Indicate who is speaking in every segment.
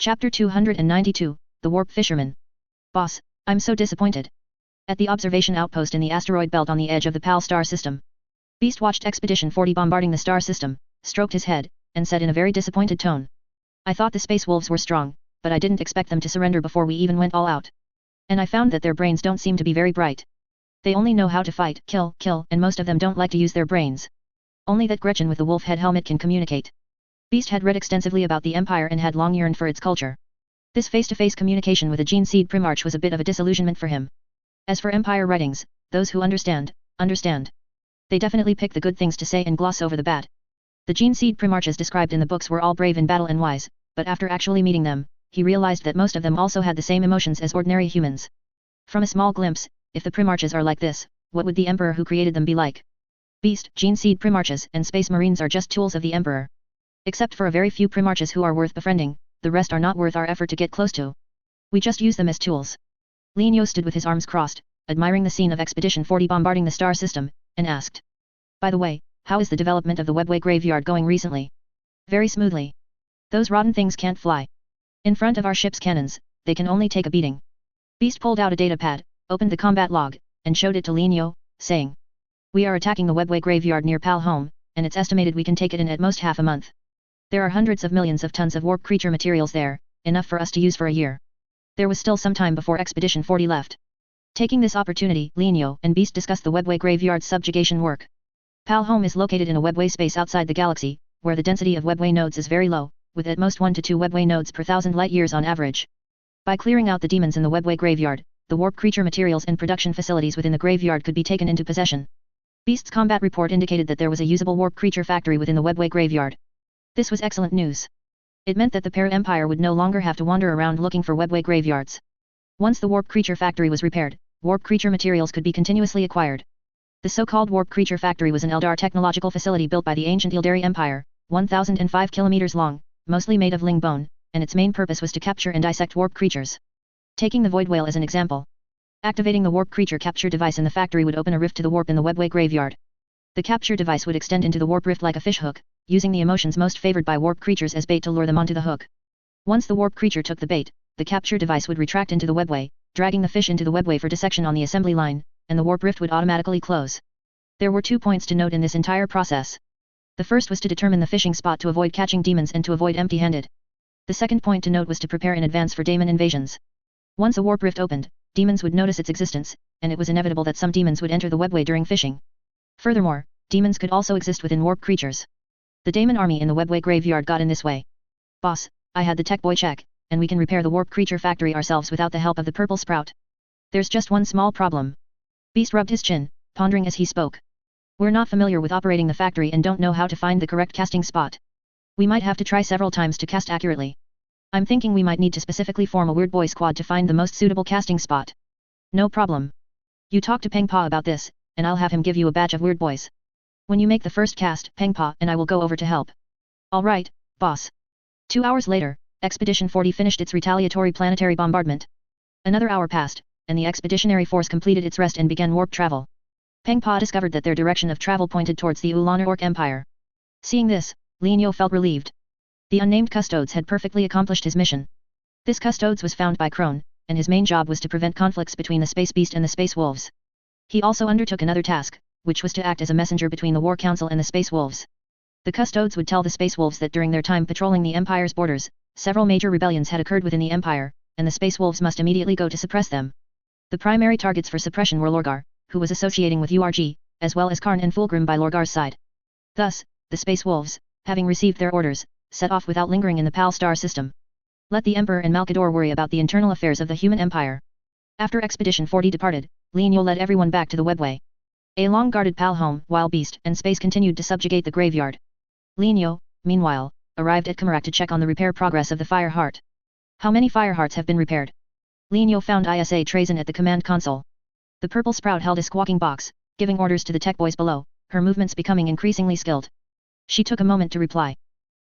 Speaker 1: Chapter 292, The Warp Fisherman. Boss, I'm so disappointed. At the observation outpost in the asteroid belt on the edge of the PAL star system, Beast watched Expedition 40 bombarding the star system, stroked his head, and said in a very disappointed tone. I thought the space wolves were strong, but I didn't expect them to surrender before we even went all out. And I found that their brains don't seem to be very bright. They only know how to fight, kill, and most of them don't like to use their brains. Only that Gretchen with the wolf head helmet can communicate. Beast had read extensively about the Empire and had long yearned for its culture. This face-to-face communication with a gene seed primarch was a bit of a disillusionment for him. As for Empire writings, those who understand. They definitely pick the good things to say and gloss over the bad. The gene seed primarches described in the books were all brave in battle and wise, but after actually meeting them, he realized that most of them also had the same emotions as ordinary humans. From a small glimpse, if the primarches are like this, what would the Emperor who created them be like? Beast, gene seed primarches and space marines are just tools of the Emperor. Except for a very few primarches who are worth befriending, the rest are not worth our effort to get close to. We just use them as tools. Linio stood with his arms crossed, admiring the scene of Expedition 40 bombarding the star system, and asked. By the way, how is the development of the webway graveyard going recently? Very smoothly. Those rotten things can't fly. In front of our ship's cannons, they can only take a beating. Beast pulled out a data pad, opened the combat log, and showed it to Linio, saying. We are attacking the webway graveyard near Pal Home, and it's estimated we can take it in at most half a month. There are hundreds of millions of tons of warp creature materials there, enough for us to use for a year. There was still some time before Expedition 40 left. Taking this opportunity, Linio and Beast discussed the webway graveyard's subjugation work. Pal Home is located in a webway space outside the galaxy, where the density of webway nodes is very low, with at most 1 to 2 webway nodes per 1,000 light-years on average. By clearing out the demons in the webway graveyard, the warp creature materials and production facilities within the graveyard could be taken into possession. Beast's combat report indicated that there was a usable warp creature factory within the webway graveyard. This was excellent news. It meant that the para-empire would no longer have to wander around looking for webway graveyards. Once the warp creature factory was repaired, warp creature materials could be continuously acquired. The so-called warp creature factory was an Eldar technological facility built by the ancient Ildari Empire, 1,005 kilometers long, mostly made of ling bone, and its main purpose was to capture and dissect warp creatures. Taking the void whale as an example. Activating the warp creature capture device in the factory would open a rift to the warp in the webway graveyard. The capture device would extend into the warp rift like a fishhook, using the emotions most favored by warp creatures as bait to lure them onto the hook. Once the warp creature took the bait, the capture device would retract into the webway, dragging the fish into the webway for dissection on the assembly line, and the warp rift would automatically close. There were 2 points to note in this entire process. The first was to determine the fishing spot to avoid catching demons and to avoid empty-handed. The second point to note was to prepare in advance for demon invasions. Once a warp rift opened, demons would notice its existence, and it was inevitable that some demons would enter the webway during fishing. Furthermore, demons could also exist within warp creatures. The demon army in the webway graveyard got in this way. Boss, I had the tech boy check, and we can repair the warp creature factory ourselves without the help of the purple sprout. There's just one small problem. Beast rubbed his chin, pondering as he spoke. We're not familiar with operating the factory and don't know how to find the correct casting spot. We might have to try several times to cast accurately. I'm thinking we might need to specifically form a weird boy squad to find the most suitable casting spot. No problem. You talk to Peng Pa about this, and I'll have him give you a batch of weird boys. When you make the first cast, Peng Pa and I will go over to help. Alright, boss. 2 hours later, Expedition 40 finished its retaliatory planetary bombardment. Another hour passed, and the expeditionary force completed its rest and began warp travel. Peng Pa discovered that their direction of travel pointed towards the Ulanar Orc Empire. Seeing this, Linio felt relieved. The unnamed Custodes had perfectly accomplished his mission. This Custodes was found by Crone, and his main job was to prevent conflicts between the Space Beast and the Space Wolves. He also undertook another task, which was to act as a messenger between the War Council and the Space Wolves. The Custodes would tell the Space Wolves that during their time patrolling the Empire's borders, several major rebellions had occurred within the Empire, and the Space Wolves must immediately go to suppress them. The primary targets for suppression were Lorgar, who was associating with URG, as well as Karn and Fulgrim by Lorgar's side. Thus, the Space Wolves, having received their orders, set off without lingering in the PAL star system. Let the Emperor and Malkador worry about the internal affairs of the human empire. After Expedition 40 departed, Linio led everyone back to the webway. A long-guarded Pal Home, while Beast and Space continued to subjugate the graveyard. Linio, meanwhile, arrived at Kamarak to check on the repair progress of the Fire Heart. How many Fire Hearts have been repaired? Linio found Isa Trazen at the command console. The purple sprout held a squawking box, giving orders to the tech boys below, her movements becoming increasingly skilled. She took a moment to reply.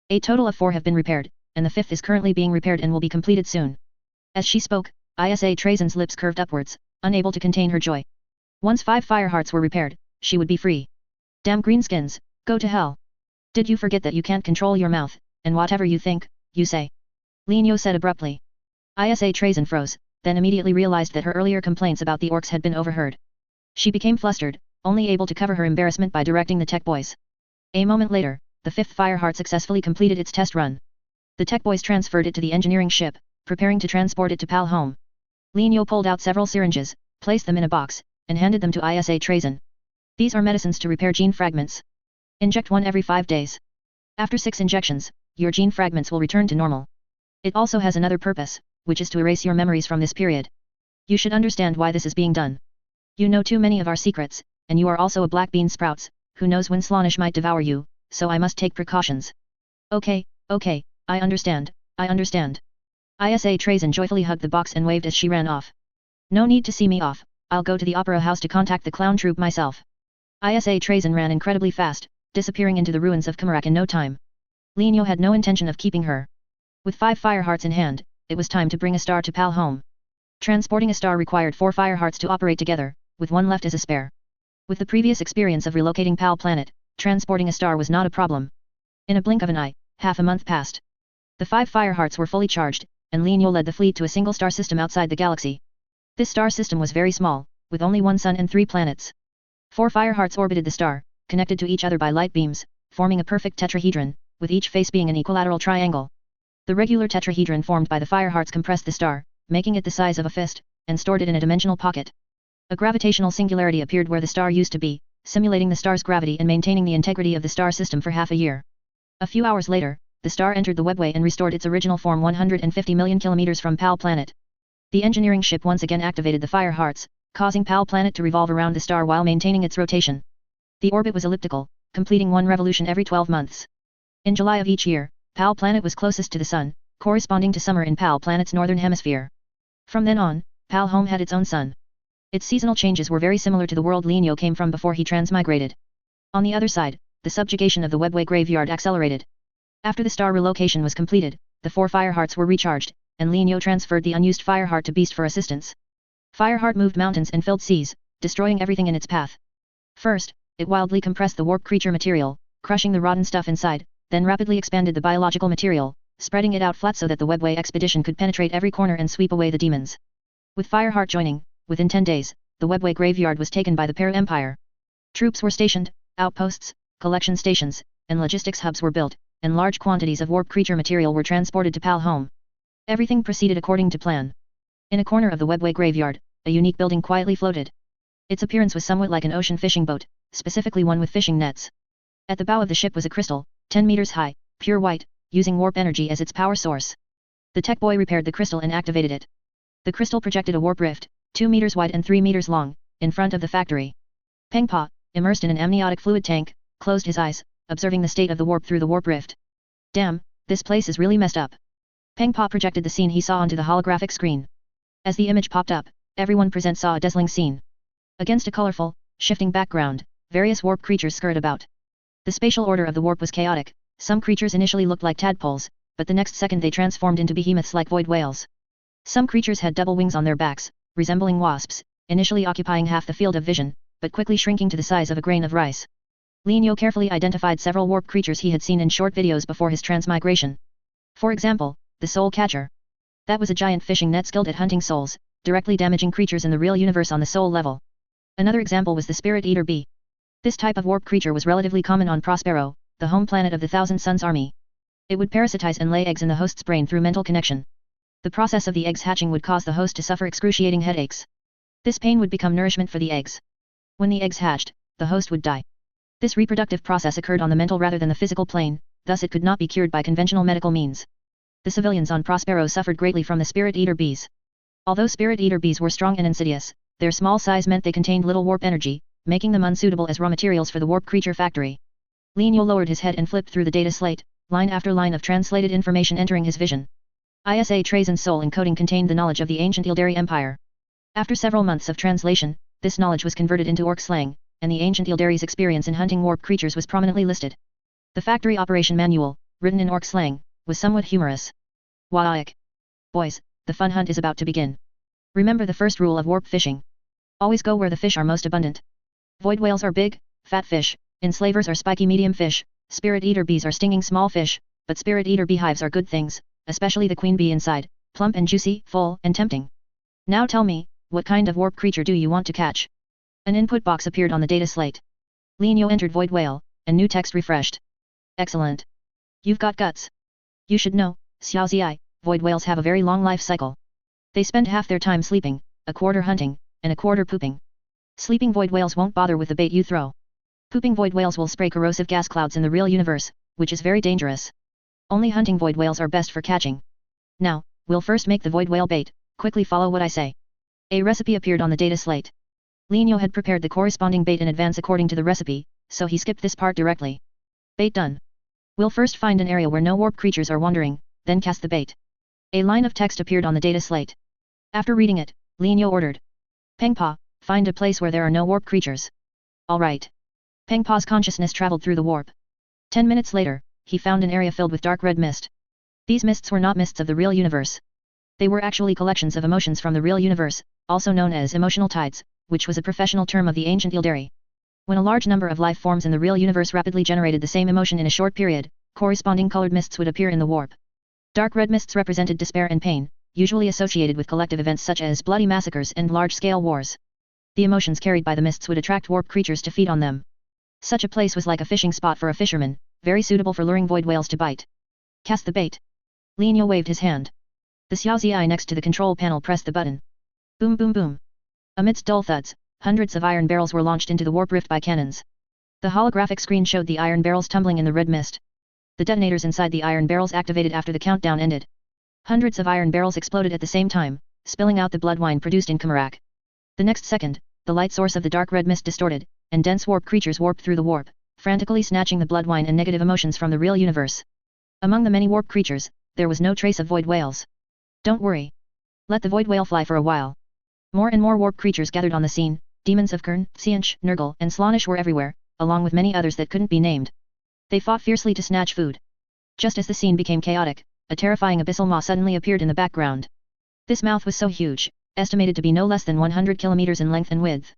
Speaker 1: A total of 4 have been repaired, and the 5th is currently being repaired and will be completed soon. As she spoke, Isa Trazen's lips curved upwards, unable to contain her joy. Once 5 Fire Hearts were repaired, she would be free. Damn greenskins, go to hell. Did you forget that you can't control your mouth, and whatever you think, you say? Linyo said abruptly. Isa Trazyn froze, then immediately realized that her earlier complaints about the orcs had been overheard. She became flustered, only able to cover her embarrassment by directing the tech boys. A moment later, the fifth Fireheart successfully completed its test run. The tech boys transferred it to the engineering ship, preparing to transport it to PAL home. Linyo pulled out several syringes, placed them in a box, and handed them to Isa Trazyn. These are medicines to repair gene fragments. Inject one every 5 days. After 6 injections, your gene fragments will return to normal. It also has another purpose, which is to erase your memories from this period. You should understand why this is being done. You know too many of our secrets, and you are also a black bean sprouts, who knows when Slaanesh might devour you, so I must take precautions. Okay, I understand, I understand. Isa Trazyn joyfully hugged the box and waved as she ran off. No need to see me off, I'll go to the opera house to contact the clown troupe myself. Isa Trazyn ran incredibly fast, disappearing into the ruins of Kamarak in no time. Linyo had no intention of keeping her. With 5 Firehearts in hand, it was time to bring a star to PAL home. Transporting a star required 4 Firehearts to operate together, with 1 left as a spare. With the previous experience of relocating PAL planet, transporting a star was not a problem. In a blink of an eye, half a month passed. The 5 Firehearts were fully charged, and Linyo led the fleet to a single star system outside the galaxy. This star system was very small, with only 1 sun and 3 planets. 4 Firehearts orbited the star, connected to each other by light beams, forming a perfect tetrahedron, with each face being an equilateral triangle. The regular tetrahedron formed by the Firehearts compressed the star, making it the size of a fist, and stored it in a dimensional pocket. A gravitational singularity appeared where the star used to be, simulating the star's gravity and maintaining the integrity of the star system for half a year. A few hours later, the star entered the webway and restored its original form 150 million kilometers from PAL planet. The engineering ship once again activated the Firehearts, causing PAL planet to revolve around the star while maintaining its rotation. The orbit was elliptical, completing 1 revolution every 12 months. In July of each year, PAL planet was closest to the sun, corresponding to summer in PAL planet's northern hemisphere. From then on, PAL home had its own sun. Its seasonal changes were very similar to the world Linyo came from before he transmigrated. On the other side, the subjugation of the webway graveyard accelerated. After the star relocation was completed, the 4 Firehearts were recharged, and Linyo transferred the unused Fireheart to Beast for assistance. Fireheart moved mountains and filled seas, destroying everything in its path. First, it wildly compressed the warp creature material, crushing the rotten stuff inside, then rapidly expanded the biological material, spreading it out flat so that the webway expedition could penetrate every corner and sweep away the demons. With Fireheart joining, within 10 days, the webway graveyard was taken by the Para Empire. Troops were stationed, outposts, collection stations, and logistics hubs were built, and large quantities of warp creature material were transported to PAL home. Everything proceeded according to plan. In a corner of the webway graveyard, a unique building quietly floated. Its appearance was somewhat like an ocean fishing boat, specifically one with fishing nets. At the bow of the ship was a crystal, 10 meters high, pure white, using warp energy as its power source. The tech boy repaired the crystal and activated it. The crystal projected a warp rift, 2 meters wide and 3 meters long, in front of the factory. Pengpa, immersed in an amniotic fluid tank, closed his eyes, observing the state of the warp through the warp rift. Damn, this place is really messed up. Pengpa projected the scene he saw onto the holographic screen. As the image popped up, everyone present saw a dazzling scene. Against a colorful, shifting background, various warp creatures scurried about. The spatial order of the warp was chaotic. Some creatures initially looked like tadpoles, but the next second they transformed into behemoths like void whales. Some creatures had double wings on their backs, resembling wasps, initially occupying half the field of vision, but quickly shrinking to the size of a grain of rice. Linyo carefully identified several warp creatures he had seen in short videos before his transmigration. For example, the soul catcher. That was a giant fishing net skilled at hunting souls, directly damaging creatures in the real universe on the soul level. Another example was the spirit eater bee. This type of warp creature was relatively common on Prospero, the home planet of the Thousand Suns army. It would parasitize and lay eggs in the host's brain through mental connection. The process of the eggs hatching would cause the host to suffer excruciating headaches. This pain would become nourishment for the eggs. When the eggs hatched, the host would die. This reproductive process occurred on the mental rather than the physical plane, thus it could not be cured by conventional medical means. The civilians on Prospero suffered greatly from the spirit eater bees. Although spirit eater bees were strong and insidious, their small size meant they contained little warp energy, making them unsuitable as raw materials for the warp creature factory. Linyo lowered his head and flipped through the data slate, line after line of translated information entering his vision. Isa Trazyn's soul encoding contained the knowledge of the ancient Ildari Empire. After several months of translation, this knowledge was converted into orc slang, and the ancient Ildari's experience in hunting warp creatures was prominently listed. The factory operation manual, written in orc slang, was somewhat humorous. Waik. Boys, the fun hunt is about to begin. Remember the first rule of warp fishing. Always go where the fish are most abundant. Void whales are big, fat fish, enslavers are spiky medium fish, spirit eater bees are stinging small fish, but spirit eater beehives are good things, especially the queen bee inside, plump and juicy, full and tempting. Now tell me, what kind of warp creature do you want to catch? An input box appeared on the data slate. Linio entered Void Whale, and new text refreshed. Excellent. You've got guts. You should know, Xiaozi, void whales have a very long life cycle. They spend half their time sleeping, a quarter hunting, and a quarter pooping. Sleeping void whales won't bother with the bait you throw. Pooping void whales will spray corrosive gas clouds in the real universe, which is very dangerous. Only hunting void whales are best for catching. Now, we'll first make the void whale bait, quickly follow what I say. A recipe appeared on the data slate. Linio had prepared the corresponding bait in advance according to the recipe, so he skipped this part directly. Bait done. We'll first find an area where no warp creatures are wandering, then cast the bait. A line of text appeared on the data slate. After reading it, Linio ordered. Pengpa, find a place where there are no warp creatures. Alright. Pengpa's consciousness traveled through the warp. 10 minutes later, he found an area filled with dark red mist. These mists were not mists of the real universe. They were actually collections of emotions from the real universe, also known as emotional tides, which was a professional term of the ancient Ildari. When a large number of life forms in the real universe rapidly generated the same emotion in a short period, corresponding colored mists would appear in the warp. Dark red mists represented despair and pain, usually associated with collective events such as bloody massacres and large-scale wars. The emotions carried by the mists would attract warp creatures to feed on them. Such a place was like a fishing spot for a fisherman, very suitable for luring void whales to bite. Cast the bait. Linio waved his hand. The Xiaozi next to the control panel pressed the button. Boom boom boom. Amidst dull thuds, hundreds of iron barrels were launched into the warp rift by cannons. The holographic screen showed the iron barrels tumbling in the red mist. The detonators inside the iron barrels activated after the countdown ended. Hundreds of iron barrels exploded at the same time, spilling out the blood wine produced in Kamarak. The next second, the light source of the dark red mist distorted, and dense warp creatures warped through the warp, frantically snatching the blood wine and negative emotions from the real universe. Among the many warp creatures, there was no trace of void whales. Don't worry. Let the void whale fly for a while. More and more warp creatures gathered on the scene. Demons of Kern, Siench, Nurgle, and Slaanesh were everywhere, along with many others that couldn't be named. They fought fiercely to snatch food. Just as the scene became chaotic, a terrifying abyssal maw suddenly appeared in the background. This mouth was so huge, estimated to be no less than 100 kilometers in length and width.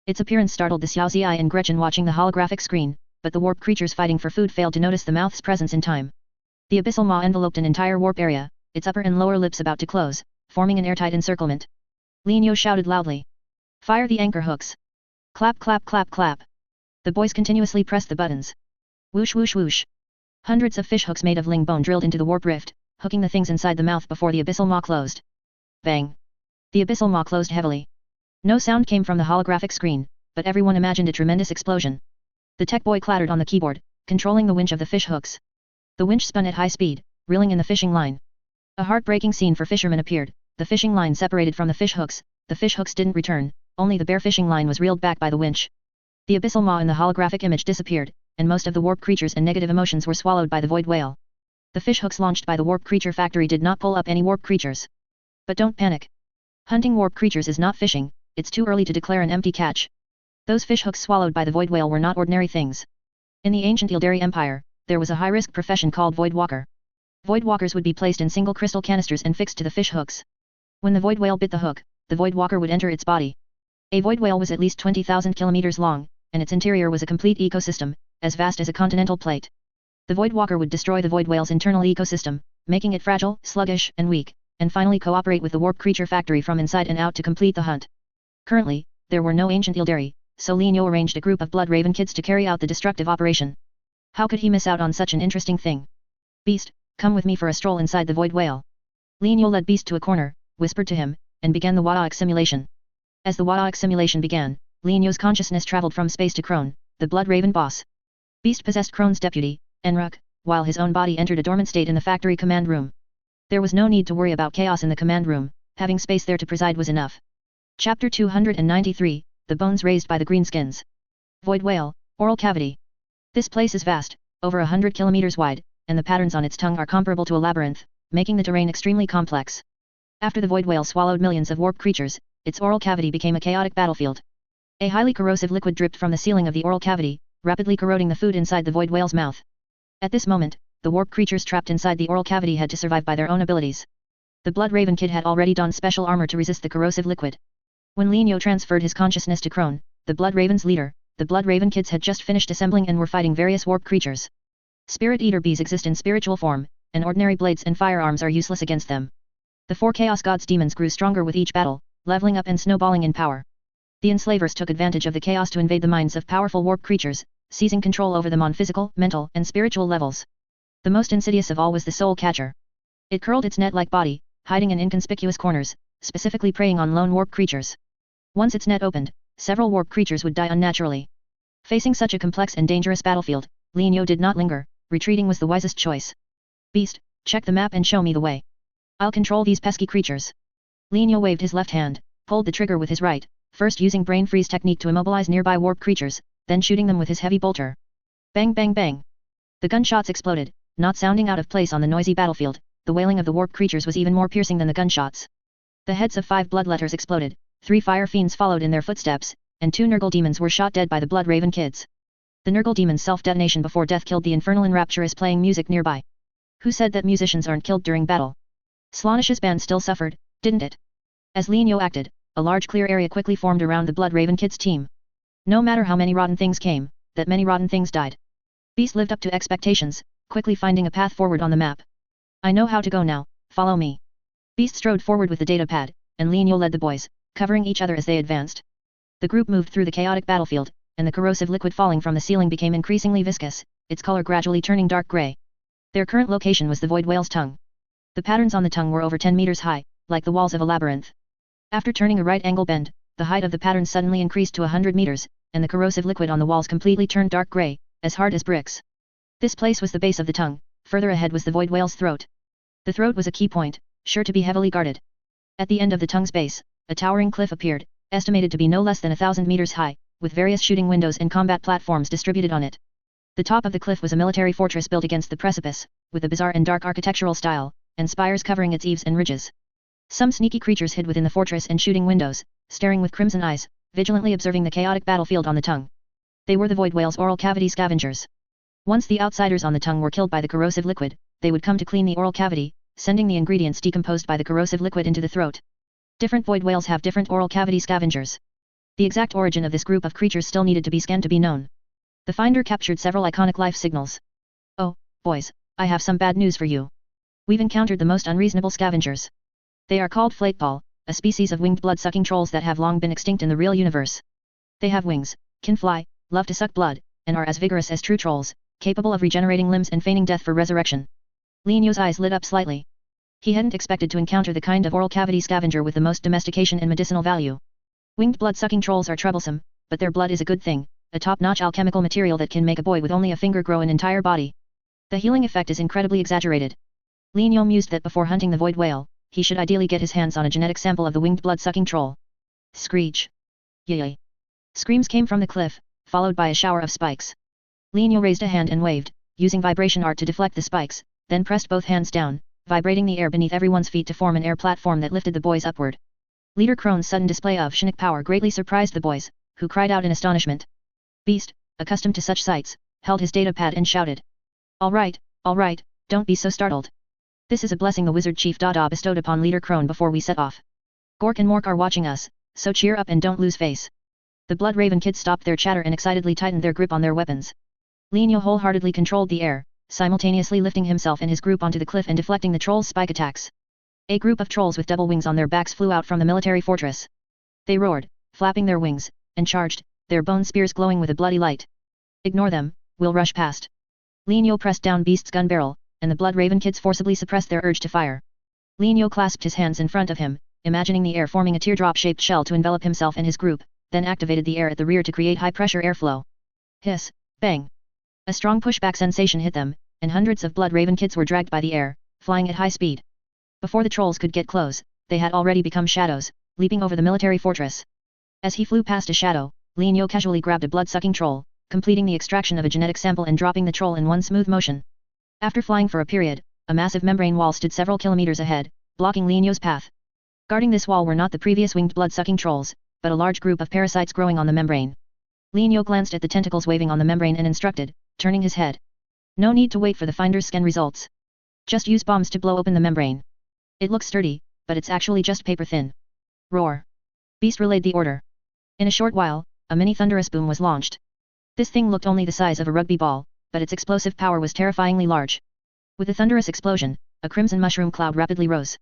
Speaker 1: Its appearance startled the Xiaozi and Gretchen watching the holographic screen, but the warp creatures fighting for food failed to notice the mouth's presence in time. The abyssal maw enveloped an entire warp area, its upper and lower lips about to close, forming an airtight encirclement. Linio shouted loudly. Fire the anchor hooks. Clap clap clap clap. The boys continuously pressed the buttons. Whoosh whoosh whoosh. Hundreds of fish hooks made of ling bone drilled into the warp rift, hooking the things inside the mouth before the abyssal maw closed. Bang. The abyssal maw closed heavily. No sound came from the holographic screen, but everyone imagined a tremendous explosion. The tech boy clattered on the keyboard, controlling the winch of the fish hooks. The winch spun at high speed, reeling in the fishing line. A heartbreaking scene for fishermen appeared. The fishing line separated from the fish hooks. The fish hooks didn't return, only the bare fishing line was reeled back by the winch. The abyssal maw in the holographic image disappeared, and most of the warp creatures and negative emotions were swallowed by the void whale. The fish hooks launched by the warp creature factory did not pull up any warp creatures. But don't panic. Hunting warp creatures is not fishing, it's too early to declare an empty catch. Those fish hooks swallowed by the void whale were not ordinary things. In the ancient Ildari Empire, there was a high-risk profession called void walker. Void walkers would be placed in single crystal canisters and fixed to the fish hooks. When the void whale bit the hook, the void walker would enter its body. A void whale was at least 20,000 kilometers long, and its interior was a complete ecosystem, as vast as a continental plate. The void walker would destroy the void whale's internal ecosystem, making it fragile, sluggish, and weak, and finally cooperate with the warp creature factory from inside and out to complete the hunt. Currently, there were no ancient Ildari, so Linio arranged a group of blood raven kids to carry out the destructive operation. How could he miss out on such an interesting thing? Beast, come with me for a stroll inside the void whale. Linio led Beast to a corner, whispered to him, and began the Wadaik simulation. As the Wadaik simulation began, Linio's consciousness traveled from space to Crone, the blood raven boss. Beast possessed Crone's deputy, Enruk, while his own body entered a dormant state in the factory command room. There was no need to worry about chaos in the command room, having space there to preside was enough. Chapter 293, The Bones Raised by the Greenskins. Void Whale, Oral Cavity. This place is vast, over 100 kilometers wide, and the patterns on its tongue are comparable to a labyrinth, making the terrain extremely complex. After the void whale swallowed millions of warp creatures, its oral cavity became a chaotic battlefield. A highly corrosive liquid dripped from the ceiling of the oral cavity, rapidly corroding the food inside the void whale's mouth. At this moment, the warp creatures trapped inside the oral cavity had to survive by their own abilities. The Blood Raven Kid had already donned special armor to resist the corrosive liquid. When Linio transferred his consciousness to Crone, the Blood Raven's leader, the Blood Raven Kids had just finished assembling and were fighting various warp creatures. Spirit Eater bees exist in spiritual form, and ordinary blades and firearms are useless against them. The 4 Chaos Gods demons grew stronger with each battle, leveling up and snowballing in power. The enslavers took advantage of the chaos to invade the minds of powerful warp creatures, seizing control over them on physical, mental, and spiritual levels. The most insidious of all was the Soul Catcher. It curled its net-like body, hiding in inconspicuous corners, specifically preying on lone warp creatures. Once its net opened, several warp creatures would die unnaturally. Facing such a complex and dangerous battlefield, Lienyo did not linger, retreating was the wisest choice. Beast, check the map and show me the way. I'll control these pesky creatures. Lienyo waved his left hand, pulled the trigger with his right, first using brain freeze technique to immobilize nearby warp creatures, then shooting them with his heavy bolter. Bang bang bang. The gunshots exploded, not sounding out of place on the noisy battlefield. The wailing of the warp creatures was even more piercing than the gunshots. The heads of 5 bloodletters exploded, 3 fire fiends followed in their footsteps, and 2 Nurgle demons were shot dead by the Blood Raven kids. The Nurgle demon's self-detonation before death killed the infernal Enrapturous playing music nearby. Who said that musicians aren't killed during battle? Slaanish's band still suffered, didn't it? As Lienyo acted, a large clear area quickly formed around the Blood Raven kids' team. No matter how many rotten things came, that many rotten things died. Beast lived up to expectations, quickly finding a path forward on the map. I know how to go now, follow me. Beast strode forward with the datapad, and Lienyo led the boys, covering each other as they advanced. The group moved through the chaotic battlefield, and the corrosive liquid falling from the ceiling became increasingly viscous, its color gradually turning dark gray. Their current location was the Void Whale's tongue. The patterns on the tongue were over 10 meters high, like the walls of a labyrinth. After turning a right angle bend, the height of the pattern suddenly increased to 100 meters, and the corrosive liquid on the walls completely turned dark gray, as hard as bricks. This place was the base of the tongue, further ahead was the Void Whale's throat. The throat was a key point, sure to be heavily guarded. At the end of the tongue's base, a towering cliff appeared, estimated to be no less than 1,000 meters high, with various shooting windows and combat platforms distributed on it. The top of the cliff was a military fortress built against the precipice, with a bizarre and dark architectural style, and spires covering its eaves and ridges. Some sneaky creatures hid within the fortress and shooting windows, staring with crimson eyes, vigilantly observing the chaotic battlefield on the tongue. They were the Void Whale's oral cavity scavengers. Once the outsiders on the tongue were killed by the corrosive liquid, they would come to clean the oral cavity, sending the ingredients decomposed by the corrosive liquid into the throat. Different Void Whales have different oral cavity scavengers. The exact origin of this group of creatures still needed to be scanned to be known. The finder captured several iconic life signals. Oh, boys, I have some bad news for you. We've encountered the most unreasonable scavengers. They are called Flakepaw, a species of winged blood-sucking trolls that have long been extinct in the real universe. They have wings, can fly, love to suck blood, and are as vigorous as true trolls, capable of regenerating limbs and feigning death for resurrection. Lienyo's eyes lit up slightly. He hadn't expected to encounter the kind of oral cavity scavenger with the most domestication and medicinal value. Winged blood-sucking trolls are troublesome, but their blood is a good thing, a top-notch alchemical material that can make a boy with only a finger grow an entire body. The healing effect is incredibly exaggerated. Lienyo mused that before hunting the Void Whale, he should ideally get his hands on a genetic sample of the winged blood-sucking troll. Screech. Yay! Screams came from the cliff, followed by a shower of spikes. Lienyo raised a hand and waved, using vibration art to deflect the spikes, then pressed both hands down, vibrating the air beneath everyone's feet to form an air platform that lifted the boys upward. Leader Krone's sudden display of Shinnik power greatly surprised the boys, who cried out in astonishment. Beast, accustomed to such sights, held his datapad and shouted. All right, don't be so startled. This is a blessing the wizard chief Dada bestowed upon Leader Krone before we set off. Gork and Mork are watching us, so cheer up and don't lose face. The Blood Raven kids stopped their chatter and excitedly tightened their grip on their weapons. Lienyo wholeheartedly controlled the air, simultaneously lifting himself and his group onto the cliff and deflecting the trolls' spike attacks. A group of trolls with double wings on their backs flew out from the military fortress. They roared, flapping their wings, and charged, their bone spears glowing with a bloody light. Ignore them, we'll rush past. Lienyo pressed down Beast's gun barrel, and the Blood Raven kids forcibly suppressed their urge to fire. Lienyo clasped his hands in front of him, imagining the air forming a teardrop-shaped shell to envelop himself and his group, then activated the air at the rear to create high-pressure airflow. Hiss, bang. A strong pushback sensation hit them, and hundreds of Blood Raven kids were dragged by the air, flying at high speed. Before the trolls could get close, they had already become shadows, leaping over the military fortress. As he flew past a shadow, Lienyo casually grabbed a blood-sucking troll, completing the extraction of a genetic sample and dropping the troll in one smooth motion. After flying for a period, a massive membrane wall stood several kilometers ahead, blocking Lienyo's path. Guarding this wall were not the previous winged blood-sucking trolls, but a large group of parasites growing on the membrane. Lienyo glanced at the tentacles waving on the membrane and instructed, turning his head. No need to wait for the finder's scan results. Just use bombs to blow open the membrane. It looks sturdy, but it's actually just paper thin. Roar. Beast relayed the order. In a short while, a mini thunderous boom was launched. This thing looked only the size of a rugby ball, but its explosive power was terrifyingly large. With a thunderous explosion, a crimson mushroom cloud rapidly rose.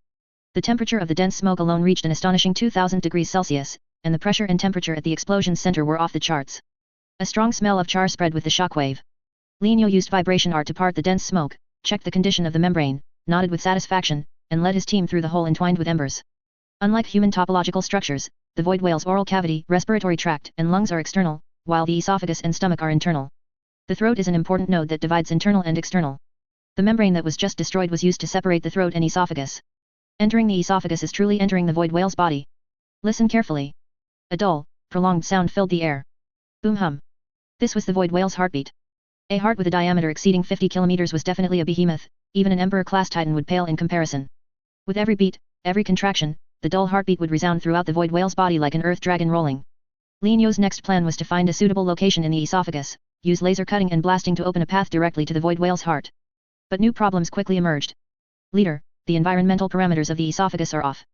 Speaker 1: The temperature of the dense smoke alone reached an astonishing 2000 degrees Celsius, and the pressure and temperature at the explosion's center were off the charts. A strong smell of char spread with the shockwave. Lienyo used vibration art to part the dense smoke, checked the condition of the membrane, nodded with satisfaction, and led his team through the hole entwined with embers. Unlike human topological structures, the void whale's oral cavity, respiratory tract, and lungs are external, while the esophagus and stomach are internal. The throat is an important node that divides internal and external. The membrane that was just destroyed was used to separate the throat and esophagus. Entering the esophagus is truly entering the void whale's body. Listen carefully. A dull, prolonged sound filled the air. Boom hum. This was the void whale's heartbeat. A heart with a diameter exceeding 50 kilometers was definitely a behemoth, even an Emperor-class Titan would pale in comparison. With every beat, every contraction, the dull heartbeat would resound throughout the void whale's body like an earth dragon rolling. Lienyo's next plan was to find a suitable location in the esophagus, use laser cutting and blasting to open a path directly to the void whale's heart. But new problems quickly emerged. Leader, the environmental parameters of the esophagus are off.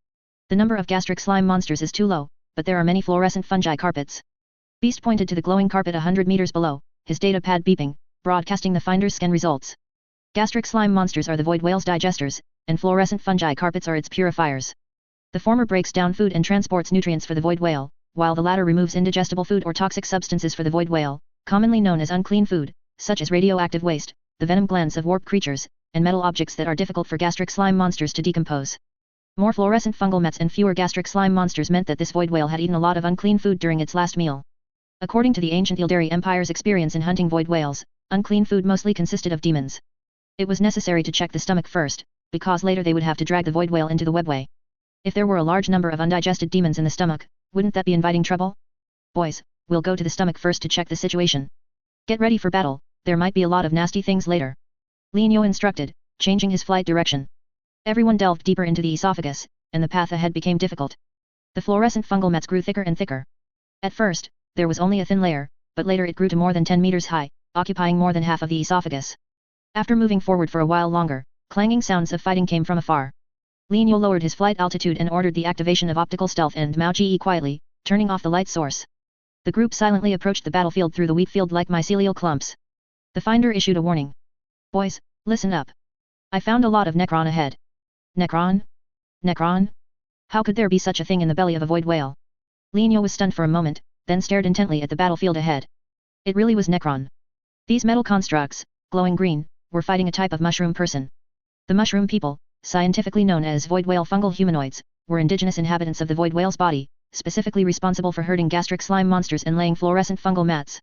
Speaker 1: The number of gastric slime monsters is too low, but there are many fluorescent fungi carpets. Beast pointed to the glowing carpet 100 meters below, his data pad beeping, broadcasting the finder's scan results. Gastric slime monsters are the void whale's digesters, and fluorescent fungi carpets are its purifiers. The former breaks down food and transports nutrients for the void whale, while the latter removes indigestible food or toxic substances for the void whale, commonly known as unclean food, such as radioactive waste, the venom glands of warp creatures, and metal objects that are difficult for gastric slime monsters to decompose. More fluorescent fungal mats and fewer gastric slime monsters meant that this void whale had eaten a lot of unclean food during its last meal. According to the ancient Ildari Empire's experience in hunting void whales, unclean food mostly consisted of demons. It was necessary to check the stomach first, because later they would have to drag the void whale into the webway. If there were a large number of undigested demons in the stomach, wouldn't that be inviting trouble? Boys, we'll go to the stomach first to check the situation. Get ready for battle, there might be a lot of nasty things later. Lienyo instructed, changing his flight direction. Everyone delved deeper into the esophagus, and the path ahead became difficult. The fluorescent fungal mats grew thicker and thicker. At first, there was only a thin layer, but later it grew to more than 10 meters high, occupying more than half of the esophagus. After moving forward for a while longer, clanging sounds of fighting came from afar. Lienyo lowered his flight altitude and ordered the activation of optical stealth and Mao-Ge quietly, turning off the light source. The group silently approached the battlefield through the wheat field like mycelial clumps. The finder issued a warning. Boys, listen up. I found a lot of Necron ahead. Necron? Necron? How could there be such a thing in the belly of a void whale? Lienyo was stunned for a moment, then stared intently at the battlefield ahead. It really was Necron. These metal constructs, glowing green, were fighting a type of mushroom person. The mushroom people, scientifically known as void whale fungal humanoids, were indigenous inhabitants of the void whale's body, specifically responsible for herding gastric slime monsters and laying fluorescent fungal mats.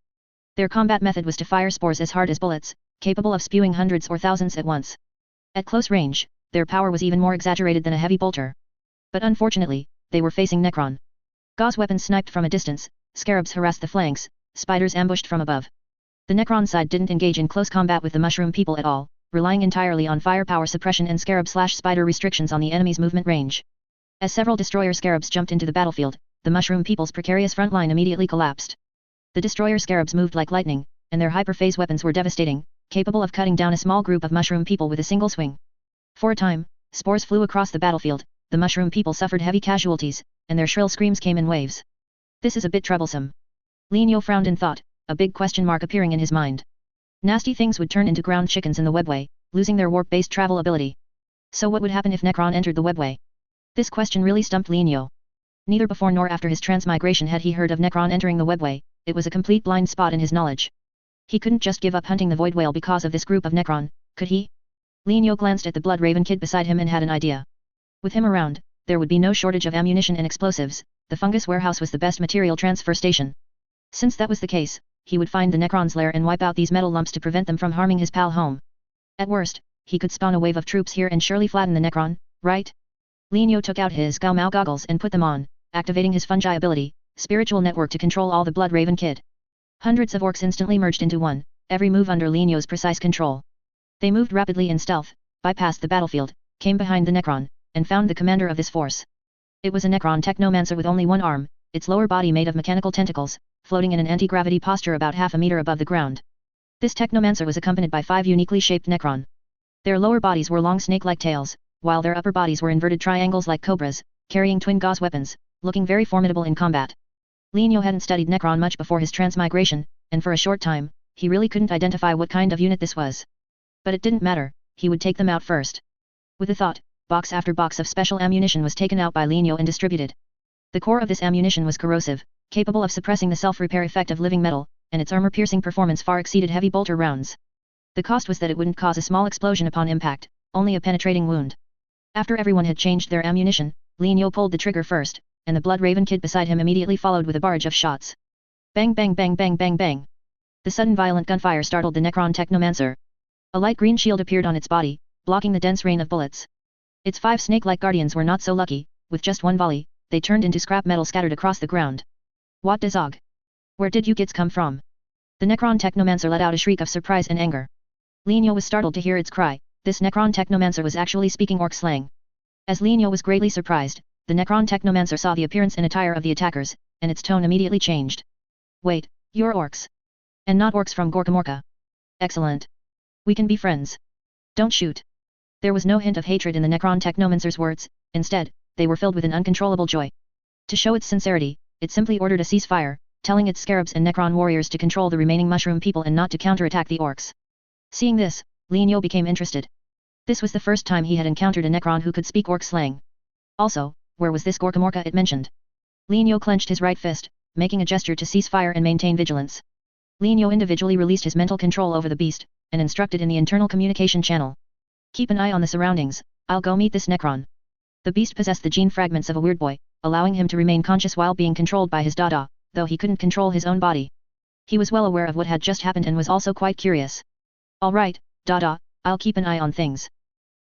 Speaker 1: Their combat method was to fire spores as hard as bullets, capable of spewing hundreds or thousands at once. At close range, their power was even more exaggerated than a heavy bolter. But unfortunately, they were facing Necron. Gauze weapons sniped from a distance, scarabs harassed the flanks, spiders ambushed from above. The Necron side didn't engage in close combat with the mushroom people at all, relying entirely on firepower suppression and scarab/spider restrictions on the enemy's movement range. As several destroyer scarabs jumped into the battlefield, the mushroom people's precarious front line immediately collapsed. The destroyer scarabs moved like lightning, and their hyperphase weapons were devastating, capable of cutting down a small group of mushroom people with a single swing. For a time, spores flew across the battlefield, the mushroom people suffered heavy casualties, and their shrill screams came in waves. This is a bit troublesome. Lienyo frowned in thought, a big question mark appearing in his mind. Nasty things would turn into ground chickens in the webway, losing their warp-based travel ability. So what would happen if Necron entered the webway? This question really stumped Lienyo. Neither before nor after his transmigration had he heard of Necron entering the webway, it was a complete blind spot in his knowledge. He couldn't just give up hunting the void whale because of this group of Necron, could he? Lienyo glanced at the blood raven kid beside him and had an idea. With him around, there would be no shortage of ammunition and explosives, the fungus warehouse was the best material transfer station. Since that was the case, he would find the Necron's lair and wipe out these metal lumps to prevent them from harming his pal home. At worst, he could spawn a wave of troops here and surely flatten the Necron, right? Lienyo took out his Gao Mao goggles and put them on, activating his fungi ability, spiritual network to control all the blood raven kid. Hundreds of orcs instantly merged into one, every move under Lienyo's precise control. They moved rapidly in stealth, bypassed the battlefield, came behind the Necron, and found the commander of this force. It was a Necron technomancer with only one arm, its lower body made of mechanical tentacles, floating in an anti-gravity posture about half a meter above the ground. This technomancer was accompanied by 5 uniquely shaped Necron. Their lower bodies were long snake-like tails, while their upper bodies were inverted triangles like cobras, carrying twin gauze weapons, looking very formidable in combat. Lienyo hadn't studied Necron much before his transmigration, and for a short time, he really couldn't identify what kind of unit this was. But it didn't matter, he would take them out first. With a thought, box after box of special ammunition was taken out by Lino and distributed. The core of this ammunition was corrosive, capable of suppressing the self-repair effect of living metal, and its armor-piercing performance far exceeded heavy bolter rounds. The cost was that it wouldn't cause a small explosion upon impact, only a penetrating wound. After everyone had changed their ammunition, Lino pulled the trigger first, and the Blood Raven kid beside him immediately followed with a barrage of shots. Bang bang bang bang bang bang. The sudden violent gunfire startled the Necron Technomancer. A light green shield appeared on its body, blocking the dense rain of bullets. Its 5 snake-like guardians were not so lucky. With just one volley, they turned into scrap metal scattered across the ground. What the zog? Where did you kids come from? The Necron Technomancer let out a shriek of surprise and anger. Lino was startled to hear its cry. This Necron Technomancer was actually speaking orc slang. As Lino was greatly surprised, the Necron Technomancer saw the appearance and attire of the attackers, and its tone immediately changed. Wait, you're orcs. And not orcs from Gorkamorka. Excellent. We can be friends. Don't shoot. There was no hint of hatred in the Necron Technomancer's words, instead, they were filled with an uncontrollable joy. To show its sincerity, it simply ordered a ceasefire, telling its scarabs and Necron warriors to control the remaining mushroom people and not to counterattack the orcs. Seeing this, Lino became interested. This was the first time he had encountered a Necron who could speak orc slang. Also, where was this Gorkamorka it mentioned? Lino clenched his right fist, making a gesture to cease fire and maintain vigilance. Lino individually released his mental control over the beast, and instructed in the internal communication channel. Keep an eye on the surroundings, I'll go meet this Necron. The beast possessed the gene fragments of a weird boy, allowing him to remain conscious while being controlled by his Dada, though he couldn't control his own body. He was well aware of what had just happened and was also quite curious. Alright, Dada, I'll keep an eye on things.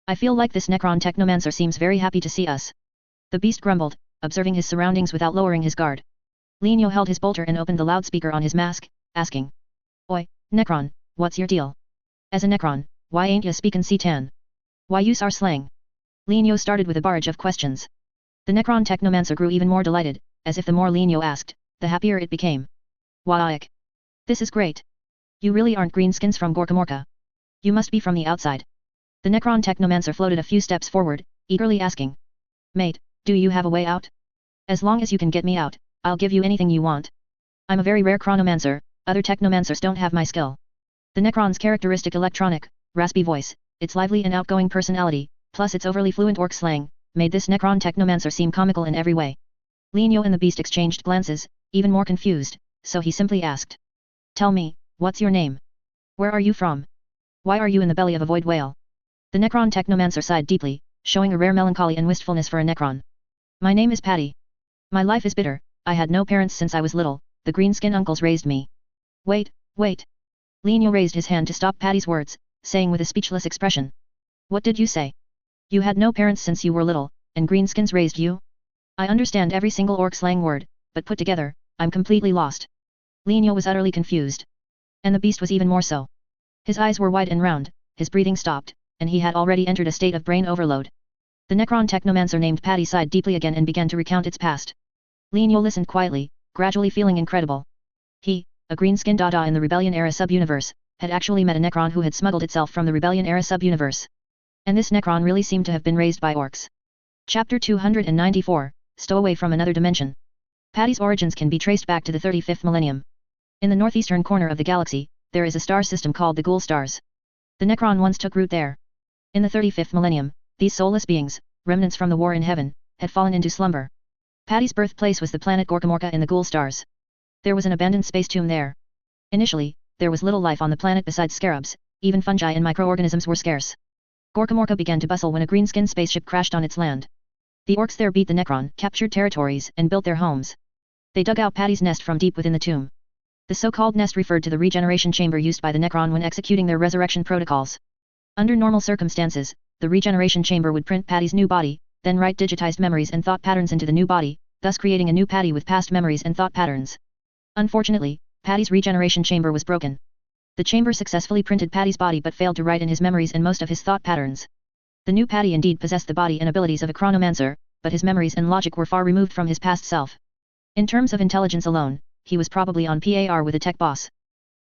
Speaker 1: I feel like this Necron Technomancer seems very happy to see us. The beast grumbled, observing his surroundings without lowering his guard. Lino held his bolter and opened the loudspeaker on his mask, asking. Oi, Necron, what's your deal? As a Necron, why ain't ya speakin' Citan? Why use our slang? Lino started with a barrage of questions. The Necron Technomancer grew even more delighted, as if the more Lino asked, the happier it became. Waiik. This is great. You really aren't greenskins from Gorkamorka. You must be from the outside. The Necron Technomancer floated a few steps forward, eagerly asking. Mate, do you have a way out? As long as you can get me out, I'll give you anything you want. I'm a very rare chronomancer, other technomancers don't have my skill. The Necron's characteristic electronic, raspy voice, its lively and outgoing personality, plus its overly fluent orc slang, made this Necron Technomancer seem comical in every way. Lino and the beast exchanged glances, even more confused, so he simply asked. Tell me, what's your name? Where are you from? Why are you in the belly of a void whale? The Necron Technomancer sighed deeply, showing a rare melancholy and wistfulness for a Necron. My name is Patty. My life is bitter, I had no parents since I was little, the greenskin uncles raised me. Wait. Lino raised his hand to stop Patty's words, saying with a speechless expression. What did you say? You had no parents since you were little, and greenskins raised you? I understand every single orc slang word, but put together, I'm completely lost. Lino was utterly confused. And the beast was even more so. His eyes were wide and round, his breathing stopped, and he had already entered a state of brain overload. The Necron Technomancer named Patty sighed deeply again and began to recount its past. Lino listened quietly, gradually feeling incredible. He, a greenskin Dada in the Rebellion-era sub-universe, had actually met a Necron who had smuggled itself from the Rebellion-era sub-universe. And this Necron really seemed to have been raised by orcs. Chapter 294, Stowaway from Another Dimension. Patty's origins can be traced back to the 35th millennium. In the northeastern corner of the galaxy, there is a star system called the Ghoul Stars. The Necron once took root there. In the 35th millennium, these soulless beings, remnants from the war in heaven, had fallen into slumber. Patty's birthplace was the planet Gorkamorka in the Ghoul Stars. There was an abandoned space tomb there. Initially, there was little life on the planet besides scarabs, even fungi and microorganisms were scarce. Gorkamorka began to bustle when a greenskin spaceship crashed on its land. The orcs there beat the Necron, captured territories, and built their homes. They dug out Patty's nest from deep within the tomb. The so-called nest referred to the regeneration chamber used by the Necron when executing their resurrection protocols. Under normal circumstances, the regeneration chamber would print Patty's new body, then write digitized memories and thought patterns into the new body, thus creating a new Patty with past memories and thought patterns. Unfortunately, Patty's regeneration chamber was broken. The chamber successfully printed Patty's body but failed to write in his memories and most of his thought patterns. The new Patty indeed possessed the body and abilities of a chronomancer, but his memories and logic were far removed from his past self. In terms of intelligence alone, he was probably on par with a tech boss.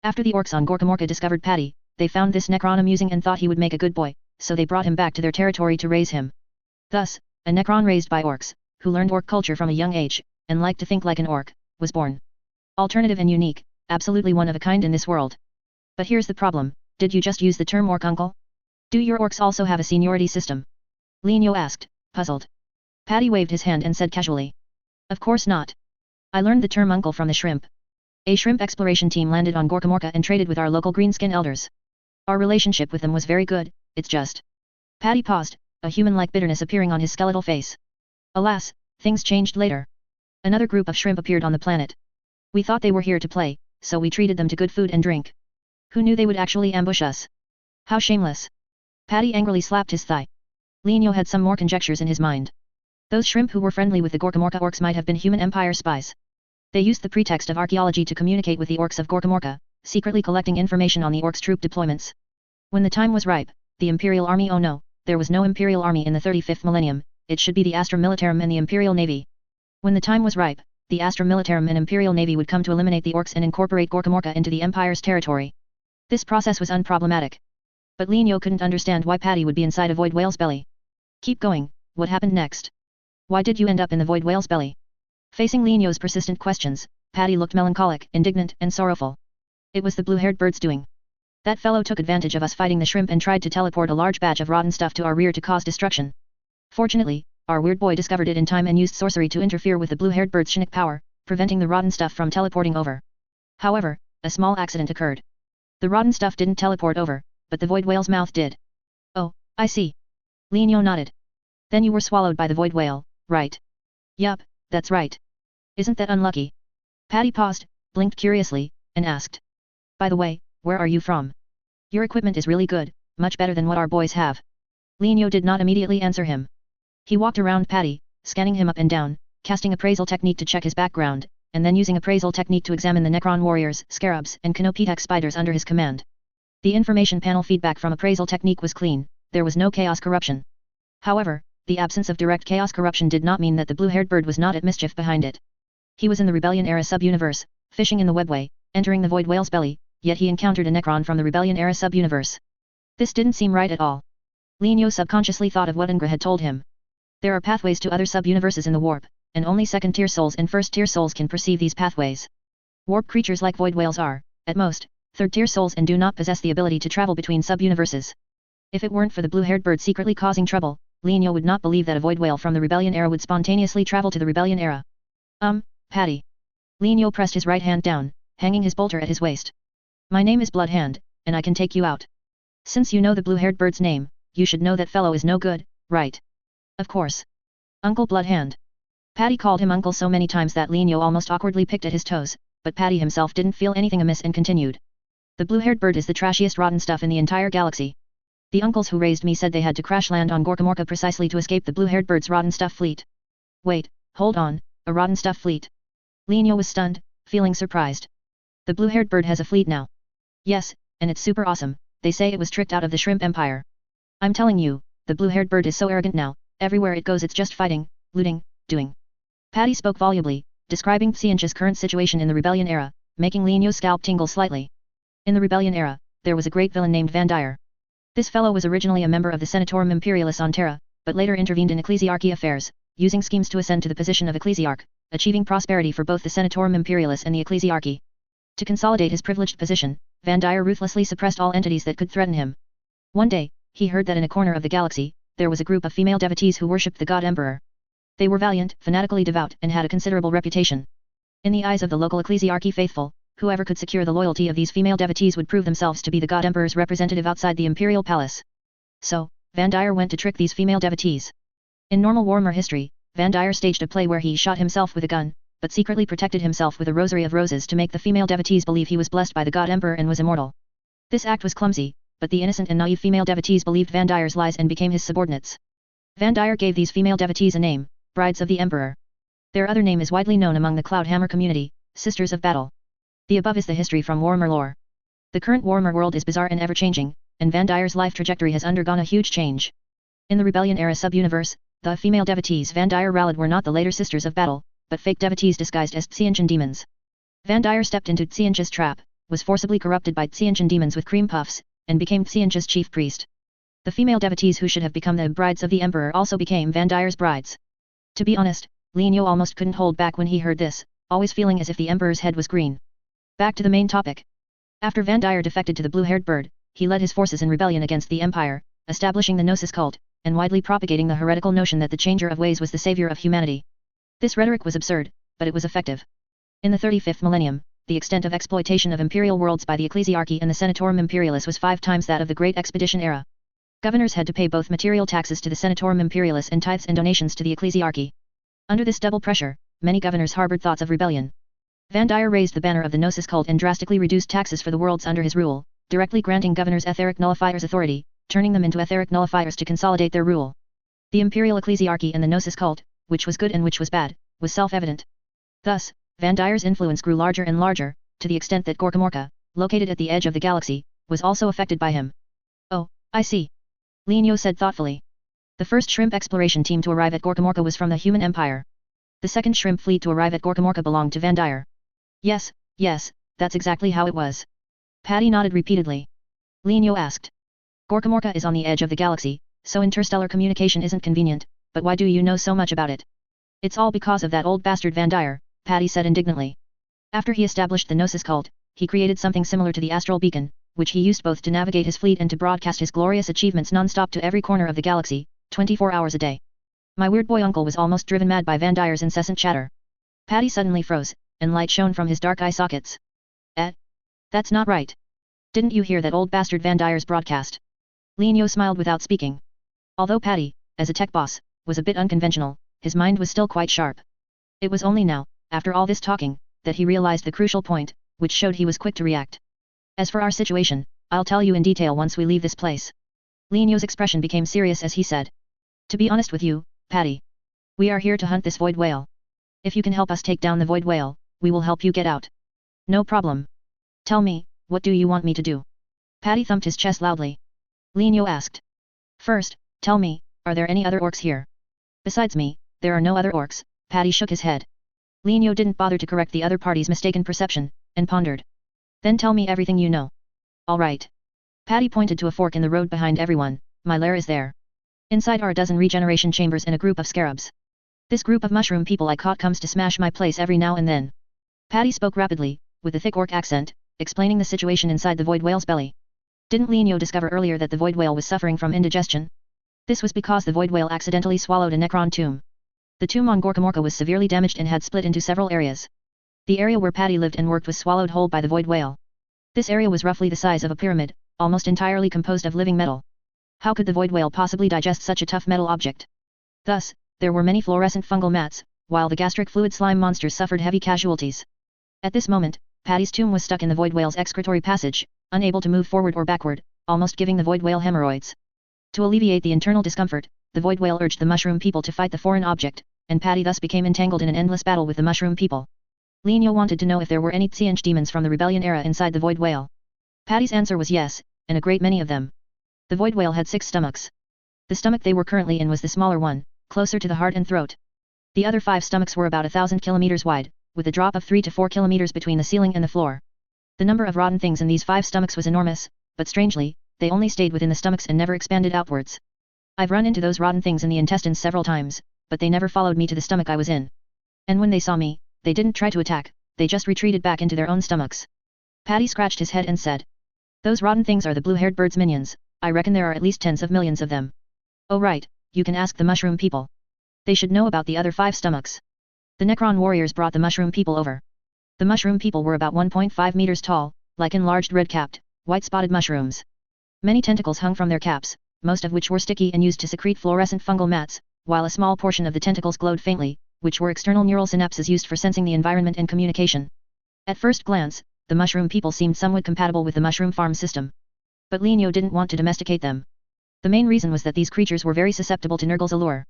Speaker 1: After the orcs on Gorkamorka discovered Patty, they found this Necron amusing and thought he would make a good boy, so they brought him back to their territory to raise him. Thus, a Necron raised by orcs, who learned orc culture from a young age, and liked to think like an orc, was born. Alternative and unique, absolutely one of a kind in this world. But here's the problem, did you just use the term orc uncle? Do your orcs also have a seniority system? Linio asked, puzzled. Paddy waved his hand and said casually. Of course not. I learned the term uncle from the shrimp. A shrimp exploration team landed on Gorkamorka and traded with our local greenskin elders. Our relationship with them was very good, it's just. Paddy paused, a human-like bitterness appearing on his skeletal face. Alas, things changed later. Another group of shrimp appeared on the planet. We thought they were here to play, so we treated them to good food and drink. Who knew they would actually ambush us? How shameless. Paddy angrily slapped his thigh. Linio had some more conjectures in his mind. Those shrimp who were friendly with the Gorkamorka orcs might have been human empire spies. They used the pretext of archaeology to communicate with the orcs of Gorkamorka, secretly collecting information on the orcs' troop deployments. When the time was ripe, the Imperial Army— oh no, there was no Imperial Army in the 35th millennium, it should be the Astra Militarum and the Imperial Navy. When the time was ripe, the Astra Militarum and Imperial Navy would come to eliminate the orcs and incorporate Gorkamorka into the Empire's territory. This process was unproblematic. But Linio couldn't understand why Paddy would be inside a void whale's belly. Keep going, what happened next? Why did you end up in the void whale's belly? Facing Linio's persistent questions, Paddy looked melancholic, indignant, and sorrowful. It was the blue-haired bird's doing. That fellow took advantage of us fighting the shrimp and tried to teleport a large batch of rotten stuff to our rear to cause destruction. Fortunately, our weird boy discovered it in time and used sorcery to interfere with the blue-haired bird's Chinook power, preventing the rotten stuff from teleporting over. However, a small accident occurred. The rotten stuff didn't teleport over, but the void whale's mouth did. Oh, I see. Linio nodded. Then you were swallowed by the void whale, right? Yup, that's right. Isn't that unlucky? Paddy paused, blinked curiously, and asked. By the way, where are you from? Your equipment is really good, much better than what our boys have. Linio did not immediately answer him. He walked around Paddy, scanning him up and down, casting appraisal technique to check his background, and then using appraisal technique to examine the Necron warriors, scarabs, and Canopetex spiders under his command. The information panel feedback from appraisal technique was clean, there was no chaos corruption. However, the absence of direct chaos corruption did not mean that the blue-haired bird was not at mischief behind it. He was in the Rebellion-era sub-universe, fishing in the webway, entering the void whale's belly, yet he encountered a Necron from the Rebellion-era sub-universe. This didn't seem right at all. Linio subconsciously thought of what Ingra had told him. There are pathways to other sub-universes in the warp, and only second-tier souls and first-tier souls can perceive these pathways. Warp creatures like void whales are, at most, third-tier souls and do not possess the ability to travel between sub-universes. If it weren't for the blue-haired bird secretly causing trouble, Linio would not believe that a void whale from the Rebellion era would spontaneously travel to the Rebellion era. Paddy. Linio pressed his right hand down, hanging his bolter at his waist. My name is Bloodhand, and I can take you out. Since you know the blue-haired bird's name, you should know that fellow is no good, right? Of course. Uncle Bloodhand. Paddy called him uncle so many times that Linio almost awkwardly picked at his toes, but Paddy himself didn't feel anything amiss and continued. The blue-haired bird is the trashiest rotten stuff in the entire galaxy. The uncles who raised me said they had to crash land on Gorkamorka precisely to escape the blue-haired bird's rotten stuff fleet. Wait, hold on, a rotten stuff fleet? Linio was stunned, feeling surprised. The blue-haired bird has a fleet now. Yes, and it's super awesome, they say it was tricked out of the Shrimp Empire. I'm telling you, the blue-haired bird is so arrogant now, everywhere it goes it's just fighting, looting, doing. Paddy spoke volubly, describing Xianx's current situation in the Rebellion era, making Linio's scalp tingle slightly. In the Rebellion era, there was a great villain named Van Dyer. This fellow was originally a member of the Senatorum Imperialis on Terra, but later intervened in ecclesiarchy affairs, using schemes to ascend to the position of ecclesiarch, achieving prosperity for both the Senatorum Imperialis and the ecclesiarchy. To consolidate his privileged position, Van Dyer ruthlessly suppressed all entities that could threaten him. One day, he heard that in a corner of the galaxy, there was a group of female devotees who worshipped the god Emperor. They were valiant, fanatically devout, and had a considerable reputation. In the eyes of the local ecclesiarchy faithful, whoever could secure the loyalty of these female devotees would prove themselves to be the god Emperor's representative outside the imperial palace. So, Van Dyer went to trick these female devotees. In normal Warhammer history, Van Dyer staged a play where he shot himself with a gun, but secretly protected himself with a rosary of roses to make the female devotees believe he was blessed by the god Emperor and was immortal. This act was clumsy, but the innocent and naive female devotees believed Van Dyer's lies and became his subordinates. Van Dyer gave these female devotees a name, Brides of the Emperor. Their other name is widely known among the Cloudhammer community, Sisters of Battle. The above is the history from Warhammer lore. The current Warhammer world is bizarre and ever-changing, and Van Dyer's life trajectory has undergone a huge change. In the Rebellion-era sub-universe, the female devotees Van Dyer rallied were not the later Sisters of Battle, but fake devotees disguised as Xianxan demons. Van Dyer stepped into Xianx's trap, was forcibly corrupted by Xianxan demons with cream puffs, and became Xianx's chief priest. The female devotees who should have become the brides of the Emperor also became Van Dyer's brides. To be honest, Linio almost couldn't hold back when he heard this, always feeling as if the Emperor's head was green. Back to the main topic. After Van Dyer defected to the blue-haired bird, he led his forces in rebellion against the Empire, establishing the Gnosis cult, and widely propagating the heretical notion that the changer of ways was the savior of humanity. This rhetoric was absurd, but it was effective. In the 35th millennium, the extent of exploitation of imperial worlds by the ecclesiarchy and the Senatorum Imperialis was 5 times that of the Great Expedition era. Governors had to pay both material taxes to the Senatorum Imperialis and tithes and donations to the ecclesiarchy. Under this double pressure, many governors harbored thoughts of rebellion. Van Dyer raised the banner of the Gnosis cult and drastically reduced taxes for the worlds under his rule, directly granting governors etheric nullifiers authority, turning them into etheric nullifiers to consolidate their rule. The imperial ecclesiarchy and the Gnosis cult, which was good and which was bad, was self-evident. Thus, Van Dyer's influence grew larger and larger, to the extent that Gorkamorka, located at the edge of the galaxy, was also affected by him. Oh, I see. Lienyo said thoughtfully. The first shrimp exploration team to arrive at Gorkamorka was from the Human Empire. The second shrimp fleet to arrive at Gorkamorka belonged to Van Dyer. Yes, that's exactly how it was. Patty nodded repeatedly. Lienyo asked. Gorkamorka is on the edge of the galaxy, so interstellar communication isn't convenient, but why do you know so much about it? It's all because of that old bastard Van Dyer, Patty said indignantly. After he established the Gnosis cult, he created something similar to the astral beacon, which he used both to navigate his fleet and to broadcast his glorious achievements non-stop to every corner of the galaxy, 24 hours a day. My weird boy uncle was almost driven mad by Van Dyer's incessant chatter. Patty suddenly froze, and light shone from his dark eye sockets. That's not right. Didn't you hear that old bastard Van Dyer's broadcast? Lienyo smiled without speaking. Although Patty, as a tech boss, was a bit unconventional, his mind was still quite sharp. It was only now, after all this talking, that he realized the crucial point, which showed he was quick to react. As for our situation, I'll tell you in detail once we leave this place. Lienyo's expression became serious as he said. To be honest with you, Patty. We are here to hunt this void whale. If you can help us take down the void whale, we will help you get out. No problem. Tell me, what do you want me to do? Patty thumped his chest loudly. Lienyo asked. First, tell me, are there any other orcs here? Besides me, there are no other orcs, Patty shook his head. Lienyo didn't bother to correct the other party's mistaken perception, and pondered. Then tell me everything you know. All right. Patty pointed to a fork in the road behind everyone. My lair is there. Inside are a dozen regeneration chambers and a group of scarabs. This group of mushroom people I caught comes to smash my place every now and then. Patty spoke rapidly, with a thick orc accent, explaining the situation inside the void whale's belly. Didn't Lienyo discover earlier that the void whale was suffering from indigestion? This was because the void whale accidentally swallowed a Necron tomb. The tomb on Gorkamorka was severely damaged and had split into several areas. The area where Patty lived and worked was swallowed whole by the void whale. This area was roughly the size of a pyramid, almost entirely composed of living metal. How could the void whale possibly digest such a tough metal object? Thus, there were many fluorescent fungal mats, while the gastric fluid slime monsters suffered heavy casualties. At this moment, Patty's tomb was stuck in the void whale's excretory passage, unable to move forward or backward, almost giving the void whale hemorrhoids. To alleviate the internal discomfort, the void whale urged the mushroom people to fight the foreign object, and Patty thus became entangled in an endless battle with the mushroom people. Lienyo wanted to know if there were any Tsianch demons from the rebellion era inside the void whale. Patty's answer was yes, and a great many of them. The void whale had 6 stomachs. The stomach they were currently in was the smaller one, closer to the heart and throat. The other 5 stomachs were about 1,000 kilometers wide, with a drop of 3 to 4 kilometers between the ceiling and the floor. The number of rotten things in these 5 stomachs was enormous, but strangely, they only stayed within the stomachs and never expanded outwards. I've run into those rotten things in the intestines several times, but they never followed me to the stomach I was in. And when they saw me, they didn't try to attack, they just retreated back into their own stomachs. Patty scratched his head and said. Those rotten things are the blue-haired bird's minions, I reckon there are at least tens of millions of them. Oh right, you can ask the mushroom people. They should know about the other 5 stomachs. The Necron warriors brought the mushroom people over. The mushroom people were about 1.5 meters tall, like enlarged red-capped, white-spotted mushrooms. Many tentacles hung from their caps, most of which were sticky and used to secrete fluorescent fungal mats, while a small portion of the tentacles glowed faintly, which were external neural synapses used for sensing the environment and communication. At first glance, the mushroom people seemed somewhat compatible with the mushroom farm system. But Lienyo didn't want to domesticate them. The main reason was that these creatures were very susceptible to Nurgle's allure.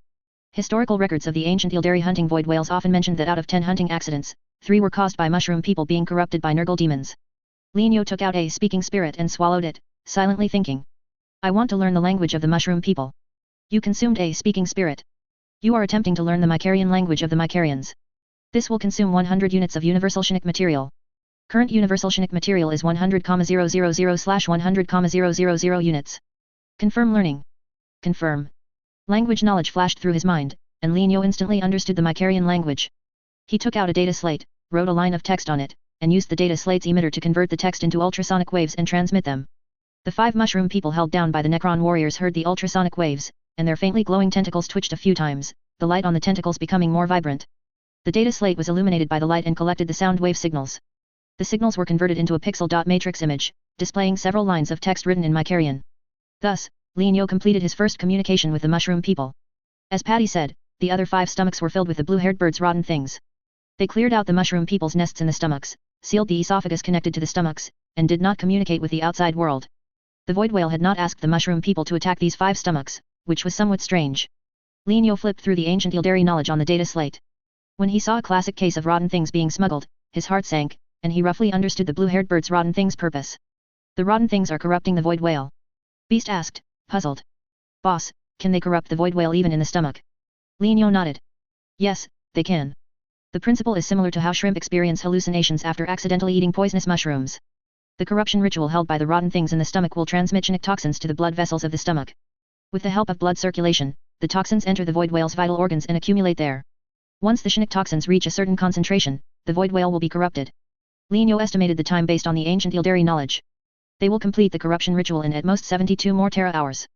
Speaker 1: Historical records of the ancient Ildari hunting void whales often mentioned that out of 10 hunting accidents, 3 were caused by mushroom people being corrupted by Nurgle demons. Lienyo took out a speaking spirit and swallowed it, silently thinking. I want to learn the language of the mushroom people. You consumed a speaking spirit. You are attempting to learn the Mycarian language of the Mycarians. This will consume 100 units of universal Shinic material. Current universal Shinic material is 100,000/100,000 units. Confirm learning. Confirm. Language knowledge flashed through his mind, and Lienyo instantly understood the Mycarian language. He took out a data slate, wrote a line of text on it, and used the data slate's emitter to convert the text into ultrasonic waves and transmit them. The 5 mushroom people held down by the Necron warriors heard the ultrasonic waves, and their faintly glowing tentacles twitched a few times, the light on the tentacles becoming more vibrant. The data slate was illuminated by the light and collected the sound wave signals. The signals were converted into a pixel dot matrix image, displaying several lines of text written in Mycarian. Thus, Lienyo completed his first communication with the mushroom people. As Patty said, the other 5 stomachs were filled with the blue-haired birds' rotten things. They cleared out the mushroom people's nests in the stomachs, sealed the esophagus connected to the stomachs, and did not communicate with the outside world. The void whale had not asked the mushroom people to attack these 5 stomachs, which was somewhat strange. Lienyo flipped through the ancient Ildari knowledge on the data slate. When he saw a classic case of rotten things being smuggled, his heart sank, and he roughly understood the blue-haired bird's rotten things' purpose. The rotten things are corrupting the void whale. Beast asked, puzzled. Boss, can they corrupt the void whale even in the stomach? Lienyo nodded. Yes, they can. The principle is similar to how shrimp experience hallucinations after accidentally eating poisonous mushrooms. The corruption ritual held by the rotten things in the stomach will transmit chinic toxins to the blood vessels of the stomach. With the help of blood circulation, the toxins enter the void whale's vital organs and accumulate there. Once the chinic toxins reach a certain concentration, the void whale will be corrupted. Lienyo estimated the time based on the ancient Ildari knowledge. They will complete the corruption ritual in at most 72 more tera-hours.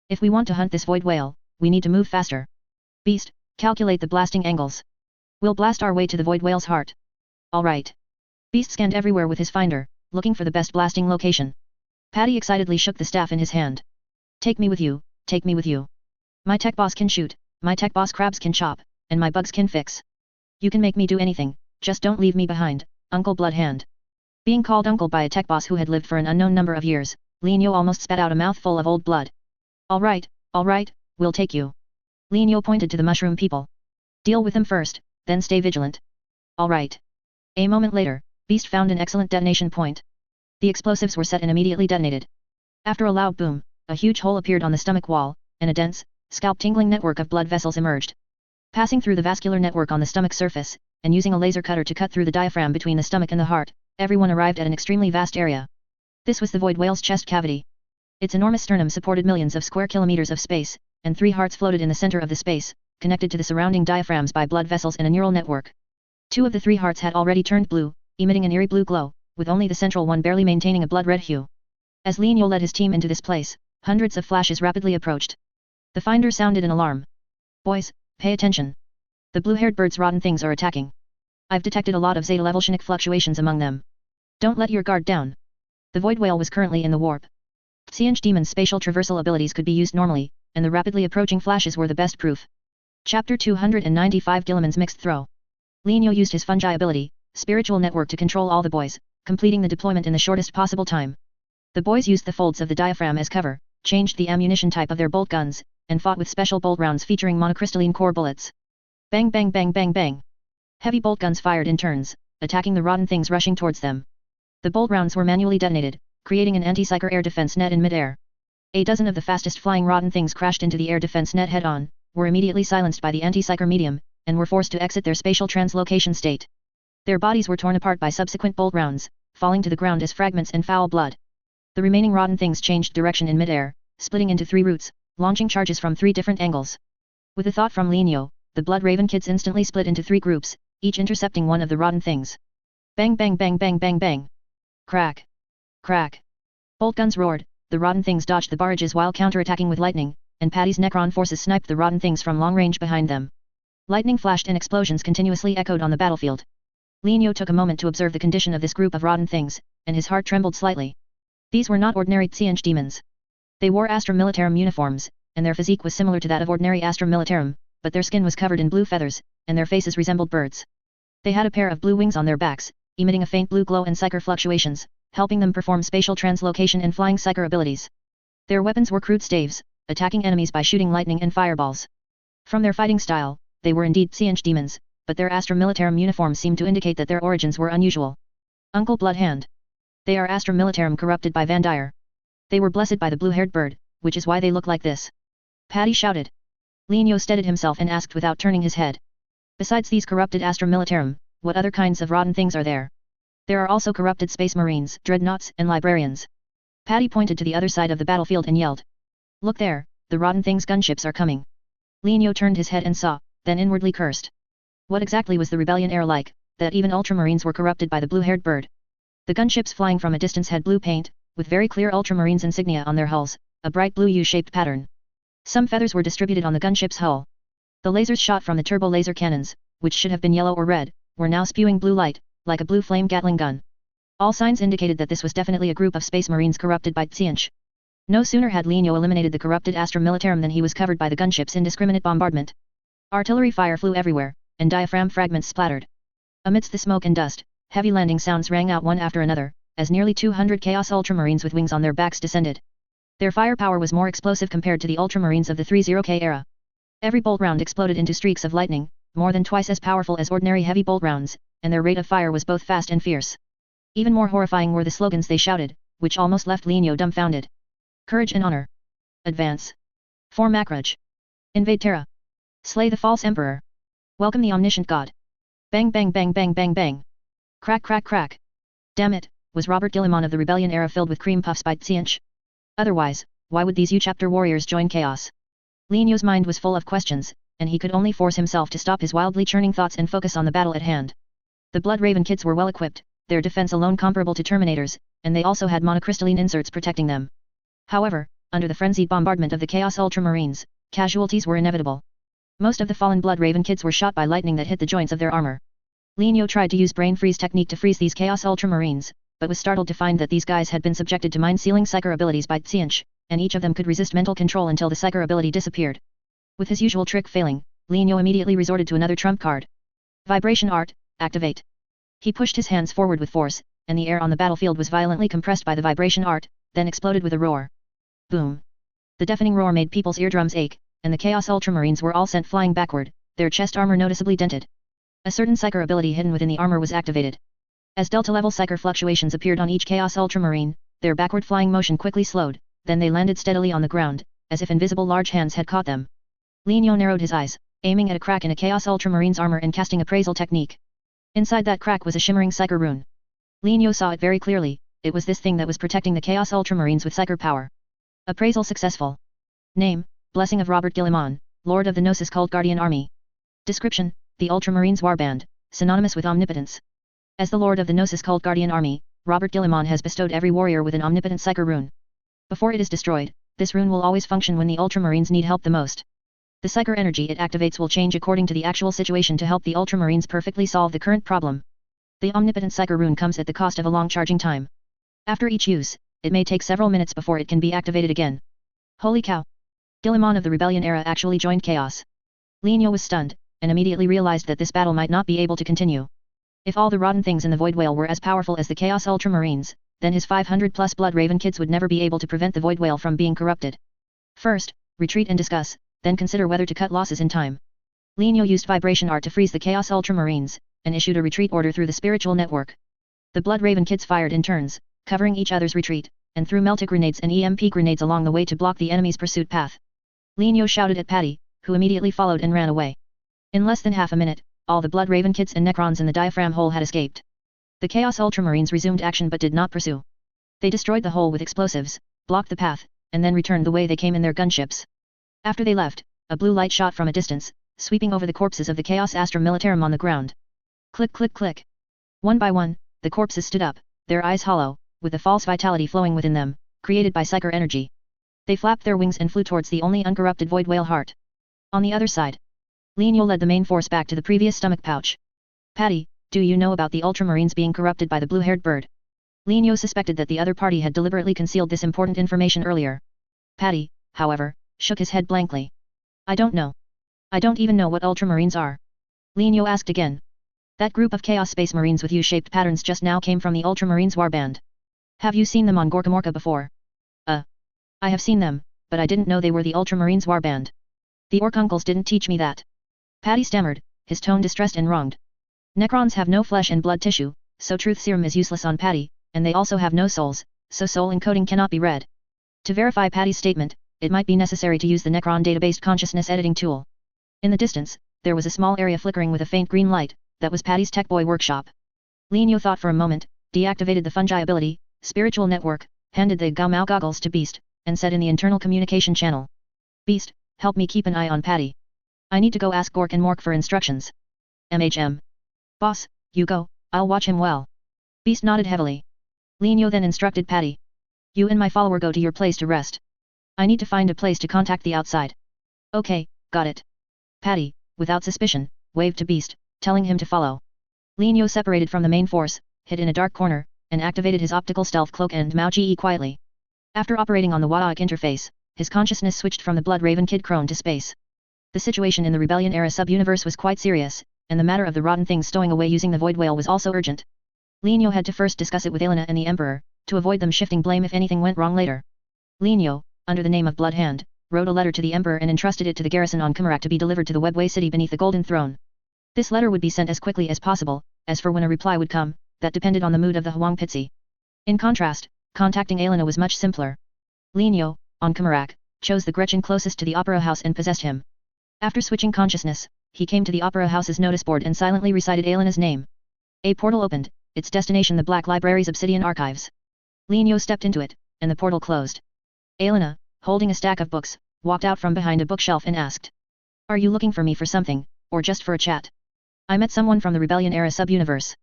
Speaker 1: If we want to hunt this void whale, we need to move faster. Beast, calculate the blasting angles. We'll blast our way to the void whale's heart. Alright. Beast scanned everywhere with his finder, looking for the best blasting location. Patty excitedly shook the staff in his hand. Take me with you, take me with you. My tech boss can shoot, my tech boss crabs can chop, and my bugs can fix. You can make me do anything, just don't leave me behind, Uncle Bloodhand. Being called uncle by a tech boss who had lived for an unknown number of years, Lienyo almost spat out a mouthful of old blood. Alright, we'll take you. Lienyo pointed to the mushroom people. Deal with them first, then stay vigilant. Alright. A moment later, Beast found an excellent detonation point. The explosives were set and immediately detonated. After a loud boom, a huge hole appeared on the stomach wall, and a dense, scalp-tingling network of blood vessels emerged. Passing through the vascular network on the stomach surface, and using a laser cutter to cut through the diaphragm between the stomach and the heart, everyone arrived at an extremely vast area. This was the void whale's chest cavity. Its enormous sternum supported millions of square kilometers of space, and 3 hearts floated in the center of the space, connected to the surrounding diaphragms by blood vessels and a neural network. 2 of the 3 hearts had already turned blue, emitting an eerie blue glow, with only the central one barely maintaining a blood-red hue. As Lienyo led his team into this place, hundreds of flashes rapidly approached. The finder sounded an alarm. Boys, pay attention. The blue-haired birds' rotten things are attacking. I've detected a lot of Zeta-level chinic fluctuations among them. Don't let your guard down. The void whale was currently in the warp. Siege Demon's spatial traversal abilities could be used normally, and the rapidly approaching flashes were the best proof. Chapter 295 Gilliman's Mixed Throw. Lienyo used his fungi ability, Spiritual Network, to control all the boys, completing the deployment in the shortest possible time. The boys used the folds of the diaphragm as cover, changed the ammunition type of their bolt guns, and fought with special bolt rounds featuring monocrystalline core bullets. Bang bang bang bang bang. Heavy bolt guns fired in turns, attacking the rotten things rushing towards them. The bolt rounds were manually detonated, creating an anti-psyker air defense net in mid-air. A dozen of the fastest flying rotten things crashed into the air defense net head-on, were immediately silenced by the anti-psyker medium, and were forced to exit their spatial translocation state. Their bodies were torn apart by subsequent bolt rounds, falling to the ground as fragments and foul blood. The remaining rotten things changed direction in mid-air, splitting into 3 routes, launching charges from 3 different angles. With a thought from Lienyo, the Blood Raven kids instantly split into 3 groups, each intercepting one of the rotten things. Bang bang bang bang bang bang. Crack. Crack. Bolt guns roared, the rotten things dodged the barrages while counterattacking with lightning, and Patty's Necron forces sniped the rotten things from long range behind them. Lightning flashed and explosions continuously echoed on the battlefield. Lienyo took a moment to observe the condition of this group of rotten things, and his heart trembled slightly. These were not ordinary Siege demons. They wore Astra Militarum uniforms, and their physique was similar to that of ordinary Astra Militarum, but their skin was covered in blue feathers, and their faces resembled birds. They had a pair of blue wings on their backs, emitting a faint blue glow and psyker fluctuations, helping them perform spatial translocation and flying psyker abilities. Their weapons were crude staves, attacking enemies by shooting lightning and fireballs. From their fighting style, they were indeed Siege demons, but their Astra Militarum uniforms seemed to indicate that their origins were unusual. Uncle Bloodhand. They are Astra Militarum corrupted by Vandire. They were blessed by the blue-haired bird, which is why they look like this. Patty shouted. Lienyo steadied himself and asked without turning his head. Besides these corrupted Astra Militarum, what other kinds of rotten things are there? There are also corrupted space marines, dreadnoughts, and librarians. Patty pointed to the other side of the battlefield and yelled. Look there, the rotten things' gunships are coming. Lienyo turned his head and saw, then inwardly cursed. What exactly was the rebellion air like, that even ultramarines were corrupted by the blue-haired bird? The gunships flying from a distance had blue paint, with very clear ultramarines insignia on their hulls, a bright blue U-shaped pattern. Some feathers were distributed on the gunship's hull. The lasers shot from the turbo laser cannons, which should have been yellow or red, were now spewing blue light, like a blue flame Gatling gun. All signs indicated that this was definitely a group of space marines corrupted by Tsianch. No sooner had Linyo eliminated the corrupted Astra Militarum than he was covered by the gunship's indiscriminate bombardment. Artillery fire flew everywhere, and diaphragm fragments splattered. Amidst the smoke and dust, heavy landing sounds rang out one after another, as nearly 200 Chaos Ultramarines with wings on their backs descended. Their firepower was more explosive compared to the Ultramarines of the 30K era. Every bolt round exploded into streaks of lightning, more than twice as powerful as ordinary heavy bolt rounds, and their rate of fire was both fast and fierce. Even more horrifying were the slogans they shouted, which almost left Linyo dumbfounded. Courage and honor. Advance. Form Makraj. Invade Terra. Slay the false emperor. Welcome the omniscient god. Bang bang bang bang bang bang. Crack crack crack. Damn it, was Robert Guillemot of the rebellion era filled with cream puffs by Tsianch? Otherwise, why would these U-chapter warriors join chaos? Linyo's mind was full of questions, and he could only force himself to stop his wildly churning thoughts and focus on the battle at hand. The Blood Raven kids were well equipped, their defense alone comparable to Terminators, and they also had monocrystalline inserts protecting them. However, under the frenzied bombardment of the Chaos Ultramarines, casualties were inevitable. Most of the fallen Blood Raven kids were shot by lightning that hit the joints of their armor. Linyo tried to use brain freeze technique to freeze these Chaos Ultramarines, but was startled to find that these guys had been subjected to mind-sealing psyker abilities by Tsianch, and each of them could resist mental control until the psyker ability disappeared. With his usual trick failing, Linyo immediately resorted to another trump card. Vibration Art, activate. He pushed his hands forward with force, and the air on the battlefield was violently compressed by the vibration art, then exploded with a roar. Boom. The deafening roar made people's eardrums ache, and the Chaos Ultramarines were all sent flying backward, their chest armor noticeably dented. A certain psyker ability hidden within the armor was activated. As delta-level psyker fluctuations appeared on each Chaos Ultramarine, their backward flying motion quickly slowed, then they landed steadily on the ground, as if invisible large hands had caught them. Linyo narrowed his eyes, aiming at a crack in a Chaos Ultramarine's armor and casting appraisal technique. Inside that crack was a shimmering psyker rune. Linyo saw it very clearly, it was this thing that was protecting the Chaos Ultramarines with psyker power. Appraisal successful. Name, Blessing of Robert Guillemot, Lord of the Gnosis Cult Guardian Army. Description, the Ultramarines Warband, synonymous with omnipotence. As the Lord of the Gnosis Cult Guardian Army, Robert Guillemot has bestowed every warrior with an omnipotent psyker rune. Before it is destroyed, this rune will always function when the Ultramarines need help the most. The psyker energy it activates will change according to the actual situation to help the Ultramarines perfectly solve the current problem. The omnipotent psyker rune comes at the cost of a long charging time. After each use, it may take several minutes before it can be activated again. Holy cow! Guillemot of the rebellion era actually joined chaos. Linyo was stunned, and immediately realized that this battle might not be able to continue. If all the rotten things in the Void Whale were as powerful as the Chaos Ultramarines, then his 500+ Blood Raven kids would never be able to prevent the Void Whale from being corrupted. First, retreat and discuss, then consider whether to cut losses in time. Linyo used Vibration Art to freeze the Chaos Ultramarines, and issued a retreat order through the spiritual network. The Blood Raven kids fired in turns, covering each other's retreat, and threw melta grenades and EMP grenades along the way to block the enemy's pursuit path. Linyo shouted at Patty, who immediately followed and ran away. In less than half a minute, all the Blood Raven kids and Necrons in the diaphragm hole had escaped. The Chaos Ultramarines resumed action but did not pursue. They destroyed the hole with explosives, blocked the path, and then returned the way they came in their gunships. After they left, a blue light shot from a distance, sweeping over the corpses of the Chaos Astra Militarum on the ground. Click click click. One by one, the corpses stood up, their eyes hollow, with the false vitality flowing within them, created by psyker energy. They flapped their wings and flew towards the only uncorrupted Void Whale heart. On the other side, Linyo led the main force back to the previous stomach pouch. Patty, do you know about the Ultramarines being corrupted by the blue-haired bird? Linyo suspected that the other party had deliberately concealed this important information earlier. Patty, however, shook his head blankly. I don't know. I don't even know what Ultramarines are. Linyo asked again. That group of Chaos Space Marines with U-shaped patterns just now came from the Ultramarines Warband. Have you seen them on Gorkamorka before? I have seen them, but I didn't know they were the Ultramarines Warband. The Orkuncles didn't teach me that. Patty stammered, his tone distressed and wronged. Necrons have no flesh and blood tissue, so truth serum is useless on Patty, and they also have no souls, so soul encoding cannot be read. To verify Patty's statement, it might be necessary to use the Necron database consciousness editing tool. In the distance, there was a small area flickering with a faint green light, that was Patty's Tech Boy workshop. Linyo thought for a moment, deactivated the fungi ability, spiritual network, handed the Gaomao goggles to Beast, and said in the internal communication channel. Beast, help me keep an eye on Patty. I need to go ask Gork and Mork for instructions. MHM. Boss, you go, I'll watch him well. Beast nodded heavily. Linyo then instructed Patty. You and my follower go to your place to rest. I need to find a place to contact the outside. Okay, got it. Patty, without suspicion, waved to Beast, telling him to follow. Linio separated from the main force, hid in a dark corner, and activated his optical stealth cloak and Mao Ji quietly. After operating on the Wadaic interface, his consciousness switched from the Blood Raven Kid crone to space. The situation in the Rebellion-era sub-universe was quite serious, and the matter of the rotten things stowing away using the Void Whale was also urgent. Linio had to first discuss it with Elena and the Emperor, to avoid them shifting blame if anything went wrong later. Linio, under the name of Blood Hand, wrote a letter to the Emperor and entrusted it to the garrison on Kumarak to be delivered to the Webway city beneath the Golden Throne. This letter would be sent as quickly as possible, as for when a reply would come, that depended on the mood of the Huang Pitsi. In contrast, contacting Elena was much simpler. Linio, on Kumarak, chose the Gretchen closest to the Opera House and possessed him. After switching consciousness, he came to the Opera House's notice board and silently recited Elena's name. A portal opened, its destination the Black Library's Obsidian Archives. Linio stepped into it, and the portal closed. Elena, holding a stack of books, walked out from behind a bookshelf and asked. Are you looking for me for something, or just for a chat? I met someone from the Rebellion-era sub-universe.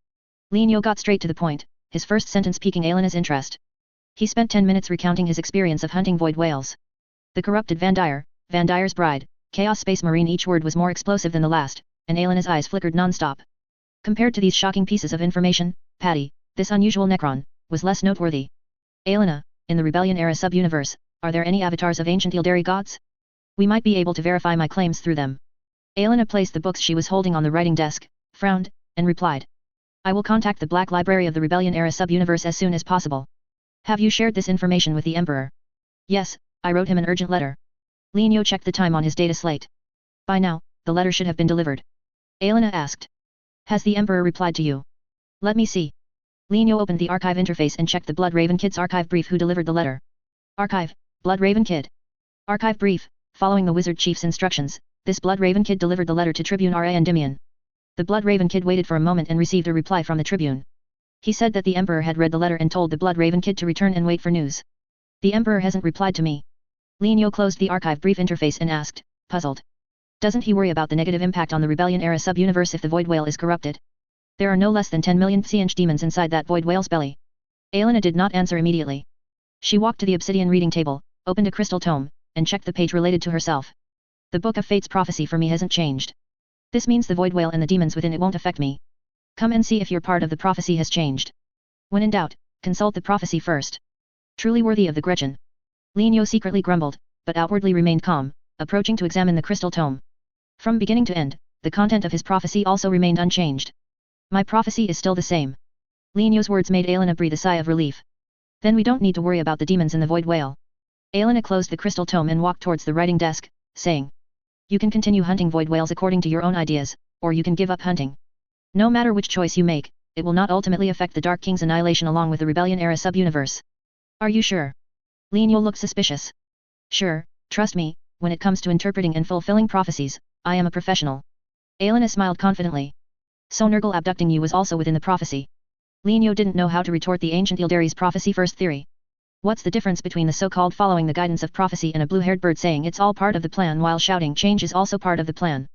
Speaker 1: Linio got straight to the point, his first sentence piquing Elena's interest. He spent 10 minutes recounting his experience of hunting void whales. The corrupted Van Dyer's bride, Chaos Space Marine. Each word was more explosive than the last, and Elena's eyes flickered non-stop. Compared to these shocking pieces of information, Patty, this unusual Necron, was less noteworthy. Elena, in the Rebellion-era sub-universe, are there any avatars of ancient Ildari gods? We might be able to verify my claims through them. Elena placed the books she was holding on the writing desk, frowned, and replied. I will contact the Black Library of the Rebellion-era sub-universe as soon as possible. Have you shared this information with the Emperor? Yes, I wrote him an urgent letter. Linio checked the time on his data slate. By now, the letter should have been delivered. Elena asked. Has the Emperor replied to you? Let me see. Linio opened the archive interface and checked the Blood Raven Kid's archive brief. Who delivered the letter? Archive, Blood Raven Kid. Archive brief, following the Wizard Chief's instructions, this Blood Raven Kid delivered the letter to Tribune Ra Endymion. The Blood Raven Kid waited for a moment and received a reply from the Tribune. He said that the Emperor had read the letter and told the Blood Raven Kid to return and wait for news. The Emperor hasn't replied to me. Linio closed the archive brief interface and asked, puzzled. Doesn't he worry about the negative impact on the Rebellion-era sub-universe if the Void Whale is corrupted? There are no less than 10 million Psi-inch demons inside that Void Whale's belly. Elena did not answer immediately. She walked to the obsidian reading table, opened a crystal tome, and checked the page related to herself. The Book of Fate's prophecy for me hasn't changed. This means the Void Whale and the demons within it won't affect me. Come and see if your part of the prophecy has changed. When in doubt, consult the prophecy first. Truly worthy of the Gretchen. Linio secretly grumbled, but outwardly remained calm, approaching to examine the crystal tome. From beginning to end, the content of his prophecy also remained unchanged. My prophecy is still the same. Linio's words made Elena breathe a sigh of relief. Then we don't need to worry about the demons in the Void Whale. Elena closed the crystal tome and walked towards the writing desk, saying. You can continue hunting void whales according to your own ideas, or you can give up hunting. No matter which choice you make, it will not ultimately affect the Dark King's annihilation along with the Rebellion-era sub-universe. Are you sure? Linio looked suspicious. Sure, trust me, when it comes to interpreting and fulfilling prophecies, I am a professional. Elena smiled confidently. So Nurgle abducting you was also within the prophecy. Linio didn't know how to retort the ancient Ildari's prophecy first theory. What's the difference between the so-called following the guidance of prophecy and a blue-haired bird saying it's all part of the plan while shouting change is also part of the plan?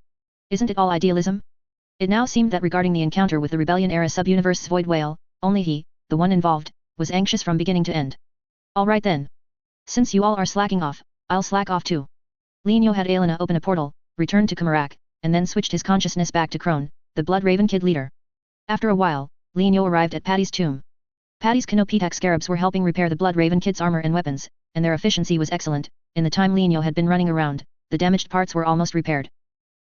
Speaker 1: Isn't it all idealism? It now seemed that regarding the encounter with the Rebellion-era sub-universe's Void Whale, only he, the one involved, was anxious from beginning to end. Alright then. Since you all are slacking off, I'll slack off too. Linio had Elena open a portal, returned to Kumarak, and then switched his consciousness back to Crone, the Blood Raven Kid leader. After a while, Linio arrived at Patty's tomb. Patty's Canopitak scarabs were helping repair the Blood Raven Kid's armor and weapons, and their efficiency was excellent. In the time Linio had been running around, the damaged parts were almost repaired.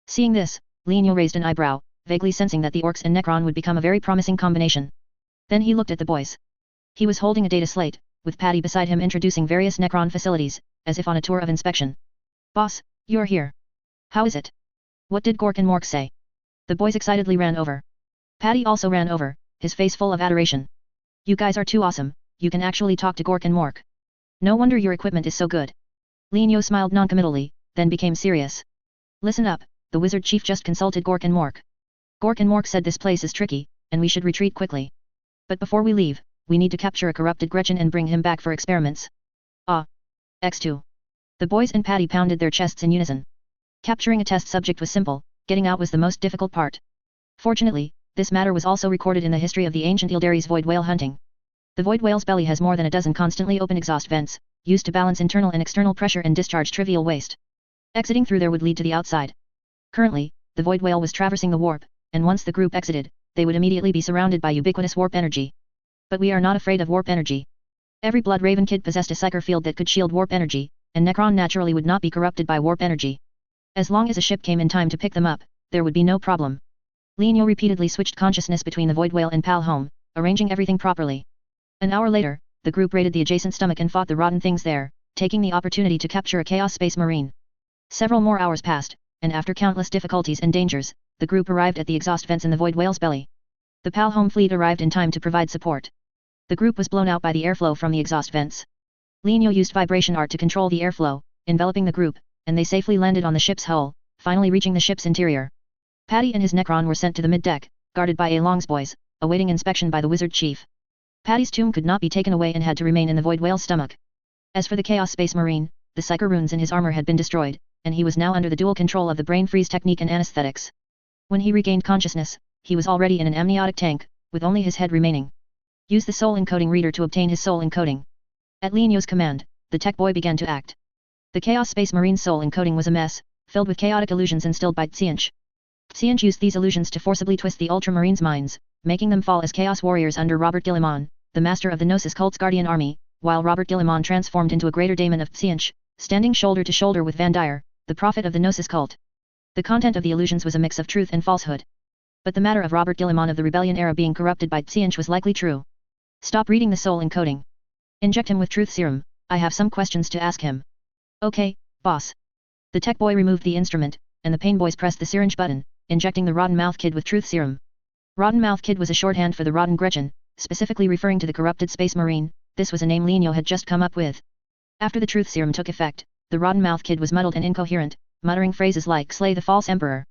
Speaker 1: Seeing this, Linio raised an eyebrow, vaguely sensing that the orcs and Necron would become a very promising combination. Then he looked at the boys. He was holding a data slate, with Patty beside him introducing various Necron facilities, as if on a tour of inspection. Boss, you're here. How is it? What did Gork and Mork say? The boys excitedly ran over. Patty also ran over, his face full of adoration. You guys are too awesome, you can actually talk to Gork and Mork. No wonder your equipment is so good. Linio smiled noncommittally, then became serious. Listen up, the wizard chief just consulted Gork and Mork. Gork and Mork said this place is tricky, and we should retreat quickly. But before we leave, we need to capture a corrupted Gretchen and bring him back for experiments. Ah. X2. The boys and Patty pounded their chests in unison. Capturing a test subject was simple, getting out was the most difficult part. Fortunately, this matter was also recorded in the history of the ancient Ildari's void whale hunting. The void whale's belly has more than a dozen constantly open exhaust vents, used to balance internal and external pressure and discharge trivial waste. Exiting through there would lead to the outside. Currently, the void whale was traversing the warp, and once the group exited, they would immediately be surrounded by ubiquitous warp energy. But we are not afraid of warp energy. Every Blood Raven kid possessed a psyker field that could shield warp energy, and Necron naturally would not be corrupted by warp energy. As long as a ship came in time to pick them up, there would be no problem. Lienyo repeatedly switched consciousness between the void whale and Pal home, arranging everything properly. An hour later, the group raided the adjacent stomach and fought the rotten things there, taking the opportunity to capture a Chaos Space Marine. Several more hours passed, and after countless difficulties and dangers, the group arrived at the exhaust vents in the void whale's belly. The Pal home fleet arrived in time to provide support. The group was blown out by the airflow from the exhaust vents. Lienyo used vibration art to control the airflow, enveloping the group, and they safely landed on the ship's hull, finally reaching the ship's interior. Patty and his Necron were sent to the mid-deck, guarded by A Long's boys, awaiting inspection by the wizard chief. Patty's tomb could not be taken away and had to remain in the void whale's stomach. As for the Chaos Space Marine, the psyker runes in his armor had been destroyed, and he was now under the dual control of the brain freeze technique and anesthetics. When he regained consciousness, he was already in an amniotic tank, with only his head remaining. Use the soul encoding reader to obtain his soul encoding. At Lienyo's command, the tech boy began to act. The Chaos Space Marine's soul encoding was a mess, filled with chaotic illusions instilled by Tsianch. Tsianch used these illusions to forcibly twist the Ultramarines' minds, making them fall as Chaos Warriors under Robert Guillemon, the master of the Gnosis cult's guardian army, while Robert Guillemon transformed into a greater daemon of Tsianch, standing shoulder to shoulder with Van Dyer, the prophet of the Gnosis cult. The content of the illusions was a mix of truth and falsehood. But the matter of Robert Guillemon of the Rebellion era being corrupted by Tsianch was likely true. Stop reading the soul encoding. Inject him with truth serum, I have some questions to ask him. Okay, boss. The tech boy removed the instrument, and the pain boys pressed the syringe button, injecting the Rotten Mouth Kid with truth serum. Rotten Mouth Kid was a shorthand for the Rotten Gretchen, specifically referring to the corrupted space marine. This was a name Lienyo had just come up with. After the truth serum took effect, the Rotten Mouth Kid was muddled and incoherent, muttering phrases like "Slay the false emperor."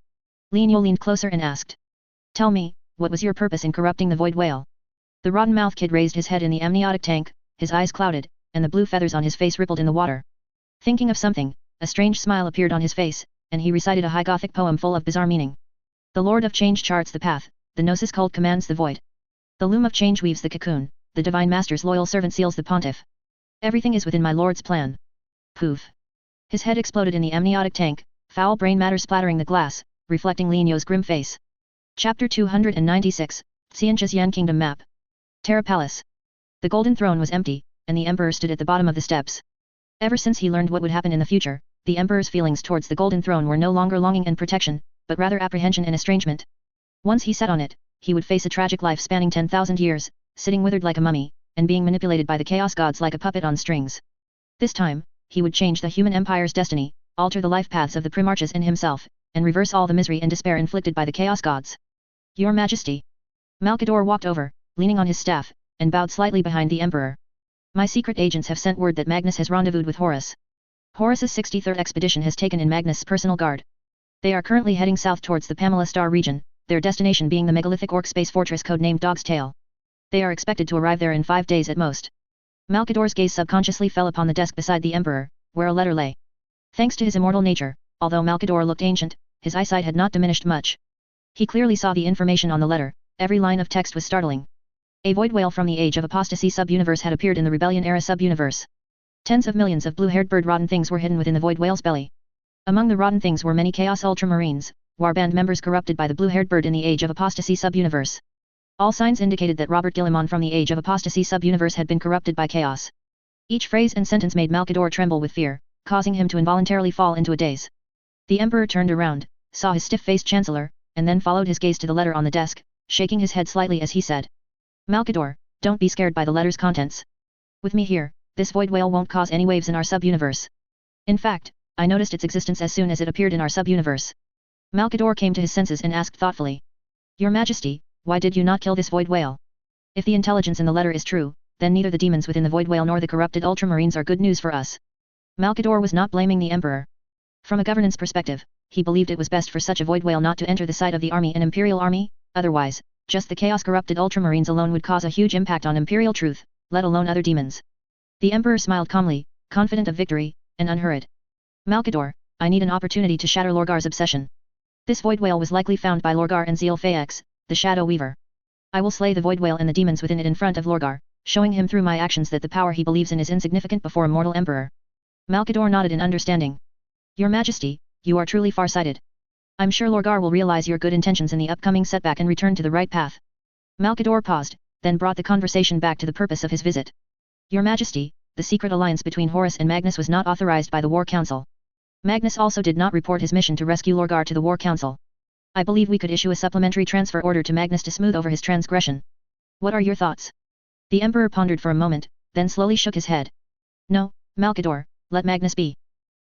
Speaker 1: Lienyo leaned closer and asked, "Tell me, what was your purpose in corrupting the void whale?" The Rotten Mouth Kid raised his head in the amniotic tank, his eyes clouded, and the blue feathers on his face rippled in the water. Thinking of something, a strange smile appeared on his face, and he recited a high Gothic poem full of bizarre meaning. The Lord of Change charts the path, the Gnosis cult commands the void. The loom of change weaves the cocoon, the Divine Master's loyal servant seals the pontiff. Everything is within my Lord's plan. Poof. His head exploded in the amniotic tank, foul brain matter splattering the glass, reflecting Lienyo's grim face. Chapter 296, Tsianch's Yan Kingdom Map. Terra Palace. The Golden Throne was empty, and the Emperor stood at the bottom of the steps. Ever since he learned what would happen in the future, the Emperor's feelings towards the Golden Throne were no longer longing and protection, but rather apprehension and estrangement. Once he sat on it, he would face a tragic life spanning 10,000 years, sitting withered like a mummy, and being manipulated by the Chaos Gods like a puppet on strings. This time, he would change the human empire's destiny, alter the life paths of the Primarchs and himself, and reverse all the misery and despair inflicted by the Chaos Gods. Your Majesty. Malkador walked over, leaning on his staff, and bowed slightly behind the Emperor. My secret agents have sent word that Magnus has rendezvoused with Horus. Horus's 63rd expedition has taken in Magnus' personal guard. They are currently heading south towards the Pamela Star region, their destination being the megalithic orc space fortress codenamed Dog's Tail. They are expected to arrive there in 5 days at most. Malkador's gaze subconsciously fell upon the desk beside the Emperor, where a letter lay. Thanks to his immortal nature, although Malkador looked ancient, his eyesight had not diminished much. He clearly saw the information on the letter, every line of text was startling. A void whale from the Age of Apostasy sub-universe had appeared in the Rebellion era sub-universe. Tens of millions of blue-haired bird rotten things were hidden within the void whale's belly. Among the rotten things were many Chaos Ultramarines, warband members corrupted by the blue-haired bird in the Age of Apostasy sub-universe. All signs indicated that Robert Guillemon from the Age of Apostasy sub-universe had been corrupted by chaos. Each phrase and sentence made Malkador tremble with fear, causing him to involuntarily fall into a daze. The Emperor turned around, saw his stiff-faced Chancellor, and then followed his gaze to the letter on the desk, shaking his head slightly as he said, "Malkador, don't be scared by the letter's contents. With me here, this void whale won't cause any waves in our sub-universe. In fact, I noticed its existence as soon as it appeared in our sub-universe." Malkador came to his senses and asked thoughtfully, "Your Majesty, why did you not kill this void whale? If the intelligence in the letter is true, then neither the demons within the void whale nor the corrupted Ultramarines are good news for us." Malkador was not blaming the Emperor. From a governance perspective, he believed it was best for such a void whale not to enter the sight of the army and Imperial army, otherwise, just the chaos-corrupted Ultramarines alone would cause a huge impact on Imperial truth, let alone other demons. The Emperor smiled calmly, confident of victory, and unhurried. "Malkador, I need an opportunity to shatter Lorgar's obsession. This void whale was likely found by Lorgar and Zeal Phaex, the Shadow Weaver. I will slay the void whale and the demons within it in front of Lorgar, showing him through my actions that the power he believes in is insignificant before a mortal emperor. Malkador nodded in understanding. Your Majesty, you are truly far-sighted. I'm sure Lorgar will realize your good intentions in the upcoming setback and return to the right path. Malkador paused, then brought the conversation back to the purpose of his visit. Your Majesty, the secret alliance between Horus and Magnus was not authorized by the War Council. Magnus also did not report his mission to rescue Lorgar to the War Council. I believe we could issue a supplementary transfer order to Magnus to smooth over his transgression. What are your thoughts? The Emperor pondered for a moment, then slowly shook his head. No, Malkador, let Magnus be.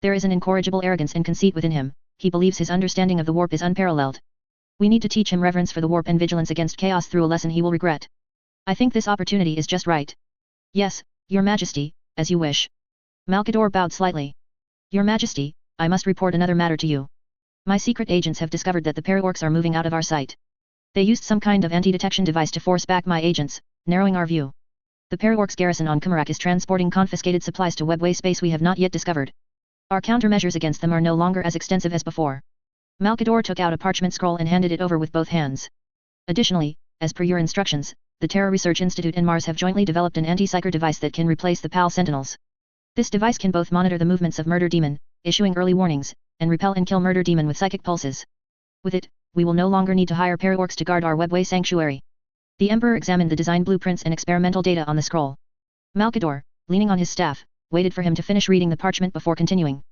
Speaker 1: There is an incorrigible arrogance and conceit within him, he believes his understanding of the warp is unparalleled. We need to teach him reverence for the warp and vigilance against chaos through a lesson he will regret. I think this opportunity is just right. Yes, Your Majesty, as you wish. Malkador bowed slightly. Your Majesty, I must report another matter to you. My secret agents have discovered that the para-orcs are moving out of our sight. They used some kind of anti-detection device to force back my agents, narrowing our view. The para-orcs garrison on Kumarak is transporting confiscated supplies to webway space we have not yet discovered. Our countermeasures against them are no longer as extensive as before. Malkador took out a parchment scroll and handed it over with both hands. Additionally, as per your instructions, the Terra Research Institute and Mars have jointly developed an anti-psyker device that can replace the PAL Sentinels. This device can both monitor the movements of Murder Demon, issuing early warnings, and repel and kill Murder Demon with psychic pulses. With it, we will no longer need to hire para-orcs to guard our webway sanctuary. The Emperor examined the design blueprints and experimental data on the scroll. Malkador, leaning on his staff, waited for him to finish reading the parchment before continuing.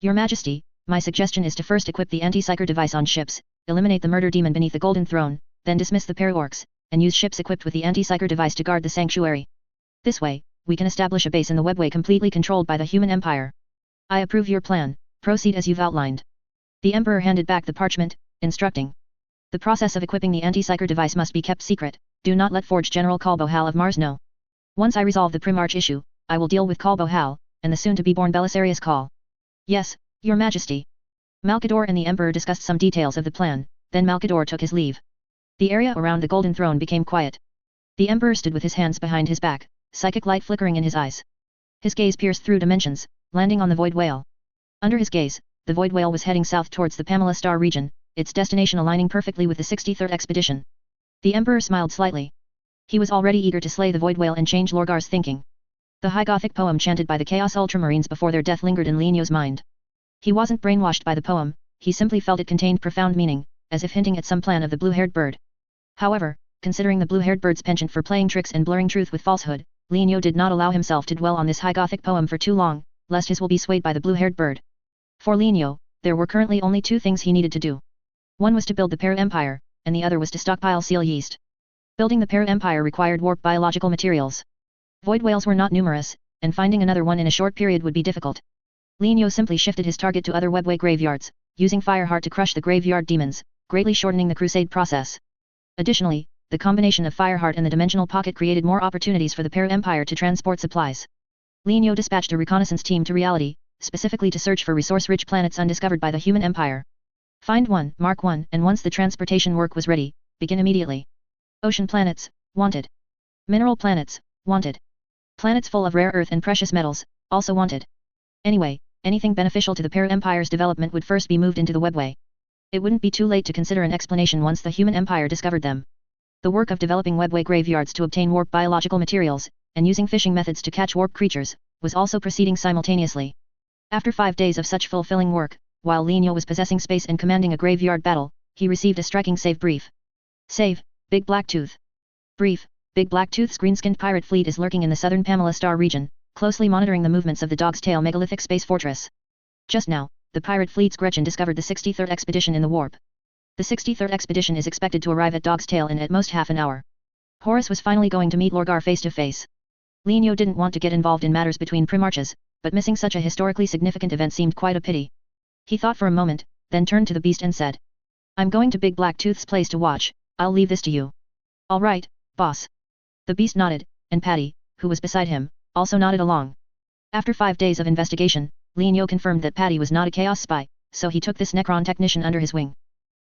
Speaker 1: Your Majesty, my suggestion is to first equip the anti-psyker device on ships, eliminate the Murder Demon beneath the Golden Throne, then dismiss the para-orcs, and use ships equipped with the anti-psyker device to guard the sanctuary. This way, we can establish a base in the webway completely controlled by the human empire. I approve your plan, proceed as you've outlined. The Emperor handed back the parchment, instructing. The process of equipping the anti-psyker device must be kept secret, do not let Forge General Kalbohal of Mars know. Once I resolve the Primarch issue, I will deal with Kalbohal, and the soon-to-be-born Belisarius Kal. Yes, Your Majesty. Malkador and the Emperor discussed some details of the plan, then Malkador took his leave. The area around the Golden Throne became quiet. The Emperor stood with his hands behind his back, psychic light flickering in his eyes. His gaze pierced through dimensions, landing on the Void Whale. Under his gaze, the Void Whale was heading south towards the Pamela Star region, its destination aligning perfectly with the 63rd expedition. The Emperor smiled slightly. He was already eager to slay the Void Whale and change Lorgar's thinking. The High Gothic poem chanted by the Chaos Ultramarines before their death lingered in Lenio's mind. He wasn't brainwashed by the poem, he simply felt it contained profound meaning, as if hinting at some plan of the blue-haired bird. However, considering the blue-haired bird's penchant for playing tricks and blurring truth with falsehood, Lenio did not allow himself to dwell on this High Gothic poem for too long, lest his will be swayed by the blue-haired bird. For Lenio, there were currently only two things he needed to do. One was to build the para-empire, and the other was to stockpile seal yeast. Building the para-empire required warp biological materials. Void whales were not numerous, and finding another one in a short period would be difficult. Lenio simply shifted his target to other webway graveyards, using Fireheart to crush the graveyard demons, greatly shortening the crusade process. Additionally, the combination of Fireheart and the Dimensional Pocket created more opportunities for the para-empire to transport supplies. Lenio dispatched a reconnaissance team to Reality, specifically to search for resource-rich planets undiscovered by the human empire. Find one, mark one, and once the transportation work was ready, begin immediately. Ocean planets, wanted. Mineral planets, wanted. Planets full of rare earth and precious metals, also wanted. Anyway, anything beneficial to the para-empire's development would first be moved into the webway. It wouldn't be too late to consider an explanation once the human empire discovered them. The work of developing webway graveyards to obtain warp biological materials, and using fishing methods to catch warp creatures, was also proceeding simultaneously. After 5 days of such fulfilling work, while Lenio was possessing space and commanding a graveyard battle, he received a striking save brief. Save, Big Blacktooth. Brief, Big Blacktooth's green-skinned pirate fleet is lurking in the southern Pamela Star region, closely monitoring the movements of the Dog's Tail megalithic space fortress. Just now, the pirate fleet's Gretchen discovered the 63rd expedition in the warp. The 63rd expedition is expected to arrive at Dog's Tail in at most half an hour. Horus was finally going to meet Lorgar face to face. Lenio didn't want to get involved in matters between Primarches, but missing such a historically significant event seemed quite a pity. He thought for a moment, then turned to the beast and said, I'm going to Big Blacktooth's place to watch, I'll leave this to you. All right, boss. The beast nodded, and Patty, who was beside him, also nodded along. After 5 days of investigation, Lenio confirmed that Patty was not a chaos spy, so he took this Necron technician under his wing.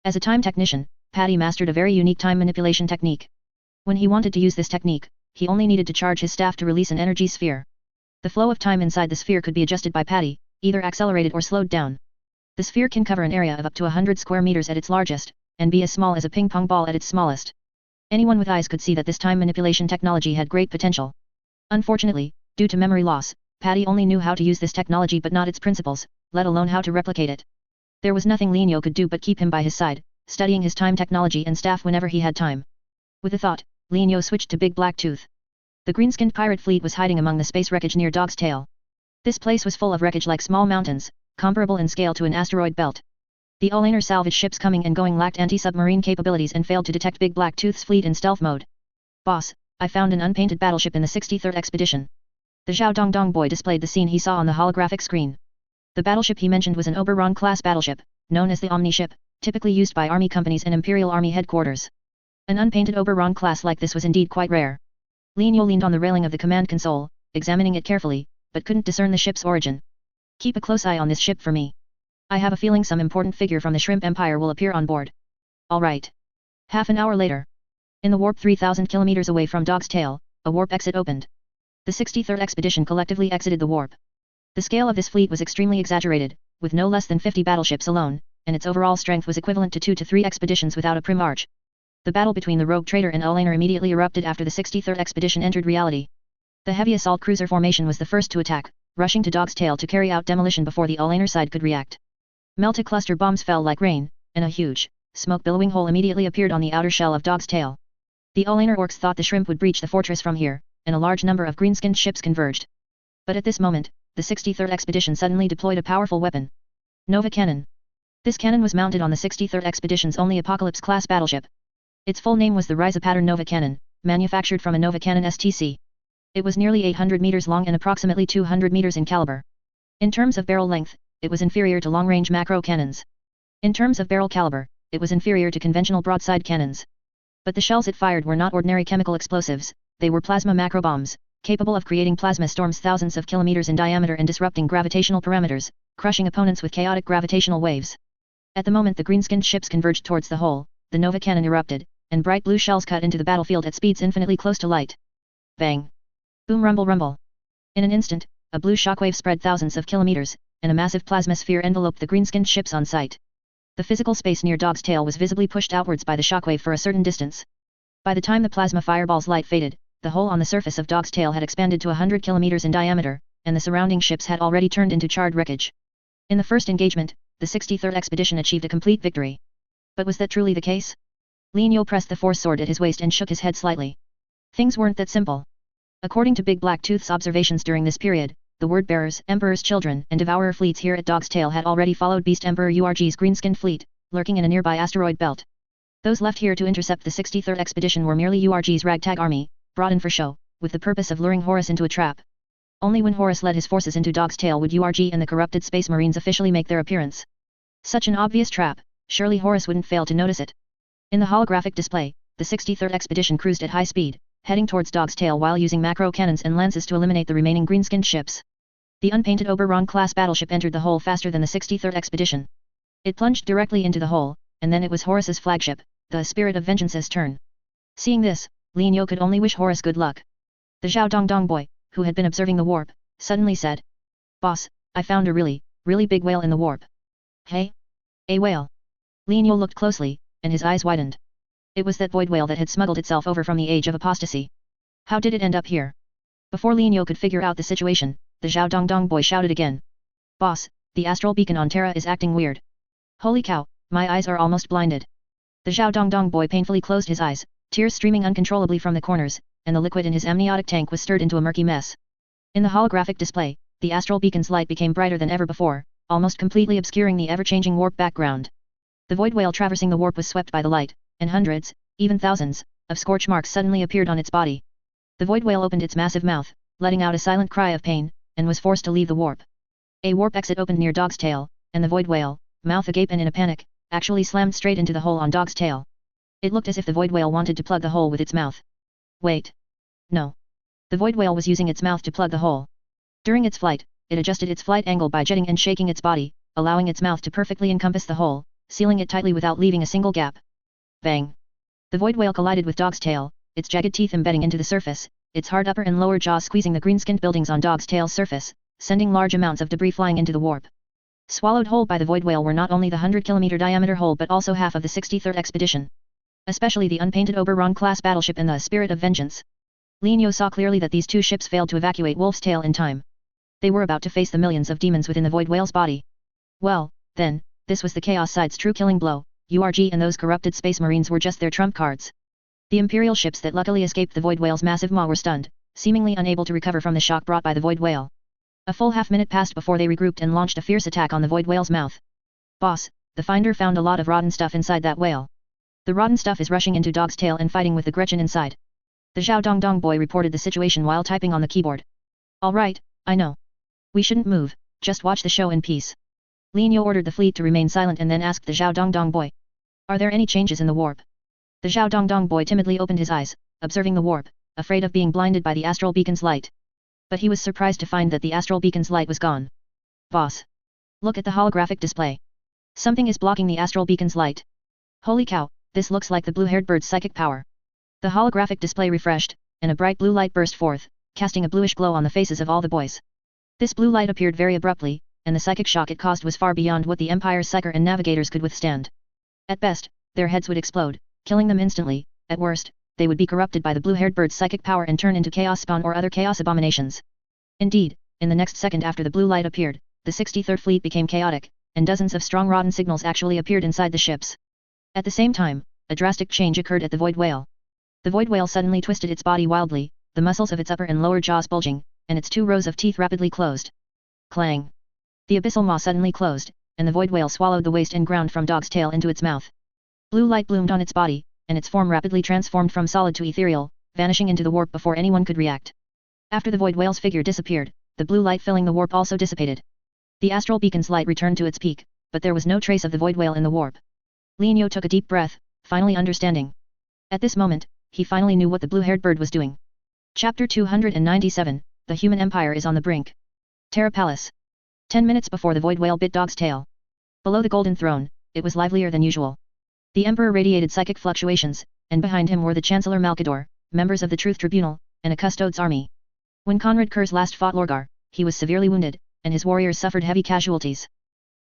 Speaker 1: As a time technician, Patty mastered a very unique time manipulation technique. When he wanted to use this technique, he only needed to charge his staff to release an energy sphere. The flow of time inside the sphere could be adjusted by Patty, either accelerated or slowed down. The sphere can cover an area of up to 100 square meters at its largest, and be as small as a ping-pong ball at its smallest. Anyone with eyes could see that this time manipulation technology had great potential. Unfortunately, due to memory loss, Patty only knew how to use this technology but not its principles, let alone how to replicate it. There was nothing Lienyo could do but keep him by his side, studying his time technology and staff whenever he had time. With a thought, Lienyo switched to Big Black Tooth. The green-skinned pirate fleet was hiding among the space wreckage near Dog's Tail. This place was full of wreckage like small mountains, comparable in scale to an asteroid belt. The Uliner salvage ships coming and going lacked anti-submarine capabilities and failed to detect Big Black Tooth's fleet in stealth mode. Boss, I found an unpainted battleship in the 63rd expedition. The Zhao Dongdong boy displayed the scene he saw on the holographic screen. The battleship he mentioned was an Oberon-class battleship, known as the Omni ship, typically used by army companies and Imperial Army headquarters. An unpainted Oberon class like this was indeed quite rare. Lienyo leaned on the railing of the command console, examining it carefully, but couldn't discern the ship's origin. Keep a close eye on this ship for me. I have a feeling some important figure from the Shrimp Empire will appear on board. All right. Half an hour later. In the warp 3,000 kilometers away from Dog's Tail, a warp exit opened. The 63rd expedition collectively exited the warp. The scale of this fleet was extremely exaggerated, with no less than 50 battleships alone, and its overall strength was equivalent to 2 to 3 expeditions without a prim arch. The battle between the rogue trader and Uliner immediately erupted after the 63rd expedition entered reality. The heavy assault cruiser formation was the first to attack, rushing to Dog's Tail to carry out demolition before the Uliner side could react. Melted cluster bombs fell like rain, and a huge, smoke-billowing hole immediately appeared on the outer shell of Dog's Tail. The Uliner orcs thought the shrimp would breach the fortress from here, and a large number of green-skinned ships converged. But at this moment, the 63rd expedition suddenly deployed a powerful weapon. Nova Cannon. This cannon was mounted on the 63rd expedition's only Apocalypse-class battleship. Its full name was the Ryza Pattern Nova Cannon, manufactured from a Nova Cannon STC. It was nearly 800 meters long and approximately 200 meters in caliber. In terms of barrel length, it was inferior to long-range macro cannons. In terms of barrel caliber, it was inferior to conventional broadside cannons. But the shells it fired were not ordinary chemical explosives, they were plasma macro bombs, capable of creating plasma storms thousands of kilometers in diameter and disrupting gravitational parameters, crushing opponents with chaotic gravitational waves. At the moment the green-skinned ships converged towards the hole, the Nova Cannon erupted, and bright blue shells cut into the battlefield at speeds infinitely close to light. Bang! Boom rumble rumble! In an instant, a blue shockwave spread thousands of kilometers, and a massive plasma sphere enveloped the green-skinned ships on sight. The physical space near Dog's Tail was visibly pushed outwards by the shockwave for a certain distance. By the time the plasma fireball's light faded, the hole on the surface of Dog's Tail had expanded to 100 kilometers in diameter, and the surrounding ships had already turned into charred wreckage. In the first engagement, the 63rd expedition achieved a complete victory. But was that truly the case? Lienyo pressed the force sword at his waist and shook his head slightly. Things weren't that simple. According to Big Black Tooth's observations during this period, the Word-Bearers, Emperor's Children, and Devourer fleets here at Dog's Tail had already followed Beast Emperor URG's green-skinned fleet, lurking in a nearby asteroid belt. Those left here to intercept the 63rd expedition were merely URG's ragtag army, brought in for show, with the purpose of luring Horus into a trap. Only when Horus led his forces into Dog's Tail would URG and the corrupted Space Marines officially make their appearance. Such an obvious trap, surely Horus wouldn't fail to notice it. In the holographic display, the 63rd expedition cruised at high speed, heading towards Dog's Tail while using macro cannons and lances to eliminate the remaining green-skinned ships. The unpainted Oberon-class battleship entered the hole faster than the 63rd expedition. It plunged directly into the hole, and then it was Horus's flagship, the Spirit of Vengeance's turn. Seeing this, Lienyo could only wish Horus good luck. The Zhao Dongdong boy, who had been observing the warp, suddenly said, "Boss, I found a really big whale in the warp." "Hey? A whale?" Lienyo looked closely, and his eyes widened. It was that void whale that had smuggled itself over from the Age of Apostasy. How did it end up here? Before Lienyo could figure out the situation, the Zhao Dongdong boy shouted again. "Boss, the astral beacon on Terra is acting weird. Holy cow, my eyes are almost blinded." The Zhao Dongdong boy painfully closed his eyes, tears streaming uncontrollably from the corners, and the liquid in his amniotic tank was stirred into a murky mess. In the holographic display, the astral beacon's light became brighter than ever before, almost completely obscuring the ever-changing warp background. The void whale traversing the warp was swept by the light, and hundreds, even thousands, of scorch marks suddenly appeared on its body. The void whale opened its massive mouth, letting out a silent cry of pain, and was forced to leave the warp. A warp exit opened near Dog's Tail, and the void whale, mouth agape and in a panic, actually slammed straight into the hole on Dog's Tail. It looked as if the void whale wanted to plug the hole with its mouth. Wait. No. The void whale was using its mouth to plug the hole. During its flight, it adjusted its flight angle by jetting and shaking its body, allowing its mouth to perfectly encompass the hole, sealing it tightly without leaving a single gap. Bang! The void whale collided with Dog's Tail, its jagged teeth embedding into the surface, its hard upper and lower jaw squeezing the green-skinned buildings on Dog's Tail's surface, sending large amounts of debris flying into the warp. Swallowed whole by the void whale were not only the 100-kilometer diameter hole but also half of the 63rd expedition. Especially the unpainted Oberon-class battleship and the Spirit of Vengeance. Lienyo saw clearly that these two ships failed to evacuate Wolf's Tail in time. They were about to face the millions of demons within the void whale's body. Well, then, this was the Chaos Side's true killing blow. URG and those corrupted space marines were just their trump cards. The Imperial ships that luckily escaped the void whale's massive maw were stunned, seemingly unable to recover from the shock brought by the void whale. A full half-minute passed before they regrouped and launched a fierce attack on the void whale's mouth. Boss, the Finder found a lot of rotten stuff inside that whale. The rotten stuff is rushing into Dog's Tail and fighting with the Gretchen inside. The Zhao Dongdong boy reported the situation while typing on the keyboard. All right, I know. We shouldn't move, just watch the show in peace. Lienyo ordered the fleet to remain silent and then asked the Zhao Dongdong boy. Are there any changes in the warp? The Zhao Dongdong boy timidly opened his eyes, observing the warp, afraid of being blinded by the astral beacon's light. But he was surprised to find that the astral beacon's light was gone. Boss. Look at the holographic display. Something is blocking the astral beacon's light. Holy cow, this looks like the blue-haired bird's psychic power. The holographic display refreshed, and a bright blue light burst forth, casting a bluish glow on the faces of all the boys. This blue light appeared very abruptly, and the psychic shock it caused was far beyond what the Empire's psyker and navigators could withstand. At best, their heads would explode, killing them instantly. At worst, they would be corrupted by the blue-haired bird's psychic power and turn into chaos spawn or other chaos abominations. Indeed, in the next second after the blue light appeared, the 63rd Fleet became chaotic, and dozens of strong rotten signals actually appeared inside the ships. At the same time, a drastic change occurred at the void whale. The void whale suddenly twisted its body wildly, the muscles of its upper and lower jaws bulging, and its 2 rows of teeth rapidly closed. Clang! The abyssal maw suddenly closed, and the void whale swallowed the waste and ground from Dog's Tail into its mouth. Blue light bloomed on its body, and its form rapidly transformed from solid to ethereal, vanishing into the warp before anyone could react. After the void whale's figure disappeared, the blue light filling the warp also dissipated. The astral beacon's light returned to its peak, but there was no trace of the void whale in the warp. Lienyo took a deep breath, finally understanding. At this moment, he finally knew what the blue-haired bird was doing. Chapter 297, The Human Empire is on the brink. Terra Palace. 10 minutes before the void whale bit Dog's tail. Below the golden throne, it was livelier than usual. The Emperor radiated psychic fluctuations, and behind him were the Chancellor Malkador, members of the Truth Tribunal, and a Custodes army. When Conrad Kurz last fought Lorgar, he was severely wounded, and his warriors suffered heavy casualties.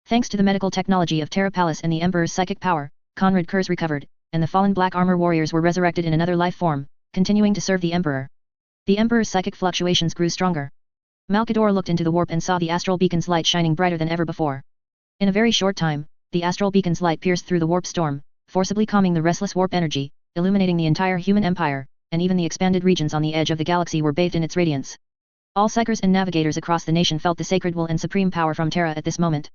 Speaker 1: Thanks to the medical technology of Terra Palace and the Emperor's psychic power, Conrad Kurz recovered, and the fallen black armor warriors were resurrected in another life form, continuing to serve the Emperor. The Emperor's psychic fluctuations grew stronger. Malkador looked into the warp and saw the astral beacon's light shining brighter than ever before. In a very short time, the astral beacon's light pierced through the warp storm, forcibly calming the restless warp energy, illuminating the entire human empire, and even the expanded regions on the edge of the galaxy were bathed in its radiance. All psychers and navigators across the nation felt the sacred will and supreme power from Terra at this moment.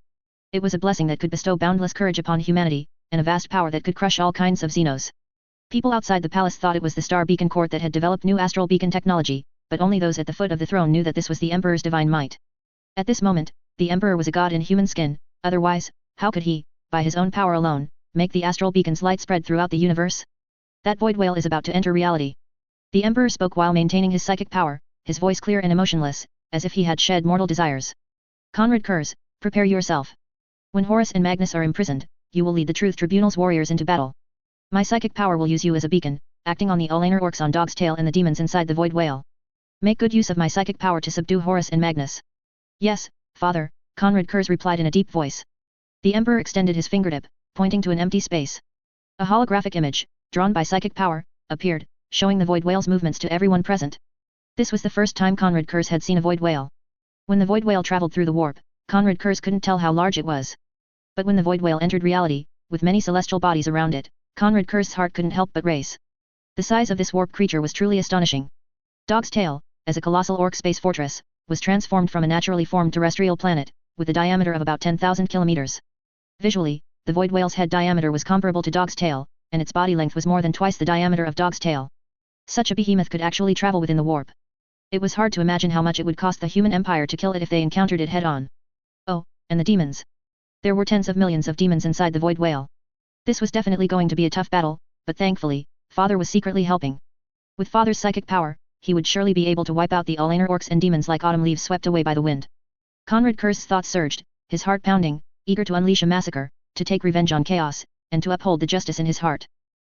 Speaker 1: It was a blessing that could bestow boundless courage upon humanity, and a vast power that could crush all kinds of Xenos. People outside the palace thought it was the Star Beacon Court that had developed new astral beacon technology, but only those at the foot of the throne knew that this was the Emperor's divine might. At this moment, the Emperor was a god in human skin, otherwise, how could he, by his own power alone, make the astral beacon's light spread throughout the universe? That void whale is about to enter reality. The Emperor spoke while maintaining his psychic power, his voice clear and emotionless, as if he had shed mortal desires. Conrad Kurz, prepare yourself. When Horus and Magnus are imprisoned, you will lead the Truth Tribunal's warriors into battle. My psychic power will use you as a beacon, acting on the Olaner orcs on Dog's Tail and the demons inside the void whale. Make good use of my psychic power to subdue Horus and Magnus. Yes, Father, Conrad Kurz replied in a deep voice. The Emperor extended his fingertip, pointing to an empty space. A holographic image, drawn by psychic power, appeared, showing the void whale's movements to everyone present. This was the first time Conrad Kurz had seen a void whale. When the void whale traveled through the warp, Conrad Kurz couldn't tell how large it was. But when the void whale entered reality, with many celestial bodies around it, Conrad Kurz's heart couldn't help but race. The size of this warp creature was truly astonishing. Dog's Tail, as a colossal orc space fortress, was transformed from a naturally formed terrestrial planet, with a diameter of about 10,000 kilometers. Visually, the void whale's head diameter was comparable to Dog's Tail, and its body length was more than twice the diameter of Dog's Tail. Such a behemoth could actually travel within the warp. It was hard to imagine how much it would cost the human empire to kill it if they encountered it head-on. Oh, and the demons. There were tens of millions of demons inside the void whale. This was definitely going to be a tough battle, but thankfully, Father was secretly helping. With Father's psychic power, he would surely be able to wipe out the Olaner orcs and demons like autumn leaves swept away by the wind. Conrad Kurz's thoughts surged, his heart pounding, eager to unleash a massacre, to take revenge on chaos, and to uphold the justice in his heart.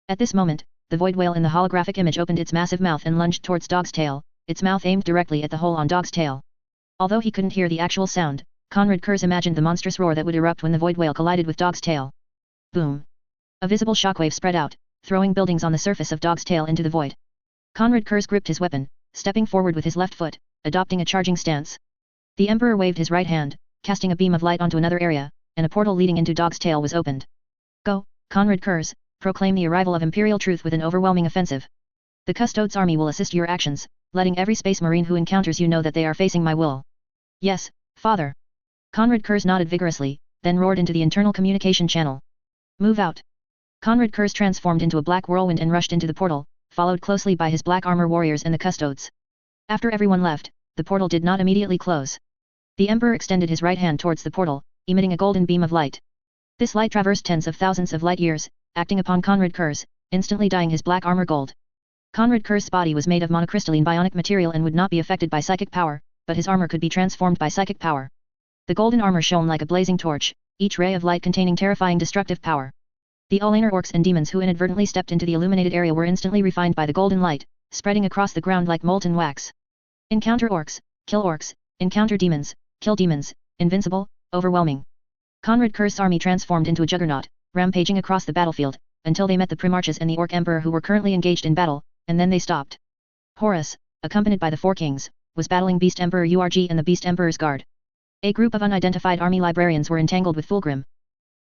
Speaker 1: At this moment, the void whale in the holographic image opened its massive mouth and lunged towards Dog's Tail, its mouth aimed directly at the hole on Dog's Tail. Although he couldn't hear the actual sound, Conrad Kurz imagined the monstrous roar that would erupt when the void whale collided with Dog's Tail. Boom! A visible shockwave spread out, throwing buildings on the surface of Dog's Tail into the void. Conrad Kurz gripped his weapon, stepping forward with his left foot, adopting a charging stance. The Emperor waved his right hand, casting a beam of light onto another area, and a portal leading into Dog's Tail was opened. Go, Conrad Kurz, proclaim the arrival of Imperial truth with an overwhelming offensive. The Custodes army will assist your actions, letting every space marine who encounters you know that they are facing my will. Yes, Father. Conrad Kurz nodded vigorously, then roared into the internal communication channel. Move out. Conrad Kurz transformed into a black whirlwind and rushed into the portal, followed closely by his black armor warriors and the Custodes. After everyone left, the portal did not immediately close. The Emperor extended his right hand towards the portal, emitting a golden beam of light. This light traversed tens of thousands of light years, acting upon Conrad Kurz, instantly dyeing his black armor gold. Conrad Kurz's body was made of monocrystalline bionic material and would not be affected by psychic power, but his armor could be transformed by psychic power. The golden armor shone like a blazing torch, each ray of light containing terrifying destructive power. The Alanar orcs and demons who inadvertently stepped into the illuminated area were instantly refined by the golden light, spreading across the ground like molten wax. Encounter orcs, kill orcs, encounter demons, kill demons, invincible, overwhelming. Conrad Kurz's army transformed into a juggernaut, rampaging across the battlefield, until they met the Primarchs and the Orc Emperor who were currently engaged in battle, and then they stopped. Horus, accompanied by the Four Kings, was battling Beast Emperor Urg and the Beast Emperor's guard. A group of unidentified army librarians were entangled with Fulgrim.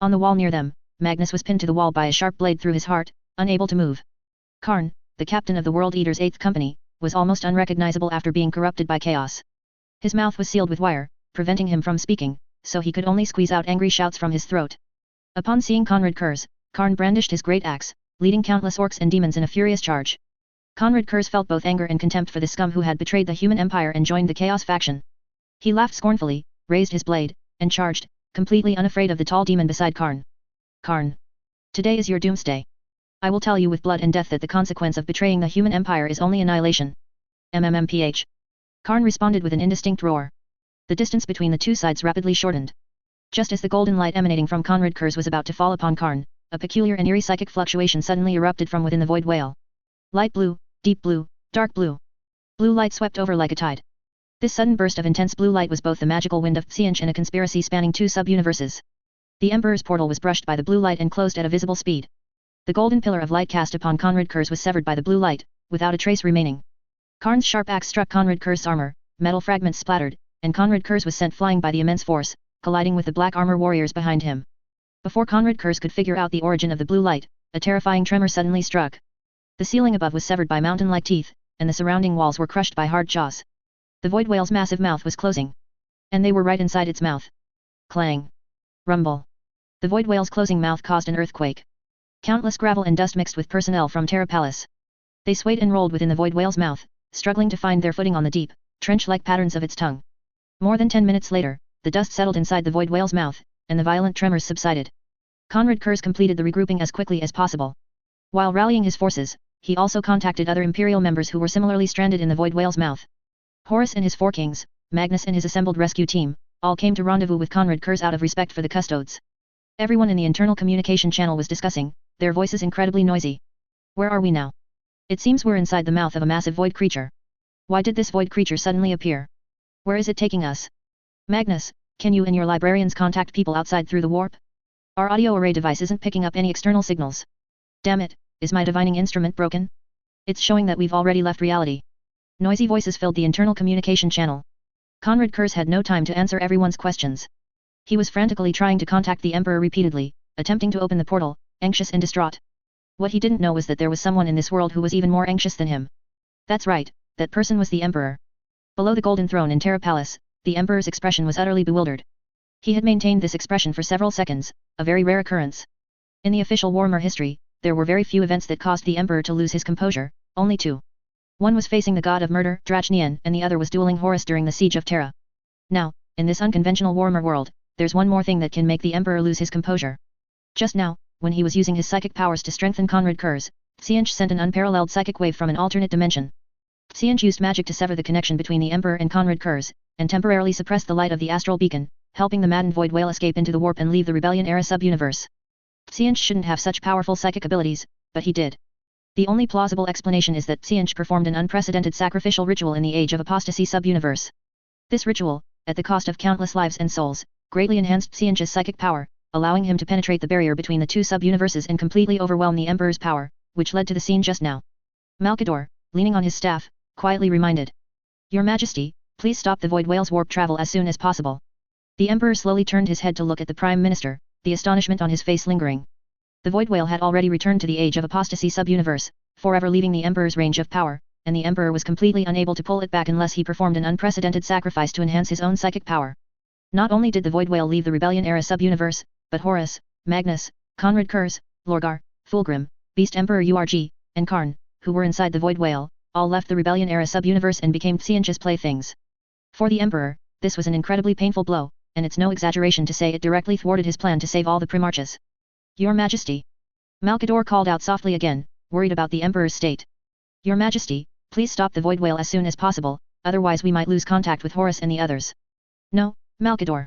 Speaker 1: On the wall near them, Magnus was pinned to the wall by a sharp blade through his heart, unable to move. Karn, the captain of the World Eater's 8th Company, was almost unrecognizable after being corrupted by chaos. His mouth was sealed with wire, preventing him from speaking, so he could only squeeze out angry shouts from his throat. Upon seeing Conrad Kurz, Karn brandished his great axe, leading countless orcs and demons in a furious charge. Conrad Kurz felt both anger and contempt for the scum who had betrayed the human empire and joined the Chaos faction. He laughed scornfully, raised his blade, and charged, completely unafraid of the tall demon beside Karn. Karn. Today is your doomsday. I will tell you with blood and death that the consequence of betraying the human empire is only annihilation. MMMPH. Karn responded with an indistinct roar. The distance between the two sides rapidly shortened. Just as the golden light emanating from Conrad Kurz was about to fall upon Karn, a peculiar and eerie psychic fluctuation suddenly erupted from within the void whale. Light blue, deep blue, dark blue. Blue light swept over like a tide. This sudden burst of intense blue light was both the magical wind of Xianch and a conspiracy spanning two sub-universes. The Emperor's portal was brushed by the blue light and closed at a visible speed. The golden pillar of light cast upon Conrad Kurz was severed by the blue light, without a trace remaining. Karn's sharp axe struck Conrad Kurz's armor, metal fragments splattered, and Conrad Kurz was sent flying by the immense force, colliding with the black armor warriors behind him. Before Conrad Kurz could figure out the origin of the blue light, a terrifying tremor suddenly struck. The ceiling above was severed by mountain-like teeth, and the surrounding walls were crushed by hard jaws. The void whale's massive mouth was closing. And they were right inside its mouth. Clang. Rumble. The void whale's closing mouth caused an earthquake. Countless gravel and dust mixed with personnel from Terra Palace. They swayed and rolled within the void whale's mouth, struggling to find their footing on the deep, trench-like patterns of its tongue. More than 10 minutes later, the dust settled inside the void whale's mouth, and the violent tremors subsided. Conrad Kurz completed the regrouping as quickly as possible. While rallying his forces, he also contacted other Imperial members who were similarly stranded in the void whale's mouth. Horus and his Four Kings, Magnus and his assembled rescue team, all came to rendezvous with Conrad Kurz out of respect for the Custodes. Everyone in the internal communication channel was discussing, their voices incredibly noisy. Where are we now? It seems we're inside the mouth of a massive void creature. Why did this void creature suddenly appear? Where is it taking us? Magnus, can you and your librarians contact people outside through the warp? Our audio array device isn't picking up any external signals. Damn it, is my divining instrument broken? It's showing that we've already left reality. Noisy voices filled the internal communication channel. Conrad Kurz had no time to answer everyone's questions. He was frantically trying to contact the Emperor repeatedly, attempting to open the portal, anxious and distraught. What he didn't know was that there was someone in this world who was even more anxious than him. That's right, that person was the Emperor. Below the Golden Throne in Terra Palace, the Emperor's expression was utterly bewildered. He had maintained this expression for several seconds, a very rare occurrence. In the official WarHammer history, there were very few events that caused the Emperor to lose his composure, only two. One was facing the god of murder, Drachnian, and the other was dueling Horus during the siege of Terra. Now, in this unconventional WarHammer world, there's one more thing that can make the Emperor lose his composure. Just now, when he was using his psychic powers to strengthen Conrad Kurz, Xianch sent an unparalleled psychic wave from an alternate dimension. Xianch used magic to sever the connection between the Emperor and Conrad Kurz, and temporarily suppressed the light of the astral beacon, helping the maddened void whale escape into the warp and leave the rebellion-era sub-universe. Xianch shouldn't have such powerful psychic abilities, but he did. The only plausible explanation is that Xianch performed an unprecedented sacrificial ritual in the Age of Apostasy sub-universe. This ritual, at the cost of countless lives and souls, greatly enhanced Xianch's psychic power, allowing him to penetrate the barrier between the two sub-universes and completely overwhelm the Emperor's power, which led to the scene just now. Malkador, leaning on his staff, quietly reminded. Your Majesty, please stop the Void Whale's warp travel as soon as possible. The Emperor slowly turned his head to look at the Prime Minister, the astonishment on his face lingering. The Void Whale had already returned to the Age of Apostasy sub-universe, forever leaving the Emperor's range of power, and the Emperor was completely unable to pull it back unless he performed an unprecedented sacrifice to enhance his own psychic power. Not only did the Void Whale leave the Rebellion-era sub-universe, but Horus, Magnus, Conrad Kurz, Lorgar, Fulgrim, Beast Emperor Urg, and Karn, who were inside the Void Whale, all left the Rebellion-era sub-universe and became Xianzhe's playthings. For the Emperor, this was an incredibly painful blow, and it's no exaggeration to say it directly thwarted his plan to save all the Primarchs. Your Majesty. Malkador called out softly again, worried about the Emperor's state. Your Majesty, please stop the Void Whale as soon as possible, otherwise we might lose contact with Horus and the others. No, Malkador.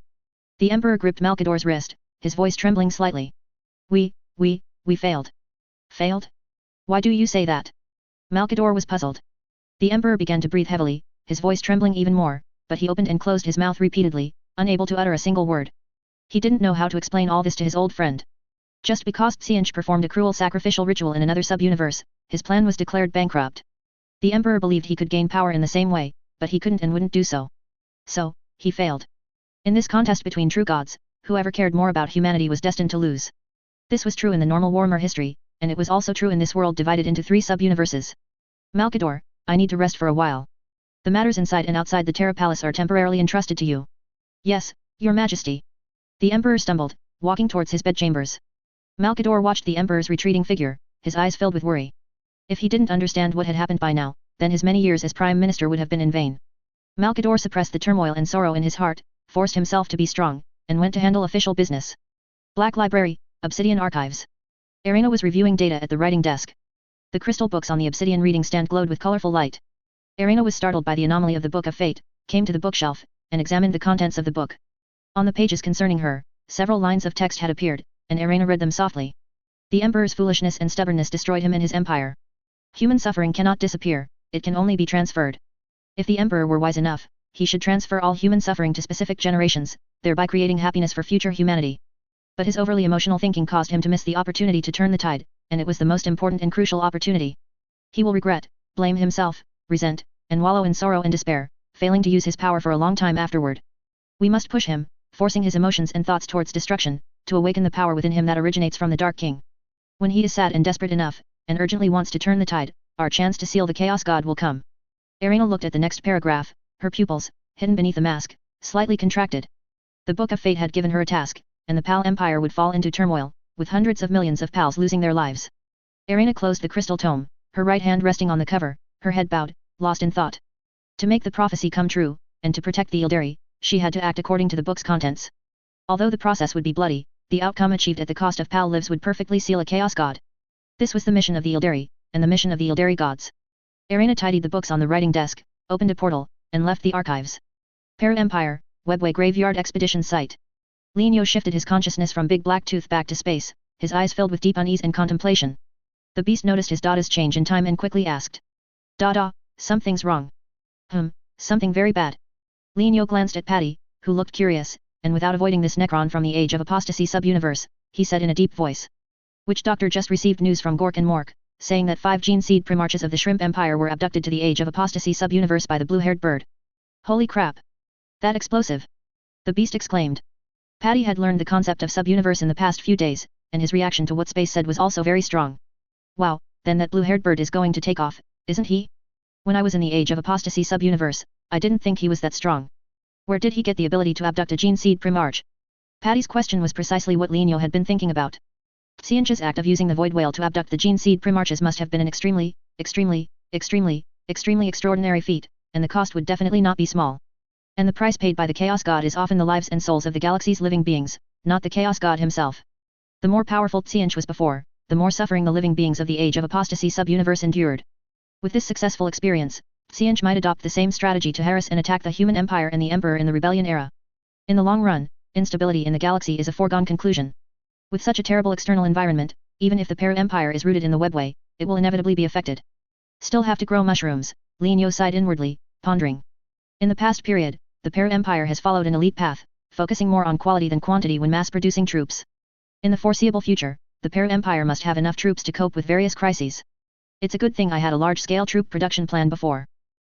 Speaker 1: The Emperor gripped Malkador's wrist, his voice trembling slightly. We failed. Failed? Why do you say that? Malkador was puzzled. The Emperor began to breathe heavily, his voice trembling even more, but he opened and closed his mouth repeatedly, unable to utter a single word. He didn't know how to explain all this to his old friend. Just because Xianzhe performed a cruel sacrificial ritual in another sub-universe, his plan was declared bankrupt. The Emperor believed he could gain power in the same way, but he couldn't and wouldn't do so. So, he failed. In this contest between true gods, whoever cared more about humanity was destined to lose. This was true in the normal Warhammer history, and it was also true in this world divided into 3 sub-universes. Malkador, I need to rest for a while. The matters inside and outside the Terra Palace are temporarily entrusted to you. Yes, Your Majesty. The Emperor stumbled, walking towards his bedchambers. Malkador watched the Emperor's retreating figure, his eyes filled with worry. If he didn't understand what had happened by now, then his many years as Prime Minister would have been in vain. Malkador suppressed the turmoil and sorrow in his heart, forced himself to be strong, and went to handle official business. Black Library, Obsidian Archives. Arena was reviewing data at the writing desk. The crystal books on the obsidian reading stand glowed with colorful light. Arena was startled by the anomaly of the Book of Fate, came to the bookshelf, and examined the contents of the book. On the pages concerning her, several lines of text had appeared, and Arena read them softly. The Emperor's foolishness and stubbornness destroyed him and his empire. Human suffering cannot disappear, it can only be transferred. If the Emperor were wise enough, he should transfer all human suffering to specific generations, thereby creating happiness for future humanity. But his overly emotional thinking caused him to miss the opportunity to turn the tide, and it was the most important and crucial opportunity. He will regret, blame himself, resent, and wallow in sorrow and despair, failing to use his power for a long time afterward. We must push him, forcing his emotions and thoughts towards destruction, to awaken the power within him that originates from the Dark King. When he is sad and desperate enough, and urgently wants to turn the tide, our chance to seal the Chaos God will come. Arena looked at the next paragraph, her pupils, hidden beneath the mask, slightly contracted. The Book of Fate had given her a task, and the PAL Empire would fall into turmoil, with hundreds of millions of PALs losing their lives. Arena closed the crystal tome, her right hand resting on the cover, her head bowed, lost in thought. To make the prophecy come true, and to protect the Ildari, she had to act according to the book's contents. Although the process would be bloody, the outcome achieved at the cost of PAL lives would perfectly seal a Chaos God. This was the mission of the Ildari, and the mission of the Ildari gods. Arena tidied the books on the writing desk, opened a portal, and left the archives. Para Empire, Webway Graveyard Expedition Site. Lienyo shifted his consciousness from Big Black Tooth back to space, his eyes filled with deep unease and contemplation. The beast noticed his Dada's change in time and quickly asked. Dada, something's wrong. Something very bad. Lienyo glanced at Patty, who looked curious, and without avoiding this Necron from the Age of Apostasy sub-universe, he said in a deep voice. Witch Doctor just received news from Gork and Mork, saying that 5 gene seed primarchs of the Shrimp Empire were abducted to the Age of Apostasy sub-universe by the blue-haired bird. Holy crap! That explosive! The beast exclaimed. Patty had learned the concept of sub-universe in the past few days, and his reaction to what Space said was also very strong. Wow, then that blue-haired bird is going to take off, isn't he? When I was in the Age of Apostasy sub-universe, I didn't think he was that strong. Where did he get the ability to abduct a gene seed primarch? Patty's question was precisely what Lienyo had been thinking about. Xianzhe's act of using the Void Whale to abduct the gene seed primarches must have been an extremely extraordinary feat, and the cost would definitely not be small. And the price paid by the Chaos God is often the lives and souls of the galaxy's living beings, not the Chaos God himself. The more powerful Xianzhe was before, the more suffering the living beings of the Age of Apostasy sub-universe endured. With this successful experience, Xianzhe might adopt the same strategy to harass and attack the human empire and the Emperor in the Rebellion era. In the long run, instability in the galaxy is a foregone conclusion. With such a terrible external environment, even if the Para Empire is rooted in the webway, it will inevitably be affected. Still have to grow mushrooms, Lienyo sighed inwardly, pondering. In the past period, the Para Empire has followed an elite path, focusing more on quality than quantity when mass-producing troops. In the foreseeable future, the Para Empire must have enough troops to cope with various crises. It's a good thing I had a large-scale troop production plan before.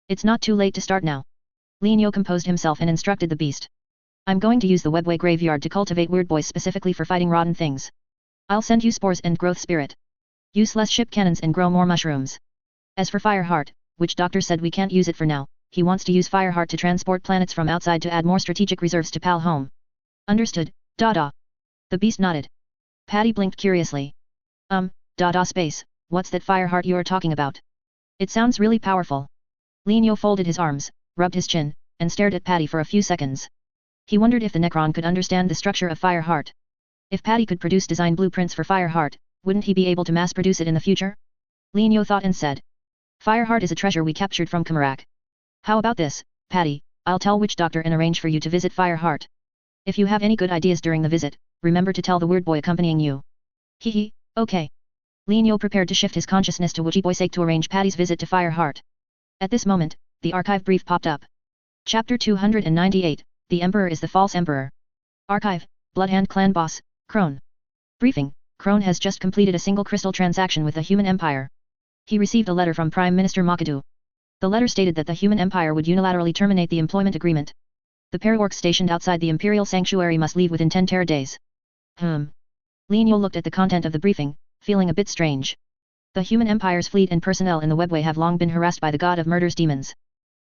Speaker 1: It's not too late to start now. Linio composed himself and instructed the beast. I'm going to use the webway graveyard to cultivate weird boys specifically for fighting rotten things. I'll send you spores and growth spirit. Use less ship cannons and grow more mushrooms. As for Fireheart, which doctor said we can't use it for now, he wants to use Fireheart to transport planets from outside to add more strategic reserves to Pal home. Understood, Dada. The beast nodded. Patty blinked curiously. Dada space, what's that Fireheart you're talking about? It sounds really powerful. Linio folded his arms, rubbed his chin, and stared at Patty for a few seconds. He wondered if the Necron could understand the structure of Fireheart. If Patty could produce design blueprints for Fireheart, wouldn't he be able to mass produce it in the future? Linio thought and said. Fireheart is a treasure we captured from Kamarak. How about this, Patty, I'll tell which doctor and arrange for you to visit Fireheart. If you have any good ideas during the visit, remember to tell the weird boy accompanying you. Hee, okay. Linio prepared to shift his consciousness to Wuji Boy sake to arrange Patty's visit to Fireheart. At this moment, the archive brief popped up. Chapter 298, The Emperor is the False Emperor. Archive, Bloodhand Clan Boss, Crone. Briefing, Crone has just completed a single crystal transaction with the Human Empire. He received a letter from Prime Minister Makadu. The letter stated that the Human Empire would unilaterally terminate the employment agreement. The paraworks stationed outside the Imperial Sanctuary must leave within 10 Terra days. Linio looked at the content of the briefing, feeling a bit strange. The Human Empire's fleet and personnel in the webway have long been harassed by the God of Murder's demons.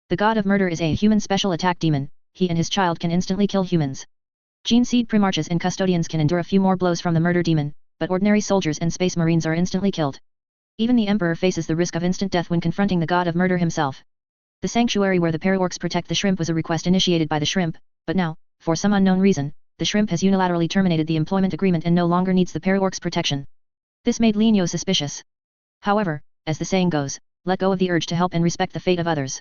Speaker 1: The God of Murder is a human special attack demon. He and his child can instantly kill humans. Gene Seed Primarchs and Custodians can endure a few more blows from the murder demon, but ordinary soldiers and space marines are instantly killed. Even the Emperor faces the risk of instant death when confronting the God of Murder himself. The sanctuary where the paraworks protect the shrimp was a request initiated by the shrimp, but now, for some unknown reason, the shrimp has unilaterally terminated the employment agreement and no longer needs the paraworks protection. This made Linio suspicious. However, as the saying goes, let go of the urge to help and respect the fate of others.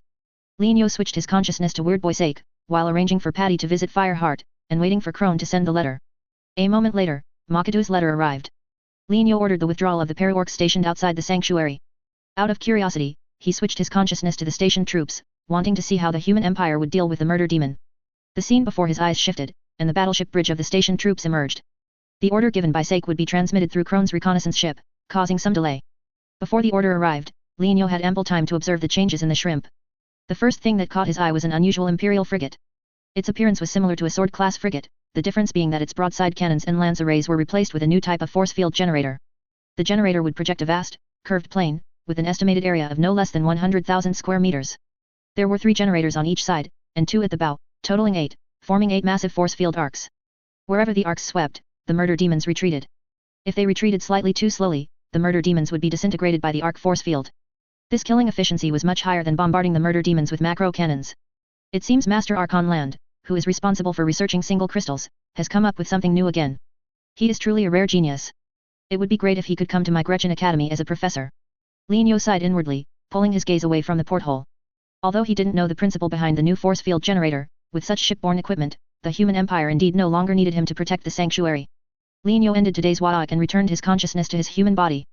Speaker 1: Linio switched his consciousness to Weird Boy sake, while arranging for Patty to visit Fireheart, and waiting for Crone to send the letter. A moment later, Makadu's letter arrived. Linio ordered the withdrawal of the paraworks stationed outside the sanctuary. Out of curiosity, he switched his consciousness to the stationed troops, wanting to see how the Human Empire would deal with the murder demon. The scene before his eyes shifted, and the battleship bridge of the stationed troops emerged. The order given by Sake would be transmitted through Crone's reconnaissance ship, causing some delay. Before the order arrived, Linio had ample time to observe the changes in the shrimp. The first thing that caught his eye was an unusual Imperial frigate. Its appearance was similar to a sword-class frigate, the difference being that its broadside cannons and lance arrays were replaced with a new type of force field generator. The generator would project a vast, curved plane, with an estimated area of no less than 100,000 square meters. There were 3 generators on each side, and 2 at the bow, totaling 8, forming 8 massive force field arcs. Wherever the arcs swept, the murder demons retreated. If they retreated slightly too slowly, the murder demons would be disintegrated by the arc force field. This killing efficiency was much higher than bombarding the murder demons with macro cannons. It seems Master Archon Land, who is responsible for researching single crystals, has come up with something new again. He is truly a rare genius. It would be great if he could come to my Gretchen Academy as a professor. Linio sighed inwardly, pulling his gaze away from the porthole. Although he didn't know the principle behind the new force field generator, with such shipborne equipment, the Human Empire indeed no longer needed him to protect the sanctuary. Linio ended today's Wadak and returned his consciousness to his human body.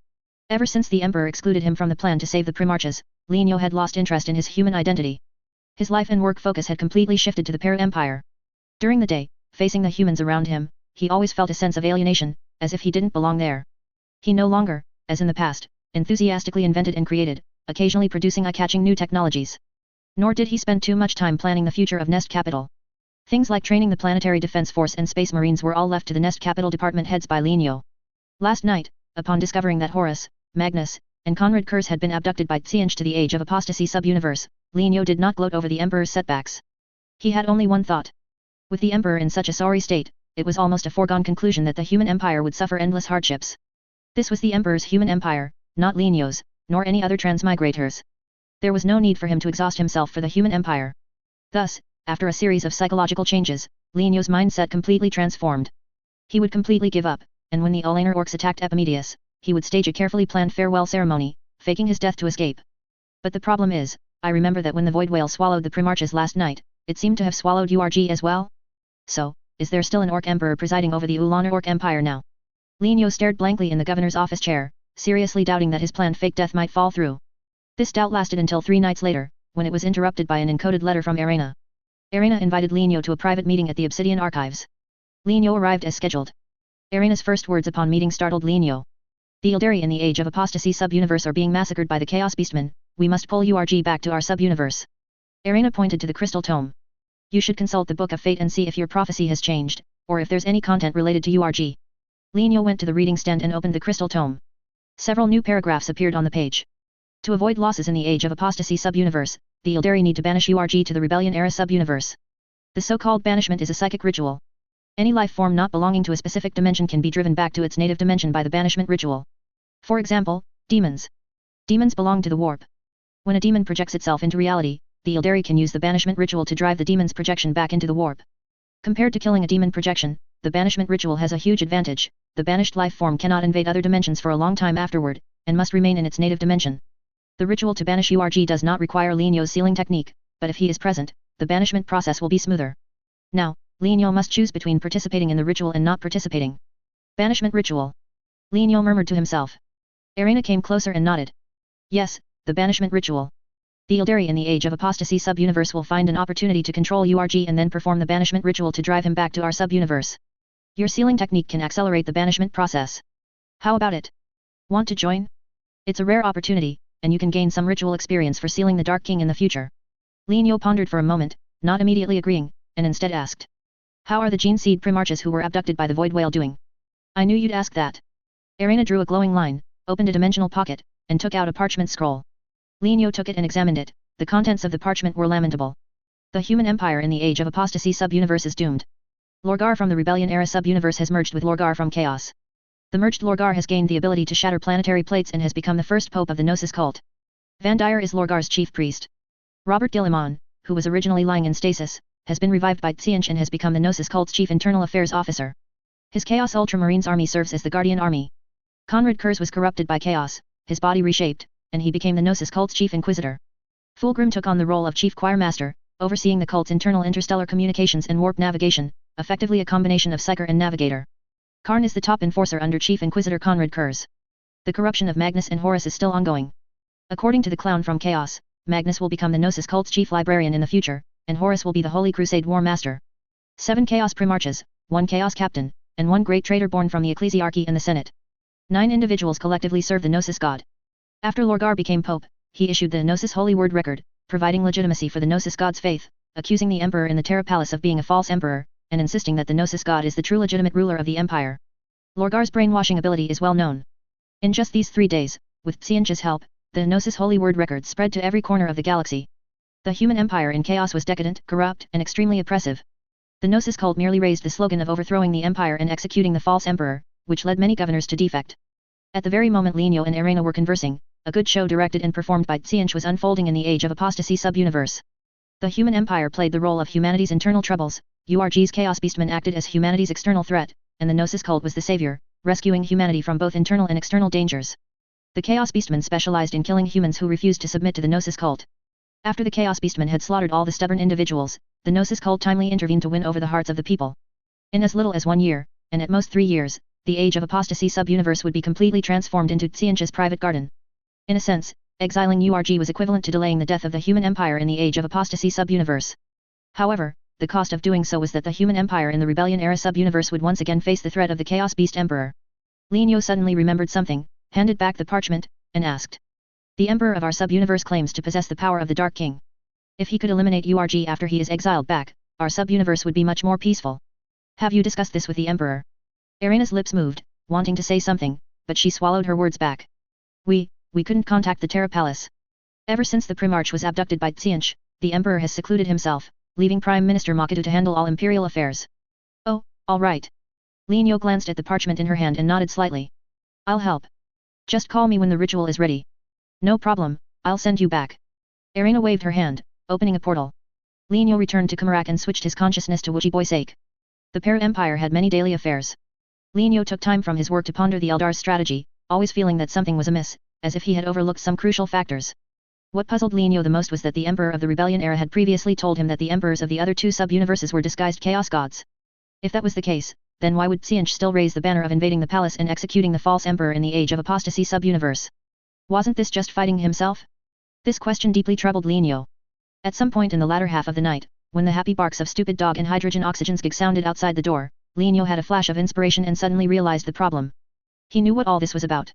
Speaker 1: Ever since the Emperor excluded him from the plan to save the Primarchs, Linio had lost interest in his human identity. His life and work focus had completely shifted to the Para Empire. During the day, facing the humans around him, he always felt a sense of alienation, as if he didn't belong there. He no longer, as in the past, enthusiastically invented and created, occasionally producing eye-catching new technologies. Nor did he spend too much time planning the future of Nest Capital. Things like training the Planetary Defense Force and Space Marines were all left to the Nest Capital department heads by Linio. Last night, upon discovering that Horus, Magnus, and Conrad Kurz had been abducted by Tsianch to the age of apostasy sub-universe, Linio did not gloat over the Emperor's setbacks. He had only one thought. With the Emperor in such a sorry state, it was almost a foregone conclusion that the Human Empire would suffer endless hardships. This was the Emperor's Human Empire, not Linio's, nor any other transmigrators. There was no need for him to exhaust himself for the Human Empire. Thus, after a series of psychological changes, Linio's mindset completely transformed. He would completely give up, and when the Ulaner orcs attacked Epimetheus, he would stage a carefully planned farewell ceremony, faking his death to escape. But the problem is, I remember that when the Void Whale swallowed the Primarchs last night, it seemed to have swallowed URG as well? So, is there still an Orc Emperor presiding over the Ulaner Orc Empire now? Linio stared blankly in the governor's office chair, seriously doubting that his planned fake death might fall through. This doubt lasted until 3 nights later, when it was interrupted by an encoded letter from Arena. Arena invited Linio to a private meeting at the Obsidian Archives. Linio arrived as scheduled. Arena's first words upon meeting startled Linio. The Ildari in the Age of Apostasy sub-universe are being massacred by the Chaos Beastmen. We must pull URG back to our sub-universe. Erina pointed to the crystal tome. You should consult the Book of Fate and see if your prophecy has changed, or if there's any content related to URG. Lienyo went to the reading stand and opened the crystal tome. Several new paragraphs appeared on the page. To avoid losses in the Age of Apostasy sub-universe, the Ildari need to banish URG to the Rebellion Era sub-universe. The so-called banishment is a psychic ritual. Any life form not belonging to a specific dimension can be driven back to its native dimension by the banishment ritual. For example, demons. Demons belong to the warp. When a demon projects itself into reality, the Ildari can use the banishment ritual to drive the demon's projection back into the warp. Compared to killing a demon projection, the banishment ritual has a huge advantage. The banished life form cannot invade other dimensions for a long time afterward, and must remain in its native dimension. The ritual to banish URG does not require Lienyo's sealing technique, but if he is present, the banishment process will be smoother. Now, Lienyo must choose between participating in the ritual and not participating. Banishment ritual. Lienyo murmured to himself. Erina came closer and nodded. Yes, the banishment ritual. The Ildari in the Age of Apostasy sub-universe will find an opportunity to control URG and then perform the banishment ritual to drive him back to our sub-universe. Your sealing technique can accelerate the banishment process. How about it? Want to join? It's a rare opportunity, and you can gain some ritual experience for sealing the Dark King in the future. Lienyo pondered for a moment, not immediately agreeing, and instead asked. How are the gene seed primarchs who were abducted by the void whale doing? I knew you'd ask that. Erina drew a glowing line, opened a dimensional pocket, and took out a parchment scroll. Lienyo took it and examined it. The contents of the parchment were lamentable. The human empire in the Age of Apostasy sub-universe is doomed. Lorgar from the Rebellion Era sub-universe has merged with Lorgar from Chaos. The merged Lorgar has gained the ability to shatter planetary plates and has become the first pope of the Gnosis cult. Van Dyer is Lorgar's chief priest. Robert Dillimon, who was originally lying in stasis, has been revived by Tsianch and has become the Gnosis cult's chief internal affairs officer. His Chaos Ultramarines army serves as the Guardian Army. Conrad Kurz was corrupted by Chaos, his body reshaped, and he became the Gnosis cult's chief inquisitor. Fulgrim took on the role of chief choir master, overseeing the cult's internal interstellar communications and warp navigation, effectively a combination of psyker and navigator. Karn is the top enforcer under Chief Inquisitor Conrad Kurz. The corruption of Magnus and Horus is still ongoing. According to the clown from Chaos, Magnus will become the Gnosis cult's chief librarian in the future, and Horus will be the Holy Crusade War Master. 7 Chaos Primarchs, 1 Chaos Captain, and 1 Great Traitor born from the Ecclesiarchy and the Senate. 9 individuals collectively serve the Gnosis god. After Lorgar became Pope, he issued the Gnosis Holy Word Record, providing legitimacy for the Gnosis god's faith, accusing the Emperor in the Terra Palace of being a false emperor, and insisting that the Gnosis god is the true legitimate ruler of the empire. Lorgar's brainwashing ability is well known. In just these 3 days, with Tsianch's help, the Gnosis Holy Word Record spread to every corner of the galaxy. The human empire in Chaos was decadent, corrupt, and extremely oppressive. The Gnosis cult merely raised the slogan of overthrowing the empire and executing the false emperor, which led many governors to defect. At the very moment Lienyo and Erina were conversing, a good show directed and performed by Tsianch was unfolding in the Age of Apostasy sub-universe. The human empire played the role of humanity's internal troubles, URG's Chaos Beastmen acted as humanity's external threat, and the Gnosis cult was the savior, rescuing humanity from both internal and external dangers. The Chaos Beastmen specialized in killing humans who refused to submit to the Gnosis cult. After the Chaos Beastmen had slaughtered all the stubborn individuals, the Gnosis cult timely intervened to win over the hearts of the people. In as little as 1 year, and at most 3 years, the Age of Apostasy sub-universe would be completely transformed into Tsianch's private garden. In a sense, exiling URG was equivalent to delaying the death of the human empire in the Age of Apostasy sub-universe. However, the cost of doing so was that the human empire in the Rebellion Era sub-universe would once again face the threat of the Chaos Beast Emperor. Lienyo suddenly remembered something, handed back the parchment, and asked. The Emperor of our sub-universe claims to possess the power of the Dark King. If he could eliminate URG after he is exiled back, our sub-universe would be much more peaceful. Have you discussed this with the Emperor? Erina's lips moved, wanting to say something, but she swallowed her words back. We couldn't contact the Terra Palace. Ever since the Primarch was abducted by Tsianch, the Emperor has secluded himself, leaving Prime Minister Makidu to handle all imperial affairs. Oh, all right. Lienyo glanced at the parchment in her hand and nodded slightly. I'll help. Just call me when the ritual is ready. No problem, I'll send you back. Erina waved her hand, opening a portal. Lienyo returned to Kamarak and switched his consciousness to Wujiboisake. The Para-Empire had many daily affairs. Lienyo took time from his work to ponder the Eldar's strategy, always feeling that something was amiss, as if he had overlooked some crucial factors. What puzzled Lienyo the most was that the Emperor of the Rebellion Era had previously told him that the Emperors of the other 2 sub-universes were disguised Chaos Gods. If that was the case, then why would Tsianch still raise the banner of invading the palace and executing the false Emperor in the Age of Apostasy sub-universe? Wasn't this just fighting himself? This question deeply troubled Lienyo. At some point in the latter half of the night, when the happy barks of Stupid Dog and Hydrogen Oxygen's gig sounded outside the door, Lienyo had a flash of inspiration and suddenly realized the problem. He knew what all this was about.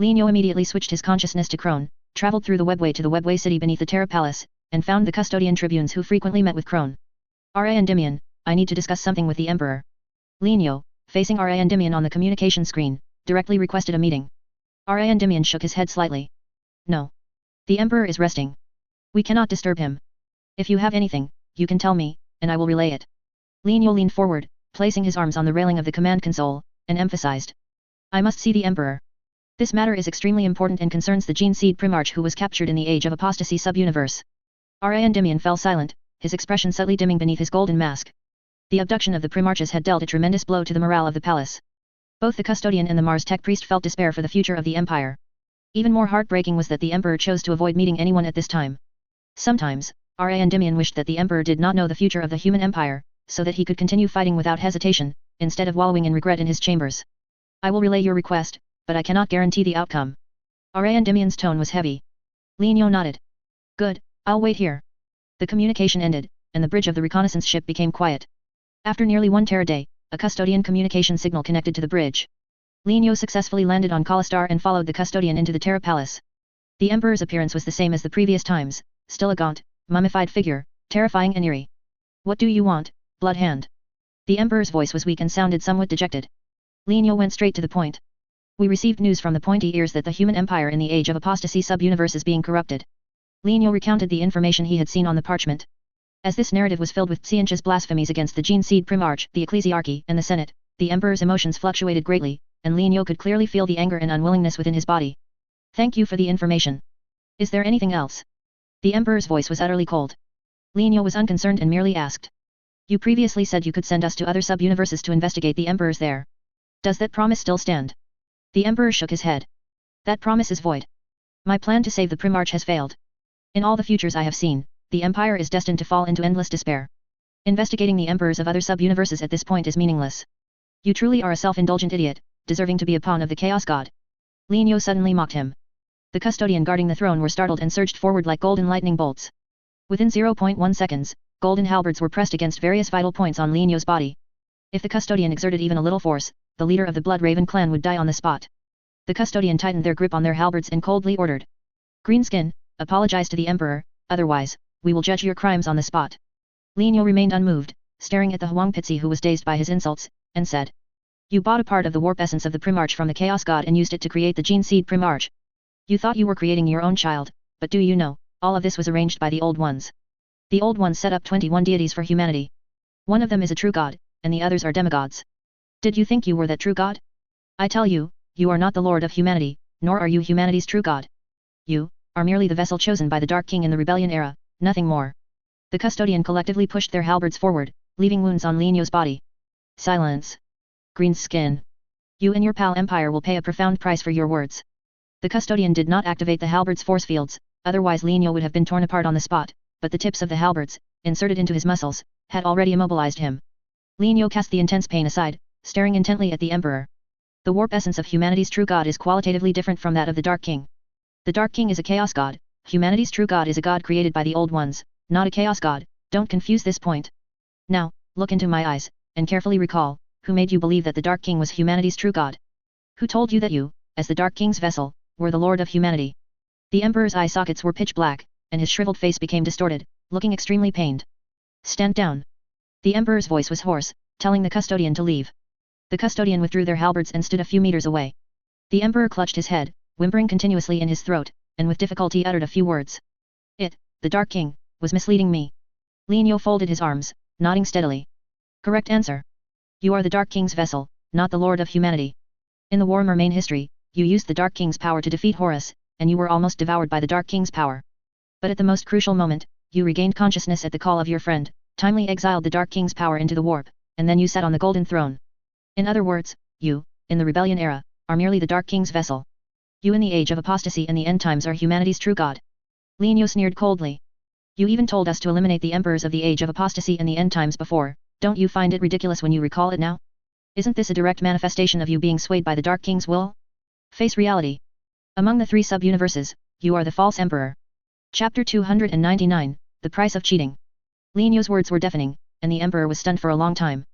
Speaker 1: Lienyo immediately switched his consciousness to Crone, traveled through the webway to the webway city beneath the Terra Palace, and found the custodian tribunes who frequently met with Crone. R.A. Endymion, I need to discuss something with the Emperor. Lienyo, facing R.A. Endymion on the communication screen, directly requested a meeting. R.A. Endymion shook his head slightly. No. The Emperor is resting. We cannot disturb him. If you have anything, you can tell me, and I will relay it. Lienyo leaned forward, placing his arms on the railing of the command console, and emphasized. I must see the Emperor. This matter is extremely important and concerns the Gene Seed Primarch who was captured in the Age of Apostasy sub-universe. R.A. Endymion fell silent, his expression subtly dimming beneath his golden mask. The abduction of the Primarches had dealt a tremendous blow to the morale of the palace. Both the custodian and the Mars Tech priest felt despair for the future of the Empire. Even more heartbreaking was that the Emperor chose to avoid meeting anyone at this time. Sometimes, R.A. Endymion wished that the Emperor did not know the future of the human empire, so that he could continue fighting without hesitation, instead of wallowing in regret in his chambers. I will relay your request, but I cannot guarantee the outcome. R.A. Endymion's tone was heavy. Lienyo nodded. Good, I'll wait here. The communication ended, and the bridge of the reconnaissance ship became quiet. After nearly 1 Teraday, a custodian communication signal connected to the bridge. Lienyo successfully landed on Kalastar and followed the custodian into the Terra Palace. The Emperor's appearance was the same as the previous times, still a gaunt, mummified figure, terrifying and eerie. What do you want, Blood Hand? The Emperor's voice was weak and sounded somewhat dejected. Lienyo went straight to the point. We received news from the pointy ears that the human empire in the Age of Apostasy sub-universe is being corrupted. Lienyo recounted the information he had seen on the parchment. As this narrative was filled with Xianxia's blasphemies against the Gene Seed Primarch, the Ecclesiarchy, and the Senate, the Emperor's emotions fluctuated greatly, and Lienyo could clearly feel the anger and unwillingness within his body. Thank you for the information. Is there anything else? The Emperor's voice was utterly cold. Lienyo was unconcerned and merely asked. You previously said you could send us to other sub-universes to investigate the Emperors there. Does that promise still stand? The Emperor shook his head. That promise is void. My plan to save the Primarch has failed. In all the futures I have seen, the Empire is destined to fall into endless despair. Investigating the Emperors of other sub-universes at this point is meaningless. You truly are a self-indulgent idiot, deserving to be a pawn of the Chaos God. Lienyo suddenly mocked him. The custodian guarding the throne were startled and surged forward like golden lightning bolts. Within 0.1 seconds, golden halberds were pressed against various vital points on Lienyo's body. If the custodian exerted even a little force, the leader of the Blood Raven clan would die on the spot. The custodian tightened their grip on their halberds and coldly ordered. Greenskin, apologize to the Emperor, otherwise, we will judge your crimes on the spot. Lienyo remained unmoved, staring at the Huangpitsi who was dazed by his insults, and said. You bought a part of the warp essence of the Primarch from the Chaos God and used it to create the Gene Seed Primarch. You thought you were creating your own child, but do you know, all of this was arranged by the Old Ones. The Old Ones set up 21 deities for humanity. One of them is a true god, and the others are demigods. Did you think you were that true god? I tell you, you are not the Lord of humanity, nor are you humanity's true god. You are merely the vessel chosen by the Dark King in the Rebellion era, nothing more. The custodian collectively pushed their halberds forward, leaving wounds on Lienyo's body. Silence. Greenskin. You and your pal Empire will pay a profound price for your words. The custodian did not activate the halberd's force fields, otherwise Lienyo would have been torn apart on the spot, but the tips of the halberds, inserted into his muscles, had already immobilized him. Lienyo cast the intense pain aside, staring intently at the Emperor. The warp essence of humanity's true god is qualitatively different from that of the Dark King. The Dark King is a chaos god, humanity's true god is a god created by the Old Ones, not a chaos god, don't confuse this point. Now, look into my eyes, and carefully recall, who made you believe that the Dark King was humanity's true god? Who told you that you, as the Dark King's vessel, were the Lord of humanity? The Emperor's eye sockets were pitch black, and his shriveled face became distorted, looking extremely pained. Stand down. The Emperor's voice was hoarse, telling the custodian to leave. The custodian withdrew their halberds and stood a few meters away. The Emperor clutched his head, whimpering continuously in his throat, and with difficulty uttered a few words. The Dark King, was misleading me. Lienyo folded his arms, nodding steadily. Correct answer. You are the Dark King's vessel, not the Lord of humanity. In the WarHammer main history, you used the Dark King's power to defeat Horus, and you were almost devoured by the Dark King's power. But at the most crucial moment, you regained consciousness at the call of your friend, timely exiled the Dark King's power into the warp, and then you sat on the Golden Throne. In other words, you, in the Rebellion era, are merely the Dark King's vessel. You in the Age of Apostasy and the End Times are humanity's true god. Lienyo sneered coldly. You even told us to eliminate the Emperors of the Age of Apostasy and the End Times before, don't you find it ridiculous when you recall it now? Isn't this a direct manifestation of you being swayed by the Dark King's will? Face reality. Among the 3 sub-universes, you are the false Emperor. Chapter 299, The Price of Cheating. Lienyo's words were deafening, and the Emperor was stunned for a long time.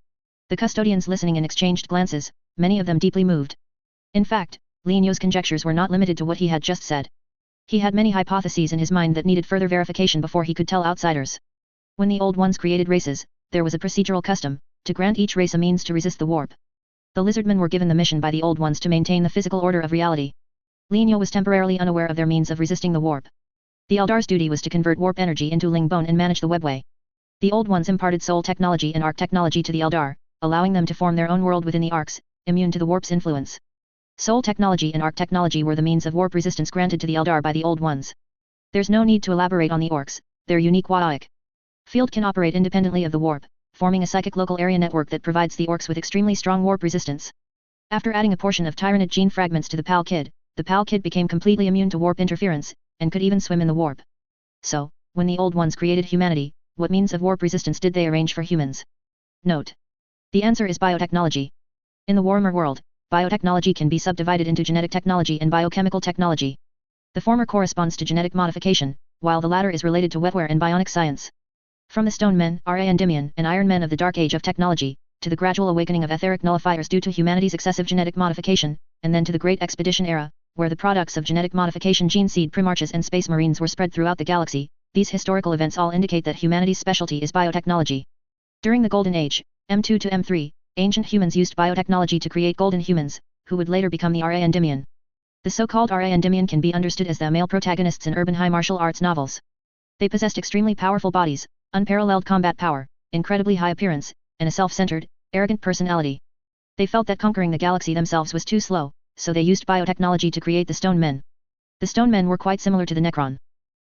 Speaker 1: The custodians listening and exchanged glances, many of them deeply moved. In fact, Lienyo's conjectures were not limited to what he had just said. He had many hypotheses in his mind that needed further verification before he could tell outsiders. When the Old Ones created races, there was a procedural custom, to grant each race a means to resist the warp. The Lizardmen were given the mission by the Old Ones to maintain the physical order of reality. Lignio was temporarily unaware of their means of resisting the warp. The Eldar's duty was to convert warp energy into Ling bone and manage the webway. The Old Ones imparted soul technology and arc technology to the Eldar, allowing them to form their own world within the arcs, immune to the warp's influence. Soul technology and arc technology were the means of warp resistance granted to the Eldar by the Old Ones. There's no need to elaborate on the orcs, their unique Wadaic field can operate independently of the warp, forming a psychic local area network that provides the orcs with extremely strong warp resistance. After adding a portion of Tyrannid gene fragments to the Pal Kid, the Pal Kid became completely immune to warp interference, and could even swim in the warp. So, when the Old Ones created humanity, what means of warp resistance did they arrange for humans? Note. The answer is biotechnology. In the Warhammer world, biotechnology can be subdivided into genetic technology and biochemical technology. The former corresponds to genetic modification, while the latter is related to wetware and bionic science. From the Stone Men, Endymion, and Iron Men of the Dark Age of technology, to the gradual awakening of etheric nullifiers due to humanity's excessive genetic modification, and then to the Great Expedition era, where the products of genetic modification gene seed primarchs and space marines were spread throughout the galaxy, these historical events all indicate that humanity's specialty is biotechnology. During the Golden Age, M2 to M3, ancient humans used biotechnology to create golden humans, who would later become the Endymion. The so-called Endymion can be understood as the male protagonists in urban high martial arts novels. They possessed extremely powerful bodies, unparalleled combat power, incredibly high appearance, and a self-centered, arrogant personality. They felt that conquering the galaxy themselves was too slow, so they used biotechnology to create the Stone Men. The Stone Men were quite similar to the Necron.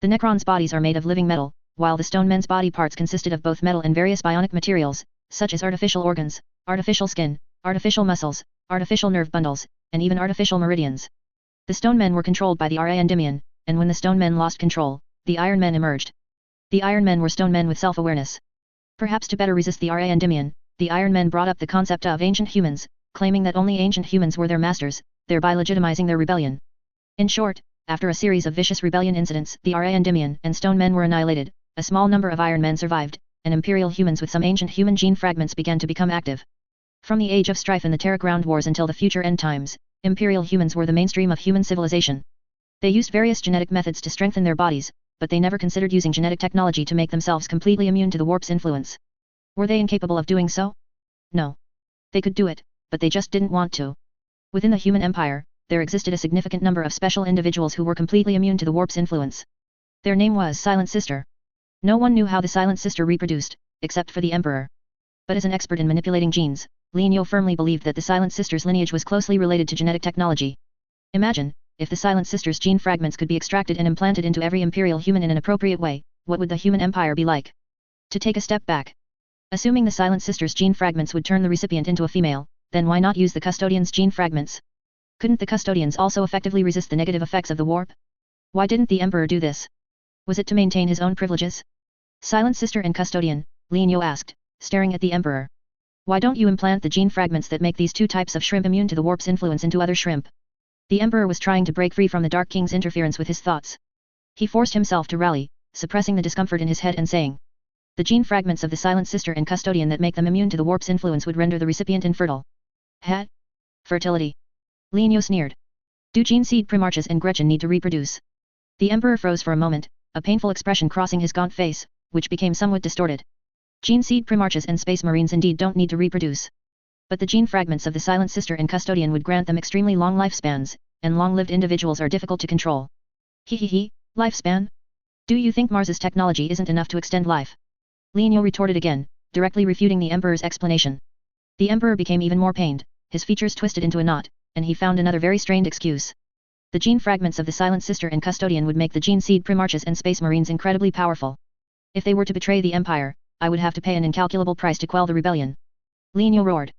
Speaker 1: The Necron's bodies are made of living metal, while the Stone Men's body parts consisted of both metal and various bionic materials, such as artificial organs, artificial skin, artificial muscles, artificial nerve bundles, and even artificial meridians. The Stone Men were controlled by the Endymion, and when the Stone Men lost control, the Iron Men emerged. The Iron Men were Stone Men with self-awareness. Perhaps to better resist the Endymion, the Iron Men brought up the concept of ancient humans, claiming that only ancient humans were their masters, thereby legitimizing their rebellion. In short, after a series of vicious rebellion incidents, the Endymion and Stone Men were annihilated, a small number of Iron Men survived, and Imperial humans with some ancient human gene fragments began to become active. From the Age of Strife and the Terra Ground Wars until the future end times, Imperial humans were the mainstream of human civilization. They used various genetic methods to strengthen their bodies, but they never considered using genetic technology to make themselves completely immune to the warp's influence. Were they incapable of doing so? No. They could do it, but they just didn't want to. Within the human empire, there existed a significant number of special individuals who were completely immune to the warp's influence. Their name was Silent Sister. No one knew how the Silent Sister reproduced, except for the Emperor. But as an expert in manipulating genes, Lignio firmly believed that the Silent Sister's lineage was closely related to genetic technology. Imagine, if the Silent Sister's gene fragments could be extracted and implanted into every Imperial human in an appropriate way, what would the human empire be like? To take a step back. Assuming the Silent Sister's gene fragments would turn the recipient into a female, then why not use the Custodian's gene fragments? Couldn't the Custodians also effectively resist the negative effects of the warp? Why didn't the Emperor do this? Was it to maintain his own privileges? Silent Sister and Custodian, Lignio asked, staring at the Emperor. Why don't you implant the gene fragments that make these two types of shrimp immune to the warp's influence into other shrimp? The Emperor was trying to break free from the Dark King's interference with his thoughts. He forced himself to rally, suppressing the discomfort in his head and saying, the gene fragments of the Silent Sister and Custodian that make them immune to the warp's influence would render the recipient infertile. Hat? Fertility. Lignio sneered. Do gene seed primarchs and Gretchen need to reproduce? The Emperor froze for a moment, a painful expression crossing his gaunt face, which became somewhat distorted. Gene seed primarchs and space marines indeed don't need to reproduce. But the gene fragments of the Silent Sister and Custodian would grant them extremely long lifespans, and long-lived individuals are difficult to control. Lifespan? Do you think Mars's technology isn't enough to extend life? Lignio retorted again, directly refuting the Emperor's explanation. The Emperor became even more pained, his features twisted into a knot, and he found another very strained excuse. The gene fragments of the Silent Sister and Custodian would make the gene seed primarchs and space marines incredibly powerful. If they were to betray the Empire, I would have to pay an incalculable price to quell the rebellion. Lignio roared.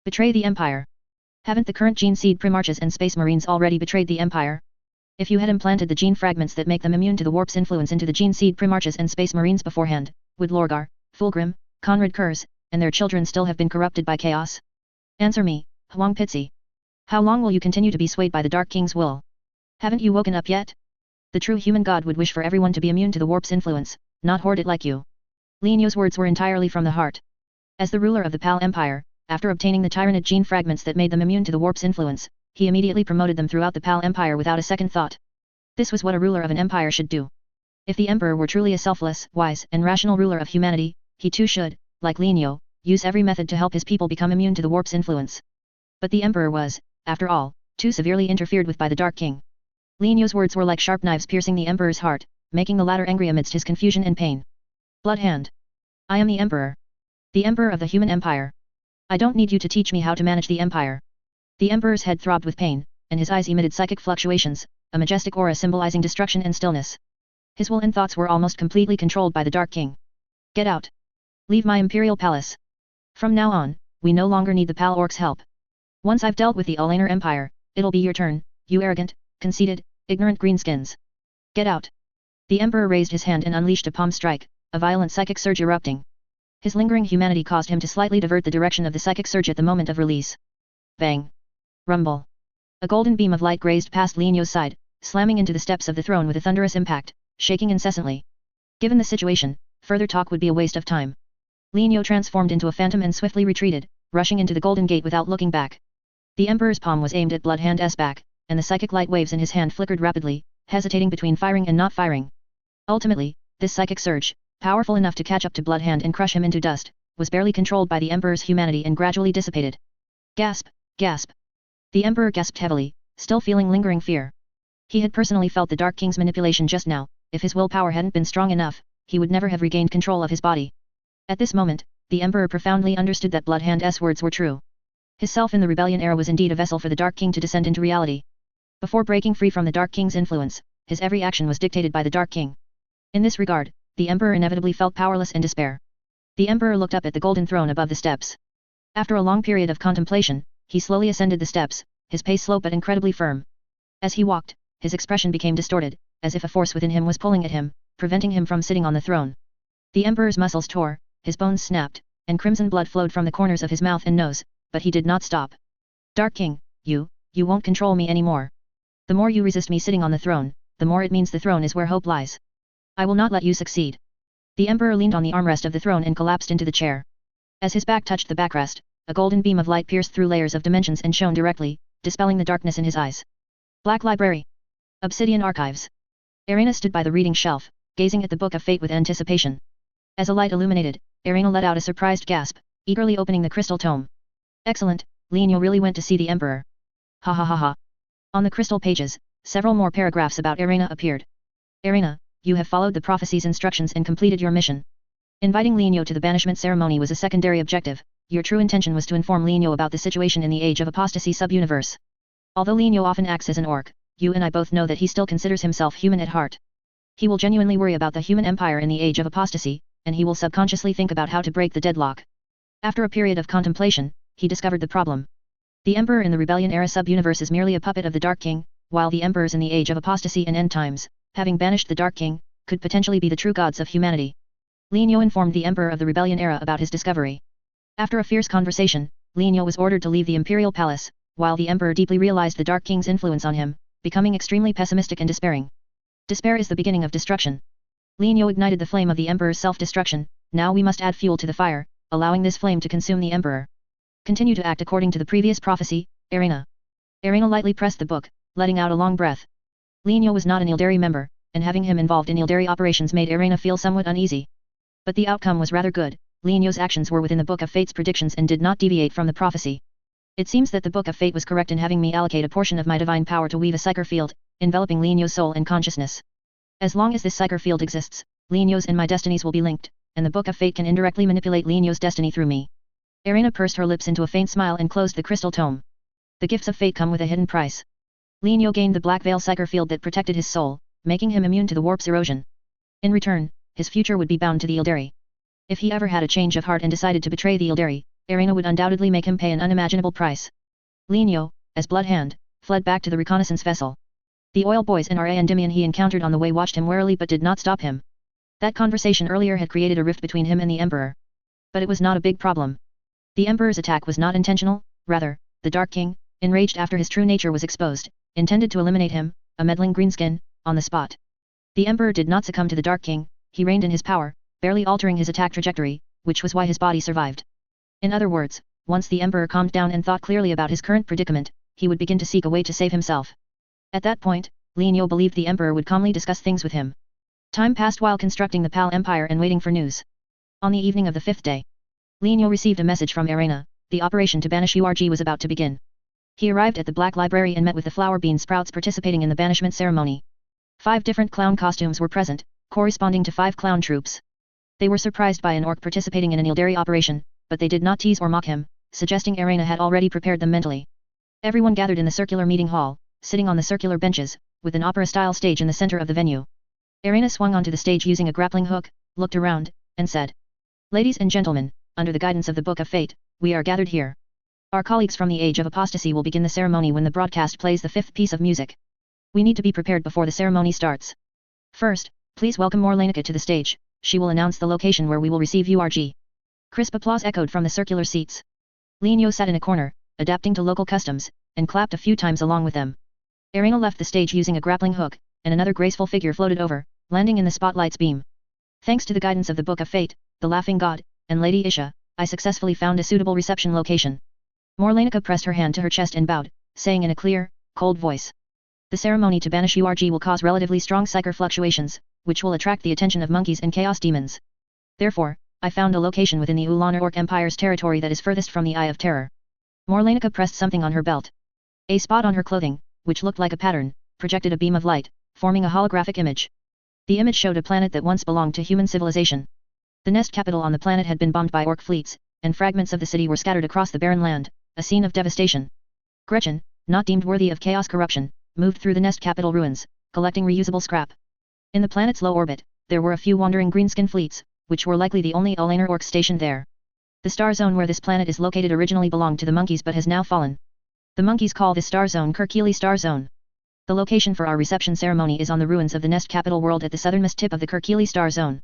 Speaker 1: Betray the Empire? Haven't the current gene seed primarchs and space marines already betrayed the Empire? If you had implanted the gene fragments that make them immune to the warp's influence into the gene seed primarchs and space marines beforehand, would Lorgar, Fulgrim, Conrad Kurz, and their children still have been corrupted by chaos? Answer me, Huang Pitzi. How long will you continue to be swayed by the Dark King's will? Haven't you woken up yet? The true human god would wish for everyone to be immune to the warp's influence, not hoard it like you. Lignio's words were entirely from the heart. As the ruler of the Pal Empire, after obtaining the Tyrannid gene fragments that made them immune to the warp's influence, he immediately promoted them throughout the Pal Empire without a second thought. This was what a ruler of an empire should do. If the emperor were truly a selfless, wise, and rational ruler of humanity, he too should, like Lin Yo, use every method to help his people become immune to the warp's influence. But the emperor was, after all, too severely interfered with by the Dark King. Lin Yo's words were like sharp knives piercing the emperor's heart, making the latter angry amidst his confusion and pain. Blood Hand. I am the emperor. The emperor of the human empire. I don't need you to teach me how to manage the empire. The emperor's head throbbed with pain, and his eyes emitted psychic fluctuations, a majestic aura symbolizing destruction and stillness. His will and thoughts were almost completely controlled by the Dark King. Get out. Leave my imperial palace. From now on, we no longer need the Pal Orc's help. Once I've dealt with the Alainer Empire, it'll be your turn, you arrogant, conceited, ignorant greenskins. Get out. The emperor raised his hand and unleashed a palm strike, a violent psychic surge erupting. His lingering humanity caused him to slightly divert the direction of the psychic surge at the moment of release. Bang. Rumble. A golden beam of light grazed past Lin Yo's side, slamming into the steps of the throne with a thunderous impact, shaking incessantly. Given the situation, further talk would be a waste of time. Lin Yo transformed into a phantom and swiftly retreated, rushing into the golden gate without looking back. The emperor's palm was aimed at Blood Hand's back, and the psychic light waves in his hand flickered rapidly, hesitating between firing and not firing. Ultimately, this psychic surge, powerful enough to catch up to Blood Hand and crush him into dust, was barely controlled by the emperor's humanity and gradually dissipated. Gasp, gasp. The emperor gasped heavily, still feeling lingering fear. He had personally felt the Dark King's manipulation just now. If his willpower hadn't been strong enough, he would never have regained control of his body. At this moment, the emperor profoundly understood that Blood Hand's words were true. His self in the rebellion era was indeed a vessel for the Dark King to descend into reality. Before breaking free from the Dark King's influence, his every action was dictated by the Dark King. In this regard, the emperor inevitably felt powerless and despair. The emperor looked up at the golden throne above the steps. After a long period of contemplation, he slowly ascended the steps, his pace slow but incredibly firm. As he walked, his expression became distorted, as if a force within him was pulling at him, preventing him from sitting on the throne. The emperor's muscles tore, his bones snapped, and crimson blood flowed from the corners of his mouth and nose, but he did not stop. Dark King, you won't control me anymore. The more you resist me sitting on the throne, the more it means the throne is where hope lies. I will not let you succeed. The emperor leaned on the armrest of the throne and collapsed into the chair. As his back touched the backrest, a golden beam of light pierced through layers of dimensions and shone directly, dispelling the darkness in his eyes. Black Library. Obsidian Archives. Irina stood by the reading shelf, gazing at the Book of Fate with anticipation. As a light illuminated, Irina let out a surprised gasp, eagerly opening the crystal tome. Excellent, Lin Yo really went to see the emperor. Ha ha ha ha. On the crystal pages, several more paragraphs about Irina appeared. Irina, you have followed the prophecy's instructions and completed your mission. Inviting Lin Yo to the banishment ceremony was a secondary objective. Your true intention was to inform Lin Yo about the situation in the Age of Apostasy sub-universe. Although Lin Yo often acts as an orc, you and I both know that he still considers himself human at heart. He will genuinely worry about the human empire in the Age of Apostasy, and he will subconsciously think about how to break the deadlock. After a period of contemplation, he discovered the problem. The Emperor in the Rebellion era sub-universe is merely a puppet of the Dark King, while the Emperors in the Age of Apostasy and End Times, having banished the Dark King, could potentially be the true gods of humanity. Lin Yo informed the Emperor of the Rebellion era about his discovery. After a fierce conversation, Lin Yo was ordered to leave the Imperial Palace, while the Emperor deeply realized the Dark King's influence on him, becoming extremely pessimistic and despairing. Despair is the beginning of destruction. Lin Yo ignited the flame of the Emperor's self-destruction. Now we must add fuel to the fire, allowing this flame to consume the Emperor. Continue to act according to the previous prophecy, Irina. Irina lightly pressed the book, letting out a long breath. Lin Yo was not an Ildari member, and having him involved in Ildari operations made Irina feel somewhat uneasy. But the outcome was rather good. Lin Yo's actions were within the Book of Fate's predictions and did not deviate from the prophecy. It seems that the Book of Fate was correct in having me allocate a portion of my divine power to weave a psyker field, enveloping Lin Yo's soul and consciousness. As long as this psyker field exists, Lin Yo's and my destinies will be linked, and the Book of Fate can indirectly manipulate Lin Yo's destiny through me. Irina pursed her lips into a faint smile and closed the crystal tome. The gifts of fate come with a hidden price. Lin Yo gained the Black Veil psyker field that protected his soul, making him immune to the warp's erosion. In return, his future would be bound to the Ildari. If he ever had a change of heart and decided to betray the Ildari, Irina would undoubtedly make him pay an unimaginable price. Lin Yo, as Blood Hand, fled back to the reconnaissance vessel. The oil boys and Ra and Endymion he encountered on the way watched him warily but did not stop him. That conversation earlier had created a rift between him and the Emperor. But it was not a big problem. The Emperor's attack was not intentional, rather, the Dark King, enraged after his true nature was exposed, intended to eliminate him, a meddling greenskin, on the spot. The Emperor did not succumb to the Dark King, he reigned in his power, barely altering his attack trajectory, which was why his body survived. In other words, once the Emperor calmed down and thought clearly about his current predicament, he would begin to seek a way to save himself. At that point, Li Niu believed the emperor would calmly discuss things with him. Time passed while constructing the PAL Empire and waiting for news. On the evening of the 5th day, Li Niu received a message from Arena. The operation to banish URG was about to begin. He arrived at the Black Library and met with the flower bean sprouts participating in the banishment ceremony. 5 different clown costumes were present, corresponding to 5 clown troops. They were surprised by an orc participating in an Ildari operation, but they did not tease or mock him, suggesting Arena had already prepared them mentally. Everyone gathered in the circular meeting hall, sitting on the circular benches, with an opera-style stage in the center of the venue. Arena swung onto the stage using a grappling hook, looked around, and said, "Ladies and gentlemen, under the guidance of the Book of Fate, we are gathered here. Our colleagues from the Age of Apostasy will begin the ceremony when the broadcast plays the 5th piece of music. We need to be prepared before the ceremony starts. First, please welcome Morlanica to the stage. She will announce the location where we will receive URG." Crisp applause echoed from the circular seats. Li Niu sat in a corner, adapting to local customs, and clapped a few times along with them. Arena left the stage using a grappling hook, and another graceful figure floated over, landing in the spotlight's beam. "Thanks to the guidance of the Book of Fate, the Laughing God, and Lady Isha, I successfully found a suitable reception location." Morlanica pressed her hand to her chest and bowed, saying in a clear, cold voice, "The ceremony to banish URG will cause relatively strong psychic fluctuations, which will attract the attention of monkeys and chaos demons. Therefore, I found a location within the Ulanar Orc Empire's territory that is furthest from the Eye of Terror." Morlanica pressed something on her belt. A spot on her clothing, which looked like a pattern, projected a beam of light, forming a holographic image. The image showed a planet that once belonged to human civilization. The nest capital on the planet had been bombed by orc fleets, and fragments of the city were scattered across the barren land, a scene of devastation. Gretchen, not deemed worthy of chaos corruption, moved through the nest capital ruins, collecting reusable scrap. In the planet's low orbit, there were a few wandering greenskin fleets, which were likely the only Ulanar orcs stationed there. The star zone where this planet is located originally belonged to the monkeys but has now fallen. The monkeys call this star zone Kirkili Star Zone. The location for our reception ceremony is on the ruins of the nest capital world at the southernmost tip of the Kirkili Star Zone.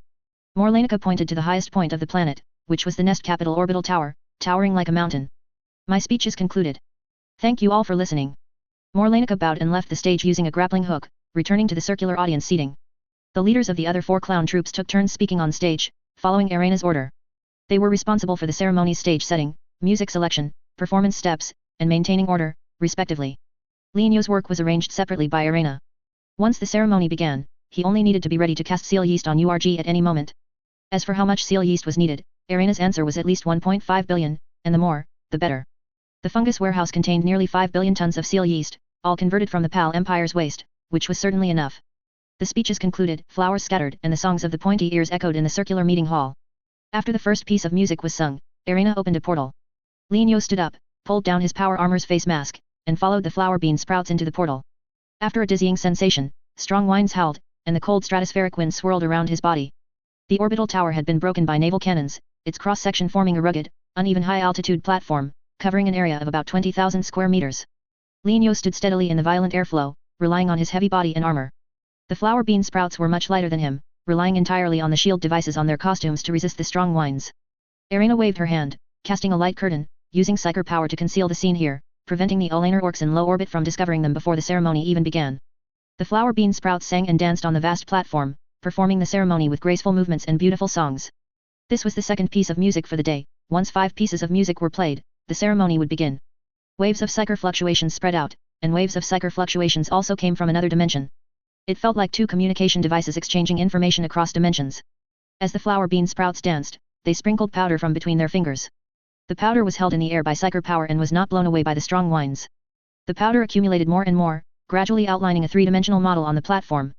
Speaker 1: Morlanica pointed to the highest point of the planet, which was the nest capital orbital tower, towering like a mountain. My speech is concluded. Thank you all for listening. Morlanica bowed and left the stage using a grappling hook, returning to the circular audience seating. The leaders of the other 4 clown troops took turns speaking on stage, following Arena's order. They were responsible for the ceremony's stage setting, music selection, performance steps, and maintaining order, respectively. Li Niu's work was arranged separately by Arena. Once the ceremony began, he only needed to be ready to cast seal yeast on URG at any moment. As for how much seal yeast was needed, Arena's answer was at least 1.5 billion, and the more, the better. The fungus warehouse contained nearly 5 billion tons of seal yeast, all converted from the PAL Empire's waste, which was certainly enough. The speeches concluded, flowers scattered, and the songs of the pointy ears echoed in the circular meeting hall. After the first piece of music was sung, Arena opened a portal. Li Niu stood up, pulled down his power armor's face mask, and followed the flower bean sprouts into the portal. After a dizzying sensation, strong winds howled, and the cold stratospheric wind swirled around his body. The orbital tower had been broken by naval cannons, its cross-section forming a rugged, uneven high-altitude platform, covering an area of about 20,000 square meters. Li Niu stood steadily in the violent airflow, relying on his heavy body and armor. The flower bean sprouts were much lighter than him, relying entirely on the shield devices on their costumes to resist the strong winds. Arena waved her hand, casting a light curtain, using psyker power to conceal the scene here, preventing the Ulanar orcs in low orbit from discovering them before the ceremony even began. The flower bean sprouts sang and danced on the vast platform, performing the ceremony with graceful movements and beautiful songs. This was the second piece of music for the day. Once 5 pieces of music were played, the ceremony would begin. Waves of psyker fluctuations spread out, and waves of psyker fluctuations also came from another dimension. It felt like 2 communication devices exchanging information across dimensions. As the flower bean sprouts danced, they sprinkled powder from between their fingers. The powder was held in the air by psyker power and was not blown away by the strong winds. The powder accumulated more and more, gradually outlining a 3-dimensional model on the platform.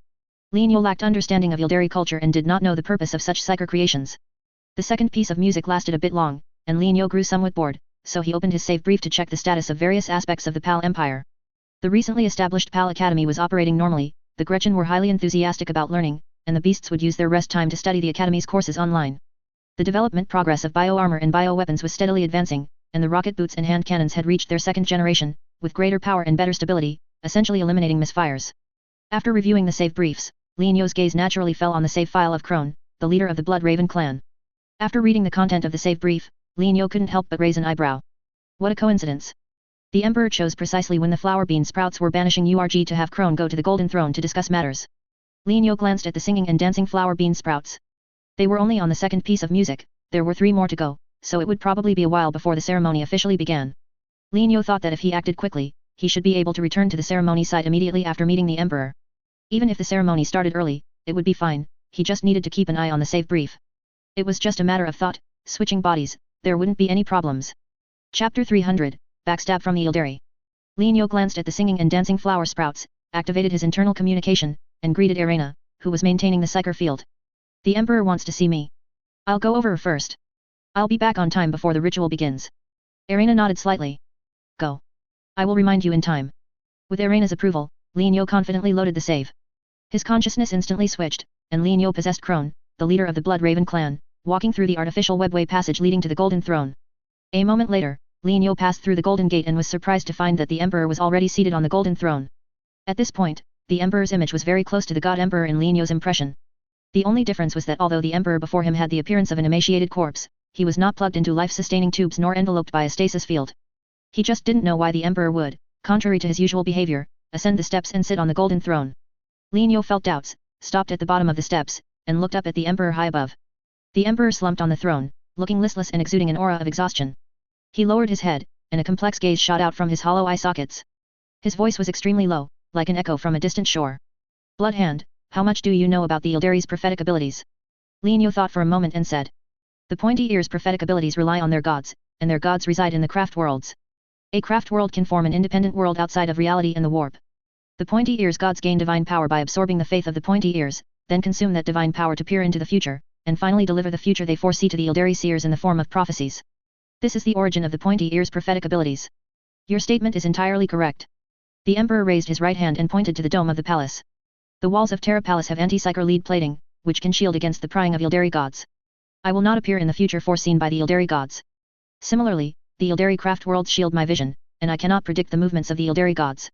Speaker 1: Li Niu lacked understanding of Ildari culture and did not know the purpose of such psyker creations. The second piece of music lasted a bit long, and Li Niu grew somewhat bored, so he opened his save brief to check the status of various aspects of the PAL Empire. The recently established PAL Academy was operating normally, the Gretchen were highly enthusiastic about learning, and the beasts would use their rest time to study the Academy's courses online. The development progress of bioarmor and bioweapons was steadily advancing, and the rocket boots and hand cannons had reached their 2nd generation, with greater power and better stability, essentially eliminating misfires. After reviewing the save briefs, Li Niu's gaze naturally fell on the save file of Crone, the leader of the Blood Raven clan. After reading the content of the save brief, Li Niu couldn't help but raise an eyebrow. What a coincidence. The Emperor chose precisely when the flower bean sprouts were banishing URG to have Crone go to the Golden Throne to discuss matters. Li Niu glanced at the singing and dancing flower bean sprouts. They were only on the 2nd piece of music, there were 3 more to go, so it would probably be a while before the ceremony officially began. Li Niu thought that if he acted quickly, he should be able to return to the ceremony site immediately after meeting the Emperor. Even if the ceremony started early, it would be fine, he just needed to keep an eye on the save brief. It was just a matter of thought, switching bodies, there wouldn't be any problems. Chapter 300, Backstab from the Ildari. Lin Yo glanced at the singing and dancing flower sprouts, activated his internal communication, and greeted Irena, who was maintaining the psyker field. The Emperor wants to see me. I'll go over first. I'll be back on time before the ritual begins. Irena nodded slightly. Go. I will remind you in time. With Irena's approval, Lin Yo confidently loaded the save. His consciousness instantly switched, and Lin Yo possessed Crone, the leader of the Blood Raven clan, walking through the artificial webway passage leading to the Golden Throne. A moment later, Lin Yo passed through the Golden Gate and was surprised to find that the Emperor was already seated on the Golden Throne. At this point, the Emperor's image was very close to the God Emperor in Lin Yo's impression. The only difference was that although the Emperor before him had the appearance of an emaciated corpse, he was not plugged into life-sustaining tubes nor enveloped by a stasis field. He just didn't know why the Emperor would, contrary to his usual behavior, ascend the steps and sit on the Golden Throne. Lin Yo felt doubts, stopped at the bottom of the steps, and looked up at the Emperor high above. The Emperor slumped on the throne, looking listless and exuding an aura of exhaustion. He lowered his head, and a complex gaze shot out from his hollow eye sockets. His voice was extremely low, like an echo from a distant shore. Bloodhand, how much do you know about the Ildari's prophetic abilities? Lin Yo thought for a moment and said. The Pointy Ear's prophetic abilities rely on their gods, and their gods reside in the craft worlds. A craft world can form an independent world outside of reality and the warp. The Pointy Ear's gods gain divine power by absorbing the faith of the Pointy Ears, then consume that divine power to peer into the future, and finally deliver the future they foresee to the Ildari seers in the form of prophecies. This is the origin of the Pointy Ear's prophetic abilities. Your statement is entirely correct. The Emperor raised his right hand and pointed to the dome of the palace. The walls of Terra Palace have anti-psyker lead plating, which can shield against the prying of Ildari gods. I will not appear in the future foreseen by the Ildari gods. Similarly, the Ildari craft worlds shield my vision, and I cannot predict the movements of the Ildari gods.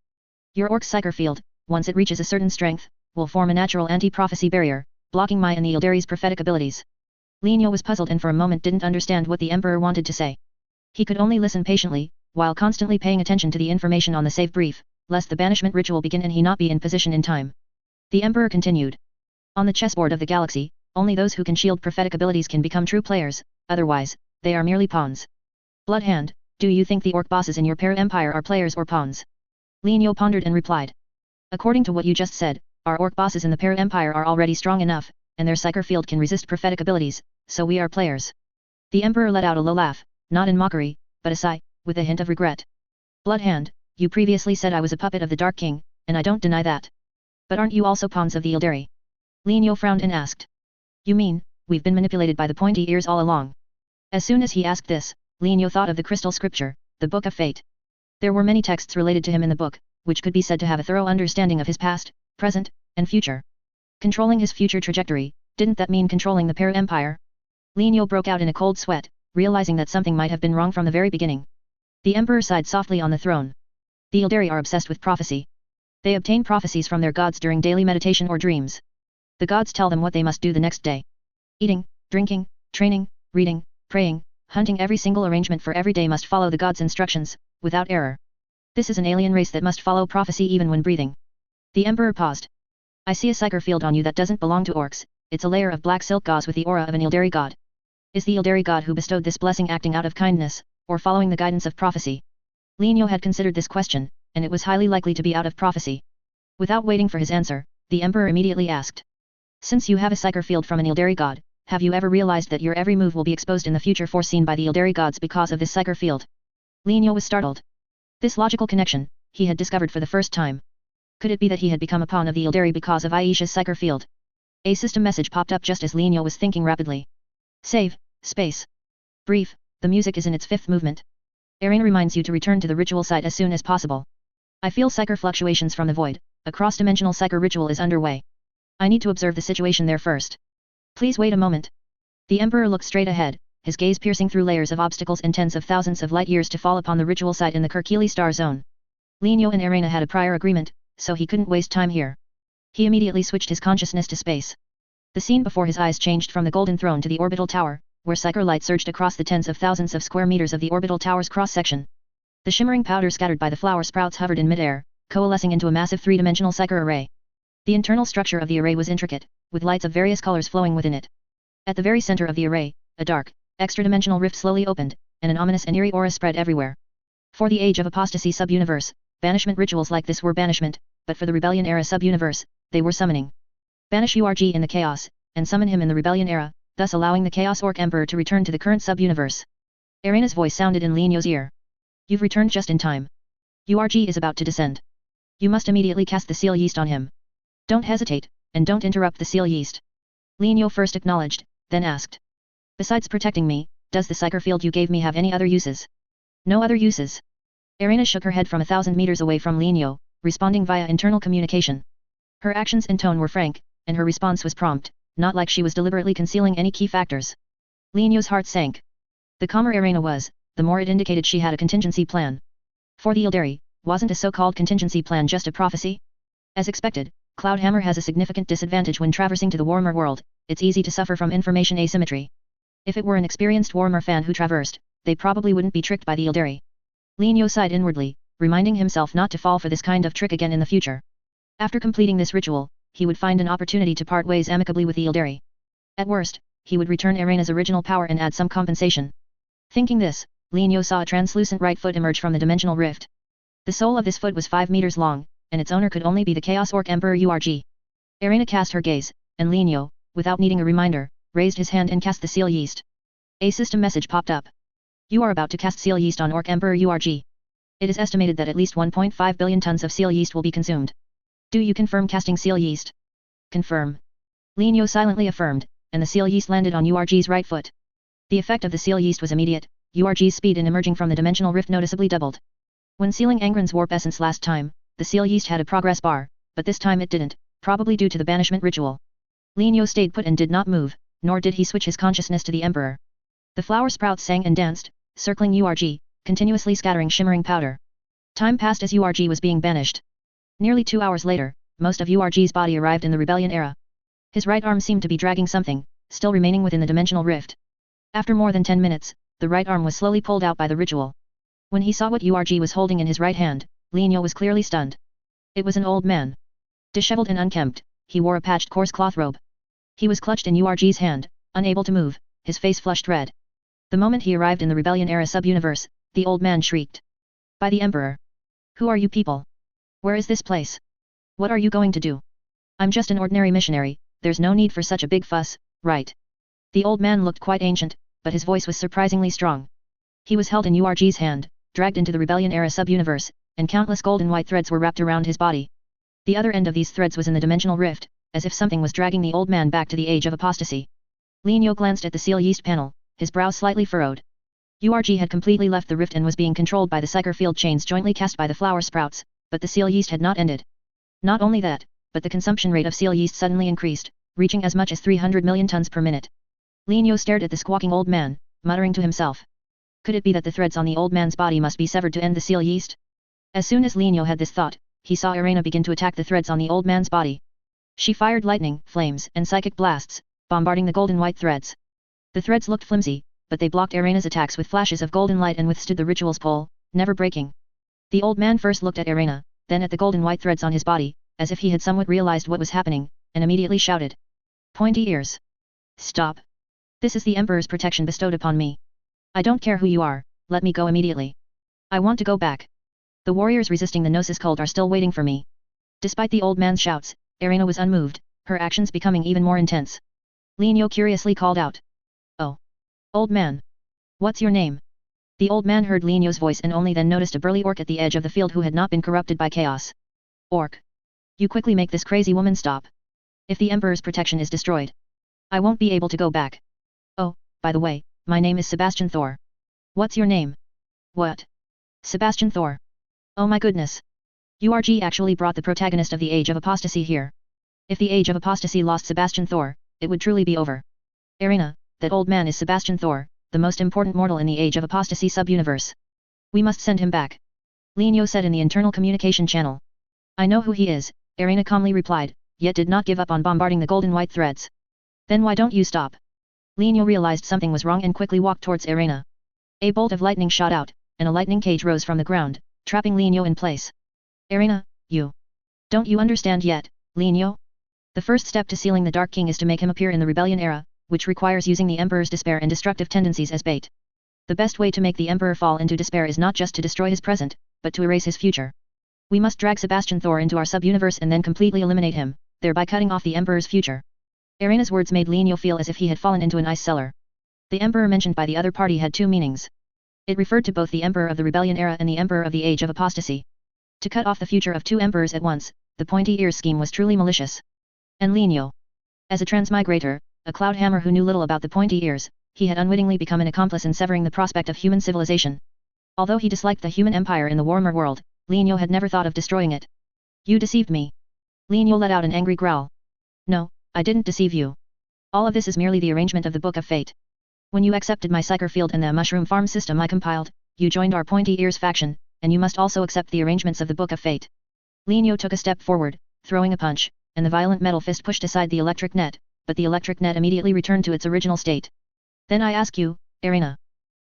Speaker 1: Your Orc's psyker field, once it reaches a certain strength, will form a natural anti-prophecy barrier, blocking my and the Ildari's prophetic abilities. Lin Yo was puzzled and for a moment didn't understand what the Emperor wanted to say. He could only listen patiently, while constantly paying attention to the information on the save brief, lest the banishment ritual begin and he not be in position in time. The Emperor continued. On the chessboard of the galaxy, only those who can shield prophetic abilities can become true players, otherwise, they are merely pawns. Bloodhand, do you think the orc bosses in your para-empire are players or pawns? Lin Yo pondered and replied. According to what you just said, our orc bosses in the para-empire are already strong enough, and their psyker field can resist prophetic abilities, so we are players. The Emperor let out a low laugh, not in mockery, but a sigh, with a hint of regret. Bloodhand, you previously said I was a puppet of the Dark King, and I don't deny that. But aren't you also pawns of the Ildari? Lin Yo frowned and asked. You mean, we've been manipulated by the Pointy Ears all along? As soon as he asked this, Lin Yo thought of the crystal scripture, the Book of Fate. There were many texts related to him in the book, which could be said to have a thorough understanding of his past, present, and future. Controlling his future trajectory, didn't that mean controlling the para-empire? Lin Yo broke out in a cold sweat, realizing that something might have been wrong from the very beginning. The Emperor sighed softly on the throne. The Ildari are obsessed with prophecy. They obtain prophecies from their gods during daily meditation or dreams. The gods tell them what they must do the next day. Eating, drinking, training, reading, praying, hunting, every single arrangement for every day must follow the gods' instructions, without error. This is an alien race that must follow prophecy even when breathing. The Emperor paused. I see a psyker field on you that doesn't belong to orcs, it's a layer of black silk gauze with the aura of an Ildari god. Is the Ildari god who bestowed this blessing acting out of kindness, or following the guidance of prophecy? Lin Yo had considered this question, and it was highly likely to be out of prophecy. Without waiting for his answer, the Emperor immediately asked. Since you have a psyker field from an Ildari god, have you ever realized that your every move will be exposed in the future foreseen by the Ildari gods because of this psyker field? Lin Yo was startled. This logical connection, he had discovered for the first time. Could it be that he had become a pawn of the Ildari because of Aisha's psyker field? A system message popped up just as Lin Yo was thinking rapidly. Save, space. Brief, the music is in its fifth movement. Irena reminds you to return to the ritual site as soon as possible. I feel psyker fluctuations from the void, a cross-dimensional psyker ritual is underway. I need to observe the situation there first. Please wait a moment. The Emperor looked straight ahead, his gaze piercing through layers of obstacles and tens of thousands of light years to fall upon the ritual site in the Kirkili star zone. Lin Yo and Irena had a prior agreement, so he couldn't waste time here. He immediately switched his consciousness to space. The scene before his eyes changed from the Golden Throne to the orbital tower, where psyker light surged across the tens of thousands of square meters of the orbital tower's cross-section. The shimmering powder scattered by the flower sprouts hovered in midair, coalescing into a massive three-dimensional psyker array. The internal structure of the array was intricate, with lights of various colors flowing within it. At the very center of the array, a dark, extra-dimensional rift slowly opened, and an ominous and eerie aura spread everywhere. For the age of apostasy sub-universe, banishment rituals like this were banishment, but for the rebellion era sub-universe, they were summoning. Banish URG in the chaos, and summon him in the rebellion era, thus allowing the Chaos Orc Emperor to return to the current sub-universe. Arena's voice sounded in Linio's ear. You've returned just in time. URG is about to descend. You must immediately cast the seal yeast on him. Don't hesitate, and don't interrupt the seal yeast. Linio first acknowledged, then asked. Besides protecting me, does the psyker field you gave me have any other uses? No other uses. Arena shook her head from 1,000 meters away from Linio, responding via internal communication. Her actions and tone were frank, and her response was prompt, not like she was deliberately concealing any key factors. Linio's heart sank. The calmer Arena was, the more it indicated she had a contingency plan. For the Ildari, wasn't a so-called contingency plan just a prophecy? As expected, Cloudhammer has a significant disadvantage when traversing to the Warhammer world. It's easy to suffer from information asymmetry. If it were an experienced Warhammer fan who traversed, they probably wouldn't be tricked by the Ildari. Linio sighed inwardly, reminding himself not to fall for this kind of trick again in the future. After completing this ritual, he would find an opportunity to part ways amicably with the Ildari. At worst, he would return Arena's original power and add some compensation. Thinking this, Linio saw a translucent right foot emerge from the dimensional rift. The sole of this foot was 5 meters long, and its owner could only be the Chaos Orc Emperor URG. Arena cast her gaze, and Linio, without needing a reminder, raised his hand and cast the seal yeast. A system message popped up. You are about to cast seal yeast on Orc Emperor URG. It is estimated that at least 1.5 billion tons of seal yeast will be consumed. Do you confirm casting seal yeast? Confirm. Linio silently affirmed, and the seal yeast landed on URG's right foot. The effect of the seal yeast was immediate. URG's speed in emerging from the dimensional rift noticeably doubled. When sealing Angren's warp essence last time, the seal yeast had a progress bar, but this time it didn't, probably due to the banishment ritual. Linio stayed put and did not move, nor did he switch his consciousness to the Emperor. The flower sprouts sang and danced, circling URG, continuously scattering shimmering powder. Time passed as URG was being banished. Nearly 2 hours later, most of URG's body arrived in the rebellion era. His right arm seemed to be dragging something, still remaining within the dimensional rift. After more than 10 minutes, the right arm was slowly pulled out by the ritual. When he saw what URG was holding in his right hand, Linio was clearly stunned. It was an old man. Disheveled and unkempt, he wore a patched coarse cloth robe. He was clutched in URG's hand, unable to move, his face flushed red. The moment he arrived in the rebellion era sub-universe, the old man shrieked. By the Emperor! Who are you people? Where is this place? What are you going to do? I'm just an ordinary missionary, there's no need for such a big fuss, right? The old man looked quite ancient, but his voice was surprisingly strong. He was held in URG's hand, dragged into the rebellion era sub-universe, and countless golden white threads were wrapped around his body. The other end of these threads was in the dimensional rift, as if something was dragging the old man back to the age of apostasy. Linio glanced at the seal yeast panel, his brow slightly furrowed. URG had completely left the rift and was being controlled by the psyker field chains jointly cast by the flower sprouts, but the seal yeast had not ended. Not only that, but the consumption rate of seal yeast suddenly increased, reaching as much as 300 million tons per minute. Linio stared at the squawking old man, muttering to himself. Could it be that the threads on the old man's body must be severed to end the seal yeast? As soon as Linio had this thought, he saw Arena begin to attack the threads on the old man's body. She fired lightning, flames, and psychic blasts, bombarding the golden white threads. The threads looked flimsy, but they blocked Arena's attacks with flashes of golden light and withstood the ritual's pull, never breaking. The old man first looked at Arena, then at the golden white threads on his body, as if he had somewhat realized what was happening, and immediately shouted. Pointy ears. Stop. This is the Emperor's protection bestowed upon me. I don't care who you are, let me go immediately. I want to go back. The warriors resisting the Gnosis cult are still waiting for me. Despite the old man's shouts, Arena was unmoved, her actions becoming even more intense. Linio curiously called out. Oh. Old man. What's your name? The old man heard Linio's voice and only then noticed a burly orc at the edge of the field who had not been corrupted by chaos. Orc. You quickly make this crazy woman stop. If the Emperor's protection is destroyed, I won't be able to go back. Oh, by the way, my name is Sebastian Thor. What's your name? What? Sebastian Thor. Oh my goodness. URG actually brought the protagonist of the Age of Apostasy here. If the Age of Apostasy lost Sebastian Thor, it would truly be over. Arena, that old man is Sebastian Thor, the most important mortal in the Age of Apostasy sub-universe. We must send him back. Linio said in the internal communication channel. I know who he is, Arena calmly replied, yet did not give up on bombarding the golden white threads. Then why don't you stop? Linio realized something was wrong and quickly walked towards Arena. A bolt of lightning shot out, and a lightning cage rose from the ground, trapping Linio in place. Arena, you. Don't you understand yet, Linio? The first step to sealing the Dark King is to make him appear in the rebellion era, which requires using the Emperor's despair and destructive tendencies as bait. The best way to make the Emperor fall into despair is not just to destroy his present, but to erase his future. We must drag Sebastian Thor into our sub-universe and then completely eliminate him, thereby cutting off the Emperor's future. Arena's words made Lienyo feel as if he had fallen into an ice cellar. The Emperor mentioned by the other party had two meanings. It referred to both the Emperor of the Rebellion era and the Emperor of the Age of Apostasy. To cut off the future of two emperors at once, the pointy ears scheme was truly malicious. And Lienyo, as a transmigrator, a cloud hammer who knew little about the pointy ears, he had unwittingly become an accomplice in severing the prospect of human civilization. Although he disliked the human empire in the Warhammer world, Lienyo had never thought of destroying it. You deceived me. Lienyo let out an angry growl. No, I didn't deceive you. All of this is merely the arrangement of the Book of Fate. When you accepted my psyker field and the mushroom farm system I compiled, you joined our pointy ears faction, and you must also accept the arrangements of the Book of Fate. Lienyo took a step forward, throwing a punch, and the violent metal fist pushed aside the electric net, but the electric net immediately returned to its original state. Then I ask you, Arena.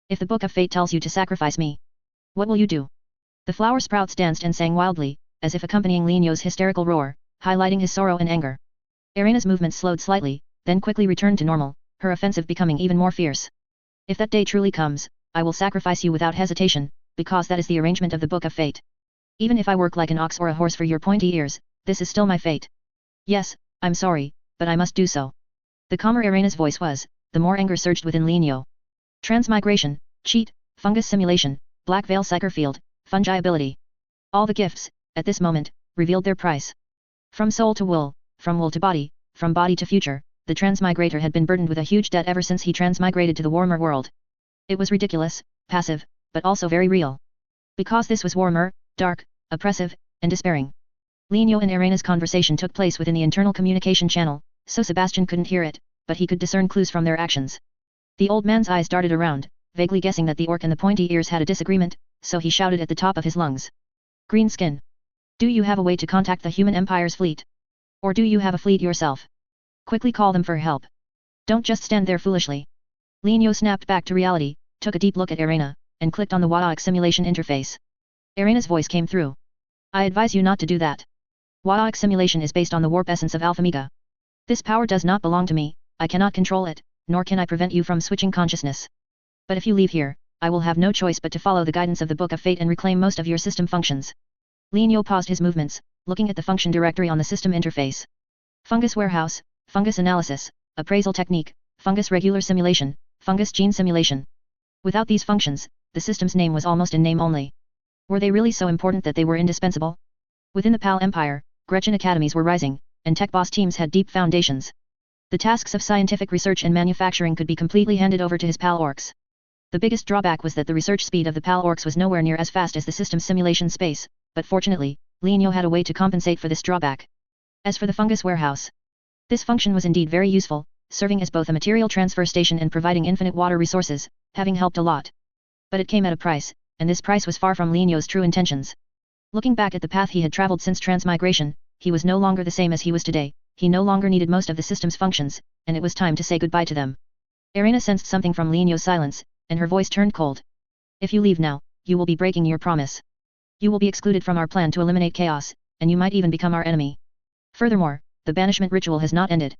Speaker 1: If the Book of Fate tells you to sacrifice me, what will you do? The flower sprouts danced and sang wildly, as if accompanying Lienyo's hysterical roar, highlighting his sorrow and anger. Arena's movements slowed slightly, then quickly returned to normal, her offensive becoming even more fierce. If that day truly comes, I will sacrifice you without hesitation, because that is the arrangement of the Book of Fate. Even if I work like an ox or a horse for your pointy ears, this is still my fate. Yes, I'm sorry, but I must do so. The calmer Arena's voice was, the more anger surged within Lienyo. Transmigration, cheat, fungus simulation, black veil psyker field, fungi ability. All the gifts, at this moment, revealed their price. From soul to wool, from wool to body, from body to future, the transmigrator had been burdened with a huge debt ever since he transmigrated to the Warhammer world. It was ridiculous, passive, but also very real. Because this was Warhammer, dark, oppressive, and despairing. Lienyo and Arena's conversation took place within the internal communication channel, so Sebastian couldn't hear it, but he could discern clues from their actions. The old man's eyes darted around, vaguely guessing that the orc and the pointy ears had a disagreement, so he shouted at the top of his lungs. Green skin. Do you have a way to contact the human empire's fleet? Or do you have a fleet yourself? Quickly call them for help. Don't just stand there foolishly. Lienyo snapped back to reality, took a deep look at Arena, and clicked on the WarHammer simulation interface. Arena's voice came through. I advise you not to do that. WarHammer simulation is based on the warp essence of Alpha-Mega. This power does not belong to me, I cannot control it, nor can I prevent you from switching consciousness. But if you leave here, I will have no choice but to follow the guidance of the Book of Fate and reclaim most of your system functions. Lienyo paused his movements, looking at the function directory on the system interface. Fungus warehouse, fungus analysis, appraisal technique, fungus regular simulation, fungus gene simulation. Without these functions, the system's name was almost in name only. Were they really so important that they were indispensable? Within the PAL Empire, Gretchen academies were rising, and tech boss teams had deep foundations. The tasks of scientific research and manufacturing could be completely handed over to his PAL orcs. The biggest drawback was that the research speed of the PAL orcs was nowhere near as fast as the system's simulation space, but fortunately, Lienyo had a way to compensate for this drawback. As for the fungus warehouse, this function was indeed very useful, serving as both a material transfer station and providing infinite water resources, having helped a lot. But it came at a price, and this price was far from Lienyo's true intentions. Looking back at the path he had traveled since transmigration, he was no longer the same as he was today, he no longer needed most of the system's functions, and it was time to say goodbye to them. Arena sensed something from Lienyo's silence, and her voice turned cold. If you leave now, you will be breaking your promise. You will be excluded from our plan to eliminate chaos, and you might even become our enemy. Furthermore, the banishment ritual has not ended.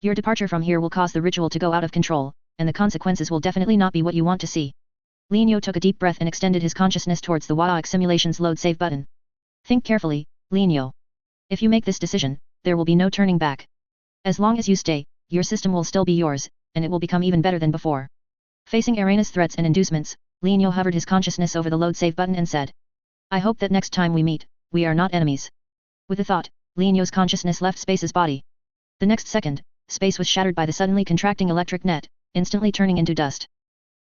Speaker 1: Your departure from here will cause the ritual to go out of control, and the consequences will definitely not be what you want to see. Lienyo took a deep breath and extended his consciousness towards the WarHammer simulation's load save button. Think carefully, Lienyo. If you make this decision, there will be no turning back. As long as you stay, your system will still be yours, and it will become even better than before. Facing Arena's threats and inducements, Lienyo hovered his consciousness over the load save button and said, I hope that next time we meet, we are not enemies. With a thought, Lienyo's consciousness left Space's body. The next second, Space was shattered by the suddenly contracting electric net, instantly turning into dust.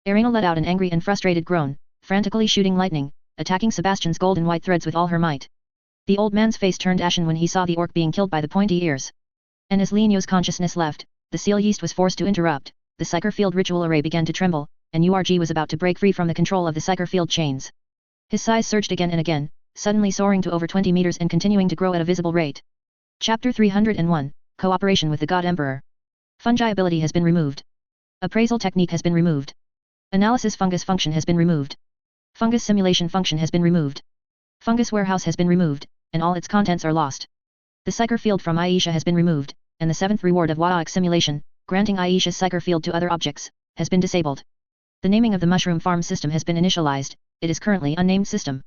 Speaker 1: Arena let out an angry and frustrated groan, frantically shooting lightning, attacking Sebastian's golden white threads with all her might. The old man's face turned ashen when he saw the orc being killed by the pointy ears. And as Lienyo's consciousness left, the seal yeast was forced to interrupt, the psyker field ritual array began to tremble, and URG was about to break free from the control of the psyker field chains. His size surged again and again, suddenly soaring to over 20 meters and continuing to grow at a visible rate. Chapter 301, Cooperation with the God Emperor. Fungi ability has been removed. Appraisal technique has been removed. Analysis fungus function has been removed. Fungus simulation function has been removed. Fungus warehouse has been removed, and all its contents are lost. The psyker field from Aisha has been removed, and the 7th reward of WarHammer simulation, granting Aisha's psyker field to other objects, has been disabled. The naming of the mushroom farm system has been initialized, it is currently unnamed system.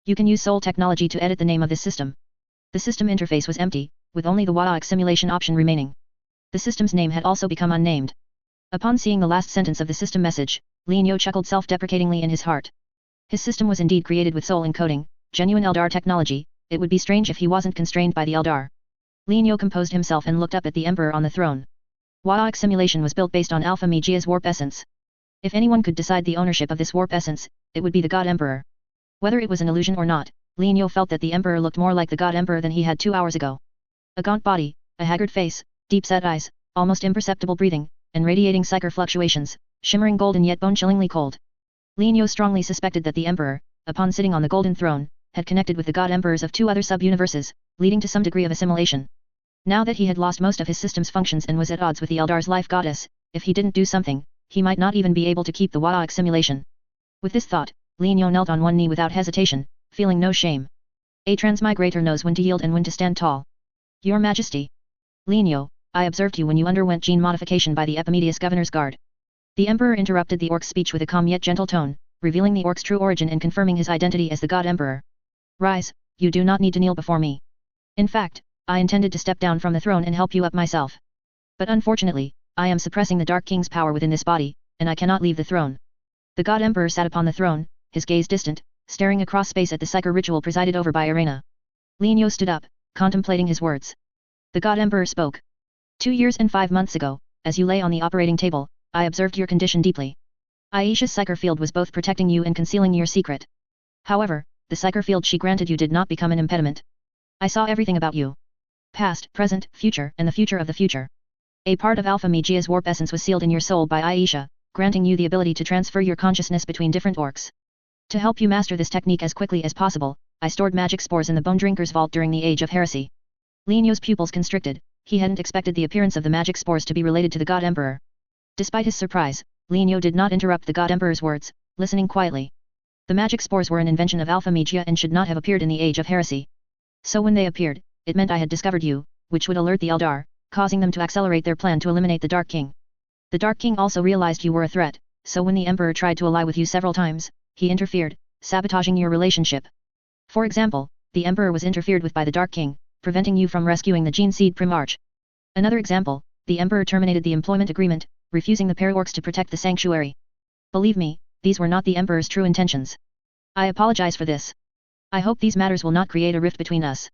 Speaker 1: You can use soul technology to edit the name of this system. The system interface was empty, with only the WarHammer simulation option remaining. The system's name had also become unnamed. Upon seeing the last sentence of the system message, Lianyo chuckled self-deprecatingly in his heart. His system was indeed created with soul encoding, genuine Eldar technology. It would be strange if he wasn't constrained by the Eldar. Lianyo composed himself and looked up at the Emperor on the throne. WarHammer simulation was built based on Alpha Megia's warp essence. If anyone could decide the ownership of this warp essence, it would be the God Emperor. Whether it was an illusion or not, Lianyo felt that the Emperor looked more like the God Emperor than he had 2 hours ago. A gaunt body, a haggard face, deep-set eyes, almost imperceptible breathing, and radiating psycher fluctuations, shimmering golden yet bone-chillingly cold. Lianyo strongly suspected that the Emperor, upon sitting on the golden throne, had connected with the God Emperors of 2 other sub-universes, leading to some degree of assimilation. Now that he had lost most of his system's functions and was at odds with the Eldar's life goddess, if he didn't do something, he might not even be able to keep the WarHammer simulation. With this thought, Lianyo knelt on one knee without hesitation, feeling no shame. A transmigrator knows when to yield and when to stand tall. Your Majesty. Lianyo, I observed you when you underwent gene modification by the Epimedius Governor's Guard. The Emperor interrupted the orc's speech with a calm yet gentle tone, revealing the orc's true origin and confirming his identity as the God Emperor. Rise, you do not need to kneel before me. In fact, I intended to step down from the throne and help you up myself. But unfortunately, I am suppressing the Dark King's power within this body, and I cannot leave the throne. The God Emperor sat upon the throne, his gaze distant, staring across space at the psyker ritual presided over by Irena. Lianyo stood up, contemplating his words. The God Emperor spoke. 2 years and 5 months ago, as you lay on the operating table, I observed your condition deeply. Aisha's psyker field was both protecting you and concealing your secret. However, the psyker field she granted you did not become an impediment. I saw everything about you. Past, present, future, and the future of the future. A part of Alpha Megia's warp essence was sealed in your soul by Aisha, granting you the ability to transfer your consciousness between different orcs. To help you master this technique as quickly as possible, I stored magic spores in the Bone Drinker's vault during the Age of Heresy. Lianyo's pupils constricted. He hadn't expected the appearance of the magic spores to be related to the God Emperor. Despite his surprise, Lianyo did not interrupt the God Emperor's words, listening quietly. The magic spores were an invention of Alpha Megia and should not have appeared in the Age of Heresy. So when they appeared, it meant I had discovered you, which would alert the Eldar, causing them to accelerate their plan to eliminate the Dark King. The Dark King also realized you were a threat, so when the Emperor tried to ally with you several times, he interfered, sabotaging your relationship. For example, the Emperor was interfered with by the Dark King, preventing you from rescuing the Gene Seed Primarch. Another example, the Emperor terminated the employment agreement, refusing the Paraorcs to protect the sanctuary. Believe me, these were not the Emperor's true intentions. I apologize for this. I hope these matters will not create a rift between us.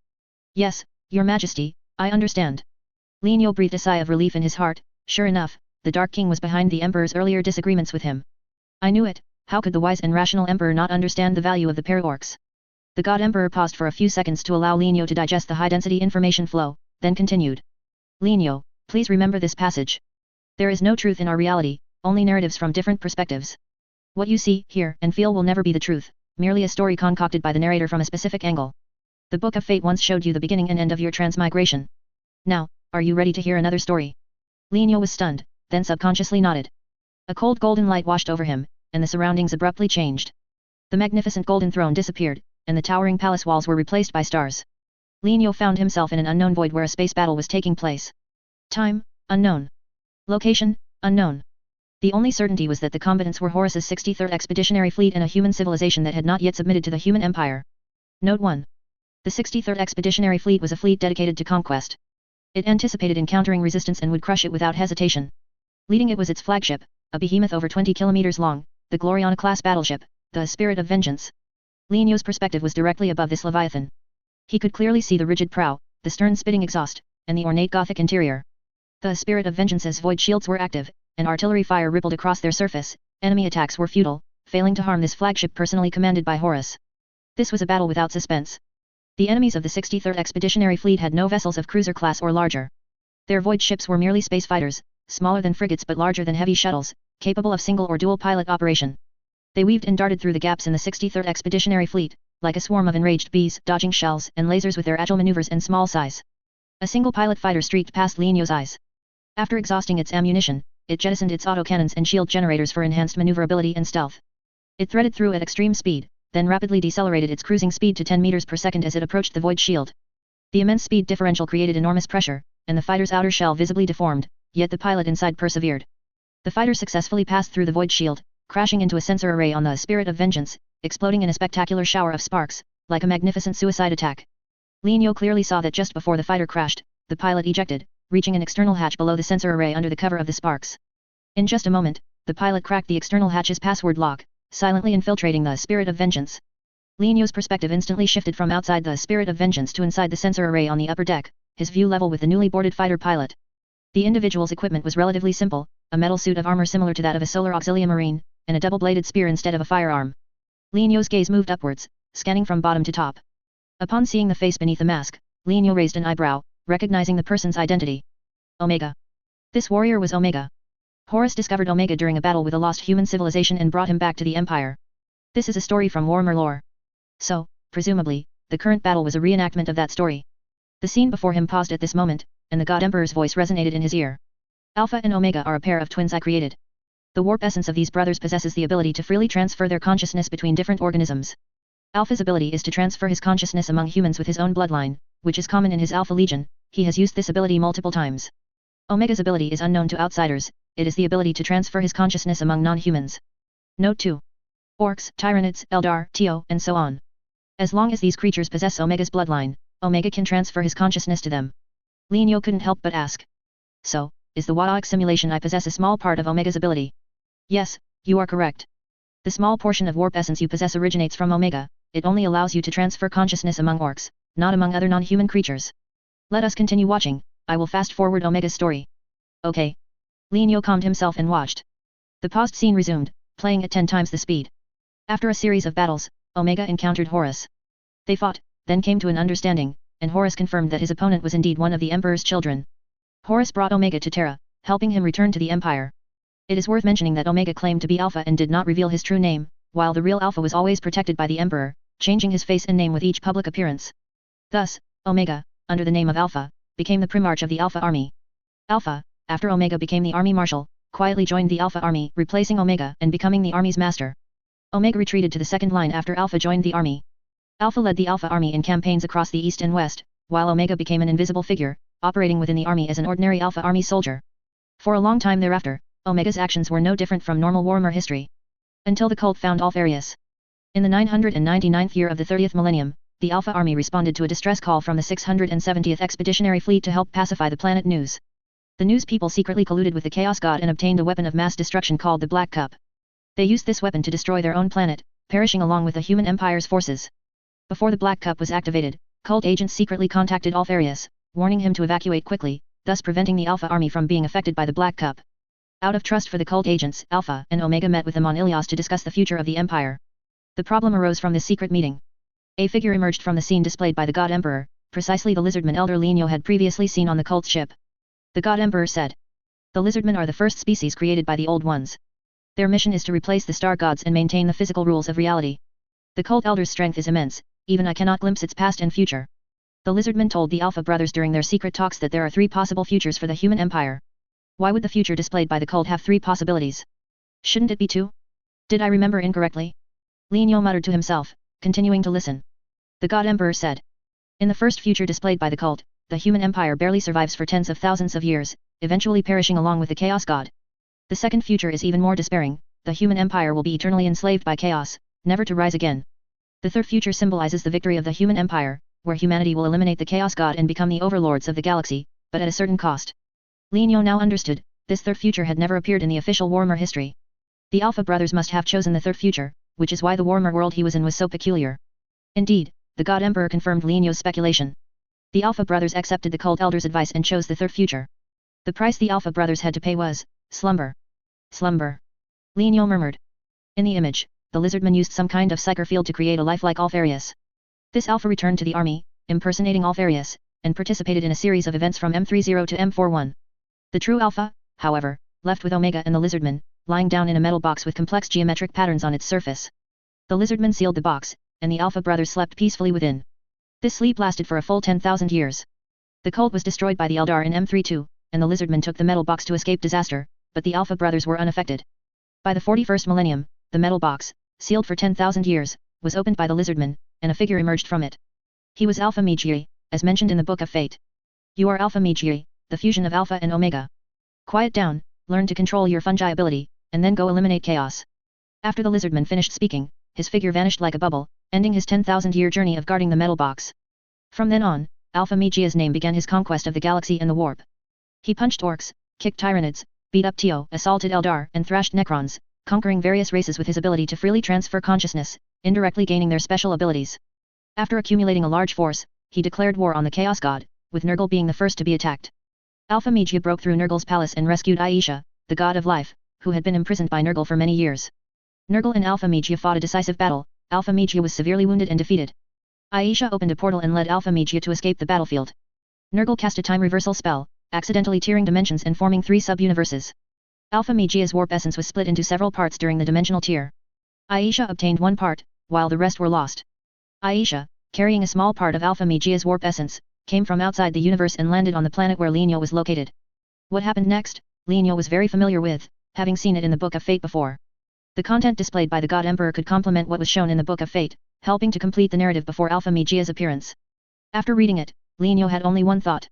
Speaker 1: Yes, Your Majesty, I understand. Lianyo breathed a sigh of relief in his heart. Sure enough, the Dark King was behind the Emperor's earlier disagreements with him. I knew it. How could the wise and rational Emperor not understand the value of the Paraorcs? The God Emperor paused for a few seconds to allow Lianyo to digest the high-density information flow, then continued. Lianyo, please remember this passage. There is no truth in our reality, only narratives from different perspectives. What you see, hear, and feel will never be the truth, merely a story concocted by the narrator from a specific angle. The Book of Fate once showed you the beginning and end of your transmigration. Now, are you ready to hear another story? Lianyo was stunned, then subconsciously nodded. A cold golden light washed over him, and the surroundings abruptly changed. The magnificent golden throne disappeared, and the towering palace walls were replaced by stars. Lianyo found himself in an unknown void where a space battle was taking place. Time, unknown. Location, unknown. The only certainty was that the combatants were Horus's 63rd Expeditionary Fleet and a human civilization that had not yet submitted to the human empire. Note 1. The 63rd Expeditionary Fleet was a fleet dedicated to conquest. It anticipated encountering resistance and would crush it without hesitation. Leading it was its flagship, a behemoth over 20 kilometers long, the Gloriana-class battleship, the Spirit of Vengeance. Lianyo's perspective was directly above this leviathan. He could clearly see the rigid prow, the stern spitting exhaust, and the ornate Gothic interior. The Spirit of Vengeance's void shields were active, and artillery fire rippled across their surface. Enemy attacks were futile, failing to harm this flagship personally commanded by Horus. This was a battle without suspense. The enemies of the 63rd Expeditionary Fleet had no vessels of cruiser class or larger. Their void ships were merely space fighters, smaller than frigates but larger than heavy shuttles, capable of single or dual pilot operation. They weaved and darted through the gaps in the 63rd Expeditionary Fleet, like a swarm of enraged bees, dodging shells and lasers with their agile maneuvers and small size. A single pilot fighter streaked past Lianyo's eyes. After exhausting its ammunition, it jettisoned its autocannons and shield generators for enhanced maneuverability and stealth. It threaded through at extreme speed, then rapidly decelerated its cruising speed to 10 meters per second as it approached the void shield. The immense speed differential created enormous pressure, and the fighter's outer shell visibly deformed, yet the pilot inside persevered. The fighter successfully passed through the void shield, crashing into a sensor array on the Spirit of Vengeance, exploding in a spectacular shower of sparks, like a magnificent suicide attack. Lianyo clearly saw that just before the fighter crashed, the pilot ejected, reaching an external hatch below the sensor array under the cover of the sparks. In just a moment, the pilot cracked the external hatch's password lock, silently infiltrating the spirit of vengeance. Li Nyo's perspective instantly shifted from outside the spirit of vengeance to inside the sensor array on the upper deck, his view level with the newly boarded fighter pilot. The individual's equipment was relatively simple, a metal suit of armor similar to that of a solar auxilia marine, and a double-bladed spear instead of a firearm. Li Nyo's gaze moved upwards, scanning from bottom to top. Upon seeing the face beneath the mask, Li Nyo raised an eyebrow, recognizing the person's identity. Omega. This warrior was Omega. Horus discovered Omega during a battle with a lost human civilization and brought him back to the Empire. This is a story from Warhammer lore. So, presumably, the current battle was a reenactment of that story. The scene before him paused at this moment, and the God Emperor's voice resonated in his ear. Alpha and Omega are a pair of twins I created. The warp essence of these brothers possesses the ability to freely transfer their consciousness between different organisms. Alpha's ability is to transfer his consciousness among humans with his own bloodline, which is common in his Alpha Legion. He has used this ability multiple times. Omega's ability is unknown to outsiders, it is the ability to transfer his consciousness among non-humans. Note 2. Orcs, Tyranids, Eldar, Tio, and so on. As long as these creatures possess Omega's bloodline, Omega can transfer his consciousness to them. Li Nyo couldn't help but ask. So, is the Wadaok simulation I possess a small part of Omega's ability? Yes, you are correct. The small portion of warp essence you possess originates from Omega, it only allows you to transfer consciousness among orcs, not among other non-human creatures. Let us continue watching, I will fast forward Omega's story. Okay. Li Nyo calmed himself and watched. The paused scene resumed, playing at 10 times the speed. After a series of battles, Omega encountered Horus. They fought, then came to an understanding, and Horus confirmed that his opponent was indeed one of the Emperor's children. Horus brought Omega to Terra, helping him return to the Empire. It is worth mentioning that Omega claimed to be Alpha and did not reveal his true name, while the real Alpha was always protected by the Emperor, changing his face and name with each public appearance. Thus, Omega, under the name of Alpha, became the Primarch of the Alpha Army. Alpha, after Omega became the Army Marshal, quietly joined the Alpha Army, replacing Omega and becoming the Army's master. Omega retreated to the second line after Alpha joined the Army. Alpha led the Alpha Army in campaigns across the East and West, while Omega became an invisible figure, operating within the Army as an ordinary Alpha Army soldier. For a long time thereafter, Omega's actions were no different from normal Warhammer history. Until the cult found Alpharius. In the 999th year of the 30th millennium, the Alpha Army responded to a distress call from the 670th Expeditionary Fleet to help pacify the planet News. The News people secretly colluded with the Chaos God and obtained a weapon of mass destruction called the Black Cup. They used this weapon to destroy their own planet, perishing along with the human Empire's forces. Before the Black Cup was activated, cult agents secretly contacted Alpharius, warning him to evacuate quickly, thus preventing the Alpha Army from being affected by the Black Cup. Out of trust for the cult agents, Alpha and Omega met with them on Ilios to discuss the future of the Empire. The problem arose from this secret meeting. A figure emerged from the scene displayed by the God Emperor, precisely the lizardman Elder Li Nyo had previously seen on the cult's ship. The God Emperor said. The lizardmen are the first species created by the Old Ones. Their mission is to replace the star gods and maintain the physical rules of reality. The cult Elder's strength is immense, even I cannot glimpse its past and future. The lizardmen told the Alpha brothers during their secret talks that there are 3 possible futures for the human empire. Why would the future displayed by the cult have 3 possibilities? Shouldn't it be 2? Did I remember incorrectly? Li Nyo muttered to himself, continuing to listen. The God Emperor said. In the first future displayed by the cult, the human empire barely survives for tens of thousands of years, eventually perishing along with the Chaos God. The second future is even more despairing, the human empire will be eternally enslaved by chaos, never to rise again. The third future symbolizes the victory of the human empire, where humanity will eliminate the Chaos God and become the overlords of the galaxy, but at a certain cost. Li Nyo now understood, this third future had never appeared in the official Warhammer history. The Alpha brothers must have chosen the third future, which is why the Warhammer world he was in was so peculiar. Indeed, the God Emperor confirmed Li Nyo's speculation. The Alpha brothers accepted the cult elder's advice and chose the third future. The price the Alpha brothers had to pay was slumber. Slumber. Li Nyo murmured. In the image, the lizardman used some kind of psyker field to create a life like Alpharius. This Alpha returned to the army, impersonating Alpharius, and participated in a series of events from M30 to M41. The true Alpha, however, left with Omega and the lizardman, lying down in a metal box with complex geometric patterns on its surface. The lizardman sealed the box, and the Alpha brothers slept peacefully within. This sleep lasted for a full 10,000 years. The cult was destroyed by the Eldar in M32, and the lizardman took the metal box to escape disaster, but the Alpha brothers were unaffected. By the 41st millennium, the metal box, sealed for 10,000 years, was opened by the lizardman, and a figure emerged from it. He was Alpha Mijiri, as mentioned in the Book of Fate. You are Alpha Mijiri, the fusion of Alpha and Omega. Quiet down, learn to control your fungi ability, and then go eliminate chaos. After the lizardman finished speaking, his figure vanished like a bubble, ending his 10,000-year journey of guarding the metal box. From then on, Alpha Megia's name began his conquest of the galaxy and the warp. He punched orcs, kicked tyranids, beat up Tio, assaulted Eldar, and thrashed Necrons, conquering various races with his ability to freely transfer consciousness, indirectly gaining their special abilities. After accumulating a large force, he declared war on the Chaos God, with Nurgle being the first to be attacked. Alpha Megia broke through Nurgle's palace and rescued Aisha, the god of life, who had been imprisoned by Nurgle for many years. Nurgle and Alpha Megia fought a decisive battle. Alpha Megia was severely wounded and defeated. Aisha opened a portal and led Alpha Megia to escape the battlefield. Nurgle cast a time reversal spell, accidentally tearing dimensions and forming 3 sub-universes. Alpha Megia's warp essence was split into several parts during the dimensional tear. Aisha obtained one part, while the rest were lost. Aisha, carrying a small part of Alpha Megia's warp essence, came from outside the universe and landed on the planet where Lienyo was located. What happened next, Lienyo was very familiar with, having seen it in the Book of Fate before. The content displayed by the God Emperor could complement what was shown in the Book of Fate, helping to complete the narrative before Alpha Megia's appearance. After reading it, Lienyo had only one thought.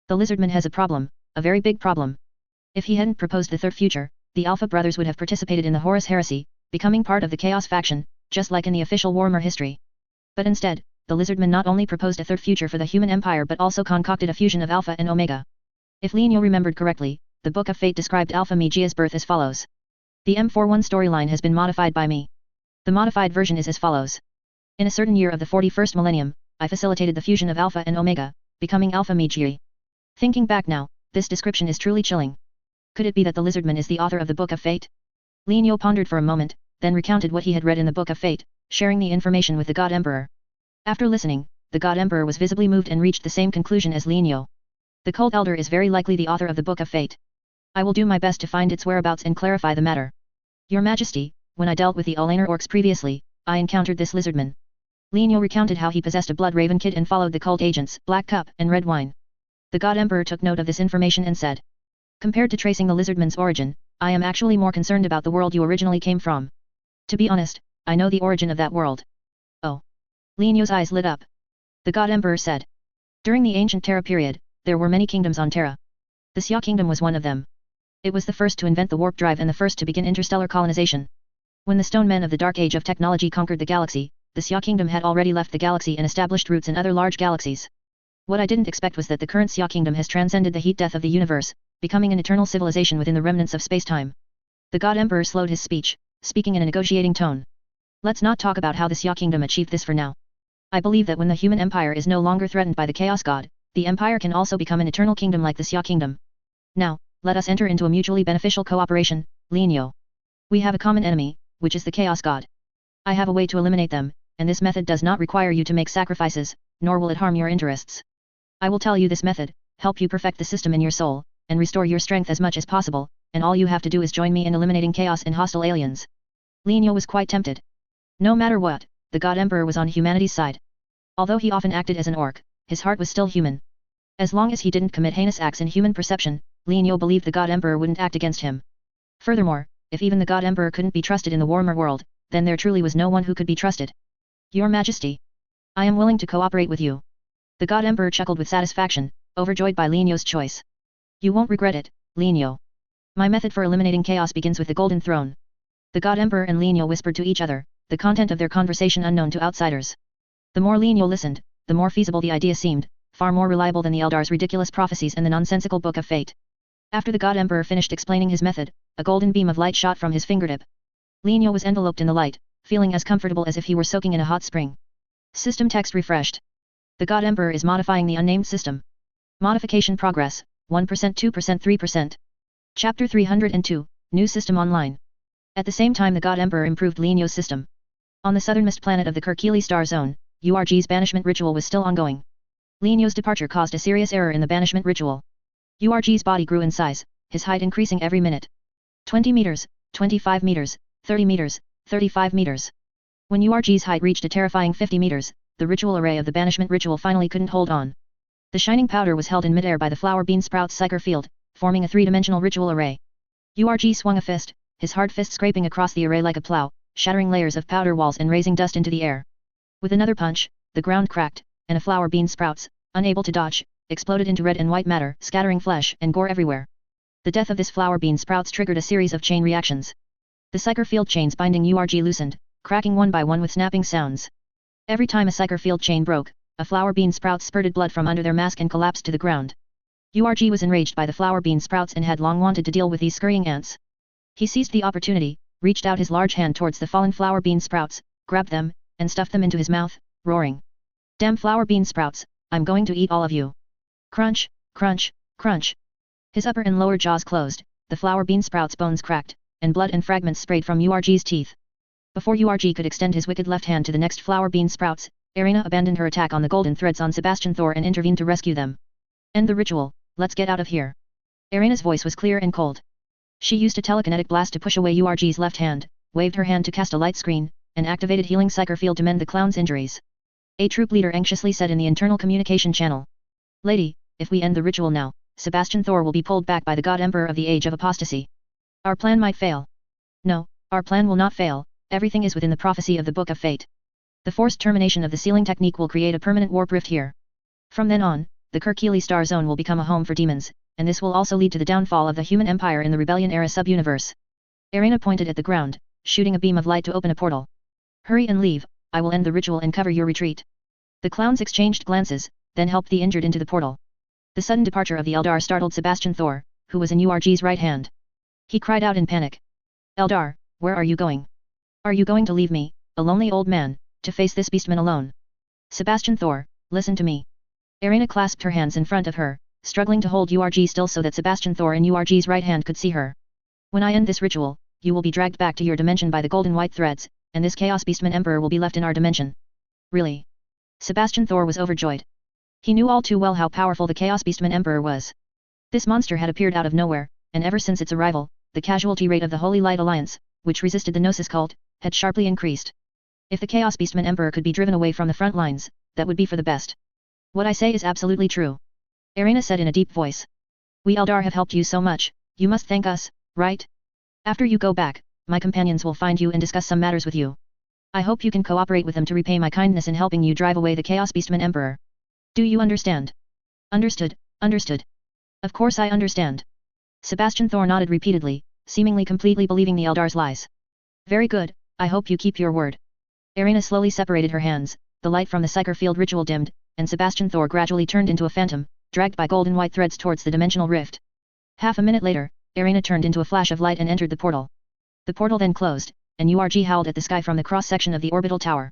Speaker 1: The lizardman has a problem, a very big problem. If he hadn't proposed the third future, the Alpha brothers would have participated in the Horus heresy, becoming part of the Chaos faction, just like in the official WarHammer history. But instead, the lizardman not only proposed a third future for the human empire but also concocted a fusion of Alpha and Omega. If Lienyo remembered correctly, the Book of Fate described Alpha Megia's birth as follows. The M41 storyline has been modified by me. The modified version is as follows. In a certain year of the 41st millennium, I facilitated the fusion of Alpha and Omega, becoming Alpha Megia. Thinking back now, this description is truly chilling. Could it be that the lizardman is the author of the Book of Fate? Lienyo pondered for a moment, then recounted what he had read in the Book of Fate, sharing the information with the God Emperor. After listening, the God Emperor was visibly moved and reached the same conclusion as Lienyo. The Cult Elder is very likely the author of the Book of Fate. I will do my best to find its whereabouts and clarify the matter. Your Majesty, when I dealt with the Alanar orcs previously, I encountered this lizardman. Lienyo recounted how he possessed a blood raven kid and followed the cult agents, Black Cup and Red Wine. The God Emperor took note of this information and said. Compared to tracing the lizardman's origin, I am actually more concerned about the world you originally came from. To be honest, I know the origin of that world. Oh. Lienyo's eyes lit up. The God Emperor said. During the ancient Terra period, there were many kingdoms on Terra. The Xia Kingdom was one of them. It was the first to invent the warp drive and the first to begin interstellar colonization. When the stone men of the Dark Age of technology conquered the galaxy, the Xia Kingdom had already left the galaxy and established roots in other large galaxies. What I didn't expect was that the current Xia Kingdom has transcended the heat death of the universe, becoming an eternal civilization within the remnants of space-time. The God Emperor slowed his speech, speaking in a negotiating tone. Let's not talk about how the Xia Kingdom achieved this for now. I believe that when the human empire is no longer threatened by the Chaos God, the empire can also become an eternal kingdom like the Xia Kingdom. Now, let us enter into a mutually beneficial cooperation, Lienyo. We have a common enemy, which is the Chaos God. I have a way to eliminate them, and this method does not require you to make sacrifices, nor will it harm your interests. I will tell you this method, help you perfect the system in your soul, and restore your strength as much as possible, and all you have to do is join me in eliminating chaos and hostile aliens. Lienyo was quite tempted. No matter what, the God Emperor was on humanity's side. Although he often acted as an orc, his heart was still human. As long as he didn't commit heinous acts in human perception, Lienyo believed the God Emperor wouldn't act against him. Furthermore, if even the God Emperor couldn't be trusted in the WarHammer world, then there truly was no one who could be trusted. Your Majesty. I am willing to cooperate with you. The God Emperor chuckled with satisfaction, overjoyed by Lienyo's choice. You won't regret it, Lienyo. My method for eliminating chaos begins with the Golden Throne. The God Emperor and Lienyo whispered to each other, the content of their conversation unknown to outsiders. The more Lienyo listened, the more feasible the idea seemed, far more reliable than the Eldar's ridiculous prophecies and the nonsensical Book of Fate. After the God Emperor finished explaining his method, a golden beam of light shot from his fingertip. Lienyo was enveloped in the light, feeling as comfortable as if he were soaking in a hot spring. System text refreshed. The God Emperor is modifying the unnamed system. Modification progress, 1%, 2%, 3%. Chapter 302, New System Online. At the same time the God Emperor improved Lienyo's system. On the southernmost planet of the Kirkili Star Zone, URG's banishment ritual was still ongoing. Lienyo's departure caused a serious error in the banishment ritual. URG's body grew in size, his height increasing every minute. 20 meters, 25 meters, 30 meters, 35 meters. When URG's height reached a terrifying 50 meters, the ritual array of the banishment ritual finally couldn't hold on. The shining powder was held in midair by the flower bean sprout's psyker field, forming a three-dimensional ritual array. URG swung a fist, his hard fist scraping across the array like a plow, shattering layers of powder walls and raising dust into the air. With another punch, the ground cracked, and a flower bean sprouts, unable to dodge, exploded into red and white matter, scattering flesh and gore everywhere. The death of this flower bean sprouts triggered a series of chain reactions. The psyker field chains binding URG loosened, cracking one by one with snapping sounds. Every time a psyker field chain broke, a flower bean sprout spurted blood from under their mask and collapsed to the ground. URG was enraged by the flower bean sprouts and had long wanted to deal with these scurrying ants. He seized the opportunity, reached out his large hand towards the fallen flower bean sprouts, grabbed them, and stuffed them into his mouth, roaring. Damn flower bean sprouts, I'm going to eat all of you. Crunch, crunch, crunch. His upper and lower jaws closed, the flower bean sprouts' bones cracked, and blood and fragments sprayed from URG's teeth. Before URG could extend his wicked left hand to the next flower bean sprouts, Irina abandoned her attack on the golden threads on Sebastian Thor and intervened to rescue them. End the ritual, let's get out of here. Irina's voice was clear and cold. She used a telekinetic blast to push away URG's left hand, waved her hand to cast a light screen, and activated healing psyker field to mend the clown's injuries. A troop leader anxiously said in the internal communication channel. Lady, if we end the ritual now, Sebastian Thor will be pulled back by the God Emperor of the Age of Apostasy. Our plan might fail. No, our plan will not fail, everything is within the prophecy of the Book of Fate. The forced termination of the sealing technique will create a permanent warp rift here. From then on, the Kirkili Star Zone will become a home for demons, and this will also lead to the downfall of the human empire in the Rebellion-era sub-universe. Irina pointed at the ground, shooting a beam of light to open a portal. Hurry and leave, I will end the ritual and cover your retreat. The clowns exchanged glances, then helped the injured into the portal. The sudden departure of the Eldar startled Sebastian Thor, who was in URG's right hand. He cried out in panic. Eldar, where are you going? Are you going to leave me, a lonely old man, to face this beastman alone? Sebastian Thor, listen to me. Irina clasped her hands in front of her, struggling to hold URG still so that Sebastian Thor in URG's right hand could see her. When I end this ritual, you will be dragged back to your dimension by the golden white threads, and this Chaos Beastman Emperor will be left in our dimension. Really? Sebastian Thor was overjoyed. He knew all too well how powerful the Chaos Beastman Emperor was. This monster had appeared out of nowhere, and ever since its arrival, the casualty rate of the Holy Light Alliance, which resisted the Gnosis cult, had sharply increased. If the Chaos Beastman Emperor could be driven away from the front lines, that would be for the best. What I say is absolutely true. Irina said in a deep voice. We Eldar have helped you so much, you must thank us, right? After you go back, my companions will find you and discuss some matters with you. I hope you can cooperate with them to repay my kindness in helping you drive away the Chaos Beastman Emperor. Do you understand? Understood, understood. Of course I understand. Sebastian Thor nodded repeatedly, seemingly completely believing the Eldar's lies. Very good, I hope you keep your word. Irina slowly separated her hands, the light from the psyker field ritual dimmed, and Sebastian Thor gradually turned into a phantom, dragged by golden white threads towards the dimensional rift. Half a minute later, Irina turned into a flash of light and entered the portal. The portal then closed, and URG howled at the sky from the cross-section of the orbital tower.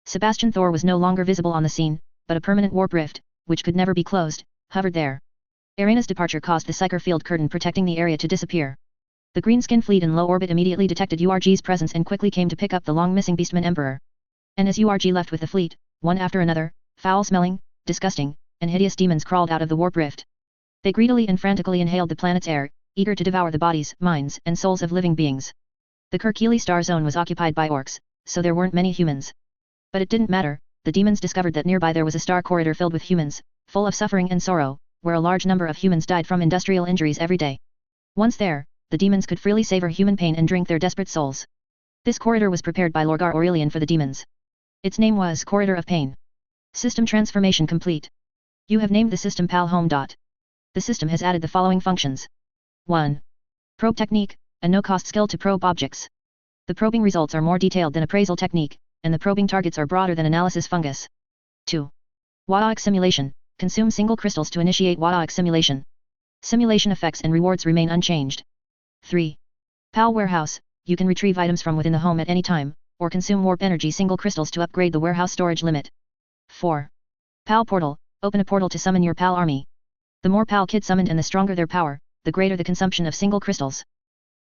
Speaker 1: Sebastian Thor was no longer visible on the scene, but a permanent warp rift, which could never be closed, hovered there. Irina's departure caused the psyker field curtain protecting the area to disappear. The Greenskin fleet in low orbit immediately detected URG's presence and quickly came to pick up the long-missing Beastman Emperor. And as URG left with the fleet, one after another, foul-smelling, disgusting, and hideous demons crawled out of the warp rift. They greedily and frantically inhaled the planet's air, eager to devour the bodies, minds, and souls of living beings. The Kirkili Star Zone was occupied by orcs, so there weren't many humans. But it didn't matter, the demons discovered that nearby there was a star corridor filled with humans, full of suffering and sorrow, where a large number of humans died from industrial injuries every day. Once there, the demons could freely savor human pain and drink their desperate souls. This corridor was prepared by Lorgar Aurelian for the demons. Its name was Corridor of Pain. System transformation complete. You have named the system PAL Home. The system has added the following functions. 1. Probe technique, a no-cost skill to probe objects. The probing results are more detailed than appraisal technique, and the probing targets are broader than analysis fungus. 2. WarHammer simulation, consume single crystals to initiate WarHammer simulation. Simulation effects and rewards remain unchanged. 3. PAL Warehouse, you can retrieve items from within the home at any time, or consume warp energy single crystals to upgrade the warehouse storage limit. 4. PAL Portal, open a portal to summon your PAL army. The more PAL kids summoned and the stronger their power, the greater the consumption of single crystals.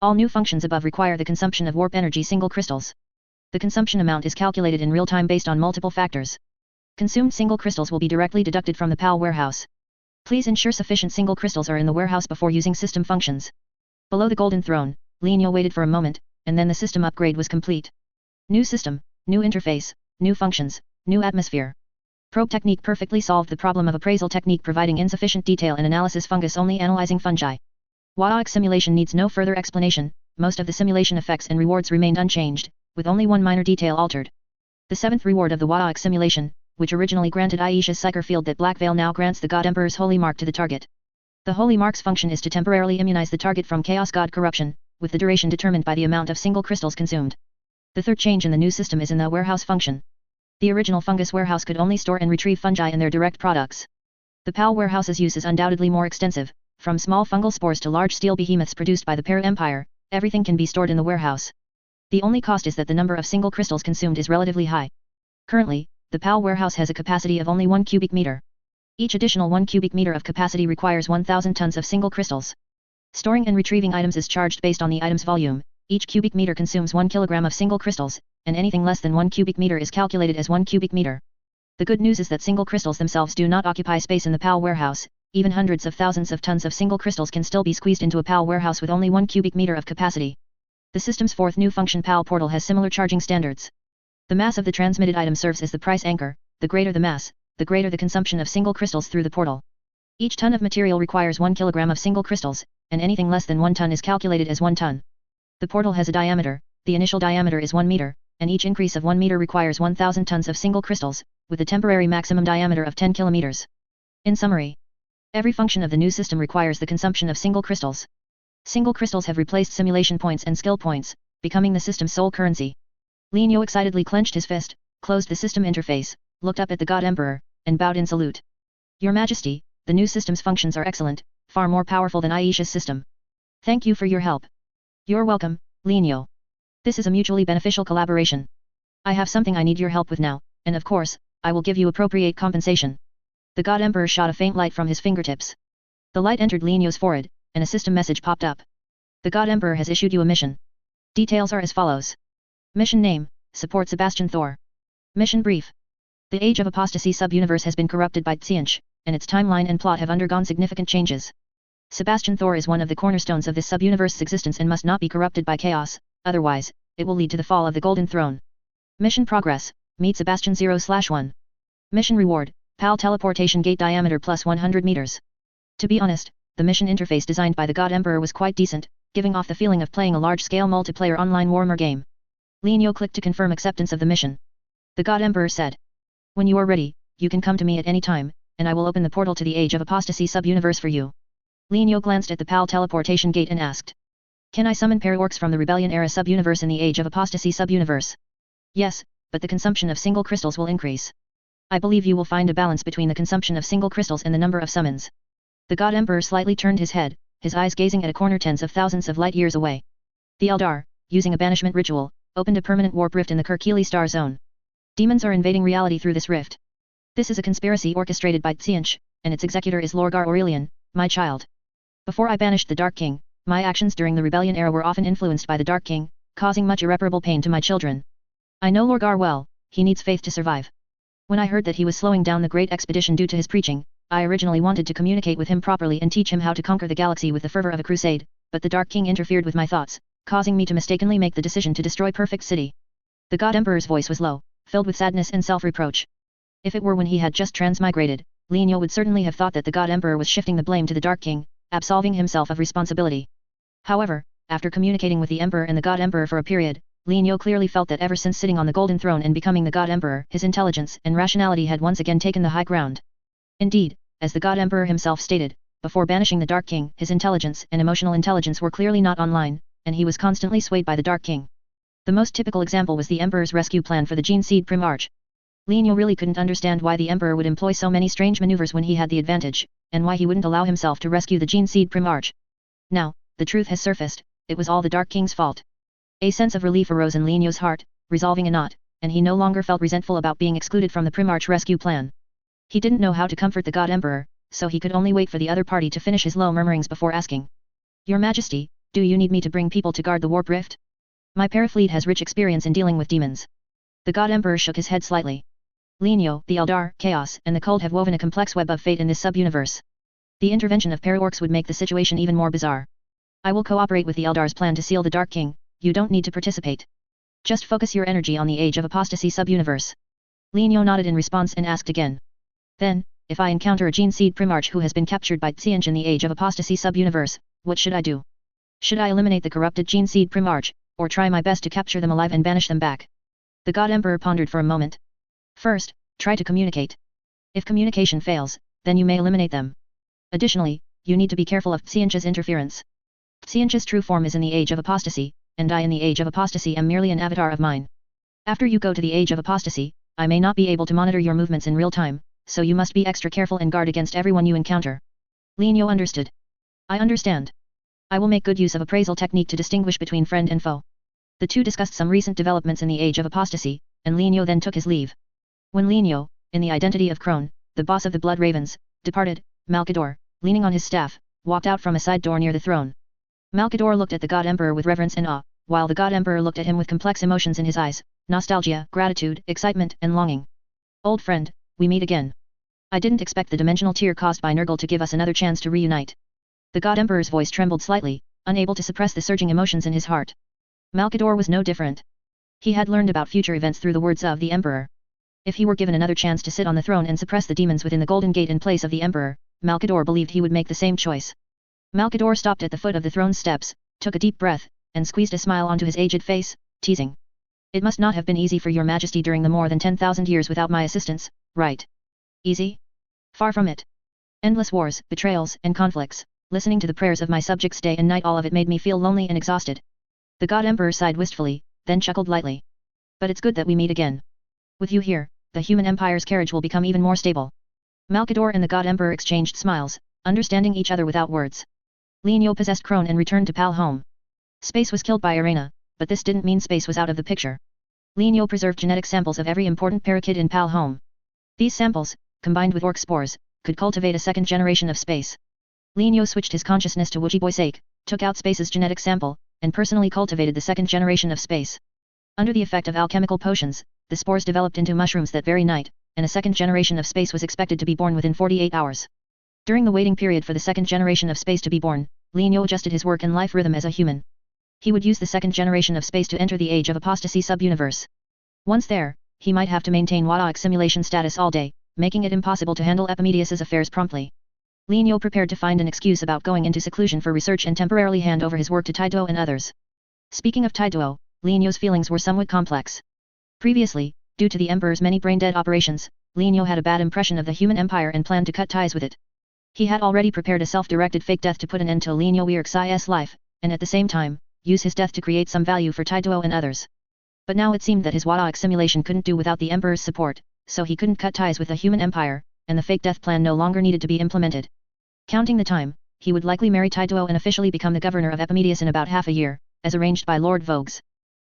Speaker 1: All new functions above require the consumption of warp energy single crystals. The consumption amount is calculated in real time based on multiple factors. Consumed single crystals will be directly deducted from the PAL warehouse. Please ensure sufficient single crystals are in the warehouse before using system functions. Below the Golden Throne, Linya waited for a moment, and then the system upgrade was complete. New system, new interface, new functions, new atmosphere. Probe technique perfectly solved the problem of appraisal technique providing insufficient detail and analysis fungus only analyzing fungi. WarHammer simulation needs no further explanation, most of the simulation effects and rewards remained unchanged, with only one minor detail altered. The seventh reward of the WarHammer simulation, which originally granted Aisha's psyker field that Black Veil now grants the God Emperor's holy mark to the target. The holy mark's function is to temporarily immunize the target from Chaos God corruption, with the duration determined by the amount of single crystals consumed. The third change in the new system is in the warehouse function. The original fungus warehouse could only store and retrieve fungi and their direct products. The PAL warehouse's use is undoubtedly more extensive. From small fungal spores to large steel behemoths produced by the Para Empire, everything can be stored in the warehouse. The only cost is that the number of single crystals consumed is relatively high. Currently, the PAL warehouse has a capacity of only 1 cubic meter. Each additional 1 cubic meter of capacity requires 1,000 tons of single crystals. Storing and retrieving items is charged based on the item's volume. Each cubic meter consumes 1 kilogram of single crystals, and anything less than 1 cubic meter is calculated as 1 cubic meter. The good news is that single crystals themselves do not occupy space in the PAL warehouse. Even hundreds of thousands of tons of single crystals can still be squeezed into a PAL warehouse with only 1 cubic meter of capacity. The system's fourth new function PAL portal has similar charging standards. The mass of the transmitted item serves as the price anchor. The greater the mass, the greater the consumption of single crystals through the portal. Each ton of material requires 1 kilogram of single crystals, and anything less than 1 ton is calculated as 1 ton. The portal has a diameter. The initial diameter is 1 meter, and each increase of 1 meter requires 1,000 tons of single crystals, with a temporary maximum diameter of 10 kilometers. In summary, every function of the new system requires the consumption of single crystals. Single crystals have replaced simulation points and skill points, becoming the system's sole currency. Lienyo excitedly clenched his fist, closed the system interface, looked up at the God Emperor, and bowed in salute. Your Majesty, the new system's functions are excellent, far more powerful than Aisha's system. Thank you for your help. You're welcome, Lienyo. This is a mutually beneficial collaboration. I have something I need your help with now, and of course, I will give you appropriate compensation. The God Emperor shot a faint light from his fingertips. The light entered Lienyo's forehead, and a system message popped up. The God Emperor has issued you a mission. Details are as follows. Mission name, Support Sebastian Thor. Mission brief. The Age of Apostasy sub-universe has been corrupted by Tsianch, and its timeline and plot have undergone significant changes. Sebastian Thor is one of the cornerstones of this sub-universe's existence and must not be corrupted by chaos, otherwise, it will lead to the fall of the Golden Throne. Mission progress, meet Sebastian 0/1. Mission reward, PAL teleportation gate diameter plus 100 meters. To be honest, the mission interface designed by the God Emperor was quite decent, giving off the feeling of playing a large-scale multiplayer online WarHammer game. Lienyo clicked to confirm acceptance of the mission. The God Emperor said, when you are ready, you can come to me at any time, and I will open the portal to the Age of Apostasy sub-universe for you. Lienyo glanced at the PAL teleportation gate and asked, can I summon para-orcs from the Rebellion-era sub-universe in the Age of Apostasy sub-universe? Yes, but the consumption of single crystals will increase. I believe you will find a balance between the consumption of single crystals and the number of summons. The God Emperor slightly turned his head, his eyes gazing at a corner tens of thousands of light years away. The Eldar, using a banishment ritual, opened a permanent warp rift in the Kirkili star zone. Demons are invading reality through this rift. This is a conspiracy orchestrated by Tsianch, and its executor is Lorgar Aurelian, my child. Before I banished the Dark King, my actions during the Rebellion era were often influenced by the Dark King, causing much irreparable pain to my children. I know Lorgar well, he needs faith to survive. When I heard that he was slowing down the great expedition due to his preaching, I originally wanted to communicate with him properly and teach him how to conquer the galaxy with the fervor of a crusade, but the Dark King interfered with my thoughts, causing me to mistakenly make the decision to destroy Perfect City. The God Emperor's voice was low, filled with sadness and self-reproach. If it were when he had just transmigrated, Lienyo would certainly have thought that the God Emperor was shifting the blame to the Dark King, absolving himself of responsibility. However, after communicating with the Emperor and the God Emperor for a period, Lienyo clearly felt that ever since sitting on the Golden Throne and becoming the God Emperor, his intelligence and rationality had once again taken the high ground. Indeed, as the God Emperor himself stated, before banishing the Dark King, his intelligence and emotional intelligence were clearly not online, and he was constantly swayed by the Dark King. The most typical example was the Emperor's rescue plan for the Gene Seed Primarch. Lienyo really couldn't understand why the Emperor would employ so many strange maneuvers when he had the advantage, and why he wouldn't allow himself to rescue the Gene Seed Primarch. Now, the truth has surfaced, it was all the Dark King's fault. A sense of relief arose in Lienyo's heart, resolving a knot, and he no longer felt resentful about being excluded from the Primarch rescue plan. He didn't know how to comfort the God Emperor, so he could only wait for the other party to finish his low murmurings before asking. Your Majesty, do you need me to bring people to guard the warp rift? My parafleet has rich experience in dealing with demons. The God Emperor shook his head slightly. Lienyo, the Eldar, Chaos, and the Cold have woven a complex web of fate in this sub-universe. The intervention of para-orcs would make the situation even more bizarre. I will cooperate with the Eldar's plan to seal the Dark King, you don't need to participate. Just focus your energy on the Age of Apostasy sub-universe. Lienyo nodded in response and asked again. Then, if I encounter a Gene Seed Primarch who has been captured by Tsianch in the Age of Apostasy sub-universe, what should I do? Should I eliminate the corrupted Gene Seed Primarch, or try my best to capture them alive and banish them back? The God Emperor pondered for a moment. First, try to communicate. If communication fails, then you may eliminate them. Additionally, you need to be careful of Tsianch's interference. Tsianch's true form is in the Age of Apostasy, and I in the Age of Apostasy am merely an avatar of mine. After you go to the Age of Apostasy, I may not be able to monitor your movements in real time, so you must be extra careful and guard against everyone you encounter. Lin Yo understood. I understand. I will make good use of appraisal technique to distinguish between friend and foe. The two discussed some recent developments in the age of apostasy, and Lin Yo then took his leave. When Lin Yo, in the identity of Crone, the boss of the Blood Ravens, departed, Malkador, leaning on his staff, walked out from a side door near the throne. Malkador looked at the God Emperor with reverence and awe, while the God Emperor looked at him with complex emotions in his eyes, nostalgia, gratitude, excitement, and longing. Old friend, we meet again. I didn't expect the dimensional tear caused by Nurgle to give us another chance to reunite. The God Emperor's voice trembled slightly, unable to suppress the surging emotions in his heart. Malkador was no different. He had learned about future events through the words of the Emperor. If he were given another chance to sit on the throne and suppress the demons within the Golden Gate in place of the Emperor, Malkador believed he would make the same choice. Malkador stopped at the foot of the throne's steps, took a deep breath, and squeezed a smile onto his aged face, teasing. It must not have been easy for your majesty during the more than 10,000 years without my assistance, right? Easy? Far from it. Endless wars, betrayals, and conflicts, listening to the prayers of my subjects day and night, all of it made me feel lonely and exhausted. The God Emperor sighed wistfully, then chuckled lightly. But it's good that we meet again. With you here, the human empire's carriage will become even more stable. Malkador and the God Emperor exchanged smiles, understanding each other without words. Lin Yo possessed Crone and returned to Pal home. Space was killed by Arena, but this didn't mean space was out of the picture. Lin Yo preserved genetic samples of every important parakid in Pal home. These samples, combined with orc spores, could cultivate a second generation of space. Lin Yo switched his consciousness to Wuji Boisake, took out space's genetic sample, and personally cultivated the second generation of space. Under the effect of alchemical potions, the spores developed into mushrooms that very night, and a second generation of space was expected to be born within 48 hours. During the waiting period for the second generation of space to be born, Lin Yo adjusted his work and life rhythm as a human. He would use the second generation of space to enter the age of apostasy sub-universe. Once there, he might have to maintain warhammer simulation status all day, making it impossible to handle Epimedius's affairs promptly. Lin Yo prepared to find an excuse about going into seclusion for research and temporarily hand over his work to Taiduo and others. Speaking of Taiduo, Lin Yo's feelings were somewhat complex. Previously, due to the Emperor's many brain-dead operations, Lin Yo had a bad impression of the human empire and planned to cut ties with it. He had already prepared a self-directed fake death to put an end to Lin Yo Weirx's life, and at the same time, use his death to create some value for Taiduo and others. But now it seemed that his warhammer simulation couldn't do without the Emperor's support, so he couldn't cut ties with the human empire, and the fake death plan no longer needed to be implemented. Counting the time, he would likely marry Taiduo and officially become the governor of Epimedius in about half a year, as arranged by Lord Vogues.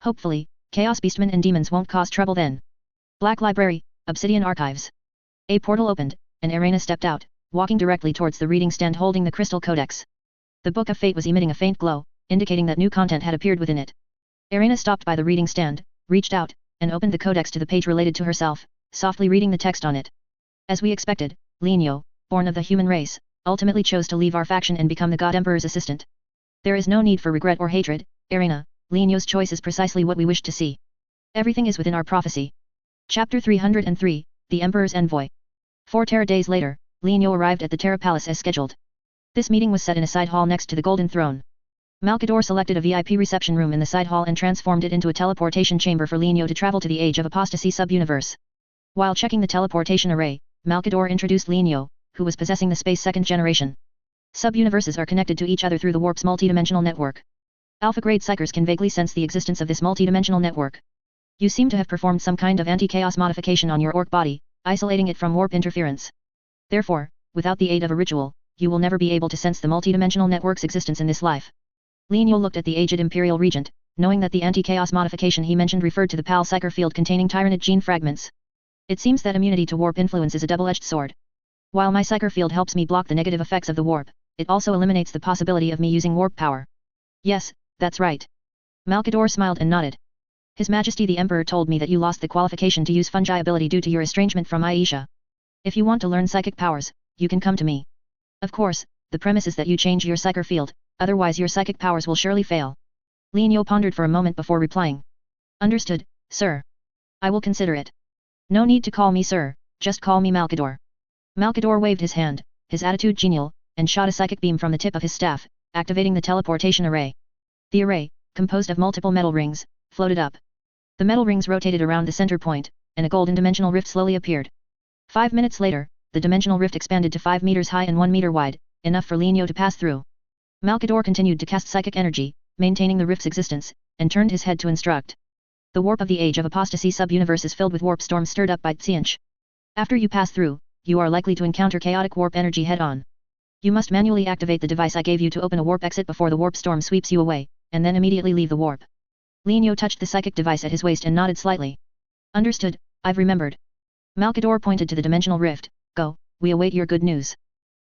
Speaker 1: Hopefully, Chaos Beastmen and demons won't cause trouble then. Black Library, Obsidian Archives. A portal opened, and Arena stepped out, walking directly towards the reading stand holding the crystal codex. The Book of Fate was emitting a faint glow, indicating that new content had appeared within it. Arena stopped by the reading stand, reached out, and opened the codex to the page related to herself, softly reading the text on it. As we expected, Lin Yo, born of the human race, ultimately chose to leave our faction and become the God Emperor's assistant. There is no need for regret or hatred, Arena. Lin Yo's choice is precisely what we wished to see. Everything is within our prophecy. Chapter 303, The Emperor's Envoy. 4 Terra days later, Lin Yo arrived at the Terra Palace as scheduled. This meeting was set in a side hall next to the Golden Throne. Malkador selected a VIP reception room in the side hall and transformed it into a teleportation chamber for Lin Yo to travel to the age of apostasy sub-universe. While checking the teleportation array, Malkador introduced Lin Yo, who was possessing the space second generation. Sub-universes are connected to each other through the warp's multidimensional network. Alpha-grade psychers can vaguely sense the existence of this multidimensional network. You seem to have performed some kind of anti-chaos modification on your orc body, isolating it from warp interference. Therefore, without the aid of a ritual, you will never be able to sense the multidimensional network's existence in this life. Lin Yo looked at the aged Imperial Regent, knowing that the anti-chaos modification he mentioned referred to the PAL psyker field containing Tyrannid gene fragments. It seems that immunity to warp influence is a double-edged sword. While my psyker field helps me block the negative effects of the warp, it also eliminates the possibility of me using warp power. Yes, that's right. Malkador smiled and nodded. His Majesty the Emperor told me that you lost the qualification to use fungi ability due to your estrangement from Aisha. If you want to learn psychic powers, you can come to me. Of course, the premise is that you change your psyker field, otherwise your psychic powers will surely fail. Lin Yo pondered for a moment before replying. Understood, sir. I will consider it. No need to call me sir, just call me Malkador. Malkador waved his hand, his attitude genial, and shot a psychic beam from the tip of his staff, activating the teleportation array. The array, composed of multiple metal rings, floated up. The metal rings rotated around the center point, and a golden dimensional rift slowly appeared. 5 minutes later, the dimensional rift expanded to 5 meters high and 1 meter wide, enough for Lin Yo to pass through. Malkador continued to cast psychic energy, maintaining the rift's existence, and turned his head to instruct. The warp of the Age of Apostasy sub-universe is filled with warp storms stirred up by Tsianch. After you pass through, you are likely to encounter chaotic warp energy head-on. You must manually activate the device I gave you to open a warp exit before the warp storm sweeps you away, and then immediately leave the warp. Linio touched the psychic device at his waist and nodded slightly. Understood, I've remembered. Malkador pointed to the dimensional rift. Go, we await your good news.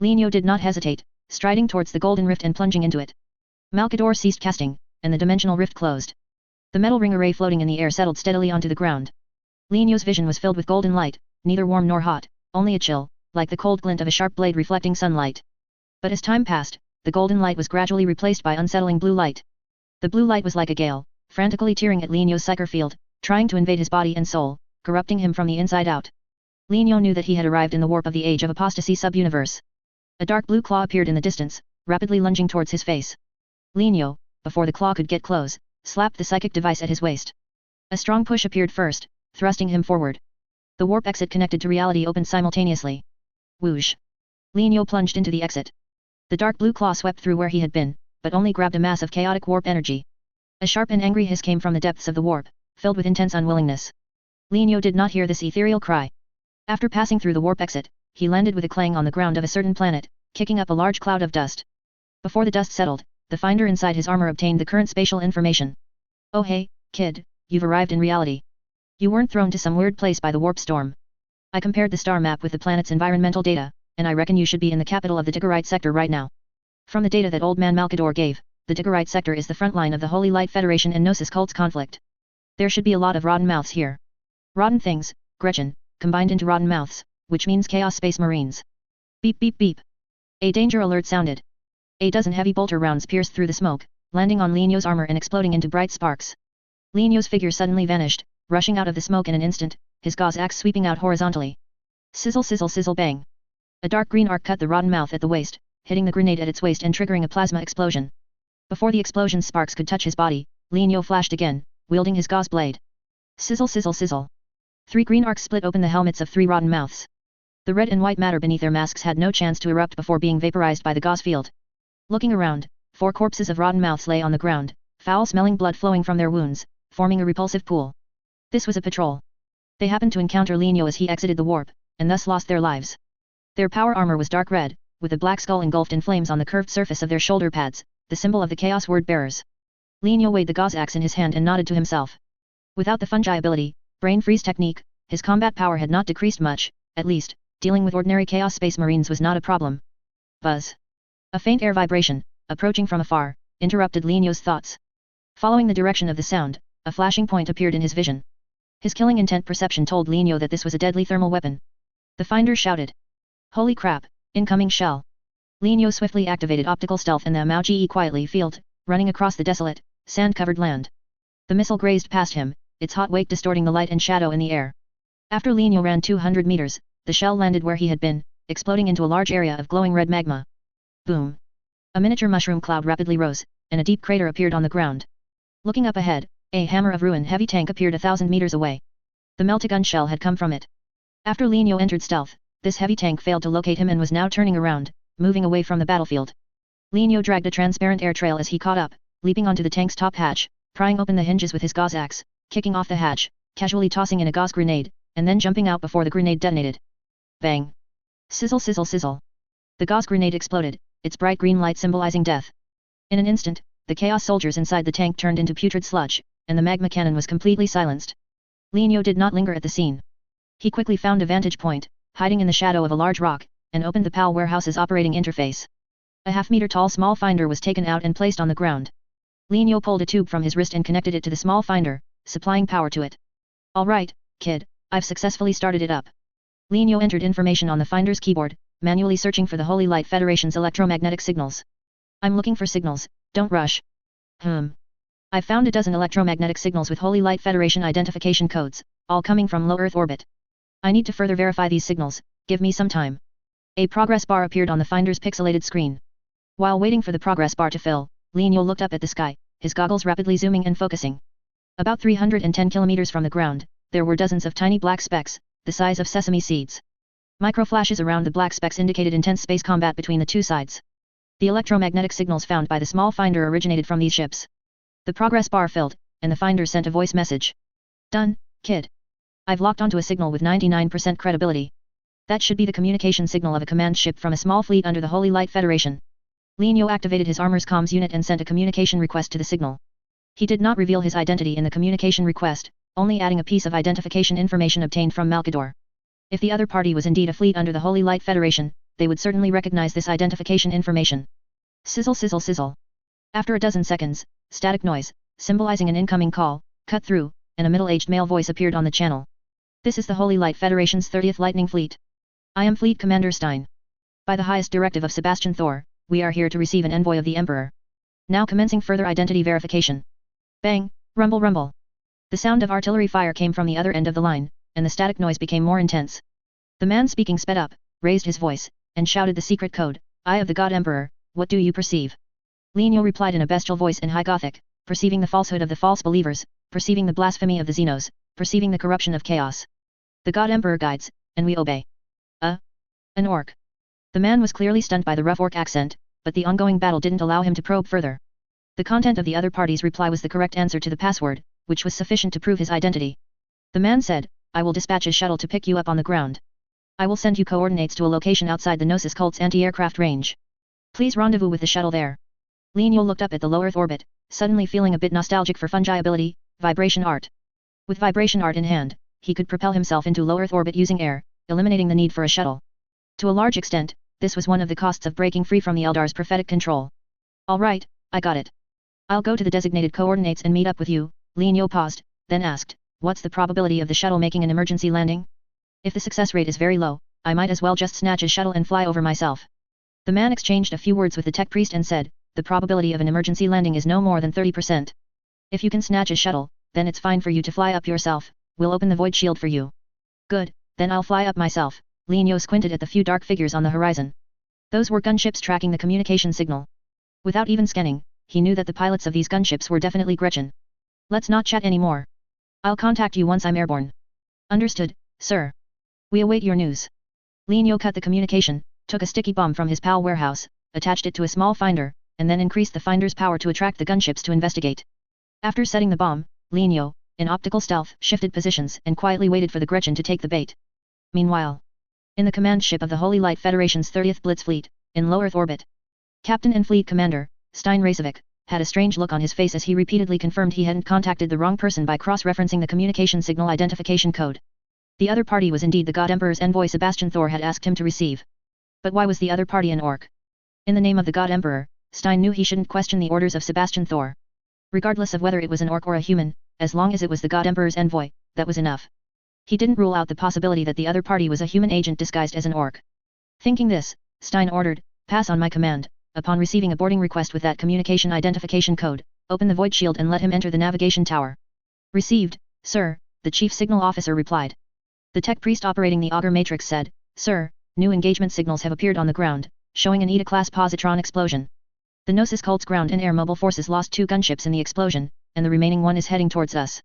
Speaker 1: Linio did not hesitate, striding towards the golden rift and plunging into it. Malkador ceased casting, and the dimensional rift closed. The metal ring array floating in the air settled steadily onto the ground. Linio's vision was filled with golden light, neither warm nor hot, only a chill, like the cold glint of a sharp blade reflecting sunlight. But as time passed, the golden light was gradually replaced by unsettling blue light. The blue light was like a gale, frantically tearing at Linio's psychic field, trying to invade his body and soul, corrupting him from the inside out. Linio knew that he had arrived in the warp of the Age of Apostasy sub-universe. A dark blue claw appeared in the distance, rapidly lunging towards his face. Linio, before the claw could get close, slapped the psychic device at his waist. A strong push appeared first, thrusting him forward. The warp exit connected to reality opened simultaneously. Whoosh! Linio plunged into the exit. The dark blue claw swept through where he had been, but only grabbed a mass of chaotic warp energy. A sharp and angry hiss came from the depths of the warp, filled with intense unwillingness. Linio did not hear this ethereal cry. After passing through the warp exit, he landed with a clang on the ground of a certain planet, kicking up a large cloud of dust. Before the dust settled, the finder inside his armor obtained the current spatial information. Oh hey, kid, you've arrived in reality. You weren't thrown to some weird place by the warp storm. I compared the star map with the planet's environmental data, and I reckon you should be in the capital of the Digorite sector right now. From the data that old man Malkador gave, the Digorite sector is the front line of the Holy Light Federation and Gnosis cult's conflict. There should be a lot of rotten mouths here. Rotten things, Gretchen, combined into rotten mouths, which means Chaos Space Marines. Beep beep beep. A danger alert sounded. A dozen heavy bolter rounds pierced through the smoke, landing on Linio's armor and exploding into bright sparks. Linio's figure suddenly vanished, rushing out of the smoke in an instant, his gauze axe sweeping out horizontally. Sizzle sizzle sizzle bang. A dark green arc cut the rotten mouth at the waist, hitting the grenade at its waist and triggering a plasma explosion. Before the explosion's sparks could touch his body, Linio flashed again, wielding his gauze blade. Sizzle sizzle sizzle. 3 green arcs split open the helmets of 3 rotten mouths. The red and white matter beneath their masks had no chance to erupt before being vaporized by the gauze field. Looking around, 4 corpses of rotten mouths lay on the ground, foul-smelling blood flowing from their wounds, forming a repulsive pool. This was a patrol. They happened to encounter Linio as he exited the warp, and thus lost their lives. Their power armor was dark red, with a black skull engulfed in flames on the curved surface of their shoulder pads, the symbol of the Chaos Word Bearers. Linio weighed the gauze axe in his hand and nodded to himself. Without the fungi ability, brain freeze technique, his combat power had not decreased much, at least, dealing with ordinary Chaos Space Marines was not a problem. Buzz. A faint air vibration, approaching from afar, interrupted Linio's thoughts. Following the direction of the sound, a flashing point appeared in his vision. His killing intent perception told Linio that this was a deadly thermal weapon. The finder shouted. Holy crap, incoming shell. Linio swiftly activated optical stealth and the Mauge quietly field, running across the desolate, sand-covered land. The missile grazed past him, its hot wake distorting the light and shadow in the air. After Linio ran 200 meters, the shell landed where he had been, exploding into a large area of glowing red magma. Boom. A miniature mushroom cloud rapidly rose, and a deep crater appeared on the ground. Looking up ahead, a hammer of ruin heavy tank appeared 1,000 meters away. The meltagun shell had come from it. After Linio entered stealth, this heavy tank failed to locate him and was now turning around, moving away from the battlefield. Linio dragged a transparent air trail as he caught up, leaping onto the tank's top hatch, prying open the hinges with his gauze axe, kicking off the hatch, casually tossing in a gauze grenade, and then jumping out before the grenade detonated. Bang! Sizzle sizzle sizzle. The gauze grenade exploded, its bright green light symbolizing death. In an instant, the chaos soldiers inside the tank turned into putrid sludge, and the magma cannon was completely silenced. Linio did not linger at the scene. He quickly found a vantage point, hiding in the shadow of a large rock, and opened the PAL warehouse's operating interface. A half-meter-tall small finder was taken out and placed on the ground. Linio pulled a tube from his wrist and connected it to the small finder, supplying power to it. All right, kid, I've successfully started it up. Linio entered information on the finder's keyboard, manually searching for the Holy Light Federation's electromagnetic signals. I'm looking for signals, don't rush. I've found a dozen electromagnetic signals with Holy Light Federation identification codes, all coming from low Earth orbit. I need to further verify these signals, give me some time. A progress bar appeared on the finder's pixelated screen. While waiting for the progress bar to fill, Linio looked up at the sky, his goggles rapidly zooming and focusing. About 310 kilometers from the ground, there were dozens of tiny black specks, the size of sesame seeds. Microflashes around the black specks indicated intense space combat between the two sides. The electromagnetic signals found by the small finder originated from these ships. The progress bar filled, and the finder sent a voice message. Done, kid. I've locked onto a signal with 99% credibility. That should be the communication signal of a command ship from a small fleet under the Holy Light Federation. Linyo activated his armor's comms unit and sent a communication request to the signal. He did not reveal his identity in the communication request, only adding a piece of identification information obtained from Malkador. If the other party was indeed a fleet under the Holy Light Federation, they would certainly recognize this identification information. Sizzle sizzle sizzle. After a dozen seconds, static noise, symbolizing an incoming call, cut through, and a middle-aged male voice appeared on the channel. This is the Holy Light Federation's 30th Lightning Fleet. I am Fleet Commander Stein. By the highest directive of Sebastian Thor, we are here to receive an envoy of the Emperor. Now commencing further identity verification. Bang, rumble rumble. The sound of artillery fire came from the other end of the line, and the static noise became more intense. The man speaking sped up, raised his voice, and shouted the secret code, "Eye of the God Emperor, what do you perceive?" Linyo replied in a bestial voice in High Gothic, perceiving the falsehood of the false believers, perceiving the blasphemy of the Xenos, perceiving the corruption of chaos. The God Emperor guides, and we obey. An orc. The man was clearly stunned by the rough orc accent, but the ongoing battle didn't allow him to probe further. The content of the other party's reply was the correct answer to the password, which was sufficient to prove his identity. The man said, "I will dispatch a shuttle to pick you up on the ground. I will send you coordinates to a location outside the Gnosis cult's anti-aircraft range. Please rendezvous with the shuttle there." Linyo looked up at the low Earth orbit, suddenly feeling a bit nostalgic for fungi ability, vibration art. With vibration art in hand, he could propel himself into low Earth orbit using air, eliminating the need for a shuttle. To a large extent, this was one of the costs of breaking free from the Eldar's prophetic control. "All right, I got it. I'll go to the designated coordinates and meet up with you." Linyo paused, then asked, "What's the probability of the shuttle making an emergency landing? If the success rate is very low, I might as well just snatch a shuttle and fly over myself." The man exchanged a few words with the tech priest and said, "The probability of an emergency landing is no more than 30%. If you can snatch a shuttle, then it's fine for you to fly up yourself. We'll open the void shield for you." "Good, then I'll fly up myself." Linyo squinted at the few dark figures on the horizon. Those were gunships tracking the communication signal. Without even scanning, he knew that the pilots of these gunships were definitely Gretchen. "Let's not chat anymore. I'll contact you once I'm airborne." "Understood, sir. We await your news." Linyo cut the communication, took a sticky bomb from his PAL warehouse, attached it to a small finder, and then increased the finder's power to attract the gunships to investigate. After setting the bomb, Linyo, in optical stealth, shifted positions and quietly waited for the Gretchen to take the bait. Meanwhile, in the command ship of the Holy Light Federation's 30th Blitz Fleet, in low Earth orbit, Captain and Fleet Commander, Stein Reisevik, had a strange look on his face as he repeatedly confirmed he hadn't contacted the wrong person by cross-referencing the communication signal identification code. The other party was indeed the God Emperor's envoy Sebastian Thor had asked him to receive. But why was the other party an orc? In the name of the God Emperor, Stein knew he shouldn't question the orders of Sebastian Thor. Regardless of whether it was an orc or a human, as long as it was the God Emperor's envoy, that was enough. He didn't rule out the possibility that the other party was a human agent disguised as an orc. Thinking this, Stein ordered, "Pass on my command." Upon receiving a boarding request with that communication identification code, open the void shield and let him enter the navigation tower. "Received, sir," the chief signal officer replied. The tech priest operating the auger matrix said, "Sir, new engagement signals have appeared on the ground, showing an ETA-class positron explosion. The Gnosis cult's ground and air mobile forces lost 2 gunships in the explosion, and the remaining one is heading towards us."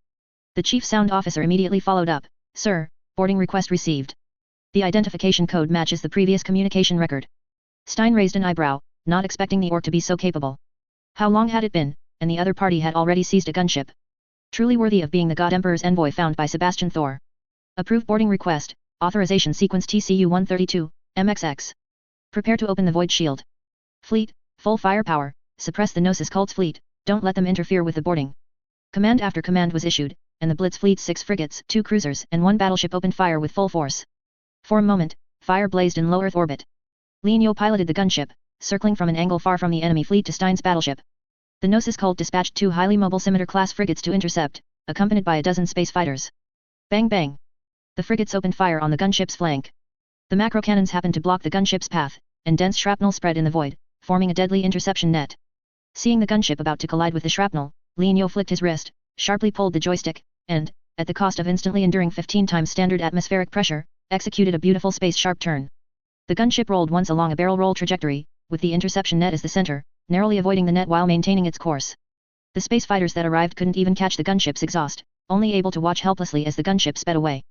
Speaker 1: The chief sound officer immediately followed up, "Sir, boarding request received. The identification code matches the previous communication record." Stein raised an eyebrow, not expecting the orc to be so capable. How long had it been, and the other party had already seized a gunship? Truly worthy of being the God Emperor's envoy found by Sebastian Thor. Approve boarding request, authorization sequence TCU-132, MXX. Prepare to open the void shield. Fleet, full firepower, suppress the Gnosis cult's fleet, don't let them interfere with the boarding. Command after command was issued, and the Blitz fleet's 6 frigates, 2 cruisers and 1 battleship opened fire with full force. For a moment, fire blazed in low Earth orbit. Linyo piloted the gunship, circling from an angle far from the enemy fleet to Stein's battleship. The Gnosis cult dispatched 2 highly mobile scimitar-class frigates to intercept, accompanied by a dozen space fighters. Bang bang! The frigates opened fire on the gunship's flank. The macro cannons happened to block the gunship's path, and dense shrapnel spread in the void, forming a deadly interception net. Seeing the gunship about to collide with the shrapnel, Linyo flicked his wrist, sharply pulled the joystick, and, at the cost of instantly enduring 15 times standard atmospheric pressure, executed a beautiful space sharp turn. The gunship rolled once along a barrel roll trajectory, with the interception net as the center, narrowly avoiding the net while maintaining its course. The space fighters that arrived couldn't even catch the gunship's exhaust, only able to watch helplessly as the gunship sped away.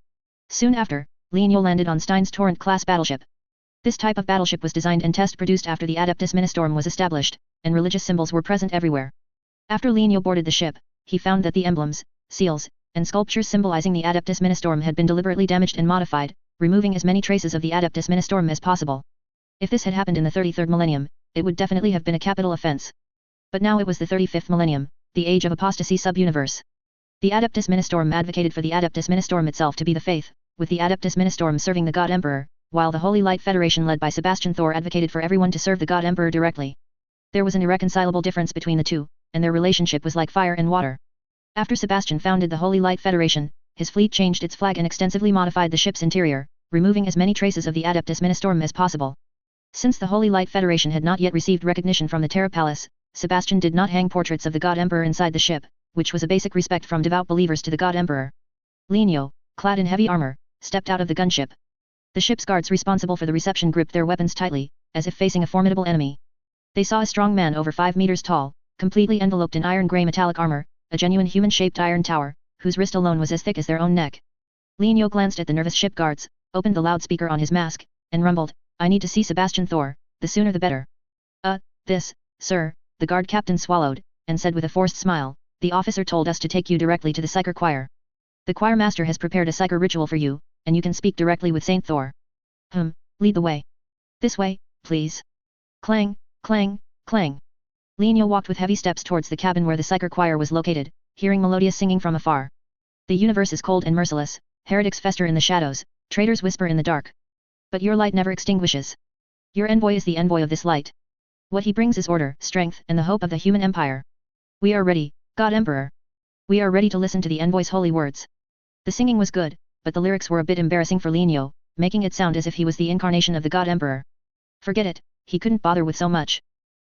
Speaker 1: Soon after, Linyo landed on Stein's Torrent-class battleship. This type of battleship was designed and test-produced after the Adeptus Ministorum was established, and religious symbols were present everywhere. After Linyo boarded the ship, he found that the emblems, seals, and sculptures symbolizing the Adeptus Ministorum had been deliberately damaged and modified, removing as many traces of the Adeptus Ministorum as possible. If this had happened in the 33rd millennium, it would definitely have been a capital offense. But now it was the 35th millennium, the age of apostasy sub-universe. The Adeptus Ministorum advocated for the Adeptus Ministorum itself to be the faith, with the Adeptus Ministorum serving the God Emperor, while the Holy Light Federation led by Sebastian Thor advocated for everyone to serve the God Emperor directly. There was an irreconcilable difference between the two, and their relationship was like fire and water. After Sebastian founded the Holy Light Federation, his fleet changed its flag and extensively modified the ship's interior, removing as many traces of the Adeptus Ministorum as possible. Since the Holy Light Federation had not yet received recognition from the Terra Palace, Sebastian did not hang portraits of the God Emperor inside the ship, which was a basic respect from devout believers to the God Emperor. Lignio, clad in heavy armor, stepped out of the gunship. The ship's guards responsible for the reception gripped their weapons tightly, as if facing a formidable enemy. They saw a strong man over 5 meters tall, completely enveloped in iron-gray metallic armor, a genuine human-shaped iron tower, whose wrist alone was as thick as their own neck. Lignio glanced at the nervous ship guards, opened the loudspeaker on his mask, and rumbled, "I need to see Sebastian Thor, the sooner the better." This, sir," the guard captain swallowed, and said with a forced smile, "the officer told us to take you directly to the Psyker Choir. The choir master has prepared a Psyker ritual for you, and you can speak directly with Saint Thor." Lead the way." "This way, please." Clang, clang, clang. Lignio walked with heavy steps towards the cabin where the Psyker Choir was located, hearing melodious singing from afar. The universe is cold and merciless, heretics fester in the shadows, traitors whisper in the dark. But your light never extinguishes. Your envoy is the envoy of this light. What he brings is order, strength, and the hope of the human empire. We are ready, God Emperor. We are ready to listen to the envoy's holy words. The singing was good, but the lyrics were a bit embarrassing for Lignio, making it sound as if he was the incarnation of the God Emperor. Forget it, he couldn't bother with so much.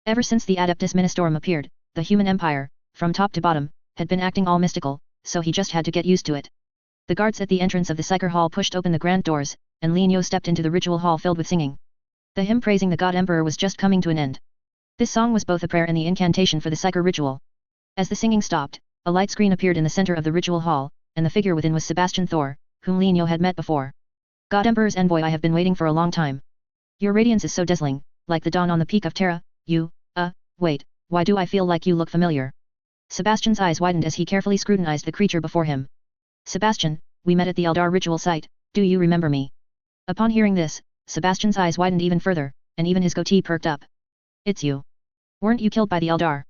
Speaker 1: Ever since the Adeptus Ministorum appeared, the human empire, from top to bottom, had been acting all mystical, so he just had to get used to it. The guards at the entrance of the Psyker Hall pushed open the grand doors, and Lignio stepped into the ritual hall filled with singing. The hymn praising the God Emperor was just coming to an end. This song was both a prayer and the incantation for the Psyker ritual. As the singing stopped, a light screen appeared in the center of the ritual hall, and the figure within was Sebastian Thor, whom Lignio had met before. "God Emperor's envoy, I have been waiting for a long time. Your radiance is so dazzling, like the dawn on the peak of Terra. Wait, why do I feel like you look familiar?" Sebastian's eyes widened as he carefully scrutinized the creature before him. "Sebastian, we met at the Eldar ritual site, do you remember me?" Upon hearing this, Sebastian's eyes widened even further, and even his goatee perked up. "It's you. Weren't you killed by the Eldar?"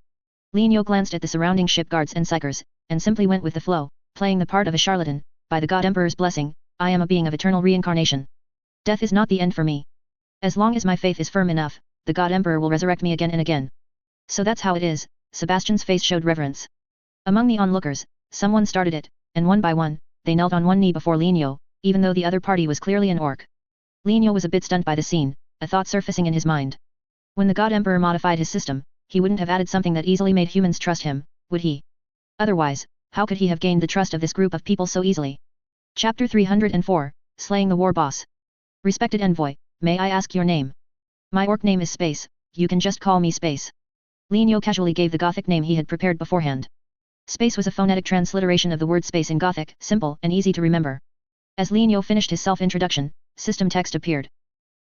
Speaker 1: Lignio glanced at the surrounding ship guards and psychers, and simply went with the flow, playing the part of a charlatan. "By the God Emperor's blessing, I am a being of eternal reincarnation. Death is not the end for me. As long as my faith is firm enough, the God Emperor will resurrect me again and again." "So that's how it is." Sebastian's face showed reverence. Among the onlookers, someone started it, and one by one, they knelt on one knee before Lignio, even though the other party was clearly an orc. Lignio was a bit stunned by the scene, a thought surfacing in his mind. When the God Emperor modified his system, he wouldn't have added something that easily made humans trust him, would he? Otherwise, how could he have gained the trust of this group of people so easily? Chapter 304, Slaying the War Boss. "Respected envoy, may I ask your name?" "My orc name is Space, you can just call me Space." Lignio casually gave the Gothic name he had prepared beforehand. Space was a phonetic transliteration of the word space in Gothic, simple and easy to remember. As Lignio finished his self-introduction, system text appeared.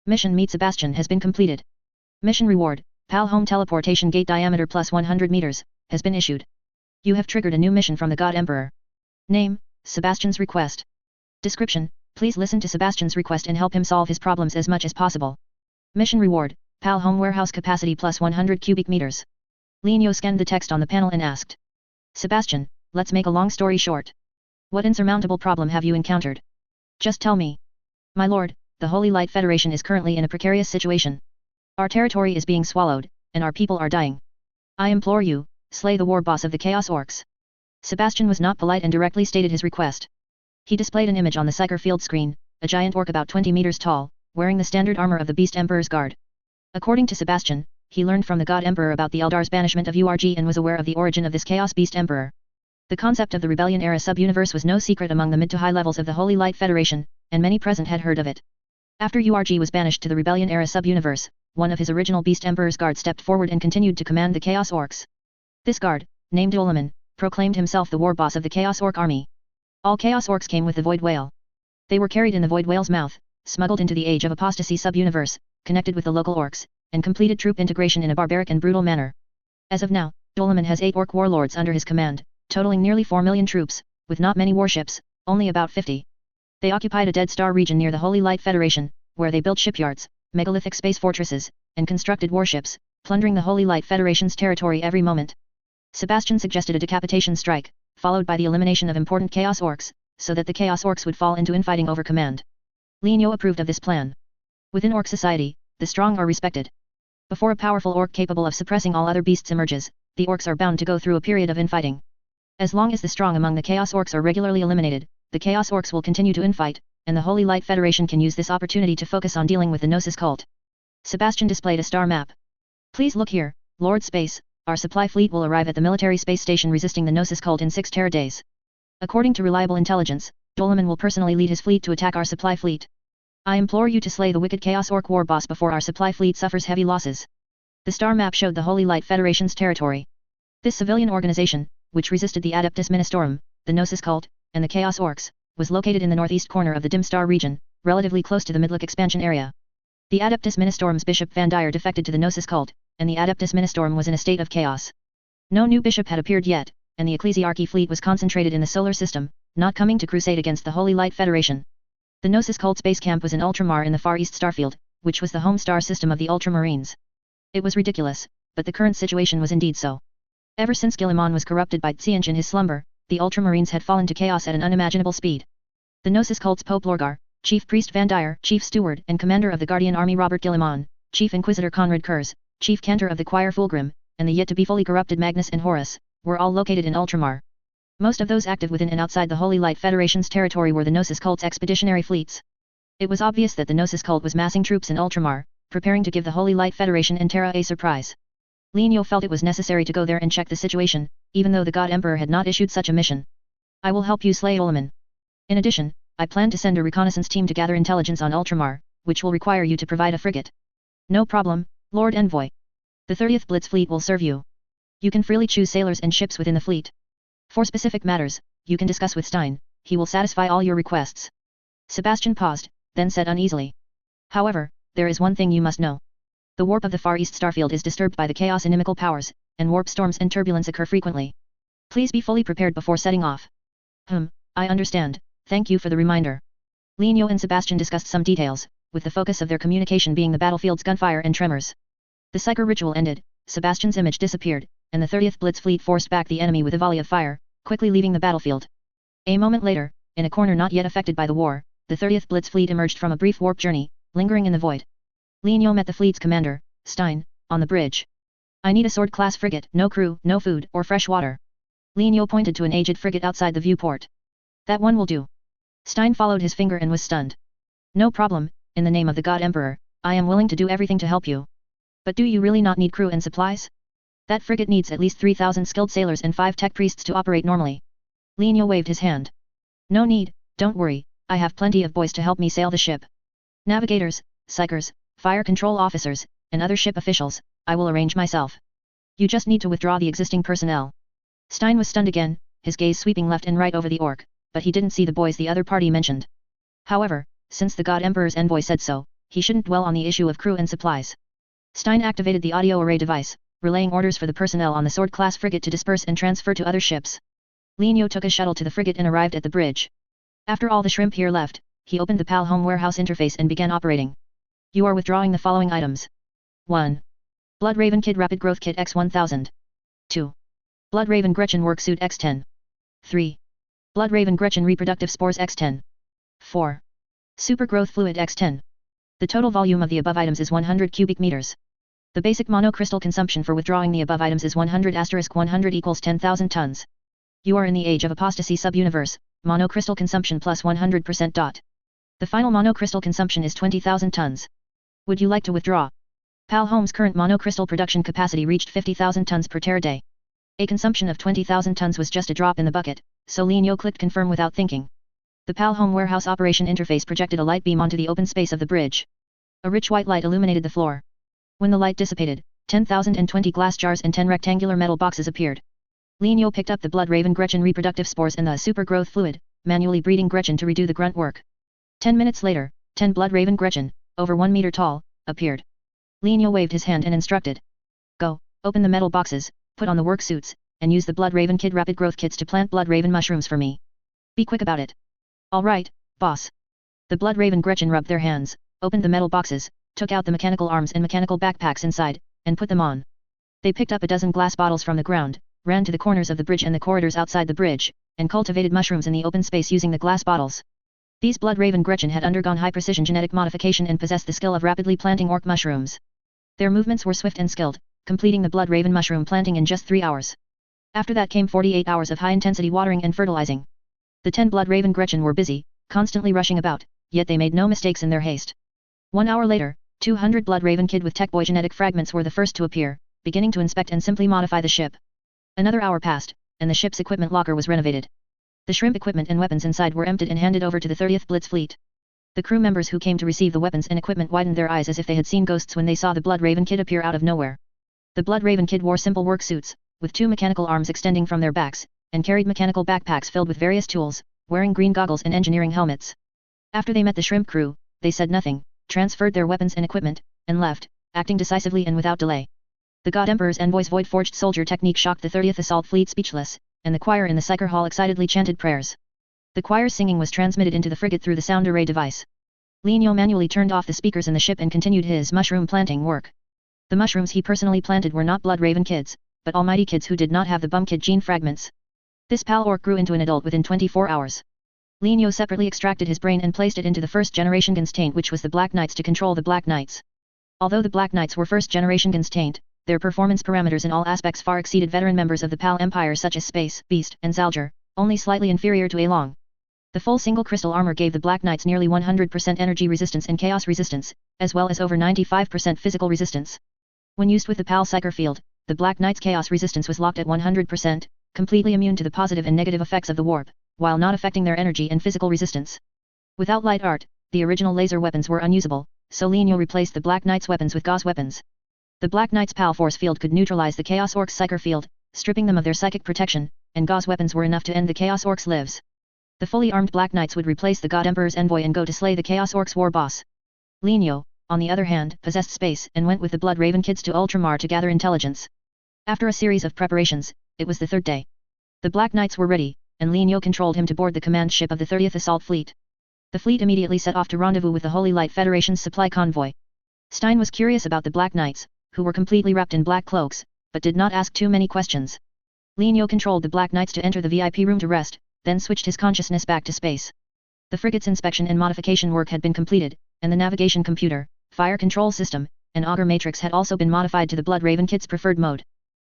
Speaker 1: "Mission Meet Sebastian has been completed. Mission reward, PAL Home Teleportation Gate Diameter plus 100 meters, has been issued. You have triggered a new mission from the God Emperor. Name, Sebastian's request. Description, please listen to Sebastian's request and help him solve his problems as much as possible. Mission reward, PAL Home Warehouse Capacity plus 100 cubic meters." Lignio scanned the text on the panel and asked. "Sebastian, let's make a long story short. What insurmountable problem have you encountered? Just tell me." "My lord, the Holy Light Federation is currently in a precarious situation. Our territory is being swallowed, and our people are dying. I implore you, slay the war boss of the Chaos Orcs." Sebastian was not polite and directly stated his request. He displayed an image on the Psyker field screen, a giant orc about 20 meters tall, wearing the standard armor of the Beast Emperor's Guard. According to Sebastian, he learned from the God Emperor about the Eldar's banishment of URG and was aware of the origin of this Chaos Beast Emperor. The concept of the Rebellion-era sub-universe was no secret among the mid to high levels of the Holy Light Federation, and many present had heard of it. After URG was banished to the Rebellion-era sub-universe, one of his original Beast Emperor's Guard stepped forward and continued to command the Chaos Orcs. This guard, named Dolaman, proclaimed himself the war boss of the Chaos Orc army. All Chaos Orcs came with the Void Whale. They were carried in the Void Whale's mouth, smuggled into the Age of Apostasy sub-universe, connected with the local orcs, and completed troop integration in a barbaric and brutal manner. As of now, Dolaman has 8 orc warlords under his command, totaling nearly 4 million troops, with not many warships, only about 50. They occupied a dead star region near the Holy Light Federation, where they built shipyards, megalithic space fortresses, and constructed warships, plundering the Holy Light Federation's territory every moment. Sebastian suggested a decapitation strike, followed by the elimination of important Chaos Orcs, so that the Chaos Orcs would fall into infighting over command. Lienyo approved of this plan. Within Orc society, the strong are respected. Before a powerful Orc capable of suppressing all other beasts emerges, the Orcs are bound to go through a period of infighting. As long as the strong among the Chaos Orcs are regularly eliminated, the Chaos Orcs will continue to infight, and the Holy Light Federation can use this opportunity to focus on dealing with the Gnosis cult. Sebastian displayed a star map. Please look here, Lord Space, our supply fleet will arrive at the military space station resisting the Gnosis cult in 6 Terra days. According to reliable intelligence, Dolaman will personally lead his fleet to attack our supply fleet. I implore you to slay the wicked Chaos Orc war boss before our supply fleet suffers heavy losses. The star map showed the Holy Light Federation's territory. This civilian organization, which resisted the Adeptus Ministorum, the Gnosis cult, and the Chaos Orcs, was located in the northeast corner of the Dim Star region, relatively close to the Midlick expansion area. The Adeptus Ministorum's Bishop Van Dyer defected to the Gnosis cult, and the Adeptus Ministorum was in a state of chaos. No new bishop had appeared yet, and the Ecclesiarchy fleet was concentrated in the solar system, not coming to crusade against the Holy Light Federation. The Gnosis cult's base camp was in Ultramar in the Far East Starfield, which was the home star system of the Ultramarines. It was ridiculous, but the current situation was indeed so. Ever since Guilliman was corrupted by Tsianch in his slumber, the Ultramarines had fallen to chaos at an unimaginable speed. The Gnosis cult's Pope Lorgar, Chief Priest Van Dyer, Chief Steward and Commander of the Guardian Army Robert Guilliman, Chief Inquisitor Conrad Kurz, Chief Cantor of the Choir Fulgrim, and the yet-to-be fully corrupted Magnus and Horus, were all located in Ultramar. Most of those active within and outside the Holy Light Federation's territory were the Gnosis cult's expeditionary fleets. It was obvious that the Gnosis cult was massing troops in Ultramar, preparing to give the Holy Light Federation and Terra a surprise. Lienyo felt it was necessary to go there and check the situation, even though the God Emperor had not issued such a mission. I will help you slay Olaman. In addition, I plan to send a reconnaissance team to gather intelligence on Ultramar, which will require you to provide a frigate. No problem, Lord Envoy. The 30th Blitz fleet will serve you. You can freely choose sailors and ships within the fleet. For specific matters, you can discuss with Stein, he will satisfy all your requests. Sebastian paused, then said uneasily. However, there is one thing you must know. The warp of the Far East Starfield is disturbed by the chaos inimical powers, and warp storms and turbulence occur frequently. Please be fully prepared before setting off. I understand, thank you for the reminder. Lienyo and Sebastian discussed some details, with the focus of their communication being the battlefield's gunfire and tremors. The Psyker ritual ended, Sebastian's image disappeared, and the 30th Blitz fleet forced back the enemy with a volley of fire, quickly leaving the battlefield. A moment later, in a corner not yet affected by the war, the 30th Blitz fleet emerged from a brief warp journey, lingering in the void. Lienyo met the fleet's commander, Stein, on the bridge. I need a sword-class frigate, no crew, no food, or fresh water. Lienyo pointed to an aged frigate outside the viewport. That one will do. Stein followed his finger and was stunned. No problem, in the name of the God Emperor, I am willing to do everything to help you. But do you really not need crew and supplies? That frigate needs at least 3,000 skilled sailors and 5 tech priests to operate normally. Lienyo waved his hand. No need, don't worry, I have plenty of boys to help me sail the ship. Navigators, psychers, fire control officers, and other ship officials, I will arrange myself. You just need to withdraw the existing personnel. Stein was stunned again, his gaze sweeping left and right over the orc, but he didn't see the boys the other party mentioned. However, since the God Emperor's envoy said so, he shouldn't dwell on the issue of crew and supplies. Stein activated the audio array device, relaying orders for the personnel on the sword-class frigate to disperse and transfer to other ships. Lienyo took a shuttle to the frigate and arrived at the bridge. After all the shrimp here left, he opened the PAL Home Warehouse interface and began operating. You are withdrawing the following items. 1. Blood Raven Kid Rapid Growth Kit X1000. 2. Blood Raven Gretchen Worksuit X10. 3. Blood Raven Gretchen Reproductive Spores X10. 4. Super Growth Fluid X10. The total volume of the above items is 100 cubic meters. The basic monocrystal consumption for withdrawing the above items is 100*100 equals 10,000 tons. You are in the age of apostasy subuniverse, monocrystal consumption plus 100%. The final monocrystal consumption is 20,000 tons. Would you like to withdraw? PAL Home's current monocrystal production capacity reached 50,000 tons per teraday. A consumption of 20,000 tons was just a drop in the bucket, so Lienyo clicked confirm without thinking. The PAL Home Warehouse operation interface projected a light beam onto the open space of the bridge. A rich white light illuminated the floor. When the light dissipated, 10,020 glass jars and 10 rectangular metal boxes appeared. Lienyo picked up the Blood Raven Gretchen reproductive spores and the super growth fluid, manually breeding Gretchen to redo the grunt work. 10 minutes later, 10 Blood Raven Gretchen, over 1 meter tall, appeared. Lienyo waved his hand and instructed. Go, open the metal boxes, put on the work suits, and use the Blood Raven Kid Rapid Growth Kits to plant Blood Raven mushrooms for me. Be quick about it. All right, boss. The Blood Raven Gretchen rubbed their hands, opened the metal boxes, took out the mechanical arms and mechanical backpacks inside, and put them on. They picked up a dozen glass bottles from the ground, ran to the corners of the bridge and the corridors outside the bridge, and cultivated mushrooms in the open space using the glass bottles. These Blood Raven Gretchen had undergone high-precision genetic modification and possessed the skill of rapidly planting orc mushrooms. Their movements were swift and skilled, completing the Blood Raven mushroom planting in just 3 hours. After that came 48 hours of high-intensity watering and fertilizing. The 10 Blood Raven Gretchen were busy, constantly rushing about, yet they made no mistakes in their haste. 1 hour later, 200 Blood Raven Kid with Tech Boy genetic fragments were the first to appear, beginning to inspect and simply modify the ship. Another hour passed, and the ship's equipment locker was renovated. The shrimp equipment and weapons inside were emptied and handed over to the 30th Blitz Fleet. The crew members who came to receive the weapons and equipment widened their eyes as if they had seen ghosts when they saw the Blood Raven Kid appear out of nowhere. The Blood Raven Kid wore simple work suits, with 2 mechanical arms extending from their backs, and carried mechanical backpacks filled with various tools, wearing green goggles and engineering helmets. After they met the shrimp crew, they said nothing, transferred their weapons and equipment, and left, acting decisively and without delay. The God Emperor's envoy's void-forged soldier technique shocked the 30th Assault Fleet speechless, and the choir in the Psyker Hall excitedly chanted prayers. The choir's singing was transmitted into the frigate through the sound array device. Lienyo manually turned off the speakers in the ship and continued his mushroom planting work. The mushrooms he personally planted were not Blood Raven Kids, but almighty kids who did not have the Bum Kid gene fragments. This pal orc grew into an adult within 24 hours. Lienyo separately extracted his brain and placed it into the first-generation Gunstaint, which was the Black Knights, to control the Black Knights. Although the Black Knights were first-generation Gunstaint, their performance parameters in all aspects far exceeded veteran members of the PAL Empire such as Space, Beast, and Zalger, only slightly inferior to Along. The full single crystal armor gave the Black Knights nearly 100% energy resistance and chaos resistance, as well as over 95% physical resistance. When used with the PAL Psyker field, the Black Knight's chaos resistance was locked at 100%, completely immune to the positive and negative effects of the warp, while not affecting their energy and physical resistance. Without light art, the original laser weapons were unusable, so Lienyo replaced the Black Knight's weapons with gauze weapons. The Black Knight's PAL Force field could neutralize the Chaos Orc's Psyker field, stripping them of their psychic protection, and gauze weapons were enough to end the Chaos Orc's lives. The fully armed Black Knights would replace the God Emperor's envoy and go to slay the Chaos Orc's war boss. Lienyo, on the other hand, possessed space and went with the Blood Raven Kids to Ultramar to gather intelligence. After a series of preparations, it was the 3rd day. The Black Knights were ready, and Lienyo controlled him to board the command ship of the 30th Assault Fleet. The fleet immediately set off to rendezvous with the Holy Light Federation's supply convoy. Stein was curious about the Black Knights, who were completely wrapped in black cloaks, but did not ask too many questions. Lienyo controlled the Black Knights to enter the VIP room to rest, then switched his consciousness back to space. The frigate's inspection and modification work had been completed, and the navigation computer, fire control system, and auger matrix had also been modified to the Blood Raven Kids' preferred mode.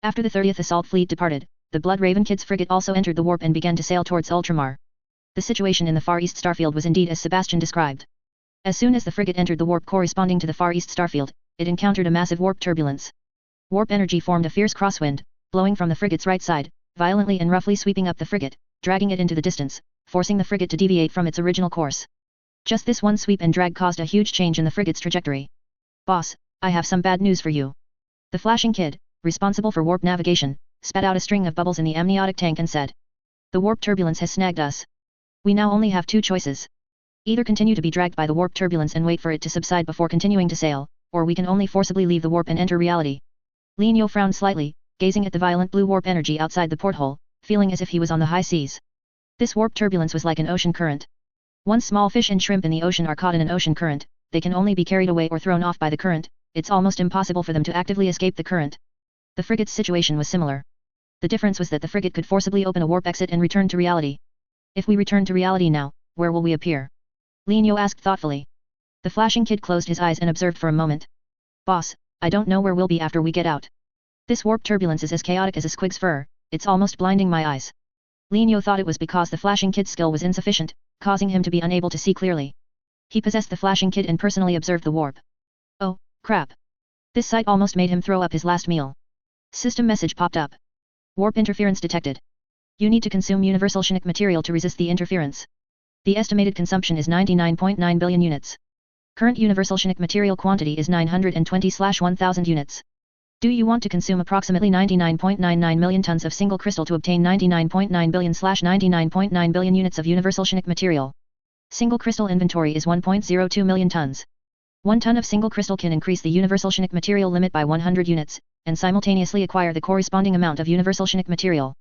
Speaker 1: After the 30th Assault Fleet departed, the Blood Raven Kids frigate also entered the warp and began to sail towards Ultramar. The situation in the Far East Starfield was indeed as Sebastian described. As soon as the frigate entered the warp corresponding to the Far East Starfield, it encountered a massive warp turbulence. Warp energy formed a fierce crosswind, blowing from the frigate's right side, violently and roughly sweeping up the frigate, dragging it into the distance, forcing the frigate to deviate from its original course. Just this one sweep and drag caused a huge change in the frigate's trajectory. "Boss, I have some bad news for you." The flashing kid, responsible for warp navigation, spat out a string of bubbles in the amniotic tank and said, "The warp turbulence has snagged us. We now only have 2 choices. Either continue to be dragged by the warp turbulence and wait for it to subside before continuing to sail, or we can only forcibly leave the warp and enter reality." Lienyo frowned slightly, gazing at the violent blue warp energy outside the porthole, feeling as if he was on the high seas. This warp turbulence was like an ocean current. Once small fish and shrimp in the ocean are caught in an ocean current, they can only be carried away or thrown off by the current. It's almost impossible for them to actively escape the current. The frigate's situation was similar. The difference was that the frigate could forcibly open a warp exit and return to reality. "If we return to reality now, where will we appear?" Lienyo asked thoughtfully. The flashing kid closed his eyes and observed for a moment. "Boss, I don't know where we'll be after we get out. This warp turbulence is as chaotic as a squig's fur, it's almost blinding my eyes." Lienyo thought it was because the flashing kid's skill was insufficient, causing him to be unable to see clearly. He possessed the flashing kid and personally observed the warp. Oh, crap. This sight almost made him throw up his last meal. System message popped up. Warp interference detected. You need to consume universal Shinik material to resist the interference. The estimated consumption is 99.9 billion units. Current universal Shinik material quantity is 920/1000 units. Do you want to consume approximately 99.99 million tons of single crystal to obtain 99.9 billion/99.9 billion units of universal Shinik material? Single crystal inventory is 1.02 million tons. 1 ton of single crystal can increase the universal Shinik material limit by 100 units, and simultaneously acquire the corresponding amount of universal Shinik material.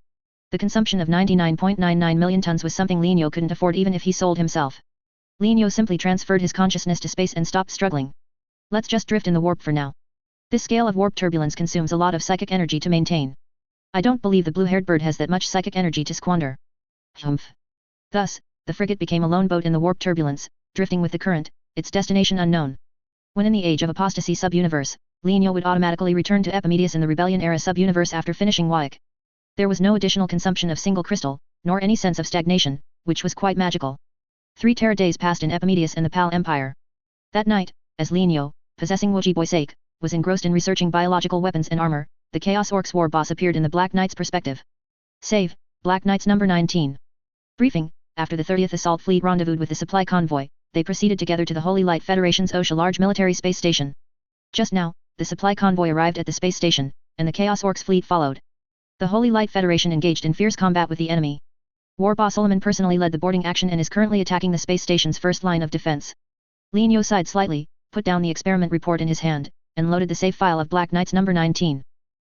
Speaker 1: The consumption of 99.99 million tons was something Liño couldn't afford even if he sold himself. Liño simply transferred his consciousness to space and stopped struggling. Let's just drift in the warp for now. This scale of warp turbulence consumes a lot of psychic energy to maintain. I don't believe the blue-haired bird has that much psychic energy to squander. Humph. Thus, the frigate became a lone boat in the warp turbulence, drifting with the current, its destination unknown. When in the age of apostasy sub-universe, Liño would automatically return to Epimedius in the Rebellion-era sub-universe after finishing Wyk. There was no additional consumption of single crystal, nor any sense of stagnation, which was quite magical. 3 Terra days passed in Epimedius and the PAL Empire. That night, as Liño, possessing Wojiboy sake, was engrossed in researching biological weapons and armor, the Chaos Orcs war boss appeared in the Black Knight's perspective. Save, Black Knights number 19. Briefing, after the 30th Assault Fleet rendezvoused with the supply convoy, they proceeded together to the Holy Light Federation's Osha large military space station. Just now, the supply convoy arrived at the space station, and the Chaos Orcs fleet followed. The Holy Light Federation engaged in fierce combat with the enemy. War boss Solomon personally led the boarding action and is currently attacking the space station's first line of defense. Liño sighed slightly, put down the experiment report in his hand, and loaded the save file of Black Knights number 19.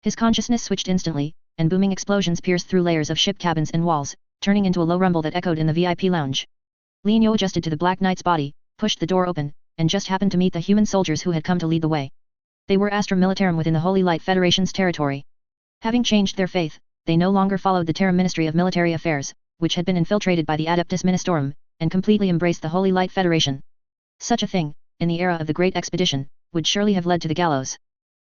Speaker 1: His consciousness switched instantly, and booming explosions pierced through layers of ship cabins and walls, turning into a low rumble that echoed in the VIP lounge. Liño adjusted to the Black Knight's body, pushed the door open, and just happened to meet the human soldiers who had come to lead the way. They were Astra Militarum within the Holy Light Federation's territory. Having changed their faith, they no longer followed the Terra Ministry of Military Affairs, which had been infiltrated by the Adeptus Ministorum, and completely embraced the Holy Light Federation. Such a thing, in the era of the Great Expedition, would surely have led to the gallows.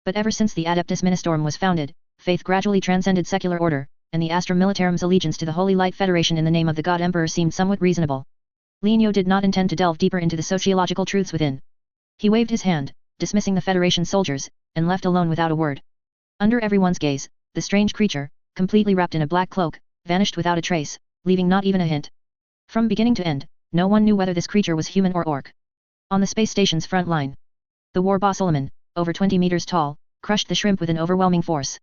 Speaker 1: But ever since the Adeptus Ministorum was founded, faith gradually transcended secular order, and the Astra Militarum's allegiance to the Holy Light Federation in the name of the God Emperor seemed somewhat reasonable. Liño did not intend to delve deeper into the sociological truths within. He waved his hand, dismissing the Federation soldiers, and left alone without a word. Under everyone's gaze, the strange creature, completely wrapped in a black cloak, vanished without a trace, leaving not even a hint. From beginning to end, no one knew whether this creature was human or orc. On the space station's front line, the war boss Solomon, over 20 meters tall, crushed the shrimp with an overwhelming force.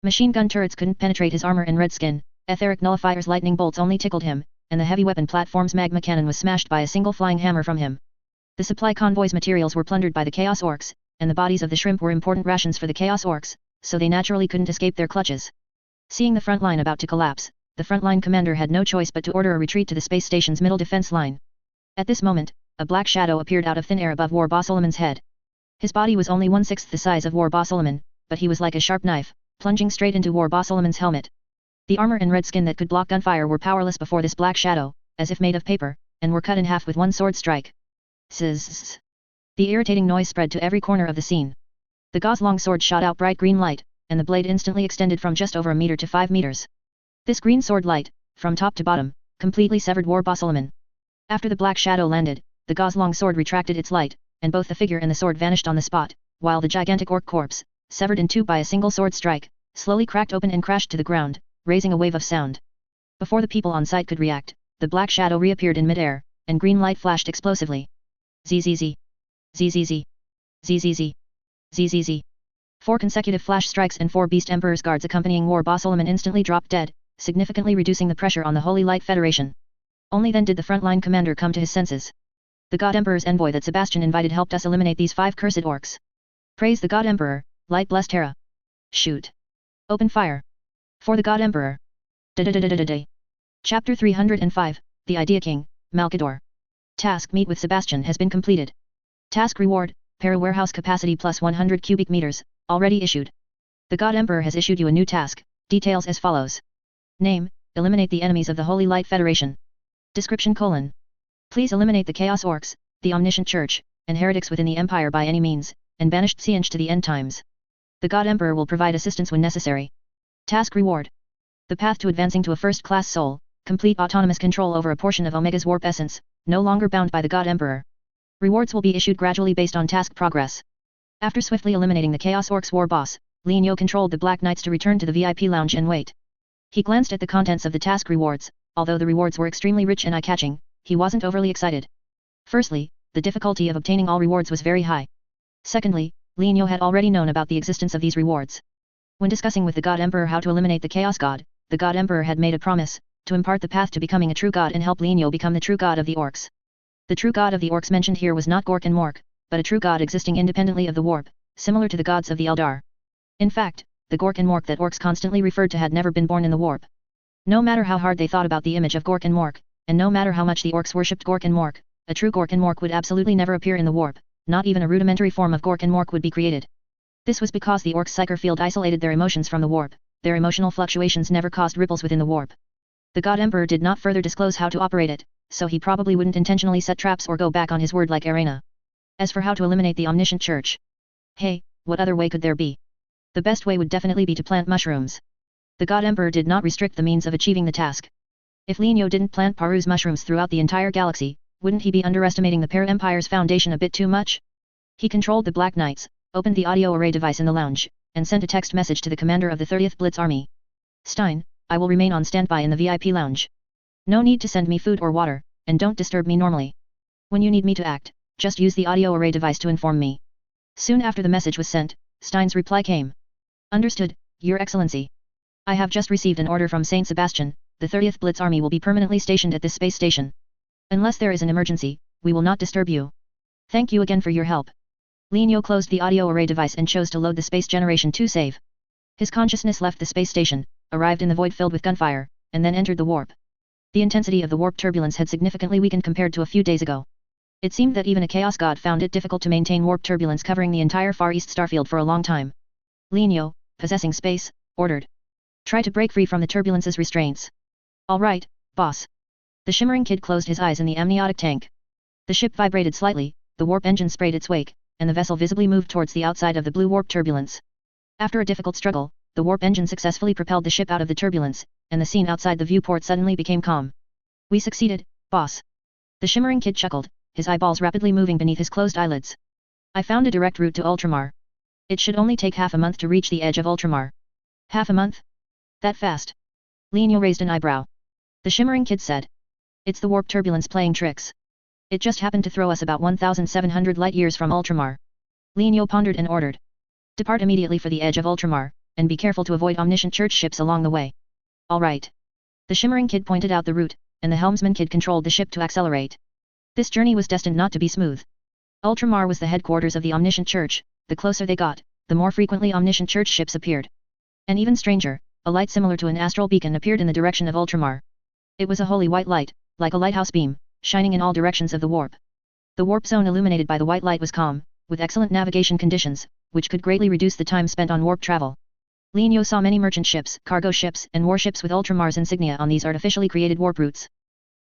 Speaker 1: Machine gun turrets couldn't penetrate his armor and red skin, etheric nullifier's lightning bolts only tickled him, and the heavy weapon platform's magma cannon was smashed by a single flying hammer from him. The supply convoy's materials were plundered by the Chaos Orcs, and the bodies of the shrimp were important rations for the Chaos Orcs, so they naturally couldn't escape their clutches. Seeing the front line about to collapse, the frontline commander had no choice but to order a retreat to the space station's middle defense line. At this moment, a black shadow appeared out of thin air above War Boss Solomon's head. His body was only 1/6 the size of War Boss Solomon, but he was like a sharp knife, plunging straight into War Boss Solomon's helmet. The armor and red skin that could block gunfire were powerless before this black shadow, as if made of paper, and were cut in half with one sword strike. Zzz. The irritating noise spread to every corner of the scene. The gauze-long sword shot out bright green light, and the blade instantly extended from just over a meter to 5 meters. This green sword light, from top to bottom, completely severed War Boss Solomon. After the black shadow landed, the gauze-long sword retracted its light, and both the figure and the sword vanished on the spot, while the gigantic orc corpse, severed in two by a single sword strike, slowly cracked open and crashed to the ground, raising a wave of sound. Before the people on site could react, the black shadow reappeared in midair, and green light flashed explosively. ZZZ. ZZZ. ZZZ. ZZZ. 4 consecutive flash strikes and 4 Beast Emperor's guards accompanying War Boss Solomon instantly dropped dead, significantly reducing the pressure on the Holy Light Federation. Only then did the frontline commander come to his senses. The God Emperor's envoy that Sebastian invited helped us eliminate these 5 cursed orcs. Praise the God Emperor, light blessed Terra. Shoot. Open fire. For the God Emperor. Da-da-da-da-da-da. Chapter 305, The Idea King, Malkador. Task Meet with Sebastian has been completed. Task Reward, Para Warehouse Capacity plus 100 cubic meters, already issued. The God Emperor has issued you a new task, details as follows. Name, eliminate the enemies of the Holy Light Federation. Description: Please eliminate the Chaos Orcs, the Omniscient Church, and heretics within the Empire by any means, and banish Tsiench to the end times. The God Emperor will provide assistance when necessary. Task Reward. The path to advancing to a first-class soul, complete autonomous control over a portion of Omega's warp essence, no longer bound by the God Emperor. Rewards will be issued gradually based on task progress. After swiftly eliminating the Chaos Orcs war boss, Liño controlled the Black Knights to return to the VIP lounge and wait. He glanced at the contents of the task rewards. Although the rewards were extremely rich and eye-catching, he wasn't overly excited. Firstly, the difficulty of obtaining all rewards was very high. Secondly, Liño had already known about the existence of these rewards. When discussing with the God Emperor how to eliminate the Chaos God, the God Emperor had made a promise, to impart the path to becoming a true god and help Liño become the true god of the orcs. The true god of the orcs mentioned here was not Gork and Mork, but a true god existing independently of the warp, similar to the gods of the Eldar. In fact, the Gork and Mork that orcs constantly referred to had never been born in the warp. No matter how hard they thought about the image of Gork and Mork, and no matter how much the orcs worshipped Gork and Mork, a true Gork and Mork would absolutely never appear in the warp, not even a rudimentary form of Gork and Mork would be created. This was because the orcs' psyker field isolated their emotions from the warp, their emotional fluctuations never caused ripples within the warp. The God Emperor did not further disclose how to operate it, so he probably wouldn't intentionally set traps or go back on his word like Arena. As for how to eliminate the Omniscient Church, hey, what other way could there be? The best way would definitely be to plant mushrooms. The God Emperor did not restrict the means of achieving the task. If Lienyo didn't plant Paru's mushrooms throughout the entire galaxy, wouldn't he be underestimating the Para Empire's foundation a bit too much? He controlled the Black Knights, opened the audio array device in the lounge, and sent a text message to the commander of the 30th Blitz Army. Stein, I will remain on standby in the VIP lounge. No need to send me food or water, and don't disturb me normally. When you need me to act, just use the audio array device to inform me. Soon after the message was sent, Stein's reply came. Understood, Your Excellency. I have just received an order from Saint Sebastian, the 30th Blitz Army will be permanently stationed at this space station. Unless there is an emergency, we will not disturb you. Thank you again for your help. Lienyo closed the audio array device and chose to load the Space Generation 2 save. His consciousness left the space station, arrived in the void filled with gunfire, and then entered the warp. The intensity of the warp turbulence had significantly weakened compared to a few days ago. It seemed that even a Chaos God found it difficult to maintain warp turbulence covering the entire Far East starfield for a long time. Lienyo, possessing space, ordered. Try to break free from the turbulence's restraints. All right, boss. The Shimmering Kid closed his eyes in the amniotic tank. The ship vibrated slightly, the warp engine sprayed its wake, and the vessel visibly moved towards the outside of the blue warp turbulence. After a difficult struggle, the warp engine successfully propelled the ship out of the turbulence, and the scene outside the viewport suddenly became calm. We succeeded, boss. The Shimmering Kid chuckled, his eyeballs rapidly moving beneath his closed eyelids. I found a direct route to Ultramar. It should only take half a month to reach the edge of Ultramar. Half a month? That fast? Lienyo raised an eyebrow. The Shimmering Kid said. It's the warp turbulence playing tricks. It just happened to throw us about 1,700 light-years from Ultramar. Lienyo pondered and ordered. Depart immediately for the edge of Ultramar, and be careful to avoid Omniscient Church ships along the way. All right. The Shimmering Kid pointed out the route, and the Helmsman Kid controlled the ship to accelerate. This journey was destined not to be smooth. Ultramar was the headquarters of the Omniscient Church, the closer they got, the more frequently Omniscient Church ships appeared. And even stranger, a light similar to an astral beacon appeared in the direction of Ultramar. It was a holy white light, like a lighthouse beam, shining in all directions of the warp. The warp zone illuminated by the white light was calm, with excellent navigation conditions, which could greatly reduce the time spent on warp travel. Lienyo saw many merchant ships, cargo ships, and warships with Ultramar's insignia on these artificially created warp routes.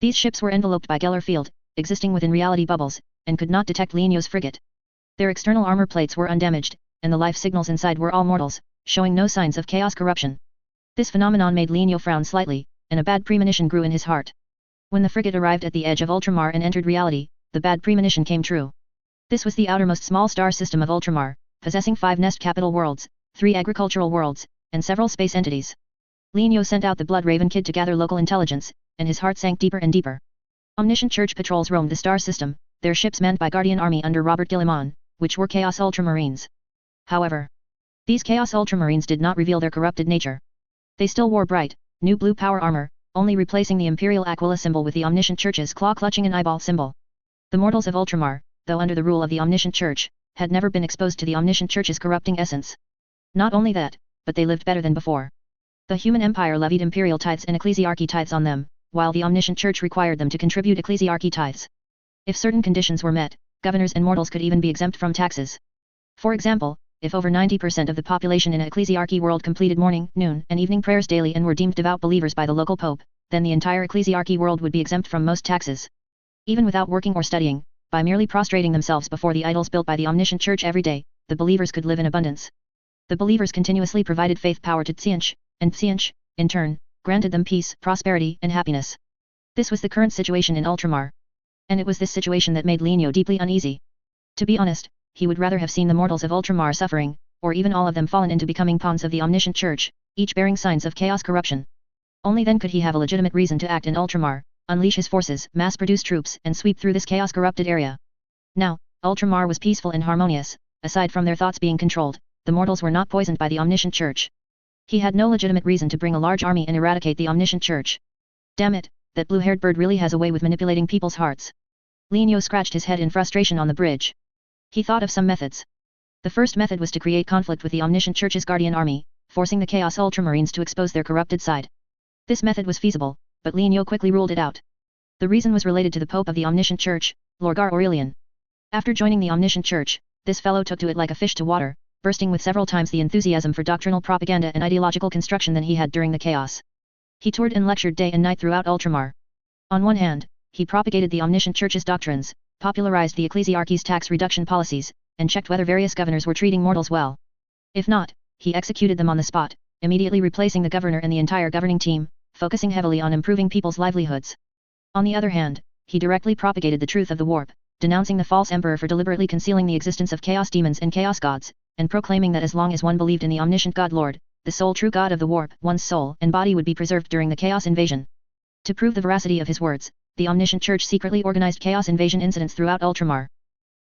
Speaker 1: These ships were enveloped by Geller field, existing within reality bubbles, and could not detect Lienyo's frigate. Their external armor plates were undamaged, and the life signals inside were all mortals, showing no signs of chaos corruption. This phenomenon made Lienyo frown slightly, and a bad premonition grew in his heart. When the frigate arrived at the edge of Ultramar and entered reality, the bad premonition came true. This was the outermost small star system of Ultramar, possessing 5 nest capital worlds, 3 agricultural worlds, and several space entities. Lienyo sent out the Blood Raven Kid to gather local intelligence, and his heart sank deeper and deeper. Omniscient Church patrols roamed the star system, their ships manned by Guardian Army under Robert Gilliman, which were Chaos Ultramarines. However, these Chaos Ultramarines did not reveal their corrupted nature. They still wore bright, new blue power armor, only replacing the Imperial Aquila symbol with the Omniscient Church's claw-clutching and eyeball symbol. The mortals of Ultramar, though under the rule of the Omniscient Church, had never been exposed to the Omniscient Church's corrupting essence. Not only that, but they lived better than before. The human empire levied imperial tithes and ecclesiarchy tithes on them, while the Omniscient Church required them to contribute ecclesiarchy tithes. If certain conditions were met, governors and mortals could even be exempt from taxes. For example, if over 90% of the population in an ecclesiarchy world completed morning, noon, and evening prayers daily and were deemed devout believers by the local pope, then the entire ecclesiarchy world would be exempt from most taxes. Even without working or studying, by merely prostrating themselves before the idols built by the Omniscient Church every day, the believers could live in abundance. The believers continuously provided faith power to Tsianch, and Tsianch, in turn, granted them peace, prosperity, and happiness. This was the current situation in Ultramar. And it was this situation that made Lienyo deeply uneasy. To be honest, he would rather have seen the mortals of Ultramar suffering, or even all of them fallen into becoming pawns of the Omniscient Church, each bearing signs of chaos corruption. Only then could he have a legitimate reason to act in Ultramar, unleash his forces, mass-produce troops, and sweep through this chaos-corrupted area. Now, Ultramar was peaceful and harmonious, aside from their thoughts being controlled, the mortals were not poisoned by the Omniscient Church. He had no legitimate reason to bring a large army and eradicate the Omniscient Church. Damn it, that blue-haired bird really has a way with manipulating people's hearts. Lienyo scratched his head in frustration on the bridge. He thought of some methods. The first method was to create conflict with the Omniscient Church's Guardian Army, forcing the Chaos Ultramarines to expose their corrupted side. This method was feasible, but Lignio quickly ruled it out. The reason was related to the Pope of the Omniscient Church, Lorgar Aurelian. After joining the Omniscient Church, this fellow took to it like a fish to water, bursting with several times the enthusiasm for doctrinal propaganda and ideological construction than he had during the chaos. He toured and lectured day and night throughout Ultramar. On one hand, he propagated the Omniscient Church's doctrines, popularized the ecclesiarchy's tax reduction policies, and checked whether various governors were treating mortals well. If not, he executed them on the spot, immediately replacing the governor and the entire governing team, focusing heavily on improving people's livelihoods. On the other hand, he directly propagated the truth of the warp, denouncing the false emperor for deliberately concealing the existence of chaos demons and chaos gods, and proclaiming that as long as one believed in the omniscient God Lord, the sole true God of the warp, one's soul and body would be preserved during the chaos invasion. To prove the veracity of his words, the Omniscient Church secretly organized chaos invasion incidents throughout Ultramar.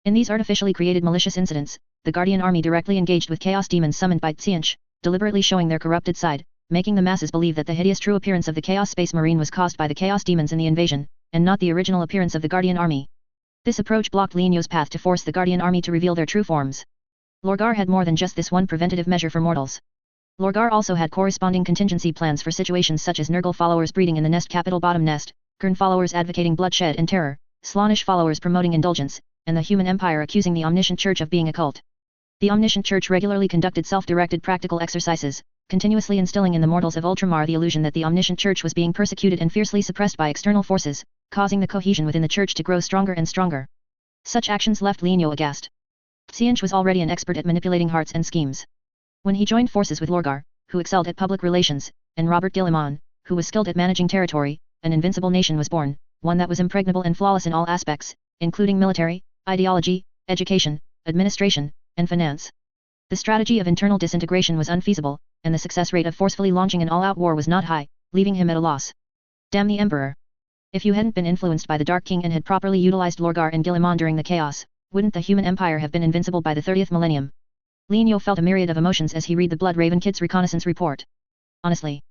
Speaker 1: In these artificially created malicious incidents, the Guardian Army directly engaged with chaos demons summoned by Tsianch, deliberately showing their corrupted side, making the masses believe that the hideous true appearance of the Chaos Space Marine was caused by the chaos demons in the invasion, and not the original appearance of the Guardian Army. This approach blocked Lignio's path to force the Guardian Army to reveal their true forms. Lorgar had more than just this one preventative measure for mortals. Lorgar also had corresponding contingency plans for situations such as Nurgle followers breeding in the nest capital bottom nest, Kern followers advocating bloodshed and terror, Slaanesh followers promoting indulgence, and the human empire accusing the Omniscient Church of being a cult. The Omniscient Church regularly conducted self-directed practical exercises, continuously instilling in the mortals of Ultramar the illusion that the Omniscient Church was being persecuted and fiercely suppressed by external forces, causing the cohesion within the church to grow stronger and stronger. Such actions left Lignio aghast. Tsianch was already an expert at manipulating hearts and schemes. When he joined forces with Lorgar, who excelled at public relations, and Robert Guillemon, who was skilled at managing territory, an invincible nation was born, one that was impregnable and flawless in all aspects, including military, ideology, education, administration, and finance. The strategy of internal disintegration was unfeasible, and the success rate of forcefully launching an all-out war was not high, leaving him at a loss. Damn the Emperor! If you hadn't been influenced by the Dark King and had properly utilized Lorgar and Guillemon during the chaos, wouldn't the human empire have been invincible by the 30th millennium? Lignio felt a myriad of emotions as he read the Blood Raven Kid's reconnaissance report. Honestly,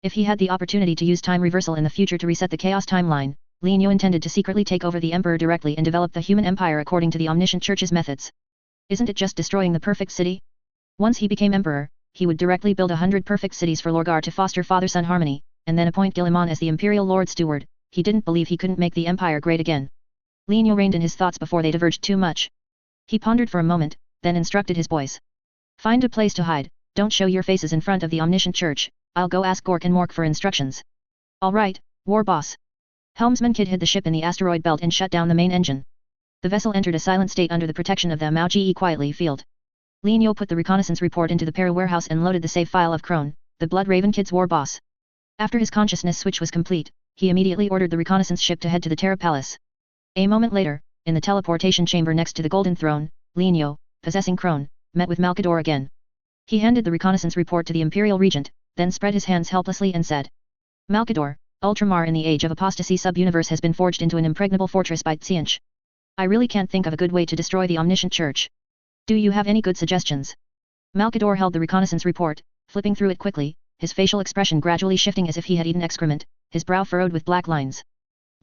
Speaker 1: if he had the opportunity to use time reversal in the future to reset the chaos timeline, Lignio intended to secretly take over the Emperor directly and develop the human empire according to the Omniscient Church's methods. Isn't it just destroying the perfect city? Once he became Emperor, he would directly build 100 perfect cities for Lorgar to foster father-son harmony, and then appoint Guillemon as the Imperial Lord Steward. He didn't believe he couldn't make the empire great again. Lignio reined in his thoughts before they diverged too much. He pondered for a moment, then instructed his boys. Find a place to hide, don't show your faces in front of the Omniscient Church, I'll go ask Gork and Mork for instructions. All right, War Boss. Helmsman Kid hid the ship in the asteroid belt and shut down the main engine. The vessel entered a silent state under the protection of the Mauge quietly field. Lignio put the reconnaissance report into the para warehouse and loaded the save file of Crone, the Blood Raven Kid's War Boss. After his consciousness switch was complete, he immediately ordered the reconnaissance ship to head to the Terra Palace. A moment later, in the teleportation chamber next to the Golden Throne, Lignio, possessing Crone, met with Malkador again. He handed the reconnaissance report to the Imperial Regent, then spread his hands helplessly and said, Malkador, Ultramar in the Age of Apostasy sub-universe has been forged into an impregnable fortress by Tsianch. I really can't think of a good way to destroy the Omniscient Church. Do you have any good suggestions? Malkador held the reconnaissance report, flipping through it quickly, his facial expression gradually shifting as if he had eaten excrement, his brow furrowed with black lines.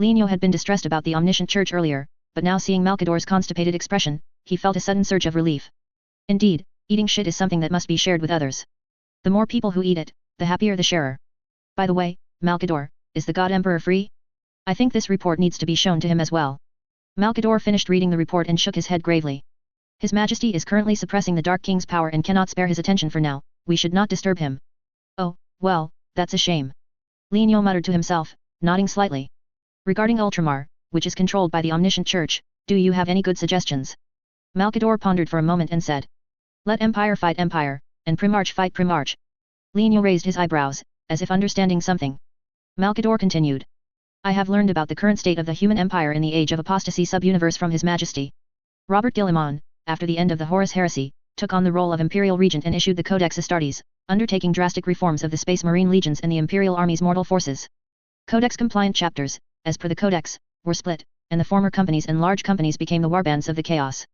Speaker 1: Lignio had been distressed about the Omniscient Church earlier, but now seeing Malkador's constipated expression, he felt a sudden surge of relief. Indeed, eating shit is something that must be shared with others. The more people who eat it, the happier the sharer. By the way, Malkador, is the God Emperor free? I think this report needs to be shown to him as well. Malkador finished reading the report and shook his head gravely. His Majesty is currently suppressing the Dark King's power and cannot spare his attention for now, we should not disturb him. Oh, well, that's a shame. Lignio muttered to himself, nodding slightly. Regarding Ultramar, which is controlled by the Omniscient Church, do you have any good suggestions? Malkador pondered for a moment and said. Let Empire fight Empire, and Primarch fight Primarch. Lignio raised his eyebrows, as if understanding something. Malkador continued. I have learned about the current state of the human empire in the Age of Apostasy sub-universe from His Majesty. Robert Guillemon, after the end of the Horus Heresy, took on the role of Imperial Regent and issued the Codex Astartes, undertaking drastic reforms of the Space Marine Legions and the Imperial Army's mortal forces. Codex-compliant chapters, as per the Codex, were split, and the former companies and large companies became the warbands of the chaos.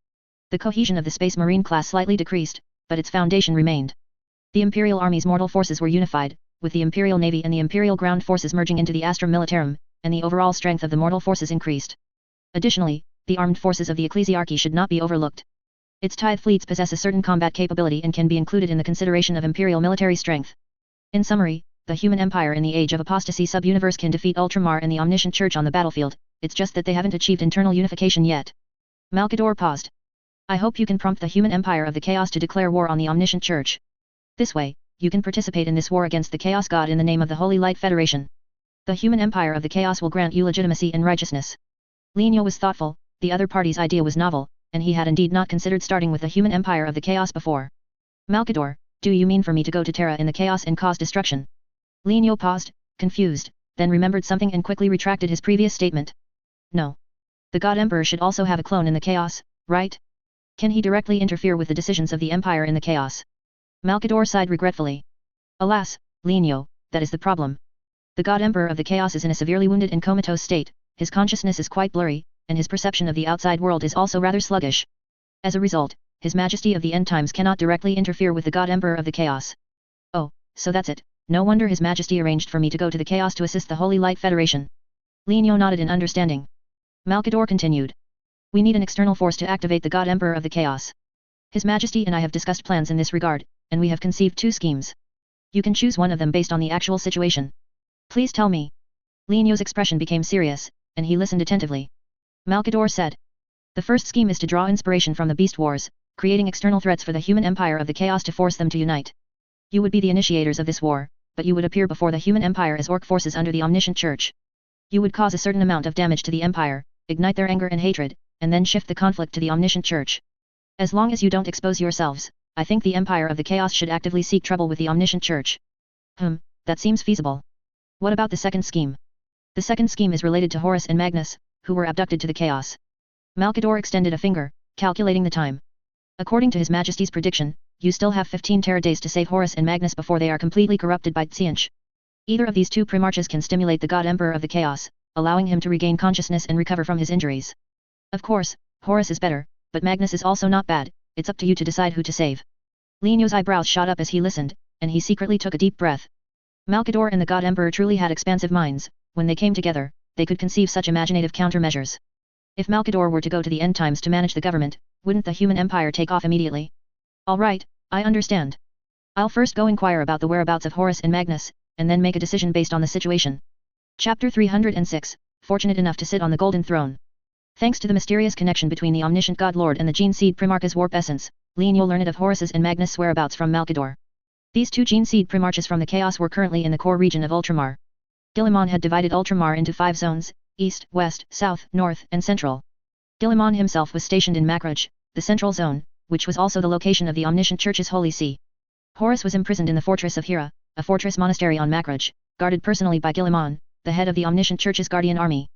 Speaker 1: The cohesion of the Space Marine class slightly decreased, but its foundation remained. The Imperial Army's mortal forces were unified, with the Imperial Navy and the Imperial Ground Forces merging into the Astra Militarum, and the overall strength of the mortal forces increased. Additionally, the armed forces of the Ecclesiarchy should not be overlooked. Its tithe fleets possess a certain combat capability and can be included in the consideration of Imperial military strength. In summary, the human empire in the age of apostasy sub-universe can defeat Ultramar and the Omniscient Church on the battlefield, it's just that they haven't achieved internal unification yet. Malkador paused. I hope you can prompt the human empire of the Chaos to declare war on the Omniscient Church. This way, you can participate in this war against the Chaos God in the name of the Holy Light Federation. The human empire of the Chaos will grant you legitimacy and righteousness. Lienyo was thoughtful, the other party's idea was novel, and he had indeed not considered starting with the human empire of the Chaos before. Malkador, do you mean for me to go to Terra in the Chaos and cause destruction? Lienyo paused, confused, then remembered something and quickly retracted his previous statement. No. The God Emperor should also have a clone in the Chaos, right? Can he directly interfere with the decisions of the Empire in the Chaos? Malkador sighed regretfully. Alas, Lienyo, that is the problem. The God Emperor of the Chaos is in a severely wounded and comatose state, his consciousness is quite blurry, and his perception of the outside world is also rather sluggish. As a result, His Majesty of the End Times cannot directly interfere with the God Emperor of the Chaos. Oh, so that's it, no wonder His Majesty arranged for me to go to the Chaos to assist the Holy Light Federation. Lienyo nodded in understanding. Malkador continued. We need an external force to activate the God Emperor of the Chaos. His Majesty and I have discussed plans in this regard, and we have conceived 2 schemes. You can choose one of them based on the actual situation. Please tell me. Lienyo's expression became serious, and he listened attentively. Malkador said. The first scheme is to draw inspiration from the Beast Wars, creating external threats for the human empire of the Chaos to force them to unite. You would be the initiators of this war, but you would appear before the human empire as orc forces under the Omniscient Church. You would cause a certain amount of damage to the empire, ignite their anger and hatred, and then shift the conflict to the Omniscient Church. As long as you don't expose yourselves, I think the Empire of the Chaos should actively seek trouble with the Omniscient Church. That seems feasible. What about the second scheme? The second scheme is related to Horus and Magnus, who were abducted to the Chaos. Malkador extended a finger, calculating the time. According to His Majesty's prediction, you still have 15 Terra days to save Horus and Magnus before they are completely corrupted by Tsianch. Either of these 2 primarches can stimulate the God Emperor of the Chaos, allowing him to regain consciousness and recover from his injuries. Of course, Horus is better, but Magnus is also not bad, it's up to you to decide who to save. Lienyo's eyebrows shot up as he listened, and he secretly took a deep breath. Malkador and the God Emperor truly had expansive minds, when they came together, they could conceive such imaginative countermeasures. If Malkador were to go to the End Times to manage the government, wouldn't the human empire take off immediately? Alright, I understand. I'll first go inquire about the whereabouts of Horus and Magnus, and then make a decision based on the situation. Chapter 306, Fortunate enough to sit on the Golden Throne. Thanks to the mysterious connection between the Omniscient God Lord and the Gene Seed Primarch's warp essence, Lienyo learned of Horus's and Magnus' whereabouts from Malkador. These 2 Gene Seed Primarches from the Chaos were currently in the core region of Ultramar. Guilliman had divided Ultramar into 5 zones, East, West, South, North, and Central. Guilliman himself was stationed in Makraj, the Central Zone, which was also the location of the Omniscient Church's Holy See. Horus was imprisoned in the Fortress of Hira, a fortress monastery on Makraj, guarded personally by Guilliman, the head of the Omniscient Church's guardian army.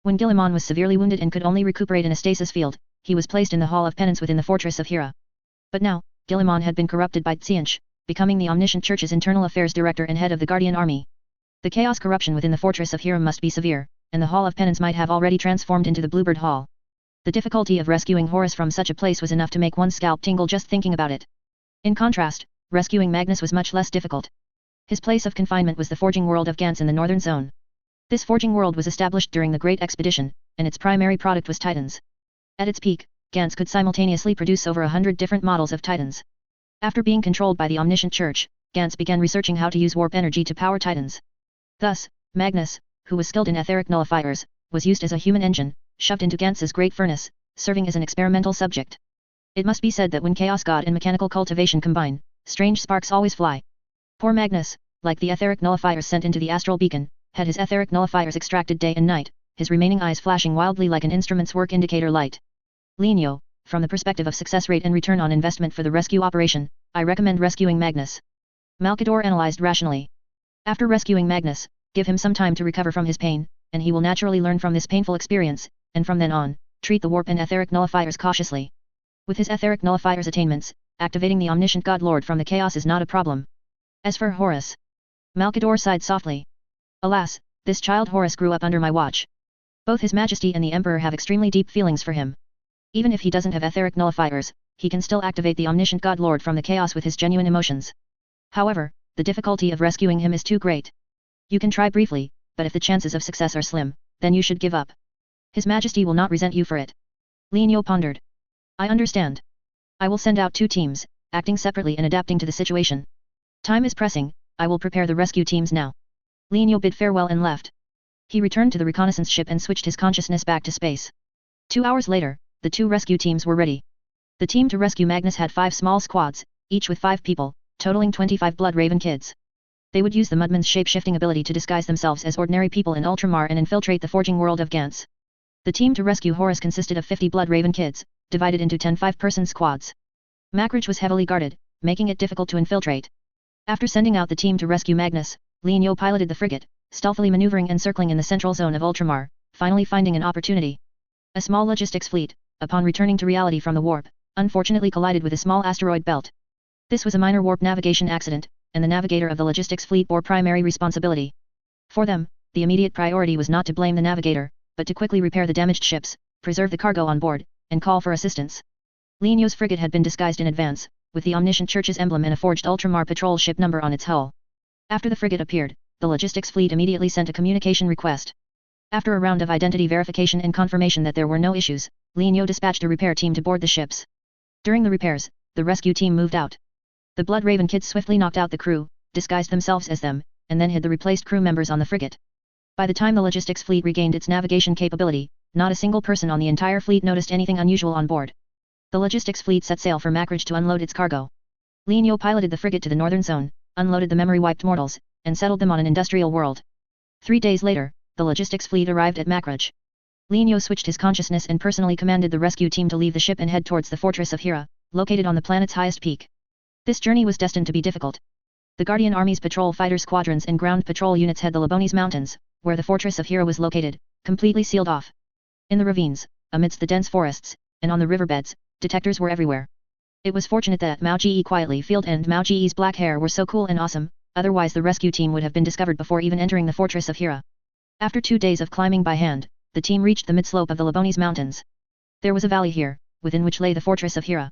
Speaker 1: When Guilliman was severely wounded and could only recuperate in a stasis field, he was placed in the Hall of Penance within the Fortress of Hira. But now, Guilliman had been corrupted by Tsianch, becoming the Omniscient Church's internal affairs director and head of the guardian army. The chaos corruption within the Fortress of Hira must be severe, and the Hall of Penance might have already transformed into the Bluebird Hall. The difficulty of rescuing Horus from such a place was enough to make one's scalp tingle just thinking about it. In contrast, rescuing Magnus was much less difficult. His place of confinement was the forging world of Gans in the northern zone. This forging world was established during the Great Expedition, and its primary product was Titans. At its peak, Gans could simultaneously produce over 100 different models of Titans. After being controlled by the Omniscient Church, Gans began researching how to use warp energy to power Titans. Thus, Magnus, who was skilled in etheric nullifiers, was used as a human engine, shoved into Gans's great furnace, serving as an experimental subject. It must be said that when Chaos God and mechanical cultivation combine, strange sparks always fly. Poor Magnus, like the etheric nullifiers sent into the astral beacon, had his etheric nullifiers extracted day and night, his remaining eyes flashing wildly like an instrument's work indicator light. Lienyo, from the perspective of success rate and return on investment for the rescue operation, I recommend rescuing Magnus. Malkador analyzed rationally. After rescuing Magnus, give him some time to recover from his pain, and he will naturally learn from this painful experience, and from then on, treat the warp and etheric nullifiers cautiously. With his etheric nullifiers attainments, activating the omniscient God Lord from the chaos is not a problem. As for Horus, Malkador sighed softly. Alas, this child Horus grew up under my watch. Both His Majesty and the Emperor have extremely deep feelings for him. Even if he doesn't have etheric nullifiers, he can still activate the omniscient God Lord from the chaos with his genuine emotions. However, the difficulty of rescuing him is too great. You can try briefly, but if the chances of success are slim, then you should give up. His Majesty will not resent you for it. Lienyo pondered. I understand. I will send out 2 teams, acting separately and adapting to the situation. Time is pressing, I will prepare the rescue teams now. Lienyo bid farewell and left. He returned to the reconnaissance ship and switched his consciousness back to space. 2 hours later, the 2 rescue teams were ready. The team to rescue Magnus had 5 small squads, each with 5 people, totaling 25 Blood Raven kids. They would use the Mudman's shape-shifting ability to disguise themselves as ordinary people in Ultramar and infiltrate the forging world of Gantz. The team to rescue Horus consisted of 50 Blood Raven kids, divided into 10 5-person squads. Makridge was heavily guarded, making it difficult to infiltrate. After sending out the team to rescue Magnus, Lienyo piloted the frigate, stealthily maneuvering and circling in the central zone of Ultramar, finally finding an opportunity. A small logistics fleet, upon returning to reality from the warp, unfortunately collided with a small asteroid belt. This was a minor warp navigation accident, and the navigator of the logistics fleet bore primary responsibility. For them, the immediate priority was not to blame the navigator, but to quickly repair the damaged ships, preserve the cargo on board, and call for assistance. Lienyo's frigate had been disguised in advance, with the Omniscient Church's emblem and a forged Ultramar patrol ship number on its hull. After the frigate appeared, the logistics fleet immediately sent a communication request. After a round of identity verification and confirmation that there were no issues, Lienyo dispatched a repair team to board the ships. During the repairs, the rescue team moved out. The Blood Raven kids swiftly knocked out the crew, disguised themselves as them, and then hid the replaced crew members on the frigate. By the time the logistics fleet regained its navigation capability, not a single person on the entire fleet noticed anything unusual on board. The logistics fleet set sail for Makridge to unload its cargo. Lienyo piloted the frigate to the northern zone, unloaded the memory-wiped mortals, and settled them on an industrial world. 3 days later, the logistics fleet arrived at Makridge. Lienyo switched his consciousness and personally commanded the rescue team to leave the ship and head towards the fortress of Hera, located on the planet's highest peak. This journey was destined to be difficult. The Guardian Army's patrol fighter squadrons and ground patrol units had the Labonis Mountains, where the fortress of Hera was located, completely sealed off. In the ravines, amidst the dense forests, and on the riverbeds, detectors were everywhere. It was fortunate that Mao Ji quietly field and Mao Ji's black hair were so cool and awesome, otherwise the rescue team would have been discovered before even entering the fortress of Hera. After 2 days of climbing by hand, the team reached the mid-slope of the Labonis Mountains. There was a valley here, within which lay the fortress of Hera.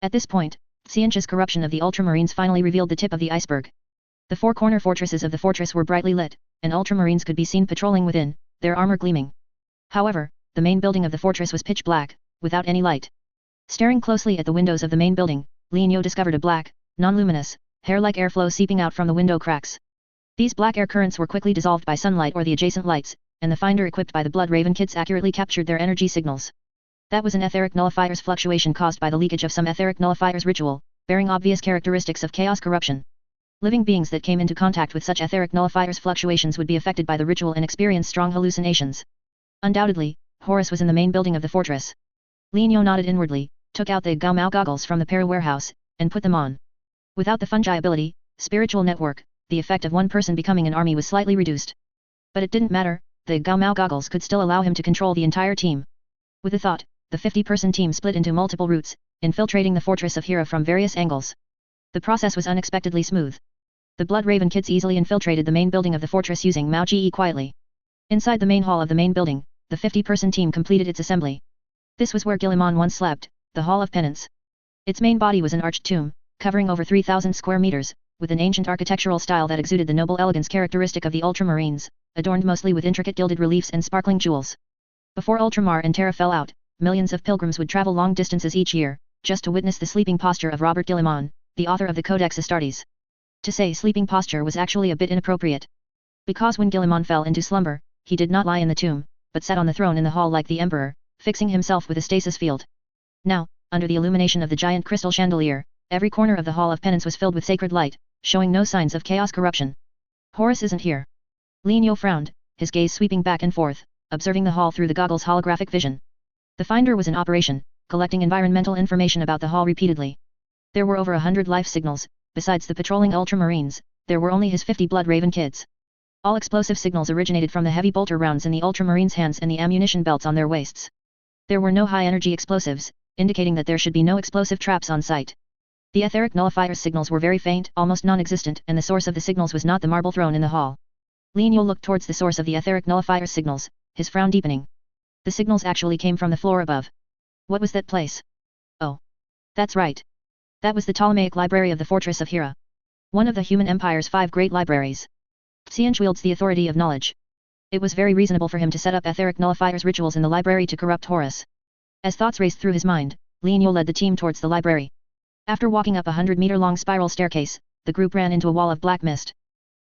Speaker 1: At this point, Xianqi's corruption of the Ultramarines finally revealed the tip of the iceberg. The 4 corner fortresses of the fortress were brightly lit, and Ultramarines could be seen patrolling within, their armor gleaming. However, the main building of the fortress was pitch black, without any light. Staring closely at the windows of the main building, Lienyo discovered a black, non-luminous, hair-like airflow seeping out from the window cracks. These black air currents were quickly dissolved by sunlight or the adjacent lights, and the finder equipped by the Blood Raven kids accurately captured their energy signals. That was an etheric nullifier's fluctuation caused by the leakage of some etheric nullifier's ritual, bearing obvious characteristics of chaos corruption. Living beings that came into contact with such etheric nullifier's fluctuations would be affected by the ritual and experience strong hallucinations. Undoubtedly, Horus was in the main building of the fortress. Lienyo nodded inwardly, took out the Gao Mao goggles from the para warehouse, and put them on. Without the fungi ability, spiritual network, the effect of one person becoming an army was slightly reduced. But it didn't matter, the Gao Mao goggles could still allow him to control the entire team. With the thought, the 50-person team split into multiple routes, infiltrating the fortress of Hera from various angles. The process was unexpectedly smooth. The Blood Raven kids easily infiltrated the main building of the fortress using Mao Ji quietly. Inside the main hall of the main building, the 50-person team completed its assembly. This was where Guilliman once slept, the Hall of Penance. Its main body was an arched tomb, covering over 3,000 square meters, with an ancient architectural style that exuded the noble elegance characteristic of the Ultramarines, adorned mostly with intricate gilded reliefs and sparkling jewels. Before Ultramar and Terra fell out, millions of pilgrims would travel long distances each year, just to witness the sleeping posture of Robert Guilliman, the author of the Codex Astartes. To say sleeping posture was actually a bit inappropriate. Because when Guilliman fell into slumber, he did not lie in the tomb, but sat on the throne in the hall like the emperor, fixing himself with a stasis field. Now, under the illumination of the giant crystal chandelier, every corner of the Hall of Penance was filled with sacred light, showing no signs of chaos corruption. Horus isn't here. Lienyo frowned, his gaze sweeping back and forth, observing the hall through the goggle's holographic vision. The finder was in operation, collecting environmental information about the hall repeatedly. There were over 100 life signals. Besides the patrolling Ultramarines, there were only his 50 Blood Raven kids. All explosive signals originated from the heavy bolter rounds in the Ultramarines' hands and the ammunition belts on their waists. There were no high-energy explosives, indicating that there should be no explosive traps on site. The etheric nullifier's signals were very faint, almost non-existent, and the source of the signals was not the marble throne in the hall. Lienyo looked towards the source of the etheric nullifier's signals, his frown deepening. The signals actually came from the floor above. What was that place? Oh. That's right. That was the Ptolemaic library of the Fortress of Hera. One of the human empire's 5 great libraries. Xianqi wields the authority of knowledge. It was very reasonable for him to set up etheric nullifier's rituals in the library to corrupt Horus. As thoughts raced through his mind, Lienyo led the team towards the library. After walking up a 100-meter-long spiral staircase, the group ran into a wall of black mist.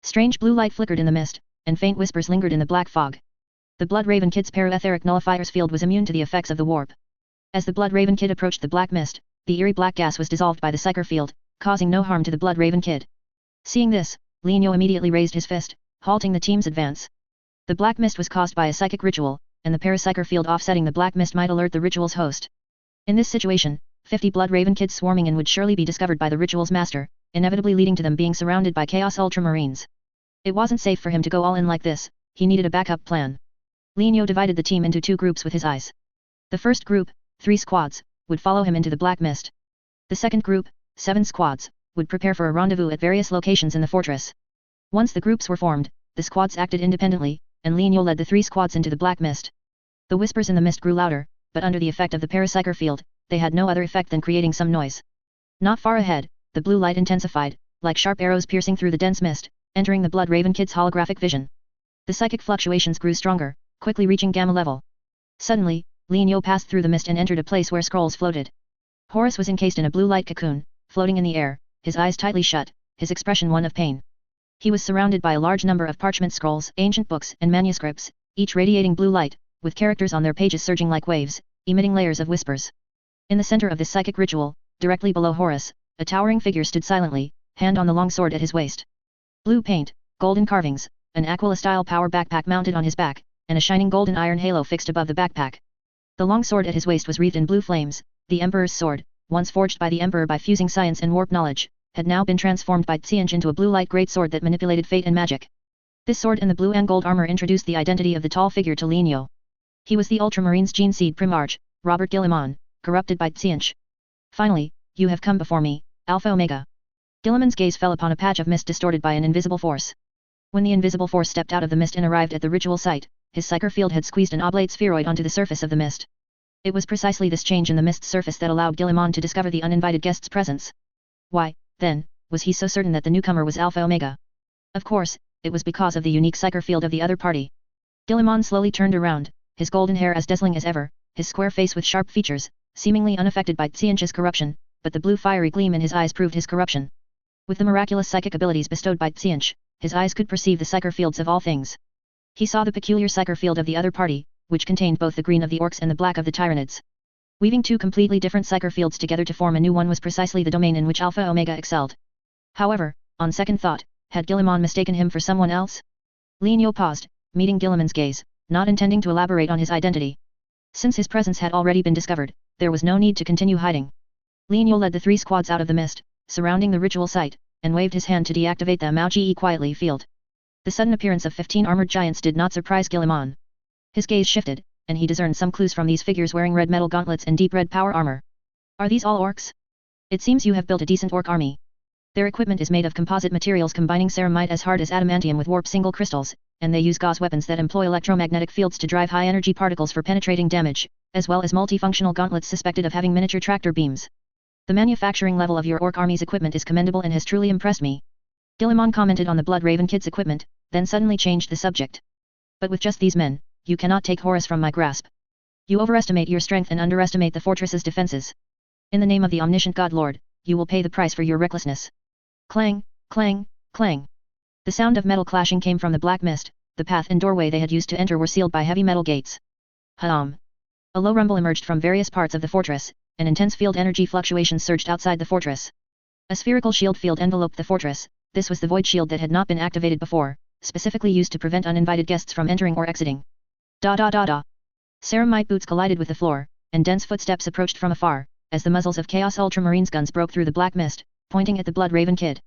Speaker 1: Strange blue light flickered in the mist, and faint whispers lingered in the black fog. The Blood Raven Kid's para-etheric nullifier's field was immune to the effects of the warp. As the Blood Raven Kid approached the black mist, the eerie black gas was dissolved by the psyker field, causing no harm to the Blood Raven Kid. Seeing this, Lino immediately raised his fist, halting the team's advance. The black mist was caused by a psychic ritual, and the parapsyker field offsetting the black mist might alert the ritual's host. In this situation, 50 Blood Raven Kids swarming in would surely be discovered by the ritual's master, inevitably leading to them being surrounded by Chaos Ultramarines. It wasn't safe for him to go all in like this, he needed a backup plan. Lino divided the team into two groups with his eyes. The first group, 3 squads, would follow him into the black mist. The second group, 7 squads, would prepare for a rendezvous at various locations in the fortress. Once the groups were formed, the squads acted independently, and Lino led the 3 squads into the black mist. The whispers in the mist grew louder, but under the effect of the parapsyker field, they had no other effect than creating some noise. Not far ahead, the blue light intensified, like sharp arrows piercing through the dense mist, entering the Blood Raven Kid's holographic vision. The psychic fluctuations grew stronger, quickly reaching gamma level. Suddenly, Lino passed through the mist and entered a place where scrolls floated. Horus was encased in a blue light cocoon, floating in the air, his eyes tightly shut, his expression one of pain. He was surrounded by a large number of parchment scrolls, ancient books, and manuscripts, each radiating blue light, with characters on their pages surging like waves, emitting layers of whispers. In the center of this psychic ritual, directly below Horus, a towering figure stood silently, hand on the long sword at his waist. Blue paint, golden carvings, an Aquila-style power backpack mounted on his back, and a shining golden iron halo fixed above the backpack. The long sword at his waist was wreathed in blue flames. The Emperor's sword, once forged by the Emperor by fusing science and warp knowledge, had now been transformed by Tsianch into a blue light greatsword that manipulated fate and magic. This sword and the blue and gold armor introduced the identity of the tall figure to Lino. He was the Ultramarines' gene seed Primarch, Robert Guillemon, corrupted by Tsianch. Finally, you have come before me, Alpha Omega. Guillemon's gaze fell upon a patch of mist distorted by an invisible force. When the invisible force stepped out of the mist and arrived at the ritual site, his psyker field had squeezed an oblate spheroid onto the surface of the mist. It was precisely this change in the mist's surface that allowed Guillemon to discover the uninvited guest's presence. Why, then, was he so certain that the newcomer was Alpha Omega? Of course, it was because of the unique psyker field of the other party. Guillemon slowly turned around, his golden hair as dazzling as ever, his square face with sharp features, seemingly unaffected by Tsianch's corruption, but the blue fiery gleam in his eyes proved his corruption. With the miraculous psychic abilities bestowed by Tsianch, his eyes could perceive the psyker fields of all things. He saw the peculiar psyker field of the other party, which contained both the green of the orcs and the black of the Tyranids. Weaving two completely different psyker fields together to form a new one was precisely the domain in which Alpha Omega excelled. However, on second thought, had Guillemon mistaken him for someone else? Lino paused, meeting Guillemon's gaze, not intending to elaborate on his identity. Since his presence had already been discovered, there was no need to continue hiding. Lino led the 3 squads out of the mist, surrounding the ritual site, and waved his hand to deactivate the Mao-Ge quietly field. The sudden appearance of 15 armored giants did not surprise Guillemon. His gaze shifted, and he discerned some clues from these figures wearing red metal gauntlets and deep red power armor. Are these all orcs? It seems you have built a decent orc army. Their equipment is made of composite materials combining ceramite as hard as adamantium with warp single crystals, and they use gauze weapons that employ electromagnetic fields to drive high-energy particles for penetrating damage, as well as multifunctional gauntlets suspected of having miniature tractor beams. The manufacturing level of your orc army's equipment is commendable and has truly impressed me. Guillemon commented on the Blood Raven Kid's equipment, then suddenly changed the subject. But with just these men, you cannot take Horus from my grasp. You overestimate your strength and underestimate the fortress's defenses. In the name of the omniscient God Lord, you will pay the price for your recklessness. Clang, clang, clang. The sound of metal clashing came from the black mist. The path and doorway they had used to enter were sealed by heavy metal gates. A low rumble emerged from various parts of the fortress, and intense field energy fluctuations surged outside the fortress. A spherical shield field enveloped the fortress. This was the void shield that had not been activated before, specifically used to prevent uninvited guests from entering or exiting. Ceramite boots collided with the floor, and dense footsteps approached from afar, as the muzzles of Chaos Ultramarines guns broke through the black mist, pointing at the Blood Raven Kid.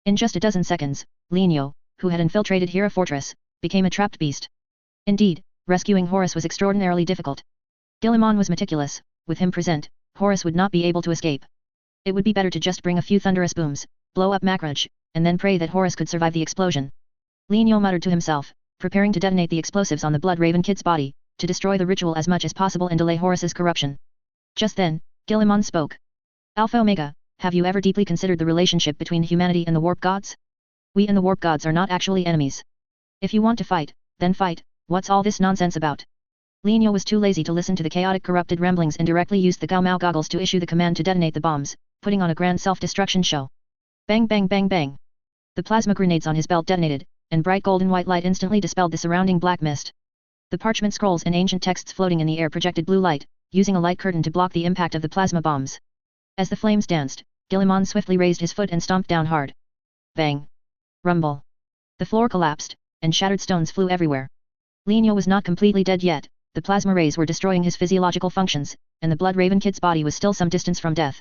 Speaker 1: In just a dozen seconds, Lino, who had infiltrated Hera Fortress, became a trapped beast. Indeed, rescuing Horus was extraordinarily difficult. Guillemon was meticulous. With him present, Horus would not be able to escape. It would be better to just bring a few thunderous booms, blow up Makraj, and then pray that Horus could survive the explosion. Lino muttered to himself, preparing to detonate the explosives on the Blood Raven Kid's body, to destroy the ritual as much as possible and delay Horus's corruption. Just then, Guillemon spoke. Alpha Omega, have you ever deeply considered the relationship between humanity and the warp gods? We and the warp gods are not actually enemies. If you want to fight, then fight. What's all this nonsense about? Lino was too lazy to listen to the chaotic corrupted ramblings and directly used the Gao Mao goggles to issue the command to detonate the bombs, putting on a grand self-destruction show. Bang bang bang bang. The plasma grenades on his belt detonated, and bright golden white light instantly dispelled the surrounding black mist. The parchment scrolls and ancient texts floating in the air projected blue light, using a light curtain to block the impact of the plasma bombs. As the flames danced, Guilliman swiftly raised his foot and stomped down hard. Bang! Rumble! The floor collapsed, and shattered stones flew everywhere. Lienyo was not completely dead yet, the plasma rays were destroying his physiological functions, and the Blood Raven Kid's body was still some distance from death.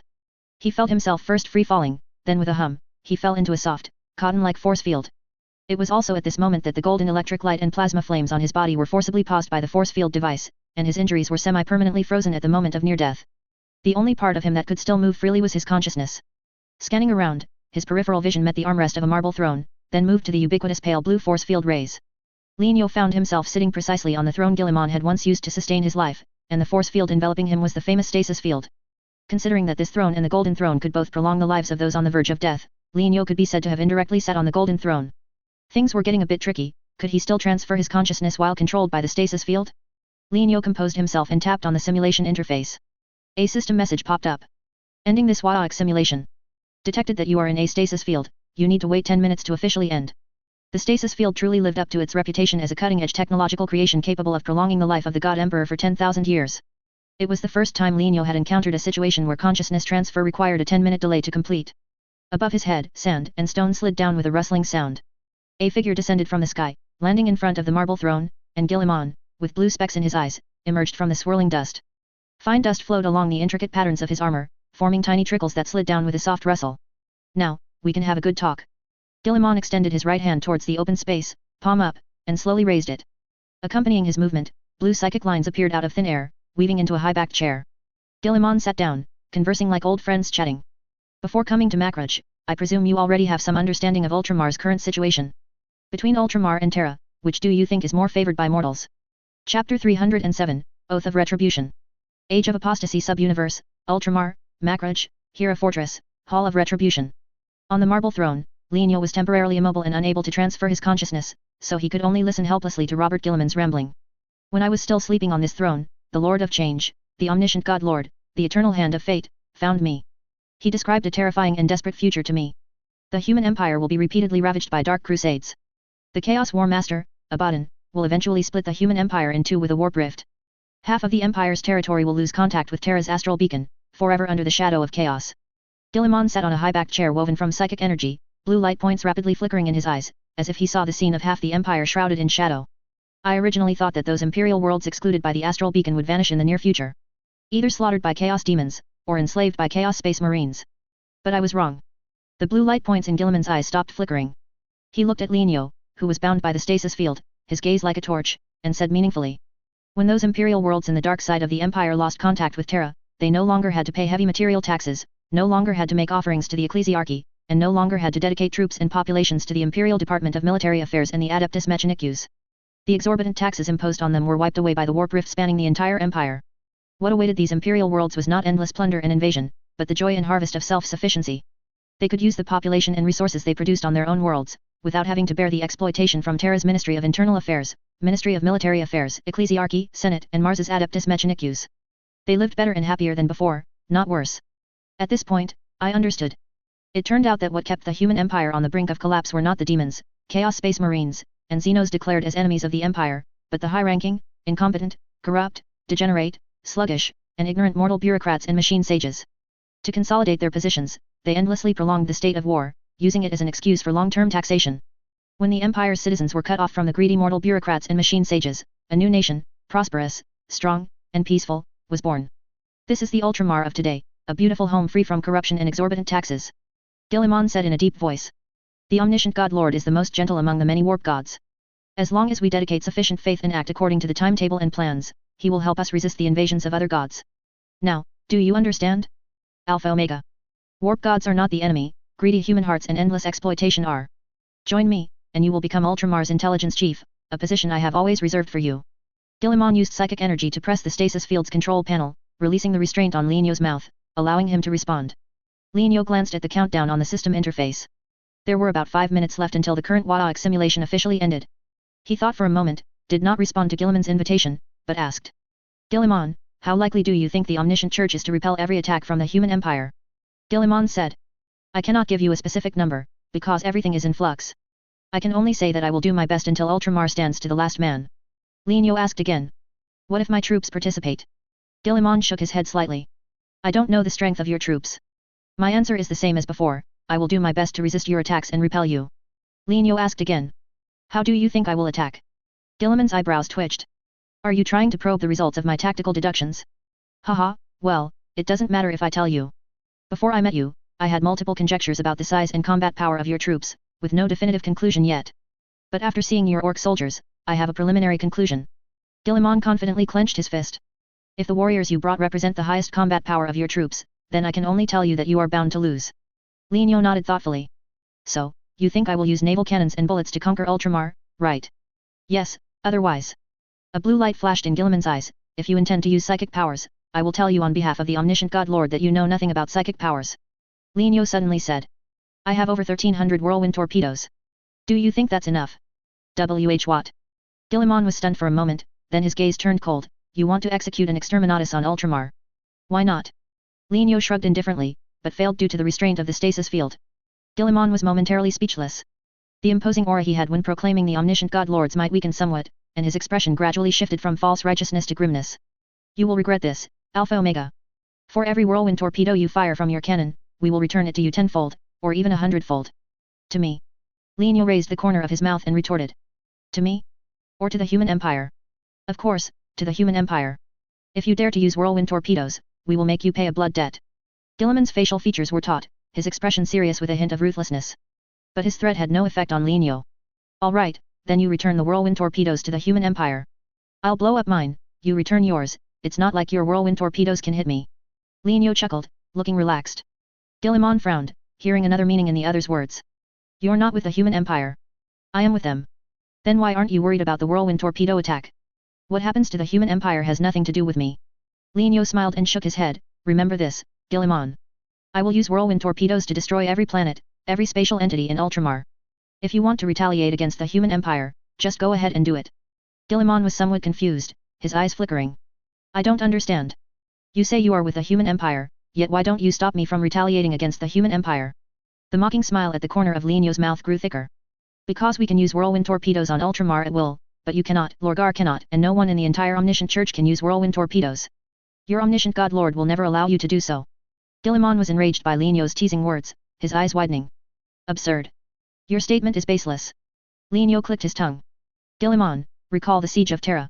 Speaker 1: He felt himself first free-falling, then with a hum, he fell into a soft, cotton-like force field. It was also at this moment that the golden electric light and plasma flames on his body were forcibly paused by the force field device, and his injuries were semi-permanently frozen at the moment of near death. The only part of him that could still move freely was his consciousness. Scanning around, his peripheral vision met the armrest of a marble throne, then moved to the ubiquitous pale blue force field rays. Lienyo found himself sitting precisely on the throne Guilliman had once used to sustain his life, and the force field enveloping him was the famous stasis field. Considering that this throne and the golden throne could both prolong the lives of those on the verge of death, Lienyo could be said to have indirectly sat on the golden throne. Things were getting a bit tricky. Could he still transfer his consciousness while controlled by the stasis field? Lienyo composed himself and tapped on the simulation interface. A system message popped up. Ending this WarHammer simulation. Detected that you are in a stasis field, you need to wait 10 minutes to officially end. The stasis field truly lived up to its reputation as a cutting-edge technological creation capable of prolonging the life of the God Emperor for 10,000 years. It was the first time Lienyo had encountered a situation where consciousness transfer required a 10-minute delay to complete. Above his head, sand and stone slid down with a rustling sound. A figure descended from the sky, landing in front of the marble throne, and Guilliman, with blue specks in his eyes, emerged from the swirling dust. Fine dust flowed along the intricate patterns of his armor, forming tiny trickles that slid down with a soft rustle. Now, we can have a good talk. Guilliman extended his right hand towards the open space, palm up, and slowly raised it. Accompanying his movement, blue psychic lines appeared out of thin air, weaving into a high-backed chair. Guilliman sat down, conversing like old friends chatting. Before coming to Macrage, I presume you already have some understanding of Ultramar's current situation. Between Ultramar and Terra, which do you think is more favored by mortals? Chapter 307, Oath of Retribution. Age of Apostasy Subuniverse, Ultramar, Macrage, Hera Fortress, Hall of Retribution. On the marble throne, Lienyo was temporarily immobile and unable to transfer his consciousness, so he could only listen helplessly to Robert Guilliman's rambling. When I was still sleeping on this throne, the Lord of Change, the omniscient God Lord, the eternal hand of fate, found me. He described a terrifying and desperate future to me. The human empire will be repeatedly ravaged by dark crusades. The Chaos War Master, Abaddon, will eventually split the human empire in two with a warp rift. Half of the empire's territory will lose contact with Terra's astral beacon, forever under the shadow of chaos. Guilliman sat on a high-backed chair woven from psychic energy, blue light points rapidly flickering in his eyes, as if he saw the scene of half the empire shrouded in shadow. I originally thought that those imperial worlds excluded by the astral beacon would vanish in the near future. Either slaughtered by chaos demons, or enslaved by chaos space marines. But I was wrong. The blue light points in Guilliman's eyes stopped flickering. He looked at Lienyo, who was bound by the stasis field, his gaze like a torch, and said meaningfully. When those imperial worlds in the dark side of the empire lost contact with Terra, they no longer had to pay heavy material taxes, no longer had to make offerings to the ecclesiarchy, and no longer had to dedicate troops and populations to the Imperial Department of Military Affairs and the Adeptus Mechanicus. The exorbitant taxes imposed on them were wiped away by the warp rift spanning the entire empire. What awaited these imperial worlds was not endless plunder and invasion, but the joy and harvest of self-sufficiency. They could use the population and resources they produced on their own worlds, without having to bear the exploitation from Terra's Ministry of Internal Affairs, Ministry of Military Affairs, Ecclesiarchy, Senate, and Mars's Adeptus Mechanicus. They lived better and happier than before, not worse. At this point, I understood. It turned out that what kept the human empire on the brink of collapse were not the demons, Chaos Space Marines, and Xenos declared as enemies of the empire, but the high-ranking, incompetent, corrupt, degenerate, sluggish, and ignorant mortal bureaucrats and machine sages. To consolidate their positions, they endlessly prolonged the state of war, using it as an excuse for long-term taxation. When the empire's citizens were cut off from the greedy mortal bureaucrats and machine sages, a new nation, prosperous, strong, and peaceful, was born. This is the Ultramar of today, a beautiful home free from corruption and exorbitant taxes. Guilliman said in a deep voice. The omniscient God Lord is the most gentle among the many warp gods. As long as we dedicate sufficient faith and act according to the timetable and plans, he will help us resist the invasions of other gods. Now, do you understand? Alpha Omega. Warp gods are not the enemy, greedy human hearts and endless exploitation are. Join me, and you will become Ultramar's intelligence chief, a position I have always reserved for you. Guilliman used psychic energy to press the stasis field's control panel, releasing the restraint on Lienyo's mouth, allowing him to respond. Lienyo glanced at the countdown on the system interface. There were about 5 minutes left until the current WarHammer simulation officially ended. He thought for a moment, did not respond to Guilliman's invitation, but asked. Guilliman, how likely do you think the omniscient church is to repel every attack from the human empire? Guilliman said. I cannot give you a specific number, because everything is in flux. I can only say that I will do my best until Ultramar stands to the last man. Lin Yo asked again. What if my troops participate? Guilliman shook his head slightly. I don't know the strength of your troops. My answer is the same as before, I will do my best to resist your attacks and repel you. Lin Yo asked again. How do you think I will attack? Guilliman's eyebrows twitched. Are you trying to probe the results of my tactical deductions? Haha, well, it doesn't matter if I tell you. Before I met you, I had multiple conjectures about the size and combat power of your troops, with no definitive conclusion yet. But after seeing your orc soldiers, I have a preliminary conclusion. Guilliman confidently clenched his fist. If the warriors you brought represent the highest combat power of your troops, then I can only tell you that you are bound to lose. Lin Yo nodded thoughtfully. So, you think I will use naval cannons and bullets to conquer Ultramar, right? Yes, otherwise. A blue light flashed in Guilliman's eyes. If you intend to use psychic powers, I will tell you on behalf of the omniscient God Lord that you know nothing about psychic powers. Lin Yo suddenly said. I have over 1300 whirlwind torpedoes. Do you think that's enough? What? Guilliman was stunned for a moment, then his gaze turned cold. You want to execute an exterminatus on Ultramar? Why not? Lin Yo shrugged indifferently, but failed due to the restraint of the stasis field. Guilliman was momentarily speechless. The imposing aura he had when proclaiming the omniscient God Lords might weaken somewhat, and his expression gradually shifted from false righteousness to grimness. You will regret this, Alpha Omega. For every whirlwind torpedo you fire from your cannon, we will return it to you tenfold, or even 100-fold. To me. Lin Yo raised the corner of his mouth and retorted. To me? Or to the human empire? Of course, to the human empire. If you dare to use whirlwind torpedoes, we will make you pay a blood debt. Guilliman's facial features were taut, his expression serious with a hint of ruthlessness. But his threat had no effect on Lin Yo. All right, then you return the whirlwind torpedoes to the human empire. I'll blow up mine, you return yours, it's not like your whirlwind torpedoes can hit me. Lin Yo chuckled, looking relaxed. Guilliman frowned, hearing another meaning in the other's words. You're not with the human empire. I am with them. Then why aren't you worried about the whirlwind torpedo attack? What happens to the human empire has nothing to do with me. Lin Yo smiled and shook his head. Remember this, Guilliman. I will use whirlwind torpedoes to destroy every planet, every spatial entity in Ultramar. If you want to retaliate against the human empire, just go ahead and do it. Guilliman was somewhat confused, his eyes flickering. I don't understand. You say you are with the human empire, yet why don't you stop me from retaliating against the human empire? The mocking smile at the corner of Lin Yo's mouth grew thicker. Because we can use whirlwind torpedoes on Ultramar at will, but you cannot, Lorgar cannot, and no one in the entire omniscient church can use whirlwind torpedoes. Your omniscient God Lord will never allow you to do so. Guilliman was enraged by Lin Yo's teasing words, his eyes widening. Absurd. Your statement is baseless. Lin Yo clicked his tongue. Guilliman, recall the siege of Terra.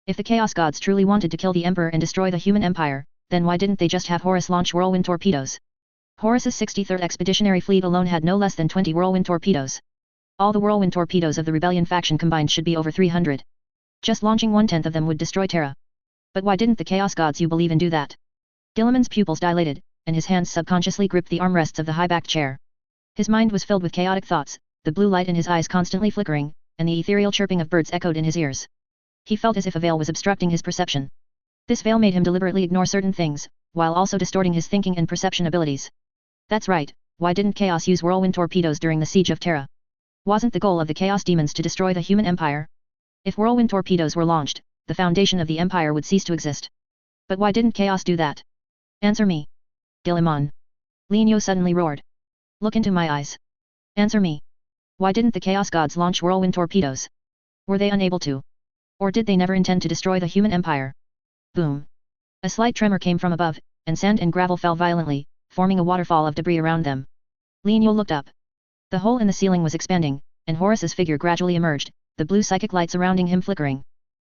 Speaker 1: If the Chaos Gods truly wanted to kill the Emperor and destroy the human empire, then why didn't they just have Horus launch whirlwind torpedoes? Horus's 63rd Expeditionary Fleet alone had no less than 20 whirlwind torpedoes. All the whirlwind torpedoes of the rebellion faction combined should be over 300. Just launching 1/10 of them would destroy Terra. But why didn't the Chaos Gods you believe in do that? Guilliman's pupils dilated, and his hands subconsciously gripped the armrests of the high-backed chair. His mind was filled with chaotic thoughts, the blue light in his eyes constantly flickering, and the ethereal chirping of birds echoed in his ears. He felt as if a veil was obstructing his perception. This veil made him deliberately ignore certain things, while also distorting his thinking and perception abilities. That's right, why didn't Chaos use whirlwind torpedoes during the siege of Terra? Wasn't the goal of the Chaos Demons to destroy the human empire? If whirlwind torpedoes were launched, the foundation of the empire would cease to exist. But why didn't Chaos do that? Answer me. Guilliman. Lin Yo suddenly roared. Look into my eyes. Answer me. Why didn't the Chaos Gods launch whirlwind torpedoes? Were they unable to? Or did they never intend to destroy the human empire? Boom. A slight tremor came from above, and sand and gravel fell violently, forming a waterfall of debris around them. Lin Yo looked up. The hole in the ceiling was expanding, and Horus's figure gradually emerged, the blue psychic light surrounding him flickering.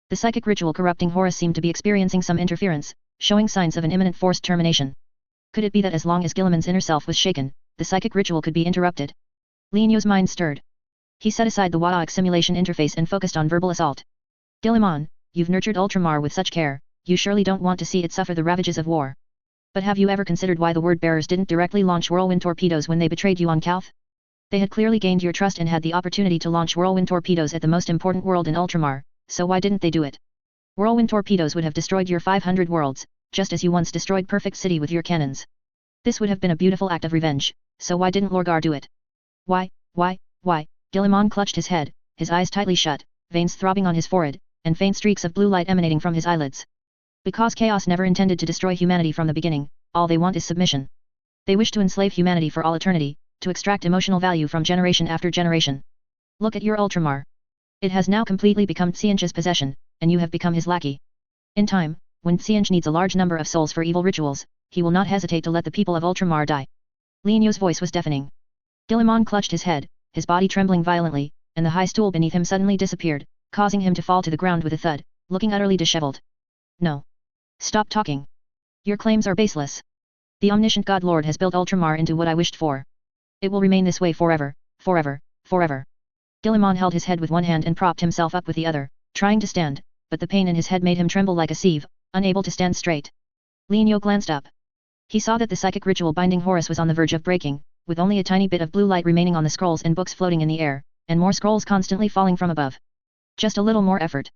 Speaker 1: The psychic ritual corrupting Horus seemed to be experiencing some interference, showing signs of an imminent forced termination. Could it be that as long as Guilliman's inner self was shaken, the psychic ritual could be interrupted? Lin Yo's mind stirred. He set aside the Wadaok simulation interface and focused on verbal assault. Guilliman, you've nurtured Ultramar with such care, you surely don't want to see it suffer the ravages of war. But have you ever considered why the word-bearers didn't directly launch whirlwind torpedoes when they betrayed you on Calth? They had clearly gained your trust and had the opportunity to launch whirlwind torpedoes at the most important world in Ultramar, so why didn't they do it? Whirlwind torpedoes would have destroyed your 500 worlds, just as you once destroyed Perfect City with your cannons. This would have been a beautiful act of revenge, so why didn't Lorgar do it? Why? Guilliman clutched his head, his eyes tightly shut, veins throbbing on his forehead, and faint streaks of blue light emanating from his eyelids. Because Chaos never intended to destroy humanity from the beginning, all they want is submission. They wish to enslave humanity for all eternity, to extract emotional value from generation after generation. Look at your Ultramar. It has now completely become Xianzhe's possession, and you have become his lackey. In time, when Xianzhe needs a large number of souls for evil rituals, he will not hesitate to let the people of Ultramar die. Lin You's voice was deafening. Guilliman clutched his head, his body trembling violently, and the high stool beneath him suddenly disappeared, causing him to fall to the ground with a thud, looking utterly disheveled. No. Stop talking. Your claims are baseless. The omniscient God Lord has built Ultramar into what I wished for. It will remain this way forever, forever, forever. Guilliman held his head with one hand and propped himself up with the other, trying to stand, but the pain in his head made him tremble like a sieve, unable to stand straight. Lin You glanced up. He saw that the psychic ritual binding Horus was on the verge of breaking, with only a tiny bit of blue light remaining on the scrolls and books floating in the air, and more scrolls constantly falling from above. Just a little more effort.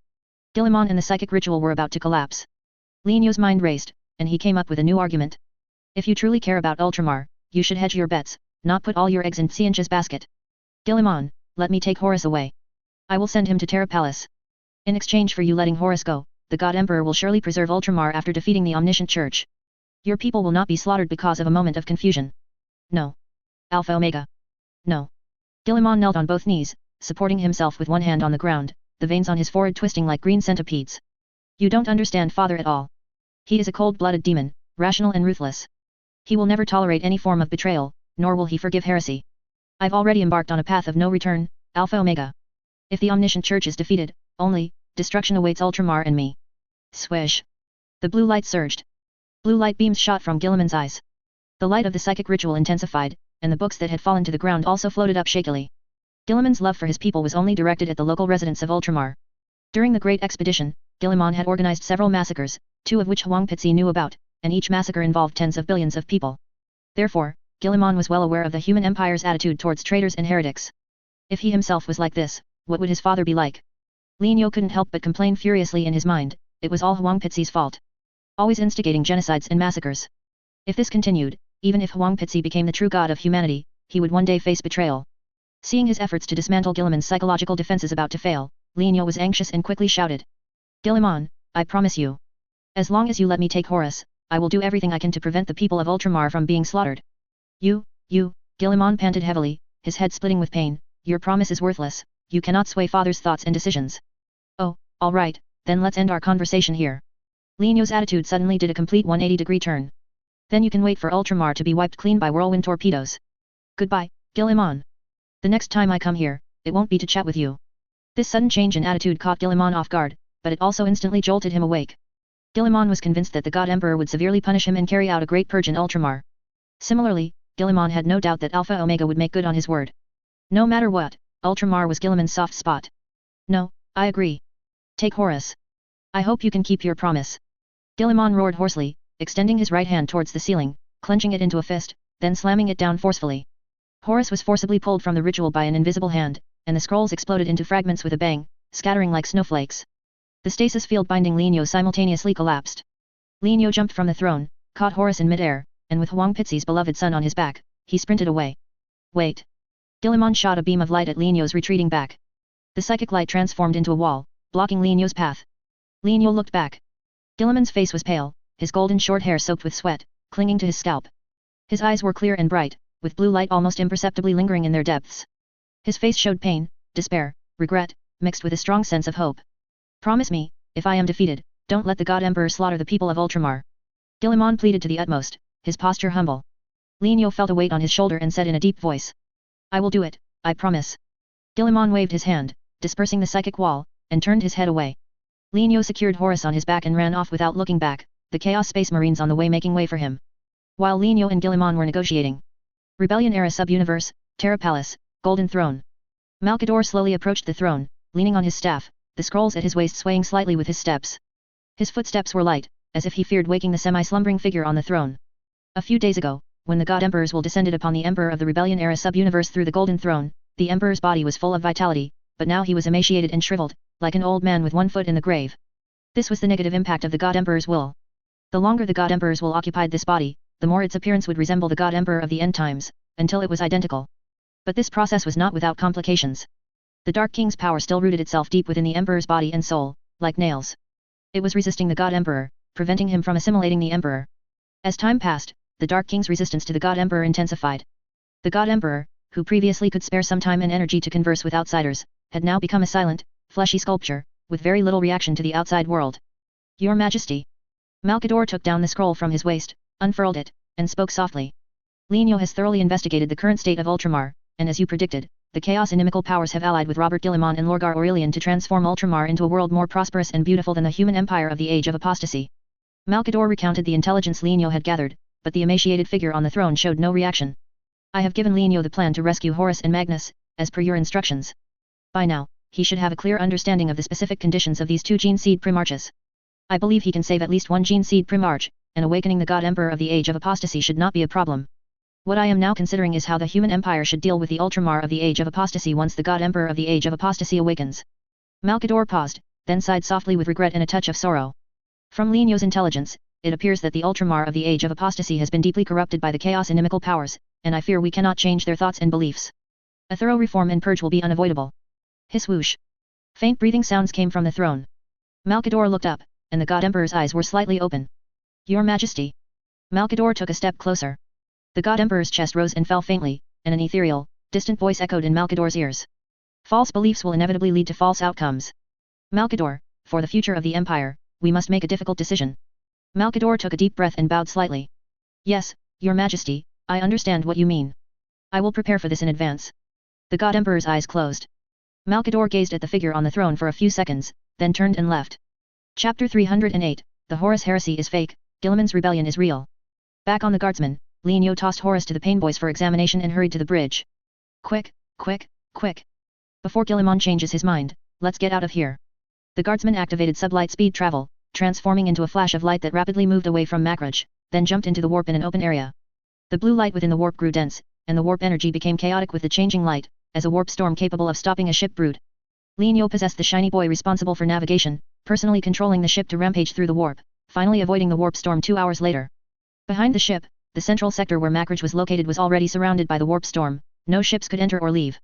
Speaker 1: Guilliman and the psychic ritual were about to collapse. Lin You's mind raced, and he came up with a new argument. If you truly care about Ultramar, you should hedge your bets, not put all your eggs in Xianzhe's basket. Guilliman, let me take Horus away. I will send him to Terra Palace. In exchange for you letting Horus go, the God Emperor will surely preserve Ultramar after defeating the Omniscient Church. Your people will not be slaughtered because of a moment of confusion. No. Alpha Omega. No. Guilliman knelt on both knees, supporting himself with one hand on the ground, the veins on his forehead twisting like green centipedes. You don't understand Father at all. He is a cold-blooded demon, rational and ruthless. He will never tolerate any form of betrayal, nor will he forgive heresy. I've already embarked on a path of no return, Alpha Omega. If the Omniscient Church is defeated, only, destruction awaits Ultramar and me. Swish. The blue light surged. Blue light beams shot from Guilliman's eyes. The light of the psychic ritual intensified, and the books that had fallen to the ground also floated up shakily. Guilliman's love for his people was only directed at the local residents of Ultramar. During the Great Expedition, Guilliman had organized several massacres, 2 of which Huang Pitzi knew about, and each massacre involved tens of billions of people. Therefore, Guilliman was well aware of the human empire's attitude towards traitors and heretics. If he himself was like this, what would his father be like? Lin You couldn't help but complain furiously in his mind, it was all Huang Pitzi's fault. Always instigating genocides and massacres. If this continued, even if Huang Pitzi became the true god of humanity, he would one day face betrayal. Seeing his efforts to dismantle Guilliman's psychological defenses about to fail, Lin You was anxious and quickly shouted. Guilliman, I promise you. As long as you let me take Horus, I will do everything I can to prevent the people of Ultramar from being slaughtered. You, Guilliman panted heavily, his head splitting with pain, your promise is worthless, you cannot sway father's thoughts and decisions. Oh, alright, then let's end our conversation here. Lin You's attitude suddenly did a complete 180-degree turn. Then you can wait for Ultramar to be wiped clean by whirlwind torpedoes. Goodbye, Guilliman. The next time I come here, it won't be to chat with you. This sudden change in attitude caught Guilliman off guard, but it also instantly jolted him awake. Guilliman was convinced that the God Emperor would severely punish him and carry out a great purge in Ultramar. Similarly, Guilliman had no doubt that Alpha Omega would make good on his word. No matter what, Ultramar was Guilliman's soft spot. No, I agree. Take Horus. I hope you can keep your promise. Guilliman roared hoarsely, extending his right hand towards the ceiling, clenching it into a fist, then slamming it down forcefully. Horus was forcibly pulled from the ritual by an invisible hand, and the scrolls exploded into fragments with a bang, scattering like snowflakes. The stasis field binding Lin You simultaneously collapsed. Lin You jumped from the throne, caught Horus in midair, and with Huang Pitzi's beloved son on his back, he sprinted away. Wait. Guilliman shot a beam of light at Lin You's retreating back. The psychic light transformed into a wall, blocking Lin You's path. Lin You looked back. Guilliman's face was pale, his golden short hair soaked with sweat, clinging to his scalp. His eyes were clear and bright, with blue light almost imperceptibly lingering in their depths. His face showed pain, despair, regret, mixed with a strong sense of hope. Promise me, if I am defeated, don't let the God Emperor slaughter the people of Ultramar. Guilliman pleaded to the utmost, his posture humble. Lin You felt a weight on his shoulder and said in a deep voice. I will do it, I promise. Guilliman waved his hand, dispersing the psychic wall, and turned his head away. Lin You secured Horus on his back and ran off without looking back, the Chaos Space Marines on the way making way for him. While Lin You and Guilliman were negotiating. Rebellion-era sub-universe, Terra Palace, Golden Throne. Malkador slowly approached the throne, leaning on his staff, the scrolls at his waist swaying slightly with his steps. His footsteps were light, as if he feared waking the semi-slumbering figure on the throne. A few days ago, when the God Emperor's will descended upon the Emperor of the Rebellion-era sub-universe through the Golden Throne, the Emperor's body was full of vitality, but now he was emaciated and shriveled, like an old man with one foot in the grave. This was the negative impact of the God Emperor's will. The longer the God Emperor's will occupied this body, the more its appearance would resemble the God Emperor of the end times, until it was identical. But this process was not without complications. The Dark King's power still rooted itself deep within the Emperor's body and soul, like nails. It was resisting the God Emperor, preventing him from assimilating the Emperor. As time passed, the Dark King's resistance to the God Emperor intensified. The God Emperor, who previously could spare some time and energy to converse with outsiders, had now become a silent, fleshy sculpture, with very little reaction to the outside world. Your Majesty. Malkador took down the scroll from his waist, unfurled it, and spoke softly. Lienyo has thoroughly investigated the current state of Ultramar, and as you predicted, the chaos inimical powers have allied with Robert Guillemon and Lorgar Aurelian to transform Ultramar into a world more prosperous and beautiful than the human empire of the Age of Apostasy. Malkador recounted the intelligence Lienyo had gathered, but the emaciated figure on the throne showed no reaction. I have given Lienyo the plan to rescue Horus and Magnus, as per your instructions. By now, he should have a clear understanding of the specific conditions of these two gene seed primarches. I believe he can save at least one gene seed primarch, and awakening the God Emperor of the Age of Apostasy should not be a problem. What I am now considering is how the human empire should deal with the Ultramar of the Age of Apostasy once the God Emperor of the Age of Apostasy awakens. Malkador paused, then sighed softly with regret and a touch of sorrow. From Lienyo's intelligence, it appears that the Ultramar of the Age of Apostasy has been deeply corrupted by the chaos inimical powers, and I fear we cannot change their thoughts and beliefs. A thorough reform and purge will be unavoidable. Hiss whoosh. Faint breathing sounds came from the throne. Malkador looked up, and the God Emperor's eyes were slightly open. Your Majesty. Malkador took a step closer. The God Emperor's chest rose and fell faintly, and an ethereal, distant voice echoed in Malkador's ears. False beliefs will inevitably lead to false outcomes. Malkador, for the future of the Empire, we must make a difficult decision. Malkador took a deep breath and bowed slightly. Yes, Your Majesty, I understand what you mean. I will prepare for this in advance. The God Emperor's eyes closed. Malkador gazed at the figure on the throne for a few seconds, then turned and left. Chapter 308, The Horus Heresy is fake, Guillemon's rebellion is real. Back on the guardsman, Lienyo tossed Horus to the painboys for examination and hurried to the bridge. Quick, quick, quick. Before Guillemon changes his mind, let's get out of here. The guardsman activated sublight speed travel, transforming into a flash of light that rapidly moved away from Makraj, then jumped into the warp in an open area. The blue light within the warp grew dense, and the warp energy became chaotic with the changing light, as a warp storm capable of stopping a ship brewed. Lienyo possessed the shiny boy responsible for navigation, personally controlling the ship to rampage through the warp, finally avoiding the warp storm 2 hours later. Behind the ship, the central sector where Makraj was located was already surrounded by the warp storm, no ships could enter or leave.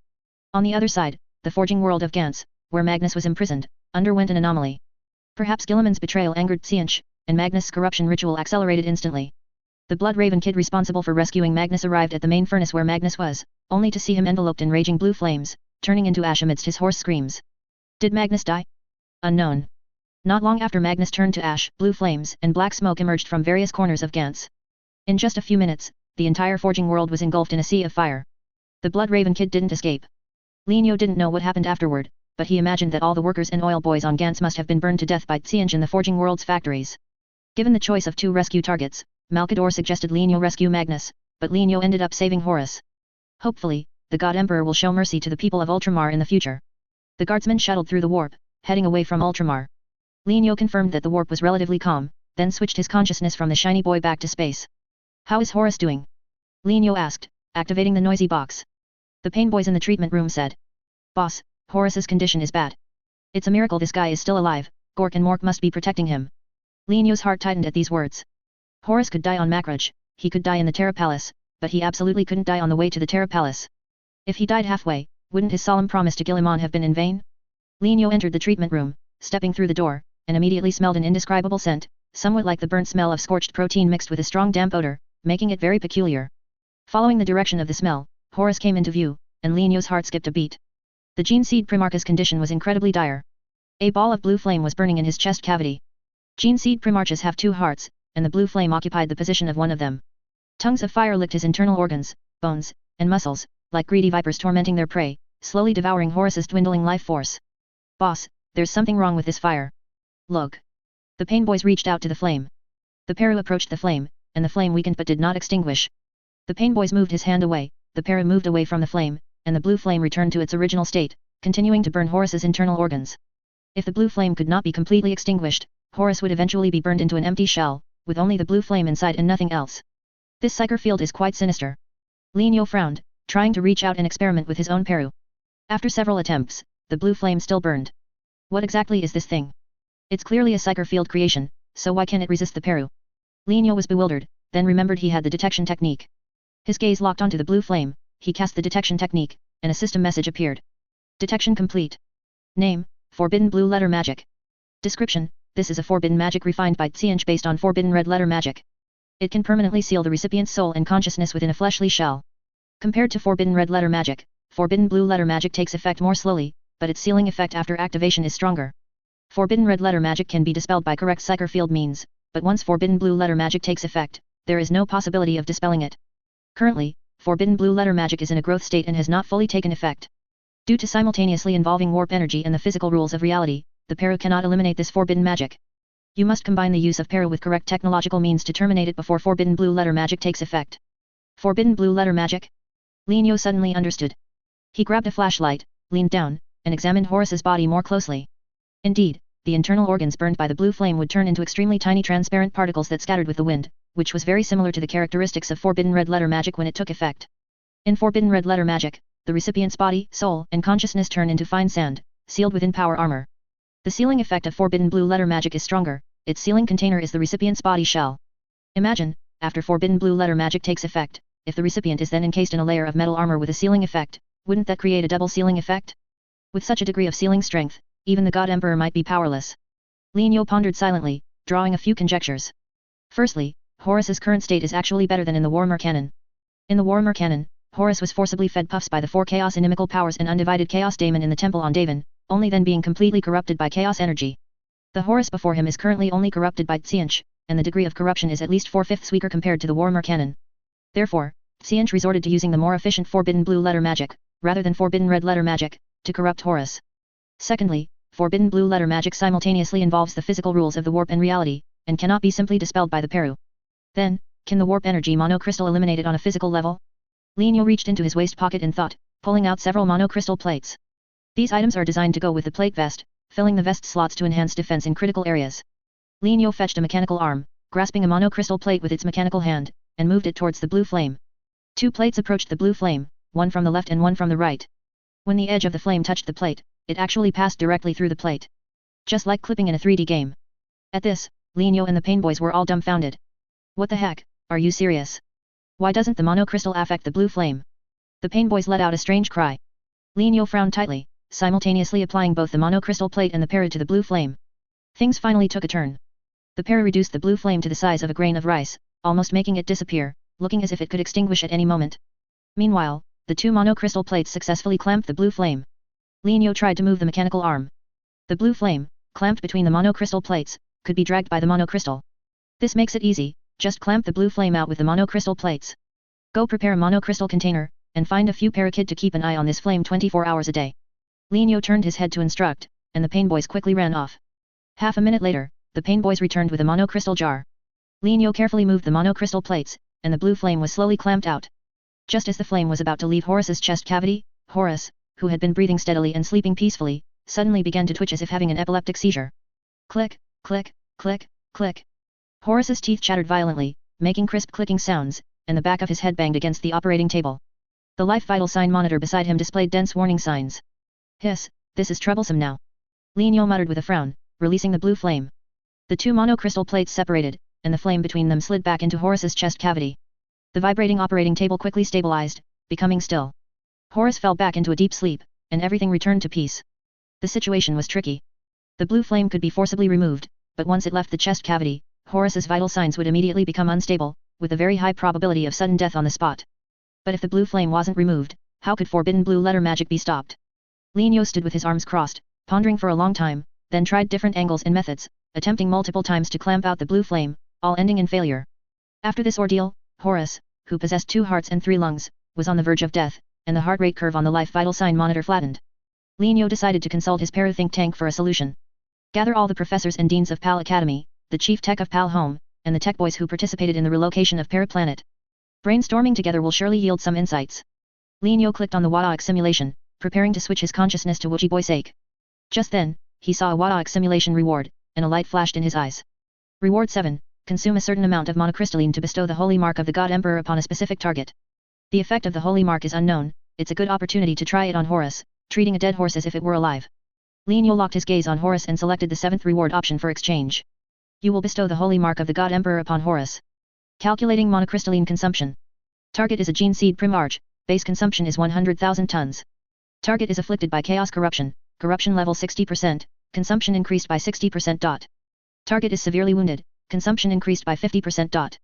Speaker 1: On the other side, the forging world of Gantz, where Magnus was imprisoned, underwent an anomaly. Perhaps Guillemon's betrayal angered Tzeentch, and Magnus' corruption ritual accelerated instantly. The Blood Raven kid responsible for rescuing Magnus arrived at the main furnace where Magnus was, only to see him enveloped in raging blue flames, turning into ash amidst his hoarse screams. Did Magnus die? Unknown. Not long after Magnus turned to ash, blue flames and black smoke emerged from various corners of Gantz. In just a few minutes, the entire forging world was engulfed in a sea of fire. The Blood Raven kid didn't escape. Lienyo didn't know what happened afterward, but he imagined that all the workers and oil boys on Gantz must have been burned to death by Tzeentch in the forging world's factories. Given the choice of 2 rescue targets, Malkador suggested Lienyo rescue Magnus, but Lienyo ended up saving Horus. Hopefully, the God Emperor will show mercy to the people of Ultramar in the future. The guardsman shuttled through the warp, heading away from Ultramar. Lienyo confirmed that the warp was relatively calm, then switched his consciousness from the shiny boy back to space. How is Horus doing? Lienyo asked, activating the noisy box. The painboys in the treatment room said. Boss, Horus's condition is bad. It's a miracle this guy is still alive, Gork and Mork must be protecting him. Lienyo's heart tightened at these words. Horus could die on Makraj, he could die in the Terra Palace, but he absolutely couldn't die on the way to the Terra Palace. If he died halfway, wouldn't his solemn promise to Guillemon have been in vain? Lienyo entered the treatment room, stepping through the door, and immediately smelled an indescribable scent, somewhat like the burnt smell of scorched protein mixed with a strong damp odor, making it very peculiar. Following the direction of the smell, Horus came into view, and Lienyo's heart skipped a beat. The Gene Seed Primarch's condition was incredibly dire. A ball of blue flame was burning in his chest cavity. Gene Seed Primarchs have 2 hearts, and the blue flame occupied the position of one of them. Tongues of fire licked his internal organs, bones, and muscles, like greedy vipers tormenting their prey, slowly devouring Horus's dwindling life force. Boss, there's something wrong with this fire. Look. The painboys reached out to the flame. The Peru approached the flame, and the flame weakened but did not extinguish. The painboys moved his hand away, the Peru moved away from the flame, and the blue flame returned to its original state, continuing to burn Horus's internal organs. If the blue flame could not be completely extinguished, Horus would eventually be burned into an empty shell, with only the blue flame inside and nothing else. This psyker field is quite sinister. Lienyo frowned, trying to reach out and experiment with his own Peru. After several attempts, the blue flame still burned. What exactly is this thing? It's clearly a psyker field creation, so why can't it resist the Peru? Lienyo was bewildered, then remembered he had the detection technique. His gaze locked onto the blue flame, he cast the detection technique, and a system message appeared. Detection complete. Name, Forbidden Blue Letter Magic. Description, this is a forbidden magic refined by Tzeentch based on forbidden red letter magic. It can permanently seal the recipient's soul and consciousness within a fleshly shell. Compared to forbidden red letter magic, forbidden blue letter magic takes effect more slowly, but its sealing effect after activation is stronger. Forbidden red letter magic can be dispelled by correct psyker field means, but once forbidden blue letter magic takes effect, there is no possibility of dispelling it. Currently, forbidden blue letter magic is in a growth state and has not fully taken effect. Due to simultaneously involving warp energy and the physical rules of reality, the Peru cannot eliminate this forbidden magic. You must combine the use of Peru with correct technological means to terminate it before forbidden blue letter magic takes effect. Forbidden blue letter magic? Linyo suddenly understood. He grabbed a flashlight, leaned down, and examined Horus's body more closely. Indeed, the internal organs burned by the blue flame would turn into extremely tiny transparent particles that scattered with the wind, which was very similar to the characteristics of forbidden red letter magic when it took effect. In forbidden red letter magic, the recipient's body, soul, and consciousness turn into fine sand, sealed within power armor. The sealing effect of forbidden blue letter magic is stronger, its sealing container is the recipient's body shell. Imagine, after forbidden blue letter magic takes effect, if the recipient is then encased in a layer of metal armor with a sealing effect, wouldn't that create a double sealing effect? With such a degree of sealing strength, even the God Emperor might be powerless. Linyo pondered silently, drawing a few conjectures. Firstly, Horus's current state is actually better than in the WarHammer canon. In the WarHammer canon, Horus was forcibly fed puffs by the 4 chaos inimical powers and undivided chaos daemon in the temple on Daven, only then being completely corrupted by chaos energy. The Horus before him is currently only corrupted by Tsianch, and the degree of corruption is at least 4/5 weaker compared to the WarHammer canon. Therefore, Tsianch resorted to using the more efficient forbidden blue letter magic, rather than forbidden red letter magic, to corrupt Horus. Secondly, forbidden blue letter magic simultaneously involves the physical rules of the warp and reality, and cannot be simply dispelled by the Peru. Then, can the warp energy monocrystal eliminate it on a physical level? Linyo reached into his waist pocket in thought, pulling out several monocrystal plates. These items are designed to go with the plate vest, filling the vest slots to enhance defense in critical areas. Linyo fetched a mechanical arm, grasping a monocrystal plate with its mechanical hand, and moved it towards the blue flame. 2 plates approached the blue flame, one from the left and one from the right. When the edge of the flame touched the plate, it actually passed directly through the plate. Just like clipping in a 3D game. At this, Linyo and the Pain Boys were all dumbfounded. What the heck, are you serious? Why doesn't the monocrystal affect the blue flame? The Pain Boys let out a strange cry. Linyo frowned tightly, simultaneously applying both the monocrystal plate and the Peru to the blue flame. Things finally took a turn. The Peru reduced the blue flame to the size of a grain of rice, almost making it disappear, looking as if it could extinguish at any moment. Meanwhile, the 2 monocrystal plates successfully clamped the blue flame. Linyo tried to move the mechanical arm. The blue flame, clamped between the monocrystal plates, could be dragged by the monocrystal. This makes it easy, just clamp the blue flame out with the monocrystal plates. Go prepare a monocrystal container, and find a few parakid to keep an eye on this flame 24 hours a day. Linyo turned his head to instruct, and the Pain Boys quickly ran off. Half a minute later, the Pain Boys returned with a monocrystal jar. Linyo carefully moved the monocrystal plates, and the blue flame was slowly clamped out. Just as the flame was about to leave Horus's chest cavity, Horus, who had been breathing steadily and sleeping peacefully, suddenly began to twitch as if having an epileptic seizure. Click, click, click, click. Horus's teeth chattered violently, making crisp clicking sounds, and the back of his head banged against the operating table. The life vital sign monitor beside him displayed dense warning signs. Hiss, this is troublesome now. Linyo muttered with a frown, releasing the blue flame. The 2 monocrystal plates separated, and the flame between them slid back into Horus's chest cavity. The vibrating operating table quickly stabilized, becoming still. Horus fell back into a deep sleep, and everything returned to peace. The situation was tricky. The blue flame could be forcibly removed, but once it left the chest cavity, Horus's vital signs would immediately become unstable, with a very high probability of sudden death on the spot. But if the blue flame wasn't removed, how could forbidden blue letter magic be stopped? Linyo stood with his arms crossed, pondering for a long time, then tried different angles and methods, attempting multiple times to clamp out the blue flame, all ending in failure. After this ordeal, Horus, who possessed 2 hearts and 3 lungs, was on the verge of death, and the heart rate curve on the life vital sign monitor flattened. Linyo decided to consult his Peru think tank for a solution. Gather all the professors and deans of PAL Academy, the chief tech of PAL Home, and the tech boys who participated in the relocation of Peru Planet. Brainstorming together will surely yield some insights. Linyo clicked on the WarHammer simulation, preparing to switch his consciousness to Wuji Boy sake. Just then, he saw a WarHammer simulation reward, and a light flashed in his eyes. Reward 7. Consume a certain amount of monocrystalline to bestow the holy mark of the God Emperor upon a specific target. The effect of the holy mark is unknown, it's a good opportunity to try it on Horus, treating a dead horse as if it were alive. Linyo locked his gaze on Horus and selected the 7th reward option for exchange. You will bestow the holy mark of the God Emperor upon Horus. Calculating monocrystalline consumption. Target is a gene seed primarch, base consumption is 100,000 tons. Target is afflicted by chaos corruption, corruption level 60%, consumption increased by 60%. Target is severely wounded, consumption increased by 50%.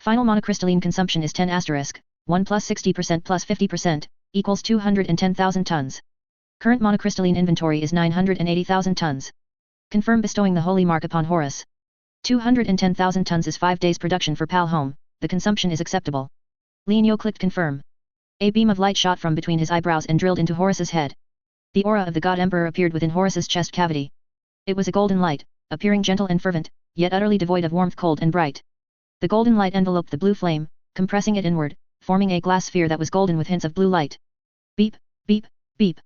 Speaker 1: Final monocrystalline consumption is 10*, 1 plus 60% plus 50%, equals 210,000 tons. Current monocrystalline inventory is 980,000 tons. Confirm bestowing the holy mark upon Horus. 210,000 tons is 5 days production for Pal Home, the consumption is acceptable. Lienyo clicked confirm. A beam of light shot from between his eyebrows and drilled into Horus's head. The aura of the God Emperor appeared within Horus's chest cavity. It was a golden light, appearing gentle and fervent, yet utterly devoid of warmth, cold and bright. The golden light enveloped the blue flame, compressing it inward, forming a glass sphere that was golden with hints of blue light. Beep, beep, beep.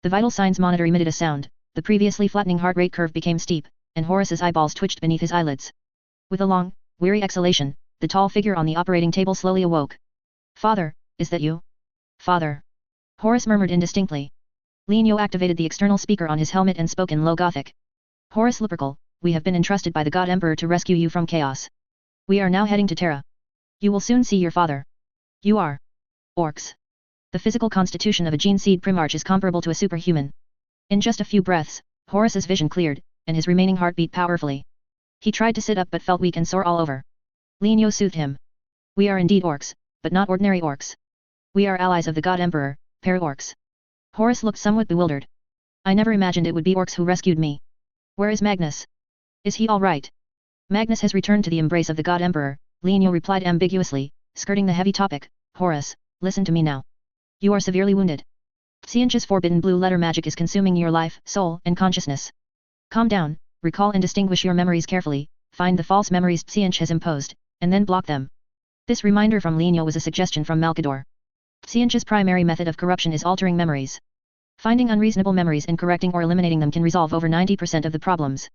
Speaker 1: The vital signs monitor emitted a sound, the previously flattening heart rate curve became steep, and Horus's eyeballs twitched beneath his eyelids. With a long, weary exhalation, the tall figure on the operating table slowly awoke. Father, is that you? Father. Horus murmured indistinctly. Lienyo activated the external speaker on his helmet and spoke in low Gothic. Horus Lupercal, we have been entrusted by the God Emperor to rescue you from chaos. We are now heading to Terra. You will soon see your father. You are orcs. The physical constitution of a gene seed primarch is comparable to a superhuman. In just a few breaths, Horus's vision cleared, and his remaining heart beat powerfully. He tried to sit up but felt weak and sore all over. Lienyo soothed him. We are indeed orcs, but not ordinary orcs. We are allies of the God Emperor, para-orcs. Horus looked somewhat bewildered. I never imagined it would be orcs who rescued me. Where is Magnus? Is he all right? Magnus has returned to the embrace of the God Emperor, Lienyo replied ambiguously, skirting the heavy topic. Horus, listen to me now. You are severely wounded. Xianch's forbidden blue letter magic is consuming your life, soul, and consciousness. Calm down, recall and distinguish your memories carefully, find the false memories Xianch has imposed, and then block them. This reminder from Lienyo was a suggestion from Malkador. Xianch's primary method of corruption is altering memories. Finding unreasonable memories and correcting or eliminating them can resolve over 90% of the problems.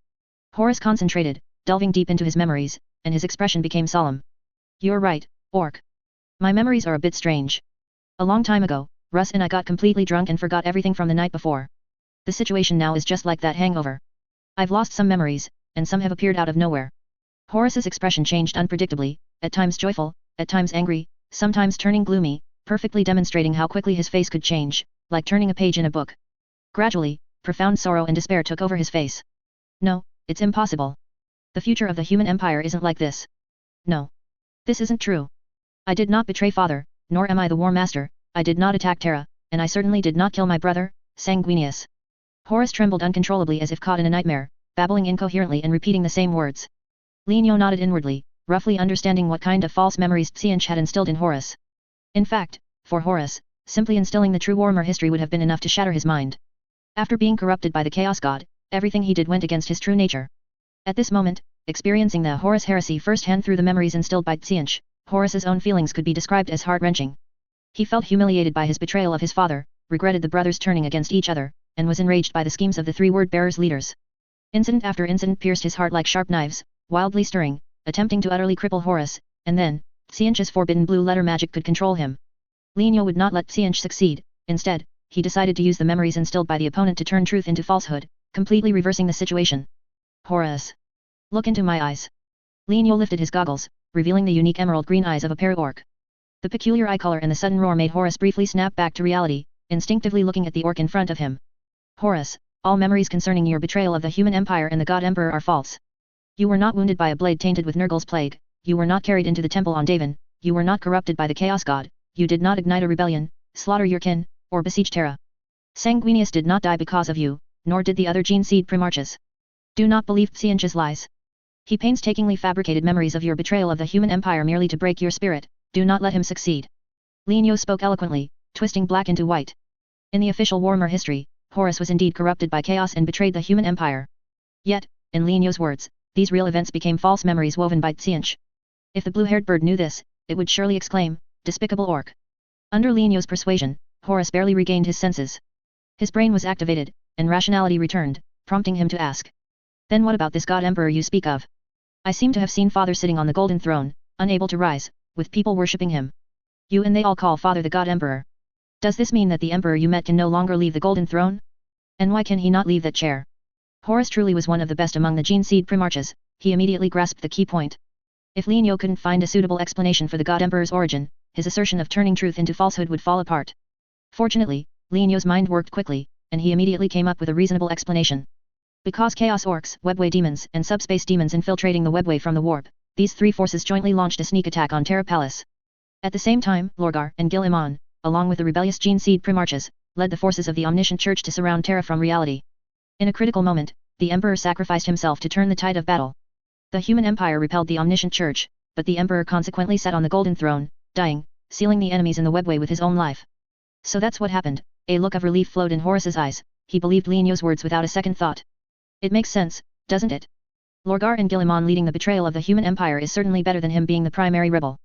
Speaker 1: Horus concentrated, delving deep into his memories, and his expression became solemn. You're right, orc. My memories are a bit strange. A long time ago, Russ and I got completely drunk and forgot everything from the night before. The situation now is just like that hangover. I've lost some memories, and some have appeared out of nowhere. Horus's expression changed unpredictably, at times joyful, at times angry, sometimes turning gloomy, perfectly demonstrating how quickly his face could change, like turning a page in a book. Gradually, profound sorrow and despair took over his face. No, it's impossible. The future of the human empire isn't like this. No. This isn't true. I did not betray father, nor am I the war master, I did not attack Terra, and I certainly did not kill my brother, Sanguinius. Horus trembled uncontrollably as if caught in a nightmare, babbling incoherently and repeating the same words. Lienyo nodded inwardly, roughly understanding what kind of false memories Xianch had instilled in Horus. In fact, for Horus, simply instilling the true Warhammer history would have been enough to shatter his mind. After being corrupted by the Chaos God, everything he did went against his true nature. At this moment, experiencing the Horus heresy firsthand through the memories instilled by Xianch, Horus's own feelings could be described as heart-wrenching. He felt humiliated by his betrayal of his father, regretted the brothers turning against each other, and was enraged by the schemes of the three word-bearers leaders. Incident after incident pierced his heart like sharp knives, wildly stirring, attempting to utterly cripple Horus, and then, Xianch's forbidden blue letter magic could control him. Lienyo would not let Xianch succeed, instead, he decided to use the memories instilled by the opponent to turn truth into falsehood, completely reversing the situation. Horus. Look into my eyes. Lienyo lifted his goggles, revealing the unique emerald green eyes of a para-orc. The peculiar eye color and the sudden roar made Horus briefly snap back to reality, instinctively looking at the orc in front of him. Horus, all memories concerning your betrayal of the human empire and the God Emperor are false. You were not wounded by a blade tainted with Nurgle's plague, you were not carried into the temple on Davin, you were not corrupted by the Chaos God, you did not ignite a rebellion, slaughter your kin, or besiege Terra. Sanguinius did not die because of you, nor did the other gene seed primarches. Do not believe Xianch's lies. He painstakingly fabricated memories of your betrayal of the human empire merely to break your spirit, do not let him succeed. Lienyo spoke eloquently, twisting black into white. In the official Warhammer history, Horus was indeed corrupted by chaos and betrayed the human empire. Yet, in Lienyo's words, these real events became false memories woven by Xianch. If the blue-haired bird knew this, it would surely exclaim, despicable orc. Under Lienyo's persuasion, Horus barely regained his senses. His brain was activated, and rationality returned, prompting him to ask. Then what about this God Emperor you speak of? I seem to have seen Father sitting on the golden throne, unable to rise, with people worshipping him. You and they all call Father the God Emperor. Does this mean that the Emperor you met can no longer leave the golden throne? And why can he not leave that chair? Horus truly was one of the best among the gene seed primarches, he immediately grasped the key point. If Lienyo couldn't find a suitable explanation for the God Emperor's origin, his assertion of turning truth into falsehood would fall apart. Fortunately, Lienyo's mind worked quickly, and he immediately came up with a reasonable explanation. Because Chaos Orcs, Webway Demons, and Subspace Demons infiltrating the Webway from the warp, these three forces jointly launched a sneak attack on Terra Palace. At the same time, Lorgar and Gil-Iman, along with the rebellious Gene Seed Primarchs, led the forces of the Omniscient Church to surround Terra from reality. In a critical moment, the Emperor sacrificed himself to turn the tide of battle. The human empire repelled the Omniscient Church, but the Emperor consequently sat on the Golden Throne, dying, sealing the enemies in the webway with his own life. So that's what happened. A look of relief flowed in Horus's eyes. He believed Linio's words without a second thought. It makes sense, doesn't it? Lorgar and Gil-Iman leading the betrayal of the human empire is certainly better than him being the primary rebel.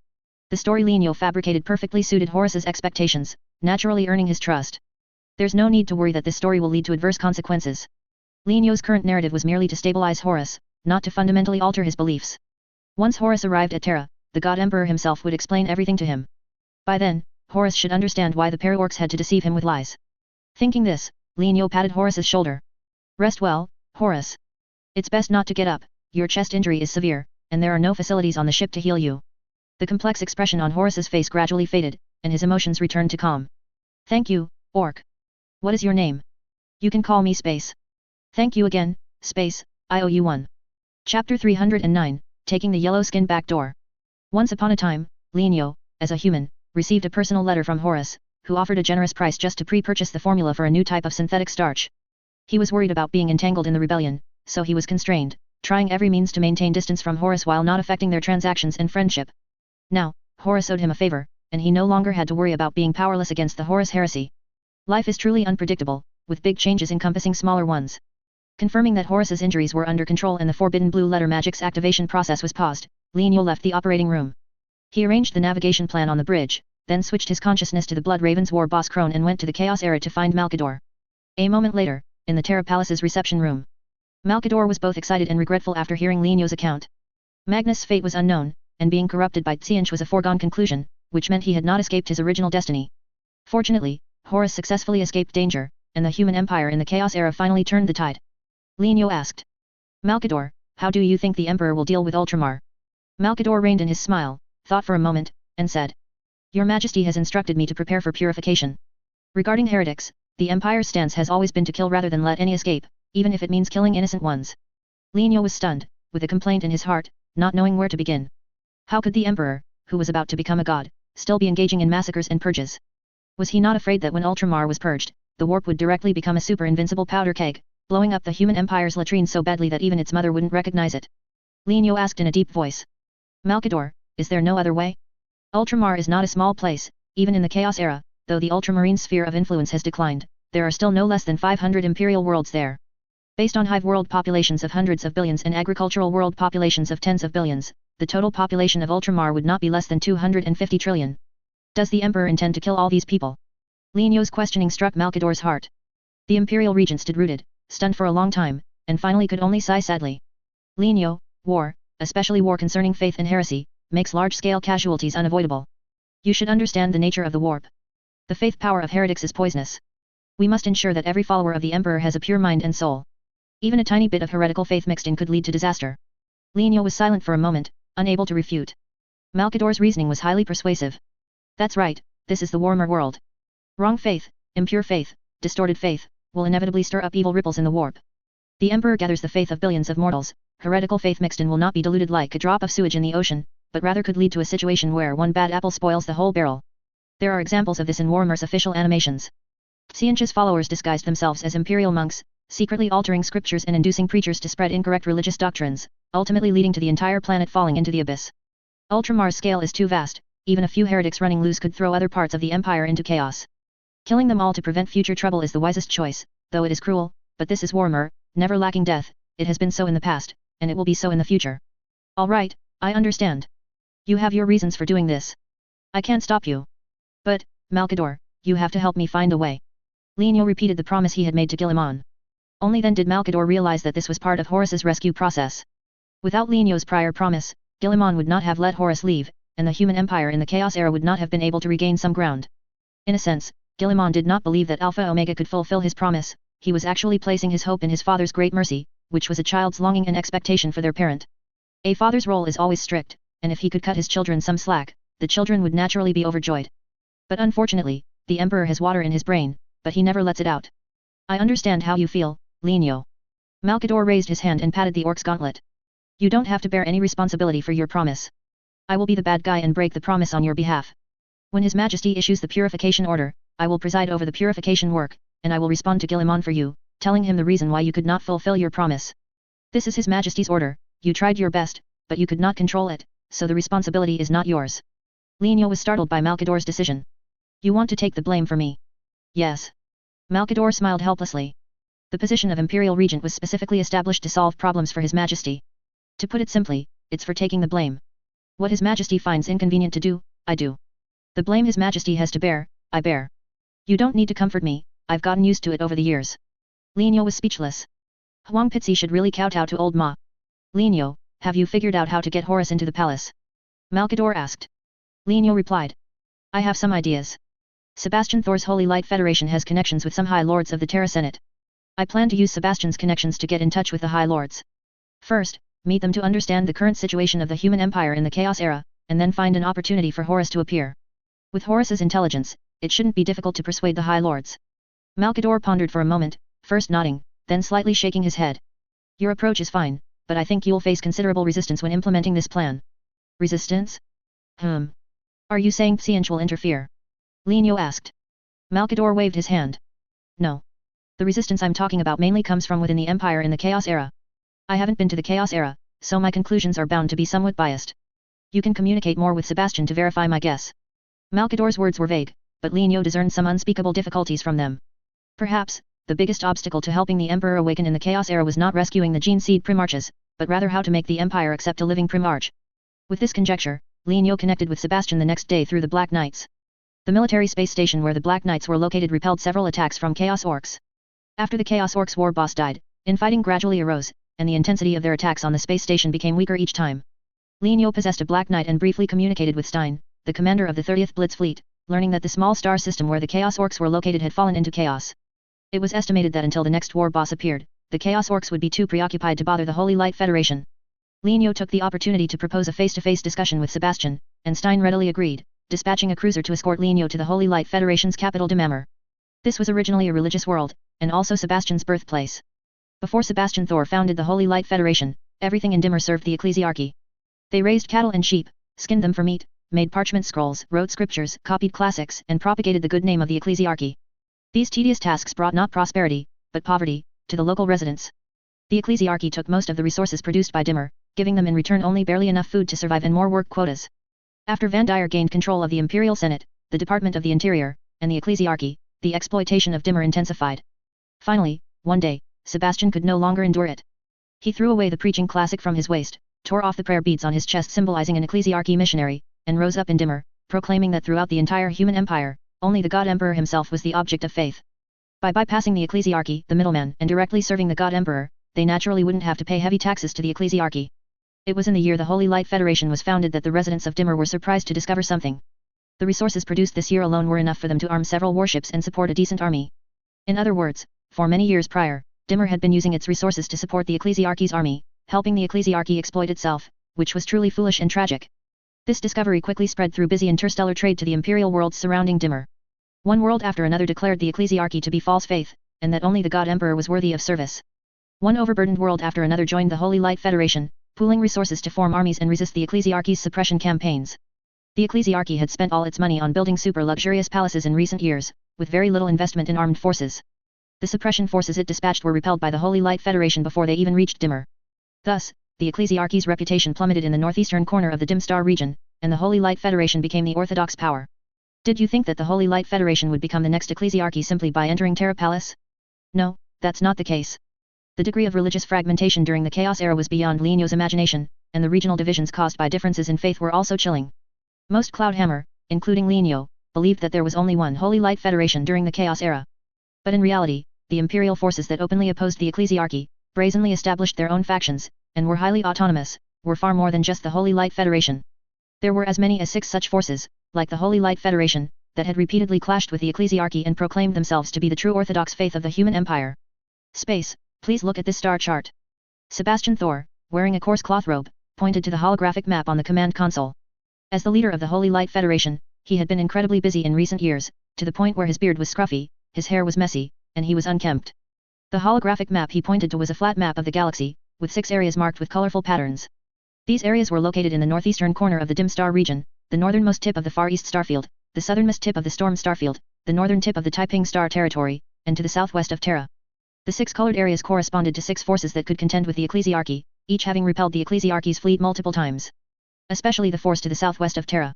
Speaker 1: The story Linio fabricated perfectly suited Horus's expectations, naturally earning his trust. There's no need to worry that this story will lead to adverse consequences. Linio's current narrative was merely to stabilize Horus, not to fundamentally alter his beliefs. Once Horus arrived at Terra, the God Emperor himself would explain everything to him. By then, Horus should understand why the Paraorcs had to deceive him with lies. Thinking this, Linio patted Horus's shoulder. Rest well, Horus. It's best not to get up, your chest injury is severe, and there are no facilities on the ship to heal you. The complex expression on Horus's face gradually faded, and his emotions returned to calm. Thank you, Orc. What is your name? You can call me Space. Thank you again, Space, I owe you one. Chapter 309, Taking the Yellow Skin Back Door. Once upon a time, Linio, as a human, received a personal letter from Horus, who offered a generous price just to pre-purchase the formula for a new type of synthetic starch. He was worried about being entangled in the rebellion, so he was constrained, trying every means to maintain distance from Horus while not affecting their transactions and friendship. Now, Horus owed him a favor, and he no longer had to worry about being powerless against the Horus heresy. Life is truly unpredictable, with big changes encompassing smaller ones. Confirming that Horus's injuries were under control and the forbidden blue letter magic's activation process was paused, Linio left the operating room. He arranged the navigation plan on the bridge, then switched his consciousness to the Blood Ravens war boss Crone and went to the Chaos Era to find Malkador. A moment later, in the Terra Palace's reception room. Malkador was both excited and regretful after hearing Linio's account. Magnus' fate was unknown, and being corrupted by Tsianch was a foregone conclusion, which meant he had not escaped his original destiny. Fortunately, Horus successfully escaped danger, and the human empire in the Chaos Era finally turned the tide. Linio asked. Malkador, how do you think the Emperor will deal with Ultramar? Malkador reined in his smile, thought for a moment, and said. Your Majesty has instructed me to prepare for purification. Regarding heretics, the Empire's stance has always been to kill rather than let any escape, even if it means killing innocent ones. Linio was stunned, with a complaint in his heart, not knowing where to begin. How could the Emperor, who was about to become a god, still be engaging in massacres and purges? Was he not afraid that when Ultramar was purged, the warp would directly become a super invincible powder keg, blowing up the human empire's latrine so badly that even its mother wouldn't recognize it? Linio asked in a deep voice. Malkador, is there no other way? Ultramar is not a small place, even in the Chaos Era, though the ultramarine sphere of influence has declined, there are still no less than 500 imperial worlds there. Based on hive world populations of hundreds of billions and agricultural world populations of tens of billions, the total population of Ultramar would not be less than 250 trillion. Does the Emperor intend to kill all these people? Linio's questioning struck Malkador's heart. The imperial regent stood rooted, stunned for a long time, and finally could only sigh sadly. Linio, war, especially war concerning faith and heresy, makes large-scale casualties unavoidable. You should understand the nature of the warp. The faith power of heretics is poisonous. We must ensure that every follower of the Emperor has a pure mind and soul. Even a tiny bit of heretical faith mixed in could lead to disaster. Linio was silent for a moment, unable to refute. Malkador's reasoning was highly persuasive. That's right, this is the warmer world. Wrong faith, impure faith, distorted faith, will inevitably stir up evil ripples in the warp. The Emperor gathers the faith of billions of mortals, heretical faith mixed in will not be diluted like a drop of sewage in the ocean, but rather could lead to a situation where one bad apple spoils the whole barrel. There are examples of this in WarHammer's official animations. Tsianch's followers disguised themselves as imperial monks, secretly altering scriptures and inducing preachers to spread incorrect religious doctrines, ultimately leading to the entire planet falling into the abyss. Ultramar's scale is too vast, even a few heretics running loose could throw other parts of the empire into chaos. Killing them all to prevent future trouble is the wisest choice, though it is cruel, but this is WarHammer, never lacking death, it has been so in the past, and it will be so in the future. Alright, I understand. You have your reasons for doing this. I can't stop you. But, Malkador, you have to help me find a way. Linio repeated the promise he had made to Gil-Iman. Only then did Malkador realize that this was part of Horus's rescue process. Without Linio's prior promise, Gil-Iman would not have let Horus leave, and the human empire in the Chaos Era would not have been able to regain some ground. In a sense, Gil-Iman did not believe that Alpha Omega could fulfill his promise, he was actually placing his hope in his father's great mercy, which was a child's longing and expectation for their parent. A father's role is always strict, and if he could cut his children some slack, the children would naturally be overjoyed. But unfortunately, the Emperor has water in his brain, but he never lets it out. I understand how you feel, Linio. Malkador raised his hand and patted the orc's gauntlet. You don't have to bear any responsibility for your promise. I will be the bad guy and break the promise on your behalf, When His Majesty issues the purification order, I will preside over the purification work, and I will respond to Guillemon for you, telling him the reason why you could not fulfill your promise. This is His Majesty's order, you tried your best, but you could not control it, so the responsibility is not yours. Lienyo was startled by Malkador's decision. You want to take the blame for me? Yes. Malkador smiled helplessly. The position of Imperial Regent was specifically established to solve problems for His Majesty. To put it simply, it's for taking the blame. What His Majesty finds inconvenient to do, I do. The blame His Majesty has to bear, I bear. You don't need to comfort me, I've gotten used to it over the years. Lienyo was speechless. Huang Pitzi should really kowtow to old Ma. Lienyo, have you figured out how to get Horus into the palace? Malkador asked. Lienyo replied. I have some ideas. Sebastian Thor's Holy Light Federation has connections with some High Lords of the Terra Senate. I plan to use Sebastian's connections to get in touch with the High Lords. First, meet them to understand the current situation of the human empire in the Chaos Era, and then find an opportunity for Horus to appear. With Horus's intelligence, it shouldn't be difficult to persuade the High Lords. Malkador pondered for a moment, first nodding, then slightly shaking his head. Your approach is fine, but I think you'll face considerable resistance when implementing this plan. Resistance? Are you saying Xian will interfere? Lienyo asked. Malkador waved his hand. No. The resistance I'm talking about mainly comes from within the Empire in the Chaos Era. I haven't been to the Chaos Era, so my conclusions are bound to be somewhat biased. You can communicate more with Sebastian to verify my guess. Malkador's words were vague, but Lienyo discerned some unspeakable difficulties from them. Perhaps, the biggest obstacle to helping the Emperor awaken in the Chaos Era was not rescuing the Gene Seed Primarches, but rather how to make the Empire accept a living Primarch. With this conjecture, Lienyo connected with Sebastian the next day through the Black Knights. The military space station where the Black Knights were located repelled several attacks from Chaos Orcs. After the Chaos Orcs war boss died, infighting gradually arose, and the intensity of their attacks on the space station became weaker each time. Lienyo possessed a Black Knight and briefly communicated with Stein, the commander of the 30th Blitz Fleet, learning that the small star system where the Chaos Orcs were located had fallen into chaos. It was estimated that until the next war boss appeared, the Chaos Orcs would be too preoccupied to bother the Holy Light Federation. Lienyo took the opportunity to propose a face-to-face discussion with Sebastian, and Stein readily agreed, dispatching a cruiser to escort Lienyo to the Holy Light Federation's capital Dimammer. This was originally a religious world, and also Sebastian's birthplace. Before Sebastian Thor founded the Holy Light Federation, everything in Dimmer served the ecclesiarchy. They raised cattle and sheep, skinned them for meat, made parchment scrolls, wrote scriptures, copied classics, and propagated the good name of the ecclesiarchy. These tedious tasks brought not prosperity, but poverty, to the local residents. The ecclesiarchy took most of the resources produced by Dimmer, giving them in return only barely enough food to survive and more work quotas. After Van Dyer gained control of the Imperial Senate, the Department of the Interior, and the ecclesiarchy, the exploitation of Dimmer intensified. Finally, one day, Sebastian could no longer endure it. He threw away the preaching classic from his waist, tore off the prayer beads on his chest symbolizing an ecclesiarchy missionary, and rose up in Dimmer, proclaiming that throughout the entire human empire, only the God Emperor himself was the object of faith. By bypassing the ecclesiarchy, the middleman, and directly serving the God Emperor, they naturally wouldn't have to pay heavy taxes to the ecclesiarchy. It was in the year the Holy Light Federation was founded that the residents of Dimmer were surprised to discover something. The resources produced this year alone were enough for them to arm several warships and support a decent army. In other words, for many years prior, Dimmer had been using its resources to support the ecclesiarchy's army, helping the ecclesiarchy exploit itself, which was truly foolish and tragic. This discovery quickly spread through busy interstellar trade to the imperial worlds surrounding Dimmer. One world after another declared the ecclesiarchy to be false faith, and that only the God Emperor was worthy of service. One overburdened world after another joined the Holy Light Federation, pooling resources to form armies and resist the ecclesiarchy's suppression campaigns. The ecclesiarchy had spent all its money on building super luxurious palaces in recent years, with very little investment in armed forces. The suppression forces it dispatched were repelled by the Holy Light Federation before they even reached Dimmer. Thus, the ecclesiarchy's reputation plummeted in the northeastern corner of the Dim Star region, and the Holy Light Federation became the orthodox power. Did you think that the Holy Light Federation would become the next ecclesiarchy simply by entering Terra Palace? No, that's not the case. The degree of religious fragmentation during the Chaos Era was beyond Lienyo's imagination, and the regional divisions caused by differences in faith were also chilling. Most Cloudhammer, including Lienyo, believed that there was only one Holy Light Federation during the Chaos Era. But in reality, the imperial forces that openly opposed the ecclesiarchy, brazenly established their own factions, and were highly autonomous, were far more than just the Holy Light Federation. There were as many as 6 such forces, like the Holy Light Federation, that had repeatedly clashed with the ecclesiarchy and proclaimed themselves to be the true orthodox faith of the human empire. Space, please look at this star chart. Sebastian Thor, wearing a coarse cloth robe, pointed to the holographic map on the command console. As the leader of the Holy Light Federation, he had been incredibly busy in recent years, to the point where his beard was scruffy, his hair was messy, and he was unkempt. The holographic map he pointed to was a flat map of the galaxy, with 6 areas marked with colorful patterns. These areas were located in the northeastern corner of the Dim Star region, the northernmost tip of the Far East starfield, the southernmost tip of the Storm Starfield, the northern tip of the Taiping Star Territory, and to the southwest of Terra. The 6 colored areas corresponded to 6 forces that could contend with the Ecclesiarchy, each having repelled the Ecclesiarchy's fleet multiple times. Especially the force to the southwest of Terra.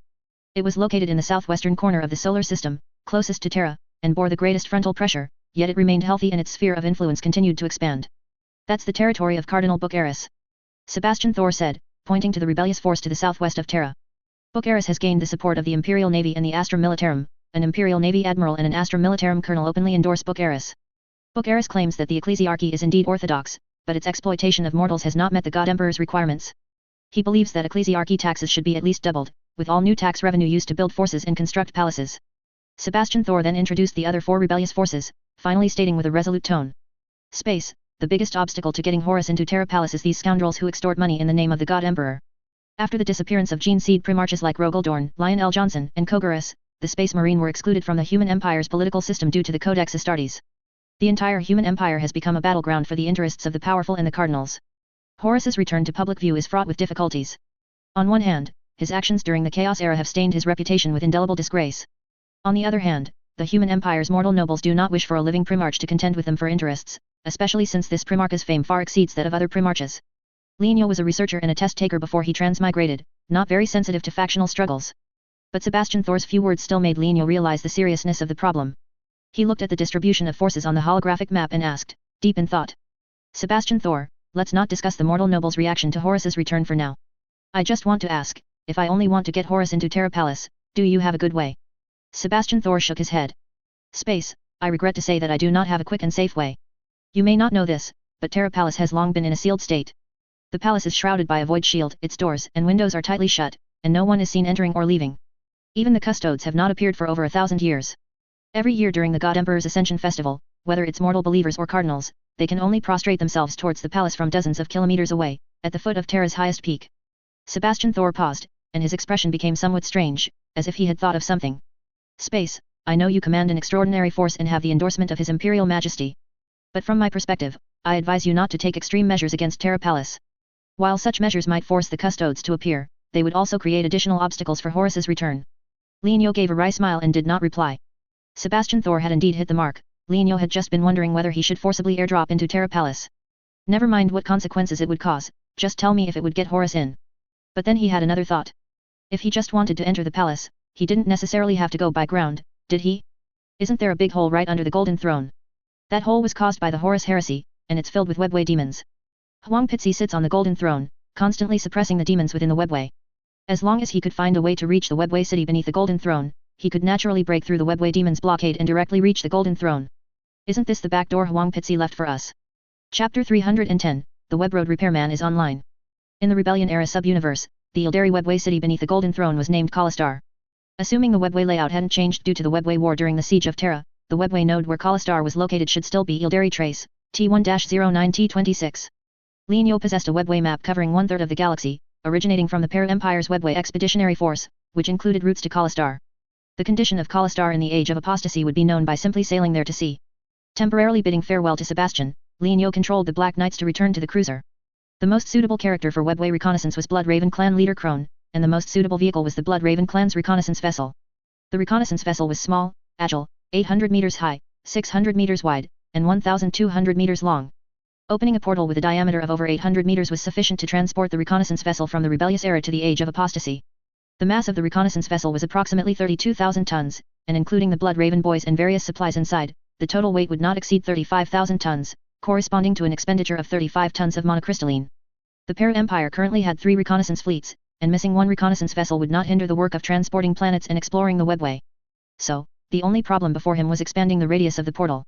Speaker 1: It was located in the southwestern corner of the solar system, closest to Terra, and bore the greatest frontal pressure, yet it remained healthy and its sphere of influence continued to expand. That's the territory of Cardinal Bucaris. Sebastian Thor said, pointing to the rebellious force to the southwest of Terra. Bucaris has gained the support of the Imperial Navy and the Astra Militarum. An Imperial Navy Admiral and an Astra Militarum Colonel openly endorse Bucaris. Bucaris claims that the Ecclesiarchy is indeed orthodox, but its exploitation of mortals has not met the God Emperor's requirements. He believes that Ecclesiarchy taxes should be at least doubled, with all new tax revenue used to build forces and construct palaces. Sebastian Thor then introduced the other 4 rebellious forces, finally stating with a resolute tone. Space, the biggest obstacle to getting Horus into Terra Palace is these scoundrels who extort money in the name of the God Emperor. After the disappearance of Gene Seed primarchs like Rogaldorn, Lion L. Johnson, and Kogaris, the Space Marine were excluded from the human empire's political system due to the Codex Astartes. The entire human empire has become a battleground for the interests of the powerful and the cardinals. Horus's return to public view is fraught with difficulties. On one hand, his actions during the Chaos Era have stained his reputation with indelible disgrace. On the other hand, the human empire's mortal nobles do not wish for a living primarch to contend with them for interests, especially since this primarch's fame far exceeds that of other primarches. Lienio was a researcher and a test taker before he transmigrated, not very sensitive to factional struggles. But Sebastian Thor's few words still made Lienio realize the seriousness of the problem. He looked at the distribution of forces on the holographic map and asked, deep in thought. Sebastian Thor, let's not discuss the mortal noble's reaction to Horus's return for now. I just want to ask, if I only want to get Horus into Terra Palace, do you have a good way? Sebastian Thor shook his head. Space, I regret to say that I do not have a quick and safe way. You may not know this, but Terra Palace has long been in a sealed state. The palace is shrouded by a void shield, its doors and windows are tightly shut, and no one is seen entering or leaving. Even the custodes have not appeared for over 1,000 years. Every year during the God Emperor's Ascension Festival, whether it's mortal believers or cardinals, they can only prostrate themselves towards the palace from dozens of kilometers away, at the foot of Terra's highest peak. Sebastian Thor paused, and his expression became somewhat strange, as if he had thought of something. Space, I know you command an extraordinary force and have the endorsement of His Imperial Majesty. But from my perspective, I advise you not to take extreme measures against Terra Palace. While such measures might force the custodes to appear, they would also create additional obstacles for Horus's return. Lienio gave a wry smile and did not reply. Sebastian Thor had indeed hit the mark. Lienio had just been wondering whether he should forcibly airdrop into Terra Palace. Never mind what consequences it would cause, just tell me if it would get Horus in. But then he had another thought. If he just wanted to enter the palace, he didn't necessarily have to go by ground, did he? Isn't there a big hole right under the Golden Throne? That hole was caused by the Horus heresy, and it's filled with webway demons. Huang Pitzi sits on the Golden Throne, constantly suppressing the demons within the webway. As long as he could find a way to reach the webway city beneath the Golden Throne, he could naturally break through the webway demons' blockade and directly reach the Golden Throne. Isn't this the back door Huang Pitzi left for us? Chapter 310, The Webroad Repairman is online. In the Rebellion-era sub-universe, the Ildari webway city beneath the Golden Throne was named Kalistar. Assuming the webway layout hadn't changed due to the webway war during the Siege of Terra, the webway node where Kalistar was located should still be Ildari Trace, T1-09T26. Lienio possessed a webway map covering 1/3 of the galaxy, originating from the Para Empire's webway expeditionary force, which included routes to Kalistar. The condition of Kalistar in the Age of Apostasy would be known by simply sailing there to sea. Temporarily bidding farewell to Sebastian, Lienio controlled the Black Knights to return to the cruiser. The most suitable character for webway reconnaissance was Blood Raven clan leader Crone, and the most suitable vehicle was the Blood Raven clan's reconnaissance vessel. The reconnaissance vessel was small, agile, 800 meters high, 600 meters wide, and 1,200 meters long. Opening a portal with a diameter of over 800 meters was sufficient to transport the reconnaissance vessel from the rebellious era to the Age of Apostasy. The mass of the reconnaissance vessel was approximately 32,000 tons, and including the Blood Raven boys and various supplies inside, the total weight would not exceed 35,000 tons, corresponding to an expenditure of 35 tons of monocrystalline. The Para Empire currently had 3 reconnaissance fleets, and missing one reconnaissance vessel would not hinder the work of transporting planets and exploring the webway. So, the only problem before him was expanding the radius of the portal.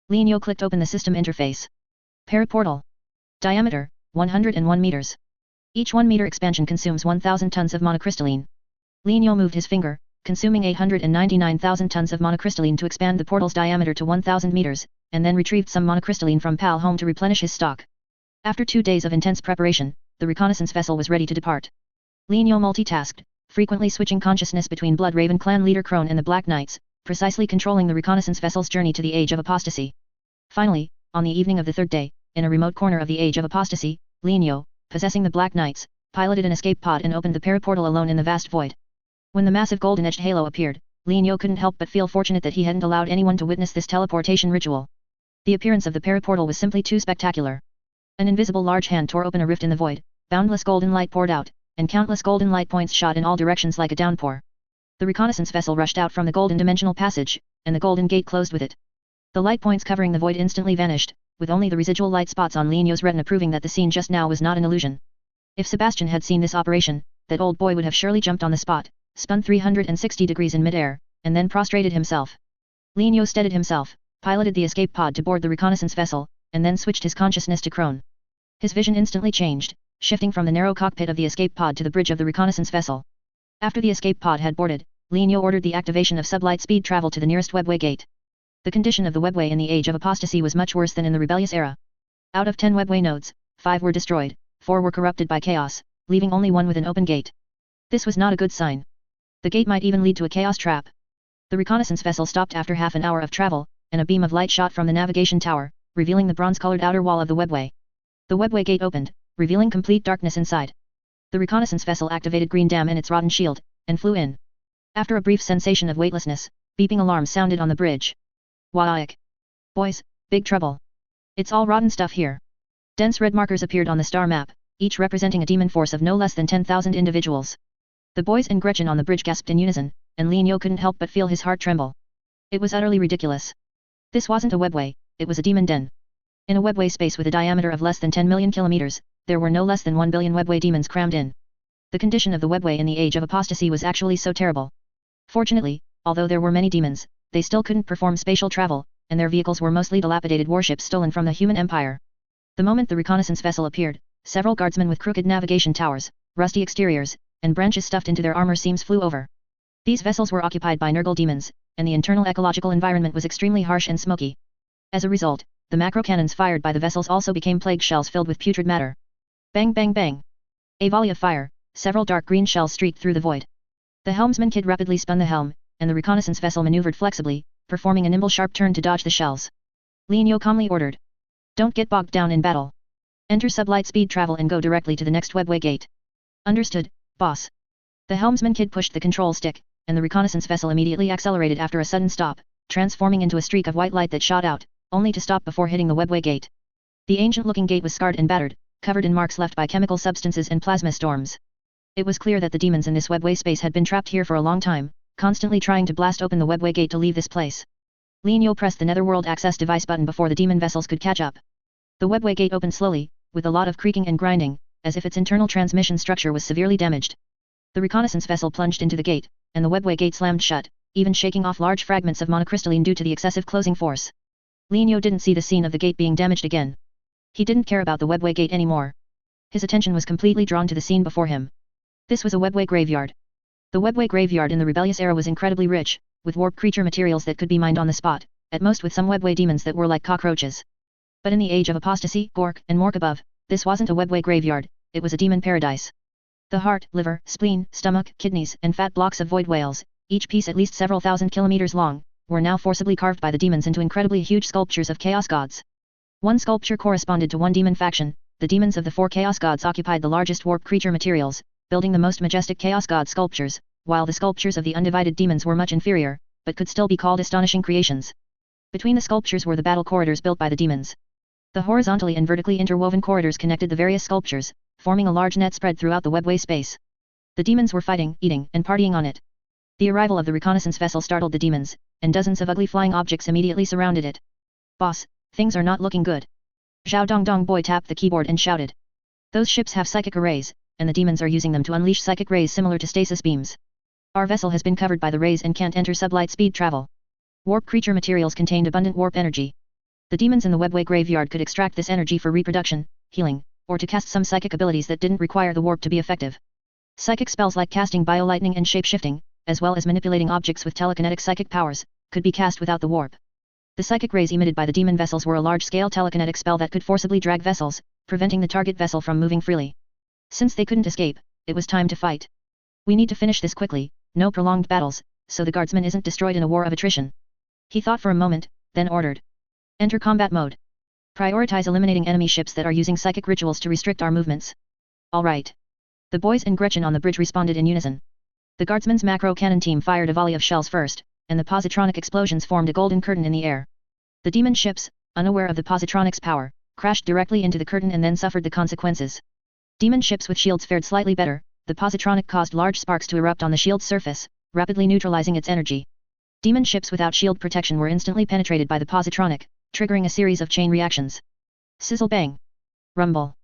Speaker 1: Lienio clicked open the system interface. Paraportal. Diameter, 101 meters. Each 1 meter expansion consumes 1,000 tons of monocrystalline. Lienio moved his finger, consuming 899,000 tons of monocrystalline to expand the portal's diameter to 1,000 meters, and then retrieved some monocrystalline from Pal Home to replenish his stock. After 2 days of intense preparation, the reconnaissance vessel was ready to depart. Lienio multitasked, frequently switching consciousness between Blood Raven clan leader Crone and the Black Knights, precisely controlling the reconnaissance vessel's journey to the Age of Apostasy. Finally, on the evening of the 3rd day, in a remote corner of the Age of Apostasy, Lienio, possessing the Black Knights, piloted an escape pod and opened the paraportal alone in the vast void. When the massive golden-edged halo appeared, Lienyo couldn't help but feel fortunate that he hadn't allowed anyone to witness this teleportation ritual. The appearance of the paraportal was simply too spectacular. An invisible large hand tore open a rift in the void, boundless golden light poured out, and countless golden light points shot in all directions like a downpour. The reconnaissance vessel rushed out from the golden dimensional passage, and the golden gate closed with it. The light points covering the void instantly vanished, with only the residual light spots on Lienyo's retina proving that the scene just now was not an illusion. If Sebastian had seen this operation, that old boy would have surely jumped on the spot, spun 360 degrees in midair, and then prostrated himself. Lienyo steadied himself, piloted the escape pod to board the reconnaissance vessel, and then switched his consciousness to Crone. His vision instantly changed, shifting from the narrow cockpit of the escape pod to the bridge of the reconnaissance vessel. After the escape pod had boarded, Lienyo ordered the activation of sublight speed travel to the nearest webway gate. The condition of the webway in the age of apostasy was much worse than in the rebellious era. Out of 10 webway nodes, 5 were destroyed, 4 were corrupted by chaos, leaving only 1 with an open gate. This was not a good sign. The gate might even lead to a chaos trap. The reconnaissance vessel stopped after half an hour of travel, and a beam of light shot from the navigation tower, revealing the bronze-colored outer wall of the webway. The webway gate opened, revealing complete darkness inside. The reconnaissance vessel activated Green Dam and its Rotten Shield, and flew in. After a brief sensation of weightlessness, beeping alarms sounded on the bridge. Waik. Boys, big trouble. It's all rotten stuff here. Dense red markers appeared on the star map, each representing a demon force of no less than 10,000 individuals. The boys and Gretchen on the bridge gasped in unison, and Lienyo couldn't help but feel his heart tremble. It was utterly ridiculous. This wasn't a webway, it was a demon den. In a webway space with a diameter of less than 10 million kilometers, there were no less than 1 billion webway demons crammed in. The condition of the webway in the age of apostasy was actually so terrible. Fortunately, although there were many demons, they still couldn't perform spatial travel, and their vehicles were mostly dilapidated warships stolen from the human empire. The moment the reconnaissance vessel appeared, several guardsmen with crooked navigation towers, rusty exteriors, and branches stuffed into their armor seams flew over. These vessels were occupied by Nurgle demons, and the internal ecological environment was extremely harsh and smoky. As a result, the macro cannons fired by the vessels also became plague shells filled with putrid matter. Bang bang bang! A volley of fire, several dark green shells streaked through the void. The helmsman kid rapidly spun the helm, and the reconnaissance vessel maneuvered flexibly, performing a nimble sharp turn to dodge the shells. Lienyo calmly ordered. Don't get bogged down in battle. Enter sublight speed travel and go directly to the next webway gate. Understood, boss. The helmsman kid pushed the control stick, and the reconnaissance vessel immediately accelerated after a sudden stop, transforming into a streak of white light that shot out, only to stop before hitting the webway gate. The ancient-looking gate was scarred and battered, covered in marks left by chemical substances and plasma storms. It was clear that the demons in this webway space had been trapped here for a long time, constantly trying to blast open the webway gate to leave this place. Lienyo pressed the netherworld access device button before the demon vessels could catch up. The webway gate opened slowly, with a lot of creaking and grinding, as if its internal transmission structure was severely damaged. The reconnaissance vessel plunged into the gate, and the webway gate slammed shut, even shaking off large fragments of monocrystalline due to the excessive closing force. Lienyo didn't see the scene of the gate being damaged again. He didn't care about the webway gate anymore. His attention was completely drawn to the scene before him. This was a webway graveyard. The webway graveyard in the rebellious era was incredibly rich, with warp creature materials that could be mined on the spot, at most with some webway demons that were like cockroaches. But in the age of apostasy, Gork, and Mork above, this wasn't a webway graveyard, it was a demon paradise. The heart, liver, spleen, stomach, kidneys, and fat blocks of void whales, each piece at least several thousand kilometers long, were now forcibly carved by the demons into incredibly huge sculptures of chaos gods. One sculpture corresponded to one demon faction. The demons of the 4 chaos gods occupied the largest warp creature materials, building the most majestic chaos god sculptures, while the sculptures of the undivided demons were much inferior, but could still be called astonishing creations. Between the sculptures were the battle corridors built by the demons. The horizontally and vertically interwoven corridors connected the various sculptures, forming a large net spread throughout the webway space. The demons were fighting, eating, and partying on it. The arrival of the reconnaissance vessel startled the demons, and dozens of ugly flying objects immediately surrounded it. Boss, things are not looking good. Zhao Dongdong Boy tapped the keyboard and shouted. Those ships have psychic arrays, and the demons are using them to unleash psychic rays similar to stasis beams. Our vessel has been covered by the rays and can't enter sublight speed travel. Warp creature materials contained abundant warp energy. The demons in the webway graveyard could extract this energy for reproduction, healing, or to cast some psychic abilities that didn't require the warp to be effective. Psychic spells like casting biolightning and shapeshifting, as well as manipulating objects with telekinetic psychic powers, could be cast without the warp. The psychic rays emitted by the demon vessels were a large-scale telekinetic spell that could forcibly drag vessels, preventing the target vessel from moving freely. Since they couldn't escape, it was time to fight. We need to finish this quickly, no prolonged battles, so the guardsman isn't destroyed in a war of attrition. He thought for a moment, then ordered. Enter combat mode. Prioritize eliminating enemy ships that are using psychic rituals to restrict our movements. All right. The boys and Gretchen on the bridge responded in unison. The guardsman's macro cannon team fired a volley of shells first, and the positronic explosions formed a golden curtain in the air. The demon ships, unaware of the positronic's power, crashed directly into the curtain and then suffered the consequences. Demon ships with shields fared slightly better. The positronic caused large sparks to erupt on the shield's surface, rapidly neutralizing its energy. Demon ships without shield protection were instantly penetrated by the positronic, triggering a series of chain reactions. Sizzle bang. Rumble.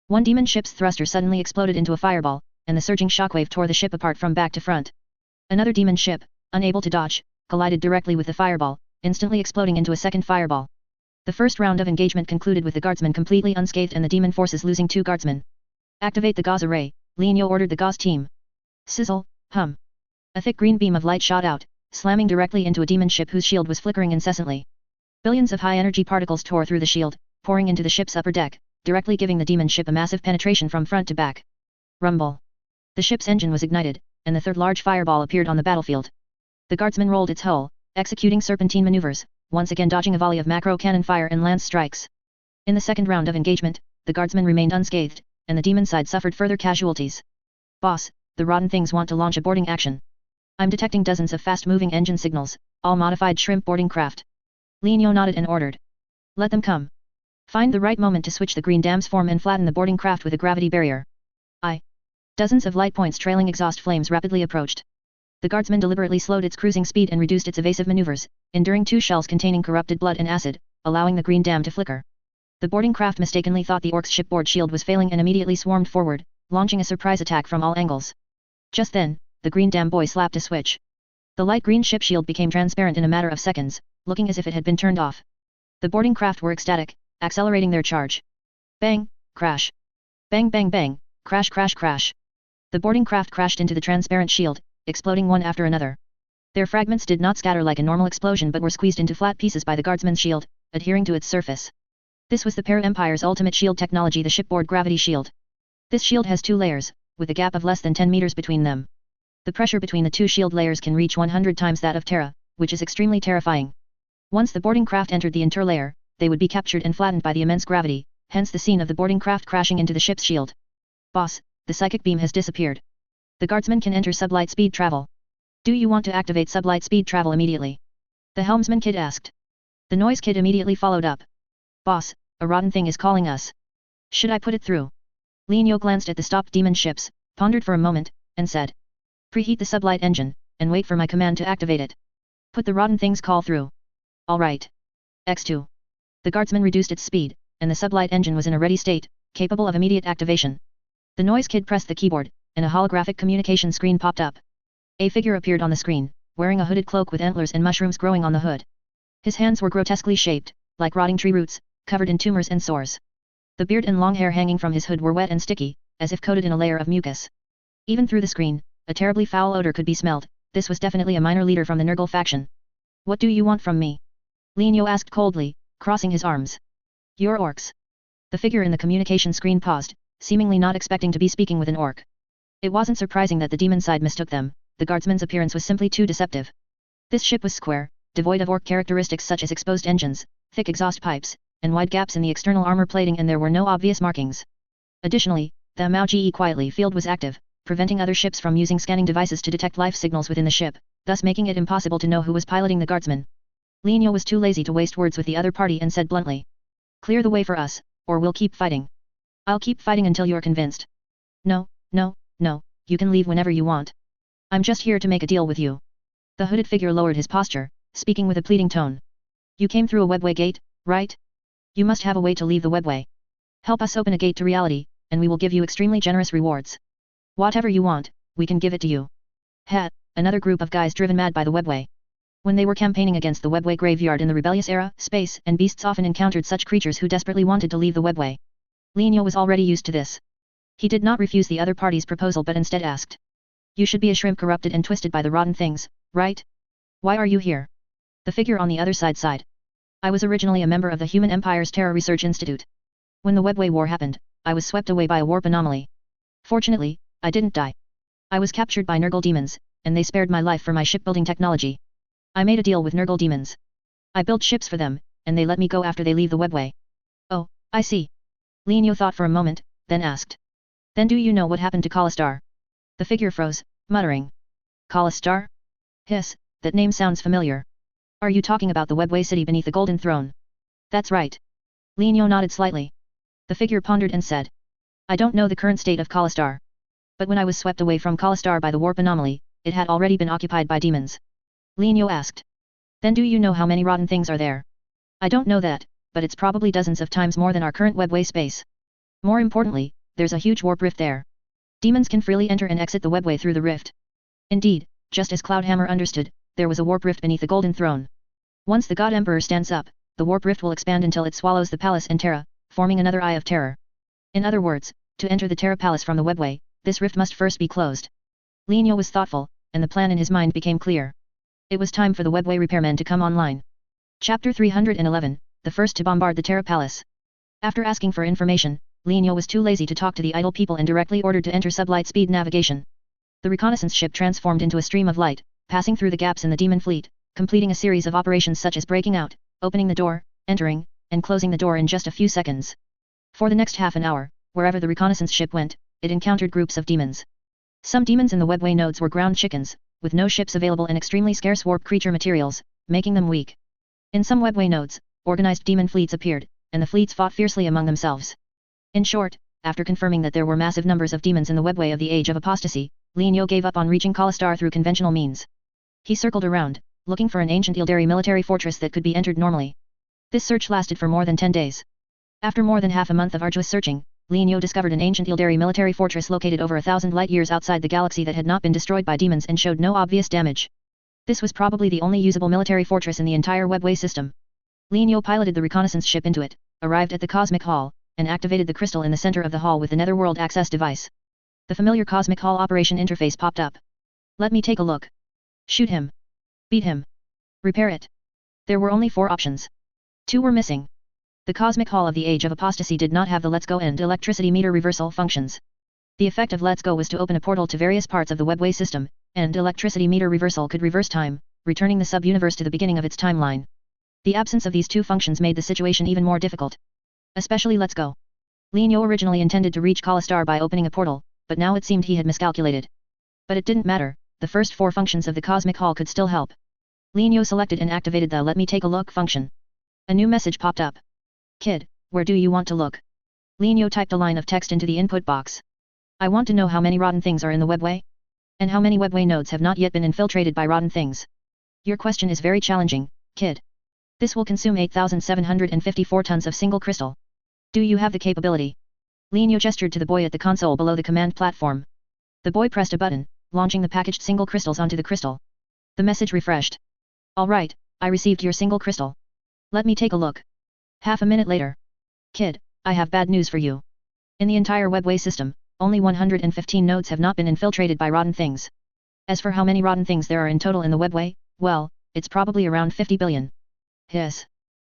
Speaker 1: One demon ship's thruster suddenly exploded into a fireball, and the surging shockwave tore the ship apart from back to front. Another demon ship, unable to dodge, collided directly with the fireball, instantly exploding into a second fireball. The first round of engagement concluded with the guardsmen completely unscathed and the demon forces losing 2 guardsmen. Activate the gauze array, Lienyo ordered the gauze team. Sizzle, hum. A thick green beam of light shot out, slamming directly into a demon ship whose shield was flickering incessantly. Billions of high-energy particles tore through the shield, pouring into the ship's upper deck, directly giving the demon ship a massive penetration from front to back. Rumble. The ship's engine was ignited, and the third large fireball appeared on the battlefield. The guardsman rolled its hull, executing serpentine maneuvers, once again dodging a volley of macro cannon fire and lance strikes. In the second round of engagement, the guardsman remained unscathed, and the demon side suffered further casualties. Boss, the rotten things want to launch a boarding action. I'm detecting dozens of fast-moving engine signals, all modified shrimp boarding craft. Lienyo nodded and ordered. Let them come. Find the right moment to switch the green dam's form and flatten the boarding craft with a gravity barrier. Dozens of light points trailing exhaust flames rapidly approached. The guardsman deliberately slowed its cruising speed and reduced its evasive maneuvers, enduring 2 shells containing corrupted blood and acid, allowing the green dam to flicker. The boarding craft mistakenly thought the orc's shipboard shield was failing and immediately swarmed forward, launching a surprise attack from all angles. Just then, the green dam boy slapped a switch. The light green ship shield became transparent in a matter of seconds, looking as if it had been turned off. The boarding craft were ecstatic, accelerating their charge. Bang, crash. Bang bang bang, crash crash crash. The boarding craft crashed into the transparent shield, exploding one after another. Their fragments did not scatter like a normal explosion but were squeezed into flat pieces by the guardsman's shield, adhering to its surface. This was the Para-Empire's ultimate shield technology, the shipboard gravity shield. This shield has 2 layers, with a gap of less than 10 meters between them. The pressure between the 2 shield layers can reach 100 times that of Terra, which is extremely terrifying. Once the boarding craft entered the interlayer, they would be captured and flattened by the immense gravity, hence the scene of the boarding craft crashing into the ship's shield. Boss, the psychic beam has disappeared. The guardsman can enter sublight speed travel. Do you want to activate sublight speed travel immediately? The helmsman kid asked. The noise kid immediately followed up. Boss, a rotten thing is calling us. Should I put it through? Lienyo glanced at the stopped demon ships, pondered for a moment, and said. Preheat the sublight engine, and wait for my command to activate it. Put the rotten thing's call through. Alright. X2. The guardsman reduced its speed, and the sublight engine was in a ready state, capable of immediate activation. The noise kid pressed the keyboard, and a holographic communication screen popped up. A figure appeared on the screen, wearing a hooded cloak with antlers and mushrooms growing on the hood. His hands were grotesquely shaped, like rotting tree roots, covered in tumors and sores. The beard and long hair hanging from his hood were wet and sticky, as if coated in a layer of mucus. Even through the screen, a terribly foul odor could be smelled. This was definitely a minor leader from the Nurgle faction. What do you want from me? Lienyo asked coldly, crossing his arms. You're orcs. The figure in the communication screen paused, seemingly not expecting to be speaking with an orc. It wasn't surprising that the demon side mistook them. The guardsman's appearance was simply too deceptive. This ship was square, devoid of orc characteristics such as exposed engines, thick exhaust pipes, and wide gaps in the external armor plating, and there were no obvious markings. Additionally, the Mao-Ge quietly field was active, preventing other ships from using scanning devices to detect life signals within the ship, thus making it impossible to know who was piloting the guardsman. Lienyo was too lazy to waste words with the other party and said bluntly. Clear the way for us, or we'll keep fighting. I'll keep fighting until you're convinced. No, you can leave whenever you want. I'm just here to make a deal with you. The hooded figure lowered his posture, speaking with a pleading tone. You came through a webway gate, right? You must have a way to leave the webway. Help us open a gate to reality, and we will give you extremely generous rewards. Whatever you want, we can give it to you. Another group of guys driven mad by the webway. When they were campaigning against the webway graveyard in the rebellious era, space and beasts often encountered such creatures who desperately wanted to leave the webway. Lienyo was already used to this. He did not refuse the other party's proposal but instead asked. You should be a shrimp corrupted and twisted by the rotten things, right? Why are you here? The figure on the other side sighed. I was originally a member of the Human Empire's Terror Research Institute. When the Webway War happened, I was swept away by a warp anomaly. Fortunately, I didn't die. I was captured by Nurgle demons, and they spared my life for my shipbuilding technology. I made a deal with Nurgle demons. I built ships for them, and they let me go after they leave the Webway. Oh, I see. Lienyo thought for a moment, then asked. Then do you know what happened to Kalistar? The figure froze, muttering. Kalastar? Hiss, that name sounds familiar. Are you talking about the webway city beneath the Golden Throne? That's right. Linyo nodded slightly. The figure pondered and said. I don't know the current state of Kalastar. But when I was swept away from Kalastar by the warp anomaly, it had already been occupied by demons. Linyo asked. Then do you know how many rotten things are there? I don't know that, but it's probably dozens of times more than our current webway space. More importantly, there's a huge warp rift there. Demons can freely enter and exit the webway through the rift. Indeed, just as Cloudhammer understood, there was a warp rift beneath the Golden Throne. Once the God Emperor stands up, the warp rift will expand until it swallows the palace and Terra, forming another Eye of Terror. In other words, to enter the Terra Palace from the webway, this rift must first be closed. Linyo was thoughtful, and the plan in his mind became clear. It was time for the webway repairmen to come online. Chapter 311, the first to bombard the Terra Palace. After asking for information, Linyo was too lazy to talk to the idle people and directly ordered to enter sublight speed navigation. The reconnaissance ship transformed into a stream of light, passing through the gaps in the demon fleet, completing a series of operations such as breaking out, opening the door, entering, and closing the door in just a few seconds. For the next half an hour, wherever the reconnaissance ship went, it encountered groups of demons. Some demons in the webway nodes were ground chickens, with no ships available and extremely scarce warp creature materials, making them weak. In some webway nodes, organized demon fleets appeared, and the fleets fought fiercely among themselves. In short, after confirming that there were massive numbers of demons in the webway of the Age of Apostasy, Linyo gave up on reaching Kalastar through conventional means. He circled around, looking for an ancient Ildari military fortress that could be entered normally. This search lasted for more than 10 days. After more than half a month of arduous searching, Linyo discovered an ancient Ildari military fortress located over 1,000 light-years outside the galaxy that had not been destroyed by demons and showed no obvious damage. This was probably the only usable military fortress in the entire webway system. Linyo piloted the reconnaissance ship into it, arrived at the Cosmic Hall, and activated the crystal in the center of the hall with the Netherworld access device. The familiar Cosmic Hall operation interface popped up. Let me take a look. Shoot him. Beat him. Repair it. There were only 4 options. 2 were missing. The Cosmic Hall of the Age of Apostasy did not have the Let's Go and electricity meter reversal functions. The effect of Let's Go was to open a portal to various parts of the webway system, and electricity meter reversal could reverse time, returning the sub-universe to the beginning of its timeline. The absence of these 2 functions made the situation even more difficult. Especially Let's Go. Linyo originally intended to reach Kalastar by opening a portal, but now it seemed he had miscalculated. But it didn't matter, the first 4 functions of the Cosmic Hall could still help. Linyo selected and activated the Let Me Take a Look function. A new message popped up. Kid, where do you want to look? Linyo typed a line of text into the input box. I want to know how many rotten things are in the webway? And how many webway nodes have not yet been infiltrated by rotten things? Your question is very challenging, kid. This will consume 8,754 tons of single crystal. Do you have the capability? Linyo gestured to the boy at the console below the command platform. The boy pressed a button, launching the packaged single crystals onto the crystal. The message refreshed. Alright, I received your single crystal. Let me take a look. Half a minute later. Kid, I have bad news for you. In the entire webway system, only 115 nodes have not been infiltrated by rotten things. As for how many rotten things there are in total in the webway, well, it's probably around 50 billion. Hiss.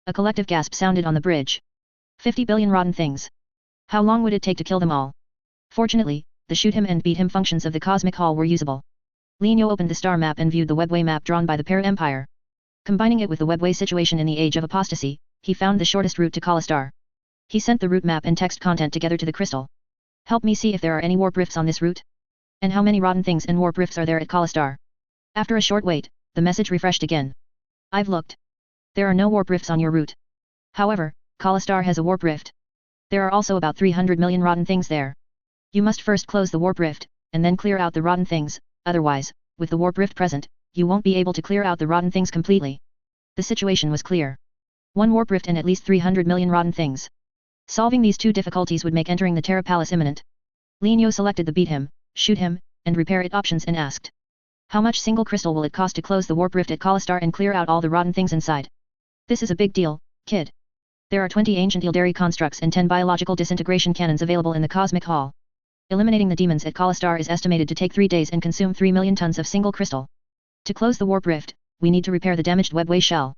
Speaker 1: A collective gasp sounded on the bridge. 50 billion rotten things. How long would it take to kill them all? Fortunately, the shoot him and beat him functions of the Cosmic Hall were usable. Linyo opened the star map and viewed the webway map drawn by the Para Empire. Combining it with the webway situation in the Age of Apostasy, he found the shortest route to Kalastar. He sent the route map and text content together to the crystal. Help me see if there are any warp rifts on this route. And how many rotten things and warp rifts are there at Kalastar? After a short wait, the message refreshed again. I've looked. There are no warp rifts on your route. However, Kalastar has a warp rift. There are also about 300 million rotten things there. You must first close the warp rift, and then clear out the rotten things, otherwise, with the warp rift present, you won't be able to clear out the rotten things completely. The situation was clear. 1 warp rift and at least 300 million rotten things. Solving these 2 difficulties would make entering the Terra Palace imminent. Linyo selected the beat him, shoot him, and repair it options and asked. How much single crystal will it cost to close the warp rift at Kalastar and clear out all the rotten things inside? This is a big deal, kid. There are 20 ancient Ildari constructs and 10 biological disintegration cannons available in the Cosmic Hall. Eliminating the demons at Kalastar is estimated to take 3 days and consume 3 million tons of single crystal. To close the warp rift, we need to repair the damaged webway shell.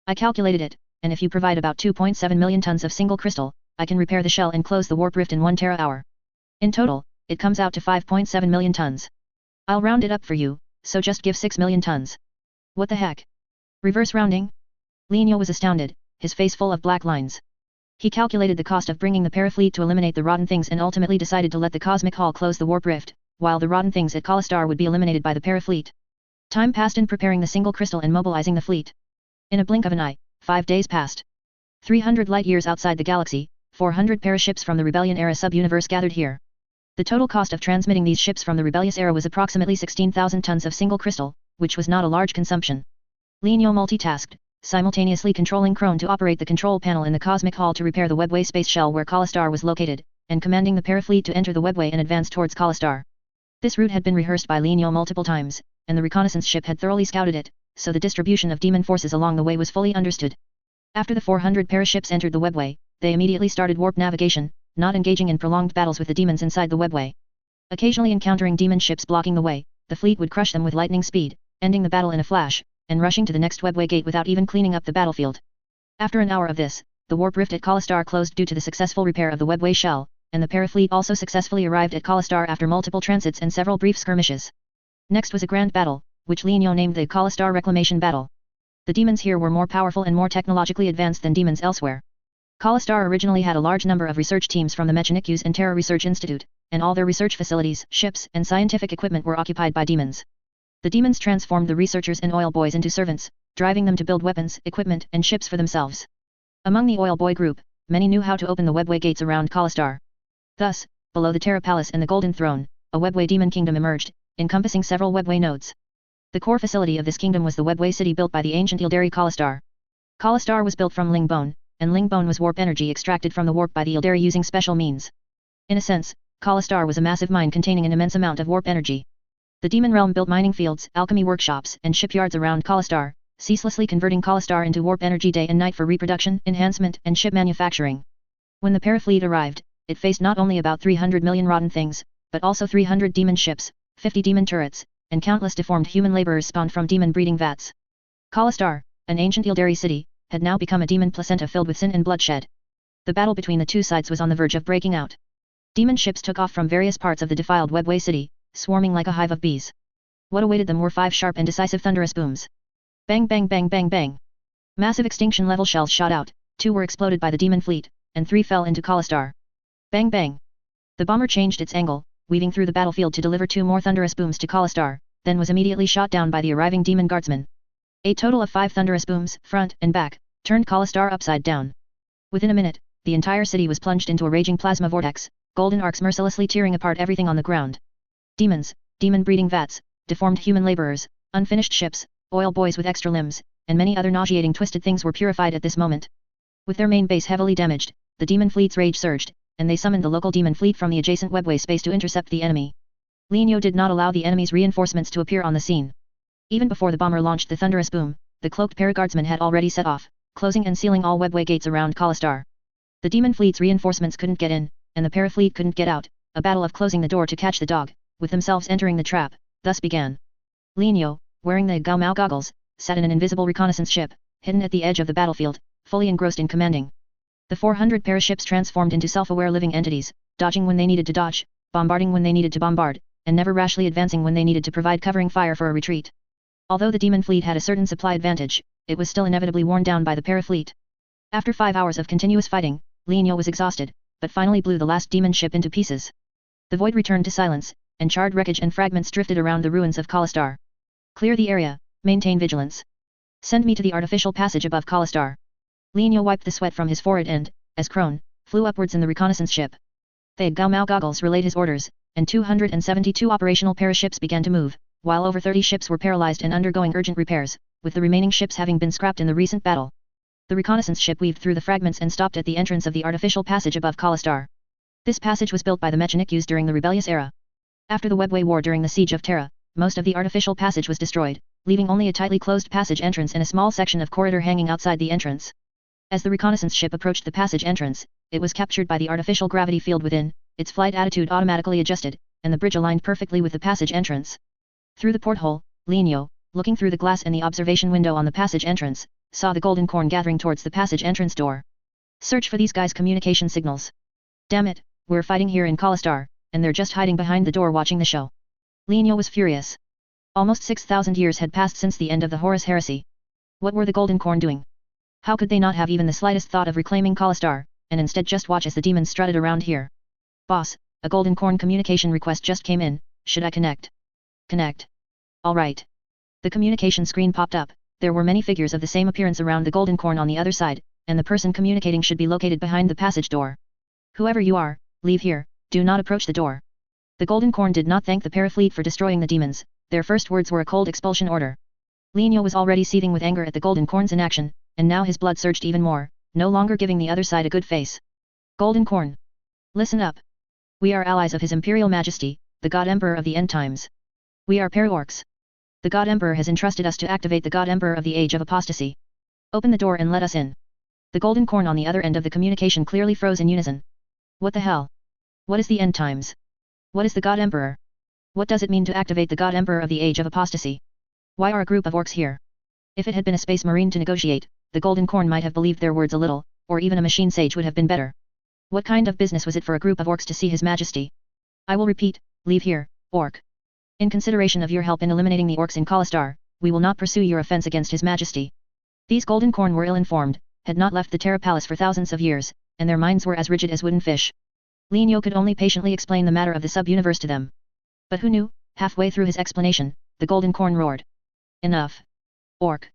Speaker 1: I calculated it, and if you provide about 2.7 million tons of single crystal, I can repair the shell and close the warp rift in 1 tera-hour. In total, it comes out to 5.7 million tons. I'll round it up for you, so just give 6 million tons. What the heck? Reverse rounding? Linyo was astounded, his face full of black lines. He calculated the cost of bringing the parafleet to eliminate the rotten things and ultimately decided to let the Cosmic Hall close the warp rift, while the rotten things at Kalastar would be eliminated by the parafleet. Time passed in preparing the single crystal and mobilizing the fleet. In a blink of an eye, 5 days passed. 300 light-years outside the galaxy, 400 paraships from the Rebellion-era sub-universe gathered here. The total cost of transmitting these ships from the rebellious era was approximately 16,000 tons of single crystal, which was not a large consumption. Lienyo multitasked, simultaneously controlling Krone to operate the control panel in the Cosmic Hall to repair the Webway space shell where Kalastar was located, and commanding the parafleet to enter the Webway and advance towards Kalastar. This route had been rehearsed by Lienyo multiple times, and the reconnaissance ship had thoroughly scouted it, so the distribution of demon forces along the way was fully understood. After the 400 paraships entered the Webway, they immediately started warp navigation, not engaging in prolonged battles with the demons inside the Webway. Occasionally encountering demon ships blocking the way, the fleet would crush them with lightning speed, ending the battle in a flash, and rushing to the next Webway gate without even cleaning up the battlefield. After an hour of this, the warp rift at Kalastar closed due to the successful repair of the Webway shell, and the parafleet also successfully arrived at Kalastar after multiple transits and several brief skirmishes. Next was a grand battle, which Lienyo named the Kalastar Reclamation Battle. The demons here were more powerful and more technologically advanced than demons elsewhere. Kalastar originally had a large number of research teams from the Mechanics and Terra Research Institute, and all their research facilities, ships, and scientific equipment were occupied by demons. The demons transformed the researchers and oil boys into servants, driving them to build weapons, equipment, and ships for themselves. Among the oil boy group, many knew how to open the Webway gates around Kalastar. Thus, below the Terra Palace and the Golden Throne, a Webway demon kingdom emerged, encompassing several Webway nodes. The core facility of this kingdom was the Webway city built by the ancient Ildari Kalastar. Kalastar was built from Ling Bone, and Ling Bone was warp energy extracted from the warp by the Ildari using special means. In a sense, Kalastar was a massive mine containing an immense amount of warp energy. The demon realm built mining fields, alchemy workshops, and shipyards around Kalastar, ceaselessly converting Kalastar into warp energy day and night for reproduction, enhancement, and ship manufacturing. When the parafleet arrived, it faced not only about 300 million rotten things, but also 300 demon ships, 50 demon turrets, and countless deformed human laborers spawned from demon breeding vats. Kalastar, an ancient Ildari city, had now become a demon placenta filled with sin and bloodshed. The battle between the two sides was on the verge of breaking out. Demon ships took off from various parts of the defiled Webway city, swarming like a hive of bees. What awaited them were 5 sharp and decisive thunderous booms. Bang bang bang bang bang. Massive extinction-level shells shot out, 2 were exploded by the demon fleet, and 3 fell into Kalastar. Bang bang. The bomber changed its angle, weaving through the battlefield to deliver 2 more thunderous booms to Kalastar, then was immediately shot down by the arriving demon guardsmen. A total of 5 thunderous booms, front and back, turned Kalastar upside down. Within a minute, the entire city was plunged into a raging plasma vortex, golden arcs mercilessly tearing apart everything on the ground. Demons, demon breeding vats, deformed human laborers, unfinished ships, oil boys with extra limbs, and many other nauseating twisted things were purified at this moment. With their main base heavily damaged, the demon fleet's rage surged, and they summoned the local demon fleet from the adjacent Webway space to intercept the enemy. Lienyo did not allow the enemy's reinforcements to appear on the scene. Even before the bomber launched the thunderous boom, the cloaked paraguardsmen had already set off, closing and sealing all Webway gates around Kalastar. The demon fleet's reinforcements couldn't get in, and the parafleet couldn't get out, a battle of closing the door to catch the dog, with themselves entering the trap, thus began. Lienyo, wearing the Gao Mao goggles, sat in an invisible reconnaissance ship, hidden at the edge of the battlefield, fully engrossed in commanding. The 400 paraships transformed into self-aware living entities, dodging when they needed to dodge, bombarding when they needed to bombard, and never rashly advancing when they needed to provide covering fire for a retreat. Although the demon fleet had a certain supply advantage, it was still inevitably worn down by the parafleet. After 5 hours of continuous fighting, Lienyo was exhausted, but finally blew the last demon ship into pieces. The void returned to silence, and charred wreckage and fragments drifted around the ruins of Kalastar. Clear the area, maintain vigilance. Send me to the artificial passage above Kalastar. Lienyo wiped the sweat from his forehead and, as Krone, flew upwards in the reconnaissance ship. The Gao Mao goggles relayed his orders, and 272 operational paraships began to move, while over 30 ships were paralyzed and undergoing urgent repairs, with the remaining ships having been scrapped in the recent battle. The reconnaissance ship weaved through the fragments and stopped at the entrance of the artificial passage above Kalastar. This passage was built by the Mechanics during the rebellious era. After the Webway War during the Siege of Terra, most of the artificial passage was destroyed, leaving only a tightly closed passage entrance and a small section of corridor hanging outside the entrance. As the reconnaissance ship approached the passage entrance, it was captured by the artificial gravity field within, its flight attitude automatically adjusted, and the bridge aligned perfectly with the passage entrance. Through the porthole, Lienyo, looking through the glass in the observation window on the passage entrance, saw the golden corn gathering towards the passage entrance door. Search for these guys' communication signals. Damn it, we're fighting here in Kalastar, and they're just hiding behind the door watching the show. Lienyo was furious. Almost 6,000 years had passed since the end of the Horus Heresy. What were the golden corn doing? How could they not have even the slightest thought of reclaiming Kalastar, and instead just watch as the demons strutted around here? Boss, a golden corn communication request just came in, should I connect? Connect. Alright. The communication screen popped up. There were many figures of the same appearance around the golden corn on the other side, and the person communicating should be located behind the passage door. Whoever you are, leave here, do not approach the door. The golden corn did not thank the parafleet for destroying the demons, their first words were a cold expulsion order. Lienyo was already seething with anger at the golden corn's inaction, and now his blood surged even more, no longer giving the other side a good face. Golden corn. Listen up. We are allies of His Imperial Majesty, the God Emperor of the End Times. We are para-orcs. The God Emperor has entrusted us to activate the God Emperor of the Age of Apostasy. Open the door and let us in. The golden corn on the other end of the communication clearly froze in unison. What the hell? What is the End Times? What is the God Emperor? What does it mean to activate the God Emperor of the Age of Apostasy? Why are a group of orcs here? If it had been a space marine to negotiate, the golden corn might have believed their words a little, or even a machine sage would have been better. What kind of business was it for a group of orcs to see His Majesty? I will repeat, leave here, orc. In consideration of your help in eliminating the orcs in Kalastar, we will not pursue your offense against His Majesty. These golden corn were ill-informed, had not left the Terra Palace for thousands of years, and their minds were as rigid as wooden fish. Lienyo could only patiently explain the matter of the sub-universe to them. But who knew, halfway through his explanation, the golden corn roared. Enough. Orc.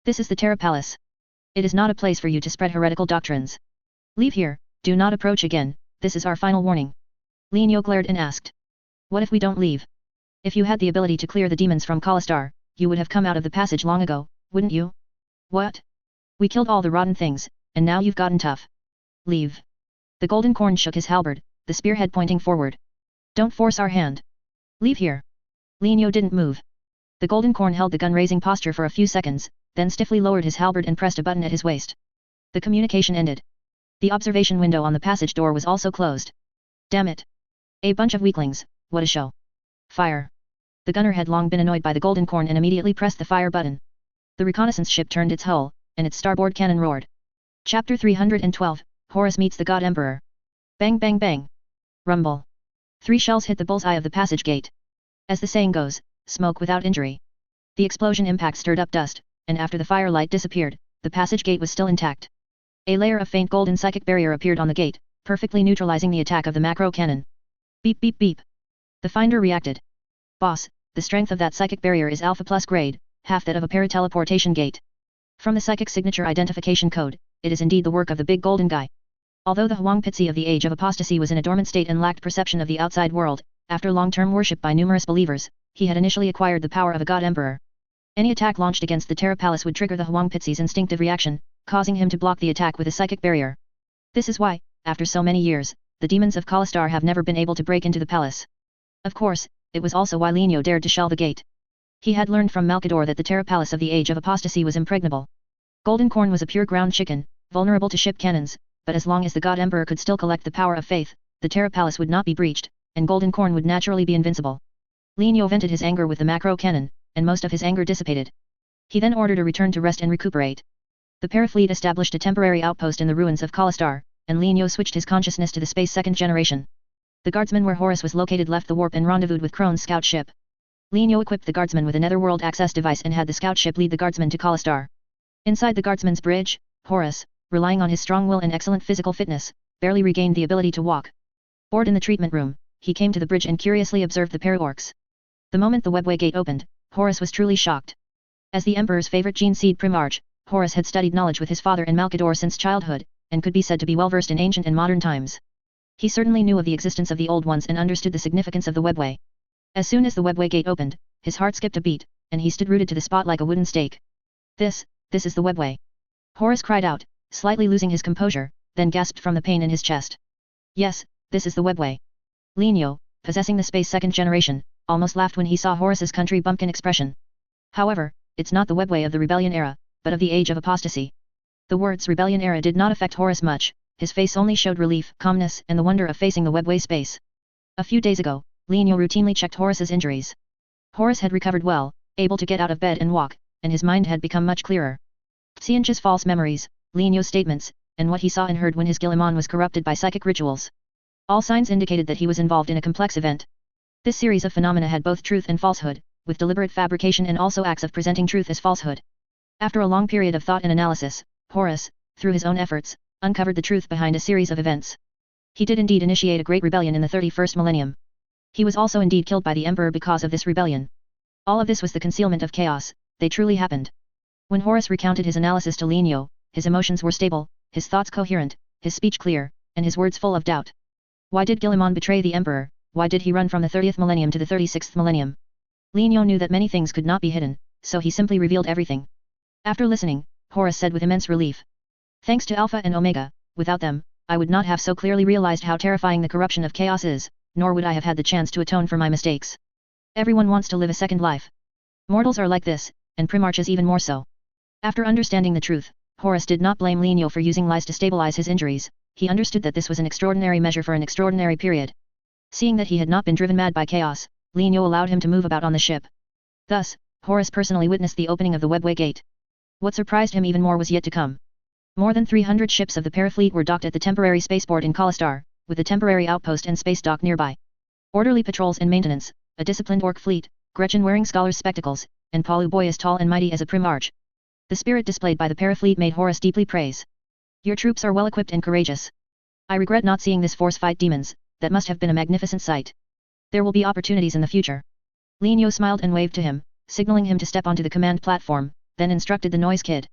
Speaker 1: This is the Terra Palace. It is not a place for you to spread heretical doctrines. Leave here, do not approach again, this is our final warning. Lienyo glared and asked. What if we don't leave? If you had the ability to clear the demons from Kalastar, you would have come out of the passage long ago, wouldn't you? What? We killed all the rotten things, and now you've gotten tough. Leave. The golden corn shook his halberd, the spearhead pointing forward. Don't force our hand. Leave here. Lienyo didn't move. The golden corn held the gun-raising posture for a few seconds, then stiffly lowered his halberd and pressed a button at his waist. The communication ended. The observation window on the passage door was also closed. Damn it. A bunch of weaklings, what a show. Fire. The gunner had long been annoyed by the golden corn and immediately pressed the fire button. The reconnaissance ship turned its hull, and its starboard cannon roared. Chapter 312, Horus meets the God Emperor. Bang bang bang. Rumble. 3 shells hit the bullseye of the passage gate. As the saying goes, smoke without injury. The explosion impact stirred up dust, and after the firelight disappeared, the passage gate was still intact. A layer of faint golden psychic barrier appeared on the gate, perfectly neutralizing the attack of the macro cannon. Beep beep beep. The finder reacted. Boss, the strength of that psychic barrier is Alpha Plus grade, half that of a parateleportation gate. From the psychic signature identification code, it is indeed the work of the big golden guy. Although the Huang Pitzi of the Age of Apostasy was in a dormant state and lacked perception of the outside world, after long-term worship by numerous believers, he had initially acquired the power of a God Emperor. Any attack launched against the Terra Palace would trigger the Huang Pitzi's instinctive reaction, causing him to block the attack with a psychic barrier. This is why, after so many years, the demons of Kalastar have never been able to break into the palace. Of course, it was also why Lienyo dared to shell the gate. He had learned from Malkador that the Terra Palace of the Age of Apostasy was impregnable. Golden Corn was a pure ground chicken, vulnerable to ship cannons, but as long as the God Emperor could still collect the power of faith, the Terra Palace would not be breached, and Golden Corn would naturally be invincible. Lienyo vented his anger with the macro cannon, and most of his anger dissipated. He then ordered a return to rest and recuperate. The Parafleet established a temporary outpost in the ruins of Kalastar, and Lienyo switched his consciousness to the space second generation. The guardsman where Horus was located left the warp and rendezvoused with Krone's scout ship. Lienyo equipped the guardsman with a netherworld access device and had the scout ship lead the guardsman to Kalastar. Inside the guardsman's bridge, Horus, relying on his strong will and excellent physical fitness, barely regained the ability to walk. Bored in the treatment room, he came to the bridge and curiously observed the para-orcs. The moment the webway gate opened, Horus was truly shocked. As the Emperor's favorite gene seed Primarch, Horus had studied knowledge with his father and Malkador since childhood, and could be said to be well versed in ancient and modern times. He certainly knew of the existence of the old ones and understood the significance of the webway. As soon as the webway gate opened, his heart skipped a beat, and he stood rooted to the spot like a wooden stake. This is the webway. Horus cried out, slightly losing his composure, then gasped from the pain in his chest. Yes, this is the webway. Lienyo, possessing the space second generation, almost laughed when he saw Horus's country bumpkin expression. However, it's not the webway of the rebellion era, but of the Age of Apostasy. The words rebellion era did not affect Horus much, his face only showed relief, calmness, and the wonder of facing the webway space. A few days ago, Lienyo routinely checked Horus's injuries. Horus had recovered well, able to get out of bed and walk, and his mind had become much clearer. Xianzhe's false memories, Lienyo's statements, and what he saw and heard when his Guilliman was corrupted by psychic rituals. All signs indicated that he was involved in a complex event. This series of phenomena had both truth and falsehood, with deliberate fabrication and also acts of presenting truth as falsehood. After a long period of thought and analysis, Horus, through his own efforts, uncovered the truth behind a series of events. He did indeed initiate a great rebellion in the 31st millennium. He was also indeed killed by the Emperor because of this rebellion. All of this was the concealment of chaos, they truly happened. When Horus recounted his analysis to Lignio, his emotions were stable, his thoughts coherent, his speech clear, and his words full of doubt. Why did Guillemon betray the Emperor? Why did he run from the 30th millennium to the 36th millennium? Lignio knew that many things could not be hidden, so he simply revealed everything. After listening, Horus said with immense relief. Thanks to Alpha and Omega, without them, I would not have so clearly realized how terrifying the corruption of chaos is, nor would I have had the chance to atone for my mistakes. Everyone wants to live a second life. Mortals are like this, and Primarchs even more so. After understanding the truth, Horus did not blame Lignio for using lies to stabilize his injuries, he understood that this was an extraordinary measure for an extraordinary period. Seeing that he had not been driven mad by chaos, Lignio allowed him to move about on the ship. Thus, Horus personally witnessed the opening of the webway gate. What surprised him even more was yet to come. More than 300 ships of the Parafleet were docked at the temporary spaceport in Kalastar, with a temporary outpost and space dock nearby. Orderly patrols and maintenance, a disciplined orc fleet, Gretchen wearing scholar's spectacles, and Palu Boy as tall and mighty as a Primarch. The spirit displayed by the Parafleet made Horus deeply praise. Your troops are well equipped and courageous. I regret not seeing this force fight demons, that must have been a magnificent sight. There will be opportunities in the future. Lignio smiled and waved to him, signaling him to step onto the command platform, then instructed the noise kid.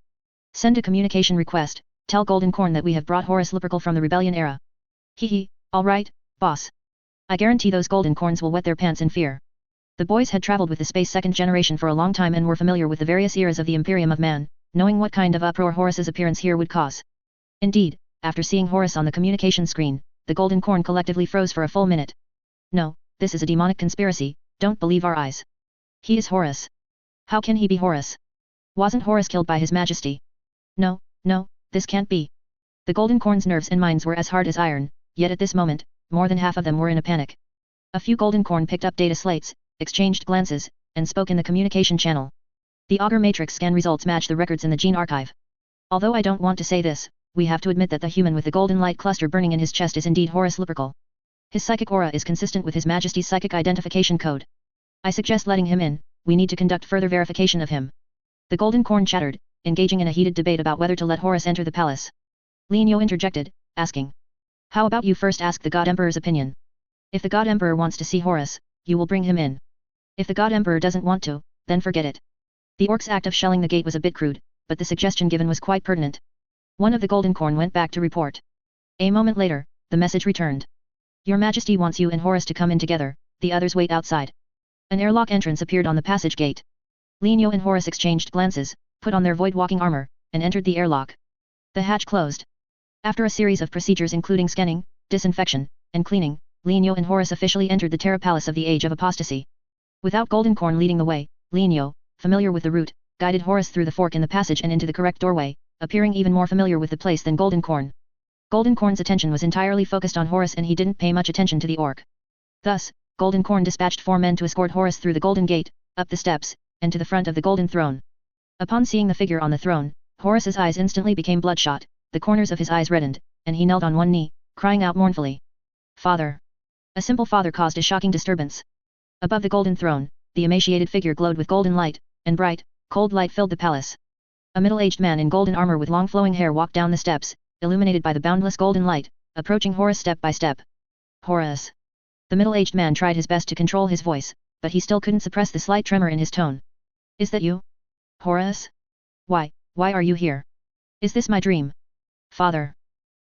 Speaker 1: Send a communication request, tell Golden Corn that we have brought Horus Lupercal from the rebellion era. Hehe, alright, boss. I guarantee those Golden Corns will wet their pants in fear. The boys had traveled with the space second generation for a long time and were familiar with the various eras of the Imperium of Man, knowing what kind of uproar Horus's appearance here would cause. Indeed, after seeing Horus on the communication screen, the Golden Corn collectively froze for a full minute. No, this is a demonic conspiracy, don't believe our eyes. He is Horus. How can he be Horus? Wasn't Horus killed by his majesty? No, this can't be. The Golden Corn's nerves and minds were as hard as iron, yet at this moment, more than half of them were in a panic. A few Golden Corn picked up data slates, exchanged glances, and spoke in the communication channel. The Augur Matrix scan results match the records in the gene archive. Although I don't want to say this, we have to admit that the human with the golden light cluster burning in his chest is indeed Horus Lupercal. His psychic aura is consistent with his majesty's psychic identification code. I suggest letting him in, we need to conduct further verification of him. The Golden Corn chattered, engaging in a heated debate about whether to let Horus enter the palace. Lignio interjected, asking. How about you first ask the God Emperor's opinion? If the God Emperor wants to see Horus, you will bring him in. If the God Emperor doesn't want to, then forget it. The orc's act of shelling the gate was a bit crude, but the suggestion given was quite pertinent. One of the Golden Corn went back to report. A moment later, the message returned. Your Majesty wants you and Horus to come in together, the others wait outside. An airlock entrance appeared on the passage gate. Lignio and Horus exchanged glances, put on their void-walking armor, and entered the airlock. The hatch closed. After a series of procedures including scanning, disinfection, and cleaning, Lignio and Horus officially entered the Terra Palace of the Age of Apostasy. Without Golden Corn leading the way, Lignio, familiar with the route, guided Horus through the fork in the passage and into the correct doorway, appearing even more familiar with the place than Golden Corn. Golden Corn's attention was entirely focused on Horus and he didn't pay much attention to the orc. Thus, Golden Corn dispatched 4 men to escort Horus through the Golden Gate, up the steps, and to the front of the Golden Throne. Upon seeing the figure on the throne, Horus's eyes instantly became bloodshot, the corners of his eyes reddened, and he knelt on one knee, crying out mournfully. Father! A simple father caused a shocking disturbance. Above the Golden Throne, the emaciated figure glowed with golden light, and bright, cold light filled the palace. A middle-aged man in golden armor with long flowing hair walked down the steps, illuminated by the boundless golden light, approaching Horus step by step. Horus! The middle-aged man tried his best to control his voice, but he still couldn't suppress the slight tremor in his tone. Is that you? Horus? Why are you here? Is this my dream? Father!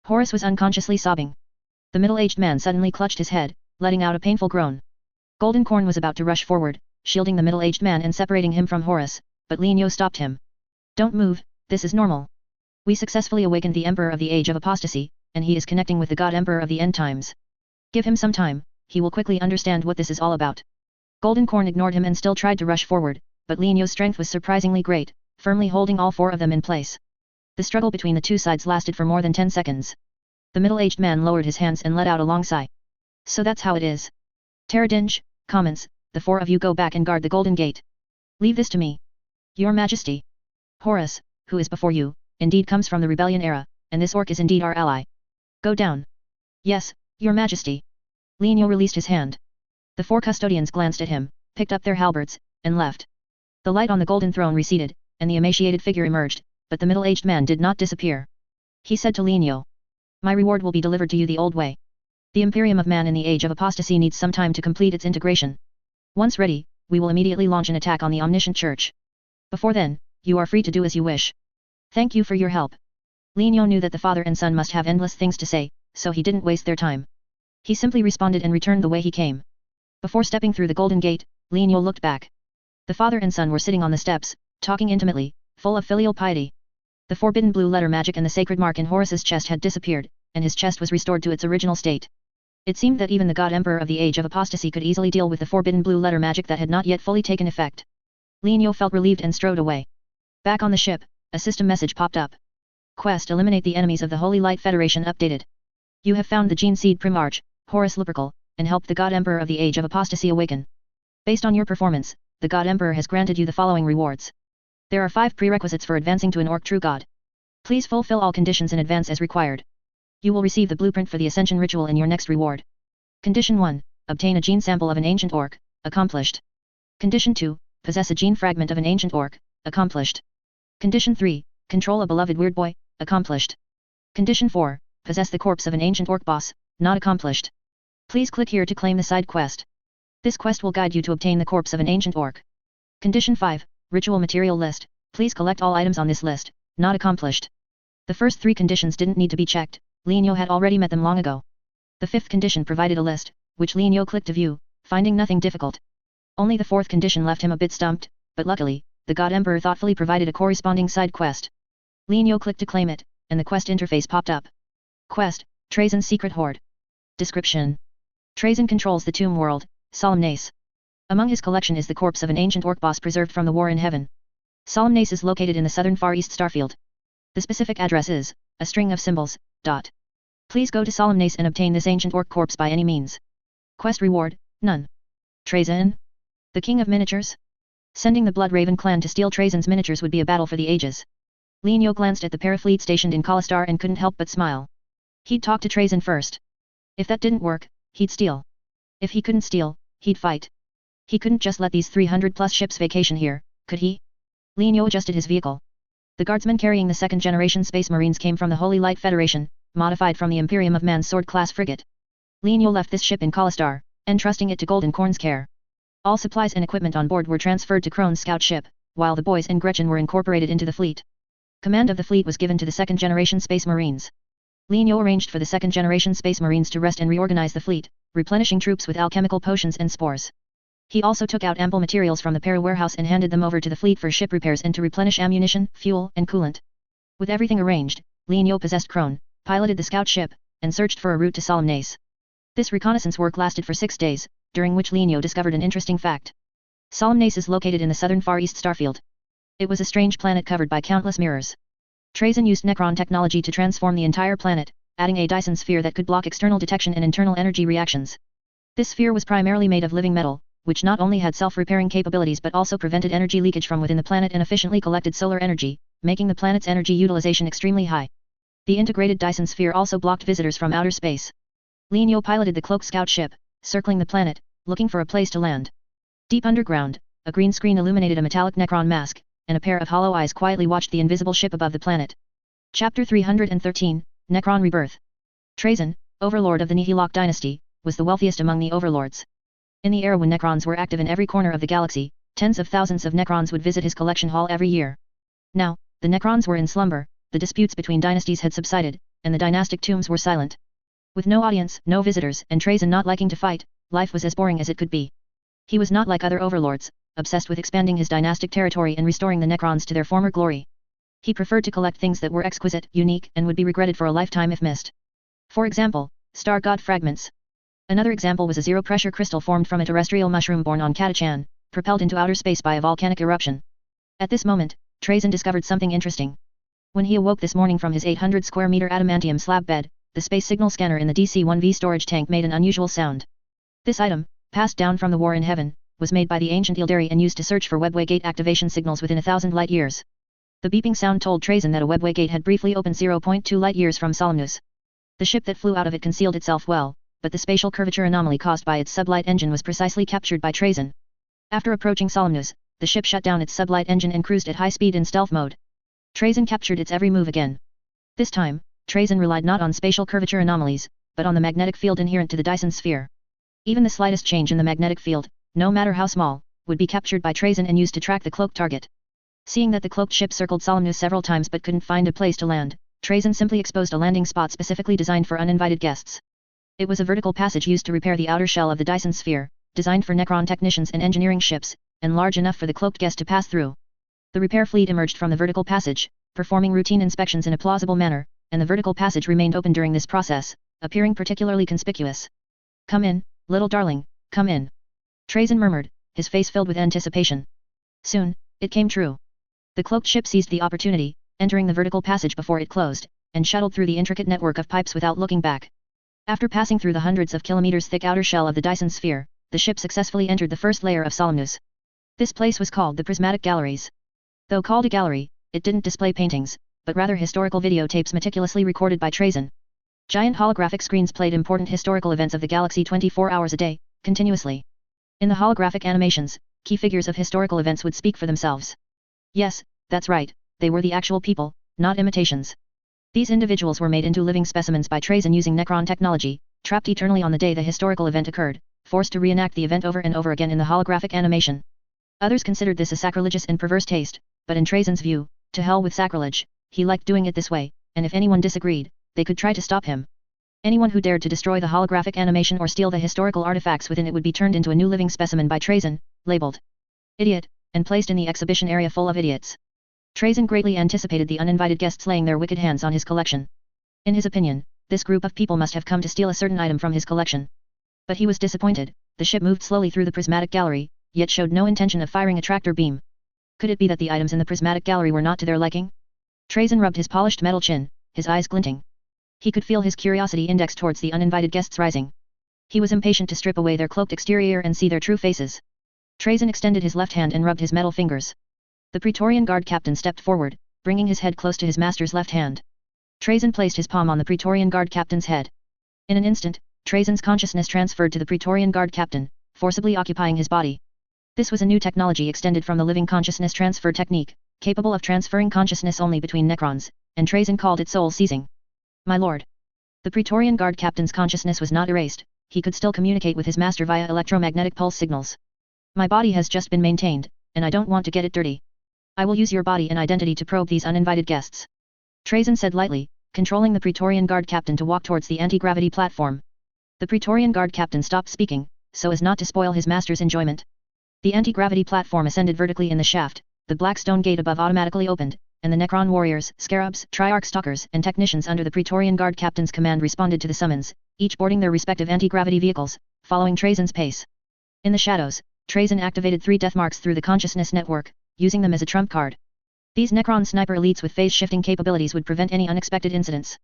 Speaker 1: Horus was unconsciously sobbing. The middle-aged man suddenly clutched his head, letting out a painful groan. Golden Corn was about to rush forward, shielding the middle-aged man and separating him from Horus, but Lignio stopped him. Don't move, this is normal. We successfully awakened the Emperor of the Age of Apostasy, and he is connecting with the God Emperor of the End Times. Give him some time, he will quickly understand what this is all about. Golden Corn ignored him and still tried to rush forward, but Lignio's strength was surprisingly great, firmly holding all 4 of them in place. The struggle between the two sides lasted for more than 10 seconds. The middle-aged man lowered his hands and let out a long sigh. So that's how it is. Terradinge, comments, the 4 of you go back and guard the Golden Gate. Leave this to me. Your Majesty. Horus, who is before you, indeed comes from the rebellion era, and this orc is indeed our ally. Go down. Yes, Your Majesty. Lignio released his hand. The 4 custodians glanced at him, picked up their halberds, and left. The light on the Golden Throne receded, and the emaciated figure emerged, but the middle-aged man did not disappear. He said to Lignio. My reward will be delivered to you the old way. The Imperium of Man in the Age of Apostasy needs some time to complete its integration. Once ready, we will immediately launch an attack on the Omniscient Church. Before then, you are free to do as you wish. Thank you for your help. Lian Yu knew that the father and son must have endless things to say, so he didn't waste their time. He simply responded and returned the way he came. Before stepping through the Golden Gate, Lian Yu looked back. The father and son were sitting on the steps, talking intimately, full of filial piety. The forbidden blue letter magic and the sacred mark in Horus's chest had disappeared, and his chest was restored to its original state. It seemed that even the God Emperor of the Age of Apostasy could easily deal with the forbidden blue letter magic that had not yet fully taken effect. Lian Yu felt relieved and strode away. Back on the ship, a system message popped up. Quest: eliminate the enemies of the Holy Light Federation updated. You have found the Gene Seed Primarch, Horus Lupercal, and helped the God Emperor of the Age of Apostasy awaken. Based on your performance, the God Emperor has granted you the following rewards. There are 5 prerequisites for advancing to an Orc True God. Please fulfill all conditions in advance as required. You will receive the blueprint for the Ascension Ritual in your next reward. Condition 1. Obtain a gene sample of an ancient Orc, accomplished. Condition 2. Possess a gene fragment of an ancient Orc, accomplished. Condition 3. Control a beloved weird boy, accomplished. Condition 4. Possess the corpse of an ancient Orc boss, not accomplished. Please click here to claim the side quest. This quest will guide you to obtain the corpse of an ancient Orc. Condition 5. Ritual material list. Please collect all items on this list, not accomplished. The first 3 conditions didn't need to be checked, Lian Yu had already met them long ago. The 5th condition provided a list, which Lian Yu clicked to view, finding nothing difficult. Only the 4th condition left him a bit stumped, but luckily, the God Emperor thoughtfully provided a corresponding side quest. Lian Yu clicked to claim it, and the quest interface popped up. Quest: Trazen's Secret Hoard. Description: Trazen controls the tomb world, Solemnace. Among his collection is the corpse of an ancient Orc boss preserved from the war in heaven. Solemnace is located in the southern Far East starfield. The specific address is a string of symbols. Please go to Solemnace and obtain this ancient Orc corpse by any means. Quest reward: none. Trazen? The king of miniatures? Sending the Blood Raven clan to steal Trazen's miniatures would be a battle for the ages. Lian Yu glanced at the parafleet stationed in Kalastar and couldn't help but smile. He'd talk to Trazen first. If that didn't work, he'd steal. If he couldn't steal, he'd fight. He couldn't just let these 300+ ships vacation here, could he? Lian Yu adjusted his vehicle. The guardsmen carrying the second-generation Space Marines came from the Holy Light Federation, modified from the Imperium of Man's Sword-class frigate. Lian Yu left this ship in Kalastar, entrusting it to Golden Corn's care. All supplies and equipment on board were transferred to Krone's scout ship, while the boys and Gretchen were incorporated into the fleet. Command of the fleet was given to the second-generation Space Marines. Lian Yu arranged for the second-generation Space Marines to rest and reorganize the fleet, replenishing troops with alchemical potions and spores. He also took out ample materials from the Para warehouse and handed them over to the fleet for ship repairs and to replenish ammunition, fuel, and coolant. With everything arranged, Lian Yu possessed Krone, piloted the scout ship, and searched for a route to Solemnace. This reconnaissance work lasted for 6 days, during which Lian Yu discovered an interesting fact. Solemnace is located in the southern Far East starfield. It was a strange planet covered by countless mirrors. Trazen used Necron technology to transform the entire planet, adding a Dyson sphere that could block external detection and internal energy reactions. This sphere was primarily made of living metal, which not only had self-repairing capabilities but also prevented energy leakage from within the planet and efficiently collected solar energy, making the planet's energy utilization extremely high. The integrated Dyson sphere also blocked visitors from outer space. Lian Yu piloted the cloaked scout ship, circling the planet, looking for a place to land. Deep underground, a green screen illuminated a metallic Necron mask, and a pair of hollow eyes quietly watched the invisible ship above the planet. Chapter 313, Necron Rebirth. Trazen, overlord of the Nihilok dynasty, was the wealthiest among the overlords. In the era when Necrons were active in every corner of the galaxy, tens of thousands of Necrons would visit his collection hall every year. Now, the Necrons were in slumber, the disputes between dynasties had subsided, and the dynastic tombs were silent. With no audience, no visitors, and Trazen not liking to fight, life was as boring as it could be. He was not like other overlords, obsessed with expanding his dynastic territory and restoring the Necrons to their former glory. He preferred to collect things that were exquisite, unique, and would be regretted for a lifetime if missed. For example, star god fragments. Another example was a zero-pressure crystal formed from a terrestrial mushroom born on Katachan, propelled into outer space by a volcanic eruption. At this moment, Trazen discovered something interesting. When he awoke this morning from his 800-square-meter adamantium slab bed, the space signal scanner in the DC-1V storage tank made an unusual sound. This item, passed down from the war in heaven, was made by the ancient Ildari and used to search for webway gate activation signals within 1,000 light-years. The beeping sound told Trazen that a webway gate had briefly opened 0.2 light-years from Solemnus. The ship that flew out of it concealed itself well, but the spatial curvature anomaly caused by its sublight engine was precisely captured by Trazen. After approaching Solemnus, the ship shut down its sublight engine and cruised at high speed in stealth mode. Trazen captured its every move again. This time, Trazen relied not on spatial curvature anomalies, but on the magnetic field inherent to the Dyson sphere. Even the slightest change in the magnetic field, no matter how small, would be captured by Trazyn and used to track the cloaked target. Seeing that the cloaked ship circled Solemnus several times but couldn't find a place to land, Trazyn simply exposed a landing spot specifically designed for uninvited guests. It was a vertical passage used to repair the outer shell of the Dyson sphere, designed for Necron technicians and engineering ships, and large enough for the cloaked guest to pass through. The repair fleet emerged from the vertical passage, performing routine inspections in a plausible manner, and the vertical passage remained open during this process, appearing particularly conspicuous. "Come in, little darling, come in," Trazyn murmured, his face filled with anticipation. Soon, it came true. The cloaked ship seized the opportunity, entering the vertical passage before it closed, and shuttled through the intricate network of pipes without looking back. After passing through the hundreds of kilometers thick outer shell of the Dyson sphere, the ship successfully entered the first layer of Solemnus. This place was called the Prismatic Galleries. Though called a gallery, it didn't display paintings, but rather historical videotapes meticulously recorded by Trazyn. Giant holographic screens played important historical events of the galaxy 24 hours a day, continuously. In the holographic animations, key figures of historical events would speak for themselves. Yes, that's right, they were the actual people, not imitations. These individuals were made into living specimens by Trazyn using Necron technology, trapped eternally on the day the historical event occurred, forced to reenact the event over and over again in the holographic animation. Others considered this a sacrilegious and perverse taste, but in Trazyn's view, to hell with sacrilege, he liked doing it this way, and if anyone disagreed, they could try to stop him. Anyone who dared to destroy the holographic animation or steal the historical artifacts within it would be turned into a new living specimen by Trazyn, labeled idiot, and placed in the exhibition area full of idiots. Trazyn greatly anticipated the uninvited guests laying their wicked hands on his collection. In his opinion, this group of people must have come to steal a certain item from his collection. But he was disappointed. The ship moved slowly through the prismatic gallery, yet showed no intention of firing a tractor beam. Could it be that the items in the prismatic gallery were not to their liking? Trazyn rubbed his polished metal chin, his eyes glinting. He could feel his curiosity index towards the uninvited guests rising. He was impatient to strip away their cloaked exterior and see their true faces. Trazyn extended his left hand and rubbed his metal fingers. The Praetorian Guard captain stepped forward, bringing his head close to his master's left hand. Trazyn placed his palm on the Praetorian Guard captain's head. In an instant, Trazyn's consciousness transferred to the Praetorian Guard captain, forcibly occupying his body. This was a new technology extended from the living consciousness transfer technique, capable of transferring consciousness only between Necrons, and Trazyn called it soul seizing. "My lord." The Praetorian Guard captain's consciousness was not erased, he could still communicate with his master via electromagnetic pulse signals. "My body has just been maintained, and I don't want to get it dirty. I will use your body and identity to probe these uninvited guests," Trazyn said lightly, controlling the Praetorian Guard captain to walk towards the anti-gravity platform. The Praetorian Guard captain stopped speaking, so as not to spoil his master's enjoyment. The anti-gravity platform ascended vertically in the shaft, the black stone gate above automatically opened, and the Necron warriors, scarabs, Triarch stalkers, and technicians under the Praetorian Guard captain's command responded to the summons, each boarding their respective anti-gravity vehicles, following Trazyn's pace. In the shadows, Trazyn activated 3 death marks through the consciousness network, using them as a trump card. These Necron sniper elites with phase-shifting capabilities would prevent any unexpected incidents.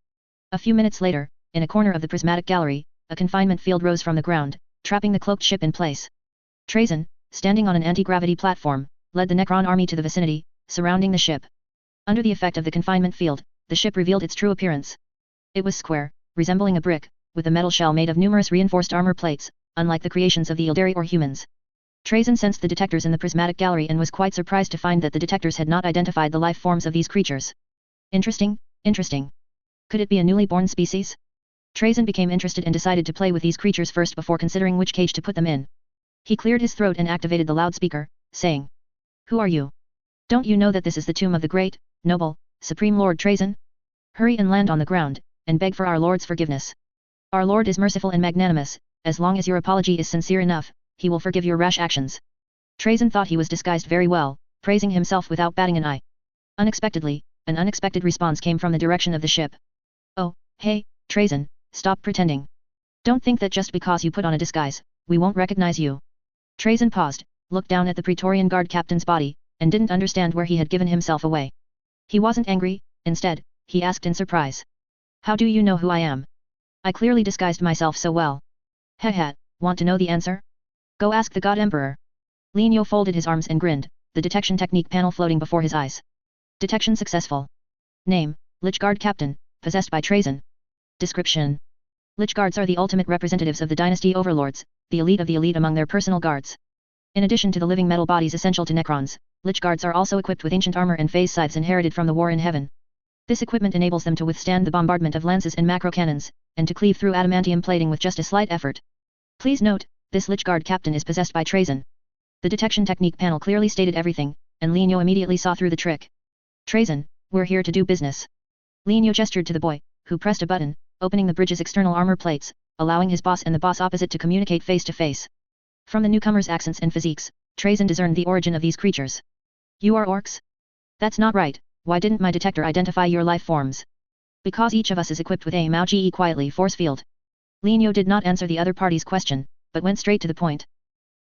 Speaker 1: A few minutes later, in a corner of the prismatic gallery, a confinement field rose from the ground, trapping the cloaked ship in place. Trazyn, standing on an anti-gravity platform, led the Necron army to the vicinity, surrounding the ship. Under the effect of the confinement field, the ship revealed its true appearance. It was square, resembling a brick, with a metal shell made of numerous reinforced armor plates, unlike the creations of the Ildari or humans. Trazyn sensed the detectors in the prismatic gallery and was quite surprised to find that the detectors had not identified the life forms of these creatures. Interesting, interesting. Could it be a newly born species? Trazyn became interested and decided to play with these creatures first before considering which cage to put them in. He cleared his throat and activated the loudspeaker, saying, "Who are you? Don't you know that this is the tomb of the great, noble, supreme Lord Trazyn? Hurry and land on the ground, and beg for our Lord's forgiveness. Our Lord is merciful and magnanimous, as long as your apology is sincere enough, he will forgive your rash actions." Trazyn thought he was disguised very well, praising himself without batting an eye. Unexpectedly, an unexpected response came from the direction of the ship. "Oh, hey, Trazyn, stop pretending. Don't think that just because you put on a disguise, we won't recognize you." Trazyn paused, looked down at the Praetorian Guard captain's body, and didn't understand where he had given himself away. He wasn't angry, instead, he asked in surprise. "How do you know who I am? I clearly disguised myself so well." "Heh, want to know the answer? Go ask the God Emperor." Lin Yo folded his arms and grinned, the detection technique panel floating before his eyes. Detection successful. Name, Lich Guard Captain, possessed by Trazyn. Description: Lich Guards are the ultimate representatives of the dynasty overlords, the elite of the elite among their personal guards. In addition to the living metal bodies essential to Necrons, Lich Guards are also equipped with ancient armor and phase scythes inherited from the war in heaven. This equipment enables them to withstand the bombardment of lances and macro cannons, and to cleave through adamantium plating with just a slight effort. Please note, this Lich Guard captain is possessed by Trazyn. The detection technique panel clearly stated everything, and Lino immediately saw through the trick. Trazen, we're here to do business. Lino gestured to the boy, who pressed a button, opening the bridge's external armor plates, allowing his boss and the boss opposite to communicate face to face. From the newcomer's accents and physiques, Trazen discerned the origin of these creatures. You are orcs? That's not right, why didn't my detector identify your life forms? Because each of us is equipped with a Mao-Ge quietly force field. Lino did not answer the other party's question, but went straight to the point.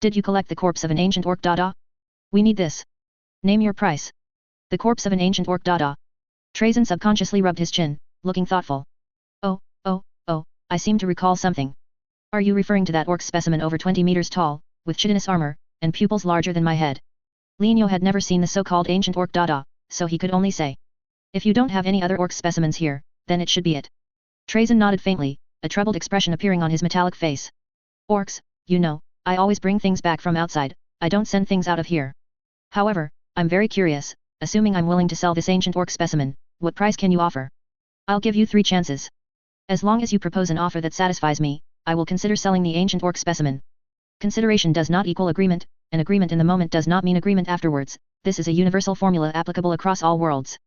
Speaker 1: Did you collect the corpse of an ancient orc Dada? We need this. Name your price. The corpse of an ancient orc Dada. Trazen subconsciously rubbed his chin, looking thoughtful. Oh, I seem to recall something. Are you referring to that orc specimen over 20 meters tall, with chitinous armor, and pupils larger than my head? Lino had never seen the so-called ancient orc Dada, so he could only say. If you don't have any other orc specimens here, then it should be it. Trazen nodded faintly, a troubled expression appearing on his metallic face. Orcs, you know, I always bring things back from outside, I don't send things out of here. However, I'm very curious, assuming I'm willing to sell this ancient orc specimen, what price can you offer? I'll give you 3 chances. As long as you propose an offer that satisfies me, I will consider selling the ancient orc specimen. Consideration does not equal agreement, and agreement in the moment does not mean agreement afterwards, this is a universal formula applicable across all worlds.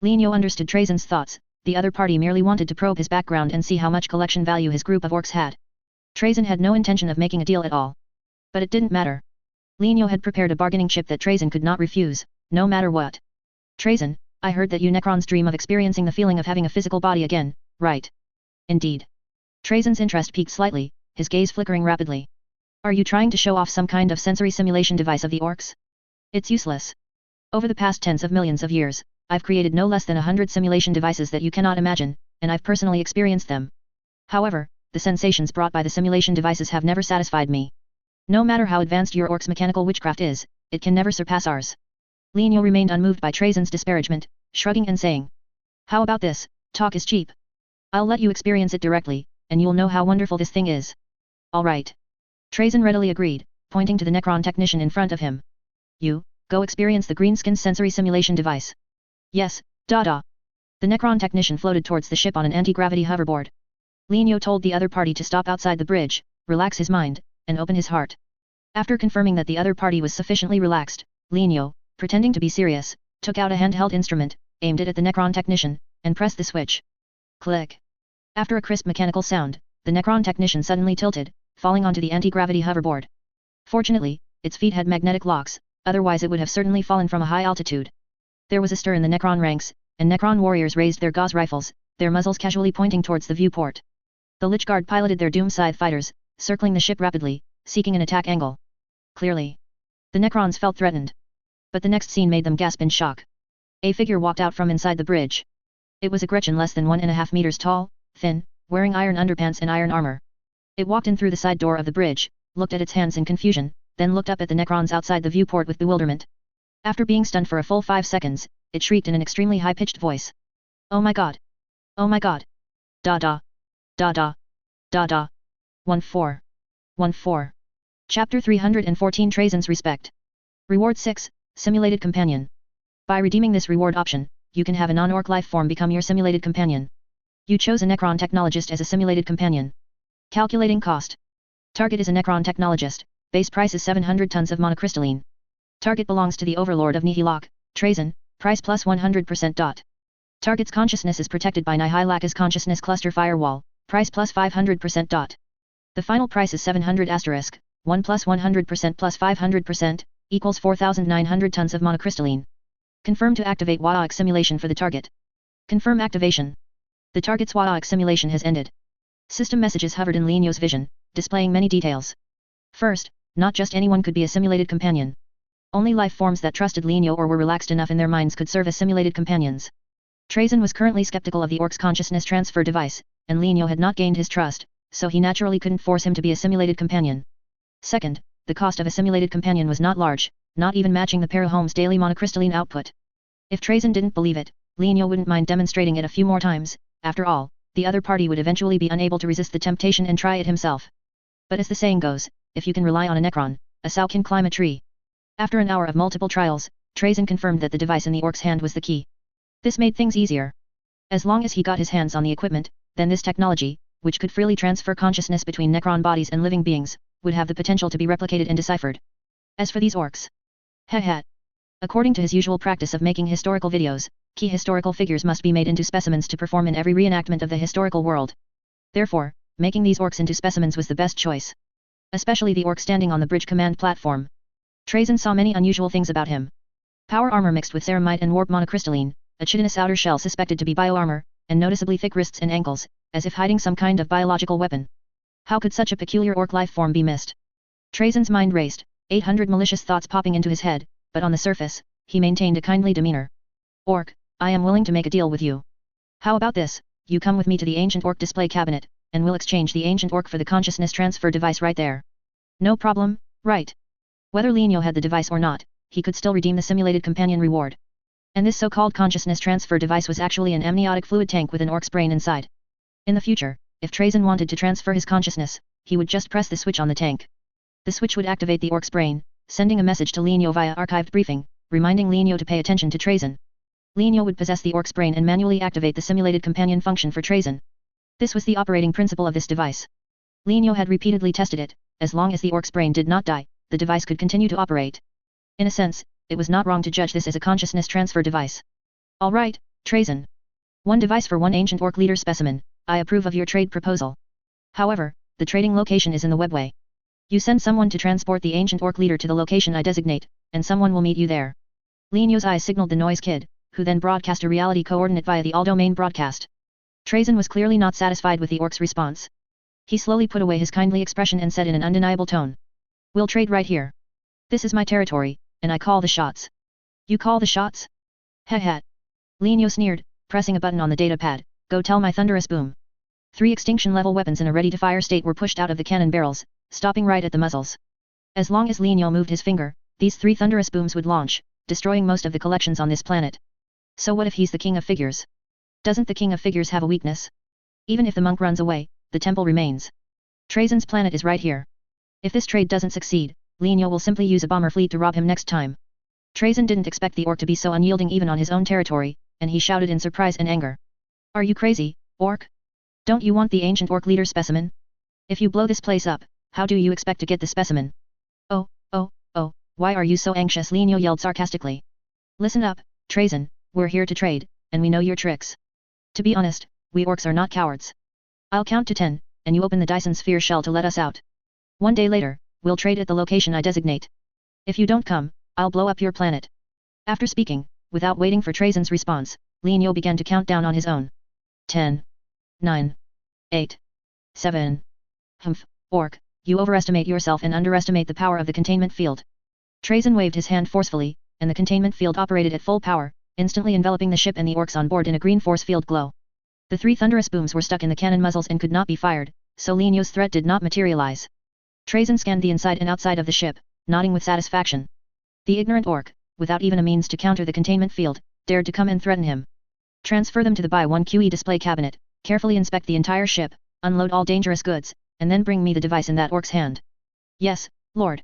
Speaker 1: Lino understood Trazen's thoughts, the other party merely wanted to probe his background and see how much collection value his group of orcs had. Trazen had no intention of making a deal at all. But it didn't matter. Lino had prepared a bargaining chip that Trazen could not refuse, no matter what. Trazen, I heard that you Necrons dream of experiencing the feeling of having a physical body again, right? Indeed. Trazen's interest peaked slightly, his gaze flickering rapidly. Are you trying to show off some kind of sensory simulation device of the orcs? It's useless. Over the past tens of millions of years, I've created no less than 100 simulation devices that you cannot imagine, and I've personally experienced them. However, the sensations brought by the simulation devices have never satisfied me. No matter how advanced your orc's mechanical witchcraft is, it can never surpass ours. Lino remained unmoved by Trazen's disparagement, shrugging and saying. How about this, talk is cheap. I'll let you experience it directly, and you'll know how wonderful this thing is. All right. Trazen readily agreed, pointing to the Necron technician in front of him. You, go experience the greenskin sensory simulation device. Yes, Dada. The Necron technician floated towards the ship on an anti-gravity hoverboard. Lino told the other party to stop outside the bridge, relax his mind, and open his heart. After confirming that the other party was sufficiently relaxed, Lino, pretending to be serious, took out a handheld instrument, aimed it at the Necron technician, and pressed the switch. Click. After a crisp mechanical sound, the Necron technician suddenly tilted, falling onto the anti-gravity hoverboard. Fortunately, its feet had magnetic locks, otherwise it would have certainly fallen from a high altitude. There was a stir in the Necron ranks, and Necron warriors raised their gauze rifles, their muzzles casually pointing towards the viewport. The Lich Guard piloted their Doom Scythe fighters, circling the ship rapidly, seeking an attack angle. Clearly, the Necrons felt threatened. But the next scene made them gasp in shock. A figure walked out from inside the bridge. It was a Gretchen less than 1.5 meters tall, thin, wearing iron underpants and iron armor. It walked in through the side door of the bridge, looked at its hands in confusion, then looked up at the Necrons outside the viewport with bewilderment. After being stunned for a full 5 seconds, it shrieked in an extremely high-pitched voice. Oh my god! Oh my god! Dada! Dada! Dada! 14. 14. Chapter 314 Trazen's Respect. Reward 6, Simulated Companion. By redeeming this reward option, you can have a non-orc life form become your simulated companion. You chose a Necron technologist as a simulated companion. Calculating cost. Target is a Necron technologist, base price is 700 tons of monocrystalline. Target belongs to the Overlord of Nihilok, Trazen, price plus 100%. Target's consciousness is protected by Nihilak's consciousness cluster firewall, price plus 500%. The final price is 700 asterisk, 1 plus 100% plus 500%, equals 4,900 tons of monocrystalline. Confirm to activate WarHammer simulation for the target. Confirm activation. The target's WarHammer simulation has ended. System messages hovered in Lino's vision, displaying many details. First, not just anyone could be a simulated companion. Only life forms that trusted Lino or were relaxed enough in their minds could serve as simulated companions. Trazen was currently skeptical of the orc's consciousness transfer device, and Lino had not gained his trust, so he naturally couldn't force him to be a simulated companion. Second, the cost of a simulated companion was not large, not even matching the Parahome's daily monocrystalline output. If Trazen didn't believe it, Lino wouldn't mind demonstrating it a few more times. After all, the other party would eventually be unable to resist the temptation and try it himself. But as the saying goes, if you can rely on a Necron, a sow can climb a tree. After an hour of multiple trials, Trazen confirmed that the device in the orc's hand was the key. This made things easier. As long as he got his hands on the equipment, then this technology, which could freely transfer consciousness between Necron bodies and living beings, would have the potential to be replicated and deciphered. As for these orcs. Heh. According to his usual practice of making historical videos, key historical figures must be made into specimens to perform in every reenactment of the historical world. Therefore, making these orcs into specimens was the best choice. Especially the orc standing on the bridge command platform. Trazen saw many unusual things about him. Power armor mixed with ceramite and warp monocrystalline, a chitinous outer shell suspected to be bioarmor, and noticeably thick wrists and ankles, as if hiding some kind of biological weapon. How could such a peculiar orc life form be missed? Trazen's mind raced, 800 malicious thoughts popping into his head, but on the surface, he maintained a kindly demeanor. Orc, I am willing to make a deal with you. How about this, you come with me to the ancient orc display cabinet, and we'll exchange the ancient orc for the consciousness transfer device right there. No problem, right? Whether Lenio had the device or not, he could still redeem the simulated companion reward. And this so-called consciousness transfer device was actually an amniotic fluid tank with an orc's brain inside. In the future, if Trazen wanted to transfer his consciousness, he would just press the switch on the tank. The switch would activate the orc's brain, sending a message to Lenio via archived briefing, reminding Lenio to pay attention to Trazen. Lenio would possess the orc's brain and manually activate the simulated companion function for Trazen. This was the operating principle of this device. Lenio had repeatedly tested it. As long as the orc's brain did not die, the device could continue to operate. In a sense, it was not wrong to judge this as a consciousness transfer device. Alright, Trazen. One device for one ancient orc leader specimen, I approve of your trade proposal. However, the trading location is in the webway. You send someone to transport the ancient orc leader to the location I designate, and someone will meet you there. Lenio's eyes signaled the noise kid, who then broadcast a reality coordinate via the all-domain broadcast. Trazen was clearly not satisfied with the orc's response. He slowly put away his kindly expression and said in an undeniable tone. We'll trade right here. This is my territory, and I call the shots. You call the shots? Heh. Lenio sneered, pressing a button on the data pad. Go tell my thunderous boom. 3 extinction-level weapons in a ready-to-fire state were pushed out of the cannon barrels, stopping right at the muzzles. As long as Lenio moved his finger, these 3 thunderous booms would launch, destroying most of the collections on this planet. So what if he's the king of figures? Doesn't the king of figures have a weakness? Even if the monk runs away, the temple remains. Trazen's planet is right here. If this trade doesn't succeed, Lenio will simply use a bomber fleet to rob him next time. Trazen didn't expect the orc to be so unyielding even on his own territory, and he shouted in surprise and anger. Are you crazy, orc? Don't you want the ancient orc leader specimen? If you blow this place up, how do you expect to get the specimen? Oh, why are you so anxious? Lenio yelled sarcastically. Listen up, Trazen, we're here to trade, and we know your tricks. To be honest, we orcs are not cowards. I'll count to 10, and you open the Dyson sphere shell to let us out. 1 day later, we'll trade at the location I designate. If you don't come, I'll blow up your planet. After speaking, without waiting for Trazen's response, Lenio began to count down on his own. 10. 9. 8. 7. Humph, orc, you overestimate yourself and underestimate the power of the containment field. Trazen waved his hand forcefully, and the containment field operated at full power, instantly enveloping the ship and the orcs on board in a green force field glow. The 3 thunderous booms were stuck in the cannon muzzles and could not be fired, so Lenio's threat did not materialize. Trazen scanned the inside and outside of the ship, nodding with satisfaction. The ignorant orc, without even a means to counter the containment field, dared to come and threaten him. Transfer them to the Buy 1 QE display cabinet, carefully inspect the entire ship, unload all dangerous goods, and then bring me the device in that orc's hand. Yes, Lord.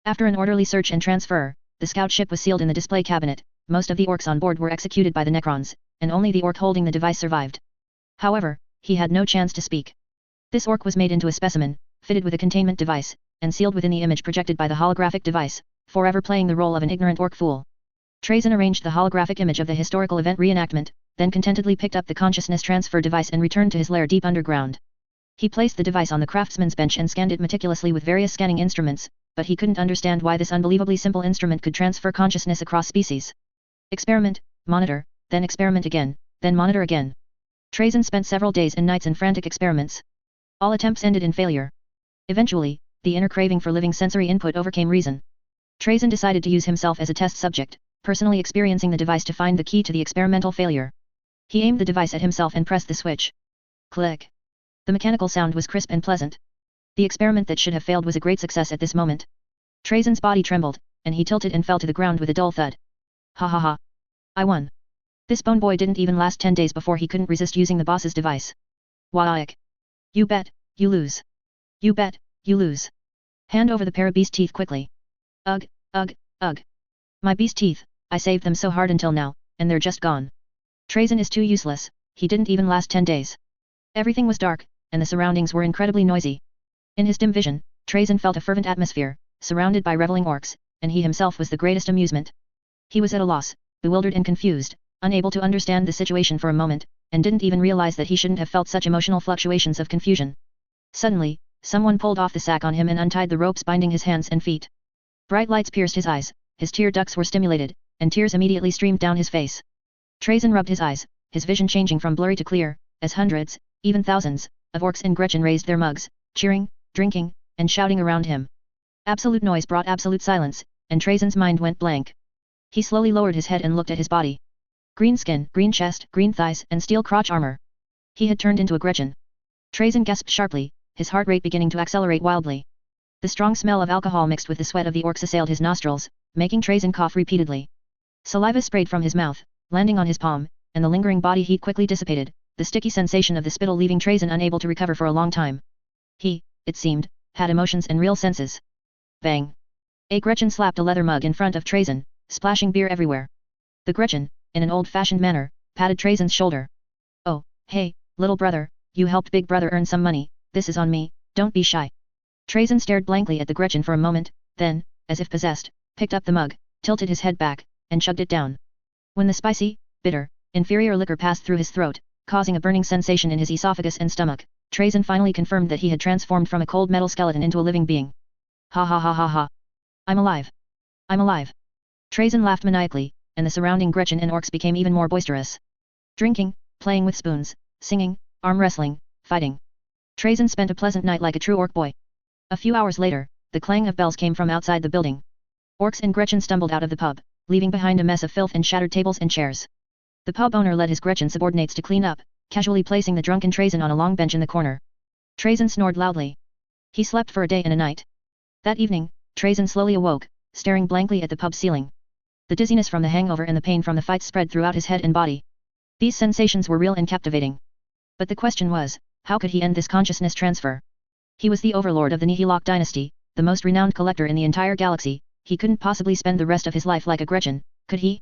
Speaker 1: After an orderly search and transfer, the scout ship was sealed in the display cabinet. Most of the orcs on board were executed by the Necrons, and only the orc holding the device survived. However, he had no chance to speak. This orc was made into a specimen, fitted with a containment device, and sealed within the image projected by the holographic device, forever playing the role of an ignorant orc fool. Trazen arranged the holographic image of the historical event reenactment, then contentedly picked up the consciousness transfer device and returned to his lair deep underground. He placed the device on the craftsman's bench and scanned it meticulously with various scanning instruments, but he couldn't understand why this unbelievably simple instrument could transfer consciousness across species. Experiment, monitor, then experiment again, then monitor again. Trazen spent several days and nights in frantic experiments. All attempts ended in failure. Eventually, the inner craving for living sensory input overcame reason. Trazen decided to use himself as a test subject, personally experiencing the device to find the key to the experimental failure. He aimed the device at himself and pressed the switch. Click. The mechanical sound was crisp and pleasant. The experiment that should have failed was a great success at this moment. Trazen's body trembled, and he tilted and fell to the ground with a dull thud. Ha ha ha. I won. This bone boy didn't even last 10 days before he couldn't resist using the boss's device. Waik. You bet, you lose. You bet, you lose. Hand over the pair of beast teeth quickly. Ugh, ugh, ugh. My beast teeth, I saved them so hard until now, and they're just gone. Trazen is too useless, he didn't even last 10 days. Everything was dark, and the surroundings were incredibly noisy. In his dim vision, Trazen felt a fervent atmosphere, surrounded by reveling orcs, and he himself was the greatest amusement. He was at a loss, bewildered and confused, unable to understand the situation for a moment, and didn't even realize that he shouldn't have felt such emotional fluctuations of confusion. Suddenly, someone pulled off the sack on him and untied the ropes binding his hands and feet. Bright lights pierced his eyes, his tear ducts were stimulated, and tears immediately streamed down his face. Trazen rubbed his eyes, his vision changing from blurry to clear, as hundreds, even thousands, of orcs and Gretchen raised their mugs, cheering, drinking, and shouting around him. Absolute noise brought absolute silence, and Trazen's mind went blank. He slowly lowered his head and looked at his body. Green skin, green chest, green thighs, and steel crotch armor. He had turned into a Gretchen. Trazen gasped sharply, his heart rate beginning to accelerate wildly. The strong smell of alcohol mixed with the sweat of the orcs assailed his nostrils, making Trazen cough repeatedly. Saliva sprayed from his mouth, landing on his palm, and the lingering body heat quickly dissipated, the sticky sensation of the spittle leaving Trazen unable to recover for a long time. He, it seemed, had emotions and real senses. Bang! A Gretchen slapped a leather mug in front of Trazen, splashing beer everywhere. The Gretchen, in an old-fashioned manner, patted Trazen's shoulder. Oh, hey, little brother, you helped big brother earn some money, this is on me, don't be shy. Trazen stared blankly at the Gretchen for a moment, then, as if possessed, picked up the mug, tilted his head back, and chugged it down. When the spicy, bitter, inferior liquor passed through his throat, causing a burning sensation in his esophagus and stomach, Trazen finally confirmed that he had transformed from a cold metal skeleton into a living being. Ha ha ha ha ha. I'm alive. I'm alive. Trazen laughed maniacally, and the surrounding Gretchen and orcs became even more boisterous. Drinking, playing with spoons, singing, arm wrestling, fighting. Trazen spent a pleasant night like a true orc boy. A few hours later, the clang of bells came from outside the building. Orcs and Gretchen stumbled out of the pub, leaving behind a mess of filth and shattered tables and chairs. The pub owner led his Gretchen subordinates to clean up, casually placing the drunken Trazen on a long bench in the corner. Trazen snored loudly. He slept for a day and a night. That evening, Trazen slowly awoke, staring blankly at the pub ceiling. The dizziness from the hangover and the pain from the fight spread throughout his head and body. These sensations were real and captivating. But the question was, how could he end this consciousness transfer? He was the overlord of the Nihilok dynasty, the most renowned collector in the entire galaxy. He couldn't possibly spend the rest of his life like a Gretchen, could he?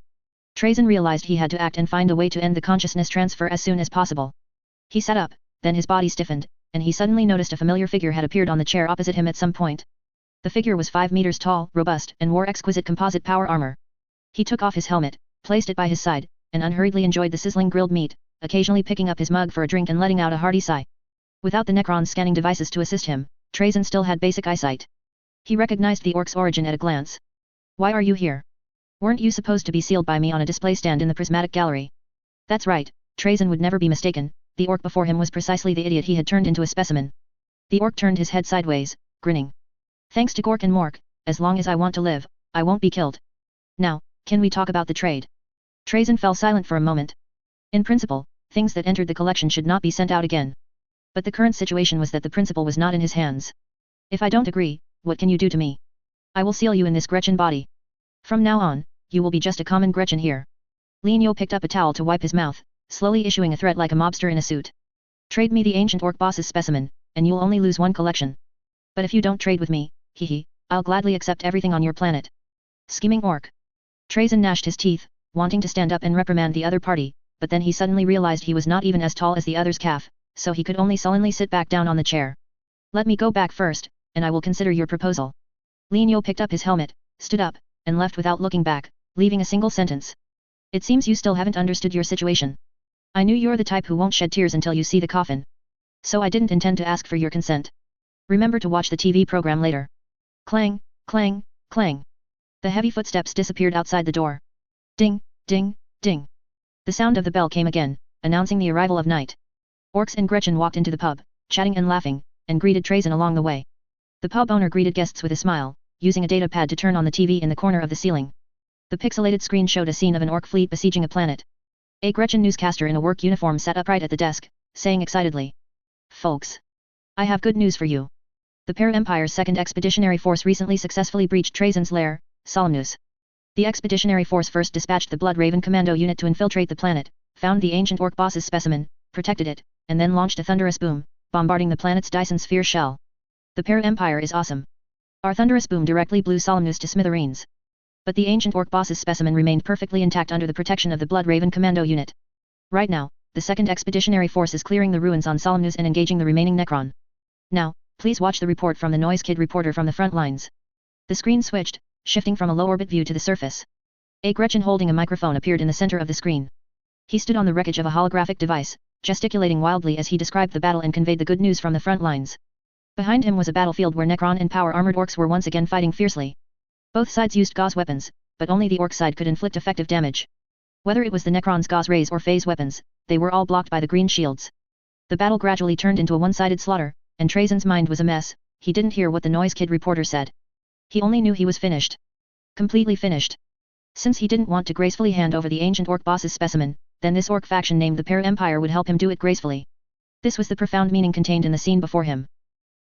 Speaker 1: Trazen realized he had to act and find a way to end the consciousness transfer as soon as possible. He sat up, then his body stiffened, and he suddenly noticed a familiar figure had appeared on the chair opposite him at some point. The figure was 5 meters tall, robust, and wore exquisite composite power armor. He took off his helmet, placed it by his side, and unhurriedly enjoyed the sizzling grilled meat, occasionally picking up his mug for a drink and letting out a hearty sigh. Without the Necron scanning devices to assist him, Trazen still had basic eyesight. He recognized the orc's origin at a glance. Why are you here? Weren't you supposed to be sealed by me on a display stand in the prismatic gallery? That's right, Trazen would never be mistaken, the orc before him was precisely the idiot he had turned into a specimen. The orc turned his head sideways, grinning. Thanks to Gork and Mork, as long as I want to live, I won't be killed. Now, can we talk about the trade? Trazen fell silent for a moment. In principle, things that entered the collection should not be sent out again. But the current situation was that the principle was not in his hands. If I don't agree, what can you do to me? I will seal you in this Gretchen body. From now on, you will be just a common Gretchen here. Linyo picked up a towel to wipe his mouth, slowly issuing a threat like a mobster in a suit. Trade me the ancient orc boss's specimen, and you'll only lose one collection. But if you don't trade with me, I'll gladly accept everything on your planet. Scheming orc. Trazen gnashed his teeth, wanting to stand up and reprimand the other party, but then he suddenly realized he was not even as tall as the other's calf, so he could only sullenly sit back down on the chair. Let me go back first, and I will consider your proposal. Linyo picked up his helmet, stood up, and left without looking back, leaving a single sentence. It seems you still haven't understood your situation. I knew you're the type who won't shed tears until you see the coffin. So I didn't intend to ask for your consent. Remember to watch the TV program later. Clang, clang, clang. The heavy footsteps disappeared outside the door. Ding, ding, ding. The sound of the bell came again, announcing the arrival of night. Orcs and Gretchen walked into the pub, chatting and laughing, and greeted Trazen along the way. The pub owner greeted guests with a smile, using a data pad to turn on the TV in the corner of the ceiling. The pixelated screen showed a scene of an orc fleet besieging a planet. A Gretchen newscaster in a work uniform sat upright at the desk, saying excitedly, "Folks, I have good news for you. The Para Empire's 2nd Expeditionary Force recently successfully breached Trazen's lair, Solemnus. The Expeditionary Force first dispatched the Blood Raven Commando unit to infiltrate the planet, found the ancient orc boss's specimen, protected it, and then launched a thunderous boom, bombarding the planet's Dyson sphere shell. The Para Empire is awesome. Our thunderous boom directly blew Solemnus to smithereens. But the ancient orc boss's specimen remained perfectly intact under the protection of the Blood Raven Commando unit. Right now, the 2nd Expeditionary Force is clearing the ruins on Solemnus and engaging the remaining Necron. Now, please watch the report from the Noise Kid reporter from the front lines." The screen switched, shifting from a low-orbit view to the surface. A Gretchen holding a microphone appeared in the center of the screen. He stood on the wreckage of a holographic device, gesticulating wildly as he described the battle and conveyed the good news from the front lines. Behind him was a battlefield where Necron and power-armored orcs were once again fighting fiercely. Both sides used gauze weapons, but only the orc side could inflict effective damage. Whether it was the Necron's gauze rays or phase weapons, they were all blocked by the green shields. The battle gradually turned into a one-sided slaughter, and Trazen's mind was a mess. He didn't hear what the noise kid reporter said. He only knew he was finished. Completely finished. Since he didn't want to gracefully hand over the ancient orc boss's specimen, then this orc faction named the Para-Empire would help him do it gracefully. This was the profound meaning contained in the scene before him.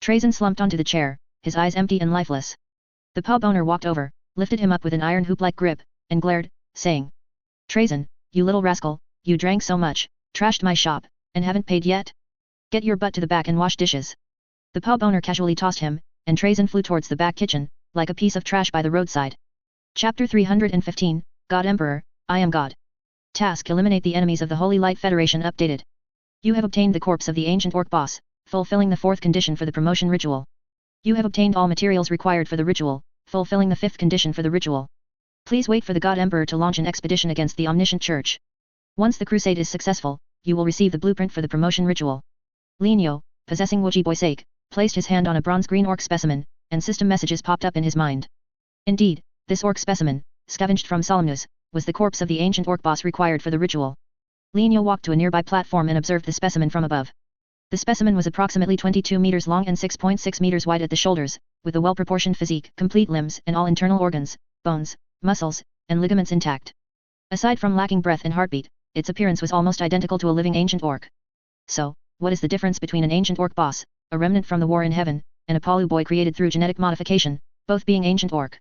Speaker 1: Trazen slumped onto the chair, his eyes empty and lifeless. The pub owner walked over, lifted him up with an iron hoop-like grip, and glared, saying, "Trazen, you little rascal, you drank so much, trashed my shop, and haven't paid yet? Get your butt to the back and wash dishes." The pub owner casually tossed him, and Trazen flew towards the back kitchen, like a piece of trash by the roadside. Chapter 315, God Emperor, I am God. Task: Eliminate the enemies of the Holy Light Federation. Updated. You have obtained the corpse of the ancient orc boss, fulfilling the 4th condition for the promotion ritual. You have obtained all materials required for the ritual, fulfilling the 5th condition for the ritual. Please wait for the God Emperor to launch an expedition against the Omniscient Church. Once the crusade is successful, you will receive the blueprint for the promotion ritual. Linyo, possessing Wujiboy sake, placed his hand on a bronze green orc specimen, and system messages popped up in his mind. Indeed, this orc specimen, scavenged from Solemnus, was the corpse of the ancient orc boss required for the ritual. Linyo walked to a nearby platform and observed the specimen from above. The specimen was approximately 22 meters long and 6.6 meters wide at the shoulders, with a well-proportioned physique, complete limbs and all internal organs, bones, muscles, and ligaments intact. Aside from lacking breath and heartbeat, its appearance was almost identical to a living ancient orc. So, what is the difference between an ancient orc boss, a remnant from the war in heaven, and a Palu boy created through genetic modification, both being ancient orc?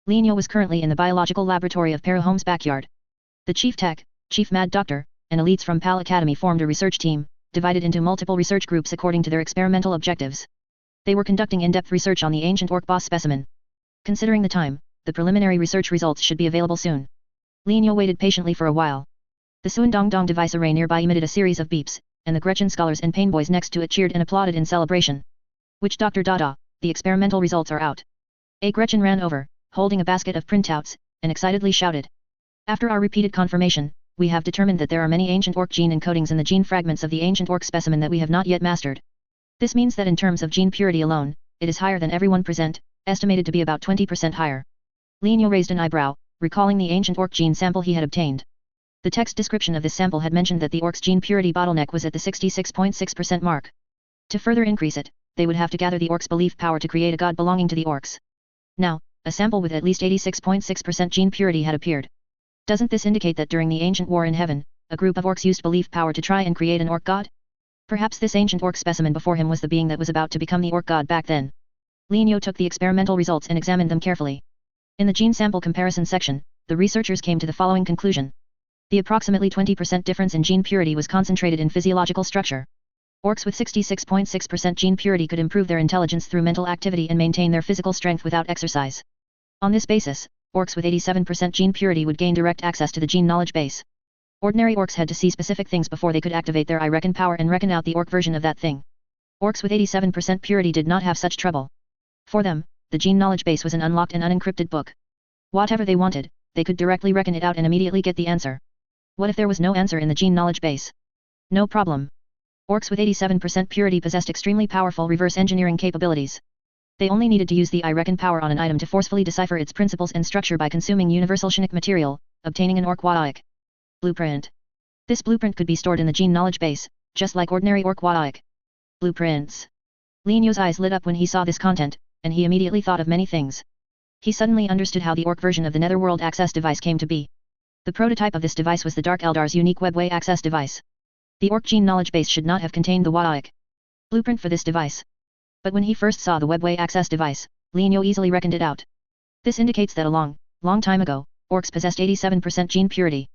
Speaker 1: Linyo was currently in the biological laboratory of Parahome's backyard. The chief tech, chief mad doctor, and elites from PAL Academy formed a research team, divided into multiple research groups according to their experimental objectives. They were conducting in-depth research on the ancient orc boss specimen. Considering the time, the preliminary research results should be available soon. Linyo waited patiently for a while. The Suandong device array nearby emitted a series of beeps, and the Gretchen scholars and painboys next to it cheered and applauded in celebration. Which Dr. Dada, the experimental results are out. A Gretchen ran over, holding a basket of printouts, and excitedly shouted. After our repeated confirmation, we have determined that there are many ancient orc gene encodings in the gene fragments of the ancient orc specimen that we have not yet mastered. This means that in terms of gene purity alone, it is higher than everyone present, estimated to be about 20% higher. Linyo raised an eyebrow, recalling the ancient orc gene sample he had obtained. The text description of this sample had mentioned that the orc's gene purity bottleneck was at the 66.6% mark. To further increase it, they would have to gather the orc's belief power to create a god belonging to the orcs. Now, a sample with at least 86.6% gene purity had appeared. Doesn't this indicate that during the ancient war in heaven, a group of orcs used belief power to try and create an orc god? Perhaps this ancient orc specimen before him was the being that was about to become the orc god back then. Linyo took the experimental results and examined them carefully. In the gene sample comparison section, the researchers came to the following conclusion. The approximately 20% difference in gene purity was concentrated in physiological structure. Orcs with 66.6% gene purity could improve their intelligence through mental activity and maintain their physical strength without exercise. On this basis, orcs with 87% gene purity would gain direct access to the gene knowledge base. Ordinary orcs had to see specific things before they could activate their I reckon power and reckon out the orc version of that thing. Orcs with 87% purity did not have such trouble. For them, the gene knowledge base was an unlocked and unencrypted book. Whatever they wanted, they could directly reckon it out and immediately get the answer. What if there was no answer in the gene knowledge base? No problem. Orcs with 87% purity possessed extremely powerful reverse engineering capabilities. They only needed to use the I reckon power on an item to forcefully decipher its principles and structure by consuming universal Shinik material, obtaining an orc Wadaik blueprint. This blueprint could be stored in the gene knowledge base, just like ordinary orc Wadaik blueprints. Linyo's eyes lit up when he saw this content, and he immediately thought of many things. He suddenly understood how the orc version of the Netherworld Access device came to be. The prototype of this device was the Dark Eldar's unique Webway Access device. The orc gene knowledge base should not have contained the Wadaik blueprint for this device. But when he first saw the Webway Access device, Linyo easily reckoned it out. This indicates that a long time ago, orcs possessed 87% gene purity.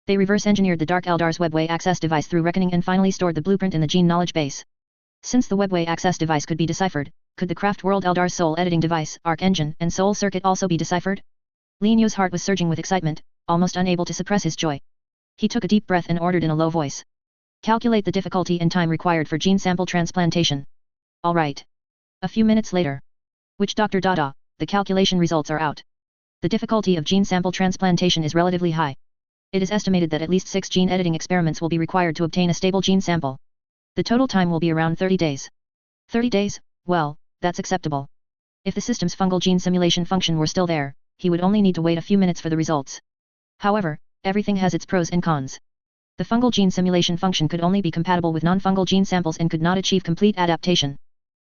Speaker 1: They reverse engineered the Dark Eldar's Webway Access device through reckoning and finally stored the blueprint in the gene knowledge base. Since the Webway Access device could be deciphered, could the Craft World Eldar's soul editing device, Arc Engine, and Soul Circuit also be deciphered? Linyo's heart was surging with excitement, almost unable to suppress his joy. He took a deep breath and ordered in a low voice. Calculate the difficulty and time required for gene sample transplantation. All right. A few minutes later. Which Dr. Dada, the calculation results are out. The difficulty of gene sample transplantation is relatively high. It is estimated that at least 6 gene editing experiments will be required to obtain a stable gene sample. The total time will be around 30 days. 30 days? Well, that's acceptable. If the system's fungal gene simulation function were still there, he would only need to wait a few minutes for the results. However, everything has its pros and cons. The fungal gene simulation function could only be compatible with non-fungal gene samples and could not achieve complete adaptation.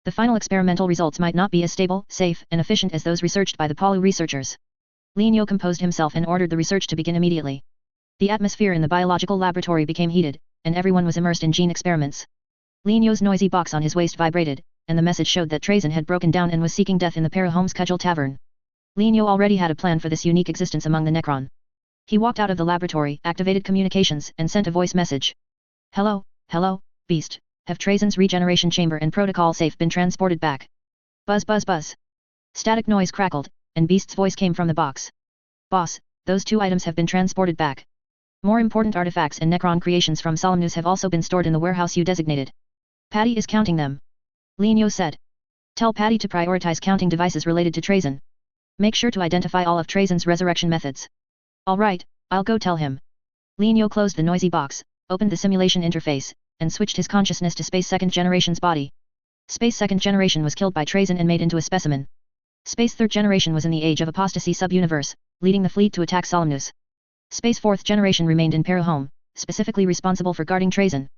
Speaker 1: The final experimental results might not be as stable, safe, and efficient as those researched by the Palu researchers. Lienyo composed himself and ordered the research to begin immediately. The atmosphere in the biological laboratory became heated, and everyone was immersed in gene experiments. Lienyo's noisy box on his waist vibrated, and the message showed that Trazen had broken down and was seeking death in the Paraholmes Cudgel Tavern. Lienyo already had a plan for this unique existence among the Necron. He walked out of the laboratory, activated communications, and sent a voice message. Hello, Beast. Have Trazen's regeneration chamber and protocol safe been transported back? Buzz buzz buzz. Static noise crackled, and Beast's voice came from the box. Boss, those 2 items have been transported back. More important artifacts and Necron creations from Solemnus have also been stored in the warehouse you designated. Patty is counting them. Lienyo said. Tell Patty to prioritize counting devices related to Trazen. Make sure to identify all of Trazen's resurrection methods. Alright, I'll go tell him. Lienyo closed the noisy box, opened the simulation interface, and switched his consciousness to Space 2nd Generation's body. Space 2nd Generation was killed by Trazen and made into a specimen. Space 3rd Generation was in the Age of Apostasy sub-universe, leading the fleet to attack Solemnus. Space 4th Generation remained in Paraholm, specifically responsible for guarding Trazen.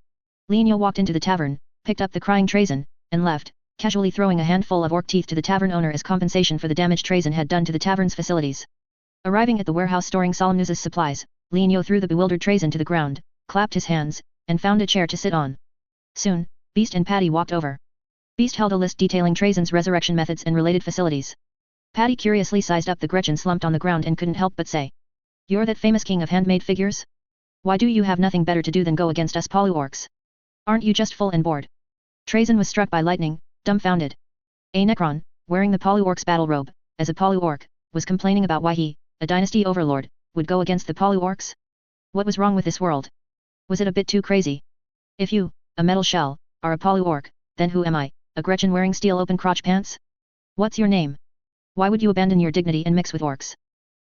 Speaker 1: Lienyo walked into the tavern, picked up the crying Trazen, and left, casually throwing a handful of orc teeth to the tavern owner as compensation for the damage Trazen had done to the tavern's facilities. Arriving at the warehouse storing Solemnus's supplies, Lienyo threw the bewildered Trazen to the ground, clapped his hands, and found a chair to sit on. Soon, Beast and Patty walked over. Beast held a list detailing Trazen's resurrection methods and related facilities. Patty curiously sized up the Gretchen slumped on the ground and couldn't help but say. You're that famous king of handmade figures? Why do you have nothing better to do than go against us Palu-orcs? Aren't you just full and bored? Trazen was struck by lightning, dumbfounded. A Necron, wearing the Palu-orc's battle robe, as a Palu-orc, was complaining about why he, a dynasty overlord, would go against the Palu-orcs? What was wrong with this world? Was it a bit too crazy? If you, a metal shell, are a Palu-orc, then who am I, a Gretchen wearing steel open crotch pants? What's your name? Why would you abandon your dignity and mix with orcs?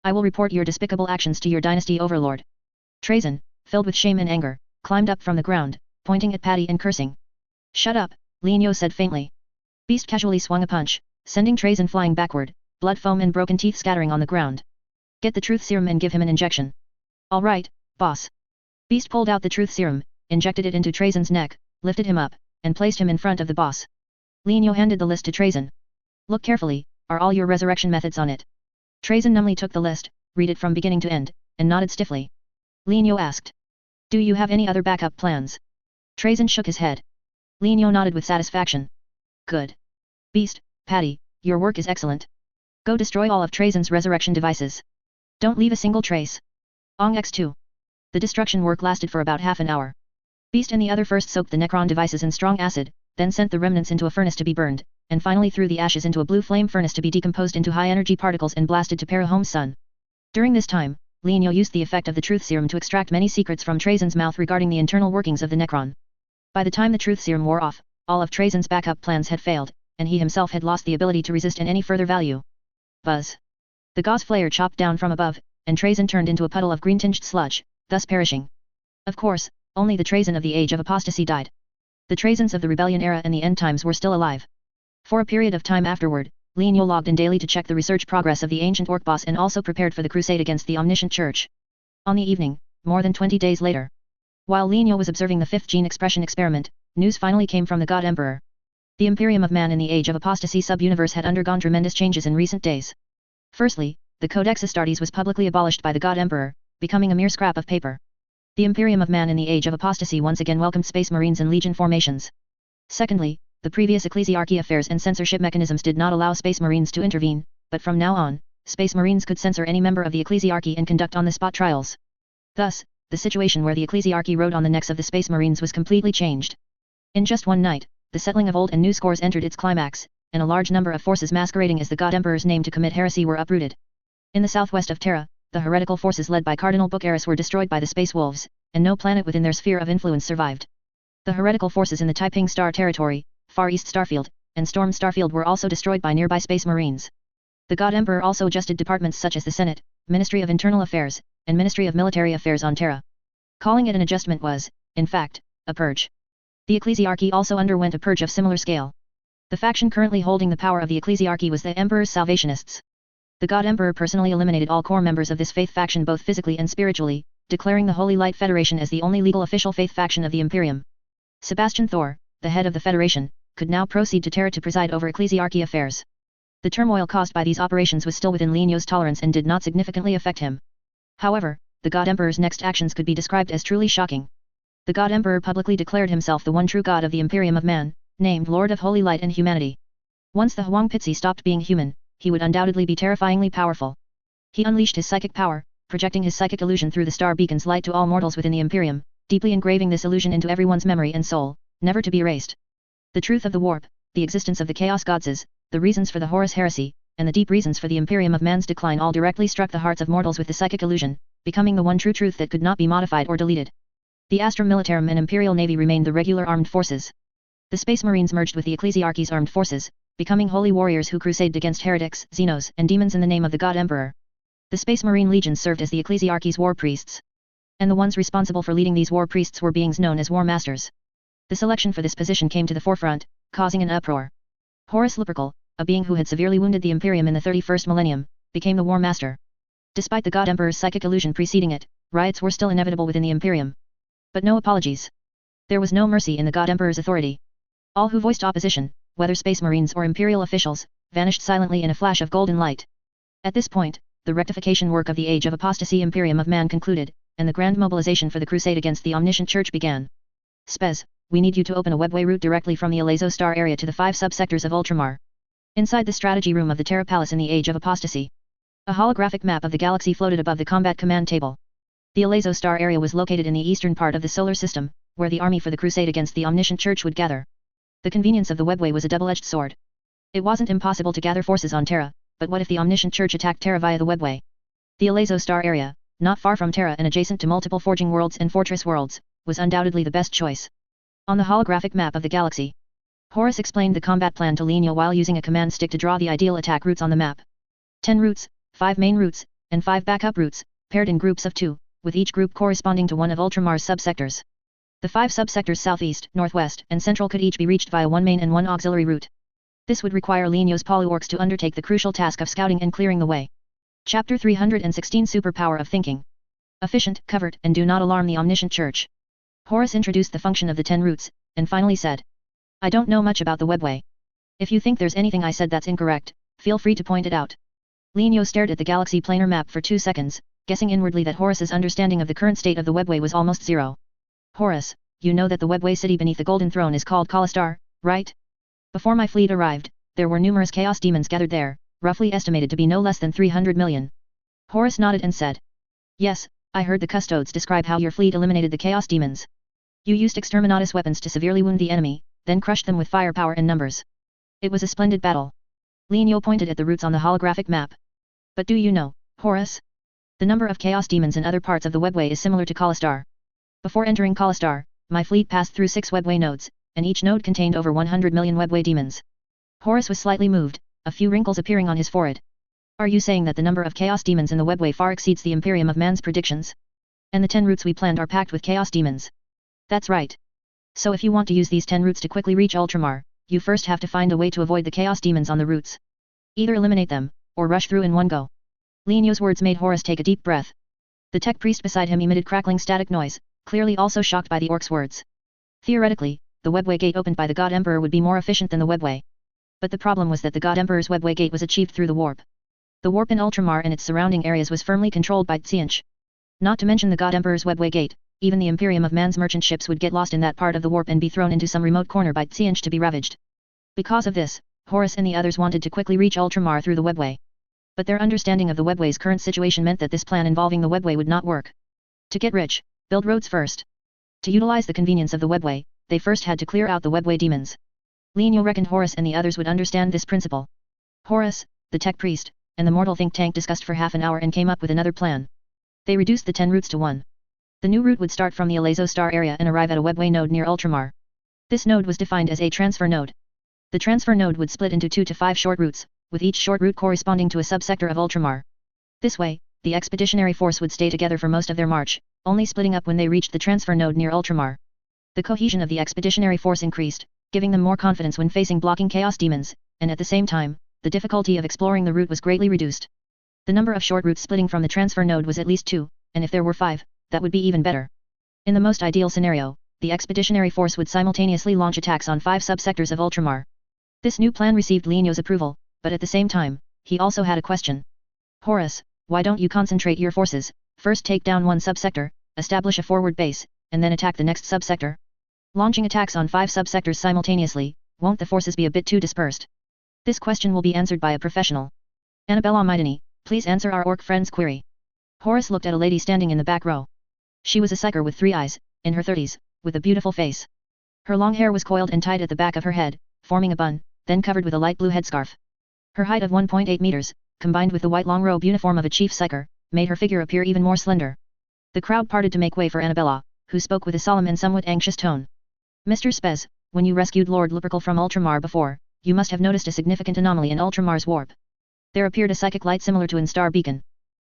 Speaker 1: I will report your despicable actions to your dynasty overlord. Trazen, filled with shame and anger, climbed up from the ground, pointing at Patty and cursing. Shut up, Lienyo said faintly. Beast casually swung a punch, sending Trazen flying backward, blood foam and broken teeth scattering on the ground. Get the truth serum and give him an injection. All right, boss. Beast pulled out the truth serum, injected it into Trazen's neck, lifted him up, and placed him in front of the boss. Lienyo handed the list to Trazen. Look carefully, are all your resurrection methods on it? Trazen numbly took the list, read it from beginning to end, and nodded stiffly. Lienyo asked. Do you have any other backup plans? Trazen shook his head. Lienyo nodded with satisfaction. Good. Beast, Patty, your work is excellent. Go destroy all of Trazen's resurrection devices. Don't leave a single trace. Ong X2. The destruction work lasted for about half an hour. Beast and the other first soaked the Necron devices in strong acid, then sent the remnants into a furnace to be burned, and finally threw the ashes into a blue flame furnace to be decomposed into high-energy particles and blasted to Paraholmes Sun. During this time, Lienyo used the effect of the truth serum to extract many secrets from Trazen's mouth regarding the internal workings of the Necron. By the time the truth serum wore off, all of Trazen's backup plans had failed, and he himself had lost the ability to resist in any further value. Buzz. The gauze flare chopped down from above, and Trazen turned into a puddle of green-tinged sludge, thus perishing. Of course, only the Trazen of the Age of Apostasy died. The Trazens of the Rebellion era and the End Times were still alive. For a period of time afterward, Lienyo logged in daily to check the research progress of the ancient orc boss and also prepared for the crusade against the omniscient church. On the evening, more than 20 days later, while Lienyo was observing the 5th gene expression experiment, news finally came from the God Emperor. The Imperium of Man in the Age of Apostasy sub-universe had undergone tremendous changes in recent days. Firstly, the Codex Astartes was publicly abolished by the God Emperor, becoming a mere scrap of paper. The Imperium of Man in the Age of Apostasy once again welcomed Space Marines and Legion formations. Secondly, the previous ecclesiarchy affairs and censorship mechanisms did not allow Space Marines to intervene, but from now on, Space Marines could censor any member of the ecclesiarchy and conduct on-the-spot trials. Thus, the situation where the ecclesiarchy rode on the necks of the Space Marines was completely changed. In just one night, the settling of old and new scores entered its climax, and a large number of forces masquerading as the God Emperor's name to commit heresy were uprooted. In the southwest of Terra, the heretical forces led by Cardinal Bucaris were destroyed by the Space Wolves, and no planet within their sphere of influence survived. The heretical forces in the Taiping Star territory, Far East Starfield, and Storm Starfield were also destroyed by nearby Space Marines. The God Emperor also adjusted departments such as the Senate, Ministry of Internal Affairs, and Ministry of Military Affairs on Terra. Calling it an adjustment was, in fact, a purge. The ecclesiarchy also underwent a purge of similar scale. The faction currently holding the power of the ecclesiarchy was the Emperor's Salvationists. The God Emperor personally eliminated all core members of this faith faction both physically and spiritually, declaring the Holy Light Federation as the only legal official faith faction of the Imperium. Sebastian Thor, the head of the Federation, could now proceed to Terra to preside over ecclesiarchy affairs. The turmoil caused by these operations was still within Lineo's tolerance and did not significantly affect him. However, the God Emperor's next actions could be described as truly shocking. The God Emperor publicly declared himself the one true God of the Imperium of Man, named Lord of Holy Light and Humanity. Once the Huang Pitzi stopped being human, he would undoubtedly be terrifyingly powerful. He unleashed his psychic power, projecting his psychic illusion through the star beacon's light to all mortals within the Imperium, deeply engraving this illusion into everyone's memory and soul, never to be erased. The truth of the warp, the existence of the Chaos Goddesses, the reasons for the Horus heresy, and the deep reasons for the Imperium of Man's decline all directly struck the hearts of mortals with the psychic illusion, becoming the one true truth that could not be modified or deleted. The Astra Militarum and Imperial Navy remained the regular armed forces. The Space Marines merged with the Ecclesiarchy's armed forces, becoming holy warriors who crusaded against heretics, xenos, and demons in the name of the God Emperor. The Space Marine legions served as the Ecclesiarchy's war priests. And the ones responsible for leading these war priests were beings known as war masters. The selection for this position came to the forefront, causing an uproar. Horus Lupercal, a being who had severely wounded the Imperium in the 31st millennium, became the war master. Despite the God Emperor's psychic illusion preceding it, riots were still inevitable within the Imperium. But no apologies. There was no mercy in the God Emperor's authority. All who voiced opposition, whether Space Marines or Imperial officials, vanished silently in a flash of golden light. At this point, the rectification work of the Age of Apostasy Imperium of Man concluded, and the grand mobilization for the crusade against the Omniscient Church began. Spez, we need you to open a webway route directly from the Alezo Star area to the 5 subsectors of Ultramar. Inside the strategy room of the Terra Palace in the Age of Apostasy, a holographic map of the galaxy floated above the combat command table. The Alezo Star area was located in the eastern part of the solar system, where the army for the crusade against the Omniscient Church would gather. The convenience of the webway was a double-edged sword. It wasn't impossible to gather forces on Terra, but what if the Omniscient Church attacked Terra via the webway? The Alezo Star area, not far from Terra and adjacent to multiple forging worlds and fortress worlds, was undoubtedly the best choice. On the holographic map of the galaxy, Horus explained the combat plan to Lineal while using a command stick to draw the ideal attack routes on the map. 10 routes, 5 main routes, and 5 backup routes, paired in groups of 2, with each group corresponding to one of Ultramar's subsectors. The 5 subsectors southeast, northwest, and central could each be reached via 1 main and 1 auxiliary route. This would require Lineo's polyworks to undertake the crucial task of scouting and clearing the way. Chapter 316 Superpower of Thinking. Efficient, covert, and do not alarm the Omniscient Church. Horus introduced the function of the 10 routes, and finally said, I don't know much about the webway. If you think there's anything I said that's incorrect, feel free to point it out. Lineo stared at the galaxy planar map for 2 seconds, guessing inwardly that Horus's understanding of the current state of the webway was almost zero. Horus, you know that the webway city beneath the Golden Throne is called Kalastar, right? Before my fleet arrived, there were numerous chaos demons gathered there, roughly estimated to be no less than 300 million. Horus nodded and said, Yes, I heard the custodes describe how your fleet eliminated the chaos demons. You used exterminatus weapons to severely wound the enemy, then crushed them with firepower and numbers. It was a splendid battle. Lineal pointed at the routes on the holographic map. But do you know, Horus? The number of chaos demons in other parts of the webway is similar to Kalastar. Before entering Kalastar, my fleet passed through 6 webway nodes, and each node contained over 100 million webway demons. Horus was slightly moved, a few wrinkles appearing on his forehead. Are you saying that the number of chaos demons in the webway far exceeds the Imperium of Man's predictions? And the 10 routes we planned are packed with chaos demons. That's right. So if you want to use these 10 routes to quickly reach Ultramar, you first have to find a way to avoid the chaos demons on the routes. Either eliminate them, or rush through in one go. Lineo's words made Horus take a deep breath. The tech priest beside him emitted crackling static noise, clearly also shocked by the orc's words. Theoretically, the webway gate opened by the God Emperor would be more efficient than the webway. But the problem was that the God Emperor's webway gate was achieved through the warp. The warp in Ultramar and its surrounding areas was firmly controlled by Tsianch. Not to mention the God Emperor's webway gate, even the Imperium of Man's merchant ships would get lost in that part of the warp and be thrown into some remote corner by Tsianch to be ravaged. Because of this, Horus and the others wanted to quickly reach Ultramar through the webway. But their understanding of the webway's current situation meant that this plan involving the webway would not work. To get rich, build roads first. To utilize the convenience of the webway, they first had to clear out the webway demons. Lineal reckoned Horus and the others would understand this principle. Horus, the tech priest, and the mortal think tank discussed for half an hour and came up with another plan. They reduced the 10 routes to 1. The new route would start from the Alezo Star area and arrive at a webway node near Ultramar. This node was defined as a transfer node. The transfer node would split into 2 to 5 short routes, with each short route corresponding to a subsector of ultramar. This way, the expeditionary force would stay together for most of their march, only splitting up when they reached the transfer node near ultramar. The cohesion of the expeditionary force increased, giving them more confidence when facing blocking chaos demons, and at the same time, the difficulty of exploring the route was greatly reduced. The number of short routes splitting from the transfer node was at least 2, and if there were 5, that would be even better. In the most ideal scenario, the expeditionary force would simultaneously launch attacks on 5 subsectors of ultramar. This new plan received Leonio's approval, but at the same time, he also had a question. Horus, why don't you concentrate your forces, first take down one subsector, establish a forward base, and then attack the next subsector? Launching attacks on 5 subsectors simultaneously, won't the forces be a bit too dispersed? This question will be answered by a professional. Annabella Maidani, please answer our orc friend's query. Horus looked at a lady standing in the back row. She was a psyker with 3 eyes, in her 30s, with a beautiful face. Her long hair was coiled and tied at the back of her head, forming a bun, then covered with a light blue headscarf. Her height of 1.8 meters, combined with the white long robe uniform of a chief psyker, made her figure appear even more slender. The crowd parted to make way for Annabella, who spoke with a solemn and somewhat anxious tone. Mr. Spez, when you rescued Lord Lupercal from Ultramar before, you must have noticed a significant anomaly in Ultramar's warp. There appeared a psychic light similar to an star beacon.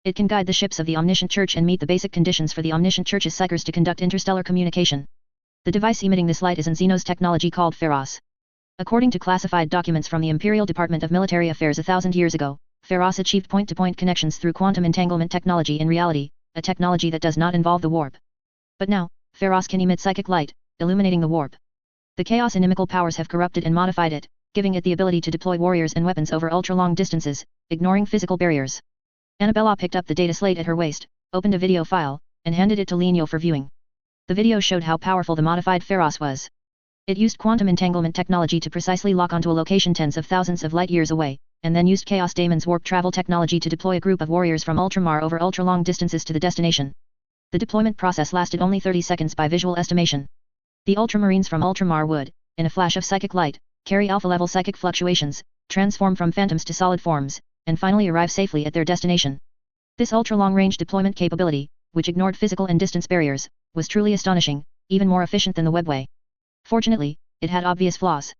Speaker 1: It can guide the ships of the Omniscient Church and meet the basic conditions for the Omniscient Church's psychers to conduct interstellar communication. The device emitting this light is an Xenos technology called Pharos. According to classified documents from the Imperial Department of Military Affairs 1,000 years ago, Pharos achieved point-to-point connections through quantum entanglement technology in reality, a technology that does not involve the warp. But now, Pharos can emit psychic light, illuminating the warp. The chaos inimical powers have corrupted and modified it, giving it the ability to deploy warriors and weapons over ultra-long distances, ignoring physical barriers. Annabella picked up the data slate at her waist, opened a video file, and handed it to Leonio for viewing. The video showed how powerful the modified Pharos was. It used quantum entanglement technology to precisely lock onto a location tens of thousands of light years away, and then used Chaos Daemon's warp travel technology to deploy a group of warriors from Ultramar over ultra-long distances to the destination. The deployment process lasted only 30 seconds by visual estimation. The Ultramarines from Ultramar would, in a flash of psychic light, carry alpha-level psychic fluctuations, transform from phantoms to solid forms, and finally arrive safely at their destination. This ultra-long-range deployment capability, which ignored physical and distance barriers, was truly astonishing, even more efficient than the webway. Fortunately, it had obvious flaws.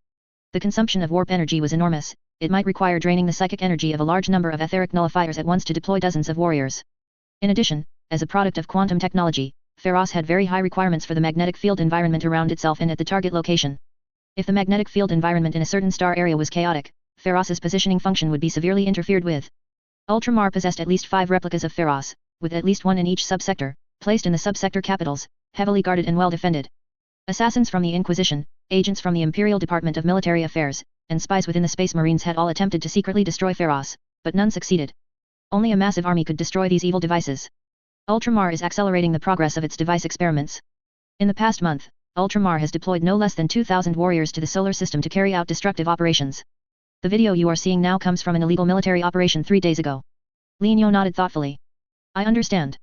Speaker 1: The consumption of warp energy was enormous. It might require draining the psychic energy of a large number of etheric nullifiers at once to deploy dozens of warriors. In addition, as a product of quantum technology, Pharos had very high requirements for the magnetic field environment around itself and at the target location. If the magnetic field environment in a certain star area was chaotic, Pharos's positioning function would be severely interfered with. Ultramar possessed at least 5 replicas of Pharos, with at least one in each subsector, placed in the subsector capitals, heavily guarded and well defended. Assassins from the Inquisition, agents from the Imperial Department of Military Affairs, and spies within the Space Marines had all attempted to secretly destroy Pharos, but none succeeded. Only a massive army could destroy these evil devices. Ultramar is accelerating the progress of its device experiments. In the past month, Ultramar has deployed no less than 2,000 warriors to the solar system to carry out destructive operations. The video you are seeing now comes from an illegal military operation 3 days ago. Leonio nodded thoughtfully. I understand.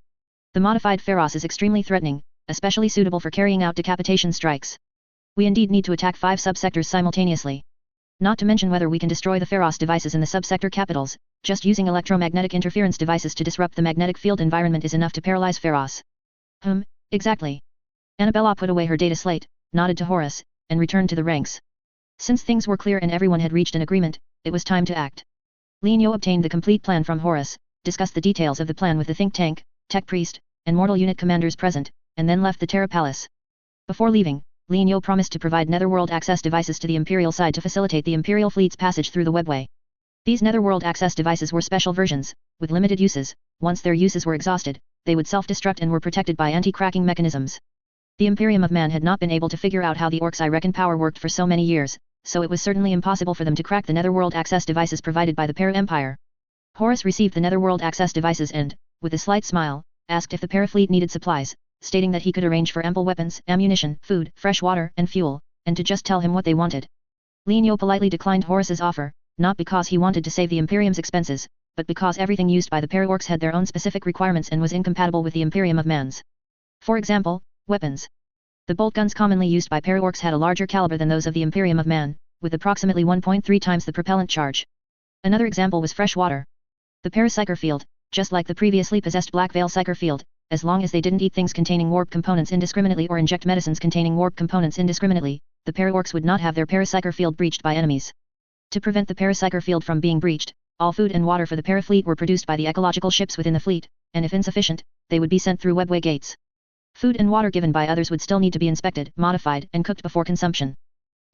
Speaker 1: The modified Pharos is extremely threatening, especially suitable for carrying out decapitation strikes. We indeed need to attack 5 subsectors simultaneously. Not to mention whether we can destroy the Pharos devices in the subsector capitals, just using electromagnetic interference devices to disrupt the magnetic field environment is enough to paralyze Pharos. Exactly. Annabella put away her data slate, nodded to Horus, and returned to the ranks. Since things were clear and everyone had reached an agreement, it was time to act. Leonio obtained the complete plan from Horus, discussed the details of the plan with the think tank, tech priest, and mortal unit commanders present, and then left the Terra Palace. Before leaving, Leonio promised to provide netherworld access devices to the Imperial side to facilitate the Imperial fleet's passage through the webway. These netherworld access devices were special versions, with limited uses. Once their uses were exhausted, they would self-destruct and were protected by anti-cracking mechanisms. The Imperium of Man had not been able to figure out how the Orcs' I reckon power worked for so many years, so it was certainly impossible for them to crack the netherworld access devices provided by the Para Empire. Horus received the netherworld access devices and, with a slight smile, asked if the Para fleet needed supplies, stating that he could arrange for ample weapons, ammunition, food, fresh water, and fuel, and to just tell him what they wanted. Leonio politely declined Horus's offer, not because he wanted to save the Imperium's expenses, but because everything used by the Para-Orcs had their own specific requirements and was incompatible with the Imperium of Man's. For example, weapons. The bolt guns commonly used by Para-Orcs had a larger caliber than those of the Imperium of Man, with approximately 1.3 times the propellant charge. Another example was fresh water. The Para-Psyker field, just like the previously possessed Black Veil Psyker field, as long as they didn't eat things containing warp components indiscriminately or inject medicines containing warp components indiscriminately, the Para-Orcs would not have their Para-Psyker field breached by enemies. To prevent the parapsyker field from being breached, all food and water for the parafleet were produced by the ecological ships within the fleet, and if insufficient, they would be sent through webway gates. Food and water given by others would still need to be inspected, modified, and cooked before consumption.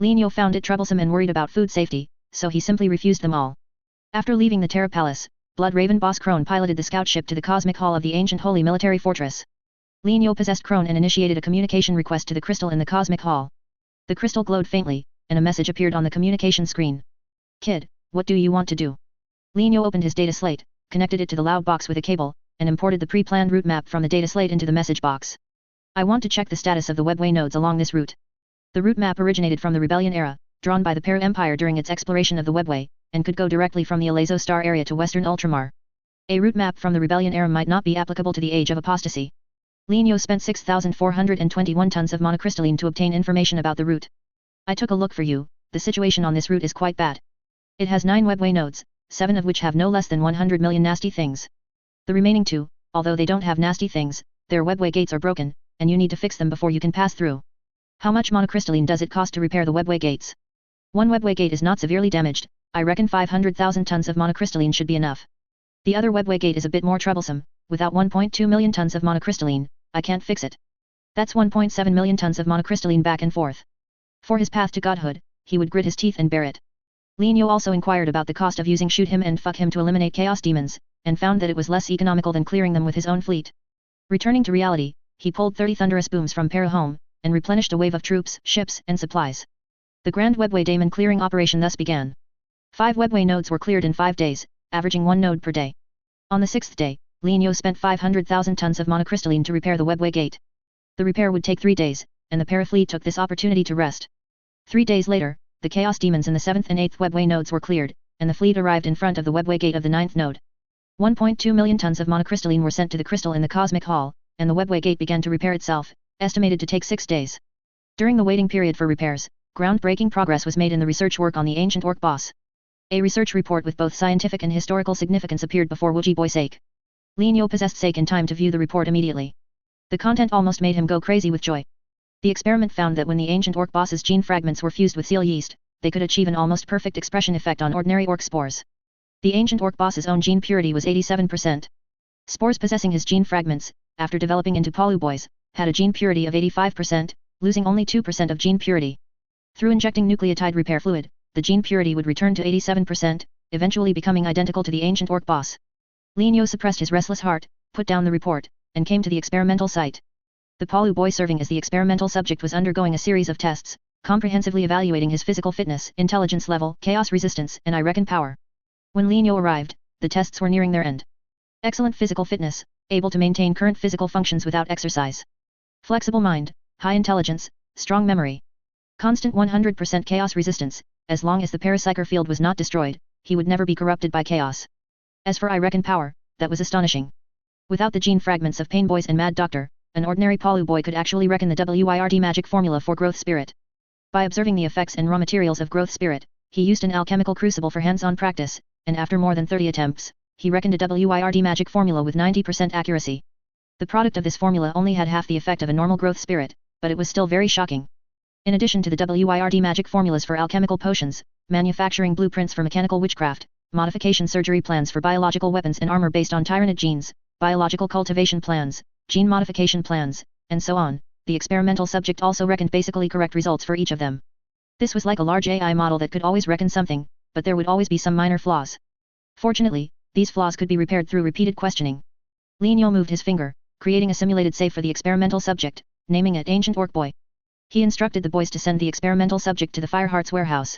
Speaker 1: Lienyo found it troublesome and worried about food safety, so he simply refused them all. After leaving the Terra Palace, Blood Raven boss Crone piloted the scout ship to the cosmic hall of the ancient holy military fortress. Lienyo possessed Crone and initiated a communication request to the crystal in the cosmic hall. The crystal glowed faintly, and a message appeared on the communication screen. Kid, what do you want to do? Lienyo opened his data slate, connected it to the loud box with a cable, and imported the pre-planned route map from the data slate into the message box. I want to check the status of the webway nodes along this route. The route map originated from the Rebellion era, drawn by the Para Empire during its exploration of the webway, and could go directly from the Alezo star area to western Ultramar. A route map from the Rebellion era might not be applicable to the Age of Apostasy. Lienyo spent 6,421 tons of monocrystalline to obtain information about the route. I took a look for you, the situation on this route is quite bad. It has 9 webway nodes, 7 of which have no less than 100 million nasty things. The remaining 2, although they don't have nasty things, their webway gates are broken, and you need to fix them before you can pass through. How much monocrystalline does it cost to repair the webway gates? One webway gate is not severely damaged, I reckon 500,000 tons of monocrystalline should be enough. The other webway gate is a bit more troublesome, without 1.2 million tons of monocrystalline, I can't fix it. That's 1.7 million tons of monocrystalline back and forth. For his path to godhood, he would grit his teeth and bear it. Lienyo also inquired about the cost of using shoot him and fuck him to eliminate chaos demons, and found that it was less economical than clearing them with his own fleet. Returning to reality, he pulled 30 thunderous booms from Para home, and replenished a wave of troops, ships, and supplies. The Grand Webway Daemon clearing operation thus began. 5 webway nodes were cleared in 5 days, averaging 1 node per day. On the 6th day, Lienyo spent 500,000 tons of monocrystalline to repair the webway gate. The repair would take 3 days, and the parafleet took this opportunity to rest. 3 days later, the chaos demons in the 7th and 8th webway nodes were cleared, and the fleet arrived in front of the webway gate of the 9th node. 1.2 million tons of monocrystalline were sent to the crystal in the cosmic hall, and the webway gate began to repair itself, estimated to take 6 days. During the waiting period for repairs, groundbreaking progress was made in the research work on the ancient orc boss. A research report with both scientific and historical significance appeared before Woogie Boy Sake. Lienyo possessed Sake in time to view the report immediately. The content almost made him go crazy with joy. The experiment found that when the ancient orc boss's gene fragments were fused with seal yeast, they could achieve an almost perfect expression effect on ordinary orc spores. The ancient orc boss's own gene purity was 87%. Spores possessing his gene fragments, after developing into polyboys, had a gene purity of 85%, losing only 2% of gene purity. Through injecting nucleotide repair fluid, the gene purity would return to 87%, eventually becoming identical to the ancient orc boss. Lienyo suppressed his restless heart, put down the report, and came to the experimental site. The Palu boy serving as the experimental subject was undergoing a series of tests, comprehensively evaluating his physical fitness, intelligence level, chaos resistance, and I reckon power. When Lienyo arrived, the tests were nearing their end. Excellent physical fitness, able to maintain current physical functions without exercise. Flexible mind, high intelligence, strong memory. Constant 100% chaos resistance, as long as the parapsyker field was not destroyed, he would never be corrupted by chaos. As for I reckon power, that was astonishing. Without the gene fragments of Pain Boys and Mad Doctor, an ordinary Palu boy could actually reckon the WIRD magic formula for growth spirit. By observing the effects and raw materials of growth spirit, he used an alchemical crucible for hands-on practice, and after more than 30 attempts, he reckoned a WIRD magic formula with 90% accuracy. The product of this formula only had half the effect of a normal growth spirit, but it was still very shocking. In addition to the WIRD magic formulas for alchemical potions, manufacturing blueprints for mechanical witchcraft, modification surgery plans for biological weapons and armor based on tyrannid genes, biological cultivation plans, gene modification plans, and so on, the experimental subject also reckoned basically correct results for each of them. This was like a large AI model that could always reckon something, but there would always be some minor flaws. Fortunately, these flaws could be repaired through repeated questioning. Lienyo moved his finger, creating a simulated safe for the experimental subject, naming it Ancient Orc Boy. He instructed the boys to send the experimental subject to the Fireheart's warehouse.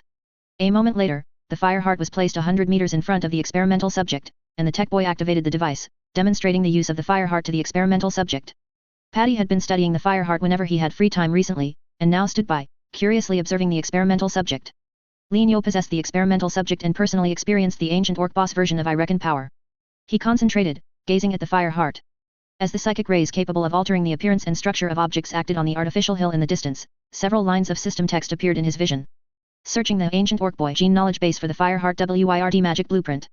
Speaker 1: A moment later, the Fireheart was placed 100 meters in front of the experimental subject, and the tech boy activated the device, demonstrating the use of the Fireheart to the experimental subject. Patty had been studying the Fireheart whenever he had free time recently, and now stood by, curiously observing the experimental subject. Lienyo possessed the experimental subject and personally experienced the ancient orc boss version of I reckon power. He concentrated, gazing at the Fireheart. As the psychic rays capable of altering the appearance and structure of objects acted on the artificial hill in the distance, several lines of system text appeared in his vision. Searching the ancient orc boy gene knowledge base for the Fireheart WIRD magic blueprint.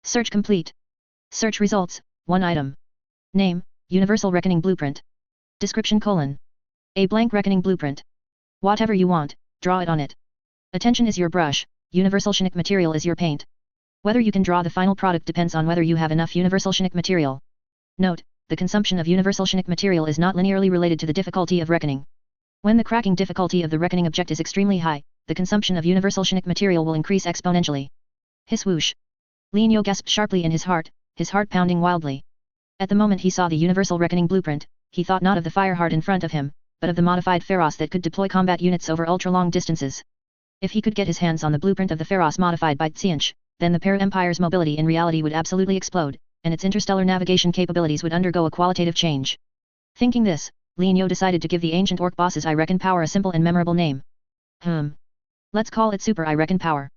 Speaker 1: Search complete. Search results, 1 item. Name, Universal Reckoning Blueprint. Description: a blank reckoning blueprint. Whatever you want, draw it on it. Attention is your brush, universal shinic material is your paint. Whether you can draw the final product depends on whether you have enough universal shinic material. Note, the consumption of universal shinic material is not linearly related to the difficulty of reckoning. When the cracking difficulty of the reckoning object is extremely high, the consumption of universal shinic material will increase exponentially. Hiss whoosh. Linyo gasped sharply in his heart pounding wildly. At the moment he saw the universal reckoning blueprint, he thought not of the fireheart in front of him, but of the modified Pharos that could deploy combat units over ultra-long distances. If he could get his hands on the blueprint of the Pharos modified by Tsianch, then the Para-Empire's mobility in reality would absolutely explode, and its interstellar navigation capabilities would undergo a qualitative change. Thinking this, Linyo decided to give the ancient orc boss's I Reckon power a simple and memorable name. Let's call it Super I Reckon power.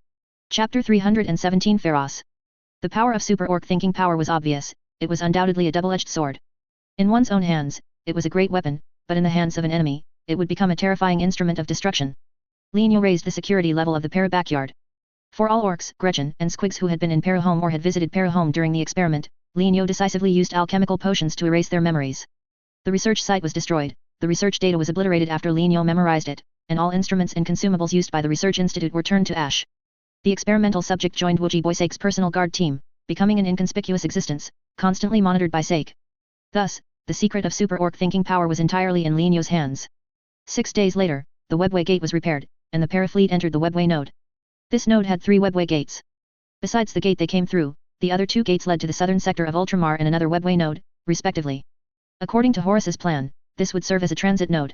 Speaker 1: Chapter 317 Pharos. The power of Super Orc thinking power was obvious, it was undoubtedly a double-edged sword. In one's own hands, it was a great weapon, but in the hands of an enemy, it would become a terrifying instrument of destruction. Linyo raised the security level of the Para backyard. For all orcs, Gretchen, and squigs who had been in Para home or had visited Para home during the experiment, Linyo decisively used alchemical potions to erase their memories. The research site was destroyed, the research data was obliterated after Linyo memorized it, and all instruments and consumables used by the research institute were turned to ash. The experimental subject joined Wuji Boysake's personal guard team, becoming an inconspicuous existence, constantly monitored by Sake. Thus, the secret of Super Orc thinking power was entirely in Linyo's hands. 6 days later, the webway gate was repaired, and the Para fleet entered the webway node. This node had 3 webway gates. Besides the gate they came through, the other 2 gates led to the southern sector of Ultramar and another webway node, respectively. According to Horus's plan, this would serve as a transit node.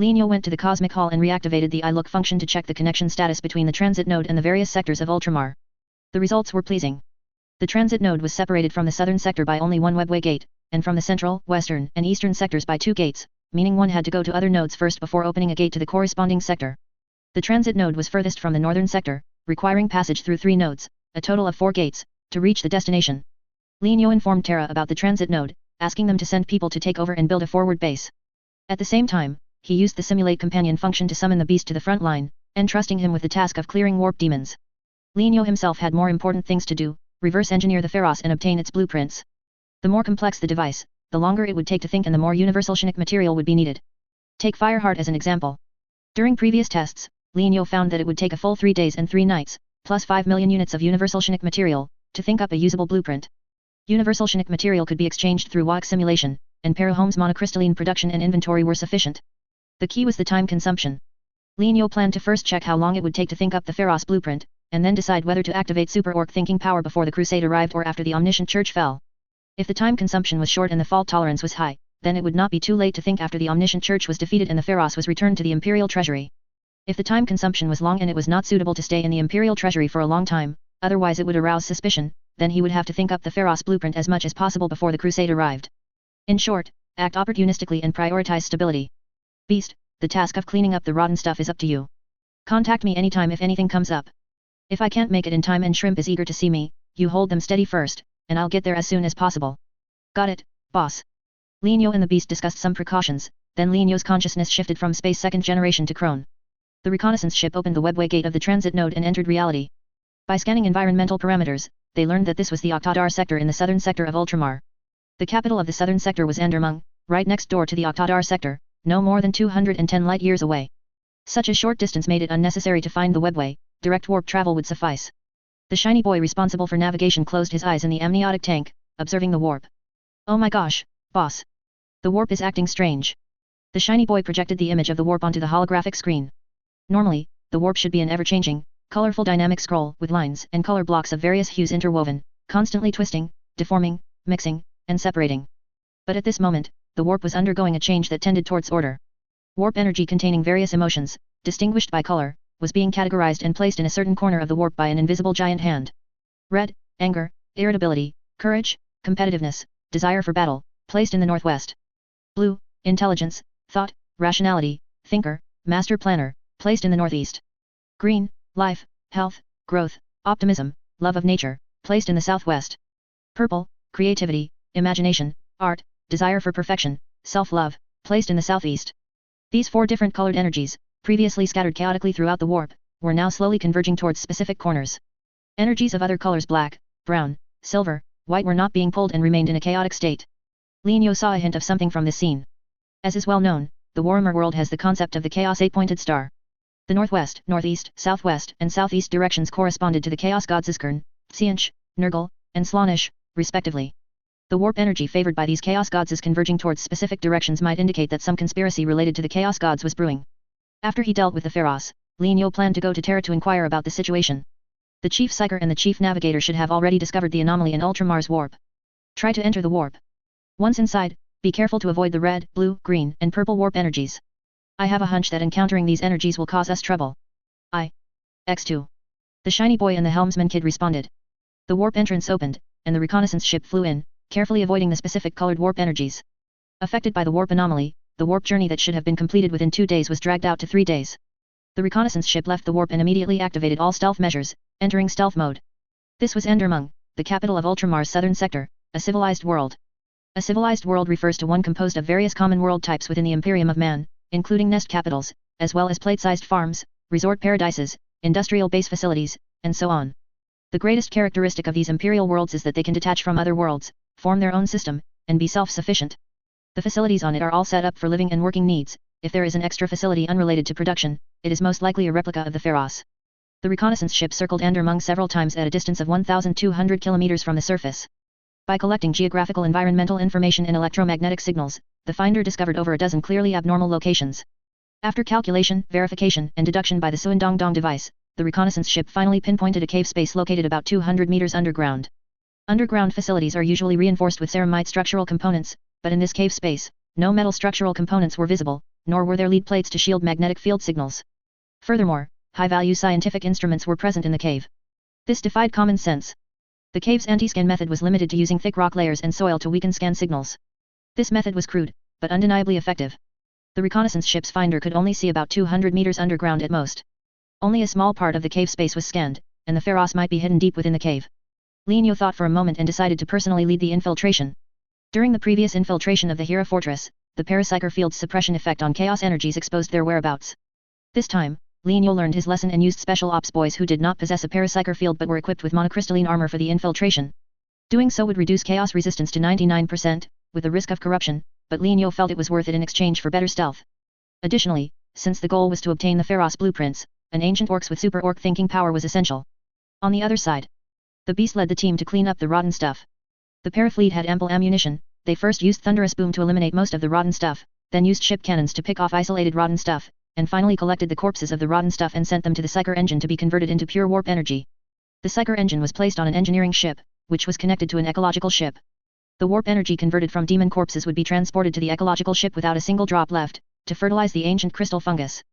Speaker 1: Linyo went to the Cosmic Hall and reactivated the iLook function to check the connection status between the transit node and the various sectors of Ultramar. The results were pleasing. The transit node was separated from the southern sector by only 1 webway gate, and from the central, western, and eastern sectors by 2 gates, meaning one had to go to other nodes first before opening a gate to the corresponding sector. The transit node was furthest from the northern sector, requiring passage through 3 nodes, a total of 4 gates, to reach the destination. Linyo informed Terra about the transit node, asking them to send people to take over and build a forward base. At the same time, he used the simulate companion function to summon the beast to the front line, entrusting him with the task of clearing warp demons. Linyo himself had more important things to do, reverse engineer the Pharos and obtain its blueprints. The more complex the device, the longer it would take to think and the more universal shinic material would be needed. Take Fireheart as an example. During previous tests, Linyo found that it would take a full 3 days and 3 nights, plus 5 million units of universal shinic material, to think up a usable blueprint. Universal shinic material could be exchanged through WAC simulation, and Parahome's monocrystalline production and inventory were sufficient. The key was the time consumption. Linyo planned to first check how long it would take to think up the Pharos blueprint, and then decide whether to activate Super Orc thinking power before the Crusade arrived or after the Omniscient Church fell. If the time consumption was short and the fault tolerance was high, then it would not be too late to think after the Omniscient Church was defeated and the Pharos was returned to the Imperial Treasury. If the time consumption was long and it was not suitable to stay in the Imperial Treasury for a long time, otherwise it would arouse suspicion, then he would have to think up the Pharos blueprint as much as possible before the Crusade arrived. In short, act opportunistically and prioritize stability. Beast, the task of cleaning up the rotten stuff is up to you. Contact me anytime if anything comes up. If I can't make it in time and Shrimp is eager to see me, you hold them steady first, and I'll get there as soon as possible. Got it, boss. Linyo and the Beast discussed some precautions, then Linyo's consciousness shifted from space 2nd generation to Krone. The reconnaissance ship opened the webway gate of the transit node and entered reality. By scanning environmental parameters, they learned that this was the Octodar sector in the southern sector of Ultramar. The capital of the southern sector was Endermung, right next door to the Octodar sector, no more than 210 light-years away. Such a short distance made it unnecessary to find the webway, direct warp travel would suffice. The shiny boy responsible for navigation closed his eyes in the amniotic tank, observing the warp. Oh my gosh, boss. The warp is acting strange. The shiny boy projected the image of the warp onto the holographic screen. Normally, the warp should be an ever-changing, colorful dynamic scroll with lines and color blocks of various hues interwoven, constantly twisting, deforming, mixing, and separating. But at this moment, the warp was undergoing a change that tended towards order. Warp energy containing various emotions, distinguished by color, was being categorized and placed in a certain corner of the warp by an invisible giant hand. Red, anger, irritability, courage, competitiveness, desire for battle, placed in the northwest. Blue, intelligence, thought, rationality, thinker, master planner, placed in the northeast. Green, life, health, growth, optimism, love of nature, placed in the southwest. Purple, creativity, imagination, art, desire for perfection, self-love, placed in the southeast. These 4 different colored energies, previously scattered chaotically throughout the warp, were now slowly converging towards specific corners. Energies of other colors black, brown, silver, white were not being pulled and remained in a chaotic state. Linyo saw a hint of something from this scene. As is well known, the WarHammer world has the concept of the Chaos 8-pointed star. The northwest, northeast, southwest, and southeast directions corresponded to the chaos gods Iskern, Tseentch, Nurgle, and Slaanesh, respectively. The warp energy favored by these chaos gods is converging towards specific directions might indicate that some conspiracy related to the chaos gods was brewing. After he dealt with the Pharos, Lienyo planned to go to Terra to inquire about the situation. The Chief Psyker and the Chief Navigator should have already discovered the anomaly in Ultramar's warp. Try to enter the warp. Once inside, be careful to avoid the red, blue, green, and purple warp energies. I have a hunch that encountering these energies will cause us trouble. X2. The shiny boy and the helmsman kid responded. The warp entrance opened, and the reconnaissance ship flew in, carefully avoiding the specific colored warp energies. Affected by the warp anomaly, the warp journey that should have been completed within 2 days was dragged out to 3 days. The reconnaissance ship left the warp and immediately activated all stealth measures, entering stealth mode. This was Endermung, the capital of Ultramar's southern sector, a civilized world. A civilized world refers to one composed of various common world types within the Imperium of Man, including nest capitals, as well as plate-sized farms, resort paradises, industrial base facilities, and so on. The greatest characteristic of these imperial worlds is that they can detach from other worlds, form their own system, and be self-sufficient. The facilities on it are all set up for living and working needs. If there is an extra facility unrelated to production, it is most likely a replica of the Pharos. The reconnaissance ship circled Endermung several times at a distance of 1,200 kilometers from the surface. By collecting geographical environmental information and electromagnetic signals, the finder discovered over a dozen clearly abnormal locations. After calculation, verification, and deduction by the Suindongdong device, the reconnaissance ship finally pinpointed a cave space located about 200 meters underground. Underground facilities are usually reinforced with ceramite structural components, but in this cave space, no metal structural components were visible, nor were there lead plates to shield magnetic field signals. Furthermore, high-value scientific instruments were present in the cave. This defied common sense. The cave's anti-scan method was limited to using thick rock layers and soil to weaken scan signals. This method was crude, but undeniably effective. The reconnaissance ship's finder could only see about 200 meters underground at most. Only a small part of the cave space was scanned, and the Pharos might be hidden deep within the cave. Lienyo thought for a moment and decided to personally lead the infiltration. During the previous infiltration of the Hera Fortress, the Parapsyker field's suppression effect on chaos energies exposed their whereabouts. This time, Lienyo learned his lesson and used special ops boys who did not possess a Parapsyker field but were equipped with monocrystalline armor for the infiltration. Doing so would reduce chaos resistance to 99%, with the risk of corruption, but Lienyo felt it was worth it in exchange for better stealth. Additionally, since the goal was to obtain the Pharos blueprints, an ancient orcs with super orc thinking power was essential. On the other side, the beast led the team to clean up the rotten stuff. The Parafleet had ample ammunition. They first used Thunderous Boom to eliminate most of the rotten stuff, then used ship cannons to pick off isolated rotten stuff, and finally collected the corpses of the rotten stuff and sent them to the Psyker engine to be converted into pure warp energy. The Psyker engine was placed on an engineering ship, which was connected to an ecological ship. The warp energy converted from demon corpses would be transported to the ecological ship without a single drop left, to fertilize the ancient crystal fungus.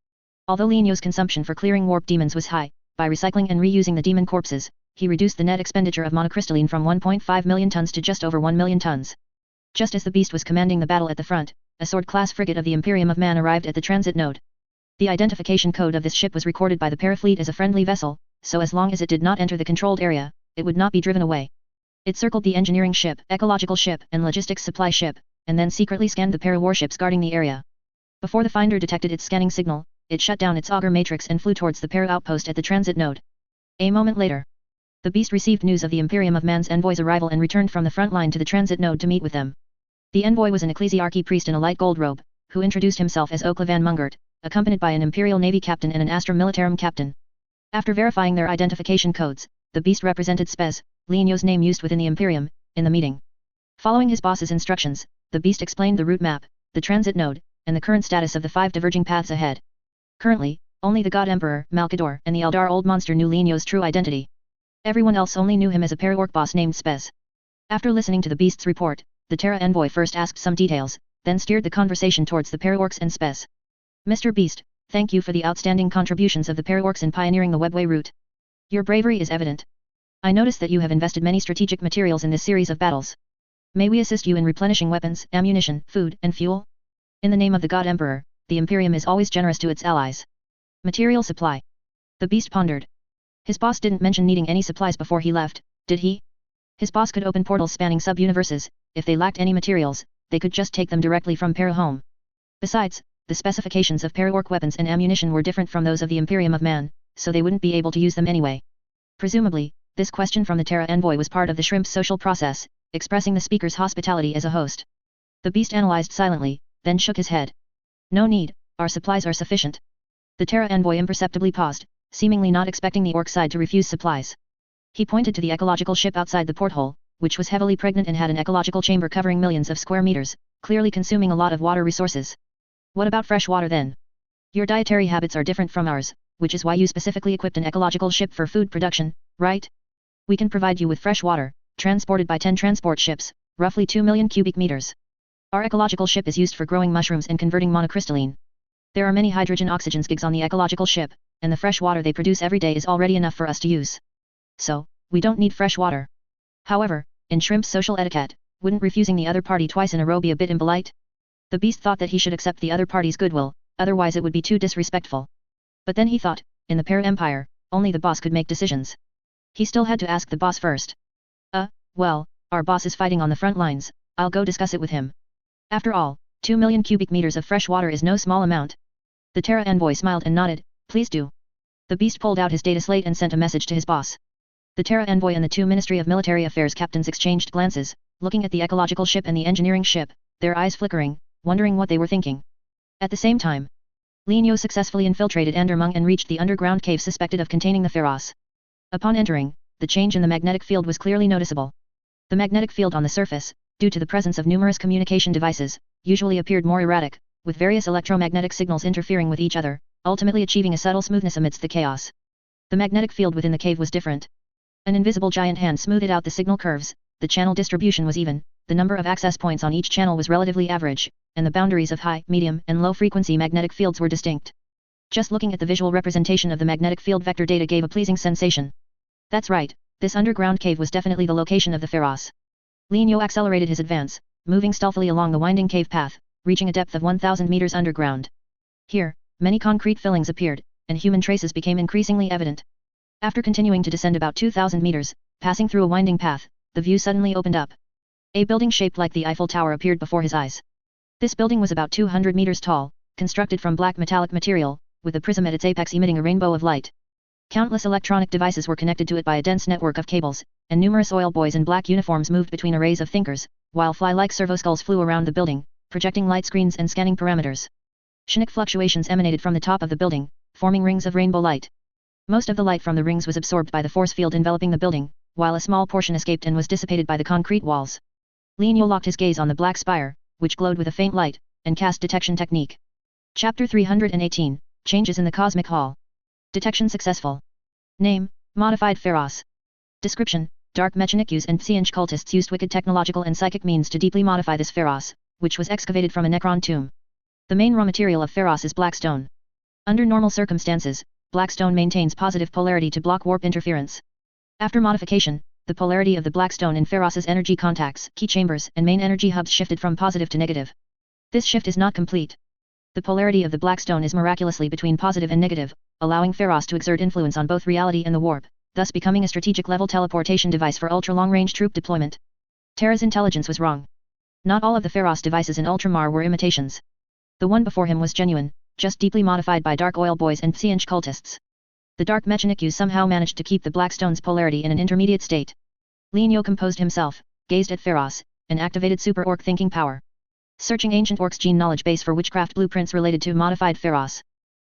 Speaker 1: Although Lienyo's consumption for clearing warp demons was high, by recycling and reusing the demon corpses, he reduced the net expenditure of monocrystalline from 1.5 million tons to just over 1 million tons. Just as the beast was commanding the battle at the front, a sword-class frigate of the Imperium of Man arrived at the transit node. The identification code of this ship was recorded by the Parafleet as a friendly vessel, so as long as it did not enter the controlled area, it would not be driven away. It circled the engineering ship, ecological ship, and logistics supply ship, and then secretly scanned the para-warships guarding the area. Before the finder detected its scanning signal, it shut down its auger matrix and flew towards the para-outpost at the transit node. A moment later, the beast received news of the Imperium of Man's envoy's arrival and returned from the front line to the transit node to meet with them. The envoy was an ecclesiarchy priest in a light gold robe, who introduced himself as Oklavan Mungert, accompanied by an Imperial Navy captain and an Astra Militarum captain. After verifying their identification codes, the beast represented Spez, Lienyo's name used within the Imperium, in the meeting. Following his boss's instructions, the beast explained the route map, the transit node, and the current status of the 5 diverging paths ahead. Currently, only the God Emperor, Malkador, and the Eldar Old Monster knew Lienyo's true identity. Everyone else only knew him as a para-orc boss named Spez. After listening to the beast's report, the Terra envoy first asked some details, then steered the conversation towards the para-orcs and Spez. Mr. Beast, thank you for the outstanding contributions of the para-orcs in pioneering the webway route. Your bravery is evident. I notice that you have invested many strategic materials in this series of battles. May we assist you in replenishing weapons, ammunition, food, and fuel? In the name of the God Emperor, the Imperium is always generous to its allies. Material supply. The beast pondered. His boss didn't mention needing any supplies before he left, did he? His boss could open portals spanning sub-universes. If they lacked any materials, they could just take them directly from Para-home. Besides, the specifications of para-orc weapons and ammunition were different from those of the Imperium of Man, so they wouldn't be able to use them anyway. Presumably, this question from the Terra envoy was part of the shrimp's social process, expressing the speaker's hospitality as a host. The beast analyzed silently, then shook his head. No need, our supplies are sufficient. The Terra envoy imperceptibly paused, seemingly not expecting the orc side to refuse supplies. He pointed to the ecological ship outside the porthole, which was heavily pregnant and had an ecological chamber covering millions of square meters, clearly consuming a lot of water resources. What about fresh water then? Your dietary habits are different from ours, which is why you specifically equipped an ecological ship for food production, right? We can provide you with fresh water, transported by 10 transport ships, roughly 2 million cubic meters. Our ecological ship is used for growing mushrooms and converting monocrystalline. There are many hydrogen-oxygen gigs on the ecological ship, and the fresh water they produce every day is already enough for us to use. So, we don't need fresh water. However, in Shrimp's social etiquette, wouldn't refusing the other party twice in a row be a bit impolite? The beast thought that he should accept the other party's goodwill, otherwise it would be too disrespectful. But then he thought, in the Para Empire, only the boss could make decisions. He still had to ask the boss first. Well, our boss is fighting on the front lines, I'll go discuss it with him. After all, 2 million cubic meters of fresh water is no small amount. The Terra envoy smiled and nodded, please do. The beast pulled out his data slate and sent a message to his boss. The Terra envoy and the two Ministry of Military Affairs captains exchanged glances, looking at the ecological ship and the engineering ship, their eyes flickering, wondering what they were thinking. At the same time, Linyo successfully infiltrated Endermung and reached the underground cave suspected of containing the Feroz. Upon entering, the change in the magnetic field was clearly noticeable. The magnetic field on the surface, due to the presence of numerous communication devices, usually appeared more erratic, with various electromagnetic signals interfering with each other, ultimately achieving a subtle smoothness amidst the chaos. The magnetic field within the cave was different. An invisible giant hand smoothed out the signal curves, the channel distribution was even, the number of access points on each channel was relatively average, and the boundaries of high, medium, and low frequency magnetic fields were distinct. Just looking at the visual representation of the magnetic field vector data gave a pleasing sensation. That's right, this underground cave was definitely the location of the Feroz. Linyo accelerated his advance, moving stealthily along the winding cave path, reaching a depth of 1,000 meters underground. Here, many concrete fillings appeared, and human traces became increasingly evident. After continuing to descend about 2,000 meters, passing through a winding path, the view suddenly opened up. A building shaped like the Eiffel Tower appeared before his eyes. This building was about 200 meters tall, constructed from black metallic material, with a prism at its apex emitting a rainbow of light. Countless electronic devices were connected to it by a dense network of cables, and numerous oil boys in black uniforms moved between arrays of thinkers, while fly-like servoskulls flew around the building, projecting light screens and scanning parameters. Sonic fluctuations emanated from the top of the building, forming rings of rainbow light. Most of the light from the rings was absorbed by the force field enveloping the building, while a small portion escaped and was dissipated by the concrete walls. Linyo locked his gaze on the black spire, which glowed with a faint light, and cast detection technique. Chapter 318, Changes in the Cosmic Hall. Detection successful. Name, Modified Feroz. Description, Dark Mechanikus and Psionic cultists used wicked technological and psychic means to deeply modify this Feroz, which was excavated from a Necron tomb. The main raw material of Feroz is black stone. Under normal circumstances, black stone maintains positive polarity to block warp interference. After modification, the polarity of the black stone in Feroz's energy contacts, key chambers, and main energy hubs shifted from positive to negative. This shift is not complete. The polarity of the black stone is miraculously between positive and negative, allowing Feroz to exert influence on both reality and the warp, thus becoming a strategic-level teleportation device for ultra-long-range troop deployment. Terra's intelligence was wrong. Not all of the Feroz devices in Ultramar were imitations. The one before him was genuine, just deeply modified by dark oil boys and Psionic cultists. The dark Mechanikus somehow managed to keep the black stone's polarity in an intermediate state. Linyo composed himself, gazed at Feroz, and activated Super Orc thinking power. Searching Ancient Orcs gene knowledge base for witchcraft blueprints related to modified Feroz.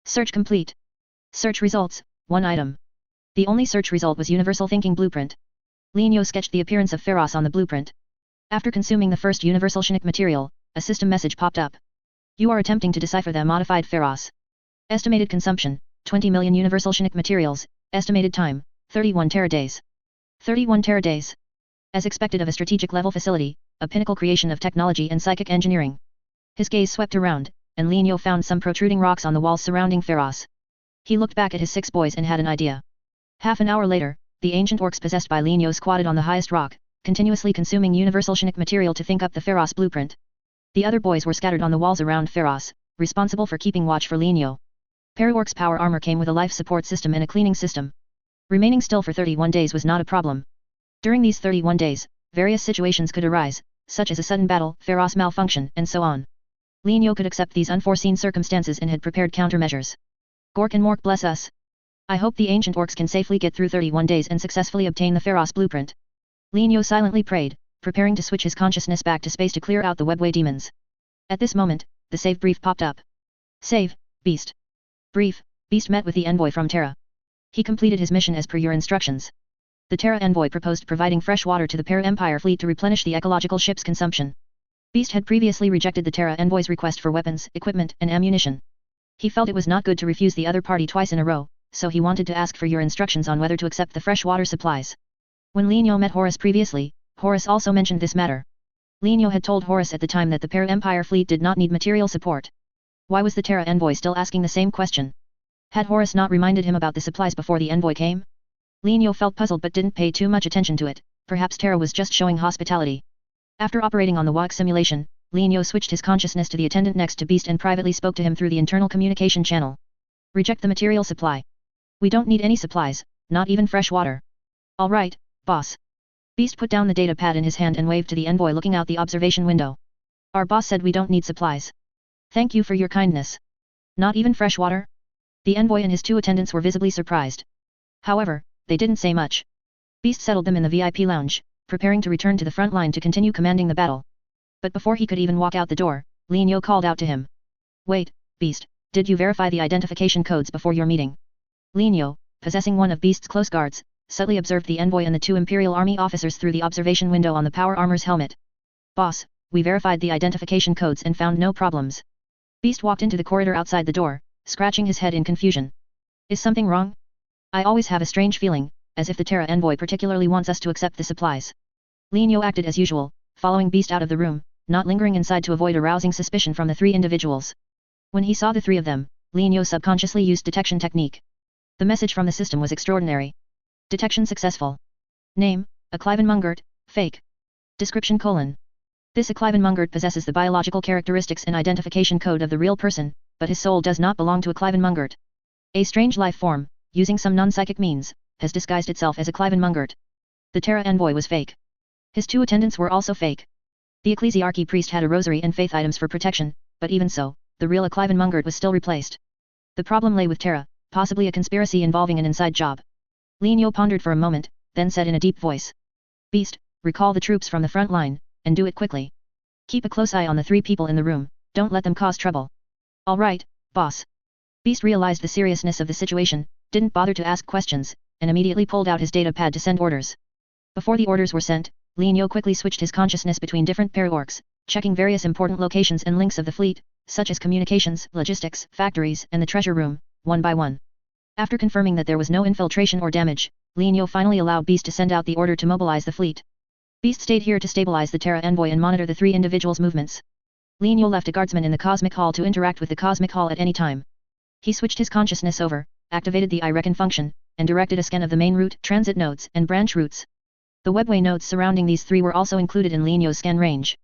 Speaker 1: Search complete. Search results, 1 item. The only search result was Universal Thinking Blueprint. Linyo sketched the appearance of Feroz on the blueprint. After consuming the first Universal Shinic material, a system message popped up. You are attempting to decipher the modified Feroz. Estimated consumption, 20 million Universal Shinic materials, estimated time, 31 teradays. 31 teradays. As expected of a strategic-level facility, a pinnacle creation of technology and psychic engineering. His gaze swept around, and Linyo found some protruding rocks on the walls surrounding Feroz. He looked back at his 6 boys and had an idea. Half an hour later, the ancient orcs possessed by Linyo squatted on the highest rock, continuously consuming Universal Shinic material to think up the Feroz blueprint. The other boys were scattered on the walls around Feroz, responsible for keeping watch for Linyo. Paraorc's power armor came with a life support system and a cleaning system. Remaining still for 31 days was not a problem. During these 31 days, various situations could arise, such as a sudden battle, Feroz malfunction, and so on. Linyo could accept these unforeseen circumstances and had prepared countermeasures. Gork and Mork bless us. I hope the ancient orcs can safely get through 31 days and successfully obtain the Feroz blueprint. Linyo silently prayed, preparing to switch his consciousness back to space to clear out the webway demons. At this moment, the save brief popped up. Save, beast. Brief, Beast met with the envoy from Terra. He completed his mission as per your instructions. The Terra envoy proposed providing fresh water to the Para-Empire fleet to replenish the ecological ship's consumption. Beast had previously rejected the Terra envoy's request for weapons, equipment, and ammunition. He felt it was not good to refuse the other party twice in a row, so he wanted to ask for your instructions on whether to accept the fresh water supplies. When Lignio met Horus previously, Horus also mentioned this matter. Lignio had told Horus at the time that the Para-Empire fleet did not need material support. Why was the Terra envoy still asking the same question? Had Horus not reminded him about the supplies before the envoy came? Lignio felt puzzled but didn't pay too much attention to it. Perhaps Terra was just showing hospitality. After operating on the WAC simulation, Lignio switched his consciousness to the attendant next to Beast and privately spoke to him through the internal communication channel. Reject the material supply. We don't need any supplies, not even fresh water. All right, boss. Beast put down the data pad in his hand and waved to the envoy looking out the observation window. Our boss said we don't need supplies. Thank you for your kindness. Not even fresh water? The envoy and his two attendants were visibly surprised. However, they didn't say much. Beast settled them in the VIP lounge, preparing to return to the front line to continue commanding the battle. But before he could even walk out the door, Lignio called out to him. Wait, Beast, did you verify the identification codes before your meeting? Lignio, possessing one of Beast's close guards, subtly observed the envoy and the two Imperial Army officers through the observation window on the power armor's helmet. Boss, we verified the identification codes and found no problems. Beast walked into the corridor outside the door, scratching his head in confusion. Is something wrong? I always have a strange feeling, as if the Terra envoy particularly wants us to accept the supplies. Lignio acted as usual, following Beast out of the room, not lingering inside to avoid arousing suspicion from the three individuals. When he saw the three of them, Lignio subconsciously used detection technique. The message from the system was extraordinary. Detection successful. Name, Cliven Mungert, fake. Description: This Cliven Mungert possesses the biological characteristics and identification code of the real person, but his soul does not belong to a Cliven Mungert. A strange life form, using some non-psychic means, has disguised itself as a Cliven Mungert. The Terra envoy was fake. His two attendants were also fake. The ecclesiarchy priest had a rosary and faith items for protection, but even so, the real Cliven Mungert was still replaced. The problem lay with Terra, possibly a conspiracy involving an inside job. Lignio pondered for a moment, then said in a deep voice. Beast, recall the troops from the front line, and do it quickly. Keep a close eye on the three people in the room, don't let them cause trouble. All right, boss. Beast realized the seriousness of the situation, didn't bother to ask questions, and immediately pulled out his data pad to send orders. Before the orders were sent, Lignio quickly switched his consciousness between different para-orcs, checking various important locations and links of the fleet, such as communications, logistics, factories, and the treasure room, one by one. After confirming that there was no infiltration or damage, Lignio finally allowed Beast to send out the order to mobilize the fleet. Beast stayed here to stabilize the Terra envoy and monitor the three individuals' movements. Lignio left a guardsman in the Cosmic Hall to interact with the Cosmic Hall at any time. He switched his consciousness over, activated the I Reckon function, and directed a scan of the main route, transit nodes, and branch routes. The webway nodes surrounding these three were also included in Lignio's scan range.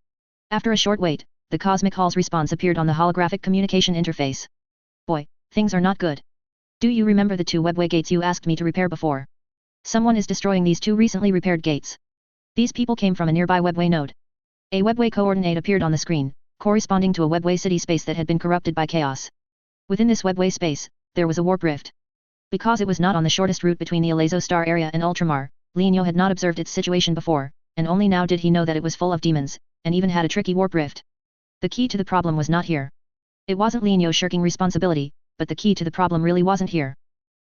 Speaker 1: After a short wait, the Cosmic Hall's response appeared on the holographic communication interface. Boy, things are not good. Do you remember the two webway gates you asked me to repair before? Someone is destroying these two recently repaired gates. These people came from a nearby webway node. A webway coordinate appeared on the screen, corresponding to a webway city space that had been corrupted by chaos. Within this webway space, there was a warp rift. Because it was not on the shortest route between the Alezo star area and Ultramar, Lignio had not observed its situation before, and only now did he know that it was full of demons, and even had a tricky warp rift. The key to the problem was not here. It wasn't Lignio shirking responsibility, but the key to the problem really wasn't here.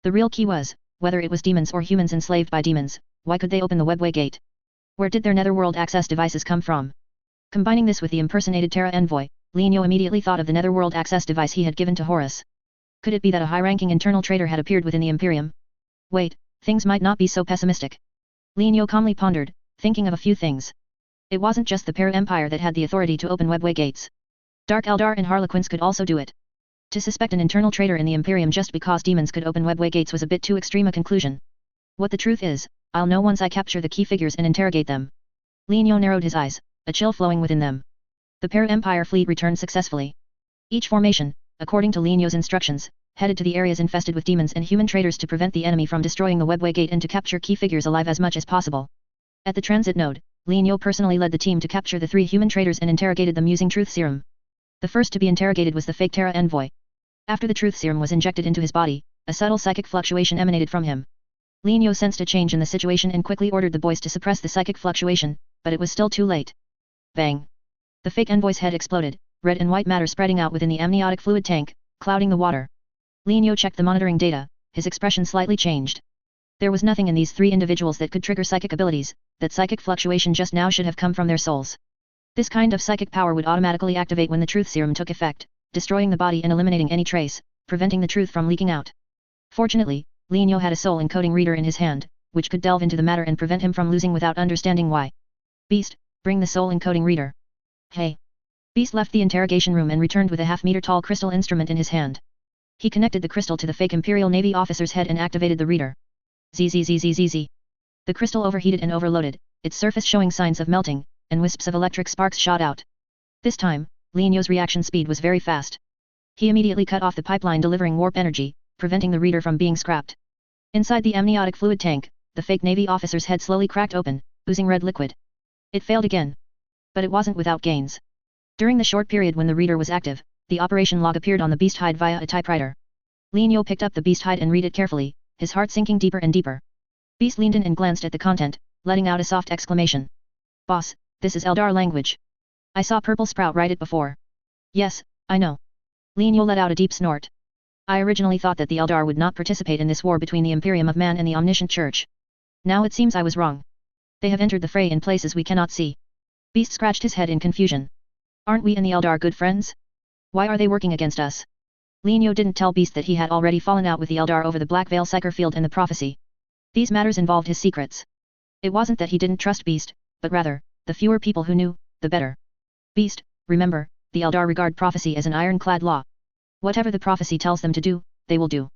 Speaker 1: The real key was, whether it was demons or humans enslaved by demons, why could they open the webway gate? Where did their netherworld access devices come from? Combining this with the impersonated Terra envoy, Lignio immediately thought of the netherworld access device he had given to Horus. Could it be that a high-ranking internal traitor had appeared within the Imperium? Wait, things might not be so pessimistic. Lignio calmly pondered, thinking of a few things. It wasn't just the Para-Empire that had the authority to open webway gates. Dark Eldar and Harlequins could also do it. To suspect an internal traitor in the Imperium just because demons could open webway gates was a bit too extreme a conclusion. What the truth is, I'll know once I capture the key figures and interrogate them. Lignio narrowed his eyes, a chill flowing within them. The Para-Empire fleet returned successfully. Each formation, according to Lignio's instructions, headed to the areas infested with demons and human traitors to prevent the enemy from destroying the webway gate and to capture key figures alive as much as possible. At the transit node, Lignio personally led the team to capture the three human traitors and interrogated them using truth serum. The first to be interrogated was the fake Terra envoy. After the truth serum was injected into his body, a subtle psychic fluctuation emanated from him. Lignio sensed a change in the situation and quickly ordered the boys to suppress the psychic fluctuation, but it was still too late. Bang! The fake envoy's head exploded, red and white matter spreading out within the amniotic fluid tank, clouding the water. Li Niu checked the monitoring data, his expression slightly changed. There was nothing in these three individuals that could trigger psychic abilities, that psychic fluctuation just now should have come from their souls. This kind of psychic power would automatically activate when the truth serum took effect, destroying the body and eliminating any trace, preventing the truth from leaking out. Fortunately, Li Niu had a soul encoding reader in his hand, which could delve into the matter and prevent him from losing without understanding why. Beast, bring the soul encoding reader. Hey. Beast left the interrogation room and returned with a half-meter tall crystal instrument in his hand. He connected the crystal to the fake Imperial Navy officer's head and activated the reader. Zzzzzzz. The crystal overheated and overloaded, its surface showing signs of melting, and wisps of electric sparks shot out. This time, Li Niu's reaction speed was very fast. He immediately cut off the pipeline delivering warp energy, preventing the reader from being scrapped. Inside the amniotic fluid tank, the fake Navy officer's head slowly cracked open, oozing red liquid. It failed again. But it wasn't without gains. During the short period when the reader was active, the operation log appeared on the beast hide via a typewriter. Li Niu picked up the beast hide and read it carefully, his heart sinking deeper and deeper. Beast leaned in and glanced at the content, letting out a soft exclamation. Boss, this is Eldar language. I saw Purple Sprout write it before. Yes, I know. Li Niu let out a deep snort. I originally thought that the Eldar would not participate in this war between the Imperium of Man and the Omniscient Church. Now it seems I was wrong. They have entered the fray in places we cannot see. Beast scratched his head in confusion. Aren't we and the Eldar good friends? Why are they working against us? Li Niu didn't tell Beast that he had already fallen out with the Eldar over the Black Veil Psyker Field and the prophecy. These matters involved his secrets. It wasn't that he didn't trust Beast, but rather, the fewer people who knew, the better. Beast, remember, the Eldar regard prophecy as an ironclad law. Whatever the prophecy tells them to do, they will do.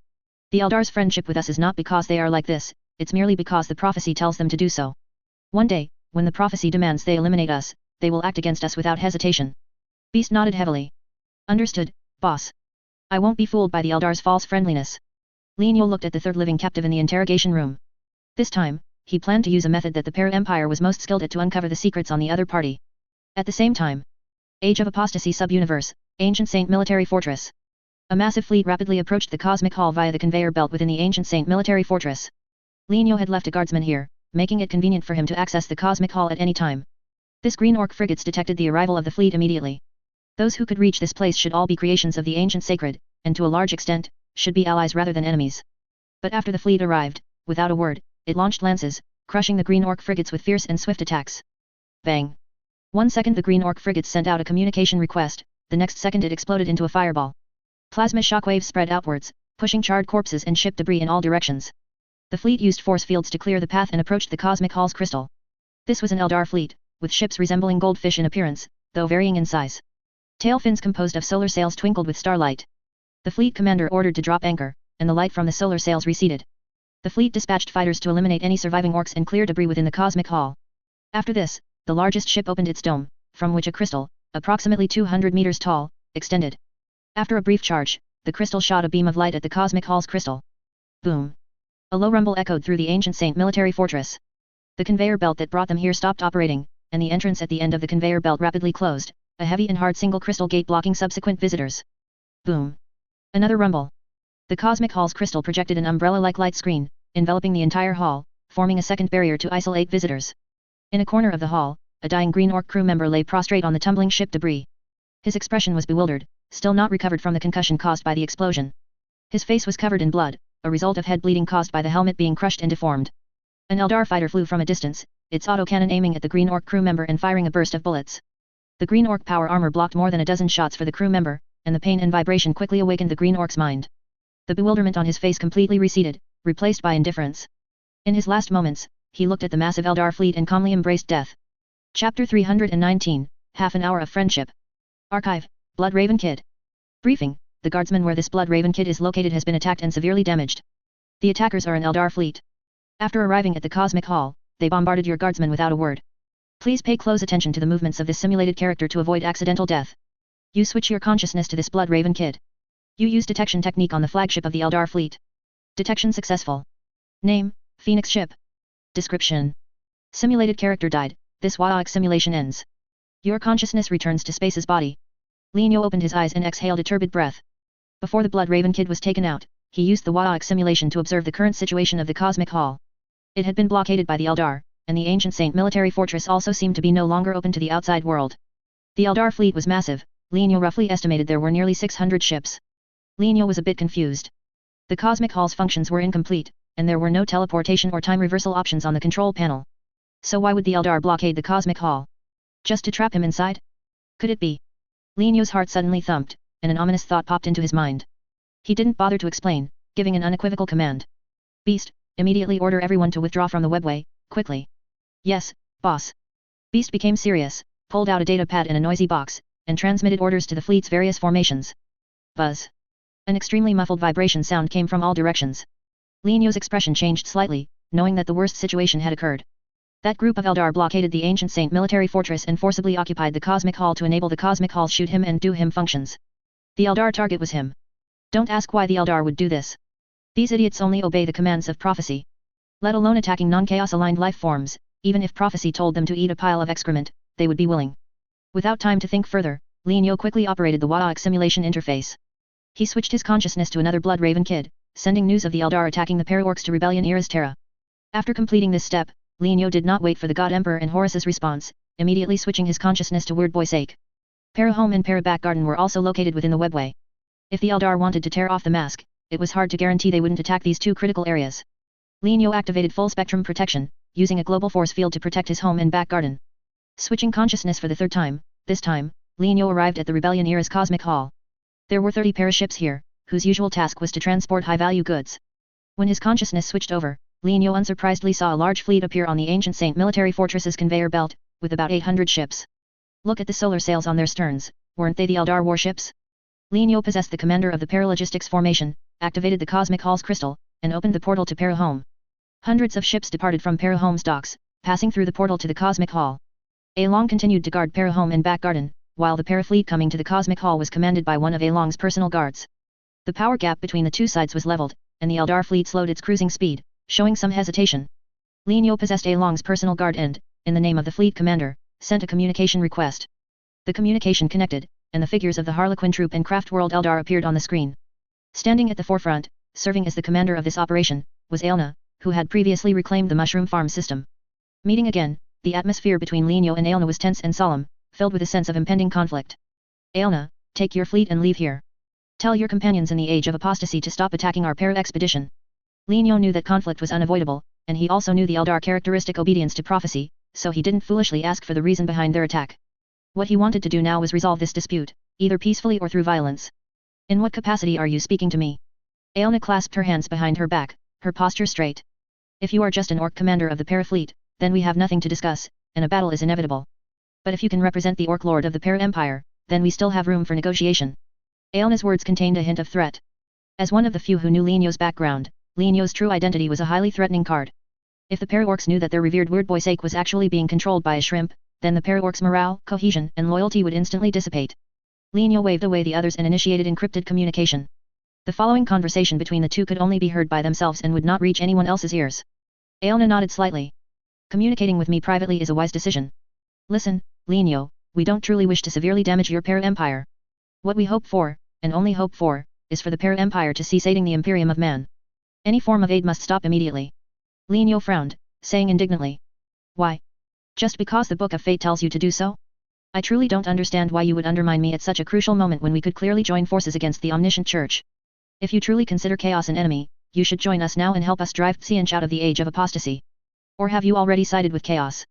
Speaker 1: The Eldar's friendship with us is not because they are like this, it's merely because the prophecy tells them to do so. One day, when the prophecy demands they eliminate us, they will act against us without hesitation. Beast nodded heavily. Understood, boss. I won't be fooled by the Eldar's false friendliness. Li Niu looked at the third living captive in the interrogation room. This time, he planned to use a method that the Para-Empire was most skilled at to uncover the secrets on the other party. At the same time, Age of Apostasy Sub-Universe, Ancient Saint Military Fortress. A massive fleet rapidly approached the Cosmic Hall via the conveyor belt within the Ancient Saint Military Fortress. Li Niu had left a guardsman here, making it convenient for him to access the Cosmic Hall at any time. This green orc frigates detected the arrival of the fleet immediately. Those who could reach this place should all be creations of the Ancient Sacred, and to a large extent, should be allies rather than enemies. But after the fleet arrived, without a word, it launched lances, crushing the green orc frigates with fierce and swift attacks. Bang! 1 second the green orc frigates sent out a communication request, the next second it exploded into a fireball. Plasma shockwaves spread outwards, pushing charred corpses and ship debris in all directions. The fleet used force fields to clear the path and approached the Cosmic Hall's crystal. This was an Eldar fleet, with ships resembling goldfish in appearance, though varying in size. Tail fins composed of solar sails twinkled with starlight. The fleet commander ordered to drop anchor, and the light from the solar sails receded. The fleet dispatched fighters to eliminate any surviving orcs and clear debris within the Cosmic Hall. After this, the largest ship opened its dome, from which a crystal, approximately 200 meters tall, extended. After a brief charge, the crystal shot a beam of light at the Cosmic Hall's crystal. Boom! A low rumble echoed through the Ancient Saint Military Fortress. The conveyor belt that brought them here stopped operating, and the entrance at the end of the conveyor belt rapidly closed, a heavy and hard single crystal gate blocking subsequent visitors. Boom! Another rumble. The Cosmic Hall's crystal projected an umbrella-like light screen, enveloping the entire hall, forming a second barrier to isolate visitors. In a corner of the hall, a dying green orc crew member lay prostrate on the tumbling ship debris. His expression was bewildered, still not recovered from the concussion caused by the explosion. His face was covered in blood, a result of head bleeding caused by the helmet being crushed and deformed. An Eldar fighter flew from a distance, its autocannon aiming at the green orc crew member and firing a burst of bullets. The green orc power armor blocked more than a dozen shots for the crew member, and the pain and vibration quickly awakened the green orc's mind. The bewilderment on his face completely receded, replaced by indifference. In his last moments, he looked at the massive Eldar fleet and calmly embraced death. Chapter 319, Half an Hour of Friendship. Archive, Blood Raven Kid. Briefing, the guardsman where this Blood Raven Kid is located has been attacked and severely damaged. The attackers are an Eldar fleet. After arriving at the Cosmic Hall, they bombarded your guardsman without a word. Please pay close attention to the movements of this simulated character to avoid accidental death. You switch your consciousness to this Blood Raven Kid. You use detection technique on the flagship of the Eldar fleet. Detection successful. Name, Phoenix Ship. Description. Simulated character died, this WarHammer simulation ends. Your consciousness returns to Space's body. Li Niu opened his eyes and exhaled a turbid breath. Before the Blood Raven Kid was taken out, he used the WarHammer simulation to observe the current situation of the Cosmic Hall. It had been blockaded by the Eldar, and the Ancient Saint Military Fortress also seemed to be no longer open to the outside world. The Eldar fleet was massive, Li Niu roughly estimated there were nearly 600 ships. Li Niu was a bit confused. The Cosmic Hall's functions were incomplete, and there were no teleportation or time reversal options on the control panel. So why would the Eldar blockade the Cosmic Hall? Just to trap him inside? Could it be? Li Niu's heart suddenly thumped, and an ominous thought popped into his mind. He didn't bother to explain, giving an unequivocal command. Beast, immediately order everyone to withdraw from the webway, quickly. Yes, boss. Beast became serious, pulled out a data pad and a noisy box, and transmitted orders to the fleet's various formations. Buzz. An extremely muffled vibration sound came from all directions. Li Niu's expression changed slightly, knowing that the worst situation had occurred. That group of Eldar blockaded the ancient Saint military fortress and forcibly occupied the Cosmic Hall to enable the Cosmic Hall shoot him and do him functions. The Eldar target was him. Don't ask why the Eldar would do this. These idiots only obey the commands of prophecy. Let alone attacking non-chaos aligned life forms, even if prophecy told them to eat a pile of excrement, they would be willing. Without time to think further, Li Niu quickly operated the WarHammer simulation interface. He switched his consciousness to another Blood Raven kid, sending news of the Eldar attacking the Paraorcs to Rebellion Eras Terra. After completing this step, Li Niu did not wait for the God Emperor and Horus's response, immediately switching his consciousness to Word Boy Sake. Para-Home and Para-Back Garden were also located within the webway. If the Eldar wanted to tear off the mask, it was hard to guarantee they wouldn't attack these two critical areas. Li Niu activated full spectrum protection, using a global force field to protect his home and back garden. Switching consciousness for the third time, this time, Li Niu arrived at the Rebellion Era's Cosmic Hall. There were 30 paraships here, whose usual task was to transport high-value goods. When his consciousness switched over, Li Niu unsurprisedly saw a large fleet appear on the ancient Saint military fortress's conveyor belt, with about 800 ships. Look at the solar sails on their sterns, weren't they the Eldar warships? Li Niu possessed the commander of the Paralogistics formation, activated the Cosmic Hall's crystal, and opened the portal to Para-Home. Hundreds of ships departed from Para-Home's docks, passing through the portal to the Cosmic Hall. Along continued to guard Para-Home and Back Garden, while the Para-fleet coming to the Cosmic Hall was commanded by one of Along's personal guards. The power gap between the two sides was leveled, and the Eldar fleet slowed its cruising speed, showing some hesitation. Li Niu possessed Along's personal guard and, in the name of the fleet commander, sent a communication request. The communication connected, and the figures of the Harlequin troop and Craft World Eldar appeared on the screen. Standing at the forefront, serving as the commander of this operation, was Aelna, who had previously reclaimed the Mushroom Farm system. Meeting again, the atmosphere between Li Niu and Aelna was tense and solemn, filled with a sense of impending conflict. Aelna, take your fleet and leave here. Tell your companions in the Age of Apostasy to stop attacking our para-expedition. Li Niu knew that conflict was unavoidable, and he also knew the Eldar characteristic obedience to prophecy, so he didn't foolishly ask for the reason behind their attack. What he wanted to do now was resolve this dispute, either peacefully or through violence. In what capacity are you speaking to me? Aelna clasped her hands behind her back, her posture straight. If you are just an orc commander of the para-fleet, then we have nothing to discuss, and a battle is inevitable. But if you can represent the orc lord of the para-empire, then we still have room for negotiation. Aelna's words contained a hint of threat. As one of the few who knew Li Niu's background, Li Niu's true identity was a highly threatening card. If the para-orcs knew that their revered Word Boy Sake was actually being controlled by a shrimp, then the para-orcs' morale, cohesion, and loyalty would instantly dissipate. Li Niu waved away the others and initiated encrypted communication. The following conversation between the two could only be heard by themselves and would not reach anyone else's ears. Aelna nodded slightly. Communicating with me privately is a wise decision. Listen, Li Niu, we don't truly wish to severely damage your para-empire. What we hope for, and only hope for, is for the para-empire to cease aiding the Imperium of Man. Any form of aid must stop immediately. Li Niu frowned, saying indignantly. Why? Just because the Book of Fate tells you to do so? I truly don't understand why you would undermine me at such a crucial moment when we could clearly join forces against the omniscient church. If you truly consider chaos an enemy, you should join us now and help us drive Tsianch out of the Age of Apostasy. Or have you already sided with chaos?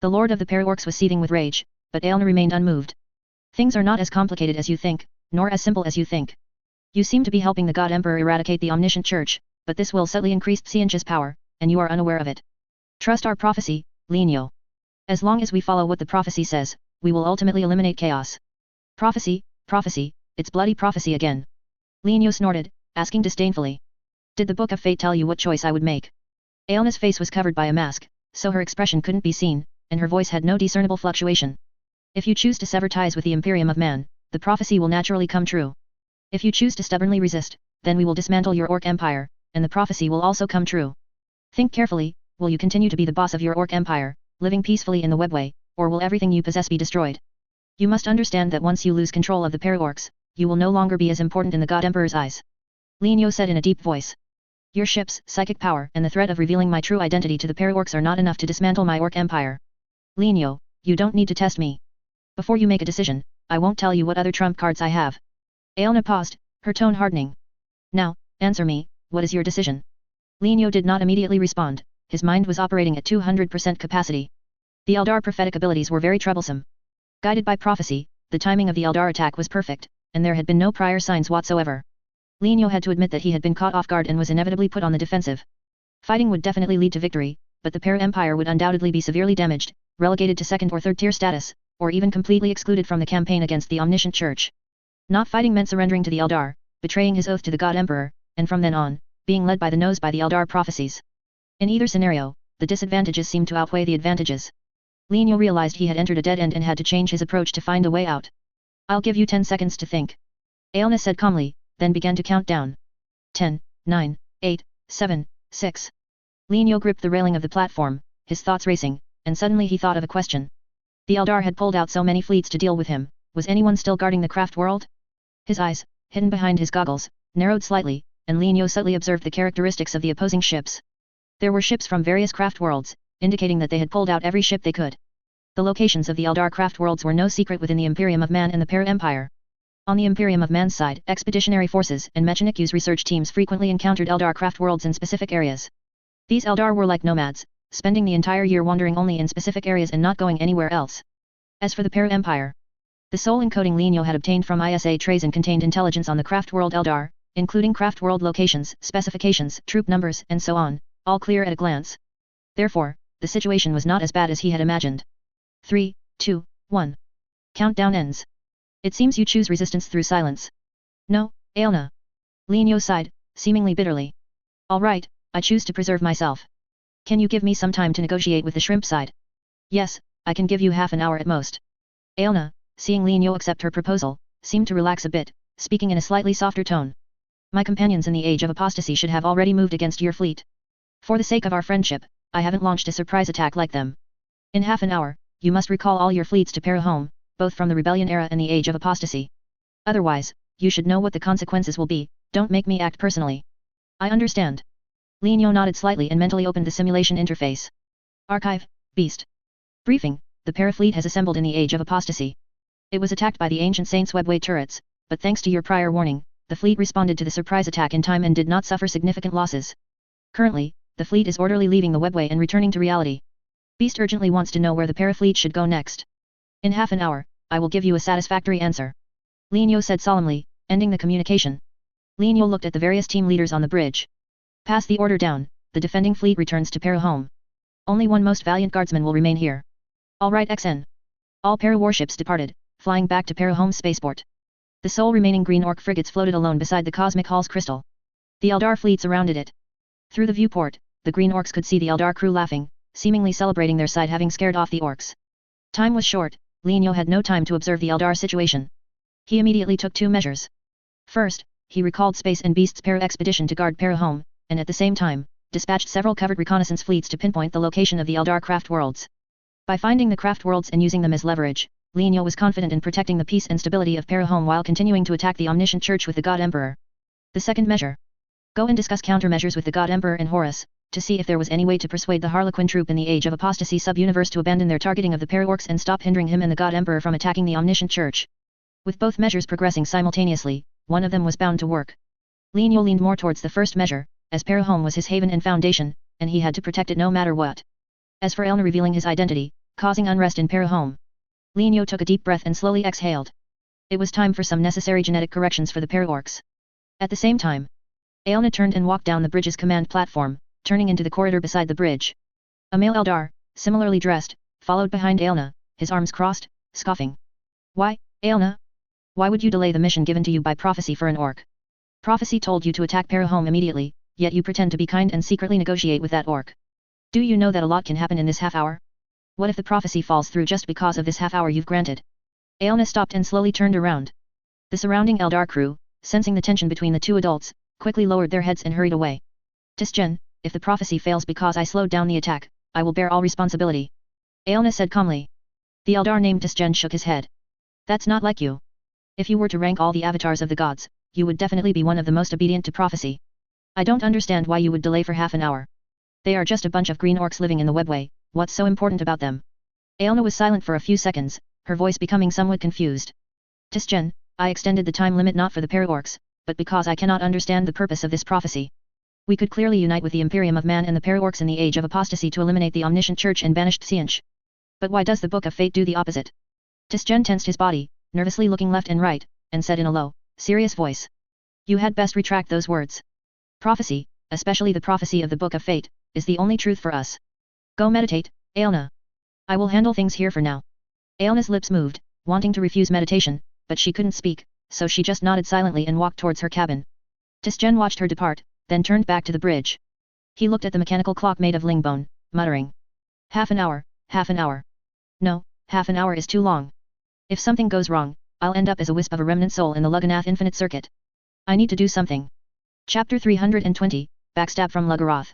Speaker 1: The Lord of the Para-Orcs was seething with rage, but Aelna remained unmoved. Things are not as complicated as you think, nor as simple as you think. You seem to be helping the God Emperor eradicate the omniscient church, but this will subtly increase Tsianch's power, and you are unaware of it. Trust our prophecy, Li Niu. As long as we follow what the prophecy says, we will ultimately eliminate chaos. Prophecy, prophecy, it's bloody prophecy again. Li Niu snorted, asking disdainfully. Did the Book of Fate tell you what choice I would make? Aelna's face was covered by a mask, so her expression couldn't be seen, and her voice had no discernible fluctuation. If you choose to sever ties with the Imperium of Man, the prophecy will naturally come true. If you choose to stubbornly resist, then we will dismantle your orc empire, and the prophecy will also come true. Think carefully, will you continue to be the boss of your orc empire, living peacefully in the webway, or will everything you possess be destroyed? You must understand that once you lose control of the para-orcs, you will no longer be as important in the God Emperor's eyes. Li Niu said in a deep voice. Your ships, psychic power, and the threat of revealing my true identity to the para-orcs are not enough to dismantle my orc empire. Li Niu, you don't need to test me. Before you make a decision, I won't tell you what other trump cards I have. Aelna paused, her tone hardening. Now, answer me, what is your decision? Linio did not immediately respond, his mind was operating at 200% capacity. The Eldar prophetic abilities were very troublesome. Guided by prophecy, the timing of the Eldar attack was perfect, and there had been no prior signs whatsoever. Linio had to admit that he had been caught off guard and was inevitably put on the defensive. Fighting would definitely lead to victory, but the Para-Empire would undoubtedly be severely damaged, relegated to second or third tier status, or even completely excluded from the campaign against the Omniscient Church. Not fighting meant surrendering to the Eldar, betraying his oath to the God Emperor, and from then on, being led by the nose by the Eldar prophecies. In either scenario, the disadvantages seemed to outweigh the advantages. Linio realized he had entered a dead end and had to change his approach to find a way out. I'll give you 10 seconds to think. Aelna said calmly, then began to count down. 10, 9, 8, 7, 6. Linio gripped the railing of the platform, his thoughts racing, and suddenly he thought of a question. The Eldar had pulled out so many fleets to deal with him, was anyone still guarding the craft world? His eyes, hidden behind his goggles, narrowed slightly, and Linio subtly observed the characteristics of the opposing ships. There were ships from various craft worlds, indicating that they had pulled out every ship they could. The locations of the Eldar craft worlds were no secret within the Imperium of Man and the Para-Empire. On the Imperium of Man's side, expeditionary forces and Mechanic-U's research teams frequently encountered Eldar craft worlds in specific areas. These Eldar were like nomads, spending the entire year wandering only in specific areas and not going anywhere else. As for the Para-Empire, the soul encoding Linio had obtained from ISA trays and contained intelligence on the craft world Eldar, including craft world locations, specifications, troop numbers, and so on, all clear at a glance. Therefore, the situation was not as bad as he had imagined. 3, 2, 1. Countdown ends. It seems you choose resistance through silence. No, Aelna. Linio sighed, seemingly bitterly. All right, I choose to preserve myself. Can you give me some time to negotiate with the shrimp side? Yes, I can give you half an hour at most. Aelna, seeing Linio accept her proposal, seemed to relax a bit, speaking in a slightly softer tone. My companions in the age of apostasy should have already moved against your fleet. For the sake of our friendship, I haven't launched a surprise attack like them. In half an hour, you must recall all your fleets to Para home, both from the rebellion era and the age of apostasy. Otherwise, you should know what the consequences will be. Don't make me act personally. I understand. Linio nodded slightly and mentally opened the simulation interface. Archive, Beast. Briefing, the Para fleet has assembled in the age of apostasy. It was attacked by the ancient Saints webway turrets, but thanks to your prior warning, the fleet responded to the surprise attack in time and did not suffer significant losses. Currently, the fleet is orderly leaving the webway and returning to reality. Beast urgently wants to know where the Para fleet should go next. In half an hour, I will give you a satisfactory answer. Linio said solemnly, ending the communication. Linio looked at the various team leaders on the bridge. Pass the order down, the defending fleet returns to Para home. Only one most valiant guardsman will remain here. All right XN. All Para warships departed, flying back to Para home spaceport. The sole remaining green orc frigates floated alone beside the Cosmic Hall's crystal. The Eldar fleet surrounded it. Through the viewport, the green orcs could see the Eldar crew laughing, seemingly celebrating their side having scared off the orcs. Time was short, Linio had no time to observe the Eldar situation. He immediately took 2 measures. First, he recalled Space and Beast's Para expedition to guard Para home, and at the same time, dispatched several covert reconnaissance fleets to pinpoint the location of the Eldar craft worlds. By finding the craft worlds and using them as leverage, Linio was confident in protecting the peace and stability of Para home while continuing to attack the Omniscient Church with the God Emperor. The second measure. Go and discuss countermeasures with the God Emperor and Horus, to see if there was any way to persuade the Harlequin troop in the Age of Apostasy sub-universe to abandon their targeting of the Para-Orcs and stop hindering him and the God Emperor from attacking the Omniscient Church. With both measures progressing simultaneously, one of them was bound to work. Linio leaned more towards the first measure, as Para home was his haven and foundation, and he had to protect it no matter what. As for Elna revealing his identity, causing unrest in Para home, Linio took a deep breath and slowly exhaled. It was time for some necessary genetic corrections for the Para-Orcs. At the same time, Aelna turned and walked down the bridge's command platform, turning into the corridor beside the bridge. A male Eldar, similarly dressed, followed behind Aelna, his arms crossed, scoffing. Why, Aelna? Why would you delay the mission given to you by prophecy for an orc? Prophecy told you to attack Para home immediately, yet you pretend to be kind and secretly negotiate with that orc. Do you know that a lot can happen in this half hour? What if the prophecy falls through just because of this half hour you've granted? Aelna stopped and slowly turned around. The surrounding Eldar crew, sensing the tension between the two adults, quickly lowered their heads and hurried away. Tisjen, if the prophecy fails because I slowed down the attack, I will bear all responsibility. Aelna said calmly. The Eldar named Tisjen shook his head. That's not like you. If you were to rank all the avatars of the gods, you would definitely be one of the most obedient to prophecy. I don't understand why you would delay for half an hour. They are just a bunch of green orcs living in the webway, what's so important about them? Aelna was silent for a few seconds, her voice becoming somewhat confused. Tisjen, I extended the time limit not for the Para-Orcs, but because I cannot understand the purpose of this prophecy. We could clearly unite with the Imperium of Man and the Paraorcs in the Age of Apostasy to eliminate the Omniscient Church and banish Tsianch. But why does the Book of Fate do the opposite? Tisjen tensed his body, nervously looking left and right, and said in a low, serious voice. You had best retract those words. Prophecy, especially the prophecy of the Book of Fate, is the only truth for us. Go meditate, Aelna. I will handle things here for now. Aelna's lips moved, wanting to refuse meditation, but she couldn't speak, so she just nodded silently and walked towards her cabin. Tisjen watched her depart, then turned back to the bridge. He looked at the mechanical clock made of lingbone, muttering. Half an hour, half an hour. No, half an hour is too long. If something goes wrong, I'll end up as a wisp of a remnant soul in the Lugganath Infinite Circuit. I need to do something. Chapter 320, Backstab from Luggarath.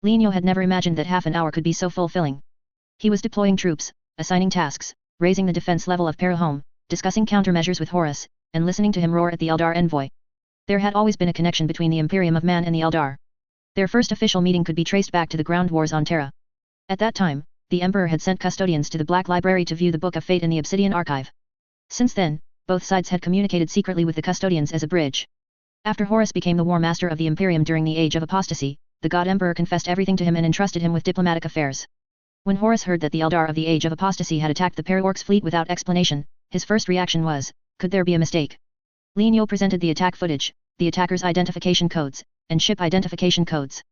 Speaker 1: Linio had never imagined that half an hour could be so fulfilling. He was deploying troops, assigning tasks, raising the defense level of Parahome, discussing countermeasures with Horus, and listening to him roar at the Eldar envoy. There had always been a connection between the Imperium of Man and the Eldar. Their first official meeting could be traced back to the ground wars on Terra. At that time, the Emperor had sent custodians to the Black Library to view the Book of Fate in the Obsidian Archive. Since then, both sides had communicated secretly with the custodians as a bridge. After Horus became the War Master of the Imperium during the Age of Apostasy, the God Emperor confessed everything to him and entrusted him with diplomatic affairs. When Horus heard that the Eldar of the Age of Apostasy had attacked the Paraorcs fleet without explanation, his first reaction was, could there be a mistake? Linio presented the attack footage, the attackers' identification codes, and ship identification codes.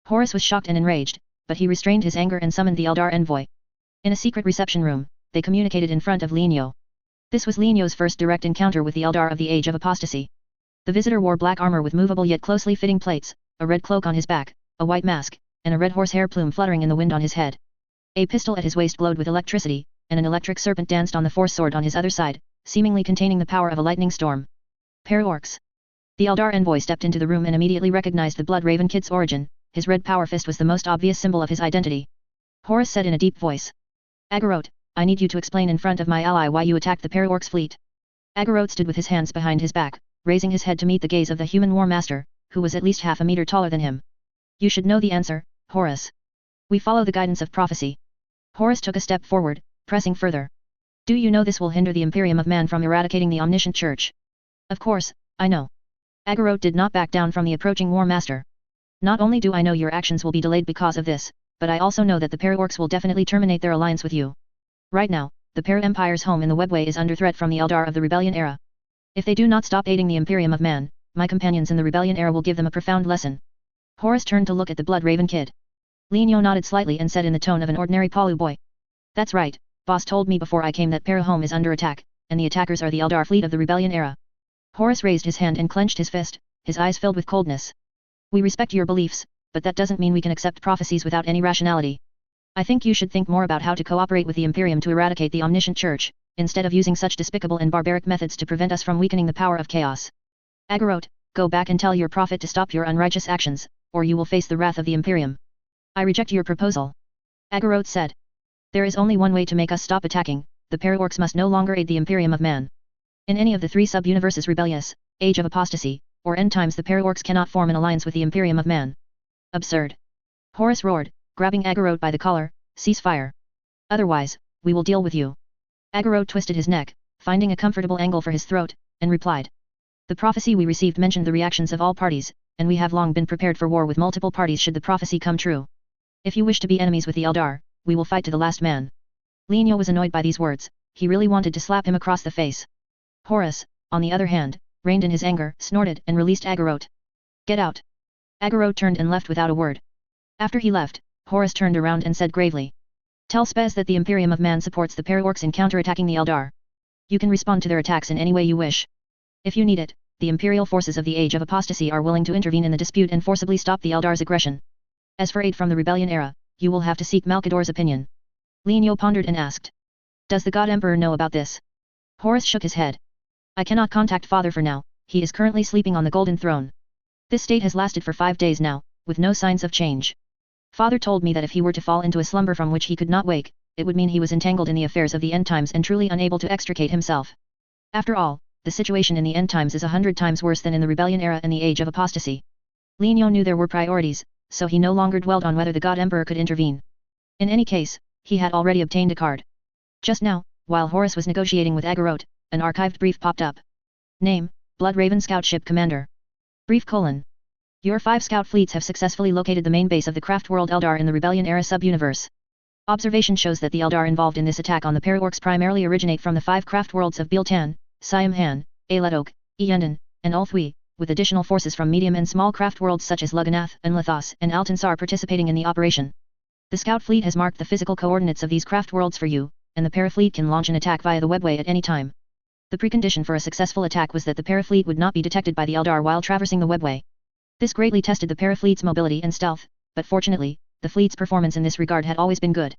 Speaker 1: Horus was shocked and enraged, but he restrained his anger and summoned the Eldar envoy. In a secret reception room, they communicated in front of Linio. This was Linio's first direct encounter with the Eldar of the Age of Apostasy. The visitor wore black armor with movable yet closely fitting plates, a red cloak on his back, a white mask, and a red horsehair plume fluttering in the wind on his head. A pistol at his waist glowed with electricity, and an electric serpent danced on the force sword on his other side, seemingly containing the power of a lightning storm. Paraorcs. The Eldar envoy stepped into the room and immediately recognized the Blood Raven Kid's origin. His red power fist was the most obvious symbol of his identity. Horus said in a deep voice. Agarote, I need you to explain in front of my ally why you attacked the Paraorcs fleet. Agarote stood with his hands behind his back, raising his head to meet the gaze of the human war master, who was at least half a meter taller than him. You should know the answer, Horus. We follow the guidance of prophecy. Horus took a step forward, pressing further. Do you know this will hinder the Imperium of Man from eradicating the Omniscient Church? Of course, I know. Agarote did not back down from the approaching war master. Not only do I know your actions will be delayed because of this, but I also know that the Paraorcs will definitely terminate their alliance with you. Right now, the Para-Empire's home in the Webway is under threat from the Eldar of the Rebellion era. If they do not stop aiding the Imperium of Man, my companions in the Rebellion era will give them a profound lesson. Horus turned to look at the Blood Raven Kid. Linio nodded slightly and said in the tone of an ordinary Palu boy. That's right, boss told me before I came that Parahome is under attack, and the attackers are the Eldar fleet of the Rebellion era. Horus raised his hand and clenched his fist, his eyes filled with coldness. We respect your beliefs, but that doesn't mean we can accept prophecies without any rationality. I think you should think more about how to cooperate with the Imperium to eradicate the Omniscient Church, instead of using such despicable and barbaric methods to prevent us from weakening the power of chaos. Agarote, go back and tell your prophet to stop your unrighteous actions, or you will face the wrath of the Imperium. I reject your proposal. Agarote said. There is only one way to make us stop attacking, the Paraorcs must no longer aid the Imperium of Man. In any of the three sub-universes Rebellious, Age of Apostasy, or End Times the Paraorcs cannot form an alliance with the Imperium of Man. Absurd. Horus roared, grabbing Agarote by the collar, cease fire. Otherwise, we will deal with you. Agarote twisted his neck, finding a comfortable angle for his throat, and replied. The prophecy we received mentioned the reactions of all parties, and we have long been prepared for war with multiple parties should the prophecy come true. If you wish to be enemies with the Eldar, we will fight to the last man. Linio was annoyed by these words, he really wanted to slap him across the face. Horus, on the other hand, reined in his anger, snorted and released Agarote. Get out. Agarote turned and left without a word. After he left, Horus turned around and said gravely. Tell Spez that the Imperium of Man supports the Paraorcs in counterattacking the Eldar. You can respond to their attacks in any way you wish. If you need it, the Imperial forces of the Age of Apostasy are willing to intervene in the dispute and forcibly stop the Eldar's aggression. As for aid from the Rebellion era, you will have to seek Malkador's opinion. Linio pondered and asked. Does the God Emperor know about this? Horus shook his head. I cannot contact Father for now, he is currently sleeping on the Golden Throne. This state has lasted for 5 days now, with no signs of change. Father told me that if he were to fall into a slumber from which he could not wake, it would mean he was entangled in the affairs of the end times and truly unable to extricate himself. After all, the situation in the end times is 100 times worse than in the Rebellion era and the Age of Apostasy. Linio knew there were priorities, so he no longer dwelled on whether the God Emperor could intervene. In any case, he had already obtained a card. Just now, while Horus was negotiating with Agarote, an archived brief popped up. Name, Blood Raven Scout Ship Commander. Brief : Your 5 scout fleets have successfully located the main base of the craft world Eldar in the Rebellion-era sub-universe. Observation shows that the Eldar involved in this attack on the Paraorcs primarily originate from the 5 craft worlds of Biltan, Siam Han, Aledok, Iendan, and Ulthui, with additional forces from medium and small craft worlds such as Lugganath and Lithos and Altansar participating in the operation. The scout fleet has marked the physical coordinates of these craft worlds for you, and the parafleet can launch an attack via the webway at any time. The precondition for a successful attack was that the parafleet would not be detected by the Eldar while traversing the webway. This greatly tested the parafleet's mobility and stealth, but fortunately, the fleet's performance in this regard had always been good.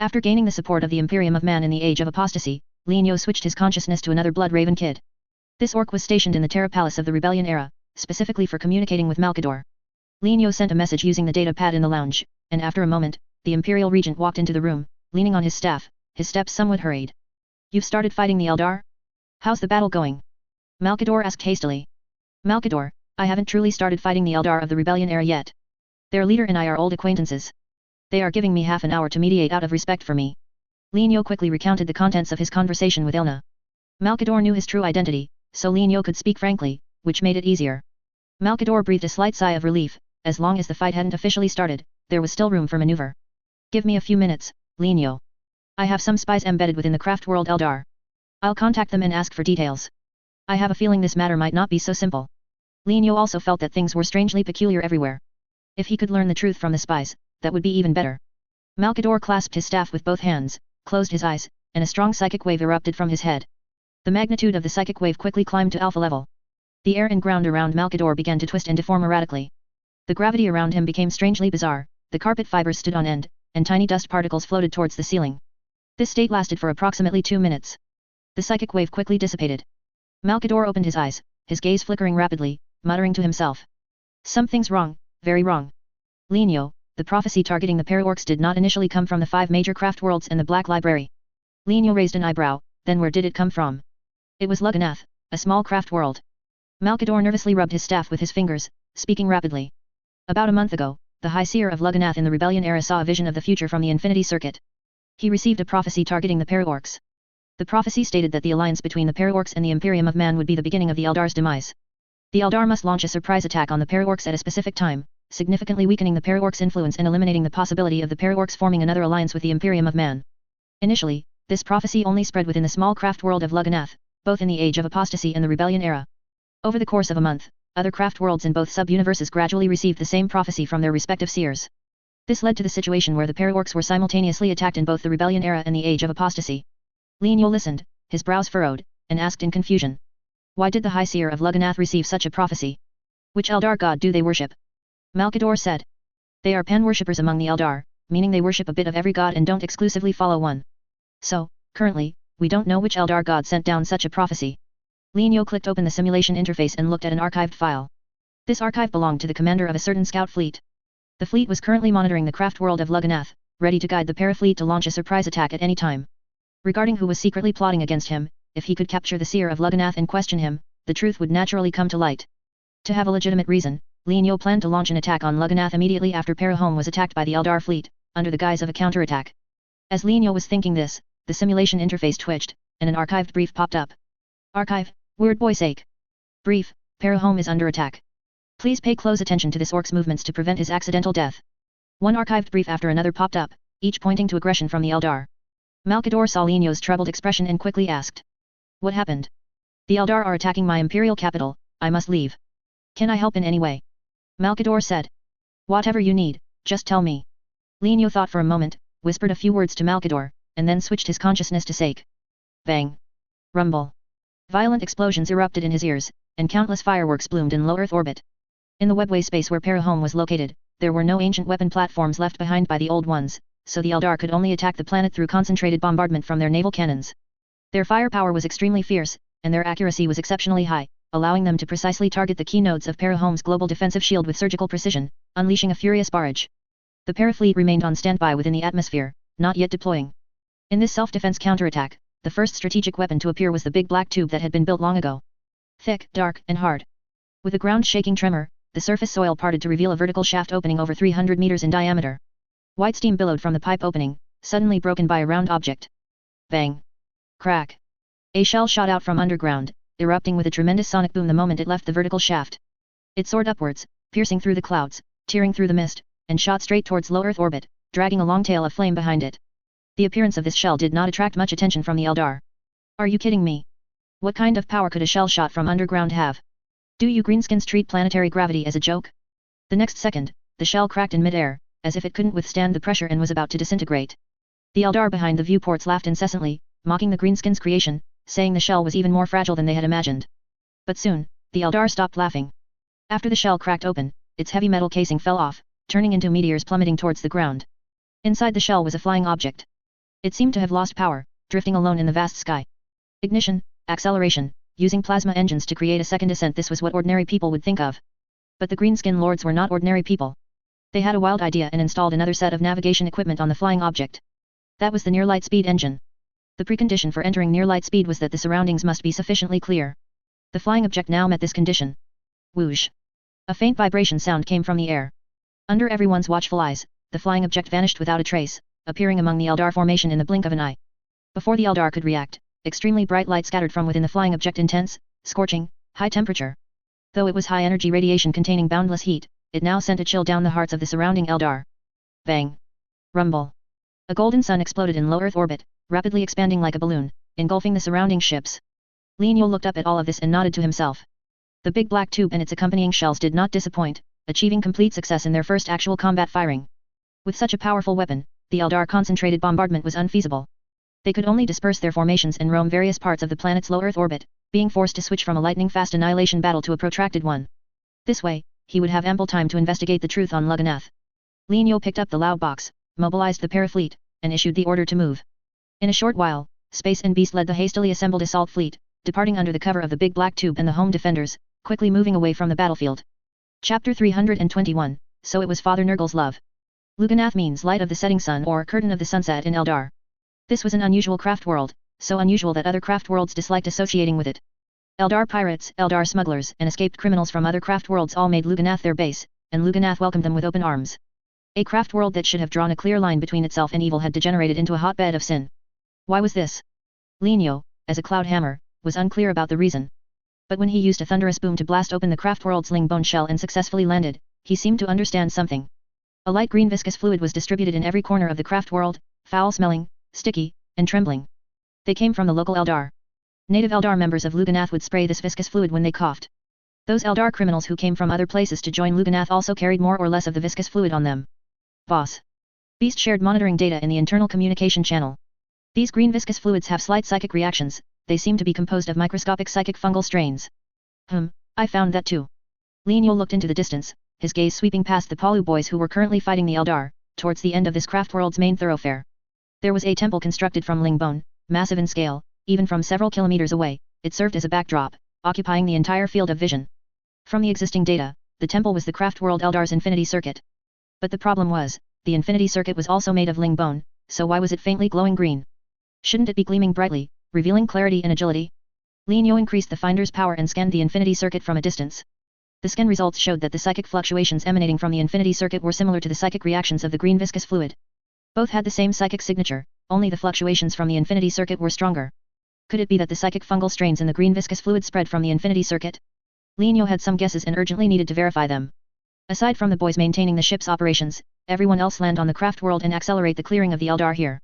Speaker 1: After gaining the support of the Imperium of Man in the Age of Apostasy, Linyo switched his consciousness to another Blood Raven kid. This orc was stationed in the Terra Palace of the Rebellion era, specifically for communicating with Malkador. Linyo sent a message using the data pad in the lounge, and after a moment, the Imperial Regent walked into the room, leaning on his staff, his steps somewhat hurried. You've started fighting the Eldar? How's the battle going? Malkador asked hastily. Malkador, I haven't truly started fighting the Eldar of the Rebellion era yet. Their leader and I are old acquaintances. They are giving me half an hour to mediate out of respect for me. Linyo quickly recounted the contents of his conversation with Ilna. Malkador knew his true identity, so Linyo could speak frankly, which made it easier. Malkador breathed a slight sigh of relief. As long as the fight hadn't officially started, there was still room for maneuver. Give me a few minutes, Linyo. I have some spies embedded within the craft world Eldar. I'll contact them and ask for details. I have a feeling this matter might not be so simple. Linyo also felt that things were strangely peculiar everywhere. If he could learn the truth from the spies, that would be even better. Malkador clasped his staff with both hands, closed his eyes, and a strong psychic wave erupted from his head. The magnitude of the psychic wave quickly climbed to alpha level. The air and ground around Malkador began to twist and deform erratically. The gravity around him became strangely bizarre, the carpet fibers stood on end, and tiny dust particles floated towards the ceiling. This state lasted for approximately 2 minutes. The psychic wave quickly dissipated. Malkador opened his eyes, his gaze flickering rapidly, muttering to himself. Something's wrong, very wrong. Linyo, the prophecy targeting the Paraorcs did not initially come from the 5 major craft worlds and the Black Library. Linyo raised an eyebrow, then where did it come from? It was Lugganath, a small craft world. Malkador nervously rubbed his staff with his fingers, speaking rapidly. About a month ago, the High Seer of Lugganath in the Rebellion era saw a vision of the future from the Infinity Circuit. He received a prophecy targeting the Paraorcs. The prophecy stated that the alliance between the Paraorcs and the Imperium of Man would be the beginning of the Eldar's demise. The Eldar must launch a surprise attack on the Paraorcs at a specific time, significantly weakening the Paraorcs' influence and eliminating the possibility of the Paraorcs forming another alliance with the Imperium of Man. Initially, this prophecy only spread within the small craft world of Lugganath, both in the Age of Apostasy and the Rebellion era. Over the course of a month, other craft worlds in both sub-universes gradually received the same prophecy from their respective seers. This led to the situation where the Paraorcs were simultaneously attacked in both the Rebellion era and the Age of Apostasy. Linyo listened, his brows furrowed, and asked in confusion. Why did the High Seer of Lugganath receive such a prophecy? Which Eldar god do they worship? Malkador said. They are pan-worshippers among the Eldar, meaning they worship a bit of every god and don't exclusively follow one. So, currently, we don't know which Eldar god sent down such a prophecy. Linyo clicked open the simulation interface and looked at an archived file. This archive belonged to the commander of a certain scout fleet. The fleet was currently monitoring the craft world of Lugganath, ready to guide the parafleet to launch a surprise attack at any time. Regarding who was secretly plotting against him, if he could capture the Seer of Lugganath and question him, the truth would naturally come to light. To have a legitimate reason, Linyo planned to launch an attack on Lugganath immediately after Parahome was attacked by the Eldar fleet, under the guise of a counterattack. As Linyo was thinking this, the simulation interface twitched, and an archived brief popped up. Archive, word boy sake. Brief, Parahome is under attack. Please pay close attention to this orc's movements to prevent his accidental death. One archived brief after another popped up, each pointing to aggression from the Eldar. Malkador saw Linyo's troubled expression and quickly asked. What happened? The Eldar are attacking my imperial capital, I must leave. Can I help in any way? Malkador said. Whatever you need, just tell me. Linyo thought for a moment, whispered a few words to Malkador, and then switched his consciousness to Sake. Bang. Rumble. Violent explosions erupted in his ears, and countless fireworks bloomed in low Earth orbit. In the webway space where Parahome was located, there were no ancient weapon platforms left behind by the old ones, so the Eldar could only attack the planet through concentrated bombardment from their naval cannons. Their firepower was extremely fierce, and their accuracy was exceptionally high, allowing them to precisely target the key nodes of Parahome's global defensive shield with surgical precision, unleashing a furious barrage. The Parafleet remained on standby within the atmosphere, not yet deploying. In this self-defense counterattack, the first strategic weapon to appear was the big black tube that had been built long ago. Thick, dark, and hard. With a ground-shaking tremor, the surface soil parted to reveal a vertical shaft opening over 300 meters in diameter. White steam billowed from the pipe opening, suddenly broken by a round object. Bang! Crack! A shell shot out from underground, erupting with a tremendous sonic boom the moment it left the vertical shaft. It soared upwards, piercing through the clouds, tearing through the mist, and shot straight towards low Earth orbit, dragging a long tail of flame behind it. The appearance of this shell did not attract much attention from the Eldar. Are you kidding me? What kind of power could a shell shot from underground have? Do you greenskins treat planetary gravity as a joke? The next second, the shell cracked in midair, as if it couldn't withstand the pressure and was about to disintegrate. The Eldar behind the viewports laughed incessantly, mocking the greenskins' creation, saying the shell was even more fragile than they had imagined. But soon, the Eldar stopped laughing. After the shell cracked open, its heavy metal casing fell off, turning into meteors plummeting towards the ground. Inside the shell was a flying object. It seemed to have lost power, drifting alone in the vast sky. Ignition, acceleration, using plasma engines to create a second ascent, this was what ordinary people would think of. But the greenskin lords were not ordinary people. They had a wild idea and installed another set of navigation equipment on the flying object. That was the near light speed engine. The precondition for entering near light speed was that the surroundings must be sufficiently clear. The flying object now met this condition. Whoosh! A faint vibration sound came from the air. Under everyone's watchful eyes, the flying object vanished without a trace, appearing among the Eldar formation in the blink of an eye. Before the Eldar could react, extremely bright light scattered from within the flying object, intense, scorching, high temperature. Though it was high-energy radiation containing boundless heat, it now sent a chill down the hearts of the surrounding Eldar. Bang! Rumble! A golden sun exploded in low Earth orbit, rapidly expanding like a balloon, engulfing the surrounding ships. Lin Yo looked up at all of this and nodded to himself. The big black tube and its accompanying shells did not disappoint, achieving complete success in their first actual combat firing. With such a powerful weapon, the Eldar concentrated bombardment was unfeasible. They could only disperse their formations and roam various parts of the planet's low Earth orbit, being forced to switch from a lightning-fast annihilation battle to a protracted one. This way, he would have ample time to investigate the truth on Lugganath. Lin Yo picked up the loud box, mobilized the parafleet, and issued the order to move. In a short while, Space and Beast led the hastily assembled assault fleet, departing under the cover of the big black tube and the home defenders, quickly moving away from the battlefield. Chapter 321, So it was Father Nurgle's love. Lugganath means light of the setting sun or curtain of the sunset in Eldar. This was an unusual craft world, so unusual that other craft worlds disliked associating with it. Eldar pirates, Eldar smugglers, and escaped criminals from other craft worlds all made Lugganath their base, and Lugganath welcomed them with open arms. A craft world that should have drawn a clear line between itself and evil had degenerated into a hotbed of sin. Why was this? Lin Yo, as a cloud hammer, was unclear about the reason. But when he used a thunderous boom to blast open the craft world's lingbone shell and successfully landed, he seemed to understand something. A light green viscous fluid was distributed in every corner of the craft world, foul-smelling, sticky, and trembling. They came from the local Eldar. Native Eldar members of Lugganath would spray this viscous fluid when they coughed. Those Eldar criminals who came from other places to join Lugganath also carried more or less of the viscous fluid on them. Boss. Beast shared monitoring data in the internal communication channel. These green viscous fluids have slight psychic reactions, they seem to be composed of microscopic psychic fungal strains. I found that too. Lin Yo looked into the distance, his gaze sweeping past the Palu boys who were currently fighting the Eldar, towards the end of this craft world's main thoroughfare. There was a temple constructed from lingbone, massive in scale, even from several kilometers away, it served as a backdrop, occupying the entire field of vision. From the existing data, the temple was the craft world Eldar's infinity circuit. But the problem was, the infinity circuit was also made of lingbone, so why was it faintly glowing green? Shouldn't it be gleaming brightly, revealing clarity and agility? Lin Yo increased the finder's power and scanned the infinity circuit from a distance. The scan results showed that the psychic fluctuations emanating from the infinity circuit were similar to the psychic reactions of the green viscous fluid. Both had the same psychic signature, only the fluctuations from the infinity circuit were stronger. Could it be that the psychic fungal strains in the green viscous fluid spread from the infinity circuit? Lin Yo had some guesses and urgently needed to verify them. Aside from the boys maintaining the ship's operations, everyone else land on the craft world and accelerate the clearing of the Eldar here.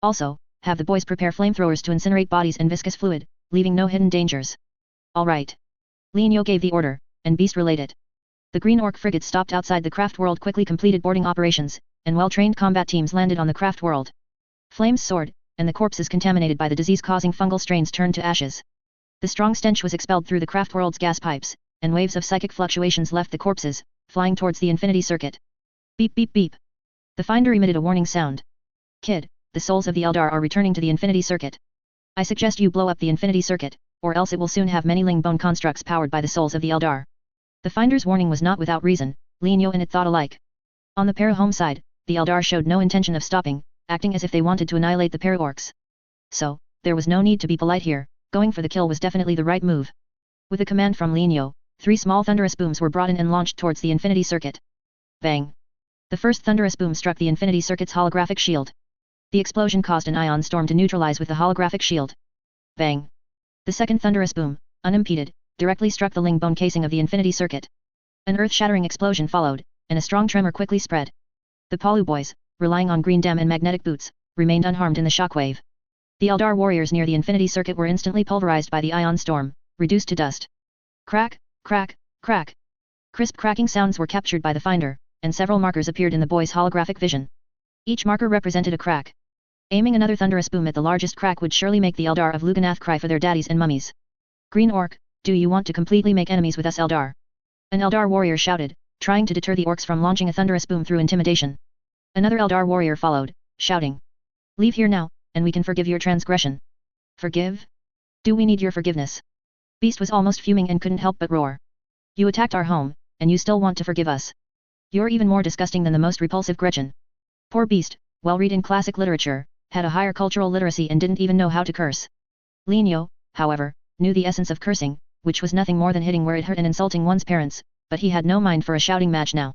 Speaker 1: Also, have the boys prepare flamethrowers to incinerate bodies and viscous fluid, leaving no hidden dangers. All right. Lin Yo gave the order, and Beast relayed it. The Green Orc frigate stopped outside the craft world, quickly completed boarding operations, and well-trained combat teams landed on the craft world. Flames soared, and the corpses contaminated by the disease-causing fungal strains turned to ashes. The strong stench was expelled through the craft world's gas pipes, and waves of psychic fluctuations left the corpses, flying towards the infinity circuit. Beep beep beep. The finder emitted a warning sound. Kid, the souls of the Eldar are returning to the infinity circuit. I suggest you blow up the infinity circuit, or else it will soon have many lingbone constructs powered by the souls of the Eldar. The finder's warning was not without reason, Lin Yo and it thought alike. On the para-home side, the Eldar showed no intention of stopping, acting as if they wanted to annihilate the para-orcs. So, there was no need to be polite here, going for the kill was definitely the right move. With a command from Lin Yo, 3 small thunderous booms were brought in and launched towards the infinity circuit. Bang! The first thunderous boom struck the infinity circuit's holographic shield. The explosion caused an ion storm to neutralize with the holographic shield. Bang! The second thunderous boom, unimpeded, directly struck the lingbone casing of the infinity circuit. An earth-shattering explosion followed, and a strong tremor quickly spread. The Palu boys, relying on green dam and magnetic boots, remained unharmed in the shockwave. The Eldar warriors near the Infinity Circuit were instantly pulverized by the ion storm, reduced to dust. Crack, crack, crack. Crisp cracking sounds were captured by the finder, and several markers appeared in the boys' holographic vision. Each marker represented a crack. Aiming another thunderous boom at the largest crack would surely make the Eldar of Luganath cry for their daddies and mummies. Green Orc, do you want to completely make enemies with us, Eldar? An Eldar warrior shouted, trying to deter the orcs from launching a thunderous boom through intimidation. Another Eldar warrior followed, shouting. Leave here now, and we can forgive your transgression. Forgive? Do we need your forgiveness? Beast was almost fuming and couldn't help but roar. You attacked our home, and you still want to forgive us? You're even more disgusting than the most repulsive Gretchen. Poor Beast, well read in classic literature, had a higher cultural literacy and didn't even know how to curse. Linio, however, knew the essence of cursing, which was nothing more than hitting where it hurt and insulting one's parents, but he had no mind for a shouting match now.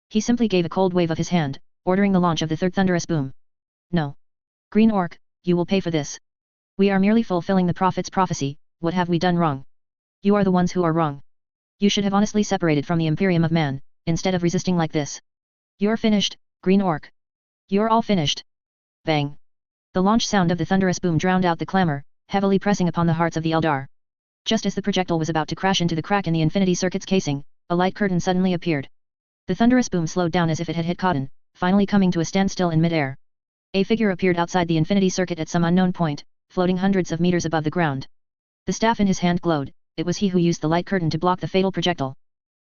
Speaker 1: He simply gave a cold wave of his hand, ordering the launch of the third thunderous boom. No. Green Orc, you will pay for this. We are merely fulfilling the prophet's prophecy. What have we done wrong? You are the ones who are wrong. You should have honestly separated from the Imperium of Man, instead of resisting like this. You're finished, Green Orc. You're all finished. Bang. The launch sound of the thunderous boom drowned out the clamor, heavily pressing upon the hearts of the Eldar. Just as the projectile was about to crash into the crack in the Infinity Circuit's casing, a light curtain suddenly appeared. The thunderous boom slowed down as if it had hit cotton, finally coming to a standstill in mid-air. A figure appeared outside the Infinity Circuit at some unknown point, floating hundreds of meters above the ground. The staff in his hand glowed. It was he who used the light curtain to block the fatal projectile.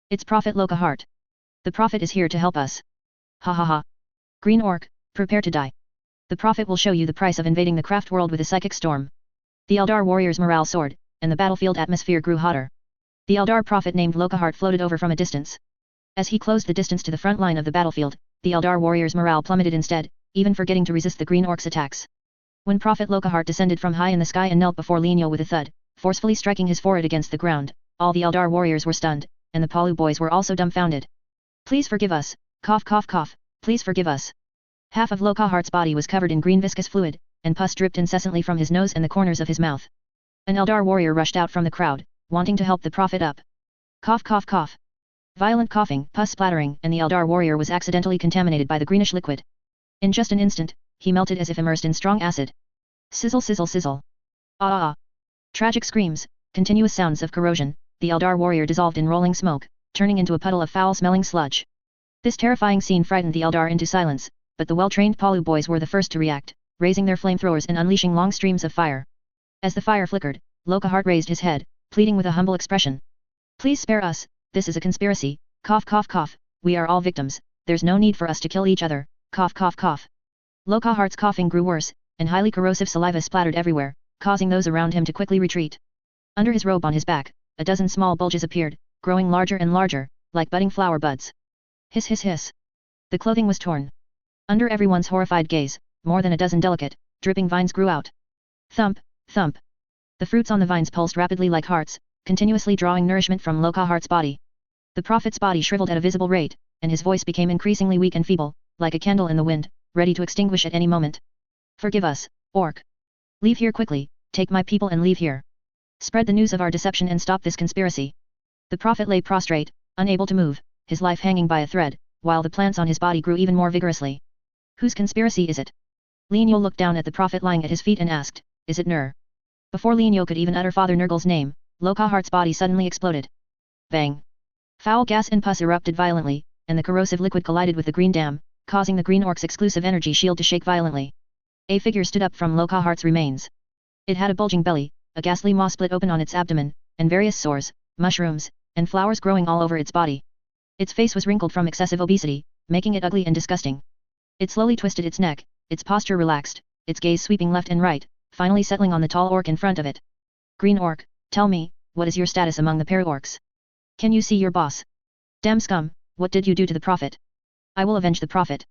Speaker 1: It's Prophet Lockhart. The Prophet is here to help us. Ha ha ha. Green Orc, prepare to die. The Prophet will show you the price of invading the craft world with a psychic storm. The Eldar warriors' morale soared, and the battlefield atmosphere grew hotter. The Eldar Prophet named Lockhart floated over from a distance. As he closed the distance to the front line of the battlefield, the Eldar warriors' morale plummeted instead, even forgetting to resist the Green Orcs' attacks. When Prophet Lockhart descended from high in the sky and knelt before Linio with a thud, forcefully striking his forehead against the ground, all the Eldar warriors were stunned, and the Palu boys were also dumbfounded. Please forgive us, cough cough cough, please forgive us. Half of Lockhart's body was covered in green viscous fluid, and pus dripped incessantly from his nose and the corners of his mouth. An Eldar warrior rushed out from the crowd, wanting to help the Prophet up. Cough cough cough. Violent coughing, pus splattering, and the Eldar warrior was accidentally contaminated by the greenish liquid. In just an instant, he melted as if immersed in strong acid. Sizzle sizzle sizzle. Ah ah ah. Tragic screams, continuous sounds of corrosion, the Eldar warrior dissolved in rolling smoke, turning into a puddle of foul-smelling sludge. This terrifying scene frightened the Eldar into silence, but the well-trained Palu boys were the first to react, raising their flamethrowers and unleashing long streams of fire. As the fire flickered, Lockhart raised his head, pleading with a humble expression. Please spare us, this is a conspiracy, cough cough cough, we are all victims, there's no need for us to kill each other, cough cough cough. Lockhart's coughing grew worse, and highly corrosive saliva splattered everywhere, causing those around him to quickly retreat. Under his robe on his back, a dozen small bulges appeared, growing larger and larger, like budding flower buds. Hiss hiss hiss. The clothing was torn. Under everyone's horrified gaze, more than a dozen delicate, dripping vines grew out. Thump, thump. The fruits on the vines pulsed rapidly like hearts, continuously drawing nourishment from Lockhart's body. The Prophet's body shriveled at a visible rate, and his voice became increasingly weak and feeble, like a candle in the wind, ready to extinguish at any moment. Forgive us, Orc. Leave here quickly, take my people and leave here. Spread the news of our deception and stop this conspiracy. The Prophet lay prostrate, unable to move, his life hanging by a thread, while the plants on his body grew even more vigorously. Whose conspiracy is it? Linio looked down at the Prophet lying at his feet and asked, is it Nur? Before Linio could even utter Father Nurgle's name, Lockhart's body suddenly exploded. Bang! Foul gas and pus erupted violently, and the corrosive liquid collided with the green dam, causing the Green Orc's exclusive energy shield to shake violently. A figure stood up from Lockhart's remains. It had a bulging belly, a ghastly maw split open on its abdomen, and various sores, mushrooms, and flowers growing all over its body. Its face was wrinkled from excessive obesity, making it ugly and disgusting. It slowly twisted its neck, its posture relaxed, its gaze sweeping left and right, finally settling on the tall orc in front of it. Green Orc, tell me, what is your status among the para-orcs? Can you see your boss? Damn scum, what did you do to the Prophet? I will avenge the Prophet.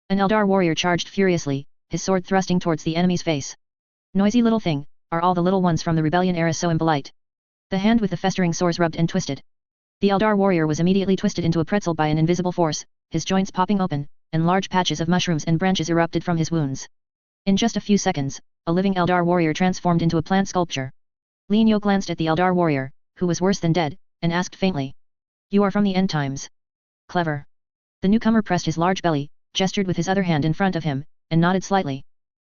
Speaker 1: An Eldar warrior charged furiously, his sword thrusting towards the enemy's face. Noisy little thing, are all the little ones from the rebellion era so impolite? The hand with the festering sores rubbed and twisted. The Eldar warrior was immediately twisted into a pretzel by an invisible force, his joints popping open, and large patches of mushrooms and branches erupted from his wounds. In just a few seconds, a living Eldar warrior transformed into a plant sculpture. Linio glanced at the Eldar warrior, who was worse than dead, and asked faintly. You are from the end times. Clever. The newcomer pressed his large belly, gestured with his other hand in front of him, and nodded slightly.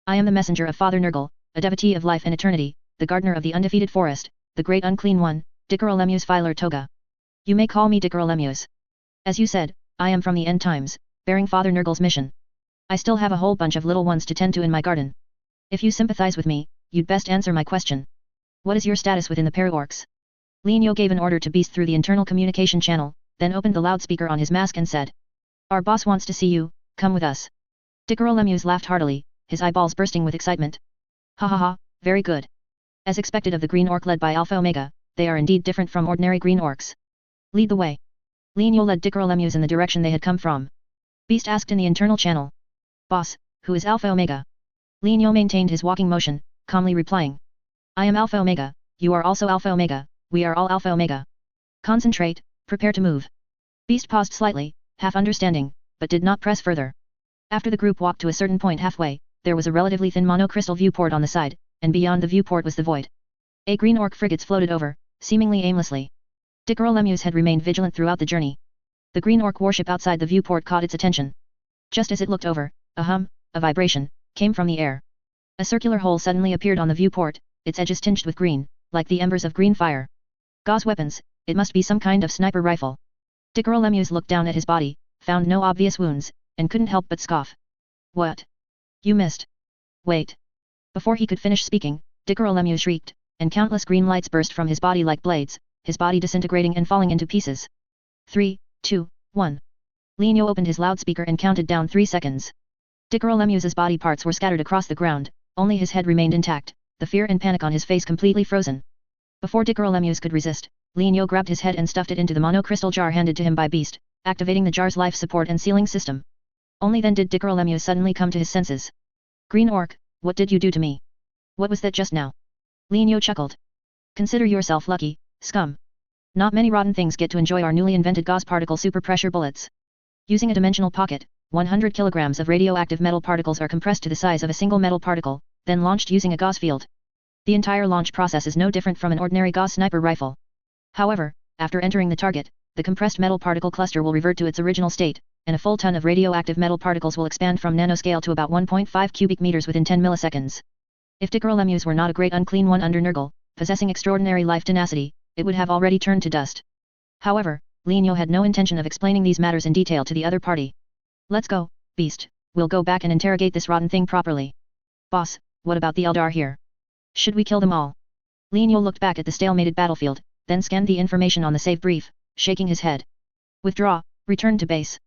Speaker 1: I am the messenger of Father Nurgle, a devotee of life and eternity, the gardener of the undefeated forest, the great unclean one, Dickeralemus Filer Toga. You may call me Dickeralemus. As you said, I am from the end times, bearing Father Nurgle's mission. I still have a whole bunch of little ones to tend to in my garden. If you sympathize with me, you'd best answer my question. What is your status within the Paraorcs? Lienyo gave an order to Beast through the internal communication channel, then opened the loudspeaker on his mask and said. Our boss wants to see you, come with us. Dickeralemus laughed heartily, his eyeballs bursting with excitement. Ha ha ha, very good. As expected of the Green Orc led by Alpha Omega, they are indeed different from ordinary Green Orcs. Lead the way. Lienyo led Dickeralemus in the direction they had come from. Beast asked in the internal channel. Boss, who is Alpha Omega? Lienyo maintained his walking motion, calmly replying. I am Alpha Omega, you are also Alpha Omega, we are all Alpha Omega. Concentrate, prepare to move. Beast paused slightly, half understanding, but did not press further. After the group walked to a certain point halfway, there was a relatively thin monocrystal viewport on the side, and beyond the viewport was the void. A Green Orc frigates floated over, seemingly aimlessly. Dickeralemus had remained vigilant throughout the journey. The Green Orc warship outside the viewport caught its attention. Just as it looked over, a hum, a vibration, came from the air. A circular hole suddenly appeared on the viewport, its edges tinged with green, like the embers of green fire. Gauss weapons, it must be some kind of sniper rifle. Dickeralemus looked down at his body, found no obvious wounds, and couldn't help but scoff. What? You missed. Wait. Before he could finish speaking, Dickeralemus shrieked, and countless green lights burst from his body like blades, his body disintegrating and falling into pieces. 3, 2, 1. Lienyo opened his loudspeaker and counted down 3 seconds. Dickeralemus's body parts were scattered across the ground, only his head remained intact, the fear and panic on his face completely frozen. Before Dickeralemus could resist, Lienyo grabbed his head and stuffed it into the monocrystal jar handed to him by Beast, activating the jar's life support and sealing system. Only then did Dickeralemus suddenly come to his senses. Green Orc, what did you do to me? What was that just now? Lienyo chuckled. Consider yourself lucky, scum. Not many rotten things get to enjoy our newly invented gauze particle super pressure bullets. Using a dimensional pocket, 100 kilograms of radioactive metal particles are compressed to the size of a single metal particle, then launched using a gauze field. The entire launch process is no different from an ordinary gauze sniper rifle. However, after entering the target, the compressed metal particle cluster will revert to its original state, and a full ton of radioactive metal particles will expand from nanoscale to about 1.5 cubic meters within 10 milliseconds. If Dickeralemus were not a great unclean one under Nurgle, possessing extraordinary life tenacity, it would have already turned to dust. However, Lienyo had no intention of explaining these matters in detail to the other party. Let's go, Beast, we'll go back and interrogate this rotten thing properly. Boss, what about the Eldar here? Should we kill them all? Lienyo looked back at the stalemated battlefield, then scanned the information on the save brief, shaking his head. Withdraw, return to base.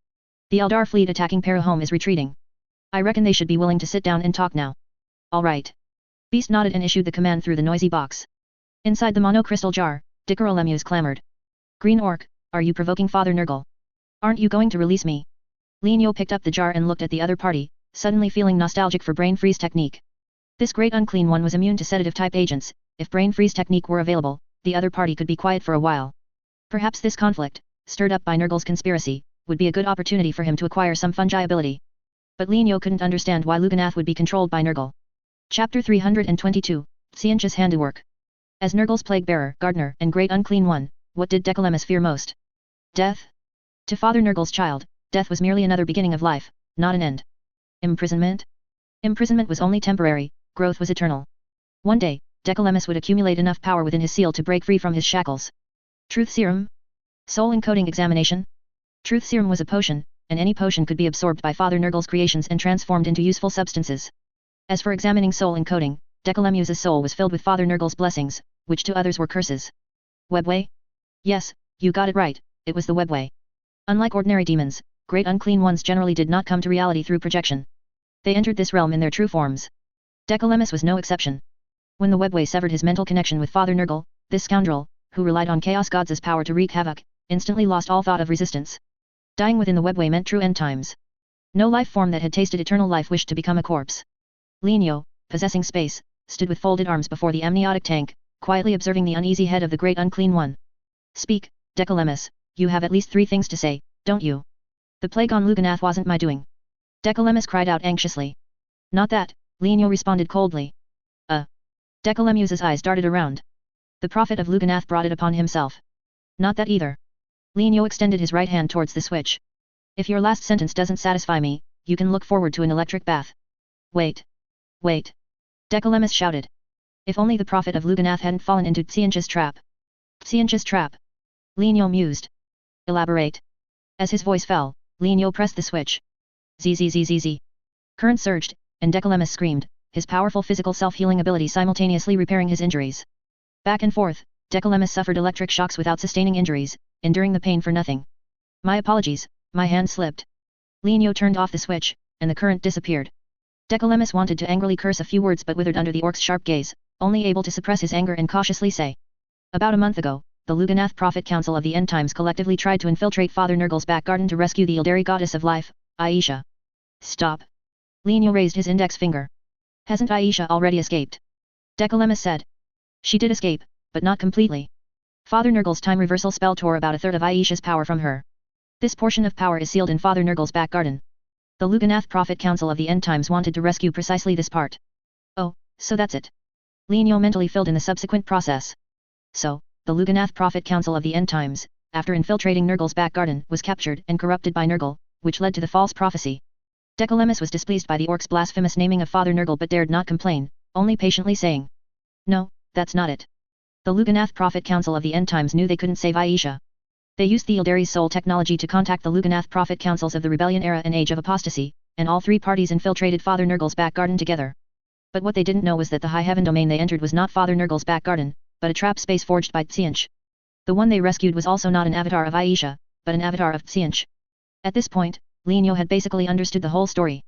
Speaker 1: The Eldar fleet attacking Parahome is retreating. I reckon they should be willing to sit down and talk now. All right. Beast nodded and issued the command through the noisy box. Inside the monocrystal jar, Dickeralemus clamored. Green Orc, are you provoking Father Nurgle? Aren't you going to release me? Lienyo picked up the jar and looked at the other party, suddenly feeling nostalgic for brain freeze technique. This great unclean one was immune to sedative-type agents. If brain freeze technique were available, the other party could be quiet for a while. Perhaps this conflict, stirred up by Nurgle's conspiracy, would be a good opportunity for him to acquire some fungi ability. But Lienyo couldn't understand why Lugganath would be controlled by Nurgle. Chapter 322, Xiancha's Handiwork. As Nurgle's plague-bearer, gardener, and great unclean one, what did Dickeralemus fear most? Death? To Father Nurgle's child, death was merely another beginning of life, not an end. Imprisonment? Imprisonment was only temporary, growth was eternal. One day, Dickeralemus would accumulate enough power within his seal to break free from his shackles. Truth Serum? Soul encoding examination? Truth Serum was a potion, and any potion could be absorbed by Father Nurgle's creations and transformed into useful substances. As for examining soul encoding, Dickeralemus's soul was filled with Father Nurgle's blessings, which to others were curses. Webway? Yes, you got it right, it was the webway. Unlike ordinary demons, great unclean ones generally did not come to reality through projection. They entered this realm in their true forms. Dickeralemus was no exception. When the webway severed his mental connection with Father Nurgle, this scoundrel, who relied on Chaos Gods' power to wreak havoc, instantly lost all thought of resistance. Dying within the webway meant true end times. No life form that had tasted eternal life wished to become a corpse. Lienyo, possessing space, stood with folded arms before the amniotic tank, quietly observing the uneasy head of the great unclean one. Speak, Dickeralemus, you have at least 3 things to say, don't you? The plague on Lugganath wasn't my doing. Dickeralemus cried out anxiously. Not that, Lienyo responded coldly. Dickeralemus's eyes darted around. The prophet of Lugganath brought it upon himself. Not that either. Lin Yo extended his right hand towards the switch. If your last sentence doesn't satisfy me, you can look forward to an electric bath. Wait. Wait. Dekalemus shouted. If only the prophet of Luganath hadn't fallen into Xianqi's trap. Xianqi's trap. Lin Yo mused. Elaborate. As his voice fell, Lin Yo pressed the switch. Zzzzz. Current surged, and Dekalemus screamed, his powerful physical self-healing ability simultaneously repairing his injuries. Back and forth, Dekalemus suffered electric shocks without sustaining injuries, enduring the pain for nothing. My apologies, my hand slipped. Lin Yo turned off the switch, and the current disappeared. Dekalemus wanted to angrily curse a few words but withered under the orc's sharp gaze, only able to suppress his anger and cautiously say. About a month ago, the Luganath Prophet Council of the End Times collectively tried to infiltrate Father Nurgle's back garden to rescue the Ildari goddess of life, Aisha. Stop. Lin Yo raised his index finger. Hasn't Aisha already escaped? Dekalemus said. She did escape, but not completely. Father Nurgle's time reversal spell tore about a third of Aisha's power from her. This portion of power is sealed in Father Nurgle's back garden. The Luganath Prophet Council of the End Times wanted to rescue precisely this part. Oh, so that's it. Lin Yo mentally filled in the subsequent process. So, the Luganath Prophet Council of the End Times, after infiltrating Nurgle's back garden, was captured and corrupted by Nurgle, which led to the false prophecy. Dekalemus was displeased by the orc's blasphemous naming of Father Nurgle but dared not complain, only patiently saying. No, that's not it. The Luganath Prophet Council of the End Times knew they couldn't save Aisha. They used the Ildari's soul technology to contact the Luganath Prophet Councils of the Rebellion Era and Age of Apostasy, and all three parties infiltrated Father Nurgle's back garden together. But what they didn't know was that the High Heaven domain they entered was not Father Nurgle's back garden, but a trap space forged by Xianqi. The one they rescued was also not an avatar of Aisha, but an avatar of Xianqi. At this point, Lin Yo had basically understood the whole story.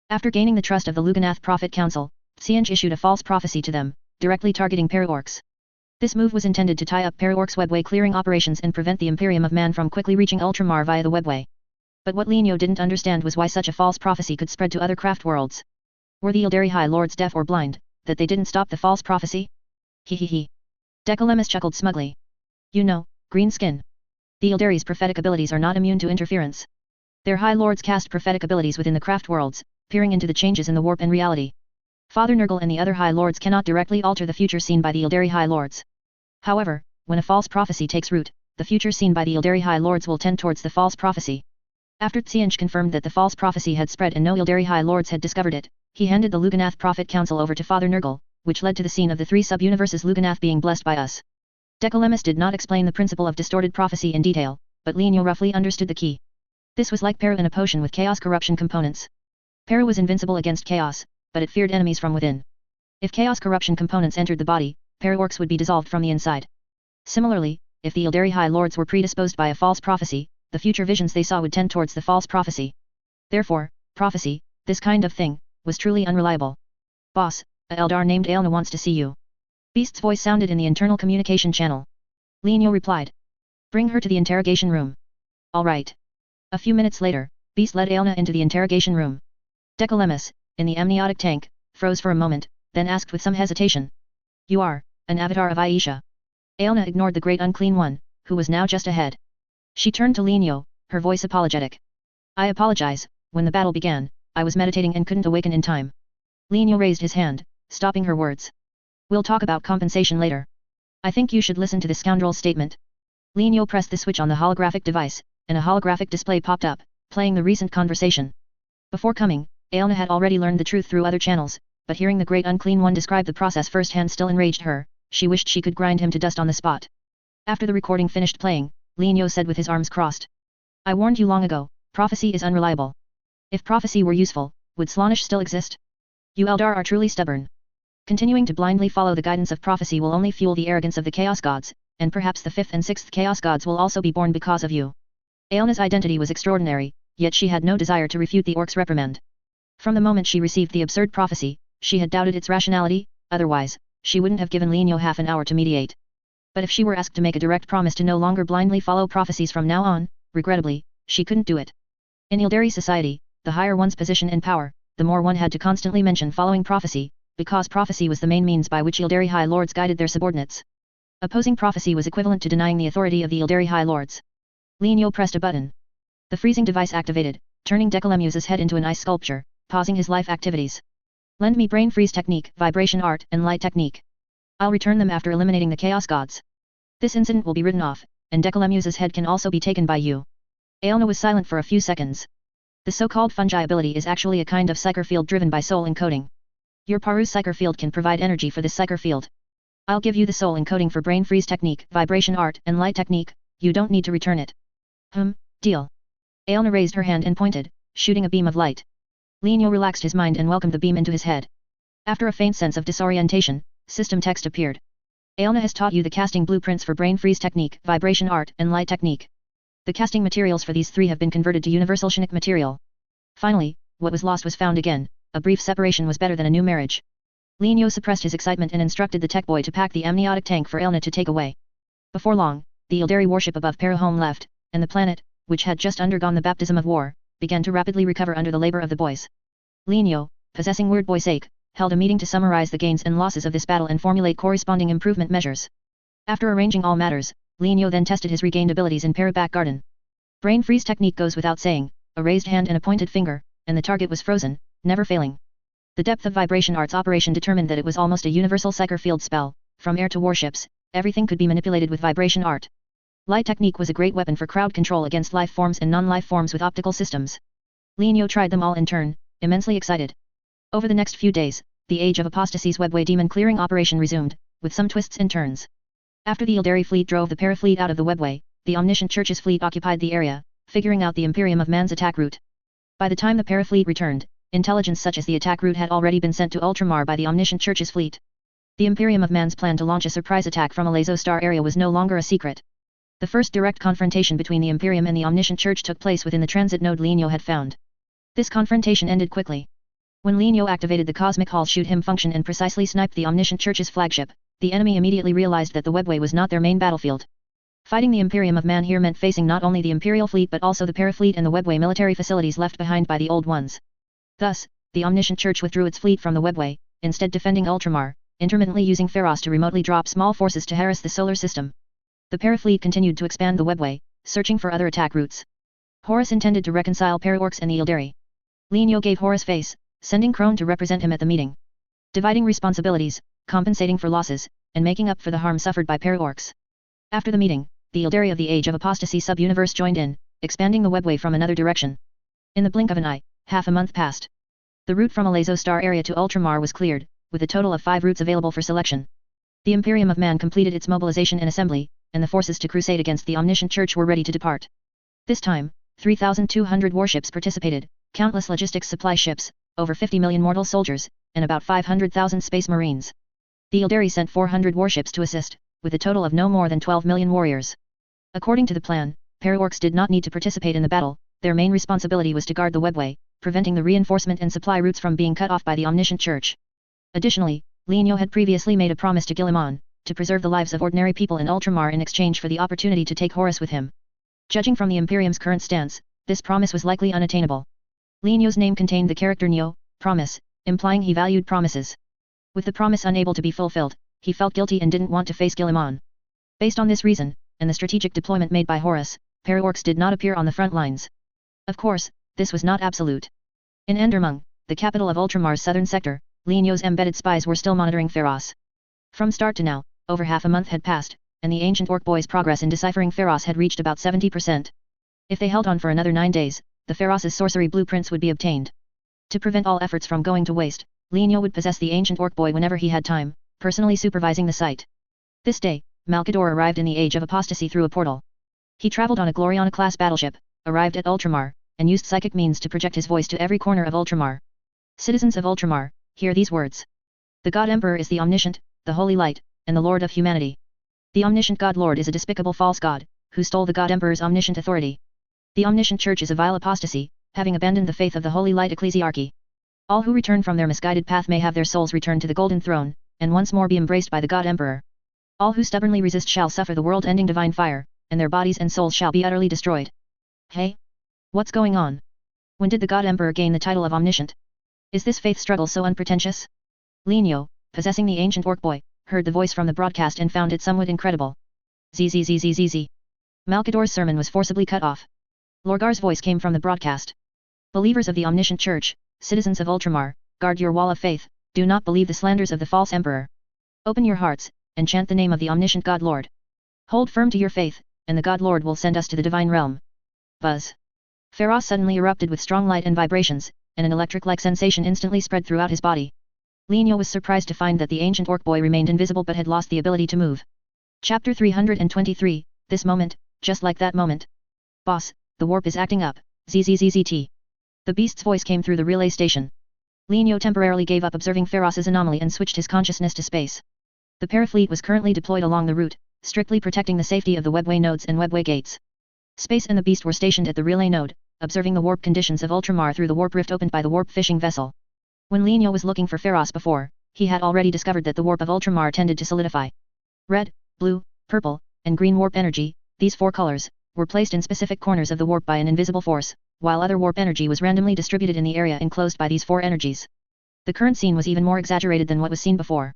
Speaker 1: After gaining the trust of the Luganath Prophet Council, Xianqi issued a false prophecy to them, directly targeting Para-Orcs. This move was intended to tie up Para-Orcs' webway clearing operations and prevent the Imperium of Man from quickly reaching Ultramar via the webway. But what Lin Yo didn't understand was why such a false prophecy could spread to other craft worlds. Were the Ildari High Lords deaf or blind, that they didn't stop the false prophecy? Hehehe. Dekalemus chuckled smugly. You know, green skin. The Ildari's prophetic abilities are not immune to interference. Their High Lords cast prophetic abilities within the craft worlds, peering into the changes in the warp and reality. Father Nurgle and the other High Lords cannot directly alter the future seen by the Ildari High Lords. However, when a false prophecy takes root, the future seen by the Ildari High Lords will tend towards the false prophecy. After Xianqi confirmed that the false prophecy had spread and no Ildari High Lords had discovered it, he handed the Luganath Prophet Council over to Father Nurgle, which led to the scene of the three sub-universes Luganath being blessed by us. Dekalemus did not explain the principle of distorted prophecy in detail, but Lin Yo roughly understood the key. This was like Para in a potion with chaos corruption components. Para was invincible against chaos, but it feared enemies from within. If chaos corruption components entered the body, Para-Orcs would be dissolved from the inside. Similarly, if the Ildari High Lords were predisposed by a false prophecy, the future visions they saw would tend towards the false prophecy. Therefore, prophecy, this kind of thing, was truly unreliable. Boss, a Eldar named Aelna wants to see you. Beast's voice sounded in the internal communication channel. Lin Yo replied. Bring her to the interrogation room. All right. A few minutes later, Beast led Aelna into the interrogation room. Dekalemus, in the amniotic tank, froze for a moment, then asked with some hesitation. You are, an avatar of Aisha. Aelna ignored the great unclean one, who was now just ahead. She turned to Lin Yo, her voice apologetic. I apologize, when the battle began, I was meditating and couldn't awaken in time. Lin Yo raised his hand, stopping her words. We'll talk about compensation later. I think you should listen to this scoundrel's statement. Lin Yo pressed the switch on the holographic device, and a holographic display popped up, playing the recent conversation. Before coming, Aelna had already learned the truth through other channels, but hearing the great unclean one describe the process firsthand still enraged her. She wished she could grind him to dust on the spot. After the recording finished playing, Lin Yo said with his arms crossed. I warned you long ago, prophecy is unreliable. If prophecy were useful, would Slaanesh still exist? You Eldar are truly stubborn. Continuing to blindly follow the guidance of prophecy will only fuel the arrogance of the Chaos Gods, and perhaps the 5th and 6th Chaos Gods will also be born because of you. Aelna's identity was extraordinary, yet she had no desire to refute the orc's reprimand. From the moment she received the absurd prophecy, she had doubted its rationality, otherwise, she wouldn't have given Lin Yo half an hour to mediate. But if she were asked to make a direct promise to no longer blindly follow prophecies from now on, regrettably, she couldn't do it. In Ildari society, the higher one's position and power, the more one had to constantly mention following prophecy, because prophecy was the main means by which Ildari High Lords guided their subordinates. Opposing prophecy was equivalent to denying the authority of the Ildari High Lords. Lin Yo pressed a button. The freezing device activated, turning Dekalemus's head into an ice sculpture, pausing his life activities. Lend me brain freeze technique, vibration art, and light technique. I'll return them after eliminating the Chaos Gods. This incident will be written off, and Decalemuse's head can also be taken by you. Aelna was silent for a few seconds. The so-called fungi ability is actually a kind of psyker field driven by soul encoding. Your Paru's psyker field can provide energy for this psyker field. I'll give you the soul encoding for brain freeze technique, vibration art, and light technique, you don't need to return it. Deal. Aelna raised her hand and pointed, shooting a beam of light. Lienyo relaxed his mind and welcomed the beam into his head. After a faint sense of disorientation, system text appeared. Aelna has taught you the casting blueprints for brain freeze technique, vibration art, and light technique. The casting materials for these three have been converted to universal Shinik material. Finally, what was lost was found again, a brief separation was better than a new marriage. Lienyo suppressed his excitement and instructed the tech boy to pack the amniotic tank for Aelna to take away. Before long, the Ildari warship above Parahome left, and the planet, which had just undergone the baptism of war, began to rapidly recover under the labor of the boys. Lienyo, possessing word boy sake, held a meeting to summarize the gains and losses of this battle and formulate corresponding improvement measures. After arranging all matters, Lienyo then tested his regained abilities in Paraback Garden. Brain freeze technique goes without saying, a raised hand and a pointed finger, and the target was frozen, never failing. The depth of vibration art's operation determined that it was almost a universal psyker field spell, from air to warships, everything could be manipulated with vibration art. Light technique was a great weapon for crowd control against life forms and non-life forms with optical systems. Lienyo tried them all in turn, immensely excited. Over the next few days, the Age of Apostasy's webway demon clearing operation resumed, with some twists and turns. After the Ildari fleet drove the Parafleet out of the webway, the Omniscient Church's fleet occupied the area, figuring out the Imperium of Man's attack route. By the time the Parafleet returned, intelligence such as the attack route had already been sent to Ultramar by the Omniscient Church's fleet. The Imperium of Man's plan to launch a surprise attack from a Lazo Star area was no longer a secret. The first direct confrontation between the Imperium and the Omniscient Church took place within the transit node Lienyo had found. This confrontation ended quickly. When Lienyo activated the Cosmic Hall shoot him function and precisely sniped the Omniscient Church's flagship, the enemy immediately realized that the webway was not their main battlefield. Fighting the Imperium of Man here meant facing not only the Imperial fleet but also the Parafleet and the webway military facilities left behind by the old ones. Thus, the Omniscient Church withdrew its fleet from the webway, instead defending Ultramar, intermittently using Pharos to remotely drop small forces to harass the solar system. The Parafleet continued to expand the webway, searching for other attack routes. Horus intended to reconcile Paraorcs and the Ildari. Lienyo gave Horus face, sending Crone to represent him at the meeting. Dividing responsibilities, compensating for losses, and making up for the harm suffered by Paraorcs. After the meeting, the Ildari of the Age of Apostasy sub-universe joined in, expanding the webway from another direction. In the blink of an eye, half a month passed. The route from a Lazo Star area to Ultramar was cleared, with a total of 5 routes available for selection. The Imperium of Man completed its mobilization and assembly, and the forces to crusade against the Omniscient Church were ready to depart. This time, 3,200 warships participated, countless logistics supply ships, over 50 million mortal soldiers, and about 500,000 space marines. The Ildari sent 400 warships to assist, with a total of no more than 12 million warriors. According to the plan, Paraorcs did not need to participate in the battle, their main responsibility was to guard the webway, preventing the reinforcement and supply routes from being cut off by the Omniscient Church. Additionally, Lienyo had previously made a promise to Guilliman, to preserve the lives of ordinary people in Ultramar in exchange for the opportunity to take Horus with him. Judging from the Imperium's current stance, this promise was likely unattainable. Lienyo's name contained the character Nyo, promise, implying he valued promises. With the promise unable to be fulfilled, he felt guilty and didn't want to face Guilliman. Based on this reason, and the strategic deployment made by Horus, Paraorcs did not appear on the front lines. Of course, this was not absolute. In Endermung, the capital of Ultramar's southern sector, Lienyo's embedded spies were still monitoring Pharos. From start to now, over half a month had passed, and the ancient orc boys' progress in deciphering Pharos had reached about 70%. If they held on for another 9 days, the Pharos' sorcery blueprints would be obtained. To prevent all efforts from going to waste, Lienyo would possess the ancient orc boy whenever he had time, personally supervising the site. This day, Malkador arrived in the Age of Apostasy through a portal. He traveled on a Gloriana-class battleship, arrived at Ultramar, and used psychic means to project his voice to every corner of Ultramar. Citizens of Ultramar, hear these words. The God Emperor is the Omniscient, the Holy Light, and the Lord of Humanity. The Omniscient God Lord is a despicable false god, who stole the God Emperor's omniscient authority. The Omniscient Church is a vile apostasy, having abandoned the faith of the Holy Light Ecclesiarchy. All who return from their misguided path may have their souls returned to the Golden Throne, and once more be embraced by the God Emperor. All who stubbornly resist shall suffer the world-ending divine fire, and their bodies and souls shall be utterly destroyed. Hey? What's going on? When did the God Emperor gain the title of Omniscient? Is this faith struggle so unpretentious? Lienyo, possessing the ancient orc boy, heard the voice from the broadcast and found it somewhat incredible. Zzzzzzz. Malkador's sermon was forcibly cut off. Lorgar's voice came from the broadcast. Believers of the Omniscient Church, citizens of Ultramar, guard your wall of faith, do not believe the slanders of the false emperor. Open your hearts, and chant the name of the Omniscient God Lord. Hold firm to your faith, and the God Lord will send us to the divine realm. Buzz. Pharos suddenly erupted with strong light and vibrations, and an electric-like sensation instantly spread throughout his body. Linio was surprised to find that the ancient orc boy remained invisible but had lost the ability to move. Chapter 323, this moment, just like that moment. Boss, the warp is acting up, ZZZZT. The beast's voice came through the relay station. Linio temporarily gave up observing Pharos's anomaly and switched his consciousness to space. The parafleet was currently deployed along the route, strictly protecting the safety of the webway nodes and webway gates. Space and the beast were stationed at the relay node, observing the warp conditions of Ultramar through the warp rift opened by the warp fishing vessel. When Linio was looking for Pharos before, he had already discovered that the warp of Ultramar tended to solidify. Red, blue, purple, and green warp energy, these four colors, were placed in specific corners of the warp by an invisible force, while other warp energy was randomly distributed in the area enclosed by these four energies. The current scene was even more exaggerated than what was seen before.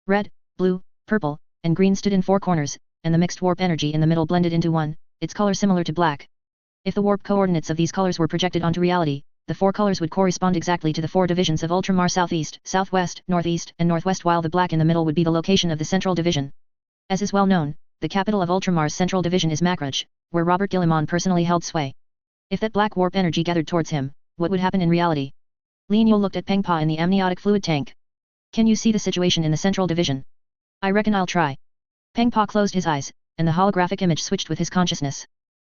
Speaker 1: Red, blue, purple, and green stood in four corners, and the mixed warp energy in the middle blended into one, its color similar to black. If the warp coordinates of these colors were projected onto reality, the four colors would correspond exactly to the four divisions of Ultramar: Southeast, Southwest, Northeast, and Northwest, while the black in the middle would be the location of the Central Division. As is well known, the capital of Ultramar's Central Division is Makraj, where Robert Guillemon personally held sway. If that black warp energy gathered towards him, what would happen in reality? Linio looked at Pengpa in the amniotic fluid tank. Can you see the situation in the Central Division? I reckon I'll try. Pengpa closed his eyes, and the holographic image switched with his consciousness.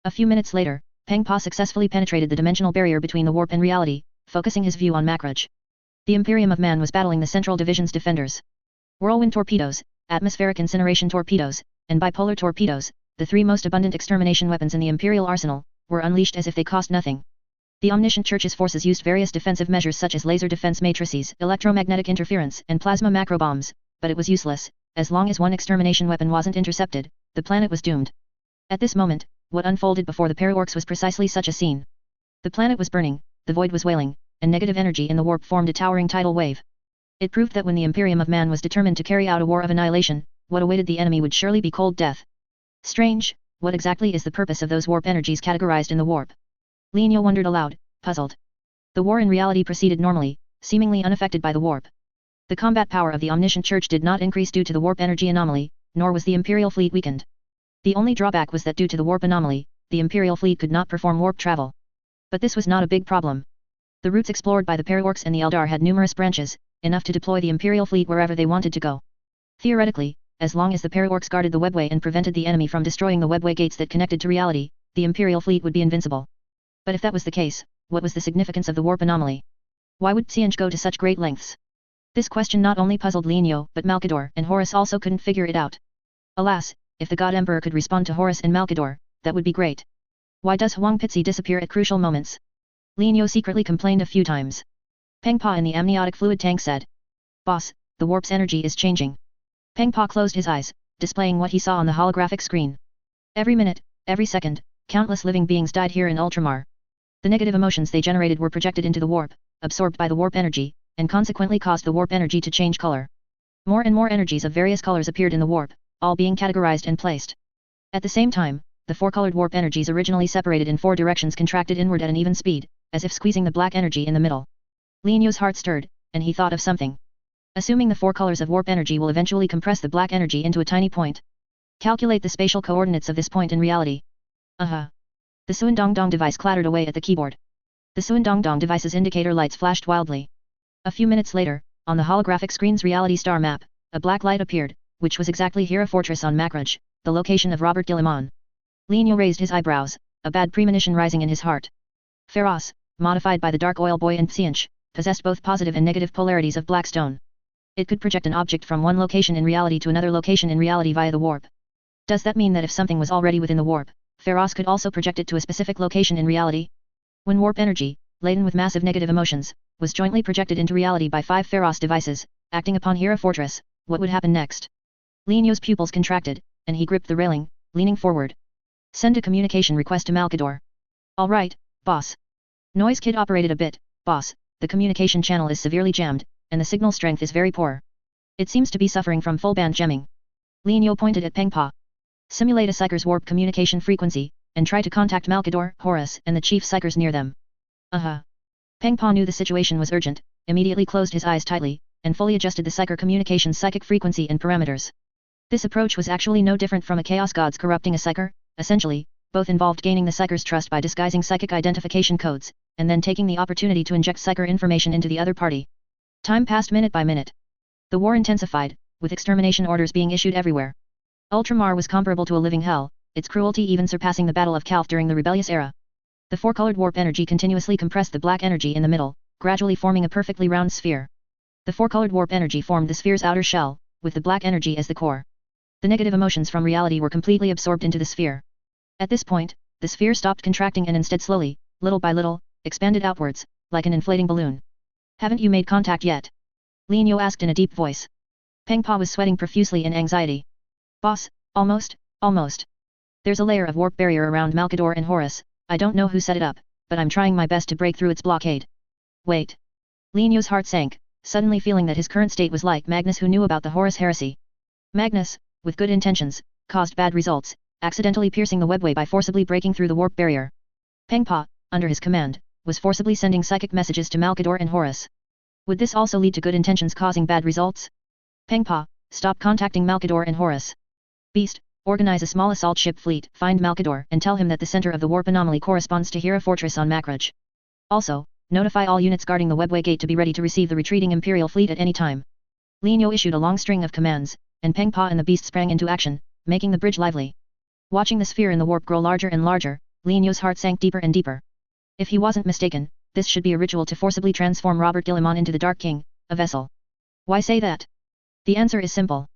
Speaker 1: A few minutes later, Pengpa successfully penetrated the dimensional barrier between the warp and reality, focusing his view on Makraj. The Imperium of Man was battling the Central Division's defenders. Whirlwind torpedoes, atmospheric incineration torpedoes, and bipolar torpedoes, the three most abundant extermination weapons in the Imperial arsenal, were unleashed as if they cost nothing. The Omniscient Church's forces used various defensive measures such as laser defense matrices, electromagnetic interference, and plasma macro bombs, but it was useless. As long as one extermination weapon wasn't intercepted, the planet was doomed. At this moment, what unfolded before the para-orcs was precisely such a scene. The planet was burning, the void was wailing, and negative energy in the warp formed a towering tidal wave. It proved that when the Imperium of Man was determined to carry out a war of annihilation, what awaited the enemy would surely be cold death. Strange, what exactly is the purpose of those warp energies categorized in the warp? Linio wondered aloud, puzzled. The war in reality proceeded normally, seemingly unaffected by the warp. The combat power of the Omniscient Church did not increase due to the warp energy anomaly, nor was the Imperial fleet weakened. The only drawback was that due to the warp anomaly, the Imperial fleet could not perform warp travel. But this was not a big problem. The routes explored by the para-orcs and the Eldar had numerous branches, enough to deploy the Imperial fleet wherever they wanted to go. Theoretically, as long as the para-orcs guarded the webway and prevented the enemy from destroying the webway gates that connected to reality, the Imperial fleet would be invincible. But if that was the case, what was the significance of the warp anomaly? Why would Tsianj go to such great lengths? This question not only puzzled Linio, but Malkador and Horus also couldn't figure it out. Alas, if the God Emperor could respond to Horus and Malkador, that would be great. Why does Huang Pitzi disappear at crucial moments? Linio secretly complained a few times. Pengpa in the amniotic fluid tank said. Boss, the warp's energy is changing. Pengpa closed his eyes, displaying what he saw on the holographic screen. Every minute, every second, countless living beings died here in Ultramar. The negative emotions they generated were projected into the warp, absorbed by the warp energy, and consequently caused the warp energy to change color. More and more energies of various colors appeared in the warp, all being categorized and placed. At the same time, the four-colored warp energies originally separated in four directions contracted inward at an even speed, as if squeezing the black energy in the middle. Linio's heart stirred, and he thought of something. Assuming the four colors of warp energy will eventually compress the black energy into a tiny point. Calculate the spatial coordinates of this point in reality. The Suandongdong device clattered away at the keyboard. The Suandongdong device's indicator lights flashed wildly. A few minutes later, on the holographic screen's reality star map, a black light appeared, which was exactly Hera Fortress on Makraj, the location of Robert Guillemon. Linio raised his eyebrows, a bad premonition rising in his heart. Pharos, modified by the Dark Oil Boy and Tsianj, possessed both positive and negative polarities of black stone. It could project an object from one location in reality to another location in reality via the warp. Does that mean that if something was already within the warp, Pharos could also project it to a specific location in reality? When warp energy, laden with massive negative emotions, was jointly projected into reality by 5 Pharos devices, acting upon Hera Fortress, what would happen next? Linio's pupils contracted, and he gripped the railing, leaning forward. Send a communication request to Malkador. All right, boss. Noise Kid operated a bit, boss, the communication channel is severely jammed, and the signal strength is very poor. It seems to be suffering from full band jamming. Linio pointed at Pengpa. Simulate a Psyker's warp communication frequency, and try to contact Malkador, Horus, and the chief Psykers near them. Pengpa knew the situation was urgent, immediately closed his eyes tightly, and fully adjusted the Psyker communication's psychic frequency and parameters. This approach was actually no different from a Chaos God's corrupting a Psyker, essentially, both involved gaining the Psyker's trust by disguising psychic identification codes, and then taking the opportunity to inject Psyker information into the other party. Time passed minute by minute. The war intensified, with extermination orders being issued everywhere. Ultramar was comparable to a living hell, its cruelty even surpassing the Battle of Calth during the rebellious era. The four-colored warp energy continuously compressed the black energy in the middle, gradually forming a perfectly round sphere. The four-colored warp energy formed the sphere's outer shell, with the black energy as the core. The negative emotions from reality were completely absorbed into the sphere. At this point, the sphere stopped contracting and instead slowly, little by little, expanded outwards, like an inflating balloon. Haven't you made contact yet? Lin Yo asked in a deep voice. Peng Pa was sweating profusely in anxiety. Boss, almost. There's a layer of warp barrier around Malkador and Horus, I don't know who set it up, but I'm trying my best to break through its blockade. Wait. Lin Yo's heart sank, suddenly feeling that his current state was like Magnus who knew about the Horus heresy. Magnus, with good intentions, caused bad results, accidentally piercing the webway by forcibly breaking through the warp barrier. Peng Pa, under his command, was forcibly sending psychic messages to Malkador and Horus. Would this also lead to good intentions causing bad results? Peng Pa, stop contacting Malkador and Horus. Beast, organize a small assault ship fleet, find Malkador and tell him that the center of the warp anomaly corresponds to Hera Fortress on Makraj. Also, notify all units guarding the webway gate to be ready to receive the retreating Imperial fleet at any time. Lin Yo issued a long string of commands, and Peng Pa and the beast sprang into action, making the bridge lively. Watching the sphere in the warp grow larger and larger, Lin Yo's heart sank deeper and deeper. If he wasn't mistaken, this should be a ritual to forcibly transform Robert Guillemot into the Dark King, a vessel. Why say that? The answer is simple.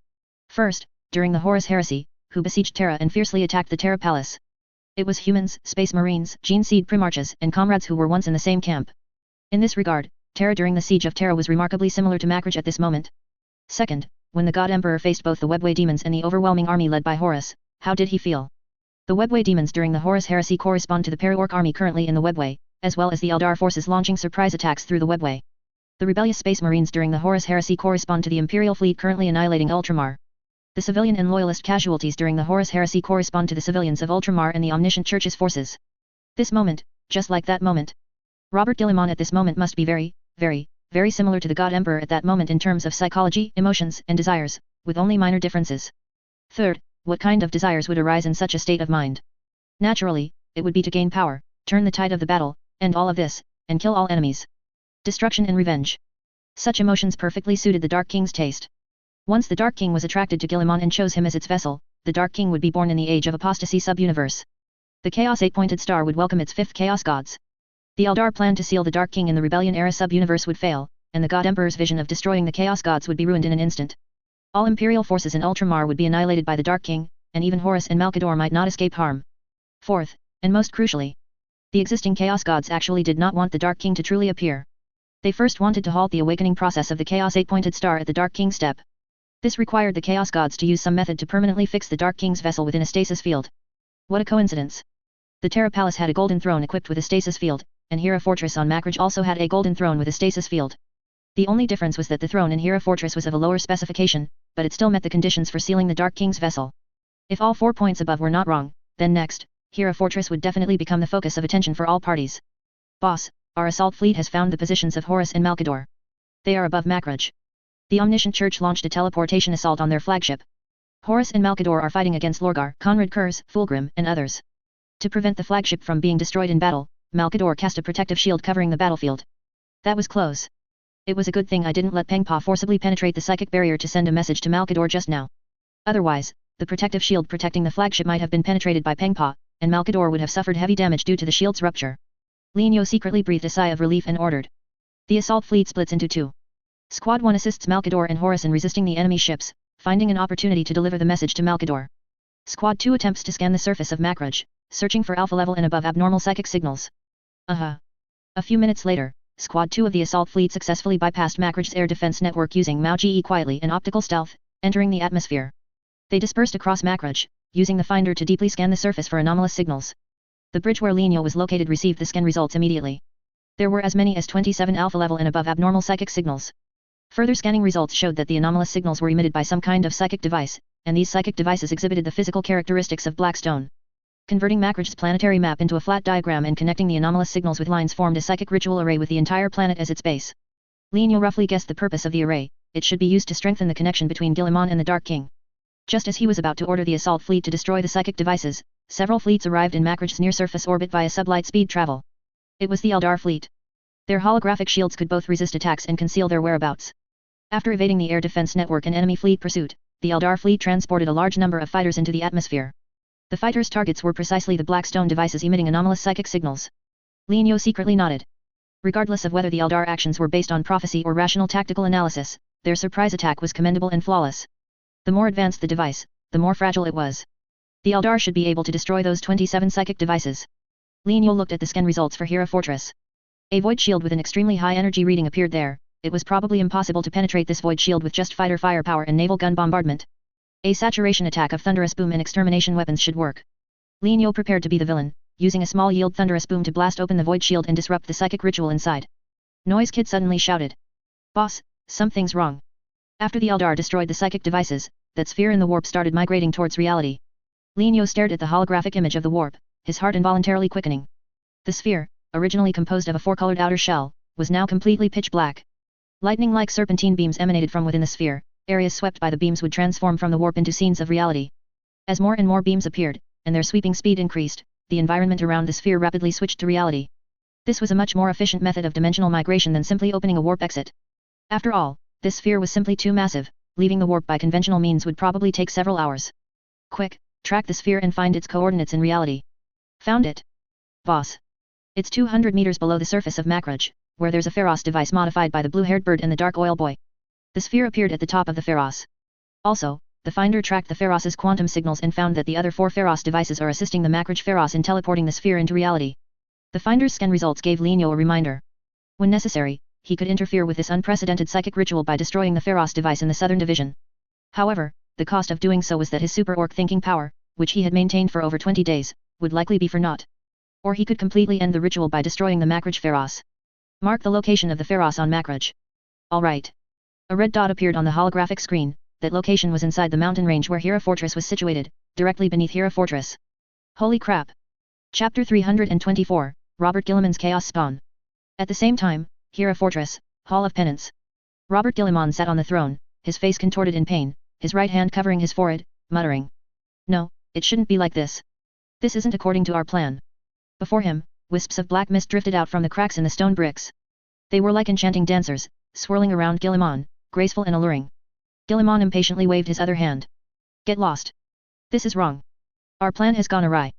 Speaker 1: First, during the Horus Heresy, who besieged Terra and fiercely attacked the Terra Palace. It was humans, space marines, gene seed primarchs and comrades who were once in the same camp. In this regard, Terra during the siege of Terra was remarkably similar to Makraj at this moment. Second, when the God Emperor faced both the Webway demons and the overwhelming army led by Horus, how did he feel? The Webway demons during the Horus Heresy correspond to the Para-Orc army currently in the Webway, as well as the Eldar forces launching surprise attacks through the Webway. The rebellious space marines during the Horus Heresy correspond to the Imperial fleet currently annihilating Ultramar. The civilian and loyalist casualties during the Horus Heresy correspond to the civilians of Ultramar and the Omniscient Church's forces. This moment, just like that moment. Robert Guillemot at this moment must be very similar to the God Emperor at that moment in terms of psychology, emotions, and desires, with only minor differences. Third, what kind of desires would arise in such a state of mind? Naturally, it would be to gain power, turn the tide of the battle, end all of this, and kill all enemies. Destruction and revenge. Such emotions perfectly suited the Dark King's taste. Once the Dark King was attracted to Guillemot and chose him as its vessel, the Dark King would be born in the Age of Apostasy sub-universe. The Chaos 8-pointed star would welcome its fifth Chaos Gods. The Eldar plan to seal the Dark King in the Rebellion-era sub-universe would fail, and the God Emperor's vision of destroying the Chaos Gods would be ruined in an instant. All Imperial forces in Ultramar would be annihilated by the Dark King, and even Horus and Malkador might not escape harm. Fourth, and most crucially, the existing Chaos Gods actually did not want the Dark King to truly appear. They first wanted to halt the awakening process of the Chaos 8-pointed star at the Dark King's step. This required the Chaos Gods to use some method to permanently fix the Dark King's vessel within a stasis field. What a coincidence! The Terra Palace had a golden throne equipped with a stasis field, and Hera Fortress on Makraj also had a golden throne with a stasis field. The only difference was that the throne in Hera Fortress was of a lower specification, but it still met the conditions for sealing the Dark King's vessel. If all 4 points above were not wrong, then next, Hera Fortress would definitely become the focus of attention for all parties. Boss, our assault fleet has found the positions of Horus and Malkador. They are above Makraj. The Omniscient Church launched a teleportation assault on their flagship. Horus and Malkador are fighting against Lorgar, Conrad Kurz, Fulgrim, and others. To prevent the flagship from being destroyed in battle, Malkador cast a protective shield covering the battlefield. That was close. It was a good thing I didn't let Peng Pa forcibly penetrate the psychic barrier to send a message to Malkador just now. Otherwise, the protective shield protecting the flagship might have been penetrated by Peng Pa, and Malkador would have suffered heavy damage due to the shield's rupture. Lin Yo secretly breathed a sigh of relief and ordered. The assault fleet splits into two. Squad 1 assists Malkador and Horus in resisting the enemy ships, finding an opportunity to deliver the message to Malkador. Squad 2 attempts to scan the surface of Makraj, searching for alpha level and above abnormal psychic signals. A few minutes later, Squad 2 of the assault fleet successfully bypassed Makraj's air defense network using Mao-Ge quietly and optical stealth, entering the atmosphere. They dispersed across Makraj, using the finder to deeply scan the surface for anomalous signals. The bridge where Lin Yo was located received the scan results immediately. There were as many as 27 alpha level and above abnormal psychic signals. Further scanning results showed that the anomalous signals were emitted by some kind of psychic device, and these psychic devices exhibited the physical characteristics of black stone. Converting Makraj's planetary map into a flat diagram and connecting the anomalous signals with lines formed a psychic ritual array with the entire planet as its base. Lin Yo roughly guessed the purpose of the array. It should be used to strengthen the connection between Guillemot and the Dark King. Just as he was about to order the assault fleet to destroy the psychic devices, several fleets arrived in Makraj's near-surface orbit via sublight speed travel. It was the Eldar fleet. Their holographic shields could both resist attacks and conceal their whereabouts. After evading the air defense network and enemy fleet pursuit, the Eldar fleet transported a large number of fighters into the atmosphere. The fighters' targets were precisely the black stone devices emitting anomalous psychic signals. Lienyo secretly nodded. Regardless of whether the Eldar actions were based on prophecy or rational tactical analysis, their surprise attack was commendable and flawless. The more advanced the device, the more fragile it was. The Eldar should be able to destroy those 27 psychic devices. Lienyo looked at the scan results for Hera Fortress. A void shield with an extremely high energy reading appeared there. It was probably impossible to penetrate this void shield with just fighter firepower and naval gun bombardment. A saturation attack of thunderous boom and extermination weapons should work. Lienyo prepared to be the villain, using a small yield thunderous boom to blast open the void shield and disrupt the psychic ritual inside. Noise Kid suddenly shouted. Boss, something's wrong. After the Eldar destroyed the psychic devices, that sphere in the warp started migrating towards reality. Lienyo stared at the holographic image of the warp, his heart involuntarily quickening. The sphere, originally composed of a four-colored outer shell, was now completely pitch black. Lightning-like serpentine beams emanated from within the sphere. Areas swept by the beams would transform from the warp into scenes of reality. As more and more beams appeared, and their sweeping speed increased, the environment around the sphere rapidly switched to reality. This was a much more efficient method of dimensional migration than simply opening a warp exit. After all, this sphere was simply too massive. Leaving the warp by conventional means would probably take several hours. Quick, track the sphere and find its coordinates in reality. Found it. Boss. It's 200 meters below the surface of Makraj, where there's a Pharos device modified by the blue-haired bird and the dark oil boy. The sphere appeared at the top of the Pharos. Also, the finder tracked the Pharos's quantum signals and found that the other 4 Pharos devices are assisting the Makraj Pharos in teleporting the sphere into reality. The finder's scan results gave Lienyo a reminder. When necessary, he could interfere with this unprecedented psychic ritual by destroying the Pharos device in the Southern Division. However, the cost of doing so was that his super-orc thinking power, which he had maintained for over 20 days, would likely be for naught. Or he could completely end the ritual by destroying the Makraj Pharos. Mark the location of the Pharos on Makraj. Alright. A red dot appeared on the holographic screen. That location was inside the mountain range where Hera Fortress was situated, directly beneath Hera Fortress. Holy crap! Chapter 324, Robert Guilliman's Chaos Spawn. At the same time, Hera Fortress, Hall of Penance. Robert Guilliman sat on the throne, his face contorted in pain, his right hand covering his forehead, muttering. No, it shouldn't be like this. This isn't according to our plan. Before him, wisps of black mist drifted out from the cracks in the stone bricks. They were like enchanting dancers, swirling around Guilliman, graceful and alluring. Guilliman impatiently waved his other hand. Get lost. This is wrong. Our plan has gone awry.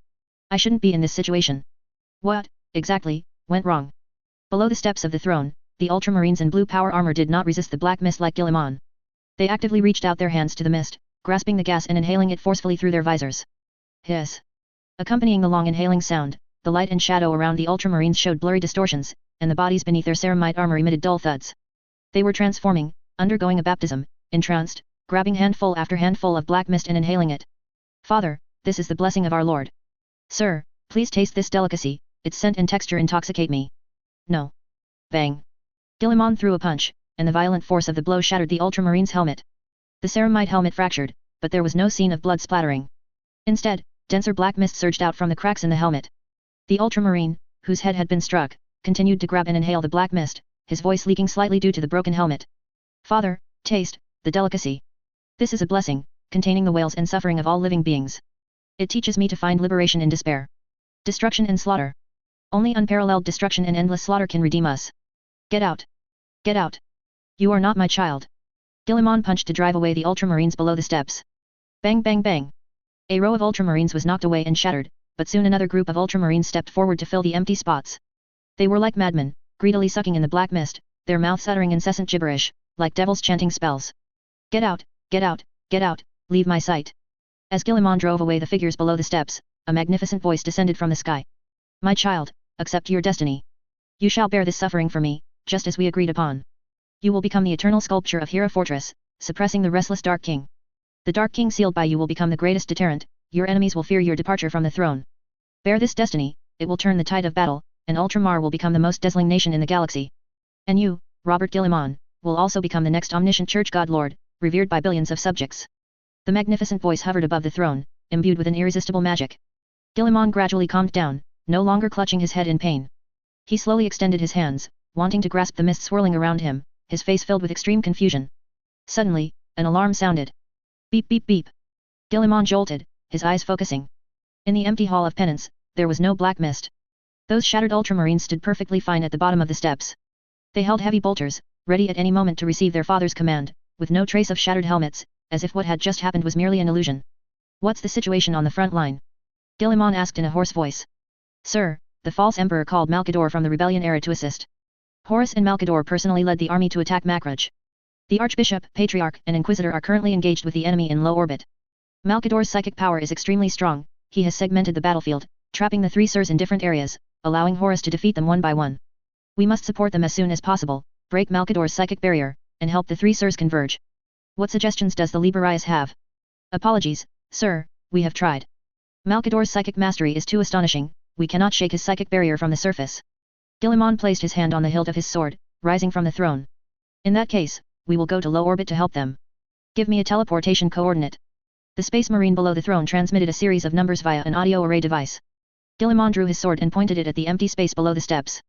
Speaker 1: I shouldn't be in this situation. What, exactly, went wrong? Below the steps of the throne, the Ultramarines in blue power armor did not resist the black mist like Guilliman. They actively reached out their hands to the mist, grasping the gas and inhaling it forcefully through their visors. Hiss. Accompanying the long inhaling sound, the light and shadow around the Ultramarines showed blurry distortions, and the bodies beneath their ceramite armor emitted dull thuds. They were transforming, undergoing a baptism, entranced, grabbing handful after handful of black mist and inhaling it. Father, this is the blessing of our Lord. Sir, please taste this delicacy, its scent and texture intoxicate me. No. Bang. Guilliman threw a punch, and the violent force of the blow shattered the Ultramarine's helmet. The ceramite helmet fractured, but there was no scene of blood splattering. Instead, denser black mist surged out from the cracks in the helmet. The Ultramarine, whose head had been struck, continued to grab and inhale the black mist, his voice leaking slightly due to the broken helmet. Father, taste the delicacy. This is a blessing, containing the wails and suffering of all living beings. It teaches me to find liberation in despair. Destruction and slaughter. Only unparalleled destruction and endless slaughter can redeem us. Get out. Get out. You are not my child. Guilliman punched to drive away the Ultramarines below the steps. Bang bang bang. A row of Ultramarines was knocked away and shattered, but soon another group of Ultramarines stepped forward to fill the empty spots. They were like madmen, greedily sucking in the black mist, their mouths uttering incessant gibberish, like devils chanting spells. Get out, get out, get out, leave my sight. As Guilliman drove away the figures below the steps, a magnificent voice descended from the sky. My child, accept your destiny. You shall bear this suffering for me, just as we agreed upon. You will become the eternal sculpture of Hera Fortress, suppressing the restless Dark King. The Dark King sealed by you will become the greatest deterrent, your enemies will fear your departure from the throne. Bear this destiny, it will turn the tide of battle, and Ultramar will become the most dazzling nation in the galaxy. And you, Robert Guilliman, will also become the next omniscient church god lord, revered by billions of subjects. The magnificent voice hovered above the throne, imbued with an irresistible magic. Guilliman gradually calmed down, no longer clutching his head in pain. He slowly extended his hands, wanting to grasp the mist swirling around him, his face filled with extreme confusion. Suddenly, an alarm sounded. Beep beep beep. Guilliman jolted, his eyes focusing. In the empty hall of penance, there was no black mist. Those shattered ultramarines stood perfectly fine at the bottom of the steps. They held heavy bolters, ready at any moment to receive their father's command, with no trace of shattered helmets, as if what had just happened was merely an illusion. What's the situation on the front line? Guilliman asked in a hoarse voice. Sir, the false emperor called Malkador from the rebellion era to assist. Horus and Malkador personally led the army to attack Makraj. The Archbishop, Patriarch, and Inquisitor are currently engaged with the enemy in low orbit. Malkador's psychic power is extremely strong. He has segmented the battlefield, trapping the three Sirs in different areas, allowing Horus to defeat them one by one. We must support them as soon as possible, break Malkador's psychic barrier, and help the three Sirs converge. What suggestions does the Liberius have? Apologies, sir, we have tried. Malkador's psychic mastery is too astonishing, we cannot shake his psychic barrier from the surface. Guilliman placed his hand on the hilt of his sword, rising from the throne. In that case, we will go to low orbit to help them. Give me a teleportation coordinate. The space marine below the throne transmitted a series of numbers via an audio array device. Guilliman drew his sword and pointed it at the empty space below the steps.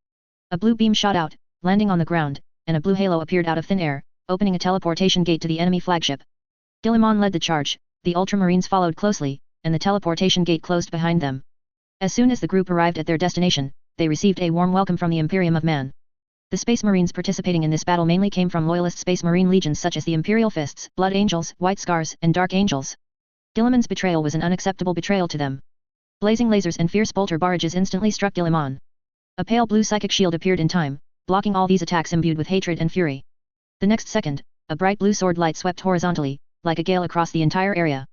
Speaker 1: A blue beam shot out, landing on the ground, and a blue halo appeared out of thin air, opening a teleportation gate to the enemy flagship. Guilliman led the charge, the ultramarines followed closely, and the teleportation gate closed behind them. As soon as the group arrived at their destination, they received a warm welcome from the Imperium of Man. The Space Marines participating in this battle mainly came from loyalist Space Marine legions such as the Imperial Fists, Blood Angels, White Scars, and Dark Angels. Guilliman's betrayal was an unacceptable betrayal to them. Blazing lasers and fierce bolter barrages instantly struck Guilliman. A pale blue psychic shield appeared in time, blocking all these attacks imbued with hatred and fury. The next second, a bright blue sword light swept horizontally, like a gale across the entire area.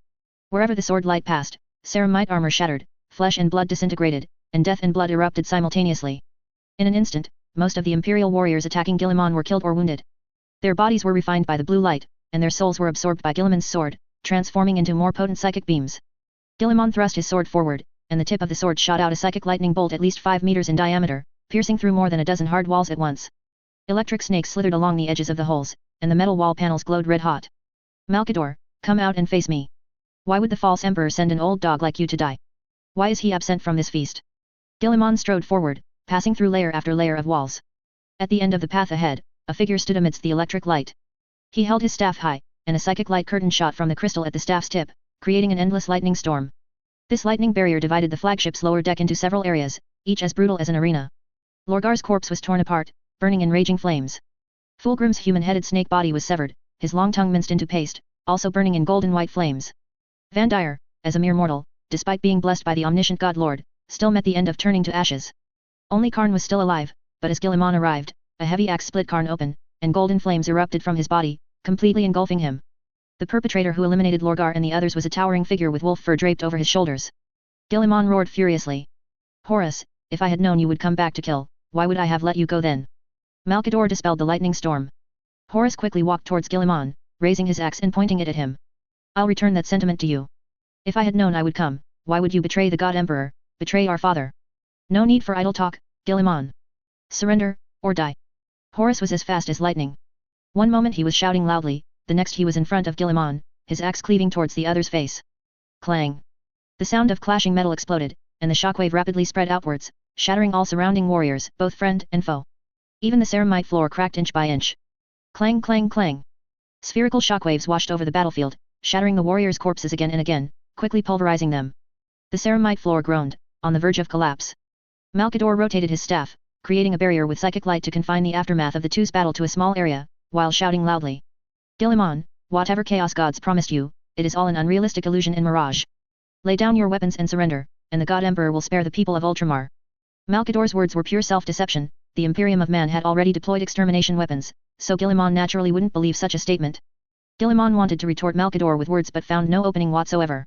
Speaker 1: Wherever the sword light passed, ceramite armor shattered, flesh and blood disintegrated, and death and blood erupted simultaneously. In an instant, most of the Imperial warriors attacking Guilliman were killed or wounded. Their bodies were refined by the blue light, and their souls were absorbed by Guilliman's sword, transforming into more potent psychic beams. Guilliman thrust his sword forward, and the tip of the sword shot out a psychic lightning bolt at least 5 meters in diameter, piercing through more than a dozen hard walls at once. Electric snakes slithered along the edges of the holes, and the metal wall panels glowed red-hot. Malkador, come out and face me. Why would the false emperor send an old dog like you to die? Why is he absent from this feast? Guilliman strode forward, passing through layer after layer of walls. At the end of the path ahead, a figure stood amidst the electric light. He held his staff high, and a psychic light curtain shot from the crystal at the staff's tip, creating an endless lightning storm. This lightning barrier divided the flagship's lower deck into several areas, each as brutal as an arena. Lorgar's corpse was torn apart, burning in raging flames. Fulgrim's human-headed snake body was severed, his long tongue minced into paste, also burning in golden white flames. Van Dyer, as a mere mortal, despite being blessed by the omniscient God Lord, still met the end of turning to ashes. Only Karn was still alive, but as Guilliman arrived, a heavy axe split Karn open, and golden flames erupted from his body, completely engulfing him. The perpetrator who eliminated Lorgar and the others was a towering figure with wolf fur draped over his shoulders. Guilliman roared furiously. Horus, if I had known you would come back to kill, why would I have let you go then? Malkador dispelled the lightning storm. Horus quickly walked towards Guilliman, raising his axe and pointing it at him. I'll return that sentiment to you. If I had known I would come, why would you betray the God Emperor, betray our father? No need for idle talk, Guilliman. Surrender, or die. Horus was as fast as lightning. One moment he was shouting loudly, the next he was in front of Guilliman, his axe cleaving towards the other's face. Clang. The sound of clashing metal exploded, and the shockwave rapidly spread outwards, shattering all surrounding warriors, both friend and foe. Even the ceramite floor cracked inch by inch. Clang clang clang. Spherical shockwaves washed over the battlefield, shattering the warriors' corpses again and again, quickly pulverizing them. The ceramite floor groaned, on the verge of collapse. Malkador rotated his staff, creating a barrier with psychic light to confine the aftermath of the two's battle to a small area, while shouting loudly. Guilliman, whatever chaos gods promised you, it is all an unrealistic illusion and mirage. Lay down your weapons and surrender, and the God Emperor will spare the people of Ultramar. Malkador's words were pure self-deception. The Imperium of Man had already deployed extermination weapons, so Guilliman naturally wouldn't believe such a statement. Guilliman wanted to retort Malkador with words but found no opening whatsoever.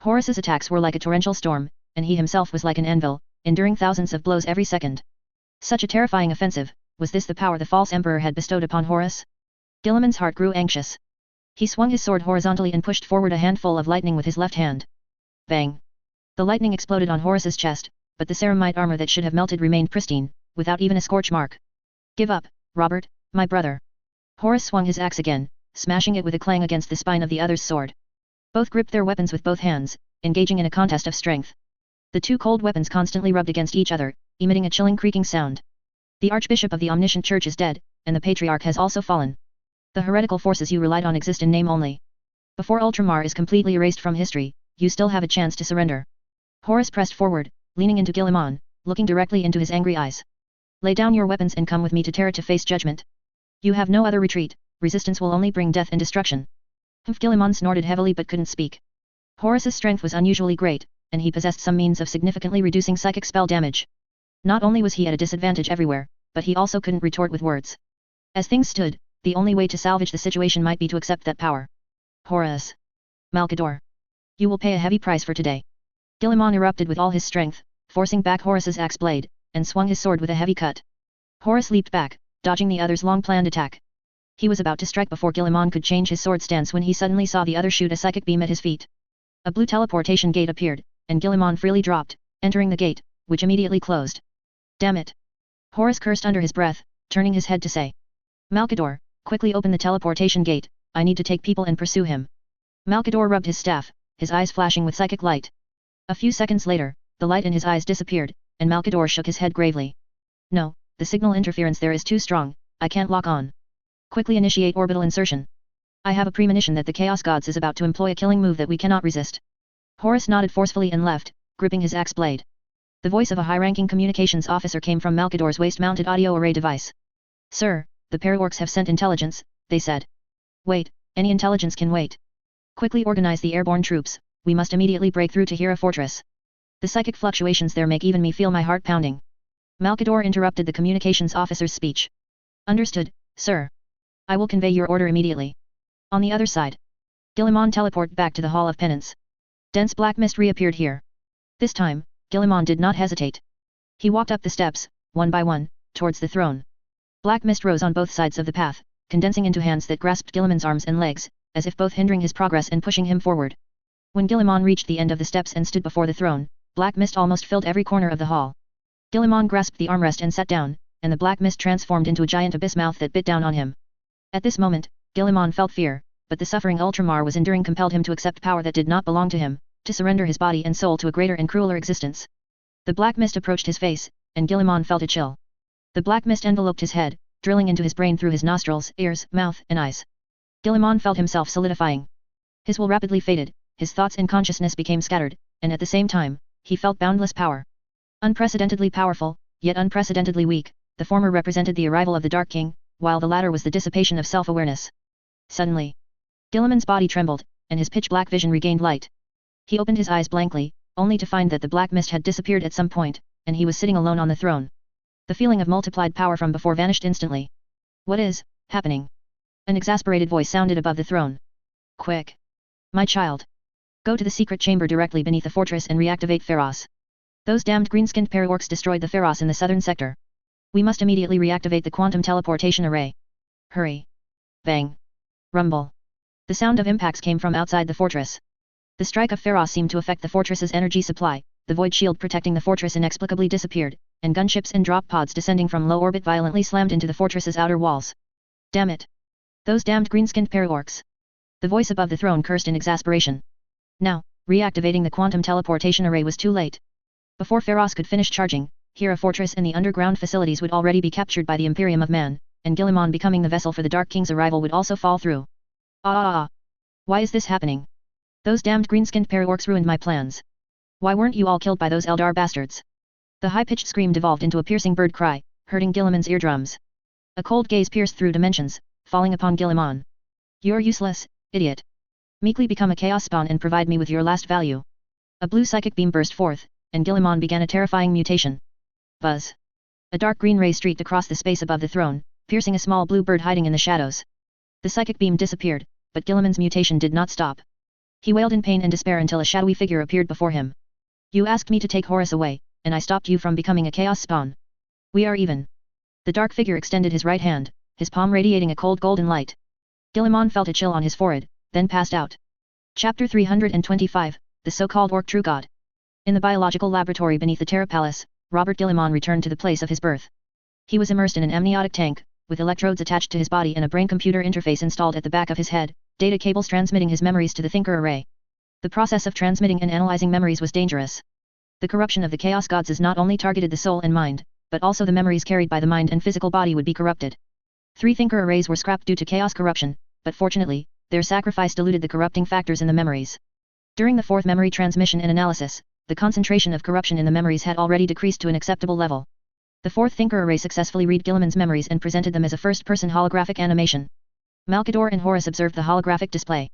Speaker 1: Horus's attacks were like a torrential storm, and he himself was like an anvil, enduring thousands of blows every second. Such a terrifying offensive, was this the power the false emperor had bestowed upon Horus? Guilliman's heart grew anxious. He swung his sword horizontally and pushed forward a handful of lightning with his left hand. Bang! The lightning exploded on Horus's chest, but the ceramite armor that should have melted remained pristine, without even a scorch mark. Give up, Robert, my brother. Horus swung his axe again, smashing it with a clang against the spine of the other's sword. Both gripped their weapons with both hands, engaging in a contest of strength. The two cold weapons constantly rubbed against each other, emitting a chilling creaking sound. The Archbishop of the Omniscient Church is dead, and the Patriarch has also fallen. The heretical forces you relied on exist in name only. Before Ultramar is completely erased from history, you still have a chance to surrender. Horus pressed forward, leaning into Guilliman, looking directly into his angry eyes. Lay down your weapons and come with me to Terra to face judgment. You have no other retreat, resistance will only bring death and destruction. Guilliman snorted heavily but couldn't speak. Horus's strength was unusually great, and he possessed some means of significantly reducing psychic spell damage. Not only was he at a disadvantage everywhere, but he also couldn't retort with words. As things stood, the only way to salvage the situation might be to accept that power. Horus. Malkador. You will pay a heavy price for today. Guilliman erupted with all his strength, forcing back Horus's axe blade, and swung his sword with a heavy cut. Horus leaped back, dodging the other's long-planned attack. He was about to strike before Guilliman could change his sword stance when he suddenly saw the other shoot a psychic beam at his feet. A blue teleportation gate appeared, and Guilliman freely dropped, entering the gate, which immediately closed. Damn it! Horus cursed under his breath, turning his head to say. Malkador, quickly open the teleportation gate, I need to take people and pursue him. Malkador rubbed his staff, his eyes flashing with psychic light. A few seconds later, the light in his eyes disappeared, and Malkador shook his head gravely. No, the signal interference there is too strong, I can't lock on. Quickly initiate orbital insertion. I have a premonition that the Chaos Gods is about to employ a killing move that we cannot resist. Horus nodded forcefully and left, gripping his axe blade. The voice of a high-ranking communications officer came from Malkador's waist-mounted audio array device. Sir, the Paraorcs have sent intelligence, they said. Wait, any intelligence can wait. Quickly organize the airborne troops, we must immediately break through to Hera Fortress. The psychic fluctuations there make even me feel my heart pounding. Malkador interrupted the communications officer's speech. Understood, sir. I will convey your order immediately. On the other side. Guilliman teleported back to the Hall of Penance. Dense black mist reappeared here. This time, Guilliman did not hesitate. He walked up the steps, one by one, towards the throne. Black mist rose on both sides of the path, condensing into hands that grasped Guilliman's arms and legs, as if both hindering his progress and pushing him forward. When Guilliman reached the end of the steps and stood before the throne, black mist almost filled every corner of the hall. Guilliman grasped the armrest and sat down, and the black mist transformed into a giant abyss mouth that bit down on him. At this moment, Guilliman felt fear, but the suffering Ultramar was enduring compelled him to accept power that did not belong to him, to surrender his body and soul to a greater and crueler existence. The black mist approached his face, and Guilliman felt a chill. The black mist enveloped his head, drilling into his brain through his nostrils, ears, mouth, and eyes. Guilliman felt himself solidifying. His will rapidly faded, his thoughts and consciousness became scattered, and at the same time, he felt boundless power. Unprecedentedly powerful, yet unprecedentedly weak, the former represented the arrival of the Dark King, while the latter was the dissipation of self-awareness. Suddenly, Guilliman's body trembled, and his pitch-black vision regained light. He opened his eyes blankly, only to find that the black mist had disappeared at some point, and he was sitting alone on the throne. The feeling of multiplied power from before vanished instantly. What is happening? An exasperated voice sounded above the throne. Quick! My child! Go to the secret chamber directly beneath the fortress and reactivate Pharos. Those damned green-skinned Paraorcs destroyed the Pharos in the southern sector. We must immediately reactivate the quantum teleportation array. Hurry! Bang! Rumble! The sound of impacts came from outside the fortress. The strike of Pharos seemed to affect the fortress's energy supply, the void shield protecting the fortress inexplicably disappeared, and gunships and drop pods descending from low orbit violently slammed into the fortress's outer walls. Damn it! Those damned green-skinned Paraorcs! The voice above the throne cursed in exasperation. Now, reactivating the quantum teleportation array was too late. Before Pharos could finish charging, Hera Fortress and the underground facilities would already be captured by the Imperium of Man, and Guilliman becoming the vessel for the Dark King's arrival would also fall through. Why is this happening? Those damned green-skinned Paraorcs ruined my plans. Why weren't you all killed by those Eldar bastards? The high-pitched scream devolved into a piercing bird cry, hurting Guilliman's eardrums. A cold gaze pierced through dimensions, falling upon Guilliman. You're useless, idiot. Meekly become a chaos spawn and provide me with your last value. A blue psychic beam burst forth, and Guilliman began a terrifying mutation. Buzz. A dark green ray streaked across the space above the throne, piercing a small blue bird hiding in the shadows. The psychic beam disappeared, but Guilliman's mutation did not stop. He wailed in pain and despair until a shadowy figure appeared before him. You asked me to take Horus away, and I stopped you from becoming a chaos spawn. We are even. The dark figure extended his right hand, his palm radiating a cold golden light. Guilliman felt a chill on his forehead, then passed out. Chapter 325, The So-Called Orc True God. In the biological laboratory beneath the Terra Palace, Robert Guilliman returned to the place of his birth. He was immersed in an amniotic tank, with electrodes attached to his body and a brain-computer interface installed at the back of his head, data cables transmitting his memories to the thinker array. The process of transmitting and analyzing memories was dangerous. The corruption of the Chaos Gods is not only targeted the soul and mind, but also the memories carried by the mind and physical body would be corrupted. 3 thinker arrays were scrapped due to chaos corruption, but fortunately, their sacrifice diluted the corrupting factors in the memories. During the 4th memory transmission and analysis, the concentration of corruption in the memories had already decreased to an acceptable level. The fourth thinker array successfully read Guilliman's memories and presented them as a first-person holographic animation. Malkador and Horus observed the holographic display.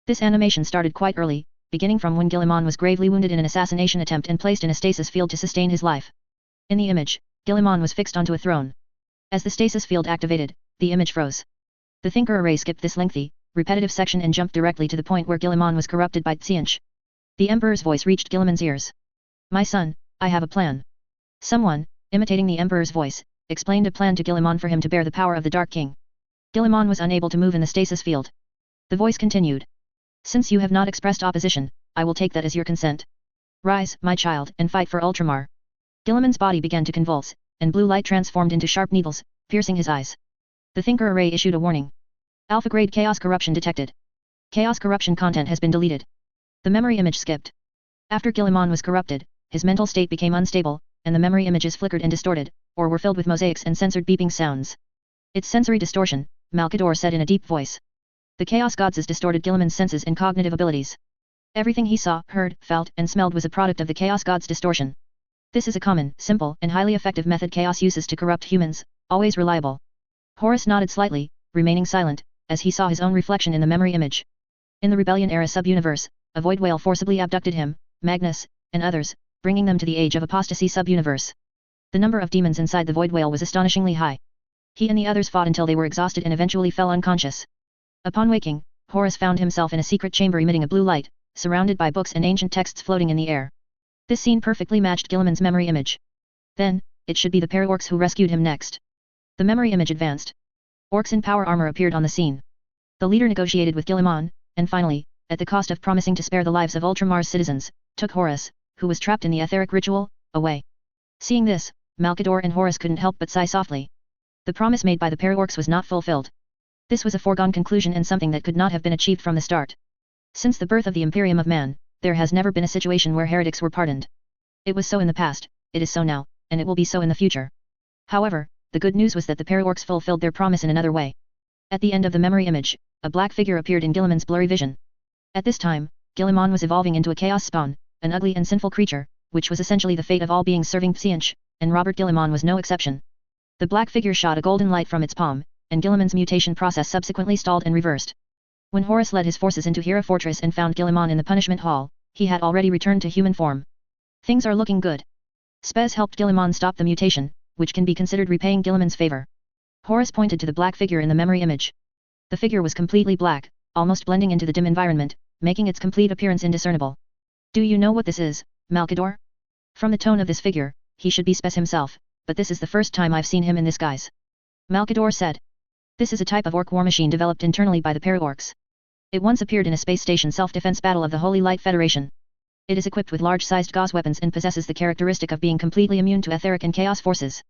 Speaker 1: This animation started quite early, beginning from when Guilliman was gravely wounded in an assassination attempt and placed in a stasis field to sustain his life. In the image, Guilliman was fixed onto a throne. As the stasis field activated, the image froze. The thinker array skipped this lengthy, repetitive section and jumped directly to the point where Guilliman was corrupted by Tsianch. The Emperor's voice reached Guilliman's ears. "My son, I have a plan." Someone, imitating the Emperor's voice, explained a plan to Guilliman for him to bear the power of the Dark King. Guilliman was unable to move in the stasis field. The voice continued. "Since you have not expressed opposition, I will take that as your consent. Rise, my child, and fight for Ultramar." Guilliman's body began to convulse, and blue light transformed into sharp needles, piercing his eyes. The thinker array issued a warning. Alpha-grade chaos corruption detected. Chaos corruption content has been deleted. The memory image skipped. After Guilliman was corrupted, his mental state became unstable, and the memory images flickered and distorted, or were filled with mosaics and censored beeping sounds. "It's sensory distortion," Malkador said in a deep voice. The Chaos Gods distorted Guilliman's senses and cognitive abilities. Everything he saw, heard, felt, and smelled was a product of the Chaos Gods' distortion. This is a common, simple, and highly effective method Chaos uses to corrupt humans, always reliable. Horus nodded slightly, remaining silent, as he saw his own reflection in the memory image. In the Rebellion-era sub-universe, a void whale forcibly abducted him, Magnus, and others, bringing them to the age of apostasy sub-universe. The number of demons inside the void whale was astonishingly high. He and the others fought until they were exhausted and eventually fell unconscious. Upon waking, Horus found himself in a secret chamber emitting a blue light, surrounded by books and ancient texts floating in the air. This scene perfectly matched Guilliman's memory image. Then, it should be the para-orcs who rescued him next. The memory image advanced. Orcs in power armor appeared on the scene. The leader negotiated with Guilliman, and finally, at the cost of promising to spare the lives of Ultramar's citizens, took Horus, who was trapped in the etheric ritual, away. Seeing this, Malkador and Horus couldn't help but sigh softly. The promise made by the para-orcs was not fulfilled. This was a foregone conclusion and something that could not have been achieved from the start. Since the birth of the Imperium of Man, there has never been a situation where heretics were pardoned. It was so in the past, it is so now, and it will be so in the future. However, the good news was that the para-orcs fulfilled their promise in another way. At the end of the memory image, a black figure appeared in Guilliman's blurry vision. At this time, Guilliman was evolving into a chaos spawn, an ugly and sinful creature, which was essentially the fate of all beings serving Tsianch, and Robert Guilliman was no exception. The black figure shot a golden light from its palm, and Guilliman's mutation process subsequently stalled and reversed. When Horus led his forces into Hera Fortress and found Guilliman in the punishment hall, he had already returned to human form. Things are looking good. Spez helped Guilliman stop the mutation, which can be considered repaying Guilliman's favor. Horus pointed to the black figure in the memory image. The figure was completely black, almost blending into the dim environment, making its complete appearance indiscernible. "Do you know what this is, Malkador?" From the tone of this figure, he should be Spez himself, but this is the first time I've seen him in this guise. Malkador said. "This is a type of orc war machine developed internally by the para-orcs. It once appeared in a space station self-defense battle of the Holy Light Federation. It is equipped with large-sized gauze weapons and possesses the characteristic of being completely immune to etheric and chaos forces.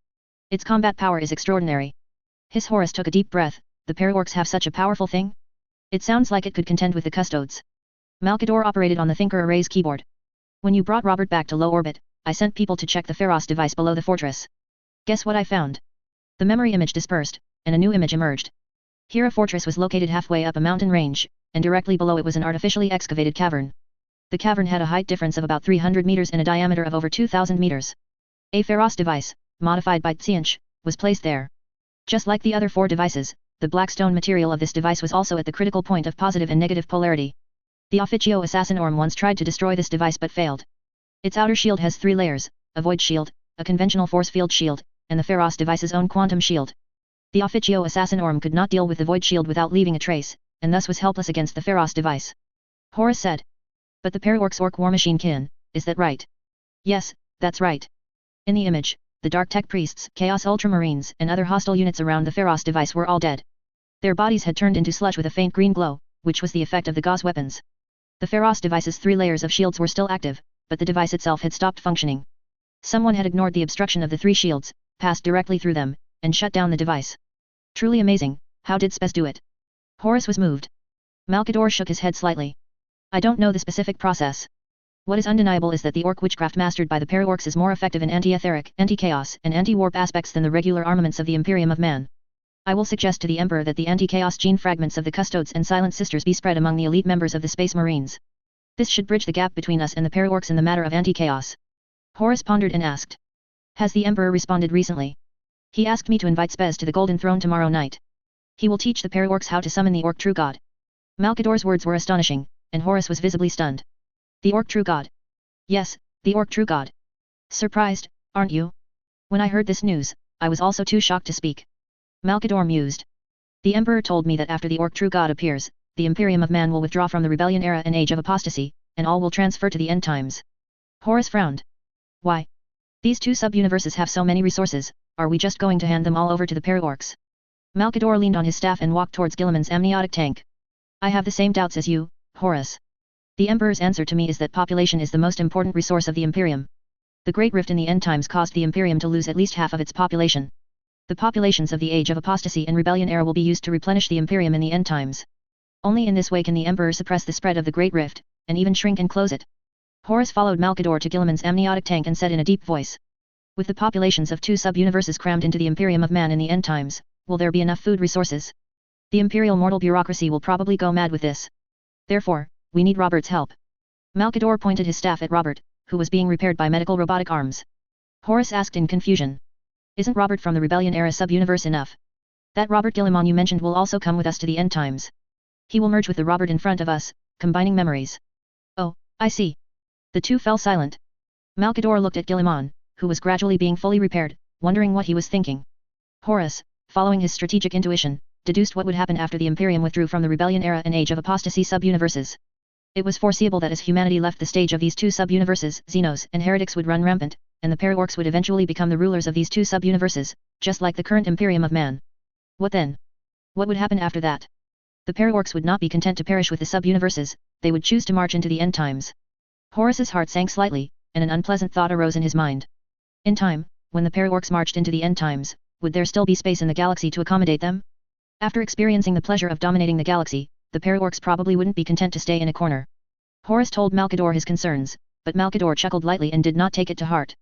Speaker 1: Its combat power is extraordinary." His Horus took a deep breath. The para-orcs have such a powerful thing? It sounds like it could contend with the custodes. Malkador operated on the thinker array's keyboard. "When you brought Robert back to low orbit, I sent people to check the Pharos device below the fortress. Guess what I found?" The memory image dispersed, and a new image emerged. Hera Fortress was located halfway up a mountain range, and directly below it was an artificially excavated cavern. The cavern had a height difference of about 300 meters and a diameter of over 2,000 meters. A Pharos device, modified by Tsianch, was placed there. Just like the other four devices, the black stone material of this device was also at the critical point of positive and negative polarity. The Officio assassin Orm once tried to destroy this device but failed. Its outer shield has 3 layers, a void shield, a conventional force field shield, and the Pharos device's own quantum shield. The Officio assassin Orm could not deal with the void shield without leaving a trace, and thus was helpless against the Pharos device. Horus said. "But the para-orcs orc war machine can, is that right?" "Yes, that's right." In the image, the Dark Tech priests, Chaos Ultramarines, and other hostile units around the Pharos device were all dead. Their bodies had turned into sludge with a faint green glow, which was the effect of the gauze weapons. The Pharos device's 3 layers of shields were still active, but the device itself had stopped functioning. Someone had ignored the obstruction of the 3 shields, passed directly through them, and shut down the device. Truly amazing. How did Spez do it? Horus was moved. Malkador shook his head slightly. "I don't know the specific process. What is undeniable is that the orc witchcraft mastered by the para-orcs is more effective in anti-etheric, anti-chaos, and anti-warp aspects than the regular armaments of the Imperium of Man. I will suggest to the Emperor that the anti-chaos gene fragments of the Custodes and Silent Sisters be spread among the elite members of the Space Marines. This should bridge the gap between us and the Paraorcs in the matter of anti-chaos. Horus pondered and asked. Has the Emperor responded recently? He asked me to invite Spez to the Golden Throne tomorrow night. He will teach the Paraorcs how to summon the Orc True God. Malkador's words were astonishing, and Horus was visibly stunned. The Orc True God? Yes, the Orc True God. Surprised, aren't you? When I heard this news, I was also too shocked to speak. Malkador mused. The Emperor told me that after the Orc True God appears, the Imperium of Man will withdraw from the rebellion era and age of apostasy, and all will transfer to the end times. Horus frowned. Why? These two sub-universes have so many resources, are we just going to hand them all over to the Paraorcs? Malkador leaned on his staff and walked towards Guilliman's amniotic tank. I have the same doubts as you, Horus. The Emperor's answer to me is that population is the most important resource of the Imperium. The Great Rift in the end times caused the Imperium to lose at least half of its population. The populations of the Age of Apostasy and Rebellion era will be used to replenish the Imperium in the end times. Only in this way can the Emperor suppress the spread of the Great Rift, and even shrink and close it. Horus followed Malkador to Guilliman's amniotic tank and said in a deep voice. With the populations of two sub-universes crammed into the Imperium of Man in the end times, will there be enough food resources? The Imperial mortal bureaucracy will probably go mad with this. Therefore, we need Robert's help. Malkador pointed his staff at Robert, who was being repaired by medical robotic arms. Horus asked in confusion. Isn't Robert from the Rebellion era sub-universe enough? That Robert Guilliman you mentioned will also come with us to the end times. He will merge with the Robert in front of us, combining memories. Oh, I see. The two fell silent. Malkador looked at Guilliman, who was gradually being fully repaired, wondering what he was thinking. Horus, following his strategic intuition, deduced what would happen after the Imperium withdrew from the Rebellion era and Age of Apostasy sub-universes. It was foreseeable that as humanity left the stage of these two sub-universes, Xenos and Heretics would run rampant, and the Paraorcs would eventually become the rulers of these two sub-universes, just like the current Imperium of Man. What then? What would happen after that? The Paraorcs would not be content to perish with the sub-universes, they would choose to march into the end times. Horus's heart sank slightly, and an unpleasant thought arose in his mind. In time, when the Paraorcs marched into the end times, would there still be space in the galaxy to accommodate them? After experiencing the pleasure of dominating the galaxy, the Paraorcs probably wouldn't be content to stay in a corner. Horus told Malkador his concerns, but Malkador chuckled lightly and did not take it to heart.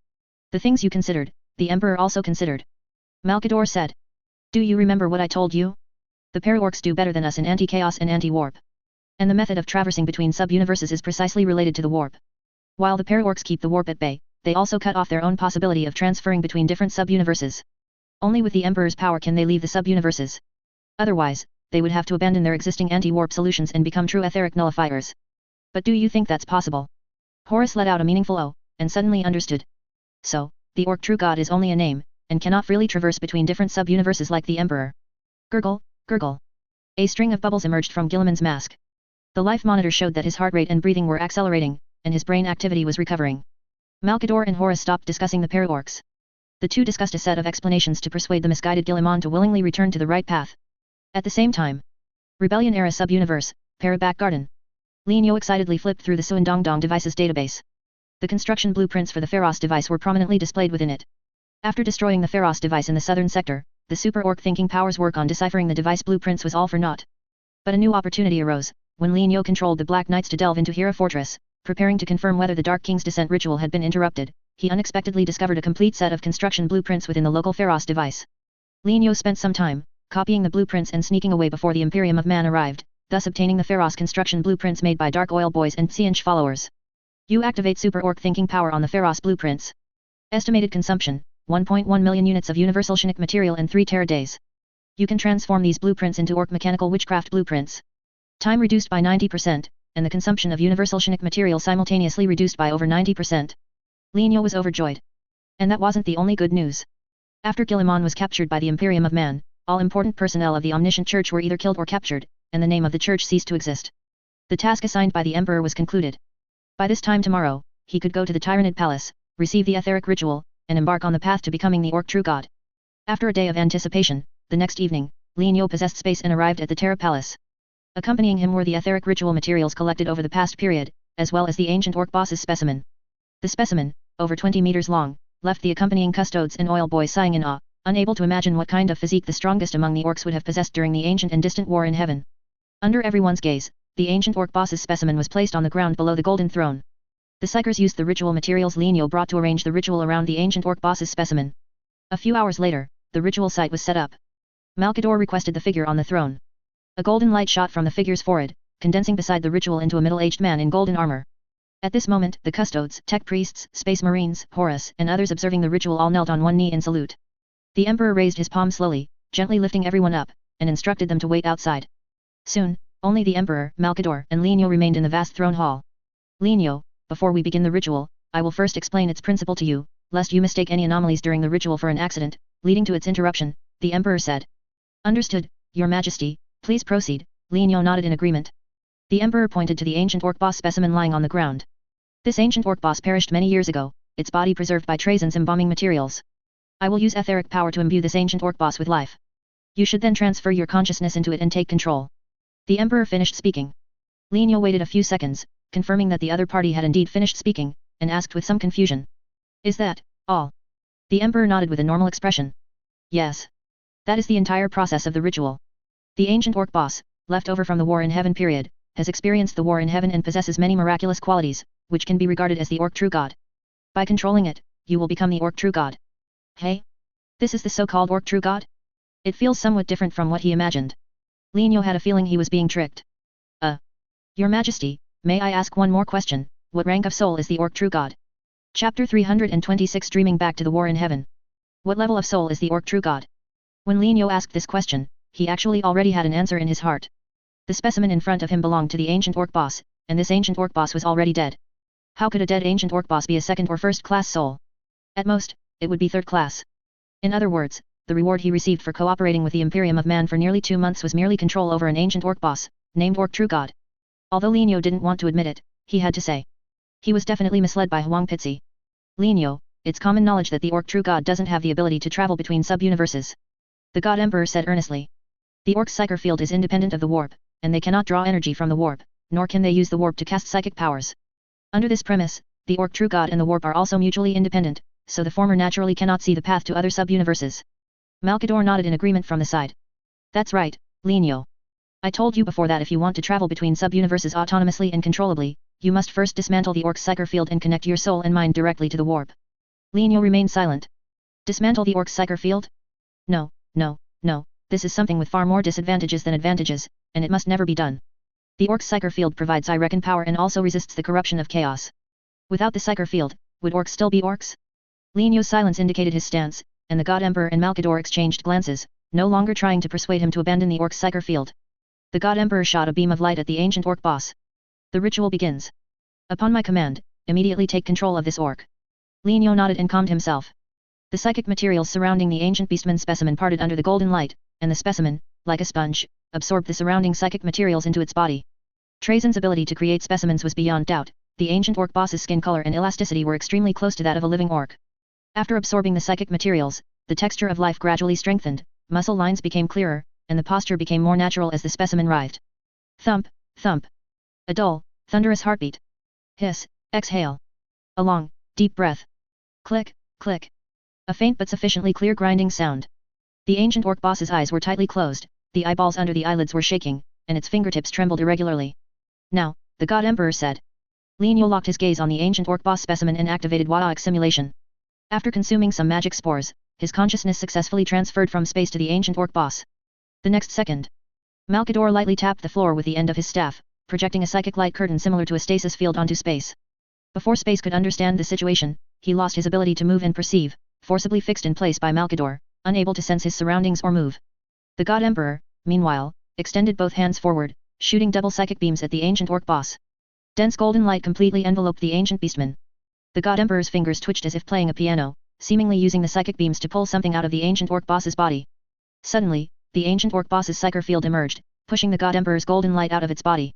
Speaker 1: The things you considered, the Emperor also considered. Malkador said. Do you remember what I told you? The Paraorcs do better than us in anti-chaos and anti-warp. And the method of traversing between sub-universes is precisely related to the warp. While the Paraorcs keep the warp at bay, they also cut off their own possibility of transferring between different sub-universes. Only with the Emperor's power can they leave the sub-universes. Otherwise, they would have to abandon their existing anti-warp solutions and become true etheric nullifiers. But do you think that's possible? Horus let out a meaningful "oh," and suddenly understood. So, the Orc True God is only a name, and cannot freely traverse between different sub-universes like the Emperor. Gurgle, gurgle. A string of bubbles emerged from Guilliman's mask. The life monitor showed that his heart rate and breathing were accelerating, and his brain activity was recovering. Malkador and Horus stopped discussing the Paraorcs. The two discussed a set of explanations to persuade the misguided Guilliman to willingly return to the right path. At the same time, Rebellion era sub-universe, Paraback Garden. Lin Yo excitedly flipped through the Suandongdong device's database. The construction blueprints for the Pharos device were prominently displayed within it. After destroying the Pharos device in the southern sector, the Super Orc Thinking Power's work on deciphering the device blueprints was all for naught. But a new opportunity arose, when Lin Yo controlled the Black Knights to delve into Hera Fortress, preparing to confirm whether the Dark King's descent ritual had been interrupted. He unexpectedly discovered a complete set of construction blueprints within the local Pharos device. Lin Yo spent some time, copying the blueprints and sneaking away before the Imperium of Man arrived, thus obtaining the Pharos construction blueprints made by Dark Oil Boys and Xianch followers. You activate Super Orc Thinking Power on the Pharos blueprints. Estimated consumption, 1.1 million units of Universal Shinic material in 3 Terra-days. You can transform these blueprints into Orc Mechanical Witchcraft blueprints. Time reduced by 90%, and the consumption of Universal Shinic material simultaneously reduced by over 90%. Lin Yo was overjoyed. And that wasn't the only good news. After Guilliman was captured by the Imperium of Man, all important personnel of the Omniscient Church were either killed or captured, and the name of the church ceased to exist. The task assigned by the Emperor was concluded. By this time tomorrow, he could go to the Tyrannid Palace, receive the etheric ritual, and embark on the path to becoming the Orc True God. After a day of anticipation, the next evening, Lin Yo possessed space and arrived at the Terra Palace. Accompanying him were the etheric ritual materials collected over the past period, as well as the ancient Orc boss's specimen. The specimen, over 20 meters long, left the accompanying custodes and oil boys sighing in awe, unable to imagine what kind of physique the strongest among the Orcs would have possessed during the ancient and distant war in heaven. Under everyone's gaze, the ancient Orc boss's specimen was placed on the ground below the golden throne. The Psychers used the ritual materials Lin Yo brought to arrange the ritual around the ancient Orc boss's specimen. A few hours later, the ritual site was set up. Malkador requested the figure on the throne. A golden light shot from the figure's forehead, condensing beside the ritual into a middle-aged man in golden armor. At this moment, the custodes, tech priests, space marines, Horus, and others observing the ritual all knelt on one knee in salute. The Emperor raised his palm slowly, gently lifting everyone up, and instructed them to wait outside. Soon, only the Emperor, Malkador, and Lenio remained in the vast throne hall. Lenio, before we begin the ritual, I will first explain its principle to you, lest you mistake any anomalies during the ritual for an accident, leading to its interruption, the Emperor said. Understood, Your Majesty, please proceed. Lenio nodded in agreement. The Emperor pointed to the ancient orc boss specimen lying on the ground. This ancient orc boss perished many years ago, its body preserved by Trajan's embalming materials. I will use etheric power to imbue this ancient orc boss with life. You should then transfer your consciousness into it and take control. The Emperor finished speaking. Lenio waited a few seconds, confirming that the other party had indeed finished speaking, and asked with some confusion. Is that all? The Emperor nodded with a normal expression. Yes. That is the entire process of the ritual. The ancient orc boss, left over from the War in Heaven period, has experienced the War in Heaven and possesses many miraculous qualities, which can be regarded as the orc true god. By controlling it, you will become the orc true god. Hey? This is the so-called orc true god? It feels somewhat different from what he imagined. Lenio had a feeling he was being tricked. Your Majesty, may I ask one more question? What rank of soul is the orc true god? Chapter 326 Dreaming Back to the War in Heaven. What level of soul is the orc true god? When Lenio asked this question, he actually already had an answer in his heart. The specimen in front of him belonged to the ancient orc boss, and this ancient orc boss was already dead. How could a dead ancient orc boss be a second or first class soul? At most, it would be third class. In other words, the reward he received for cooperating with the Imperium of Man for nearly 2 months was merely control over an ancient orc boss, named Orc True God. Although Lenio didn't want to admit it, he had to say. He was definitely misled by Huang Pitzi. Lenio, it's common knowledge that the Orc True God doesn't have the ability to travel between sub-universes. The God Emperor said earnestly. The Orc's psyker field is independent of the warp, and they cannot draw energy from the warp, nor can they use the warp to cast psychic powers. Under this premise, the Orc True God and the warp are also mutually independent, so the former naturally cannot see the path to other sub-universes. Malkador nodded in agreement from the side. That's right, Lenio. I told you before that if you want to travel between sub-universes autonomously and controllably, you must first dismantle the Orc's psyker field and connect your soul and mind directly to the warp. Lenio remained silent. Dismantle the Orc's psyker field? No, this is something with far more disadvantages than advantages, and it must never be done. The Orc's psyker field provides I reckon power and also resists the corruption of chaos. Without the psyker field, would orcs still be orcs? Lenio's silence indicated his stance, and the God Emperor and Malkador exchanged glances, no longer trying to persuade him to abandon the Orc's psyker field. The God Emperor shot a beam of light at the ancient orc boss. The ritual begins. Upon my command, immediately take control of this orc. Lenio nodded and calmed himself. The psychic materials surrounding the ancient beastman specimen parted under the golden light, and the specimen, like a sponge, absorbed the surrounding psychic materials into its body. Trajan's ability to create specimens was beyond doubt. The ancient orc boss's skin color and elasticity were extremely close to that of a living orc. After absorbing the psychic materials, the texture of life gradually strengthened, muscle lines became clearer, and the posture became more natural as the specimen writhed. Thump, thump. A dull, thunderous heartbeat. Hiss, exhale. A long, deep breath. Click, click. A faint but sufficiently clear grinding sound. The ancient orc boss's eyes were tightly closed, the eyeballs under the eyelids were shaking, and its fingertips trembled irregularly. Now, the God Emperor said. Lenio locked his gaze on the ancient orc boss specimen and activated Wadaik simulation. After consuming some magic spores, his consciousness successfully transferred from space to the ancient orc boss. The next second, Malkador lightly tapped the floor with the end of his staff, projecting a psychic light curtain similar to a stasis field onto space. Before space could understand the situation, he lost his ability to move and perceive, forcibly fixed in place by Malkador, unable to sense his surroundings or move. The God Emperor, meanwhile, extended both hands forward, shooting double psychic beams at the ancient orc boss. Dense golden light completely enveloped the ancient beastman. The God Emperor's fingers twitched as if playing a piano, seemingly using the psychic beams to pull something out of the ancient orc boss's body. Suddenly, the ancient orc boss's psyker field emerged, pushing the God Emperor's golden light out of its body.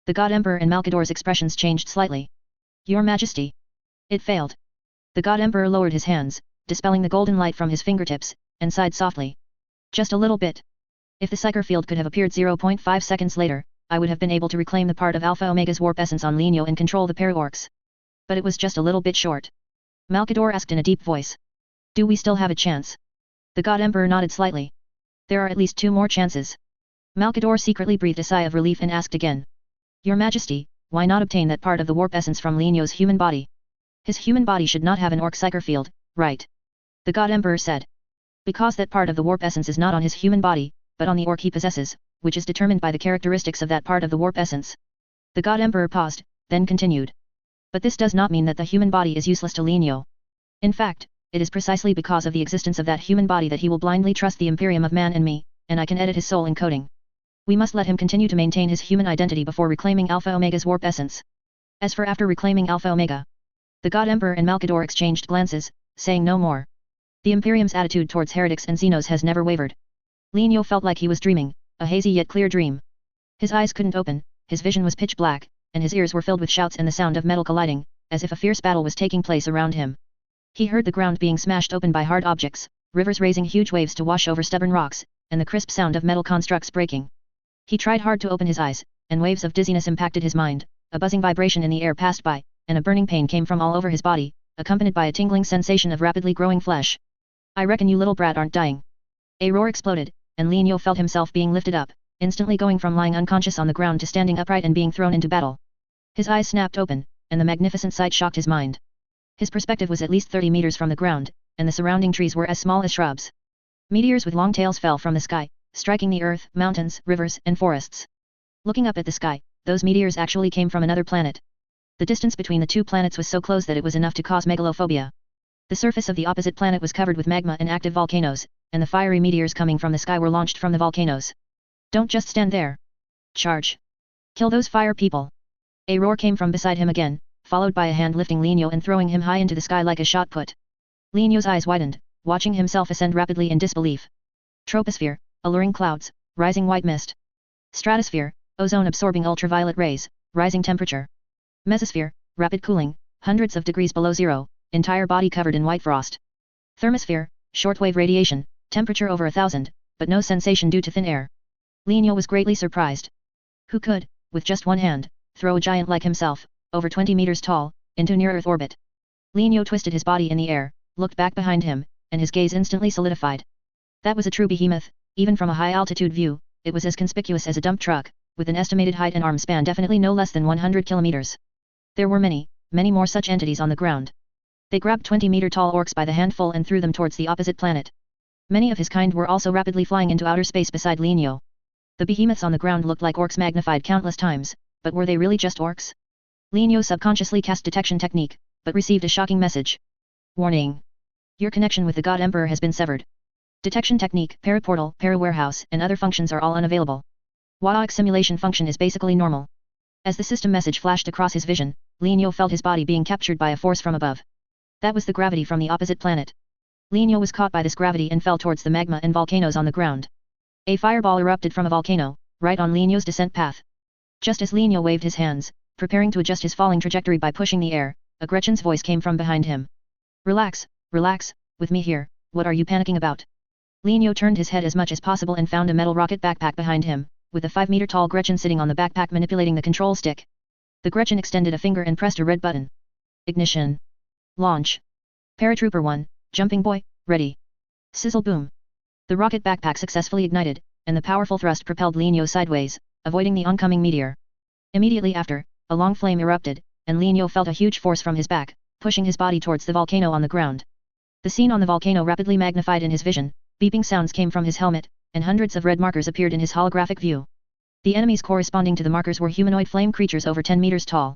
Speaker 1: The God Emperor and Malkador's expressions changed slightly. Your Majesty. It failed. The God Emperor lowered his hands, dispelling the golden light from his fingertips, and sighed softly. Just a little bit. If the psyker field could have appeared 0.5 seconds later, I would have been able to reclaim the part of Alpha Omega's warp essence on Lenio and control the para-orcs. But it was just a little bit short. Malkador asked in a deep voice. Do we still have a chance? The God Emperor nodded slightly. There are at least 2 more chances. Malkador secretly breathed a sigh of relief and asked again. Your Majesty, why not obtain that part of the warp essence from Lenio's human body? His human body should not have an orc psyker field, right? The God Emperor said. Because that part of the warp essence is not on his human body, but on the orc he possesses, which is determined by the characteristics of that part of the warp essence. The God Emperor paused, then continued. But this does not mean that the human body is useless to Lienyo. In fact, it is precisely because of the existence of that human body that he will blindly trust the Imperium of Man and me, and I can edit his soul encoding. We must let him continue to maintain his human identity before reclaiming Alpha Omega's warp essence. As for after reclaiming Alpha Omega, the God Emperor and Malkador exchanged glances, saying no more. The Imperium's attitude towards heretics and Xenos has never wavered. Lienyo felt like he was dreaming, a hazy yet clear dream. His eyes couldn't open, his vision was pitch black, and his ears were filled with shouts and the sound of metal colliding, as if a fierce battle was taking place around him. He heard the ground being smashed open by hard objects, rivers raising huge waves to wash over stubborn rocks, and the crisp sound of metal constructs breaking. He tried hard to open his eyes, and waves of dizziness impacted his mind, a buzzing vibration in the air passed by, and a burning pain came from all over his body, accompanied by a tingling sensation of rapidly growing flesh. I reckon you little brat aren't dying. A roar exploded, and Lienyo felt himself being lifted up, instantly going from lying unconscious on the ground to standing upright and being thrown into battle. His eyes snapped open, and the magnificent sight shocked his mind. His perspective was at least 30 meters from the ground, and the surrounding trees were as small as shrubs. Meteors with long tails fell from the sky, striking the earth, mountains, rivers, and forests. Looking up at the sky, those meteors actually came from another planet. The distance between the two planets was so close that it was enough to cause megalophobia. The surface of the opposite planet was covered with magma and active volcanoes, and the fiery meteors coming from the sky were launched from the volcanoes. Don't just stand there. Charge. Kill those fire people. A roar came from beside him again, followed by a hand lifting Lienyo and throwing him high into the sky like a shot put. Lienyo's eyes widened, watching himself ascend rapidly in disbelief. Troposphere, alluring clouds, rising white mist. Stratosphere, ozone-absorbing ultraviolet rays, rising temperature. Mesosphere, rapid cooling, hundreds of degrees below zero, entire body covered in white frost. Thermosphere, shortwave radiation, temperature over 1,000, but no sensation due to thin air. Lienyo was greatly surprised. Who could, with just one hand, throw a giant like himself, over 20 meters tall, into near-Earth orbit? Lienyo twisted his body in the air, looked back behind him, and his gaze instantly solidified. That was a true behemoth. Even from a high-altitude view, it was as conspicuous as a dump truck, with an estimated height and arm span definitely no less than 100 kilometers. There were many, many more such entities on the ground. They grabbed 20-meter-tall orcs by the handful and threw them towards the opposite planet. Many of his kind were also rapidly flying into outer space beside Lienyo. The behemoths on the ground looked like orcs magnified countless times, but were they really just orcs? Lienyo subconsciously cast detection technique, but received a shocking message. Warning. Your connection with the God Emperor has been severed. Detection technique, paraportal, parawarehouse, and other functions are all unavailable. WarHammer simulation function is basically normal. As the system message flashed across his vision, Lienyo felt his body being captured by a force from above. That was the gravity from the opposite planet. Lienyo was caught by this gravity and fell towards the magma and volcanoes on the ground. A fireball erupted from a volcano, right on Lienyo's descent path. Just as Lienyo waved his hands, preparing to adjust his falling trajectory by pushing the air, a Gretchen's voice came from behind him. Relax, relax, with me here, what are you panicking about? Lienyo turned his head as much as possible and found a metal rocket backpack behind him, with a 5-meter-tall Gretchen sitting on the backpack manipulating the control stick. The Gretchen extended a finger and pressed a red button. Ignition. Launch. Paratrooper 1, jumping boy, ready. Sizzle boom. The rocket backpack successfully ignited, and the powerful thrust propelled Lienyo sideways, avoiding the oncoming meteor. Immediately after, a long flame erupted, and Lienyo felt a huge force from his back, pushing his body towards the volcano on the ground. The scene on the volcano rapidly magnified in his vision, beeping sounds came from his helmet, and hundreds of red markers appeared in his holographic view. The enemies corresponding to the markers were humanoid flame creatures over 10 meters tall.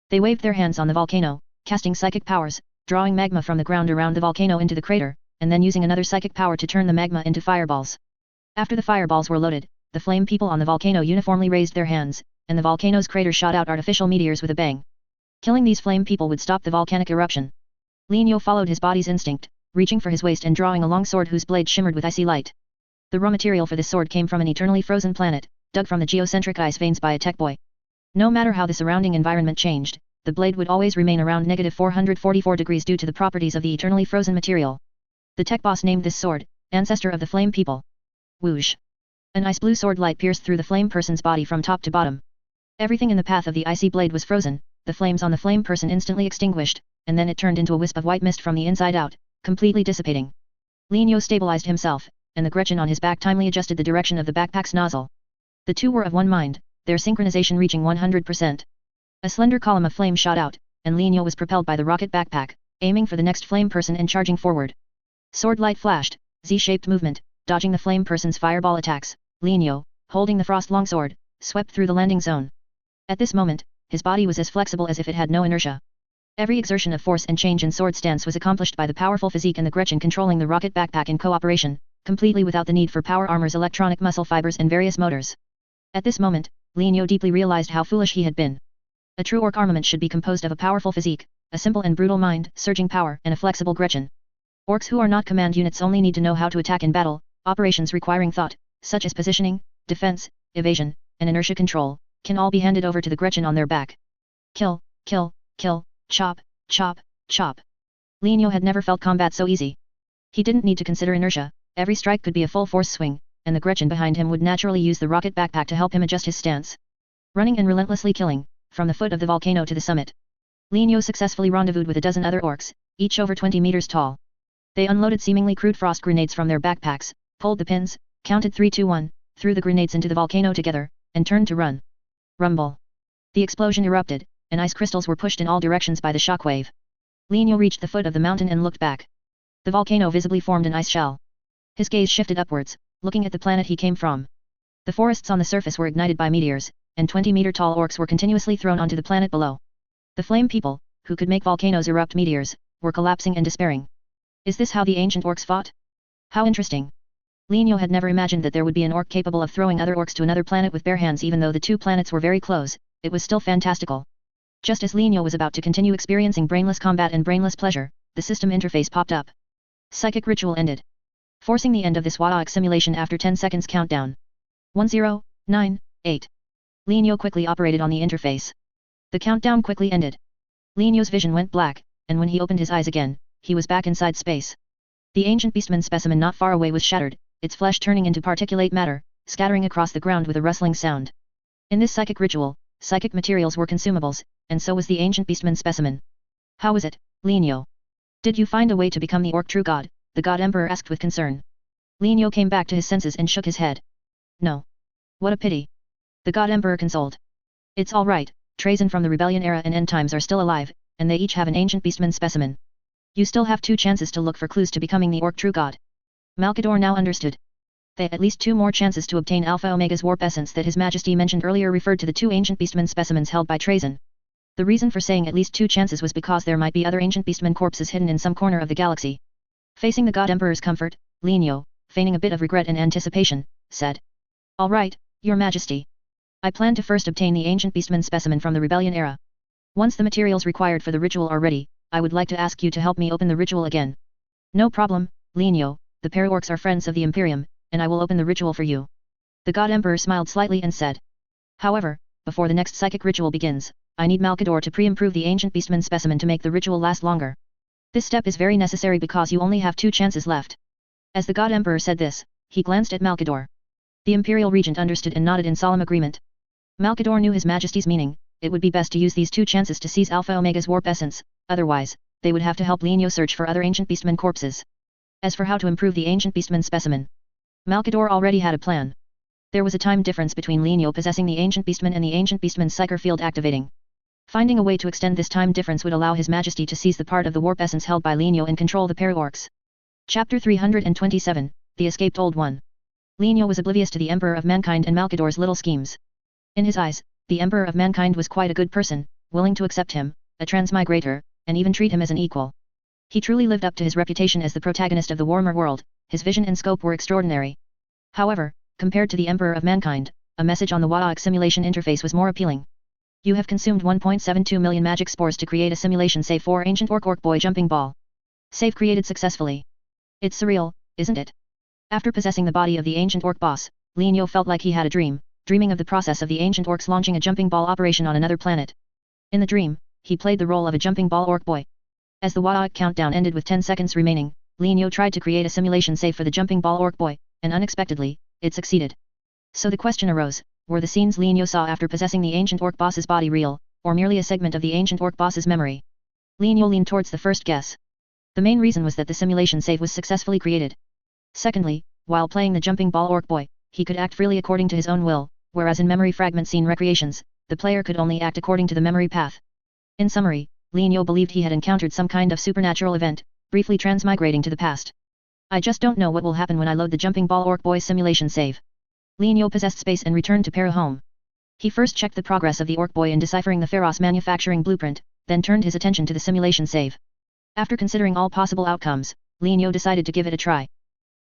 Speaker 1: They waved their hands on the volcano, casting psychic powers, drawing magma from the ground around the volcano into the crater, and then using another psychic power to turn the magma into fireballs. After the fireballs were loaded, the flame people on the volcano uniformly raised their hands, and the volcano's crater shot out artificial meteors with a bang. Killing these flame people would stop the volcanic eruption. Lienyo followed his body's instinct, reaching for his waist and drawing a long sword whose blade shimmered with icy light. The raw material for this sword came from an eternally frozen planet, dug from the geocentric ice veins by a tech boy. No matter how the surrounding environment changed, the blade would always remain around -444 degrees due to the properties of the eternally frozen material. The tech boss named this sword, Ancestor of the Flame People. Whoosh! An ice blue sword light pierced through the flame person's body from top to bottom. Everything in the path of the icy blade was frozen, the flames on the flame person instantly extinguished, and then it turned into a wisp of white mist from the inside out, completely dissipating. Lienyo stabilized himself, and the Gretchen on his back timely adjusted the direction of the backpack's nozzle. The two were of one mind, their synchronization reaching 100%. A slender column of flame shot out, and Lienyo was propelled by the rocket backpack, aiming for the next flame person and charging forward. Sword light flashed, Z-shaped movement, dodging the flame person's fireball attacks. Lienyo, holding the frost longsword, swept through the landing zone. At this moment, his body was as flexible as if it had no inertia. Every exertion of force and change in sword stance was accomplished by the powerful physique and the Gretchen controlling the rocket backpack in cooperation, completely without the need for power armor's electronic muscle fibers and various motors. At this moment, Lienyo deeply realized how foolish he had been. A true orc armament should be composed of a powerful physique, a simple and brutal mind, surging power, and a flexible Gretchen. Orcs who are not command units only need to know how to attack in battle. Operations requiring thought, such as positioning, defense, evasion, and inertia control, can all be handed over to the Gretchen on their back. Kill, kill, kill, chop, chop, chop. Lienyo had never felt combat so easy. He didn't need to consider inertia, every strike could be a full force swing, and the Gretchen behind him would naturally use the rocket backpack to help him adjust his stance. Running and relentlessly killing, from the foot of the volcano to the summit. Lienyo successfully rendezvoused with a dozen other orcs, each over 20 meters tall. They unloaded seemingly crude frost grenades from their backpacks, pulled the pins, counted 3 2 1, threw the grenades into the volcano together, and turned to run. Rumble. The explosion erupted, and ice crystals were pushed in all directions by the shockwave. Lienyo reached the foot of the mountain and looked back. The volcano visibly formed an ice shell. His gaze shifted upwards, looking at the planet he came from. The forests on the surface were ignited by meteors, and 20-meter-tall orcs were continuously thrown onto the planet below. The flame people, who could make volcanoes erupt meteors, were collapsing and despairing. Is this how the ancient orcs fought? How interesting. Lienyo had never imagined that there would be an orc capable of throwing other orcs to another planet with bare hands. Even though the two planets were very close, it was still fantastical. Just as Lienyo was about to continue experiencing brainless combat and brainless pleasure, the system interface popped up. Psychic ritual ended. Forcing the end of this WarHammer simulation after 10 seconds countdown. 10, 9, 8. Lienyo quickly operated on the interface. The countdown quickly ended. Lienyo's vision went black, and when he opened his eyes again, he was back inside space. The ancient beastman specimen not far away was shattered, its flesh turning into particulate matter, scattering across the ground with a rustling sound. In this psychic ritual, psychic materials were consumables, and so was the ancient beastman specimen. How is it, Lienyo? Did you find a way to become the orc true god? The god emperor asked with concern. Lienyo came back to his senses and shook his head. No. What a pity. The god emperor consoled. It's all right, Trazen from the rebellion era and end times are still alive, and they each have an ancient beastman specimen. You still have 2 chances to look for clues to becoming the orc true god. Malkador now understood. They had at least 2 more chances to obtain Alpha Omega's warp essence that His Majesty mentioned earlier referred to the 2 ancient beastman specimens held by Trazen. The reason for saying at least 2 chances was because there might be other ancient beastman corpses hidden in some corner of the galaxy. Facing the god emperor's comfort, Lienyo, feigning a bit of regret and anticipation, said. All right, Your Majesty. I plan to first obtain the ancient beastman specimen from the rebellion era. Once the materials required for the ritual are ready, I would like to ask you to help me open the ritual again. No problem, Lienyo, the para-orcs are friends of the Imperium, and I will open the ritual for you. The god emperor smiled slightly and said. However, before the next psychic ritual begins, I need Malkador to pre-improve the ancient beastman specimen to make the ritual last longer. This step is very necessary because you only have 2 chances left. As the god emperor said this, he glanced at Malkador. The imperial regent understood and nodded in solemn agreement. Malkador knew His Majesty's meaning. It would be best to use these 2 chances to seize Alpha Omega's warp essence, otherwise, they would have to help Lienyo search for other ancient beastman corpses. As for how to improve the ancient beastman specimen, Malkador already had a plan. There was a time difference between Lienyo possessing the ancient beastman and the ancient beastman's psyker field activating. Finding a way to extend this time difference would allow His Majesty to seize the part of the warp essence held by Lienyo and control the para-orcs. Chapter 327, The Escaped Old One. Lienyo was oblivious to the Emperor of Mankind and Malkador's little schemes. In his eyes, the Emperor of Mankind was quite a good person, willing to accept him, a transmigrator, and even treat him as an equal. He truly lived up to his reputation as the protagonist of the WarHammer world, his vision and scope were extraordinary. However, compared to the Emperor of Mankind, a message on the WarHammer simulation interface was more appealing. You have consumed 1.72 million magic spores to create a simulation save for ancient orc boy jumping ball. Save created successfully. It's surreal, isn't it? After possessing the body of the ancient orc boss, Lienyo felt like he had a dream, dreaming of the process of the ancient orcs launching a jumping ball operation on another planet. In the dream, he played the role of a jumping ball orc boy. As the WarHammer countdown ended with 10 seconds remaining, Lienyo tried to create a simulation save for the jumping ball orc boy, and unexpectedly, it succeeded. So the question arose, were the scenes Lienyo saw after possessing the ancient orc boss's body real, or merely a segment of the ancient orc boss's memory? Lienyo leaned towards the first guess. The main reason was that the simulation save was successfully created. Secondly, while playing the jumping ball orc boy, he could act freely according to his own will, whereas in memory fragment scene recreations, the player could only act according to the memory path. In summary, Lienyo believed he had encountered some kind of supernatural event, briefly transmigrating to the past. I just don't know what will happen when I load the jumping ball orc boy simulation save. Li Niu possessed space and returned to Para home. He first checked the progress of the orc boy in deciphering the Pharos manufacturing blueprint, then turned his attention to the simulation save. After considering all possible outcomes, Li Niu decided to give it a try.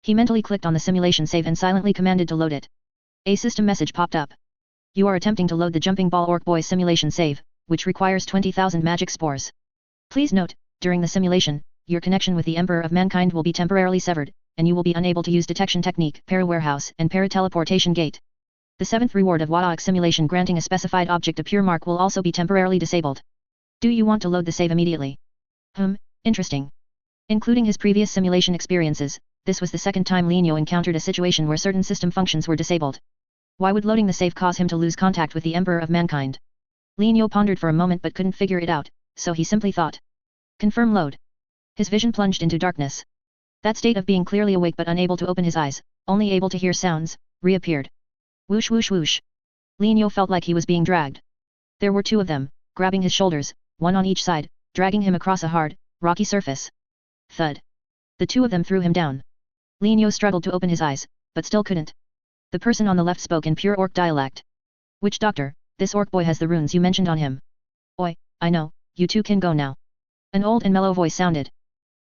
Speaker 1: He mentally clicked on the simulation save and silently commanded to load it. A system message popped up. You are attempting to load the Jumping Ball Orc Boy simulation save, which requires 20,000 magic spores. Please note, during the simulation, your connection with the Emperor of Mankind will be temporarily severed, and you will be unable to use detection technique, para-warehouse, and para-teleportation gate. The 7th reward of WarHammer simulation granting a specified object a pure mark will also be temporarily disabled. Do you want to load the save immediately? Interesting. Including his previous simulation experiences, this was the second time Li Niu encountered a situation where certain system functions were disabled. Why would loading the save cause him to lose contact with the Emperor of Mankind? Li Niu pondered for a moment but couldn't figure it out, so he simply thought. Confirm load. His vision plunged into darkness. That state of being clearly awake but unable to open his eyes, only able to hear sounds, reappeared. Whoosh whoosh whoosh. Li Niu felt like he was being dragged. There were two of them, grabbing his shoulders, one on each side, dragging him across a hard, rocky surface. Thud. The two of them threw him down. Li Niu struggled to open his eyes, but still couldn't. The person on the left spoke in pure orc dialect. Witch doctor, this orc boy has the runes you mentioned on him. Oi, I know, you two can go now. An old and mellow voice sounded.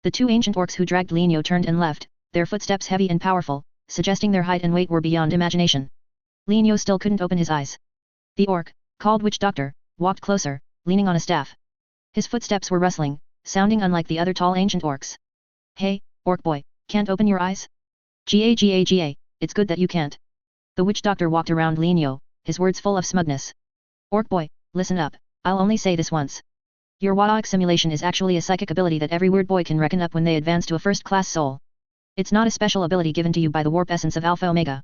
Speaker 1: The two ancient orcs who dragged Li Niu turned and left, their footsteps heavy and powerful, suggesting their height and weight were beyond imagination. Li Niu still couldn't open his eyes. The orc, called Witch Doctor, walked closer, leaning on a staff. His footsteps were rustling, sounding unlike the other tall ancient orcs. Hey, orc boy, can't open your eyes? Ga, it's good that you can't. The Witch Doctor walked around Li Niu, his words full of smugness. Orc boy, listen up, I'll only say this once. Your WarHammer simulation is actually a psychic ability that every weird boy can reckon up when they advance to a first-class soul. It's not a special ability given to you by the warp essence of Alpha Omega.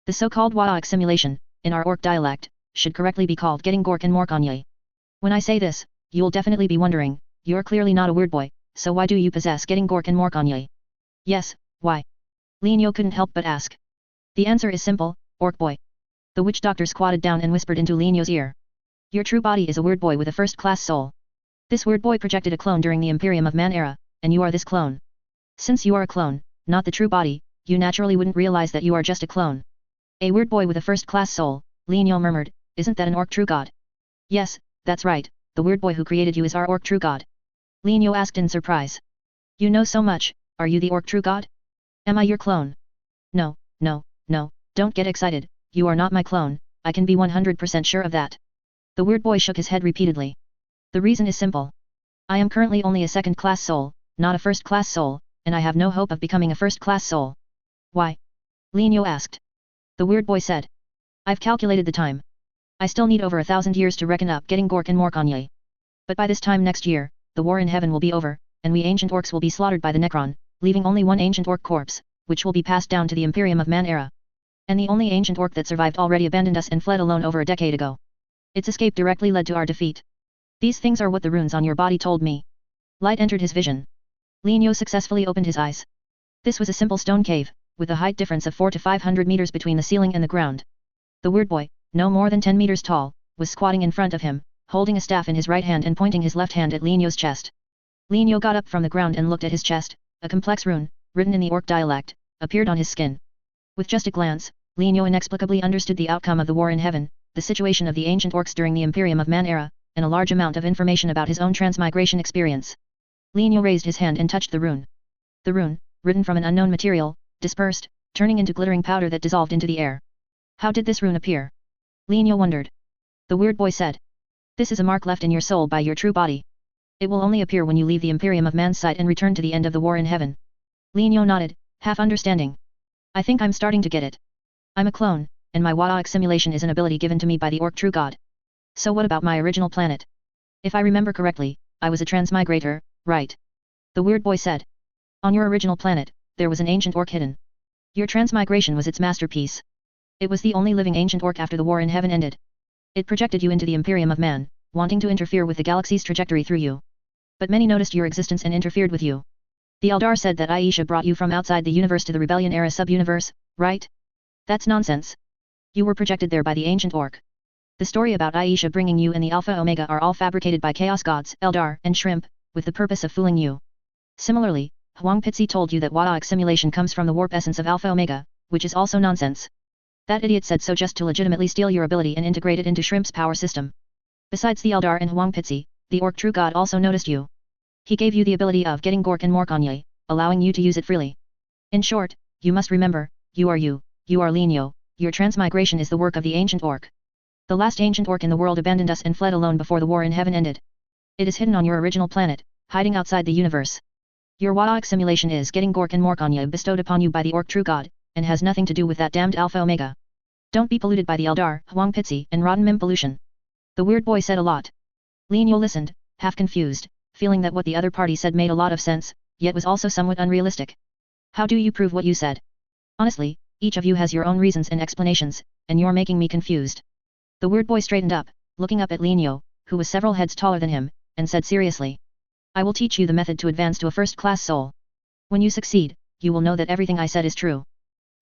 Speaker 1: The so-called WarHammer simulation, in our orc dialect, should correctly be called getting Gork and Morkonye. When I say this, you'll definitely be wondering, you're clearly not a weird boy, so why do you possess getting Gork and Morkonye? Yes, why? Li Niu couldn't help but ask. The answer is simple, orc boy. The Witch Doctor squatted down and whispered into Li Niu's ear. Your true body is a weird boy with a first-class soul. This weird boy projected a clone during the Imperium of Man era, and you are this clone. Since you are a clone, not the true body, you naturally wouldn't realize that you are just a clone. A weird boy with a first-class soul, Li Niu murmured, isn't that an orc true god? Yes, that's right, the weird boy who created you is our orc true god. Li Niu asked in surprise. You know so much, are you the orc true god? Am I your clone? No, don't get excited, you are not my clone, I can be 100% sure of that. The weird boy shook his head repeatedly. The reason is simple. I am currently only a second-class soul, not a first-class soul, and I have no hope of becoming a first-class soul. Why? Li Niu asked. The weird boy said. I've calculated the time. I still need over 1,000 years to reckon up getting Gork and Morkonye. But by this time next year, the war in heaven will be over, and we ancient orcs will be slaughtered by the Necron, leaving only one ancient orc corpse, which will be passed down to the Imperium of Man era. And the only ancient orc that survived already abandoned us and fled alone over a decade ago. Its escape directly led to our defeat. These things are what the runes on your body told me. Light entered his vision. Li Niu successfully opened his eyes. This was a simple stone cave, with a height difference of 400 to 500 meters between the ceiling and the ground. The weird boy, no more than 10 meters tall, was squatting in front of him, holding a staff in his right hand and pointing his left hand at Li Niu's chest. Li Niu got up from the ground and looked at his chest. A complex rune, written in the orc dialect, appeared on his skin. With just a glance, Li Niu inexplicably understood the outcome of the war in heaven, the situation of the ancient orcs during the Imperium of Man era, and a large amount of information about his own transmigration experience. Li Niu raised his hand and touched the rune. The rune, written from an unknown material, dispersed, turning into glittering powder that dissolved into the air. How did this rune appear? Li Niu wondered. The weird boy said. This is a mark left in your soul by your true body. It will only appear when you leave the Imperium of Man's sight and return to the end of the war in heaven. Li Niu nodded, half understanding. I think I'm starting to get it. I'm a clone, and my WarHammer simulation is an ability given to me by the orc true god. So what about my original planet? If I remember correctly, I was a transmigrator, right? The weird boy said. On your original planet, there was an ancient orc hidden. Your transmigration was its masterpiece. It was the only living ancient orc after the war in heaven ended. It projected you into the Imperium of Man, wanting to interfere with the galaxy's trajectory through you. But many noticed your existence and interfered with you. The Eldar said that Aisha brought you from outside the universe to the Rebellion era sub-universe, right? That's nonsense. You were projected there by the ancient orc. The story about Aisha bringing you and the Alpha Omega are all fabricated by Chaos Gods, Eldar, and Shrimp, with the purpose of fooling you. Similarly, Huang Pitzi told you that WarHammer simulation comes from the warp essence of Alpha Omega, which is also nonsense. That idiot said so just to legitimately steal your ability and integrate it into Shrimp's power system. Besides the Eldar and Huang Pitzi, the Orc True God also noticed you. He gave you the ability of getting Gork and Morkonye, allowing you to use it freely. In short, you must remember, you are Linyo, your transmigration is the work of the ancient Orc. The last ancient Orc in the world abandoned us and fled alone before the war in heaven ended. It is hidden on your original planet, hiding outside the universe. Your WarHammer simulation is getting Gork and Morkonye bestowed upon you by the Orc True God, and has nothing to do with that damned Alpha Omega. Don't be polluted by the Eldar, Huang Pitzi, and rotten Mim pollution. The weird boy said a lot. Linyo listened, half confused, feeling that what the other party said made a lot of sense, yet was also somewhat unrealistic. How do you prove what you said? Honestly, each of you has your own reasons and explanations, and you're making me confused. The weird boy straightened up, looking up at Linyo, who was several heads taller than him, and said seriously. I will teach you the method to advance to a first-class soul. When you succeed, you will know that everything I said is true.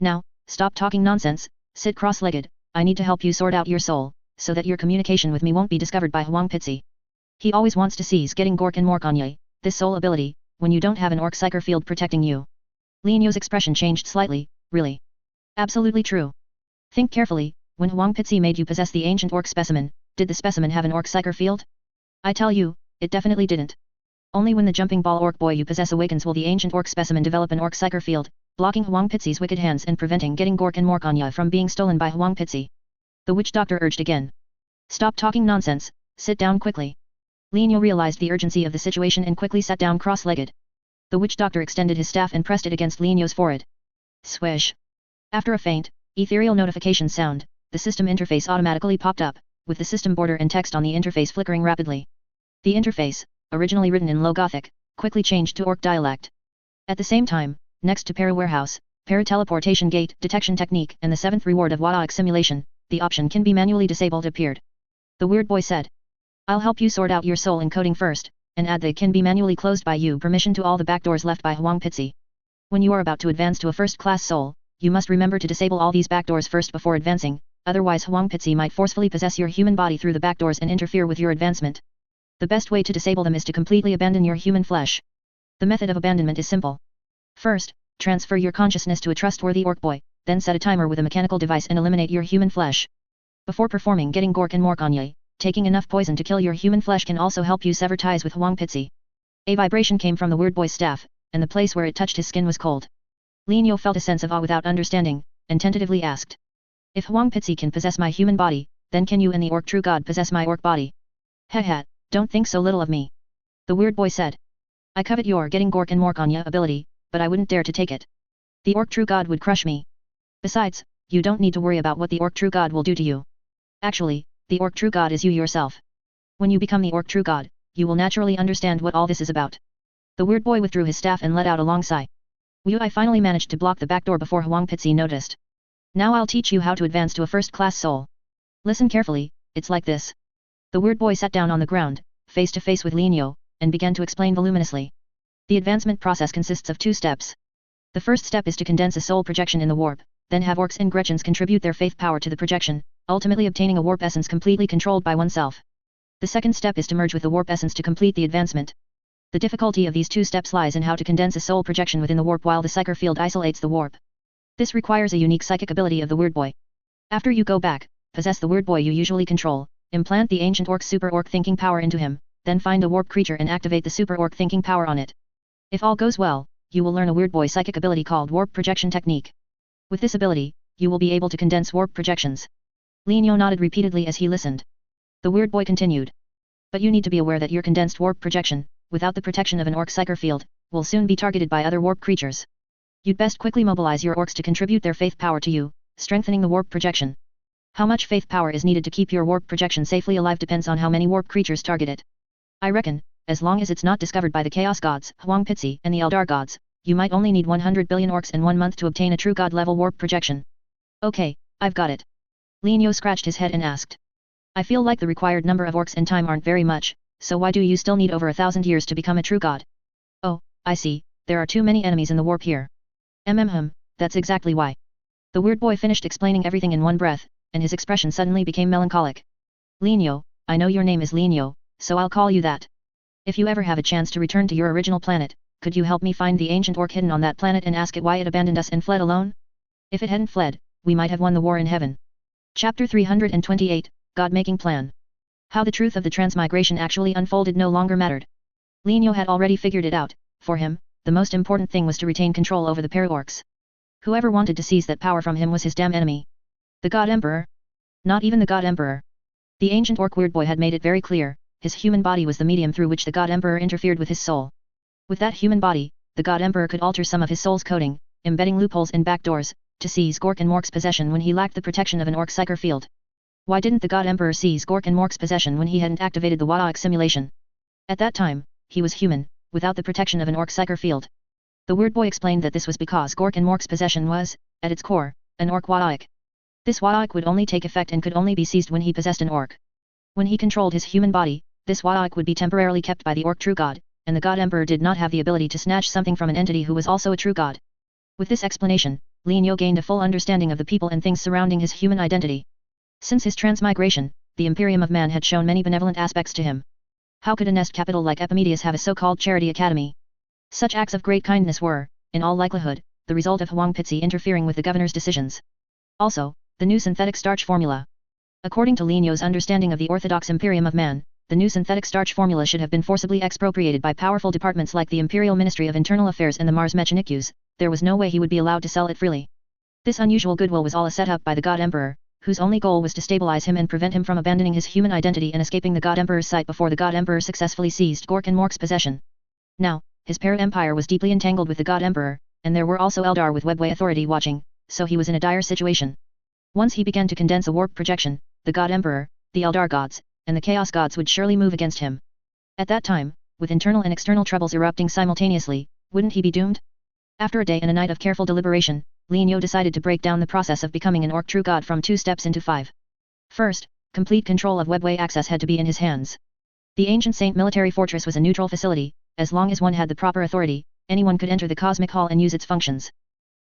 Speaker 1: Now, stop talking nonsense, sit cross-legged, I need to help you sort out your soul, so that your communication with me won't be discovered by Huang Pitzi. He always wants to seize getting Gork and Morkonye, this soul ability, when you don't have an Orc Psyker field protecting you. Linyo's expression changed slightly, really. Absolutely true. Think carefully, when Huang Pitzi made you possess the ancient Orc specimen, did the specimen have an Orc Psyker field? I tell you, it definitely didn't. Only when the jumping ball Orc boy you possess awakens will the ancient Orc specimen develop an Orc Psyker field, blocking Huang Pitzi's wicked hands and preventing getting Gork and Morkonye from being stolen by Huang Pitzi. The witch doctor urged again. Stop talking nonsense, sit down quickly. Linyo realized the urgency of the situation and quickly sat down cross-legged. The witch doctor extended his staff and pressed it against Linyo's forehead. Swish. After a faint, ethereal notification sound, the system interface automatically popped up, with the system border and text on the interface flickering rapidly. The interface, originally written in Low Gothic, quickly changed to Orc dialect. At the same time, next to Para-Warehouse, Para-Teleportation Gate Detection Technique and the 7th reward of WarHammer simulation, the option can be manually disabled appeared. The weird boy said. I'll help you sort out your soul encoding first, and add they can be manually closed by you permission to all the backdoors left by Huang Pitzi. When you are about to advance to a first-class soul, you must remember to disable all these backdoors first before advancing, otherwise Huang Pitzi might forcefully possess your human body through the backdoors and interfere with your advancement. The best way to disable them is to completely abandon your human flesh. The method of abandonment is simple. First, transfer your consciousness to a trustworthy Orc boy, then set a timer with a mechanical device and eliminate your human flesh. Before performing getting Gork and Morkonye, taking enough poison to kill your human flesh can also help you sever ties with Huang Pitzi. A vibration came from the weird boy's staff, and the place where it touched his skin was cold. Linyo felt a sense of awe without understanding, and tentatively asked. If Huang Pitzi can possess my human body, then can you and the Orc True God possess my Orc body? Heh, don't think so little of me. The weird boy said. I covet your getting Gork and Morkonye ability, but I wouldn't dare to take it. The Orc True God would crush me. Besides, you don't need to worry about what the Orc True God will do to you. Actually, the Orc True God is you yourself. When you become the Orc True God, you will naturally understand what all this is about. The weird boy withdrew his staff and let out a long sigh. I finally managed to block the back door before Huang Pitzi noticed. Now I'll teach you how to advance to a first-class soul. Listen carefully, it's like this. The weird boy sat down on the ground, face to face with Linyo, and began to explain voluminously. The advancement process consists of 2 steps. The first step is to condense a soul projection in the warp, then have Orcs and Gretchens contribute their faith power to the projection, ultimately obtaining a warp essence completely controlled by oneself. The second step is to merge with the warp essence to complete the advancement. The difficulty of these 2 steps lies in how to condense a soul projection within the warp while the psyker field isolates the warp. This requires a unique psychic ability of the weird boy. After you go back, possess the weird boy you usually control, implant the ancient Orc super Orc thinking power into him, then find a warp creature and activate the super Orc thinking power on it. If all goes well, you will learn a weird boy psychic ability called warp projection technique. With this ability, you will be able to condense warp projections. Linyo nodded repeatedly as he listened. The weird boy continued. But you need to be aware that your condensed warp projection, without the protection of an Orc psyker field, will soon be targeted by other warp creatures. You'd best quickly mobilize your Orcs to contribute their faith power to you, strengthening the warp projection. How much faith power is needed to keep your warp projection safely alive depends on how many warp creatures target it. I reckon, as long as it's not discovered by the Chaos Gods, Huang Pitzi, and the Eldar Gods, you might only need 100 billion Orcs and 1 month to obtain a true God level warp projection. Okay, I've got it. Linyo scratched his head and asked. I feel like the required number of Orcs and time aren't very much, so why do you still need over 1,000 years to become a true God? Oh, I see, there are too many enemies in the warp here. That's exactly why. The weird boy finished explaining everything in one breath, and his expression suddenly became melancholic. Linyo, I know your name is Linyo, so I'll call you that. If you ever have a chance to return to your original planet, could you help me find the ancient Orc hidden on that planet and ask it why it abandoned us and fled alone? If it hadn't fled, we might have won the war in heaven. Chapter 328, God-Making Plan. How the truth of the transmigration actually unfolded no longer mattered. Linyo had already figured it out. For him, the most important thing was to retain control over the para-orcs. Whoever wanted to seize that power from him was his damn enemy. The God Emperor? Not even the God Emperor. The ancient orc weird boy had made it very clear, his human body was the medium through which the God Emperor interfered with his soul. With that human body, the God Emperor could alter some of his soul's coding, embedding loopholes and backdoors, to seize Gork and Mork's possession when he lacked the protection of an orc psyker field. Why didn't the God Emperor seize Gork and Mork's possession when he hadn't activated the warhammer simulation? At that time, he was human, without the protection of an orc psyker field. The weird boy explained that this was because Gork and Mork's possession was, at its core, an orc warhammer. This warhammer would only take effect and could only be seized when he possessed an orc. When he controlled his human body, this warhammer would be temporarily kept by the orc true god, and the God Emperor did not have the ability to snatch something from an entity who was also a true god. With this explanation, Linyo gained a full understanding of the people and things surrounding his human identity. Since his transmigration, the Imperium of Man had shown many benevolent aspects to him. How could a nest capital like Epimedius have a so-called charity academy? Such acts of great kindness were, in all likelihood, the result of Huang Pitzi interfering with the governor's decisions. Also, the new synthetic starch formula. According to Linyo's understanding of the orthodox Imperium of Man, the new synthetic starch formula should have been forcibly expropriated by powerful departments like the Imperial Ministry of Internal Affairs and the Mars Mechanikus. There was no way he would be allowed to sell it freely. This unusual goodwill was all a setup by the God Emperor, whose only goal was to stabilize him and prevent him from abandoning his human identity and escaping the God Emperor's sight before the God Emperor successfully seized Gork and Mork's possession. Now, his para-empire was deeply entangled with the God Emperor, and there were also Eldar with Webway authority watching, so he was in a dire situation. Once he began to condense a warp projection, the God Emperor, the Eldar gods, and the Chaos gods would surely move against him. At that time, with internal and external troubles erupting simultaneously, wouldn't he be doomed? After a day and a night of careful deliberation, Linyo decided to break down the process of becoming an orc true god from 2 steps into 5. First, complete control of webway access had to be in his hands. The ancient Saint military fortress was a neutral facility. As long as one had the proper authority, anyone could enter the Cosmic Hall and use its functions.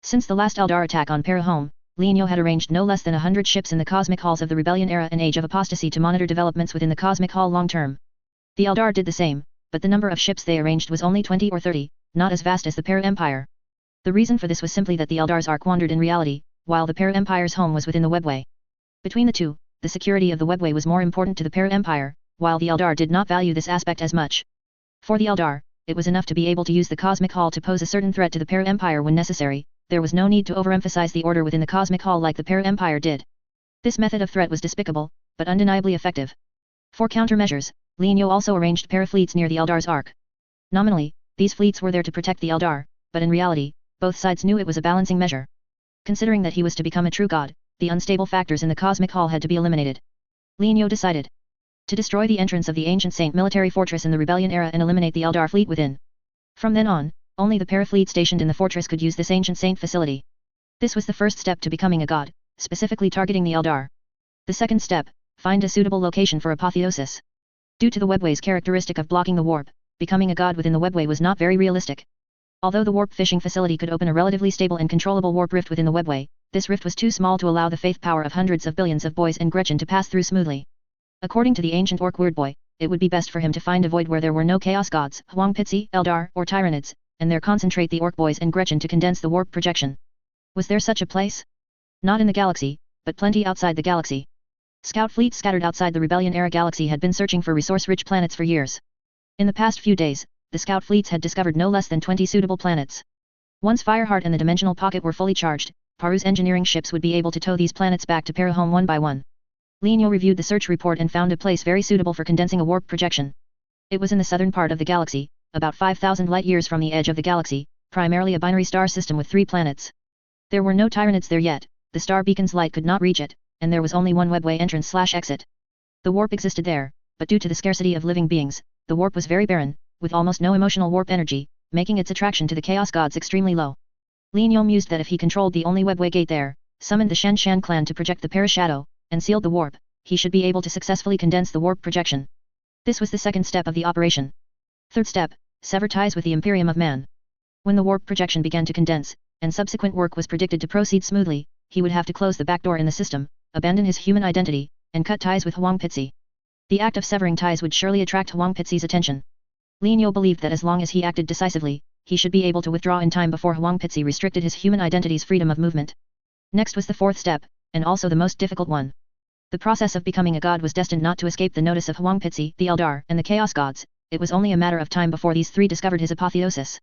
Speaker 1: Since the last Eldar attack on Para-Home, Linyo had arranged no less than 100 ships in the Cosmic Halls of the Rebellion era and Age of Apostasy to monitor developments within the Cosmic Hall long term. The Eldar did the same, but the number of ships they arranged was only 20 or 30, not as vast as the Para-Empire. The reason for this was simply that the Eldar's ark wandered in reality, while the Para-Empire's home was within the Webway. Between the two, the security of the Webway was more important to the Para-Empire, while the Eldar did not value this aspect as much. For the Eldar, it was enough to be able to use the Cosmic Hall to pose a certain threat to the Para-Empire when necessary. There was no need to overemphasize the order within the Cosmic Hall like the Para-Empire did. This method of threat was despicable, but undeniably effective. For countermeasures, Linyo also arranged para-fleets near the Eldar's ark. Nominally, these fleets were there to protect the Eldar, but in reality, both sides knew it was a balancing measure. Considering that he was to become a true god, the unstable factors in the Cosmic Hall had to be eliminated. Linyo decided to destroy the entrance of the ancient Saint military fortress in the Rebellion era and eliminate the Eldar fleet within. From then on, only the para-fleet stationed in the fortress could use this ancient saint facility. This was the first step to becoming a god, specifically targeting the Eldar. The second step, find a suitable location for apotheosis. Due to the Webway's characteristic of blocking the warp, becoming a god within the Webway was not very realistic. Although the warp fishing facility could open a relatively stable and controllable warp rift within the Webway, this rift was too small to allow the faith power of hundreds of billions of boys and Gretchen to pass through smoothly. According to the ancient orc weird boy, it would be best for him to find a void where there were no chaos gods, Huang Pitzi, Eldar, or Tyranids, and there concentrate the orc boys and Gretchen to condense the warp projection. Was there such a place? Not in the galaxy, but plenty outside the galaxy. Scout fleets scattered outside the Rebellion-era galaxy had been searching for resource-rich planets for years. In the past few days, the scout fleets had discovered no less than 20 suitable planets. Once Fireheart and the Dimensional Pocket were fully charged, Paru's engineering ships would be able to tow these planets back to Para-Home one by one. Linyo reviewed the search report and found a place very suitable for condensing a warp projection. It was in the southern part of the galaxy, about 5,000 light-years from the edge of the galaxy, primarily a binary star system with 3 planets. There were no Tyranids there yet, the star beacon's light could not reach it, and there was only one webway entrance/exit. The warp existed there, but due to the scarcity of living beings, the warp was very barren, with almost no emotional warp energy, making its attraction to the Chaos Gods extremely low. Linyo mused that if he controlled the only webway gate there, summoned the Shen Shan clan to project the Para-Shadow, and sealed the warp, he should be able to successfully condense the warp projection. This was the second step of the operation. Third step, sever ties with the Imperium of Man. When the warp projection began to condense, and subsequent work was predicted to proceed smoothly, he would have to close the back door in the system, abandon his human identity, and cut ties with Huang Pitzi. The act of severing ties would surely attract Huang Pitzi's attention. Linyo believed that as long as he acted decisively, he should be able to withdraw in time before Huang Pitzi restricted his human identity's freedom of movement. Next was the fourth step, and also the most difficult one. The process of becoming a god was destined not to escape the notice of Hwangpitsi, the Eldar, and the Chaos Gods. It was only a matter of time before these three discovered his apotheosis.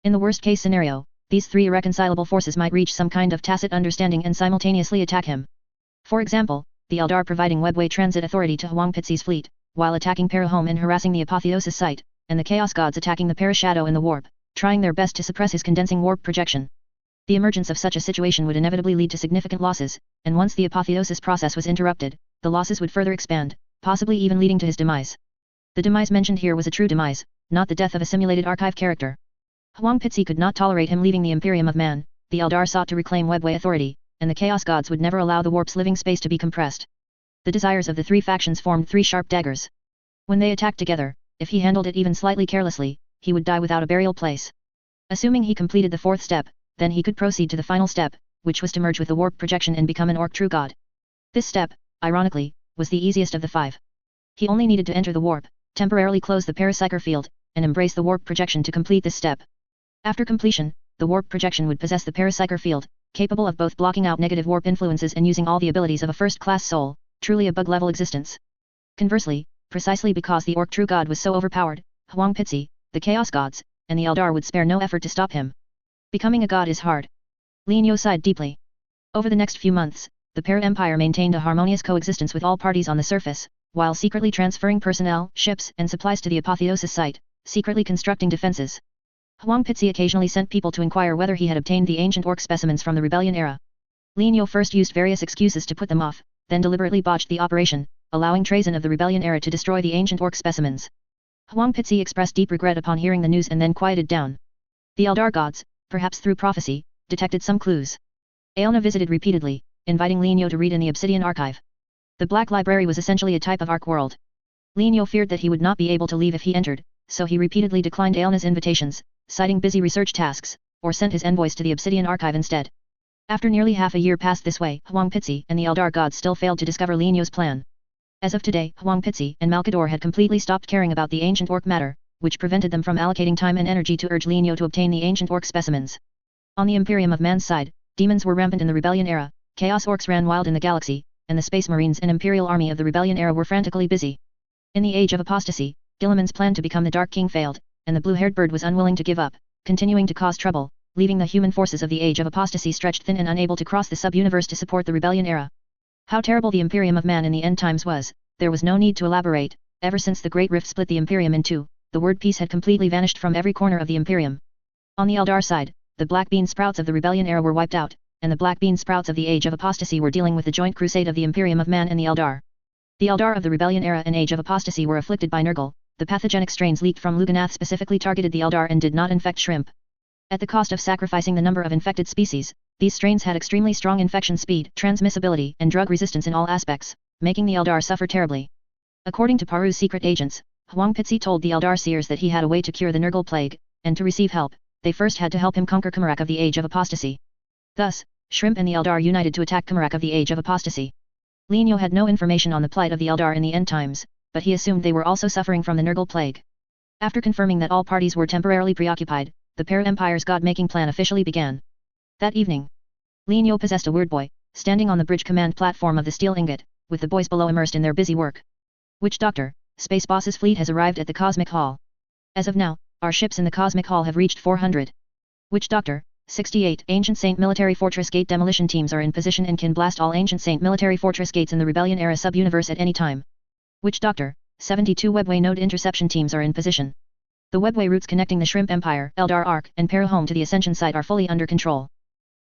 Speaker 1: In the worst-case scenario, these three irreconcilable forces might reach some kind of tacit understanding and simultaneously attack him. For example, the Eldar providing webway transit authority to Hwangpitsi's fleet, while attacking Parahome and harassing the apotheosis site, and the Chaos Gods attacking the Parashadow in the warp, trying their best to suppress his condensing warp projection. The emergence of such a situation would inevitably lead to significant losses, and once the apotheosis process was interrupted, the losses would further expand, possibly even leading to his demise. The demise mentioned here was a true demise, not the death of a simulated archive character. Hwangpitsi could not tolerate him leaving the Imperium of Man, the Eldar sought to reclaim webway authority, and the Chaos Gods would never allow the warp's living space to be compressed. The desires of the three factions formed three sharp daggers. When they attacked together, if he handled it even slightly carelessly, he would die without a burial place. Assuming he completed the fourth step, then he could proceed to the final step, which was to merge with the warp projection and become an Orc true god. This step, ironically, was the easiest of the five. He only needed to enter the warp, temporarily close the parapsyker field, and embrace the warp projection to complete this step. After completion, the warp projection would possess the parapsyker field, capable of both blocking out negative warp influences and using all the abilities of a first-class soul, truly a bug-level existence. Conversely, precisely because the Orc true god was so overpowered, Hwangpitsi, the Chaos Gods, and the Eldar would spare no effort to stop him. Becoming a god is hard. Lin Yo sighed deeply. Over the next few months, the Para-Empire maintained a harmonious coexistence with all parties on the surface, while secretly transferring personnel, ships, and supplies to the apotheosis site, secretly constructing defenses. Hwangpitsi occasionally sent people to inquire whether he had obtained the ancient Orc specimens from the rebellion era. Lin Yo first used various excuses to put them off, then deliberately botched the operation, allowing Trazen of the rebellion era to destroy the ancient Orc specimens. Hwangpitsi expressed deep regret upon hearing the news and then quieted down. The Eldar gods, perhaps through prophecy, detected some clues. Aelna visited repeatedly, inviting Lin Yo to read in the Obsidian Archive. The Black Library was essentially a type of Ark world. Lin Yo feared that he would not be able to leave if he entered, so he repeatedly declined Aelna's invitations, citing busy research tasks, or sent his envoys to the Obsidian Archive instead. After nearly half a year passed this way, Hwangpitsi and the Eldar gods still failed to discover Lin Yo's plan. As of today, Hwangpitsi and Malkador had completely stopped caring about the ancient Orc matter, which prevented them from allocating time and energy to urge Lin Yo to obtain the ancient Orc specimens. On the Imperium of Man's side, demons were rampant in the Rebellion era, Chaos Orcs ran wild in the galaxy, and the Space Marines and Imperial Army of the Rebellion era were frantically busy. In the Age of Apostasy, Gilliman's plan to become the Dark King failed, and the blue-haired bird was unwilling to give up, continuing to cause trouble, leaving the human forces of the Age of Apostasy stretched thin and unable to cross the sub-universe to support the Rebellion era. How terrible the Imperium of Man in the end times was, there was no need to elaborate. Ever since the Great Rift split the Imperium in two, the word peace had completely vanished from every corner of the Imperium. On the Eldar side, the black bean sprouts of the Rebellion era were wiped out, and the black bean sprouts of the Age of Apostasy were dealing with the joint crusade of the Imperium of Man and the Eldar. The Eldar of the Rebellion era and Age of Apostasy were afflicted by Nurgle. The pathogenic strains leaked from Luganath specifically targeted the Eldar and did not infect shrimp. At the cost of sacrificing the number of infected species, these strains had extremely strong infection speed, transmissibility, and drug resistance in all aspects, making the Eldar suffer terribly. According to Paru's secret agents, Hwangpitsi told the Eldar seers that he had a way to cure the Nurgle plague, and to receive help, they first had to help him conquer Kumarak of the Age of Apostasy. Thus, Shrimp and the Eldar united to attack Kumarak of the Age of Apostasy. Lin Yo had no information on the plight of the Eldar in the end times, but he assumed they were also suffering from the Nurgle plague. After confirming that all parties were temporarily preoccupied, the Para-Empire's god-making plan officially began. That evening, Lin Yo possessed a word boy, standing on the bridge command platform of the Steel Ingot, with the boys below immersed in their busy work. Witch Doctor, Space Boss's fleet has arrived at the Cosmic Hall. As of now, our ships in the Cosmic Hall have reached 400. Witch Doctor, 68 Ancient Saint Military Fortress Gate demolition teams are in position and can blast all Ancient Saint Military Fortress gates in the Rebellion era sub-universe at any time. Witch Doctor, 72 Webway node interception teams are in position. The webway routes connecting the Shrimp Empire, Eldar Ark, and Parahome to the Ascension site are fully under control.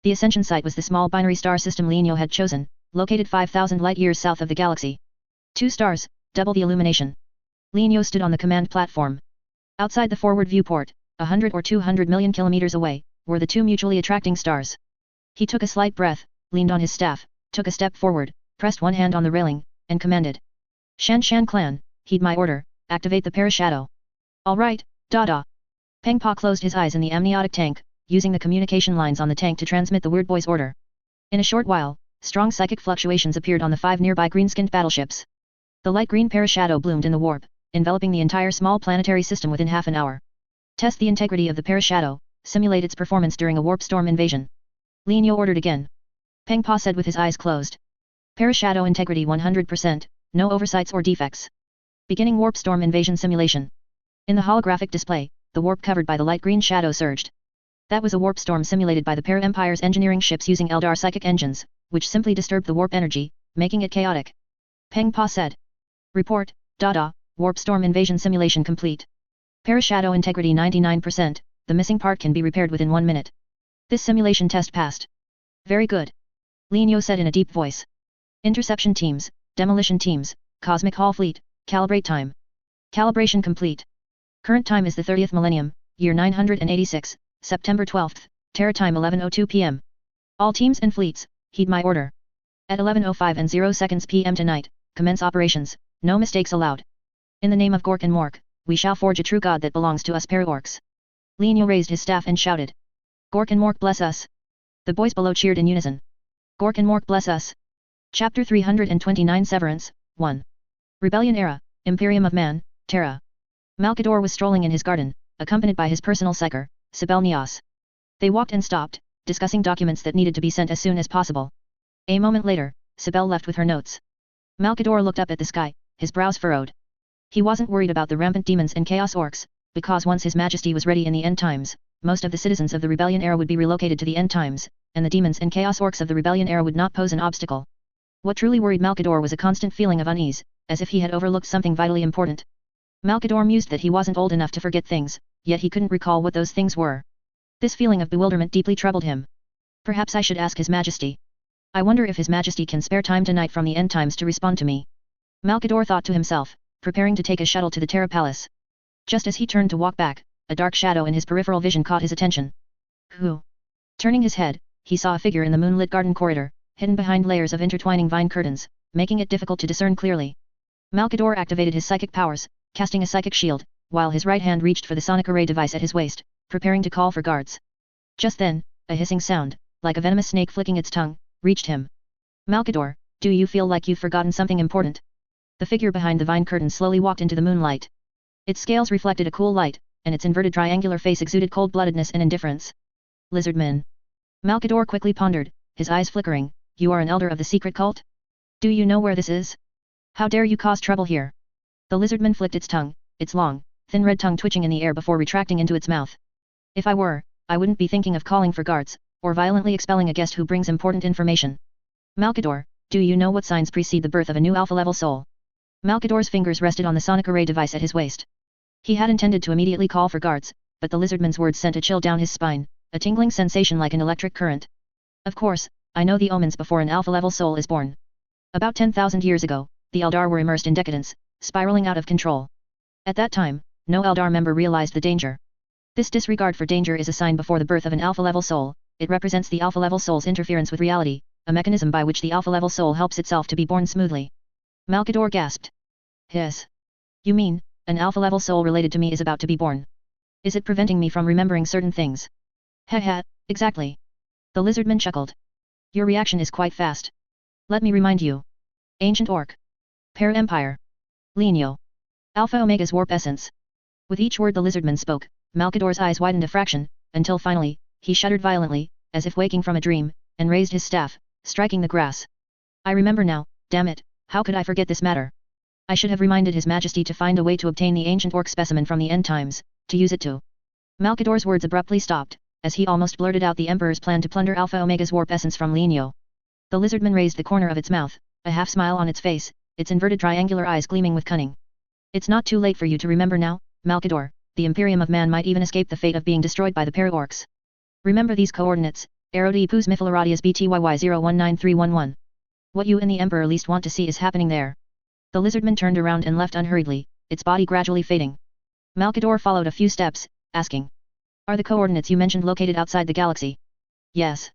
Speaker 1: The Ascension site was the small binary star system Lin Yo had chosen, located 5,000 light-years south of the galaxy. 2 stars, double the illumination. Lin Yo stood on the command platform. Outside the forward viewport, 100 or 200 million kilometers away, were the 2 mutually attracting stars. He took a slight breath, leaned on his staff, took a step forward, pressed one hand on the railing, and commanded. Shan Shan clan, heed my order, activate the Parashadow. All right, da-da. Peng Pa closed his eyes in the amniotic tank, using the communication lines on the tank to transmit the word boy's order. In a short while, strong psychic fluctuations appeared on the 5 nearby green-skinned battleships. The light green Parashadow bloomed in the warp, enveloping the entire small planetary system within half an hour. Test the integrity of the Parashadow, simulate its performance during a warp storm invasion. Lin Yo ordered again. Peng Pa said with his eyes closed. Parashadow integrity 100%, no oversights or defects. Beginning warp storm invasion simulation. In the holographic display, the warp covered by the light green shadow surged. That was a warp storm simulated by the Para Empire's engineering ships using Eldar psychic engines, which simply disturbed the warp energy, making it chaotic. Peng Pa said. Report, Dada, warp storm invasion simulation complete. Parashadow integrity 99%, the missing part can be repaired within 1 minute. This simulation test passed. Very good. Lianyo said in a deep voice. Interception teams, demolition teams, Cosmic Hall Fleet, calibrate time. Calibration complete. Current time is the 30th millennium, year 986, September 12th, Terra time 11:02 p.m. All teams and fleets, heed my order. At 11:05 and 0 seconds p.m. tonight, commence operations, no mistakes allowed. In the name of Gork and Mork, we shall forge a true god that belongs to us Para-Orcs. Lianyo raised his staff and shouted. Gork and Mork bless us. The boys below cheered in unison. Gork and Mork bless us. Chapter 329 Severance, 1. Rebellion Era, Imperium of Man, Terra. Malkador was strolling in his garden, accompanied by his personal psyker, Sibel Nias. They walked and stopped, discussing documents that needed to be sent as soon as possible. A moment later, Sibel left with her notes. Malkador looked up at the sky, his brows furrowed. He wasn't worried about the rampant demons and chaos orcs, because once His Majesty was ready in the end times, most of the citizens of the Rebellion Era would be relocated to the end times, and the demons and chaos orcs of the Rebellion Era would not pose an obstacle. What truly worried Malkador was a constant feeling of unease, as if he had overlooked something vitally important. Malkador mused that he wasn't old enough to forget things, yet he couldn't recall what those things were. This feeling of bewilderment deeply troubled him. Perhaps I should ask His Majesty. I wonder if His Majesty can spare time tonight from the end times to respond to me. Malkador thought to himself, preparing to take a shuttle to the Terra Palace. Just as he turned to walk back, a dark shadow in his peripheral vision caught his attention. Who? Turning his head, he saw a figure in the moonlit garden corridor, hidden behind layers of intertwining vine curtains, making it difficult to discern clearly. Malkador activated his psychic powers, casting a psychic shield, while his right hand reached for the sonic array device at his waist, preparing to call for guards. Just then, a hissing sound, like a venomous snake flicking its tongue, reached him. Malkador, do you feel like you've forgotten something important? The figure behind the vine curtain slowly walked into the moonlight. Its scales reflected a cool light, and its inverted triangular face exuded cold-bloodedness and indifference. Lizardman. Malkador quickly pondered, his eyes flickering. You are an elder of the secret cult? Do you know where this is? How dare you cause trouble here? The lizardman flicked its tongue, its long, thin red tongue twitching in the air before retracting into its mouth. If I were, I wouldn't be thinking of calling for guards, or violently expelling a guest who brings important information. Malkador, do you know what signs precede the birth of a new alpha-level soul? Malkador's fingers rested on the sonic array device at his waist. He had intended to immediately call for guards, but the lizardman's words sent a chill down his spine, a tingling sensation like an electric current. Of course, I know the omens before an alpha-level soul is born. About 10,000 years ago, the Eldar were immersed in decadence, spiraling out of control. At that time, no Eldar member realized the danger. This disregard for danger is a sign before the birth of an alpha-level soul. It represents the alpha-level soul's interference with reality, a mechanism by which the alpha-level soul helps itself to be born smoothly. Malkador gasped. Yes. You mean, an alpha-level soul related to me is about to be born? Is it preventing me from remembering certain things? Heh, exactly. The lizardman chuckled. Your reaction is quite fast. Let me remind you. Ancient Orc. Para Empire. Lianyo. Alpha Omega's warp essence. With each word the lizardman spoke, Malkador's eyes widened a fraction, until finally, he shuddered violently, as if waking from a dream, and raised his staff, striking the grass. I remember now, damn it, how could I forget this matter? I should have reminded His Majesty to find a way to obtain the ancient orc specimen from the end times, to use it to. Malkador's words abruptly stopped, as he almost blurted out the Emperor's plan to plunder Alpha Omega's warp essence from Lianyo. The lizardman raised the corner of its mouth, a half-smile on its face, its inverted triangular eyes gleaming with cunning. It's not too late for you to remember now, Malkador, the Imperium of Man might even escape the fate of being destroyed by the Para-Orcs. Remember these coordinates, Erodi Puz Mythaloradius BTYY 019311. What you and the Emperor least want to see is happening there. The lizardman turned around and left unhurriedly, its body gradually fading. Malkador followed a few steps, asking. Are the coordinates you mentioned located outside the galaxy? Yes.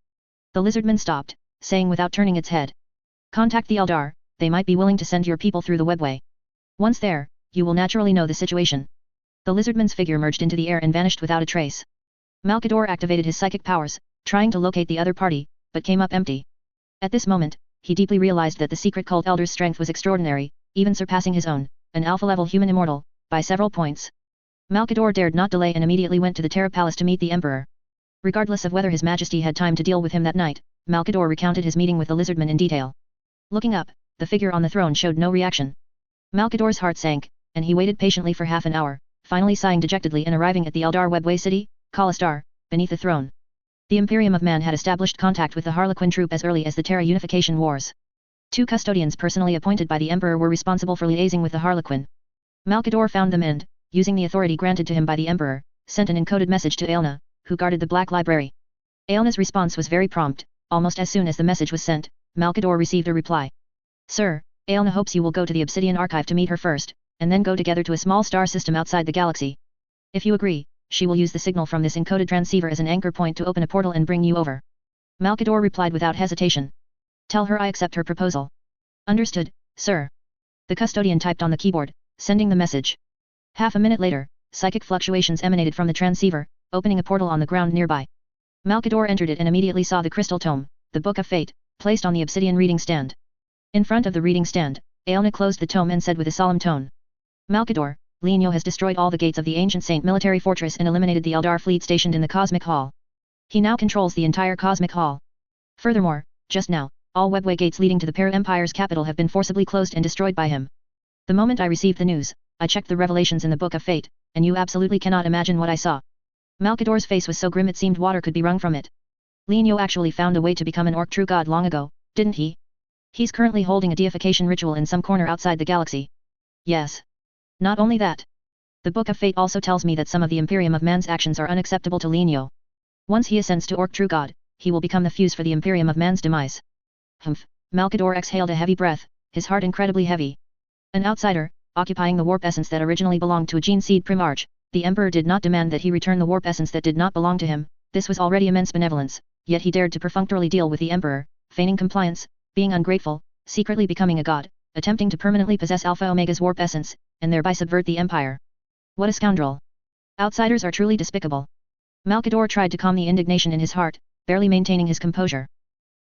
Speaker 1: The lizardman stopped, saying without turning its head. Contact the Eldar, they might be willing to send your people through the webway. Once there, you will naturally know the situation. The lizardman's figure merged into the air and vanished without a trace. Malkador activated his psychic powers, trying to locate the other party, but came up empty. At this moment, he deeply realized that the secret cult elder's strength was extraordinary, even surpassing his own, an alpha-level human immortal, by several points. Malkador dared not delay and immediately went to the Terra Palace to meet the Emperor. Regardless of whether His Majesty had time to deal with him that night, Malkador recounted his meeting with the lizardman in detail. Looking up, the figure on the throne showed no reaction. Malkador's heart sank, and he waited patiently for half an hour, finally sighing dejectedly and arriving at the Eldar Webway city, Kalastar, beneath the throne. The Imperium of Man had established contact with the Harlequin troop as early as the Terra Unification Wars. 2 custodians personally appointed by the Emperor were responsible for liaising with the Harlequin. Malkador found them and, using the authority granted to him by the Emperor, sent an encoded message to Aelna, who guarded the Black Library. Aelna's response was very prompt. Almost as soon as the message was sent, Malkador received a reply. Sir, Aelna hopes you will go to the Obsidian Archive to meet her first, and then go together to a small star system outside the galaxy. If you agree, she will use the signal from this encoded transceiver as an anchor point to open a portal and bring you over. Malkador replied without hesitation. Tell her I accept her proposal. Understood, sir. The custodian typed on the keyboard, sending the message. Half a minute later, psychic fluctuations emanated from the transceiver, opening a portal on the ground nearby. Malkador entered it and immediately saw the crystal tome, the Book of Fate, placed on the obsidian reading stand. In front of the reading stand, Aelna closed the tome and said with a solemn tone. Malkador, Lienyo has destroyed all the gates of the ancient Saint military fortress and eliminated the Eldar fleet stationed in the Cosmic Hall. He now controls the entire Cosmic Hall. Furthermore, just now, all webway gates leading to the Para Empire's capital have been forcibly closed and destroyed by him. The moment I received the news, I checked the revelations in the Book of Fate, and you absolutely cannot imagine what I saw. Malkador's face was so grim it seemed water could be wrung from it. Lienyo actually found a way to become an orc true god long ago, didn't he? He's currently holding a deification ritual in some corner outside the galaxy. Yes. Not only that. The Book of Fate also tells me that some of the Imperium of Man's actions are unacceptable to Lienyo. Once he ascends to orc true god, he will become the fuse for the Imperium of Man's demise. Humph. Malkador exhaled a heavy breath, his heart incredibly heavy. An outsider, occupying the warp essence that originally belonged to a gene seed primarch, the Emperor did not demand that he return the warp essence that did not belong to him. This was already immense benevolence, yet he dared to perfunctorily deal with the Emperor, feigning compliance, being ungrateful, secretly becoming a god, attempting to permanently possess Alpha Omega's warp essence, and thereby subvert the Empire. What a scoundrel. Outsiders are truly despicable. Malkador tried to calm the indignation in his heart, barely maintaining his composure.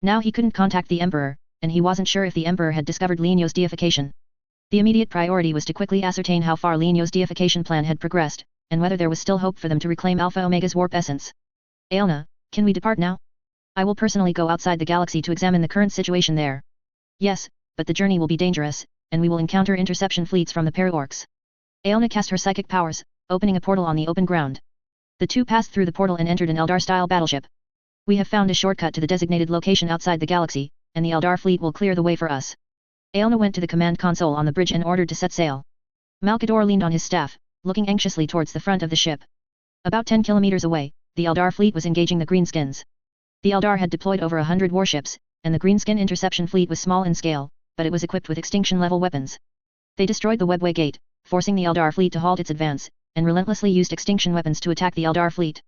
Speaker 1: Now he couldn't contact the Emperor, and he wasn't sure if the Emperor had discovered Lienyo's deification. The immediate priority was to quickly ascertain how far Lienyo's deification plan had progressed, and whether there was still hope for them to reclaim Alpha Omega's warp essence. Aelna, can we depart now? I will personally go outside the galaxy to examine the current situation there. Yes, but the journey will be dangerous, and we will encounter interception fleets from the Para-Orcs. Aelna cast her psychic powers, opening a portal on the open ground. The two passed through the portal and entered an Eldar-style battleship. We have found a shortcut to the designated location outside the galaxy, and the Eldar fleet will clear the way for us. Aelna went to the command console on the bridge and ordered to set sail. Malkador leaned on his staff, looking anxiously towards the front of the ship. About 10 kilometers away, the Eldar fleet was engaging the Greenskins. The Eldar had deployed over 100 warships, and the Greenskin interception fleet was small in scale, but it was equipped with extinction-level weapons. They destroyed the Webway Gate, forcing the Eldar fleet to halt its advance, and relentlessly used extinction weapons to attack the Eldar fleet.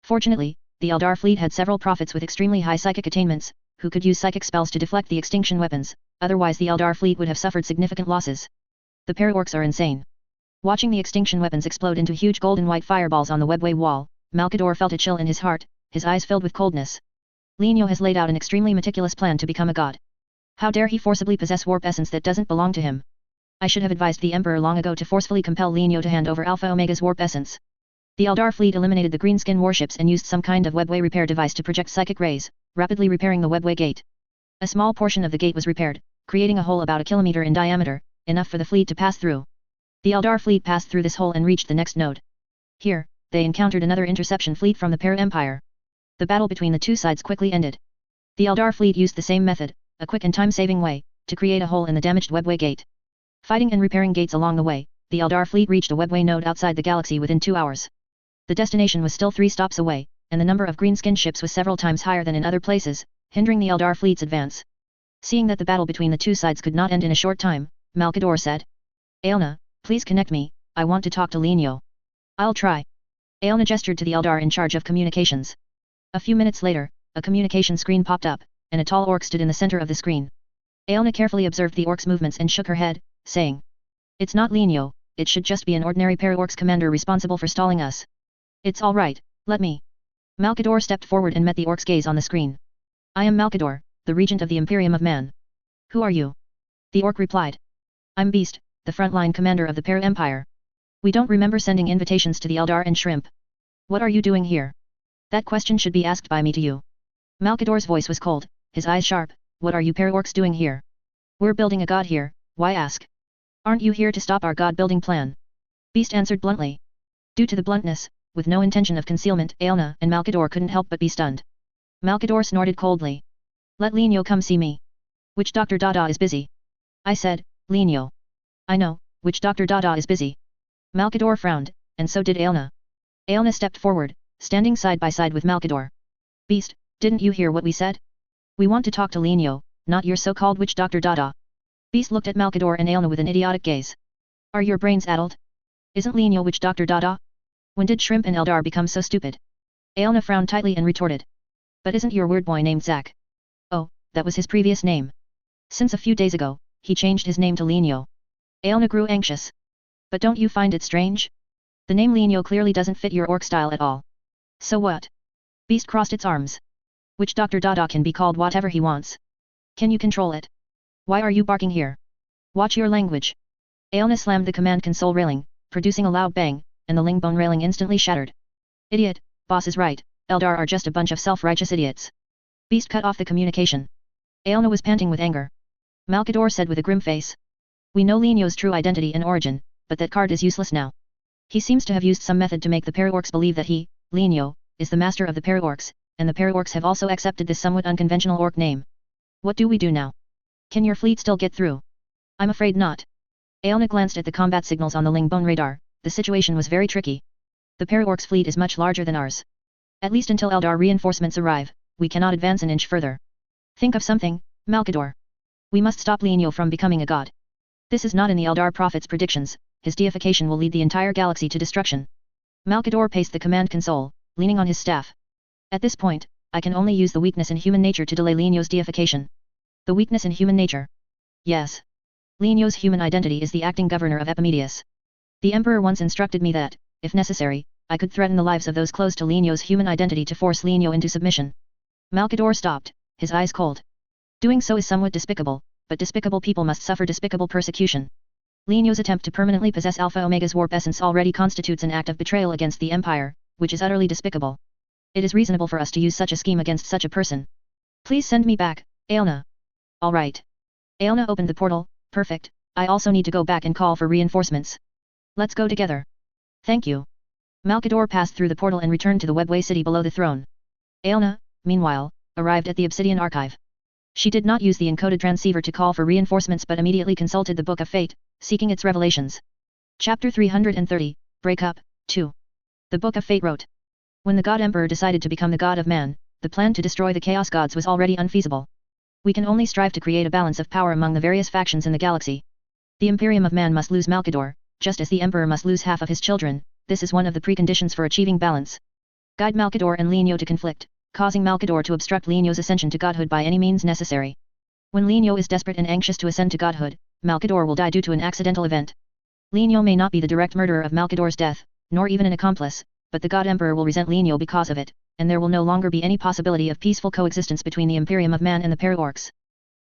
Speaker 1: Fortunately, the Eldar fleet had several prophets with extremely high psychic attainments, who could use psychic spells to deflect the extinction weapons, otherwise the Eldar fleet would have suffered significant losses. The Para-Orcs are insane. Watching the extinction weapons explode into huge golden-white fireballs on the Webway wall, Malkador felt a chill in his heart, his eyes filled with coldness. Lienyo has laid out an extremely meticulous plan to become a god. How dare he forcibly possess warp essence that doesn't belong to him? I should have advised the Emperor long ago to forcefully compel Lienyo to hand over Alpha Omega's warp essence. The Eldar fleet eliminated the Greenskin warships and used some kind of Webway repair device to project psychic rays, rapidly repairing the Webway Gate. A small portion of the gate was repaired, creating a hole about a kilometer in diameter, enough for the fleet to pass through. The Eldar fleet passed through this hole and reached the next node. Here, they encountered another interception fleet from the Para Empire. The battle between the two sides quickly ended. The Eldar fleet used the same method, a quick and time-saving way, to create a hole in the damaged Webway Gate. Fighting and repairing gates along the way, the Eldar fleet reached a Webway node outside the galaxy within 2 hours. The destination was still 3 stops away, and the number of Greenskin ships was several times higher than in other places, hindering the Eldar fleet's advance. Seeing that the battle between the two sides could not end in a short time, Malkador said, Aelna, please connect me, I want to talk to Lienyo. I'll try. Aelna gestured to the Eldar in charge of communications. A few minutes later, a communication screen popped up, and a tall orc stood in the center of the screen. Aelna carefully observed the orc's movements and shook her head, saying, It's not Lienyo, it should just be an ordinary Para-Orcs commander responsible for stalling us. It's all right, let me. Malkador stepped forward and met the orc's gaze on the screen. I am Malkador, the regent of the Imperium of Man. Who are you? The orc replied. I'm Beast, the frontline commander of the Para Empire. We don't remember sending invitations to the Eldar and Shrimp. What are you doing here? That question should be asked by me to you. Malkador's voice was cold, his eyes sharp. What are you para-orcs doing here? We're building a god here, why ask? Aren't you here to stop our god building plan? Beast answered bluntly. Due to the bluntness, with no intention of concealment, Aelna and Malkador couldn't help but be stunned. Malkador snorted coldly. Let Lenio come see me. Witch Doctor Dada is busy. I said, Lenio. I know, Witch Doctor Dada is busy. Malkador frowned, and so did Aelna. Aelna stepped forward, standing side by side with Malkador. Beast, didn't you hear what we said? We want to talk to Lenio, not your so-called Witch Doctor Dada. Beast looked at Malkador and Aelna with an idiotic gaze. Are your brains addled? Isn't Lenio Witch Doctor Dada? When did Shrimp and Eldar become so stupid? Aelna frowned tightly and retorted. But isn't your weird boy named Zack? Oh, that was his previous name. Since a few days ago, he changed his name to Lenio. Aelna grew anxious. But don't you find it strange? The name Lenio clearly doesn't fit your orc style at all. So what? Beast crossed its arms. Witch Doctor Dada can be called whatever he wants. Can you control it? Why are you barking here? Watch your language. Aelna slammed the command console railing, producing a loud bang, and the lingbone railing instantly shattered. Idiot, boss is right, Eldar are just a bunch of self-righteous idiots. Beast cut off the communication. Aelna was panting with anger. Malkador said with a grim face. We know Lenio's true identity and origin, but that card is useless now. He seems to have used some method to make the para-orcs believe that he, Lenio, is the master of the para-orcs, and the para-orcs have also accepted this somewhat unconventional orc name. What do we do now? Can your fleet still get through? I'm afraid not. Aelna glanced at the combat signals on the lingbone radar. The situation was very tricky. The para-orcs fleet is much larger than ours. At least until Eldar reinforcements arrive, we cannot advance an inch further. Think of something, Malkador. We must stop Lenio from becoming a god. This is not in the Eldar prophet's predictions, his deification will lead the entire galaxy to destruction. Malkador paced the command console, leaning on his staff. At this point, I can only use the weakness in human nature to delay Lenio's deification. The weakness in human nature. Yes. Lenio's human identity is the acting governor of Epimedius. The Emperor once instructed me that, if necessary, I could threaten the lives of those close to Lenio's human identity to force Lenio into submission. Malkador stopped, his eyes cold. Doing so is somewhat despicable, but despicable people must suffer despicable persecution. Lenio's attempt to permanently possess Alpha Omega's warp essence already constitutes an act of betrayal against the Empire, which is utterly despicable. It is reasonable for us to use such a scheme against such a person. Please send me back, Aelna. All right. Aelna opened the portal. Perfect, I also need to go back and call for reinforcements. Let's go together. Thank you. Malkador passed through the portal and returned to the webway city below the throne. Aelna, meanwhile, arrived at the Obsidian Archive. She did not use the encoded transceiver to call for reinforcements but immediately consulted the Book of Fate, seeking its revelations. Chapter 330, Breakup, 2. The Book of Fate wrote. When the God Emperor decided to become the God of Man, the plan to destroy the Chaos Gods was already unfeasible. We can only strive to create a balance of power among the various factions in the galaxy. The Imperium of Man must lose Malkador, just as the Emperor must lose half of his children. This is one of the preconditions for achieving balance. Guide Malkador and Lenio to conflict, causing Malkador to obstruct Lenio's ascension to godhood by any means necessary. When Lenio is desperate and anxious to ascend to godhood, Malkador will die due to an accidental event. Lenio may not be the direct murderer of Malkador's death, nor even an accomplice, but the God Emperor will resent Lenio because of it, and there will no longer be any possibility of peaceful coexistence between the Imperium of Man and the para-orcs.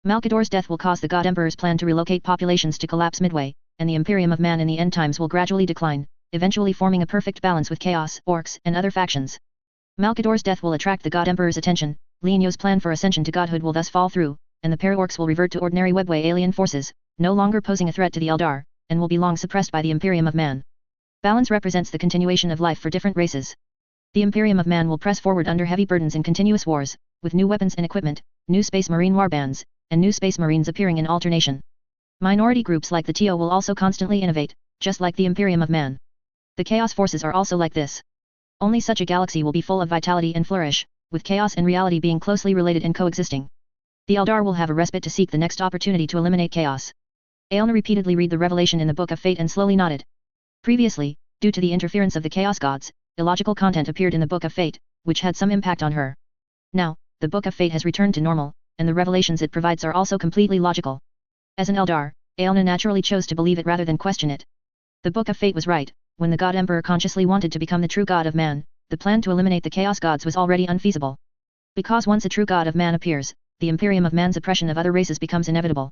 Speaker 1: Malkador's death will cause the God Emperor's plan to relocate populations to collapse midway, and the Imperium of Man in the end times will gradually decline, eventually forming a perfect balance with Chaos, Orcs, and other factions. Malkador's death will attract the God Emperor's attention, Lenio's plan for ascension to godhood will thus fall through, and the para-orcs will revert to ordinary webway alien forces, no longer posing a threat to the Eldar, and will be long suppressed by the Imperium of Man. Balance represents the continuation of life for different races. The Imperium of Man will press forward under heavy burdens in continuous wars, with new weapons and equipment, new Space Marine warbands, and new Space Marines appearing in alternation. Minority groups like the TO will also constantly innovate, just like the Imperium of Man. The Chaos forces are also like this. Only such a galaxy will be full of vitality and flourish, with chaos and reality being closely related and coexisting. The Eldar will have a respite to seek the next opportunity to eliminate chaos. Aelna repeatedly read the revelation in the Book of Fate and slowly nodded. Previously, due to the interference of the Chaos Gods, illogical content appeared in the Book of Fate, which had some impact on her. Now, the Book of Fate has returned to normal, and the revelations it provides are also completely logical. As an Eldar, Aelna naturally chose to believe it rather than question it. The Book of Fate was right. When the God Emperor consciously wanted to become the true God of Man, the plan to eliminate the Chaos Gods was already unfeasible. Because once a true God of Man appears, the Imperium of Man's oppression of other races becomes inevitable.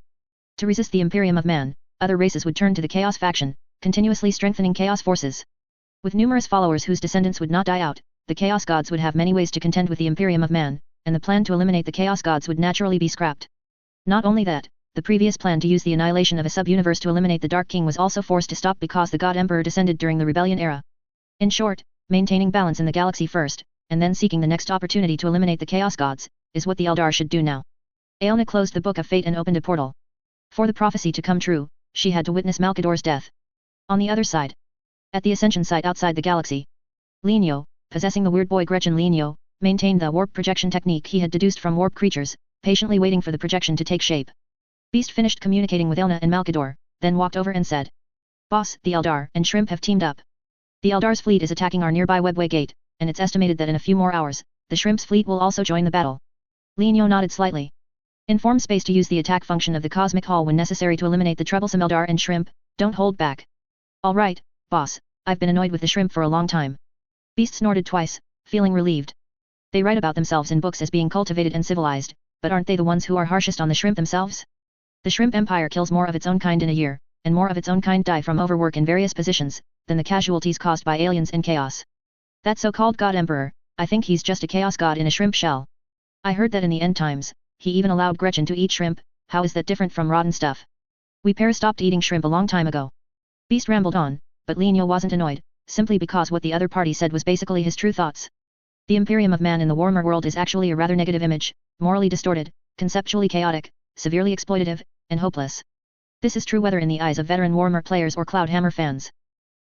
Speaker 1: To resist the Imperium of Man, other races would turn to the Chaos faction, continuously strengthening Chaos forces. With numerous followers whose descendants would not die out, the Chaos Gods would have many ways to contend with the Imperium of Man, and the plan to eliminate the Chaos Gods would naturally be scrapped. Not only that, the previous plan to use the annihilation of a sub-universe to eliminate the Dark King was also forced to stop because the God Emperor descended during the Rebellion era. In short, maintaining balance in the galaxy first, and then seeking the next opportunity to eliminate the Chaos Gods, is what the Eldar should do now. Aelna closed the Book of Fate and opened a portal. For the prophecy to come true, she had to witness Malkador's death. On the other side, at the Ascension site outside the galaxy, Lenio, possessing the weird boy Gretchen Lenio, maintained the warp projection technique he had deduced from warp creatures, patiently waiting for the projection to take shape. Beast finished communicating with Aelna and Malkador, then walked over and said, "Boss, the Eldar and Shrimp have teamed up. The Eldar's fleet is attacking our nearby Webway Gate, and it's estimated that in a few more hours, the Shrimp's fleet will also join the battle." Lenio nodded slightly. "Inform Space to use the attack function of the Cosmic Hall when necessary to eliminate the troublesome Eldar and Shrimp, don't hold back." "All right, boss, I've been annoyed with the Shrimp for a long time." Beast snorted twice, feeling relieved. They write about themselves in books as being cultivated and civilized, but aren't they the ones who are harshest on the Shrimp themselves? The Shrimp Empire kills more of its own kind in a year, and more of its own kind die from overwork in various positions, than the casualties caused by aliens and chaos. That so-called God Emperor, I think he's just a chaos god in a shrimp shell. I heard that in the end times, he even allowed Gretchen to eat shrimp. How is that different from rotten stuff? We pair stopped eating shrimp a long time ago. Beast rambled on, but Lenio wasn't annoyed, simply because what the other party said was basically his true thoughts. The Imperium of Man in the Warhammer world is actually a rather negative image, morally distorted, conceptually chaotic, severely exploitative, and hopeless. This is true whether in the eyes of veteran Warhammer players or Cloudhammer fans.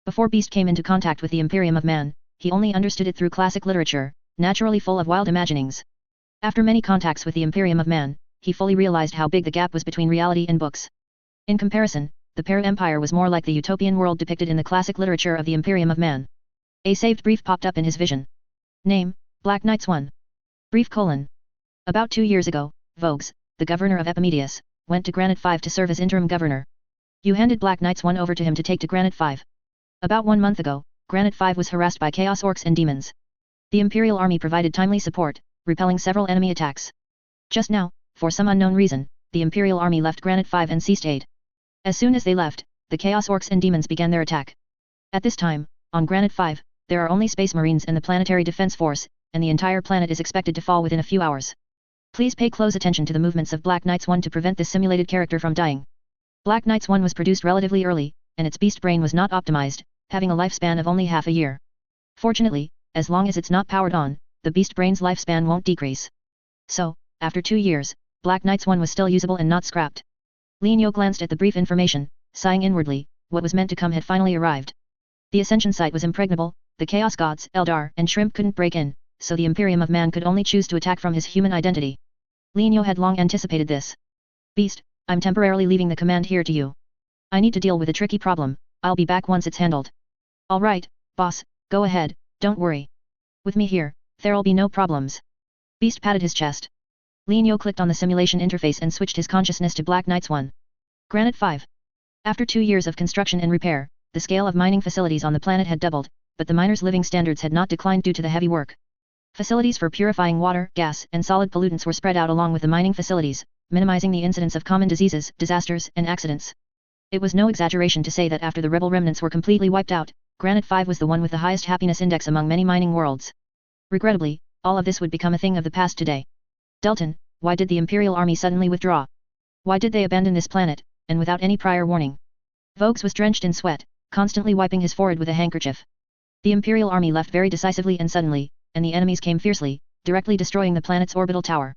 Speaker 1: Before Beast came into contact with the Imperium of Man, he only understood it through classic literature, naturally full of wild imaginings. After many contacts with the Imperium of Man, he fully realized how big the gap was between reality and books. In comparison, the Para Empire was more like the utopian world depicted in the classic literature of the Imperium of Man. A saved brief popped up in his vision. Name, Black Knights 1. Brief : About 2 years ago, Vogues, the governor of Epimedius, went to Granite 5 to serve as interim governor. You handed Black Knights 1 over to him to take to Granite 5. About 1 month ago, Granite 5 was harassed by chaos orcs and demons. The Imperial Army provided timely support, repelling several enemy attacks. Just now, for some unknown reason, the Imperial Army left Granite 5 and ceased aid. As soon as they left, the chaos orcs and demons began their attack. At this time, on Granite 5, there are only Space Marines and the Planetary Defense Force, and the entire planet is expected to fall within a few hours. Please pay close attention to the movements of Black Knights 1 to prevent this simulated character from dying. Black Knights 1 was produced relatively early, and its beast brain was not optimized, having a lifespan of only half a year. Fortunately, as long as it's not powered on, the beast brain's lifespan won't decrease. So, after 2 years, Black Knights 1 was still usable and not scrapped. Lenio glanced at the brief information, sighing inwardly. What was meant to come had finally arrived. The Ascension site was impregnable, the Chaos Gods, Eldar, and Shrimp couldn't break in, so the Imperium of Man could only choose to attack from his human identity. Lenio had long anticipated this. "Beast, I'm temporarily leaving the command here to you. I need to deal with a tricky problem. I'll be back once it's handled." "All right, boss, go ahead, don't worry. With me here, there'll be no problems." Beast patted his chest. Lenio clicked on the simulation interface and switched his consciousness to Black Knights 1. Granite 5. After 2 years of construction and repair, the scale of mining facilities on the planet had doubled, but the miners' living standards had not declined due to the heavy work. Facilities for purifying water, gas, and solid pollutants were spread out along with the mining facilities, minimizing the incidence of common diseases, disasters, and accidents. It was no exaggeration to say that after the rebel remnants were completely wiped out, Granite 5 was the one with the highest happiness index among many mining worlds. Regrettably, all of this would become a thing of the past today. Delton, why did the Imperial Army suddenly withdraw? Why did they abandon this planet, and without any prior warning? Vogues was drenched in sweat, constantly wiping his forehead with a handkerchief. The Imperial Army left very decisively and suddenly, and the enemies came fiercely, directly destroying the planet's orbital tower.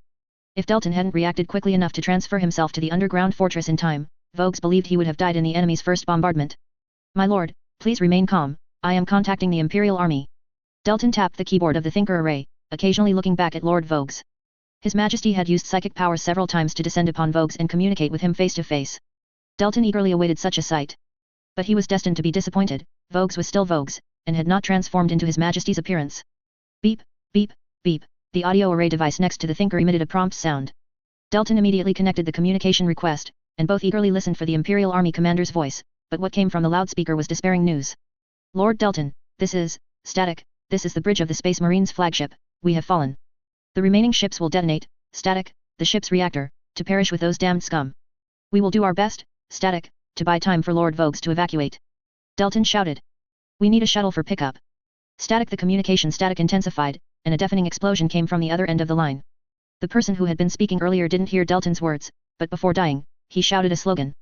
Speaker 1: If Delton hadn't reacted quickly enough to transfer himself to the underground fortress in time, Vogues believed he would have died in the enemy's first bombardment. "My lord, please remain calm, I am contacting the Imperial Army." Delton tapped the keyboard of the Thinker Array, occasionally looking back at Lord Vogues. His Majesty had used psychic powers several times to descend upon Vogues and communicate with him face to face. Delton eagerly awaited such a sight. But he was destined to be disappointed. Vogues was still Vogues, and had not transformed into His Majesty's appearance. Beep, beep, beep, the audio array device next to the Thinker emitted a prompt sound. Delton immediately connected the communication request, and both eagerly listened for the Imperial Army commander's voice, but what came from the loudspeaker was despairing news. "Lord Delton, this is, Static, this is the bridge of the Space Marines flagship, we have fallen. The remaining ships will detonate, Static, the ship's reactor, to perish with those damned scum. We will do our best, Static, to buy time for Lord Vogues to evacuate." Delton shouted. "We need a shuttle for pickup." Static, the communication static intensified, and a deafening explosion came from the other end of the line. The person who had been speaking earlier didn't hear Delton's words, but before dying, he shouted a slogan.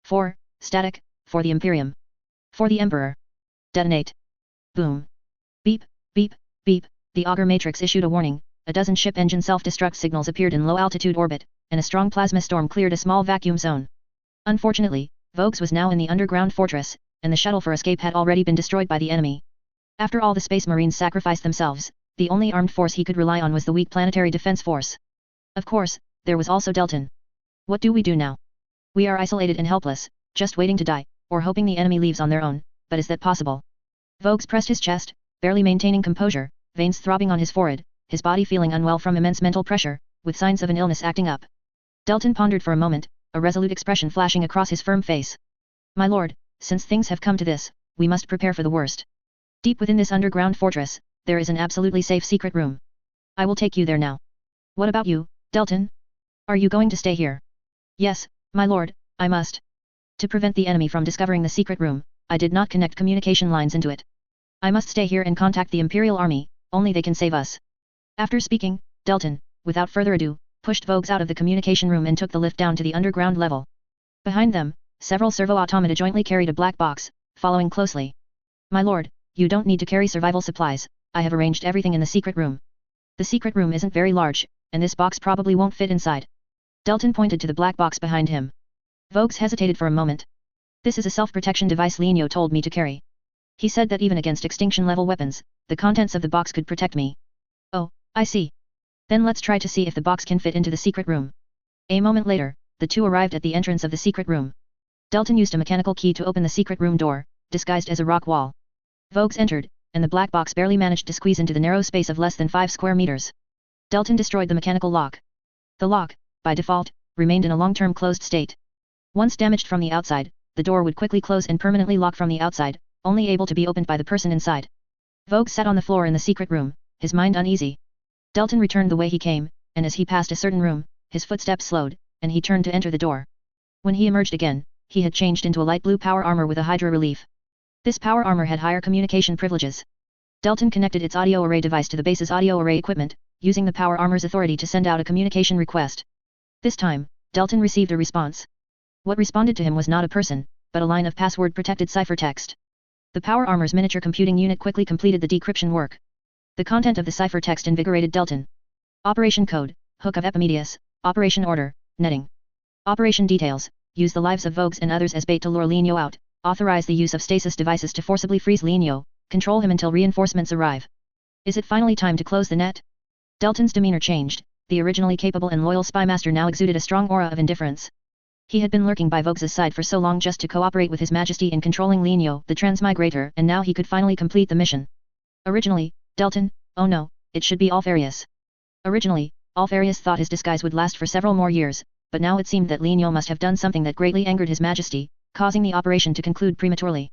Speaker 1: For, static, for the Imperium. For the Emperor. Detonate. Boom. Beep, beep, beep, the auger matrix issued a warning, a dozen ship engine self-destruct signals appeared in low-altitude orbit, and a strong plasma storm cleared a small vacuum zone. Unfortunately, Vogues was now in the underground fortress, and the shuttle for escape had already been destroyed by the enemy. After all the Space Marines sacrificed themselves, the only armed force he could rely on was the weak planetary defense force. Of course, there was also Delton. What do we do now? We are isolated and helpless, just waiting to die, or hoping the enemy leaves on their own, but is that possible? Vogues pressed his chest, barely maintaining composure, veins throbbing on his forehead, his body feeling unwell from immense mental pressure, with signs of an illness acting up. Delton pondered for a moment, a resolute expression flashing across his firm face. My lord, since things have come to this, we must prepare for the worst. Deep within this underground fortress, there is an absolutely safe secret room. I will take you there now. What about you, Delton? Are you going to stay here? Yes, my lord, I must. To prevent the enemy from discovering the secret room, I did not connect communication lines into it. I must stay here and contact the Imperial Army, only they can save us. After speaking, Delton, without further ado, pushed Vogues out of the communication room and took the lift down to the underground level. Behind them, several servo-automata jointly carried a black box, following closely. My lord, you don't need to carry survival supplies, I have arranged everything in the secret room. The secret room isn't very large, and this box probably won't fit inside. Delton pointed to the black box behind him. Vogues hesitated for a moment. This is a self-protection device Lenio told me to carry. He said that even against extinction-level weapons, the contents of the box could protect me. Oh, I see. Then let's try to see if the box can fit into the secret room. A moment later, the two arrived at the entrance of the secret room. Delton used a mechanical key to open the secret room door, disguised as a rock wall. Vogues entered, and the black box barely managed to squeeze into the narrow space of less than 5 square meters. Delton destroyed the mechanical lock. The lock, by default, remained in a long-term closed state. Once damaged from the outside, the door would quickly close and permanently lock from the outside, only able to be opened by the person inside. Vogues sat on the floor in the secret room, his mind uneasy. Delton returned the way he came, and as he passed a certain room, his footsteps slowed, and he turned to enter the door. When he emerged again, he had changed into a light blue power armor with a Hydra relief. This power armor had higher communication privileges. Delton connected its audio array device to the base's audio array equipment, using the power armor's authority to send out a communication request. This time, Delton received a response. What responded to him was not a person, but a line of password-protected ciphertext. The power armor's miniature computing unit quickly completed the decryption work. The content of the ciphertext invigorated Delton. Operation code, Hook of Epimedius, Operation order, netting. Operation details, use the lives of Vogues and others as bait to lure Lenio out, authorize the use of stasis devices to forcibly freeze Lenio, control him until reinforcements arrive. Is it finally time to close the net? Delton's demeanor changed, the originally capable and loyal spymaster now exuded a strong aura of indifference. He had been lurking by Vogues' side for so long just to cooperate with His Majesty in controlling Lenio, the transmigrator, and now he could finally complete the mission. Originally, Delton, oh no, it should be Alfarius. Originally, Alfarius thought his disguise would last for several more years, but now it seemed that Lenio must have done something that greatly angered His Majesty, causing the operation to conclude prematurely.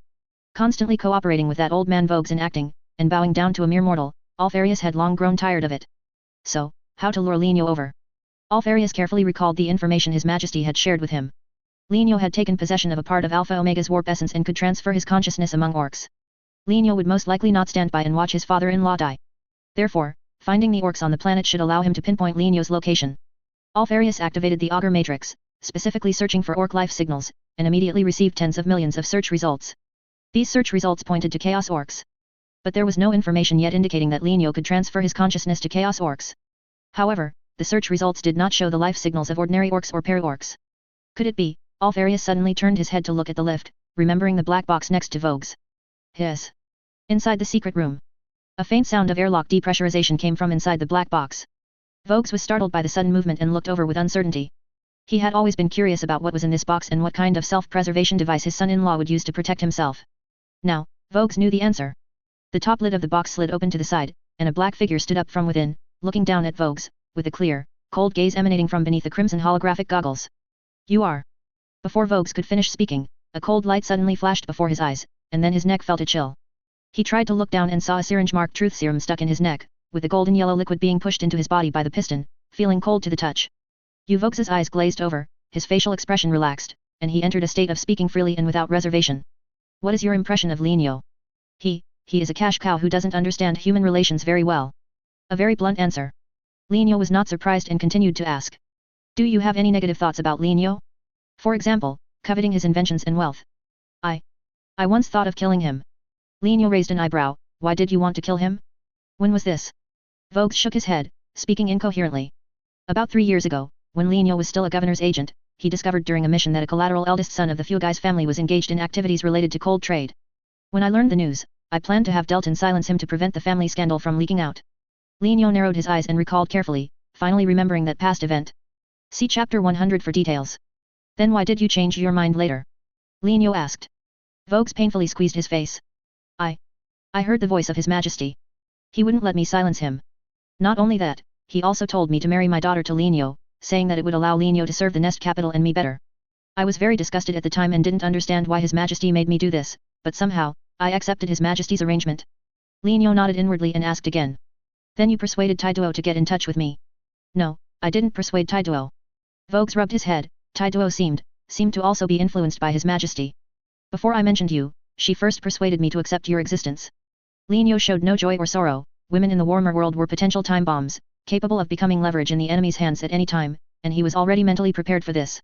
Speaker 1: Constantly cooperating with that old man Vogues in acting, and bowing down to a mere mortal, Alfarius had long grown tired of it. So, how to lure Lenio over? Alfarius carefully recalled the information His Majesty had shared with him. Lenio had taken possession of a part of Alpha Omega's warp essence and could transfer his consciousness among orcs. Lenio would most likely not stand by and watch his father-in-law die. Therefore, finding the orcs on the planet should allow him to pinpoint Lenio's location. Alfarius activated the auger matrix, specifically searching for orc life signals, and immediately received tens of millions of search results. These search results pointed to Chaos Orcs. But there was no information yet indicating that Lenio could transfer his consciousness to Chaos Orcs. However, the search results did not show the life signals of ordinary orcs or para-orcs. Could it be? Alfarius suddenly turned his head to look at the lift, remembering the black box next to Vogues. Hiss. Inside the secret room. A faint sound of airlock depressurization came from inside the black box. Vogues was startled by the sudden movement and looked over with uncertainty. He had always been curious about what was in this box and what kind of self-preservation device his son-in-law would use to protect himself. Now, Vogues knew the answer. The top lid of the box slid open to the side, and a black figure stood up from within, looking down at Vogues, with a clear, cold gaze emanating from beneath the crimson holographic goggles. You are. Before Vogues could finish speaking, a cold light suddenly flashed before his eyes, and then his neck felt a chill. He tried to look down and saw a syringe-marked truth serum stuck in his neck, with the golden yellow liquid being pushed into his body by the piston, feeling cold to the touch. Vogues' eyes glazed over, his facial expression relaxed, and he entered a state of speaking freely and without reservation. What is your impression of Lenio? He is a cash cow who doesn't understand human relations very well. A very blunt answer. Linio was not surprised and continued to ask. Do you have any negative thoughts about Linio? For example, coveting his inventions and wealth. I once thought of killing him. Linio raised an eyebrow. Why did you want to kill him? When was this? Vogues shook his head, speaking incoherently. About 3 years ago, when Linio was still a governor's agent, he discovered during a mission that a collateral eldest son of the Fugai's family was engaged in activities related to cold trade. When I learned the news, I planned to have Delton silence him to prevent the family scandal from leaking out. Linio narrowed his eyes and recalled carefully, finally remembering that past event. See chapter 100 for details. Then why did you change your mind later? Linio asked. Vogues painfully squeezed his face. I heard the voice of His Majesty. He wouldn't let me silence him. Not only that, he also told me to marry my daughter to Linio, saying that it would allow Linio to serve the nest capital and me better. I was very disgusted at the time and didn't understand why His Majesty made me do this, but somehow, I accepted His Majesty's arrangement. Linio nodded inwardly and asked again. Then you persuaded Taiduo to get in touch with me? No, I didn't persuade Taiduo. Vogues rubbed his head. Taiduo seemed to also be influenced by His Majesty. Before I mentioned you, she first persuaded me to accept your existence. Linio showed no joy or sorrow. Women in the warmer world were potential time bombs, capable of becoming leverage in the enemy's hands at any time, and he was already mentally prepared for this.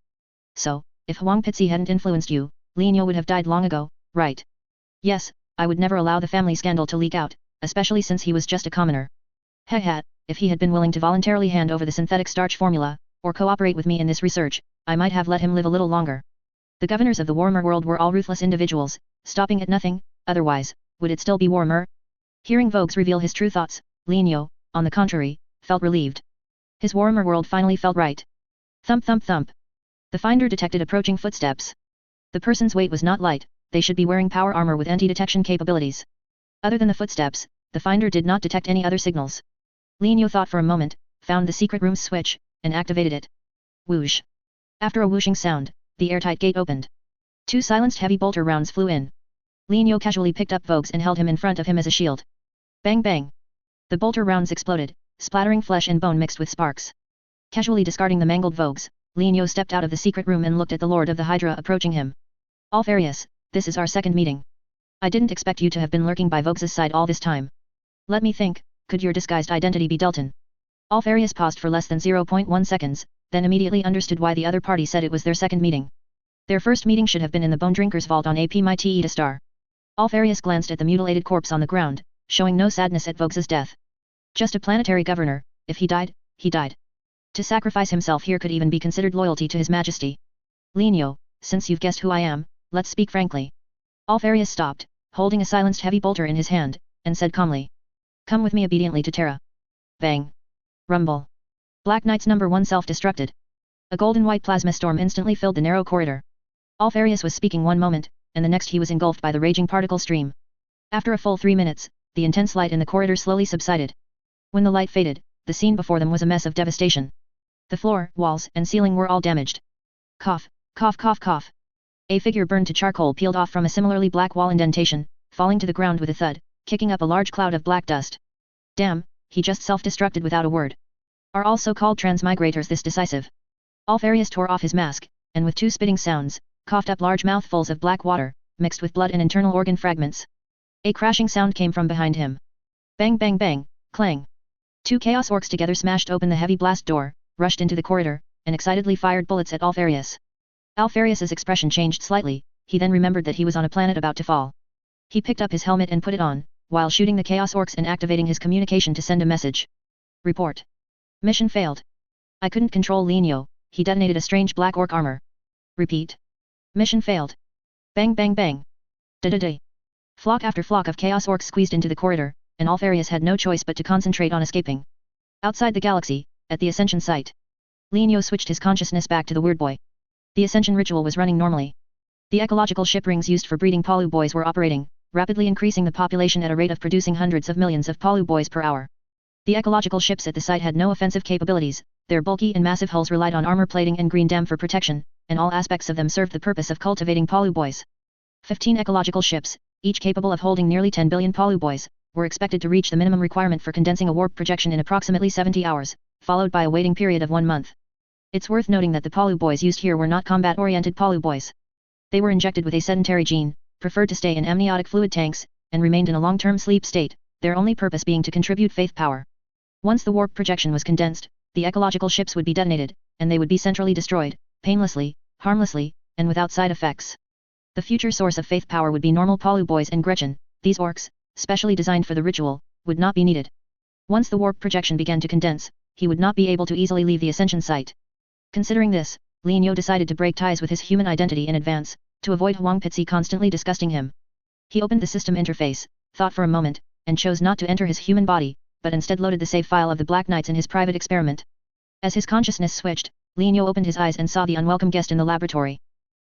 Speaker 1: So, if Huang Pitzi hadn't influenced you, Linio would have died long ago, right? Yes, I would never allow the family scandal to leak out, especially since he was just a commoner. If he had been willing to voluntarily hand over the synthetic starch formula, or cooperate with me in this research, I might have let him live a little longer. The governors of the warmer world were all ruthless individuals, stopping at nothing. Otherwise, would it still be warmer? Hearing Vogues reveal his true thoughts, Linio, on the contrary, felt relieved. His warmer world finally felt right. Thump thump thump. The finder detected approaching footsteps. The person's weight was not light, they should be wearing power armor with anti-detection capabilities. Other than the footsteps, the finder did not detect any other signals. Linio thought for a moment, found the secret room's switch, and activated it. Whoosh. After a whooshing sound, the airtight gate opened. 2 silenced heavy bolter rounds flew in. Linio casually picked up Vogues and held him in front of him as a shield. Bang bang. The bolter rounds exploded, splattering flesh and bone mixed with sparks. Casually discarding the mangled Vogues, Linio stepped out of the secret room and looked at the Lord of the Hydra approaching him. Alfarius, this is our second meeting. I didn't expect you to have been lurking by Vogues' side all this time. Let me think, could your disguised identity be Delton? Alfarius paused for less than 0.1 seconds, then immediately understood why the other party said it was their second meeting. Their first meeting should have been in the Bone Drinker's vault on Apmite Star. Alfarius glanced at the mutilated corpse on the ground, showing no sadness at Vogues' death. Just a planetary governor, if he died, he died. To sacrifice himself here could even be considered loyalty to His Majesty. Linio, since you've guessed who I am, let's speak frankly. Alfarius stopped, holding a silenced heavy bolter in his hand, and said calmly. Come with me obediently to Terra. Bang. Rumble. Black Knight's number 1 self-destructed. A golden-white plasma storm instantly filled the narrow corridor. Alfarius was speaking one moment, and the next he was engulfed by the raging particle stream. After a full 3 minutes, the intense light in the corridor slowly subsided. When the light faded, the scene before them was a mess of devastation. The floor, walls, and ceiling were all damaged. Cough, cough cough cough. A figure burned to charcoal peeled off from a similarly black wall indentation, falling to the ground with a thud, kicking up a large cloud of black dust. Damn, he just self-destructed without a word. Are all so-called transmigrators this decisive? Alfarius tore off his mask, and with 2 spitting sounds, coughed up large mouthfuls of black water, mixed with blood and internal organ fragments. A crashing sound came from behind him. Bang bang bang, clang. 2 Chaos Orcs together smashed open the heavy blast door, rushed into the corridor, and excitedly fired bullets at Alfarius. Alfarius's expression changed slightly, he then remembered that he was on a planet about to fall. He picked up his helmet and put it on, while shooting the Chaos Orcs and activating his communication to send a message. Report. Mission failed. I couldn't control Linio, he detonated a strange black orc armor. Repeat. Mission failed. Bang bang bang. Da-da-da. Flock after flock of Chaos Orcs squeezed into the corridor, and Alfarius had no choice but to concentrate on escaping. Outside the galaxy, at the Ascension site. Linio switched his consciousness back to the Word Boy. The Ascension ritual was running normally. The ecological ship rings used for breeding Palu boys were operating, rapidly increasing the population at a rate of producing hundreds of millions of Palu boys per hour. The ecological ships at the site had no offensive capabilities, their bulky and massive hulls relied on armor plating and green dam for protection, and all aspects of them served the purpose of cultivating Palu boys. 15 ecological ships, each capable of holding nearly 10 billion Palu boys, were expected to reach the minimum requirement for condensing a warp projection in approximately 70 hours, followed by a waiting period of 1 month. It's worth noting that the Palu boys used here were not combat-oriented Palu boys. They were injected with a sedentary gene, preferred to stay in amniotic fluid tanks, and remained in a long-term sleep state, their only purpose being to contribute faith power. Once the warp projection was condensed, the ecological ships would be detonated, and they would be centrally destroyed, painlessly, harmlessly, and without side effects. The future source of faith power would be normal Palu boys and Gretchen. These orcs, specially designed for the ritual, would not be needed. Once the warp projection began to condense, he would not be able to easily leave the ascension site. Considering this, Lin Yo decided to break ties with his human identity in advance, to avoid Huang Pitzi constantly disgusting him. He opened the system interface, thought for a moment, and chose not to enter his human body, but instead loaded the save file of the Black Knights in his private experiment. As his consciousness switched, Lin Yo opened his eyes and saw the unwelcome guest in the laboratory.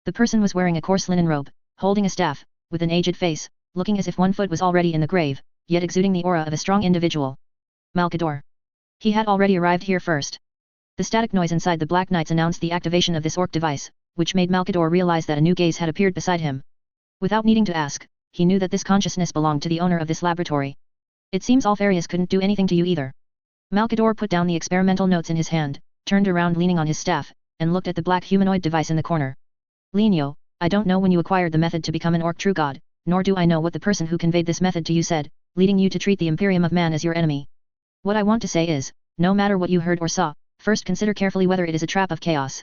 Speaker 1: The person was wearing a coarse linen robe, holding a staff, with an aged face, looking as if one foot was already in the grave, yet exuding the aura of a strong individual. Malkador. He had already arrived here first. The static noise inside the Black Knights announced the activation of this orc device, which made Malkador realize that a new gaze had appeared beside him. Without needing to ask, he knew that this consciousness belonged to the owner of this laboratory. It seems Alfarius couldn't do anything to you either. Malkador put down the experimental notes in his hand, turned around leaning on his staff, and looked at the black humanoid device in the corner. Lin Yo, I don't know when you acquired the method to become an orc true god, nor do I know what the person who conveyed this method to you said, leading you to treat the Imperium of Man as your enemy. What I want to say is, no matter what you heard or saw, first consider carefully whether it is a trap of chaos.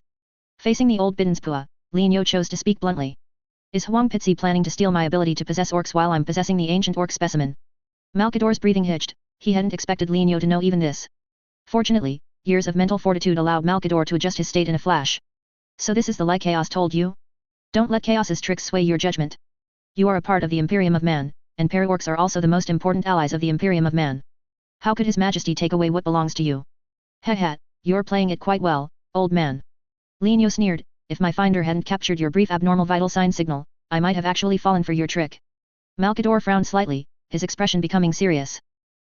Speaker 1: Facing the old Bidanspua, Lin Yo chose to speak bluntly. Is Huang Pitzi planning to steal my ability to possess orcs while I'm possessing the ancient orc specimen? Malkador's breathing hitched, he hadn't expected Lin Yo to know even this. Fortunately, years of mental fortitude allowed Malkador to adjust his state in a flash. So this is the lie chaos told you? Don't let chaos's tricks sway your judgment. You are a part of the Imperium of Man, and para-orcs are also the most important allies of the Imperium of Man. How could His Majesty take away what belongs to you? Heh, you're playing it quite well, old man. Lin Yo sneered, if my finder hadn't captured your brief abnormal vital sign signal, I might have actually fallen for your trick. Malkador frowned slightly, his expression becoming serious.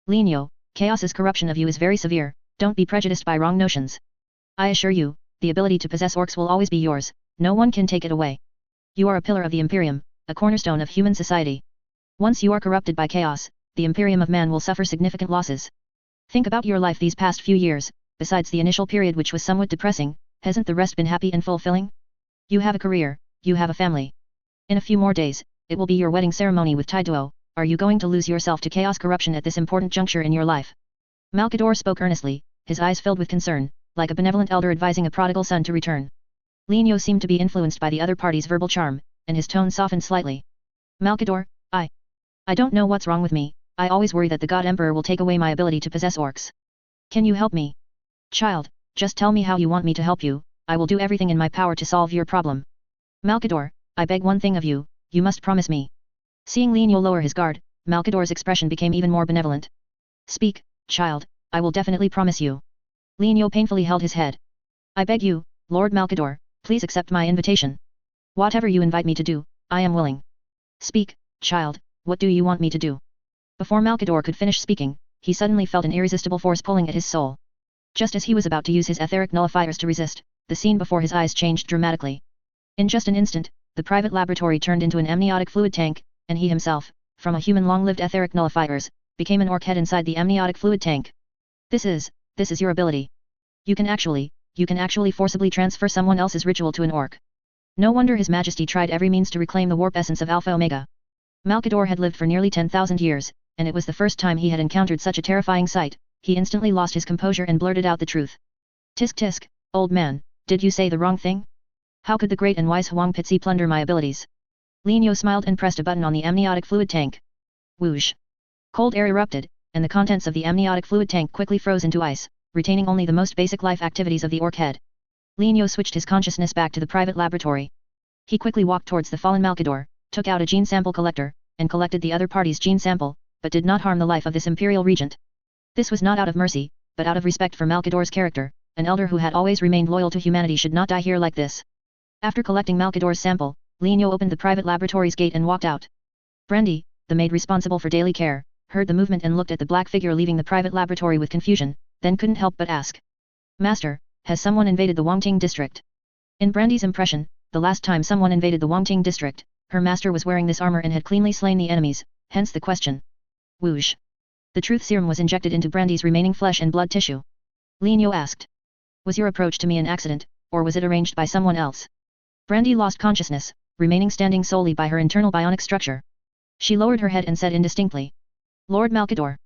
Speaker 1: Lin Yo, chaos's corruption of you is very severe, don't be prejudiced by wrong notions. I assure you, the ability to possess orcs will always be yours, no one can take it away. You are a pillar of the Imperium, a cornerstone of human society. Once you are corrupted by chaos, the Imperium of Man will suffer significant losses. Think about your life these past few years, besides the initial period which was somewhat depressing, hasn't the rest been happy and fulfilling? You have a career, you have a family. In a few more days, it will be your wedding ceremony with Taiduo, are you going to lose yourself to chaos corruption at this important juncture in your life? Malkador spoke earnestly, his eyes filled with concern, like a benevolent elder advising a prodigal son to return. Lin Yo seemed to be influenced by the other party's verbal charm, and his tone softened slightly. Malkador, I don't know what's wrong with me, I always worry that the God Emperor will take away my ability to possess orcs. Can you help me? Child, just tell me how you want me to help you, I will do everything in my power to solve your problem. Malkador, I beg one thing of you, you must promise me. Seeing Lin Yo lower his guard, Malkador's expression became even more benevolent. Speak, child, I will definitely promise you. Lin Yo painfully held his head. I beg you, Lord Malkador, please accept my invitation. Whatever you invite me to do, I am willing. Speak, child, what do you want me to do? Before Malkador could finish speaking, he suddenly felt an irresistible force pulling at his soul. Just as he was about to use his etheric nullifiers to resist, the scene before his eyes changed dramatically. In just an instant, the private laboratory turned into an amniotic fluid tank, and he himself, from a human long-lived etheric nullifiers, became an orc head inside the amniotic fluid tank. This is your ability. You can actually forcibly transfer someone else's ritual to an orc. No wonder His Majesty tried every means to reclaim the warp essence of Alpha Omega. Malkador had lived for nearly 10,000 years, and it was the first time he had encountered such a terrifying sight. He instantly lost his composure and blurted out the truth. Tisk tisk, old man, did you say the wrong thing? How could the great and wise Huang Pitzi plunder my abilities? Lin Yo smiled and pressed a button on the amniotic fluid tank. Whoosh! Cold air erupted, and the contents of the amniotic fluid tank quickly froze into ice, retaining only the most basic life activities of the orc head. Lin Yo switched his consciousness back to the private laboratory. He quickly walked towards the fallen Malkador, took out a gene sample collector, and collected the other party's gene sample, but did not harm the life of this imperial regent. This was not out of mercy, but out of respect for Malkador's character. An elder who had always remained loyal to humanity should not die here like this. After collecting Malkador's sample, Lin Yo opened the private laboratory's gate and walked out. Brandy, the maid responsible for daily care, heard the movement and looked at the black figure leaving the private laboratory with confusion, then couldn't help but ask. Master, has someone invaded the Wangting district? In Brandy's impression, the last time someone invaded the Wangting district, her master was wearing this armor and had cleanly slain the enemies, hence the question. Whoosh! The truth serum was injected into Brandy's remaining flesh and blood tissue. Lin Yo asked. Was your approach to me an accident, or was it arranged by someone else? Brandy lost consciousness, remaining standing solely by her internal bionic structure. She lowered her head and said indistinctly. Lord Malkador.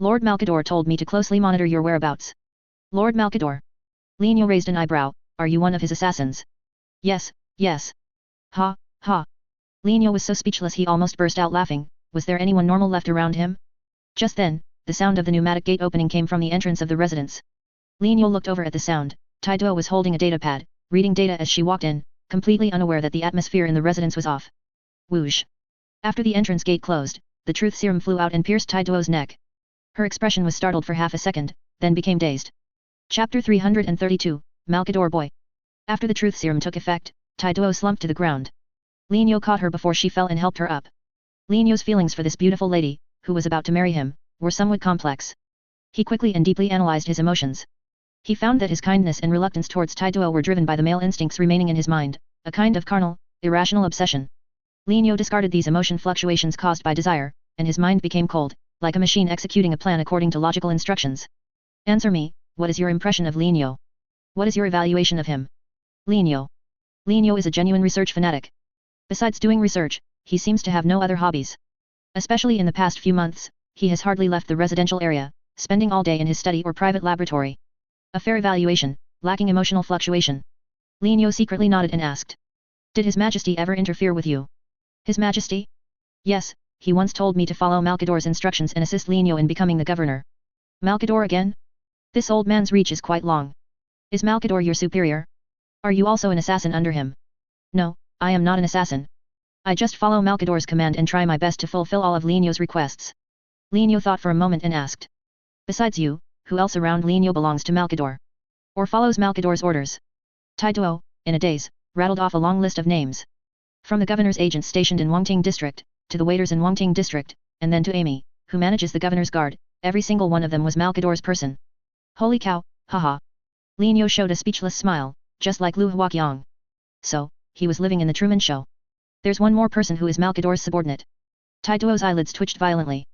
Speaker 1: Lord Malkador told me to closely monitor your whereabouts. Lord Malkador. Lienyo raised an eyebrow, are you one of his assassins? Yes, yes. Ha, ha. Lienyo was so speechless he almost burst out laughing, was there anyone normal left around him? Just then, the sound of the pneumatic gate opening came from the entrance of the residence. Lienyo looked over at the sound, Taiduo was holding a datapad, reading data as she walked in, completely unaware that the atmosphere in the residence was off. Whoosh. After the entrance gate closed, the truth serum flew out and pierced Taiduo's neck. Her expression was startled for half a second, then became dazed. Chapter 332, Malkador Boy. After the truth serum took effect, Taiduo slumped to the ground. Lienyo caught her before she fell and helped her up. Lienyo's feelings for this beautiful lady, who was about to marry him, were somewhat complex. He quickly and deeply analyzed his emotions. He found that his kindness and reluctance towards Taiduo were driven by the male instincts remaining in his mind, a kind of carnal, irrational obsession. Lienyo discarded these emotion fluctuations caused by desire, and his mind became cold, like a machine executing a plan according to logical instructions. Answer me, what is your impression of Lienyo? What is your evaluation of him? Lienyo. Lienyo is a genuine research fanatic. Besides doing research, he seems to have no other hobbies. Especially in the past few months, he has hardly left the residential area, spending all day in his study or private laboratory. A fair evaluation, lacking emotional fluctuation. Lienyo secretly nodded and asked. Did His Majesty ever interfere with you? His Majesty? Yes, he once told me to follow Malkador's instructions and assist Lienyo in becoming the governor. Malkador again? This old man's reach is quite long. Is Malkador your superior? Are you also an assassin under him? No, I am not an assassin. I just follow Malkador's command and try my best to fulfill all of Lienyo's requests. Lienyo thought for a moment and asked. Besides you, who else around Lienyo belongs to Malkador? Or follows Malkador's orders? Taiduo, in a daze, rattled off a long list of names. From the governor's agents stationed in Wangting district, to the waiters in Wangting district, and then to Amy, who manages the governor's guard, every single one of them was Malkador's person. Holy cow, haha. Lienyo showed a speechless smile, just like Lu Huaqiang. So, he was living in the Truman Show. There's one more person who is Malkador's subordinate. Taiduo's eyelids twitched violently.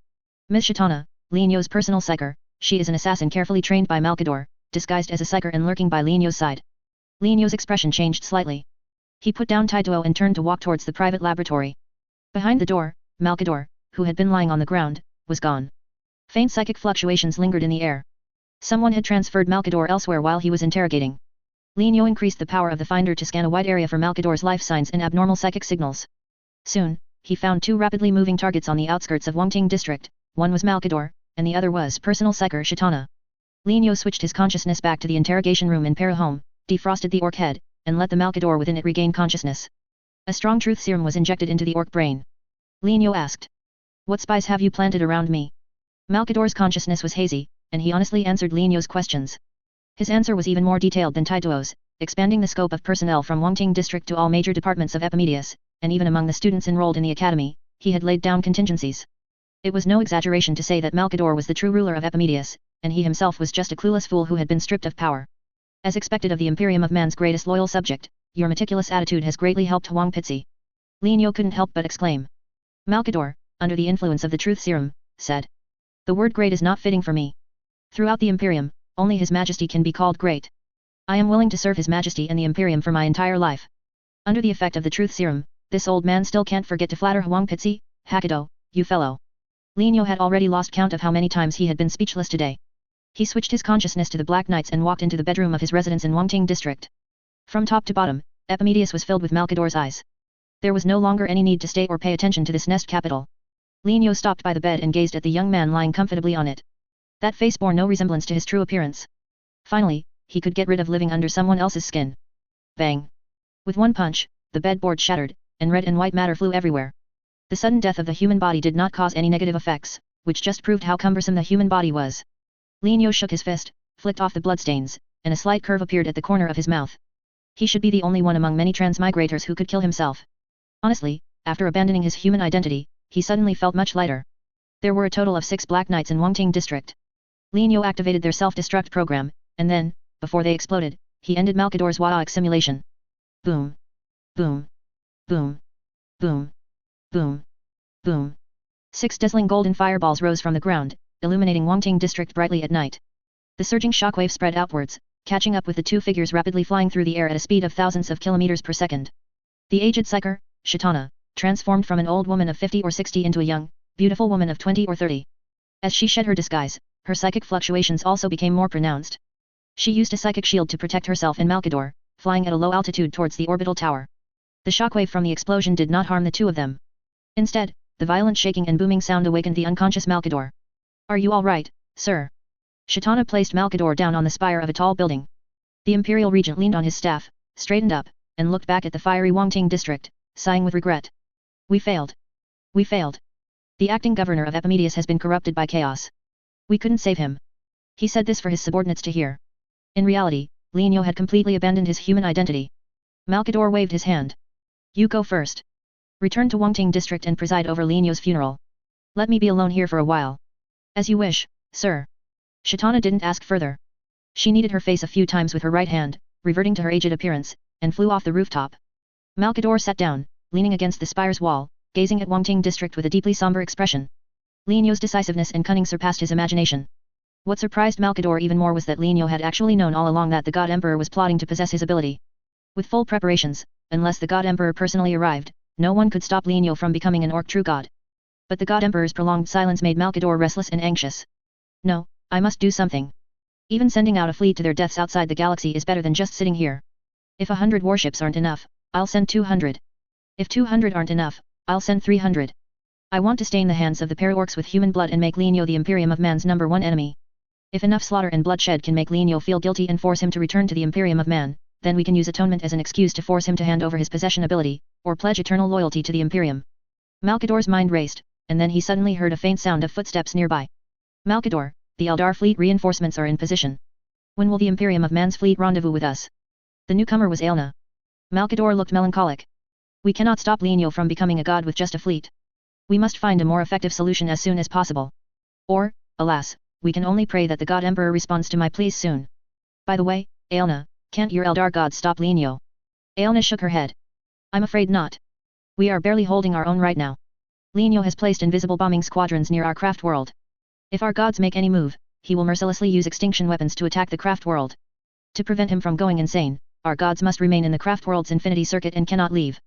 Speaker 1: Ms. Shitana, Lienyo's personal psyker, she is an assassin carefully trained by Malkador, disguised as a psyker and lurking by Lienyo's side. Lienyo's expression changed slightly. He put down Taiduo and turned to walk towards the private laboratory. Behind the door, Malkador, who had been lying on the ground, was gone. Faint psychic fluctuations lingered in the air. Someone had transferred Malkador elsewhere while he was interrogating. Lienyo increased the power of the finder to scan a wide area for Malkador's life signs and abnormal psychic signals. Soon, he found two rapidly moving targets on the outskirts of Wangting district, one was Malkador, and the other was personal psyker Shitana. Lienyo switched his consciousness back to the interrogation room in Parahome, defrosted the orc head, and let the Malkador within it regain consciousness. A strong truth serum was injected into the orc brain. Lienyo asked. What spies have you planted around me? Malkador's consciousness was hazy, and he honestly answered Lienyo's questions. His answer was even more detailed than Taiduo's, expanding the scope of personnel from Wangting district to all major departments of Epimedius, and even among the students enrolled in the academy, he had laid down contingencies. It was no exaggeration to say that Malkador was the true ruler of Epimedius, and he himself was just a clueless fool who had been stripped of power. As expected of the Imperium of man's greatest loyal subject, your meticulous attitude has greatly helped Huang Pitzi. Lienyo couldn't help but exclaim. Malkador, under the influence of the truth serum, said. The word great is not fitting for me. Throughout the Imperium, only His Majesty can be called great. I am willing to serve His Majesty and the Imperium for my entire life. Under the effect of the truth serum, this old man still can't forget to flatter Huang Pitzi, Hakido, you fellow. Lienyo had already lost count of how many times he had been speechless today. He switched his consciousness to the Black Knights and walked into the bedroom of his residence in Wangting district. From top to bottom, Epimedius was filled with Malkador's eyes. There was no longer any need to stay or pay attention to this nest capital. Lienyo stopped by the bed and gazed at the young man lying comfortably on it. That face bore no resemblance to his true appearance. Finally, he could get rid of living under someone else's skin. Bang! With one punch, the bedboard shattered, and red and white matter flew everywhere. The sudden death of the human body did not cause any negative effects, which just proved how cumbersome the human body was. Lienyo shook his fist, flicked off the bloodstains, and a slight curve appeared at the corner of his mouth. He should be the only one among many transmigrators who could kill himself. Honestly, after abandoning his human identity, he suddenly felt much lighter. There were a total of 6 Black Knights in Wangting district. Lienyo activated their self-destruct program, and then, before they exploded, he ended Malkador's Wadaik simulation. Boom. Boom. Boom. Boom. Boom. Boom. 6 dazzling golden fireballs rose from the ground, illuminating Wangting district brightly at night. The surging shockwave spread outwards, catching up with the two figures rapidly flying through the air at a speed of thousands of kilometers per second. The aged psyker, Shitana, transformed from an old woman of 50 or 60 into a young, beautiful woman of 20 or 30. As she shed her disguise, her psychic fluctuations also became more pronounced. She used a psychic shield to protect herself and Malkador, flying at a low altitude towards the orbital tower. The shockwave from the explosion did not harm the two of them. Instead, the violent shaking and booming sound awakened the unconscious Malkador. "Are you all right, sir?" Shatana placed Malkador down on the spire of a tall building. The Imperial Regent leaned on his staff, straightened up, and looked back at the fiery Wangting district, sighing with regret. "We failed. We failed. The acting governor of Epimedius has been corrupted by chaos. We couldn't save him." He said this for his subordinates to hear. In reality, Lienyo had completely abandoned his human identity. Malkador waved his hand. "You go first. Return to Wangting district and preside over Lienyo's funeral. Let me be alone here for a while." "As you wish, sir." Shatana didn't ask further. She kneaded her face a few times with her right hand, reverting to her aged appearance, and flew off the rooftop. Malkador sat down, leaning against the spire's wall, gazing at Wangting district with a deeply somber expression. Lienyo's decisiveness and cunning surpassed his imagination. What surprised Malkador even more was that Lienyo had actually known all along that the God Emperor was plotting to possess his ability. With full preparations, unless the God Emperor personally arrived, no one could stop Lienyo from becoming an orc true god. But the God Emperor's prolonged silence made Malkador restless and anxious. "No, I must do something. Even sending out a fleet to their deaths outside the galaxy is better than just sitting here. If 100 warships aren't enough, I'll send 200. If 200 aren't enough, I'll send 300. I want to stain the hands of the para-orcs with human blood and make Lienyo the Imperium of Man's #1 enemy. If enough slaughter and bloodshed can make Lienyo feel guilty and force him to return to the Imperium of Man, then we can use atonement as an excuse to force him to hand over his possession ability, or pledge eternal loyalty to the Imperium." Malkador's mind raced, and then he suddenly heard a faint sound of footsteps nearby. "Malkador, the Eldar fleet reinforcements are in position. When will the Imperium of Man's fleet rendezvous with us?" The newcomer was Aelna. Malkador looked melancholic. "We cannot stop Lienyo from becoming a god with just a fleet. We must find a more effective solution as soon as possible. Or, alas, we can only pray that the God Emperor responds to my pleas soon. By the way, Aelna, can't your Eldar gods stop Lienyo?" Aelna shook her head. "I'm afraid not. We are barely holding our own right now. Lienyo has placed invisible bombing squadrons near our craft world. If our gods make any move, he will mercilessly use extinction weapons to attack the craft world. To prevent him from going insane, our gods must remain in the craft world's infinity circuit and cannot leave."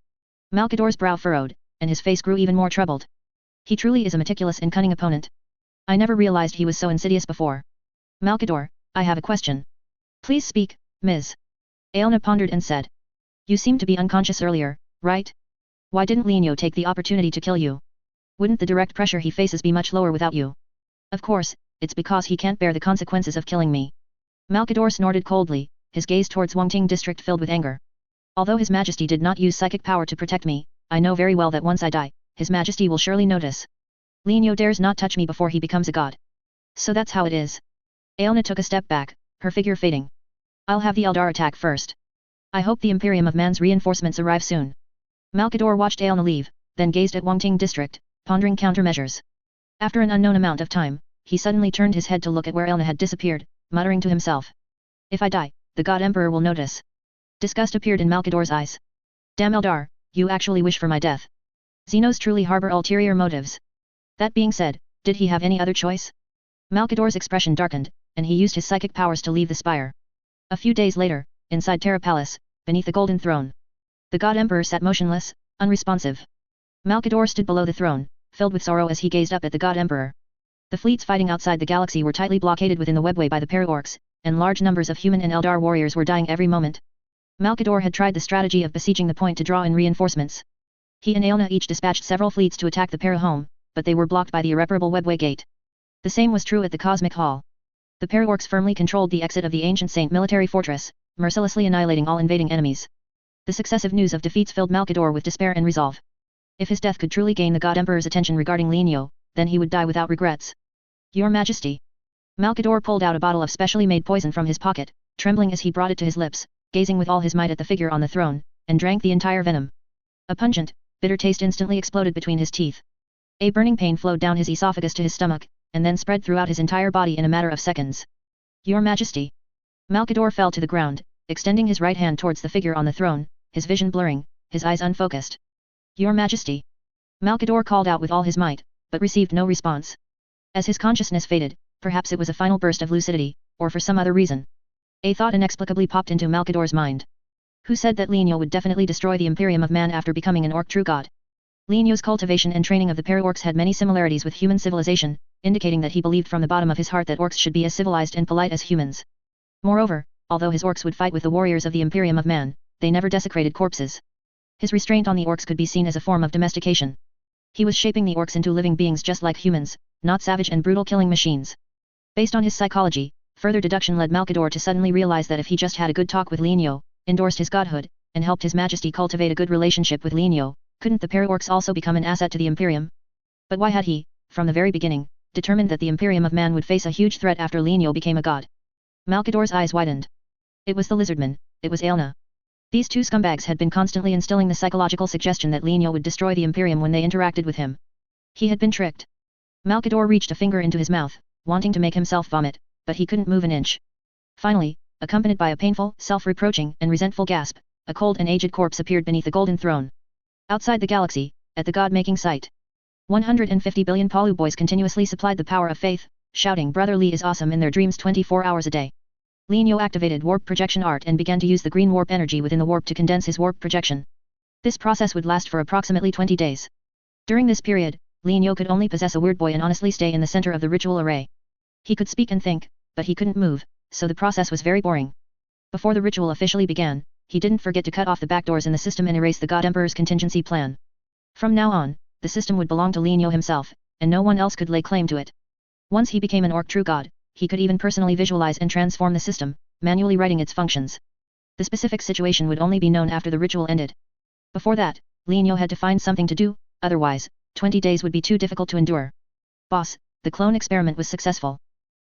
Speaker 1: Malkador's brow furrowed, and his face grew even more troubled. He truly is a meticulous and cunning opponent. I never realized he was so insidious before. "Malkador, I have a question." "Please speak, Ms." Aelna pondered and said. "You seemed to be unconscious earlier, right? Why didn't Lienyo take the opportunity to kill you? Wouldn't the direct pressure he faces be much lower without you?" "Of course, it's because he can't bear the consequences of killing me." Malkador snorted coldly, his gaze towards Wangting district filled with anger. "Although His Majesty did not use psychic power to protect me, I know very well that once I die, His Majesty will surely notice. Lienyo dares not touch me before he becomes a god. So that's how it is." Aelna took a step back, her figure fading. "I'll have the Eldar attack first. I hope the Imperium of Man's reinforcements arrive soon." Malkador watched Aelna leave, then gazed at Wangting district, pondering countermeasures. After an unknown amount of time, he suddenly turned his head to look at where Aelna had disappeared, muttering to himself. "If I die, the God Emperor will notice." Disgust appeared in Malkador's eyes. "Damn Eldar, you actually wish for my death. Xenos truly harbor ulterior motives." That being said, did he have any other choice? Malkador's expression darkened, and he used his psychic powers to leave the spire. A few days later, inside Terra Palace, beneath the golden throne. The God Emperor sat motionless, unresponsive. Malkador stood below the throne, filled with sorrow as he gazed up at the God Emperor. The fleets fighting outside the galaxy were tightly blockaded within the webway by the para-orcs, and large numbers of human and Eldar warriors were dying every moment. Malkador had tried the strategy of besieging the point to draw in reinforcements. He and Aelna each dispatched several fleets to attack the para-home, but they were blocked by the irreparable webway gate. The same was true at the Cosmic Hall. The para-orcs firmly controlled the exit of the ancient Saint military fortress, mercilessly annihilating all invading enemies. The successive news of defeats filled Malkador with despair and resolve. If his death could truly gain the God Emperor's attention regarding Lienyo, then he would die without regrets. "Your Majesty." Malkador pulled out a bottle of specially made poison from his pocket, trembling as he brought it to his lips, gazing with all his might at the figure on the throne, and drank the entire venom. A pungent, bitter taste instantly exploded between his teeth. A burning pain flowed down his esophagus to his stomach, and then spread throughout his entire body in a matter of seconds. "Your Majesty." Malkador fell to the ground, extending his right hand towards the figure on the throne, his vision blurring, his eyes unfocused. "Your Majesty." Malkador called out with all his might, but received no response. As his consciousness faded, perhaps it was a final burst of lucidity, or for some other reason. A thought inexplicably popped into Malkador's mind. Who said that Lienyo would definitely destroy the Imperium of Man after becoming an orc true god? Lineo's cultivation and training of the para-orcs had many similarities with human civilization, indicating that he believed from the bottom of his heart that orcs should be as civilized and polite as humans. Moreover, although his orcs would fight with the warriors of the Imperium of Man, they never desecrated corpses. His restraint on the orcs could be seen as a form of domestication. He was shaping the orcs into living beings just like humans, not savage and brutal killing machines. Based on his psychology, further deduction led Malkador to suddenly realize that if he just had a good talk with Lineo, endorsed his godhood, and helped His Majesty cultivate a good relationship with Lineo, couldn't the para-orcs also become an asset to the Imperium? But why had he, from the very beginning, determined that the Imperium of Man would face a huge threat after Lineo became a god? Malkador's eyes widened. It was the lizardman, it was Aelna. These two scumbags had been constantly instilling the psychological suggestion that Lineo would destroy the Imperium when they interacted with him. He had been tricked. Malkador reached a finger into his mouth, wanting to make himself vomit, but he couldn't move an inch. Finally, accompanied by a painful, self-reproaching, and resentful gasp, a cold and aged corpse appeared beneath the golden throne. Outside the galaxy, at the god-making site, 150 billion Palu boys continuously supplied the power of faith, shouting Brother Lee is awesome in their dreams 24 hours a day. Lineo activated warp projection art and began to use the green warp energy within the warp to condense his warp projection. This process would last for approximately 20 days. During this period, Lineo could only possess a weird boy and honestly stay in the center of the ritual array. He could speak and think, but he couldn't move, so the process was very boring. Before the ritual officially began, he didn't forget to cut off the backdoors in the system and erase the God Emperor's contingency plan. From now on, the system would belong to Lineo himself, and no one else could lay claim to it. Once he became an orc true god, he could even personally visualize and transform the system, manually writing its functions. The specific situation would only be known after the ritual ended. Before that, Lineo had to find something to do, otherwise, 20 days would be too difficult to endure. Boss, the clone experiment was successful.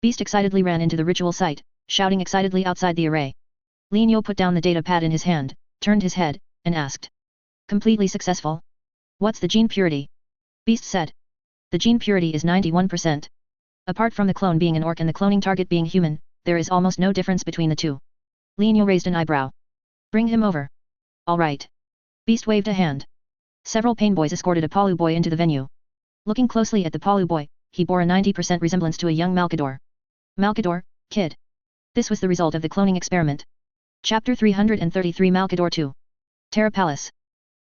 Speaker 1: Beast excitedly ran into the ritual site, shouting excitedly outside the array. Lineo put down the data pad in his hand, turned his head, and asked. Completely successful? What's the gene purity? Beast said. The gene purity is 91%. Apart from the clone being an orc and the cloning target being human, there is almost no difference between the two. Lineo raised an eyebrow. Bring him over. All right. Beast waved a hand. Several pain boys escorted a Palu boy into the venue. Looking closely at the Palu boy, he bore a 90% resemblance to a young Malkador. Malkador, kid. This was the result of the cloning experiment. Chapter 333 Malkador 2. Terra Palace.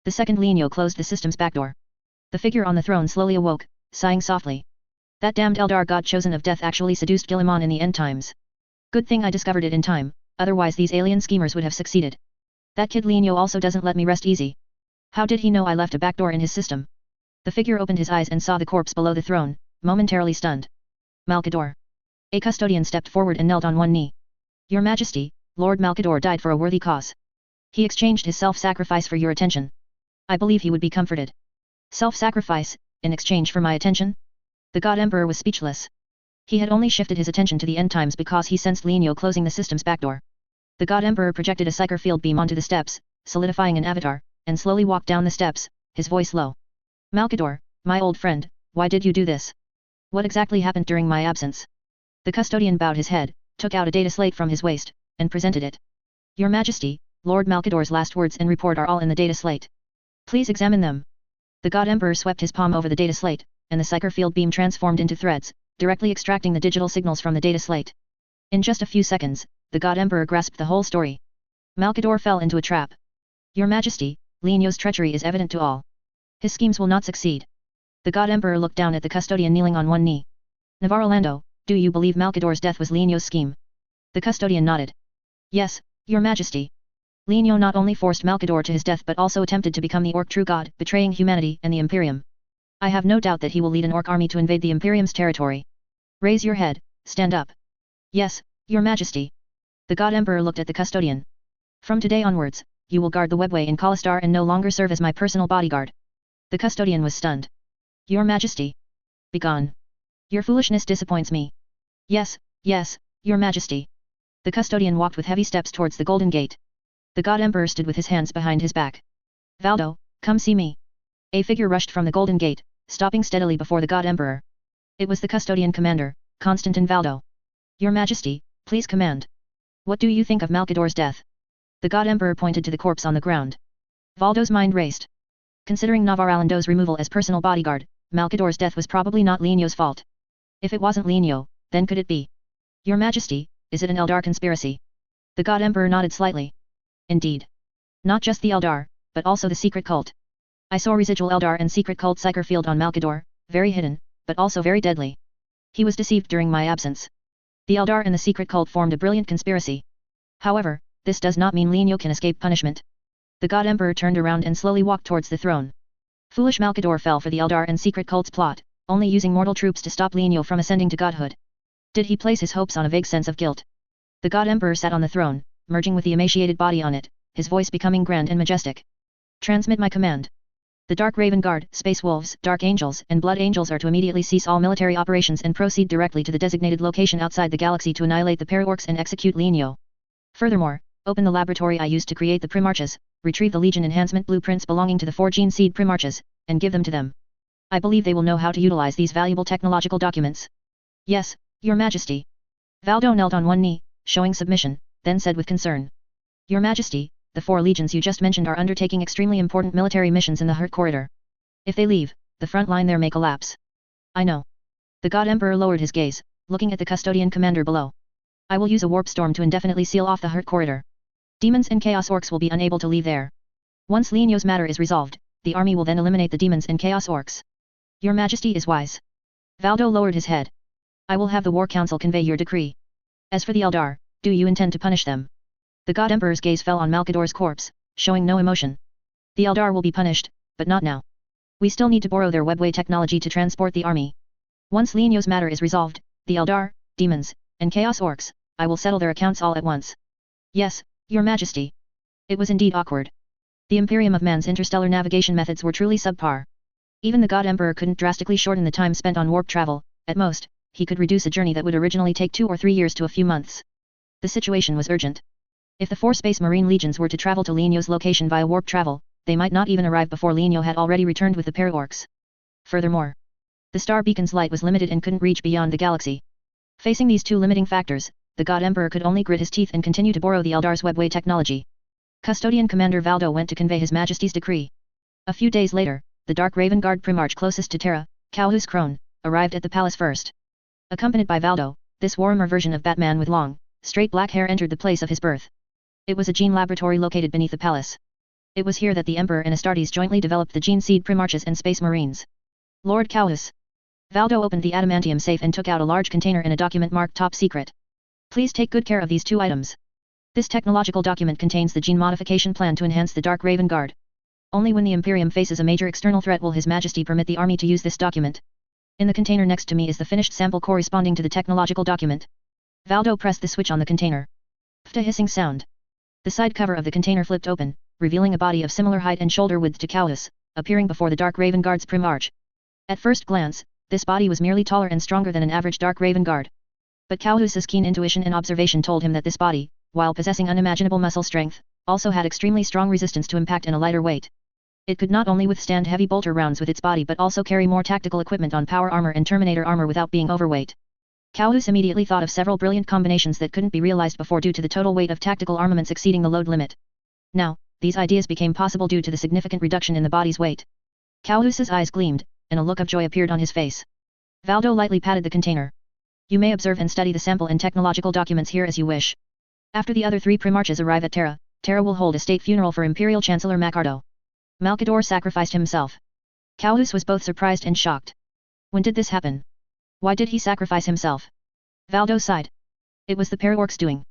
Speaker 1: The second Lineo closed the system's backdoor. The figure on the throne slowly awoke, sighing softly. That damned Eldar god chosen of death actually seduced Guilliman in the end times. Good thing I discovered it in time, otherwise these alien schemers would have succeeded. That kid Lineo also doesn't let me rest easy. How did he know I left a backdoor in his system? The figure opened his eyes and saw the corpse below the throne, momentarily stunned. Malkador. A custodian stepped forward and knelt on one knee. Your Majesty, Lord Malkador died for a worthy cause. He exchanged his self-sacrifice for your attention. I believe he would be comforted. Self-sacrifice, in exchange for my attention? The God Emperor was speechless. He had only shifted his attention to the end times because he sensed Lineo closing the system's backdoor. The God Emperor projected a psyker field beam onto the steps, solidifying an avatar, and slowly walked down the steps, his voice low. Malkador, my old friend, why did you do this? What exactly happened during my absence? The custodian bowed his head, took out a data slate from his waist, and presented it. Your Majesty, Lord Malkador's last words and report are all in the data slate. Please examine them. The God Emperor swept his palm over the data slate, and the psyker field beam transformed into threads, directly extracting the digital signals from the data slate. In just a few seconds, the God Emperor grasped the whole story. Malkador fell into a trap. Your Majesty, Lineo's treachery is evident to all. His schemes will not succeed. The God Emperor looked down at the custodian kneeling on one knee. Navarro Lando, do you believe Malkador's death was Lineo's scheme? The custodian nodded. Yes, Your Majesty. Lineo not only forced Malkador to his death but also attempted to become the orc true god, betraying humanity and the Imperium. I have no doubt that he will lead an orc army to invade the Imperium's territory. Raise your head, stand up. Yes, Your Majesty. The God Emperor looked at the custodian. From today onwards, you will guard the webway in Kalistar and no longer serve as my personal bodyguard. The custodian was stunned. Your Majesty. Begone. Your foolishness disappoints me. Yes, yes, Your Majesty. The custodian walked with heavy steps towards the Golden Gate. The God Emperor stood with his hands behind his back. Valdo, come see me. A figure rushed from the Golden Gate, stopping steadily before the God Emperor. It was the custodian commander, Constantin Valdo. Your Majesty, please command. What do you think of Malkador's death? The God Emperor pointed to the corpse on the ground. Valdo's mind raced. Considering Navarralando's removal as personal bodyguard, Malkador's death was probably not Lineo's fault. If it wasn't Lineo, then could it be? Your Majesty, is it an Eldar conspiracy? The God Emperor nodded slightly. Indeed. Not just the Eldar, but also the secret cult. I saw residual Eldar and secret cult psyker field on Malkador, very hidden, but also very deadly. He was deceived during my absence. The Eldar and the secret cult formed a brilliant conspiracy. However, this does not mean Lienyo can escape punishment. The God Emperor turned around and slowly walked towards the throne. Foolish Malkador fell for the Eldar and secret cult's plot, only using mortal troops to stop Lienyo from ascending to godhood. Did he place his hopes on a vague sense of guilt? The God Emperor sat on the throne, merging with the emaciated body on it, his voice becoming grand and majestic. Transmit my command. The Dark Raven Guard, Space Wolves, Dark Angels, and Blood Angels are to immediately cease all military operations and proceed directly to the designated location outside the galaxy to annihilate the Paraorcs and execute Lienyo. Furthermore, open the laboratory I used to create the Primarches, retrieve the Legion enhancement blueprints belonging to the 4 Gene Seed Primarches, and give them to them. I believe they will know how to utilize these valuable technological documents. Yes, Your Majesty. Valdo knelt on one knee, showing submission, then said with concern. Your Majesty, the 4 legions you just mentioned are undertaking extremely important military missions in the Hurt Corridor. If they leave, the front line there may collapse. I know. The God Emperor lowered his gaze, looking at the custodian commander below. I will use a warp storm to indefinitely seal off the Hurt Corridor. Demons and Chaos Orcs will be unable to leave there. Once Lienyo's matter is resolved, the army will then eliminate the demons and Chaos Orcs. Your Majesty is wise. Valdo lowered his head. I will have the War Council convey your decree. As for the Eldar, do you intend to punish them? The God Emperor's gaze fell on Malkador's corpse, showing no emotion. The Eldar will be punished, but not now. We still need to borrow their webway technology to transport the army. Once Lienyo's matter is resolved, the Eldar, demons, and Chaos Orcs, I will settle their accounts all at once. Yes, Your Majesty. It was indeed awkward. The Imperium of Man's interstellar navigation methods were truly subpar. Even the God Emperor couldn't drastically shorten the time spent on warp travel, at most, he could reduce a journey that would originally take 2 or 3 years to a few months. The situation was urgent. If the 4 Space Marine legions were to travel to Lienyo's location via warp travel, they might not even arrive before Lienyo had already returned with the Paraorcs. Furthermore, the star beacon's light was limited and couldn't reach beyond the galaxy. Facing these 2 limiting factors, the God Emperor could only grit his teeth and continue to borrow the Eldar's webway technology. Custodian Commander Valdo went to convey His Majesty's decree. A few days later, the Dark Raven Guard Primarch closest to Terra, Calhus Crone, arrived at the palace first. Accompanied by Valdo, this warhammer version of Batman with long, straight black hair entered the place of his birth. It was a gene laboratory located beneath the palace. It was here that the Emperor and Astartes jointly developed the Gene Seed Primarches and Space Marines. Lord Calhus. Valdo opened the adamantium safe and took out a large container in a document marked Top Secret. Please take good care of these 2 items. This technological document contains the gene modification plan to enhance the Dark Raven Guard. Only when the Imperium faces a major external threat will His Majesty permit the army to use this document. In the container next to me is the finished sample corresponding to the technological document. Valdo pressed the switch on the container. Pfft, a hissing sound. The side cover of the container flipped open, revealing a body of similar height and shoulder width to Calhus, appearing before the Dark Raven Guard's Primarch. At first glance, this body was merely taller and stronger than an average Dark Raven Guard. But Calhus's keen intuition and observation told him that this body, while possessing unimaginable muscle strength, also had extremely strong resistance to impact and a lighter weight. It could not only withstand heavy bolter rounds with its body but also carry more tactical equipment on power armor and Terminator armor without being overweight. Calhus immediately thought of several brilliant combinations that couldn't be realized before due to the total weight of tactical armaments exceeding the load limit. Now, these ideas became possible due to the significant reduction in the body's weight. Calhus's eyes gleamed, and a look of joy appeared on his face. Valdo lightly patted the container. You may observe and study the sample and technological documents here as you wish. After the other 3 Primarches arrive at Terra, Terra will hold a state funeral for Imperial Chancellor Macardo. Malkador sacrificed himself. Calhus was both surprised and shocked. When did this happen? Why did he sacrifice himself? Valdo sighed. It was the Paraorcs' doing.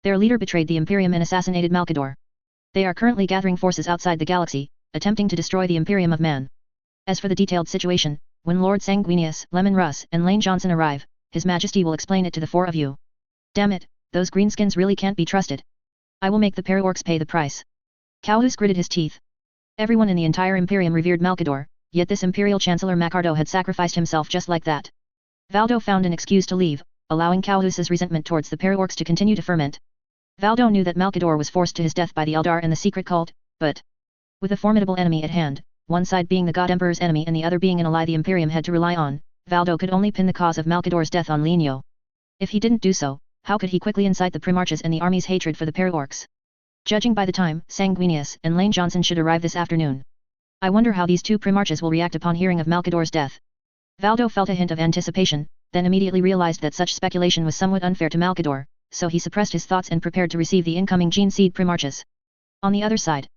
Speaker 1: Their leader betrayed the Imperium and assassinated Malkador. They are currently gathering forces outside the galaxy, attempting to destroy the Imperium of Man. As for the detailed situation, when Lord Sanguinius, Lemon Russ, and Lane Johnson arrive, His Majesty will explain it to the 4 of you. Damn it, those greenskins really can't be trusted. I will make the Paraorcs pay the price. Calhus gritted his teeth. Everyone in the entire Imperium revered Malkador, yet this Imperial Chancellor Macardo had sacrificed himself just like that. Valdo found an excuse to leave, allowing Calhus's resentment towards the Paraorcs to continue to ferment. Valdo knew that Malkador was forced to his death by the Eldar and the secret cult, but with a formidable enemy at hand, one side being the God Emperor's enemy and the other being an ally the Imperium had to rely on, Valdo could only pin the cause of Malkador's death on Lienyo. If he didn't do so, how could he quickly incite the Primarches and the army's hatred for the Paraorcs? Judging by the time, Sanguinius and Lane Johnson should arrive this afternoon. I wonder how these 2 Primarches will react upon hearing of Malkador's death. Valdo felt a hint of anticipation, then immediately realized that such speculation was somewhat unfair to Malkador, so he suppressed his thoughts and prepared to receive the incoming Gene Seed Primarches. On the other side,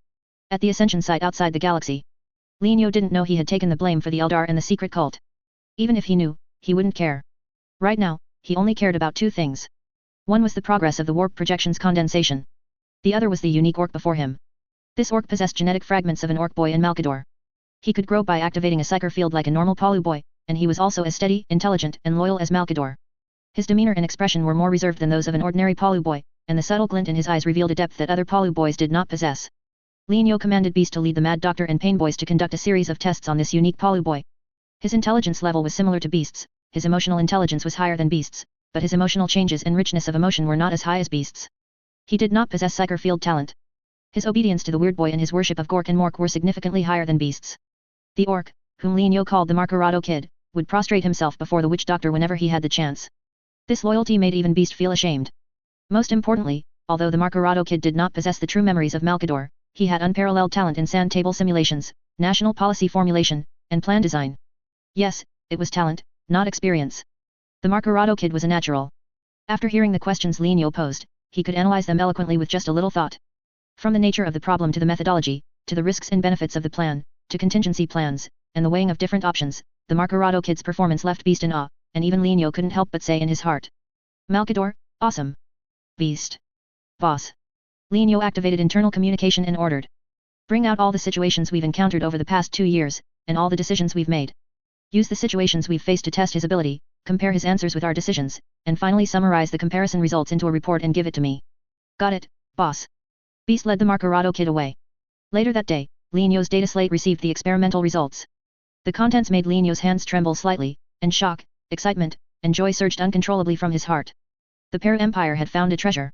Speaker 1: at the Ascension site outside the galaxy, Lienyo didn't know he had taken the blame for the Eldar and the secret cult. Even if he knew, he wouldn't care. Right now, he only cared about two things. One was the progress of the warp projection's condensation. The other was the unique orc before him. This orc possessed genetic fragments of an orc boy in Malkador. He could grow by activating a psyker field like a normal Palu boy, and he was also as steady, intelligent, and loyal as Malkador. His demeanor and expression were more reserved than those of an ordinary Palu boy, and the subtle glint in his eyes revealed a depth that other Palu boys did not possess. Lienyo commanded Beast to lead the Mad Doctor and Pain Boys to conduct a series of tests on this unique Palu boy. His intelligence level was similar to Beast's, his emotional intelligence was higher than Beast's, but his emotional changes and richness of emotion were not as high as Beast's. He did not possess psyker field talent. His obedience to the Weird Boy and his worship of Gork and Mork were significantly higher than Beast's. The orc, whom Lienyo called the Markarado Kid, would prostrate himself before the Witch Doctor whenever he had the chance. This loyalty made even Beast feel ashamed. Most importantly, although the Markarado Kid did not possess the true memories of Malkador, he had unparalleled talent in sand table simulations, national policy formulation, and plan design. Yes, it was talent, not experience. The Markarado Kid was a natural. After hearing the questions Lienyo posed, he could analyze them eloquently with just a little thought. From the nature of the problem to the methodology, to the risks and benefits of the plan, to contingency plans, and the weighing of different options, the Markarado Kid's performance left Beast in awe, and even Lienyo couldn't help but say in his heart. Malkador, awesome. Beast. Boss. Lienyo activated internal communication and ordered. Bring out all the situations we've encountered over the past 2 years, and all the decisions we've made. Use the situations we've faced to test his ability, compare his answers with our decisions, and finally summarize the comparison results into a report and give it to me. Got it, boss. Beast led the Markarado Kid away. Later that day, Lienyo's data slate received the experimental results. The contents made Lienyo's hands tremble slightly, and shock, excitement, and joy surged uncontrollably from his heart. The Para Empire had found a treasure.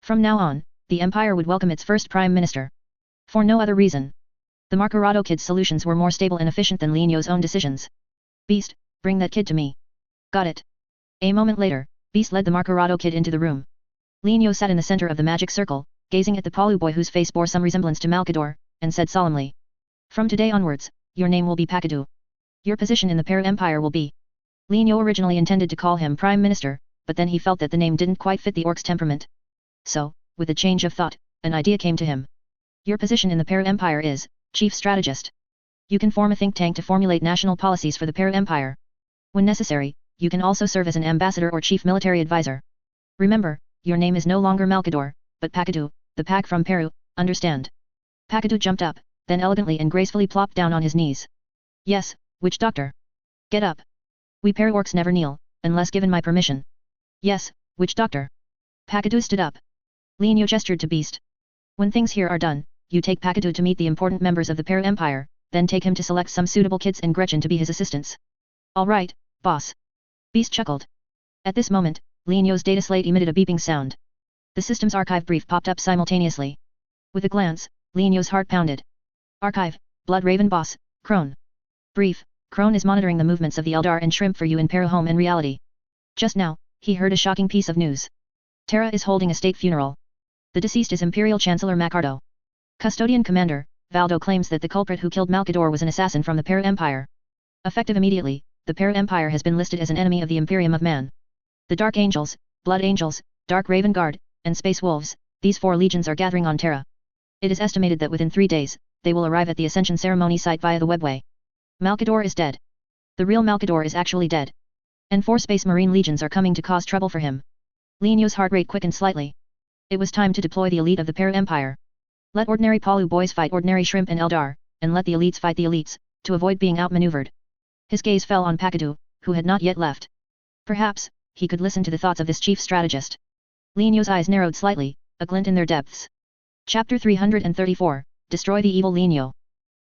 Speaker 1: From now on, the Empire would welcome its first Prime Minister. For no other reason. The Markarado Kid's solutions were more stable and efficient than Lienyo's own decisions. Beast, bring that kid to me. Got it. A moment later, Beast led the Markarado Kid into the room. Lienyo sat in the center of the magic circle, gazing at the Palu boy whose face bore some resemblance to Malkador, and said solemnly. From today onwards, your name will be Pakadu. Your position in the Para Empire will be. Lienyo originally intended to call him Prime Minister, but then he felt that the name didn't quite fit the orc's temperament. So, with a change of thought, an idea came to him. Your position in the Para Empire is, Chief Strategist. You can form a think tank to formulate national policies for the Para Empire. When necessary, you can also serve as an ambassador or chief military advisor. Remember, your name is no longer Malkador, but Pakadu, the pack from Peru, understand? Pakadu jumped up, then elegantly and gracefully plopped down on his knees. Yes, Witch Doctor. Get up. We Peru orcs never kneel, unless given my permission. Yes, Witch Doctor. Pakadu stood up. Lienyo gestured to Beast. When things here are done, you take Pakadu to meet the important members of the Para Empire, then take him to select some suitable kids and Gretchen to be his assistants. All right, boss. Beast chuckled. At this moment, Lienyo's data slate emitted a beeping sound. The system's archive brief popped up simultaneously. With a glance, Lienyo's heart pounded. Archive, Blood Raven Boss, Crone. Brief, Crone is monitoring the movements of the Eldar and Shrimp for you in Para Home and reality. Just now, he heard a shocking piece of news. Terra is holding a state funeral. The deceased is Imperial Chancellor Macardo. Custodian Commander, Valdo claims that the culprit who killed Malkador was an assassin from the Para Empire. Effective immediately, the Para Empire has been listed as an enemy of the Imperium of Man. The Dark Angels, Blood Angels, Dark Raven Guard, and Space Wolves, these 4 legions are gathering on Terra. It is estimated that within 3 days, they will arrive at the Ascension Ceremony site via the webway. Malkador is dead. The real Malkador is actually dead. And 4 Space Marine legions are coming to cause trouble for him. Lienyo's heart rate quickened slightly. It was time to deploy the elite of the Para Empire. Let ordinary Palu boys fight ordinary Shrimp and Eldar, and let the elites fight the elites, to avoid being outmaneuvered. His gaze fell on Pakadu, who had not yet left. Perhaps, he could listen to the thoughts of this chief strategist. Lienyo's eyes narrowed slightly, a glint in their depths. Chapter 334, Destroy the Evil Lienyo.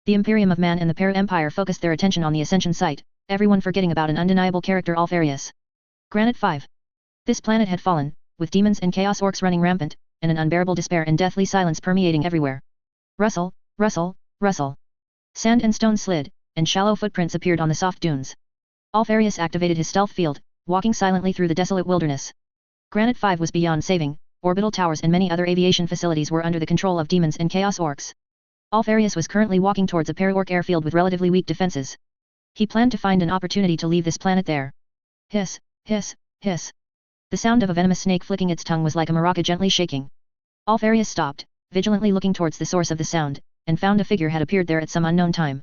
Speaker 1: The Imperium of Man and the Para Empire focused their attention on the Ascension site, everyone forgetting about an undeniable character Alfarius. Granite 5. This planet had fallen, with demons and chaos orcs running rampant, and an unbearable despair and deathly silence permeating everywhere. Rustle, rustle, rustle. Sand and stone slid, and shallow footprints appeared on the soft dunes. Alfarius activated his stealth field, walking silently through the desolate wilderness. Granite 5 was beyond saving, orbital towers and many other aviation facilities were under the control of demons and chaos orcs. Alfarius was currently walking towards a para-orc airfield with relatively weak defenses. He planned to find an opportunity to leave this planet there. Hiss, hiss, hiss. The sound of a venomous snake flicking its tongue was like a maraca gently shaking. Alfarius stopped, vigilantly looking towards the source of the sound, and found a figure had appeared there at some unknown time.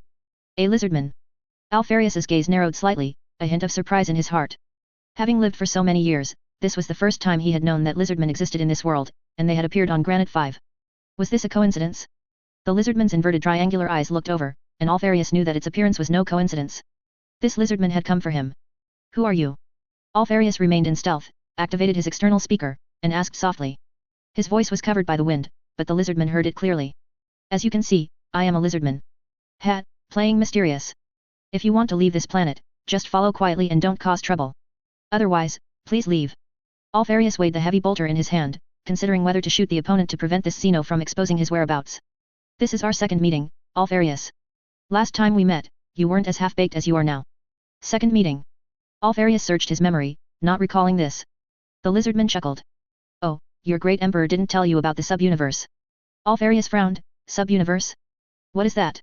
Speaker 1: A lizardman. Alpharius's gaze narrowed slightly, a hint of surprise in his heart. Having lived for so many years, this was the first time he had known that lizardmen existed in this world, and they had appeared on Granite 5. Was this a coincidence? The lizardman's inverted triangular eyes looked over, and Alpharius knew that its appearance was no coincidence. This lizardman had come for him. Who are you? Alpharius remained in stealth, activated his external speaker, and asked softly. His voice was covered by the wind, but the lizardman heard it clearly. As you can see, I am a lizardman. Hat, playing mysterious. If you want to leave this planet, just follow quietly and don't cause trouble. Otherwise, please leave. Alpharius weighed the heavy bolter in his hand, considering whether to shoot the opponent to prevent this Xeno from exposing his whereabouts. This is our second meeting, Alpharius. Last time we met, you weren't as half-baked as you are now. Second meeting. Alpharius searched his memory, not recalling this. The lizardman chuckled. Oh, your great emperor didn't tell you about the sub-universe. Alpharius frowned. Sub-universe? What is that?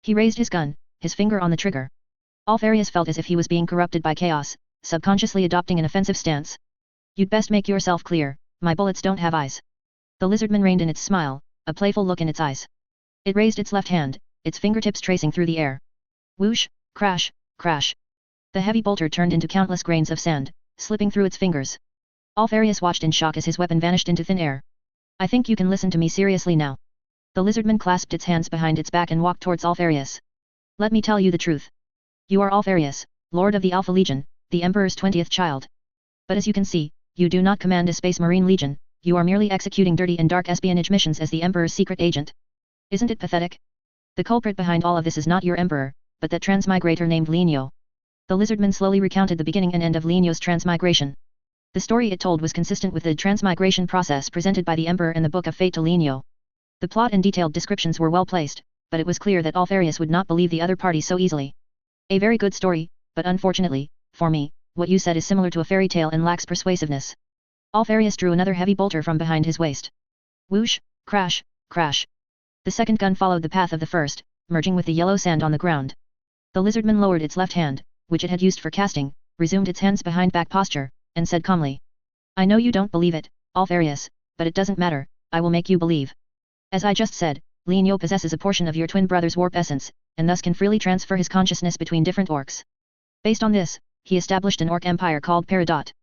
Speaker 1: He raised his gun, his finger on the trigger. Alpharius felt as if he was being corrupted by chaos, subconsciously adopting an offensive stance. You'd best make yourself clear, my bullets don't have eyes. The lizardman reined in its smile, a playful look in its eyes. It raised its left hand, its fingertips tracing through the air. Whoosh, crash, crash. The heavy bolter turned into countless grains of sand, slipping through its fingers. Alpharius watched in shock as his weapon vanished into thin air. I think you can listen to me seriously now. The lizardman clasped its hands behind its back and walked towards Alpharius. Let me tell you the truth. You are Alpharius, Lord of the Alpha Legion, the Emperor's 20th child. But as you can see, you do not command a Space Marine Legion, you are merely executing dirty and dark espionage missions as the Emperor's secret agent. Isn't it pathetic? The culprit behind all of this is not your Emperor, but that transmigrator named Lenio. The lizardman slowly recounted the beginning and end of Lenio's transmigration. The story it told was consistent with the transmigration process presented by the Emperor in the Book of Fate to Lenio. The plot and detailed descriptions were well placed, but it was clear that Alpharius would not believe the other party so easily. A very good story, but unfortunately, for me, what you said is similar to a fairy tale and lacks persuasiveness. Alpharius drew another heavy bolter from behind his waist. Whoosh, crash, crash. The second gun followed the path of the first, merging with the yellow sand on the ground. The lizardman lowered its left hand, which it had used for casting, resumed its hands behind back posture, and said calmly. I know you don't believe it, Alpharius, but it doesn't matter, I will make you believe. As I just said, Lenio possesses a portion of your twin brother's warp essence, and thus can freely transfer his consciousness between different orcs. Based on this, he established an orc empire called Peridot.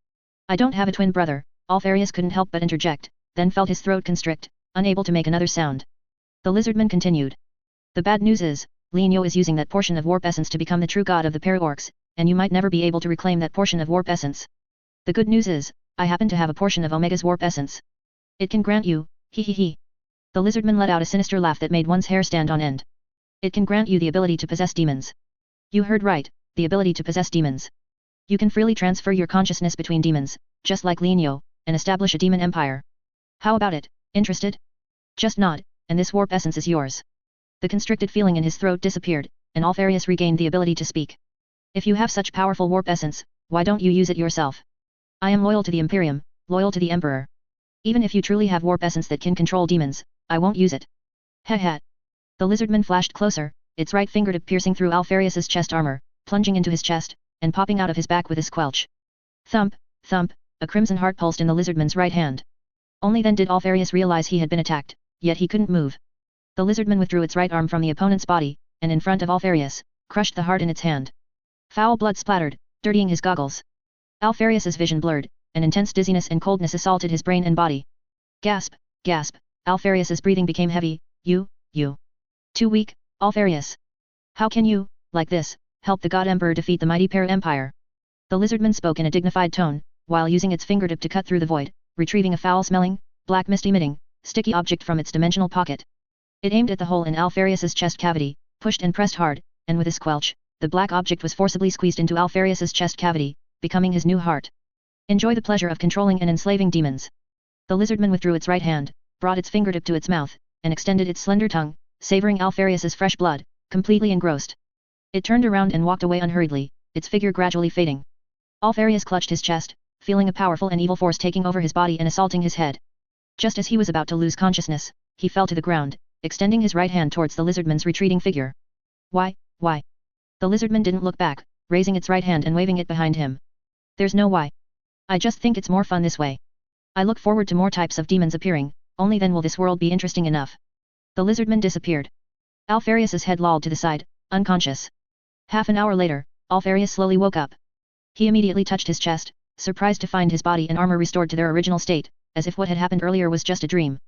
Speaker 1: I don't have a twin brother, Alpharius couldn't help but interject, then felt his throat constrict, unable to make another sound. The lizardman continued. The bad news is, Lenio is using that portion of warp essence to become the true god of the Para-orcs, and you might never be able to reclaim that portion of warp essence. The good news is, I happen to have a portion of Omega's warp essence. It can grant you, hee hee hee. The lizardman let out a sinister laugh that made one's hair stand on end. It can grant you the ability to possess demons. You heard right, the ability to possess demons. You can freely transfer your consciousness between demons, just like Lenio, and establish a demon empire. How about it, interested? Just nod, and this warp essence is yours. The constricted feeling in his throat disappeared, and Alpharius regained the ability to speak. If you have such powerful warp essence, why don't you use it yourself? I am loyal to the Imperium, loyal to the Emperor. Even if you truly have warp essence that can control demons, I won't use it. Heh heh. The lizardman flashed closer, its right fingertip piercing through Alpharius's chest armor, plunging into his chest, and popping out of his back with a squelch. Thump, thump, a crimson heart pulsed in the lizardman's right hand. Only then did Alpharius realize he had been attacked, yet he couldn't move. The lizardman withdrew its right arm from the opponent's body, and in front of Alpharius, crushed the heart in its hand. Foul blood splattered, dirtying his goggles. Alpharius's vision blurred, and intense dizziness and coldness assaulted his brain and body. Gasp, gasp, Alpharius's breathing became heavy. You. Too weak, Alpharius. How can you, like this, help the God Emperor defeat the mighty Para-Empire? The lizardman spoke in a dignified tone, while using its fingertip to cut through the void, retrieving a foul-smelling, black mist-emitting, sticky object from its dimensional pocket. It aimed at the hole in Alpharius's chest cavity, pushed and pressed hard, and with a squelch, the black object was forcibly squeezed into Alpharius's chest cavity, becoming his new heart. Enjoy the pleasure of controlling and enslaving demons. The lizardman withdrew its right hand, brought its fingertip to its mouth, and extended its slender tongue, savoring Alpharius's fresh blood, completely engrossed. It turned around and walked away unhurriedly, its figure gradually fading. Alpharius clutched his chest, feeling a powerful and evil force taking over his body and assaulting his head. Just as he was about to lose consciousness, he fell to the ground, extending his right hand towards the lizardman's retreating figure. Why? The lizardman didn't look back, raising its right hand and waving it behind him. There's no why. I just think it's more fun this way. I look forward to more types of demons appearing, only then will this world be interesting enough. The lizardman disappeared. Alpharius's head lolled to the side, unconscious. Half an hour later, Alfarius slowly woke up. He immediately touched his chest, surprised to find his body and armor restored to their original state, as if what had happened earlier was just a dream.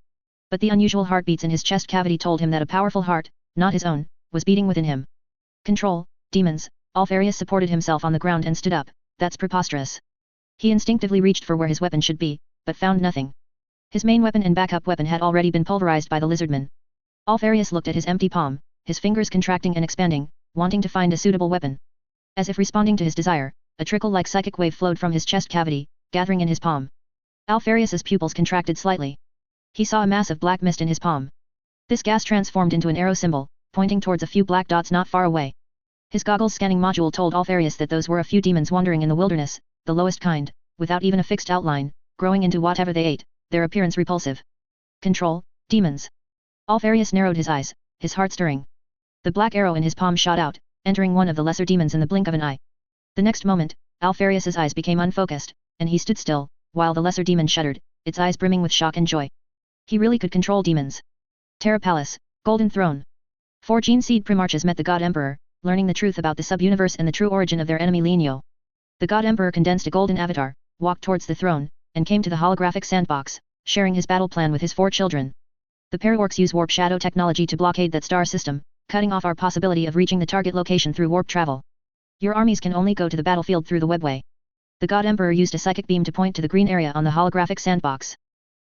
Speaker 1: But the unusual heartbeats in his chest cavity told him that a powerful heart, not his own, was beating within him. Control, demons. Alfarius supported himself on the ground and stood up. That's preposterous. He instinctively reached for where his weapon should be, but found nothing. His main weapon and backup weapon had already been pulverized by the lizardman. Alfarius looked at his empty palm, his fingers contracting and expanding, wanting to find a suitable weapon. As if responding to his desire, a trickle-like psychic wave flowed from his chest cavity, gathering in his palm. Alfarius's pupils contracted slightly. He saw a mass of black mist in his palm. This gas transformed into an arrow symbol, pointing towards a few black dots not far away. His goggles scanning module told Alfarius that those were a few demons wandering in the wilderness, the lowest kind, without even a fixed outline, growing into whatever they ate, their appearance repulsive. Control, demons. Alfarius narrowed his eyes, his heart stirring. The black arrow in his palm shot out, entering one of the lesser demons in the blink of an eye. The next moment, Alfarius's eyes became unfocused, and he stood still, while the lesser demon shuddered, its eyes brimming with shock and joy. He really could control demons. Terra Palace, Golden Throne. 4 Gene Seed Primarchs met the God Emperor, learning the truth about the sub-universe and the true origin of their enemy Lenio. The God Emperor condensed a golden avatar, walked towards the throne, and came to the holographic sandbox, sharing his battle plan with his 4 children. The Paraorcs use warp shadow technology to blockade that star system, cutting off our possibility of reaching the target location through warp travel. Your armies can only go to the battlefield through the webway. The God Emperor used a psychic beam to point to the green area on the holographic sandbox.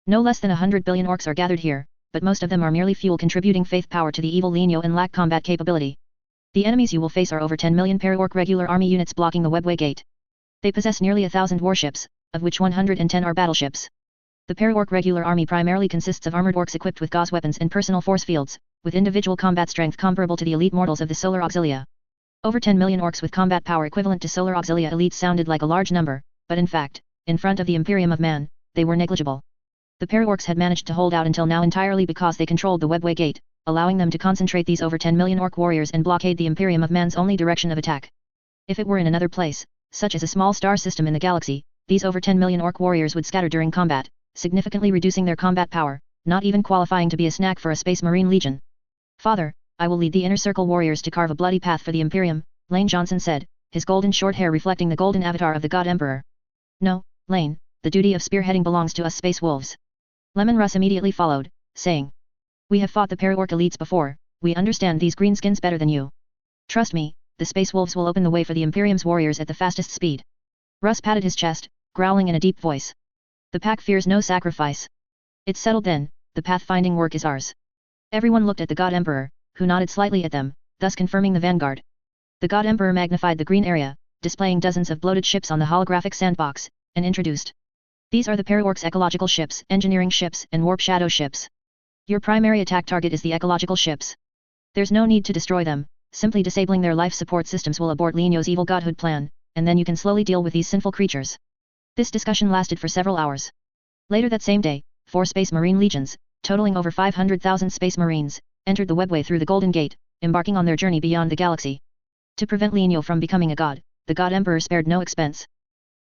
Speaker 1: No less than 100 billion orcs are gathered here, but most of them are merely fuel contributing faith power to the evil Lenio and lack combat capability. The enemies you will face are over 10 million Paraorc regular army units blocking the webway gate. They possess nearly 1,000 warships, of which 110 are battleships. The Paraorc regular army primarily consists of armored orcs equipped with gauze weapons and personal force fields, with individual combat strength comparable to the elite mortals of the Solar Auxilia. Over 10 million orcs with combat power equivalent to Solar Auxilia elites sounded like a large number, but in fact, in front of the Imperium of Man, they were negligible. The Paraorcs had managed to hold out until now entirely because they controlled the webway gate, allowing them to concentrate these over 10 million orc warriors and blockade the Imperium of Man's only direction of attack. If it were in another place, such as a small star system in the galaxy, these over 10 million orc warriors would scatter during combat, significantly reducing their combat power, not even qualifying to be a snack for a Space Marine Legion. Father, I will lead the Inner Circle warriors to carve a bloody path for the Imperium, Lane Johnson said, his golden short hair reflecting the golden avatar of the God Emperor. No, Lane, the duty of spearheading belongs to us Space Wolves. Lemon Russ immediately followed, saying. We have fought the Paraorc elites before, we understand these greenskins better than you. Trust me, the Space Wolves will open the way for the Imperium's warriors at the fastest speed. Russ patted his chest, growling in a deep voice. The pack fears no sacrifice. It's settled then, the pathfinding work is ours. Everyone looked at the God Emperor, who nodded slightly at them, thus confirming the vanguard. The God Emperor magnified the green area, displaying dozens of bloated ships on the holographic sandbox, and introduced. These are the Paraorcs' ecological ships, engineering ships, and warp shadow ships. Your primary attack target is the ecological ships. There's no need to destroy them, simply disabling their life support systems will abort Lenio's evil godhood plan, and then you can slowly deal with these sinful creatures. This discussion lasted for several hours. Later that same day, 4 Space Marine legions, totaling over 500,000 Space Marines, entered the webway through the Golden Gate, embarking on their journey beyond the galaxy. To prevent Lenio from becoming a god, the God Emperor spared no expense.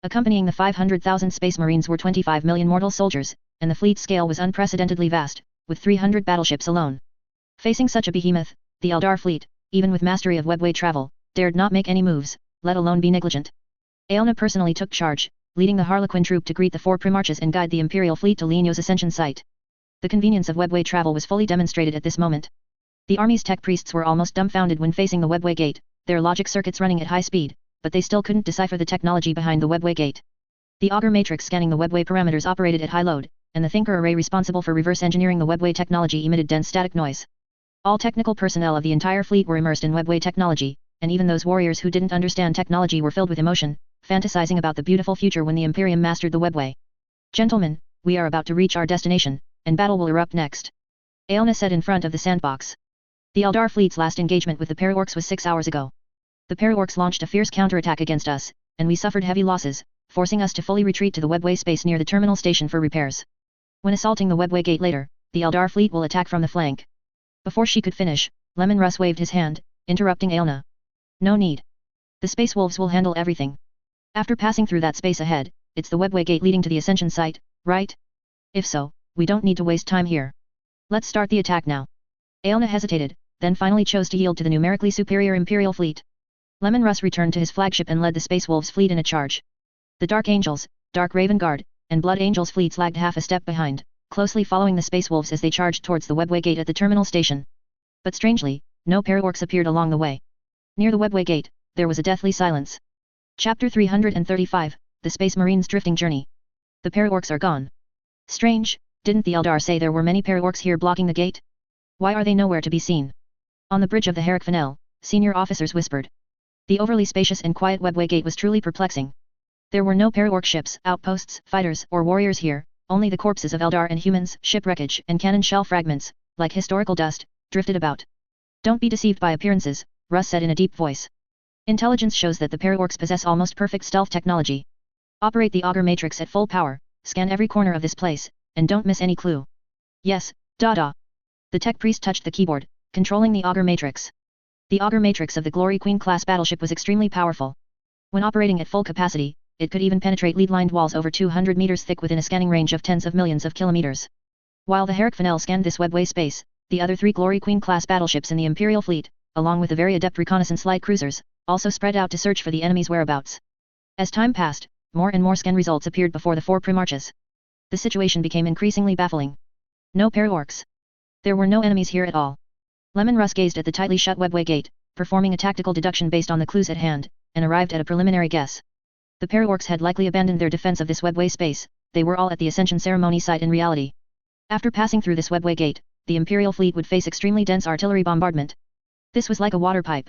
Speaker 1: Accompanying the 500,000 Space Marines were 25 million mortal soldiers, and the fleet scale was unprecedentedly vast, with 300 battleships alone. Facing such a behemoth, the Eldar fleet, even with mastery of webway travel, dared not make any moves, let alone be negligent. Aelna personally took charge, leading the Harlequin troop to greet the 4 Primarchs and guide the Imperial fleet to Lenio's ascension site. The convenience of webway travel was fully demonstrated at this moment. The army's tech priests were almost dumbfounded when facing the webway gate, their logic circuits running at high speed, but they still couldn't decipher the technology behind the webway gate. The auger matrix scanning the webway parameters operated at high load, and the thinker array responsible for reverse engineering the webway technology emitted dense static noise. All technical personnel of the entire fleet were immersed in webway technology, and even those warriors who didn't understand technology were filled with emotion, fantasizing about the beautiful future when the Imperium mastered the webway. Gentlemen, we are about to reach our destination, and battle will erupt next. Aelna said in front of the sandbox. The Eldar fleet's last engagement with the Paraorcs was 6 hours ago. The Paraorcs launched a fierce counterattack against us, and we suffered heavy losses, forcing us to fully retreat to the webway space near the terminal station for repairs. When assaulting the webway gate later, the Eldar fleet will attack from the flank. Before she could finish, Lemon Russ waved his hand, interrupting Aelna. No need. The Space Wolves will handle everything. After passing through that space ahead, it's the webway gate leading to the ascension site, right? If so, we don't need to waste time here. Let's start the attack now. Aelna hesitated, then finally chose to yield to the numerically superior Imperial fleet. Lemon Russ returned to his flagship and led the Space Wolves fleet in a charge. The Dark Angels, Dark Raven Guard, and Blood Angels fleets lagged half a step behind, closely following the Space Wolves as they charged towards the Webway Gate at the terminal station. But strangely, no paraorcs appeared along the way. Near the Webway Gate, there was a deathly silence. Chapter 335, The Space Marine's Drifting Journey. The paraorcs are gone. Strange, didn't the Eldar say there were many paraorcs here blocking the gate? Why are they nowhere to be seen? On the bridge of the Herrick Fennel, senior officers whispered. The overly spacious and quiet Webway Gate was truly perplexing. There were no paraorc ships, outposts, fighters, or warriors here, only the corpses of Eldar and humans, ship wreckage, and cannon shell fragments, like historical dust, drifted about. Don't be deceived by appearances, Russ said in a deep voice. Intelligence shows that the paraorcs possess almost perfect stealth technology. Operate the auger matrix at full power, scan every corner of this place, and don't miss any clue. Yes, da. The tech priest touched the keyboard, controlling the auger matrix. The auger matrix of the Glory Queen class battleship was extremely powerful. When operating at full capacity, it could even penetrate lead-lined walls over 200 meters thick within a scanning range of tens of millions of kilometers. While the Herrick Fennel scanned this webway space, the other 3 Glory Queen class battleships in the Imperial fleet, along with the very adept reconnaissance light cruisers, also spread out to search for the enemy's whereabouts. As time passed, more and more scan results appeared before the 4 Primarches. The situation became increasingly baffling. No paraorcs. There were no enemies here at all. Lemon Russ gazed at the tightly shut webway gate, performing a tactical deduction based on the clues at hand, and arrived at a preliminary guess. The paraorcs had likely abandoned their defense of this webway space. They were all at the Ascension ceremony site in reality. After passing through this webway gate, the Imperial fleet would face extremely dense artillery bombardment. This was like a water pipe.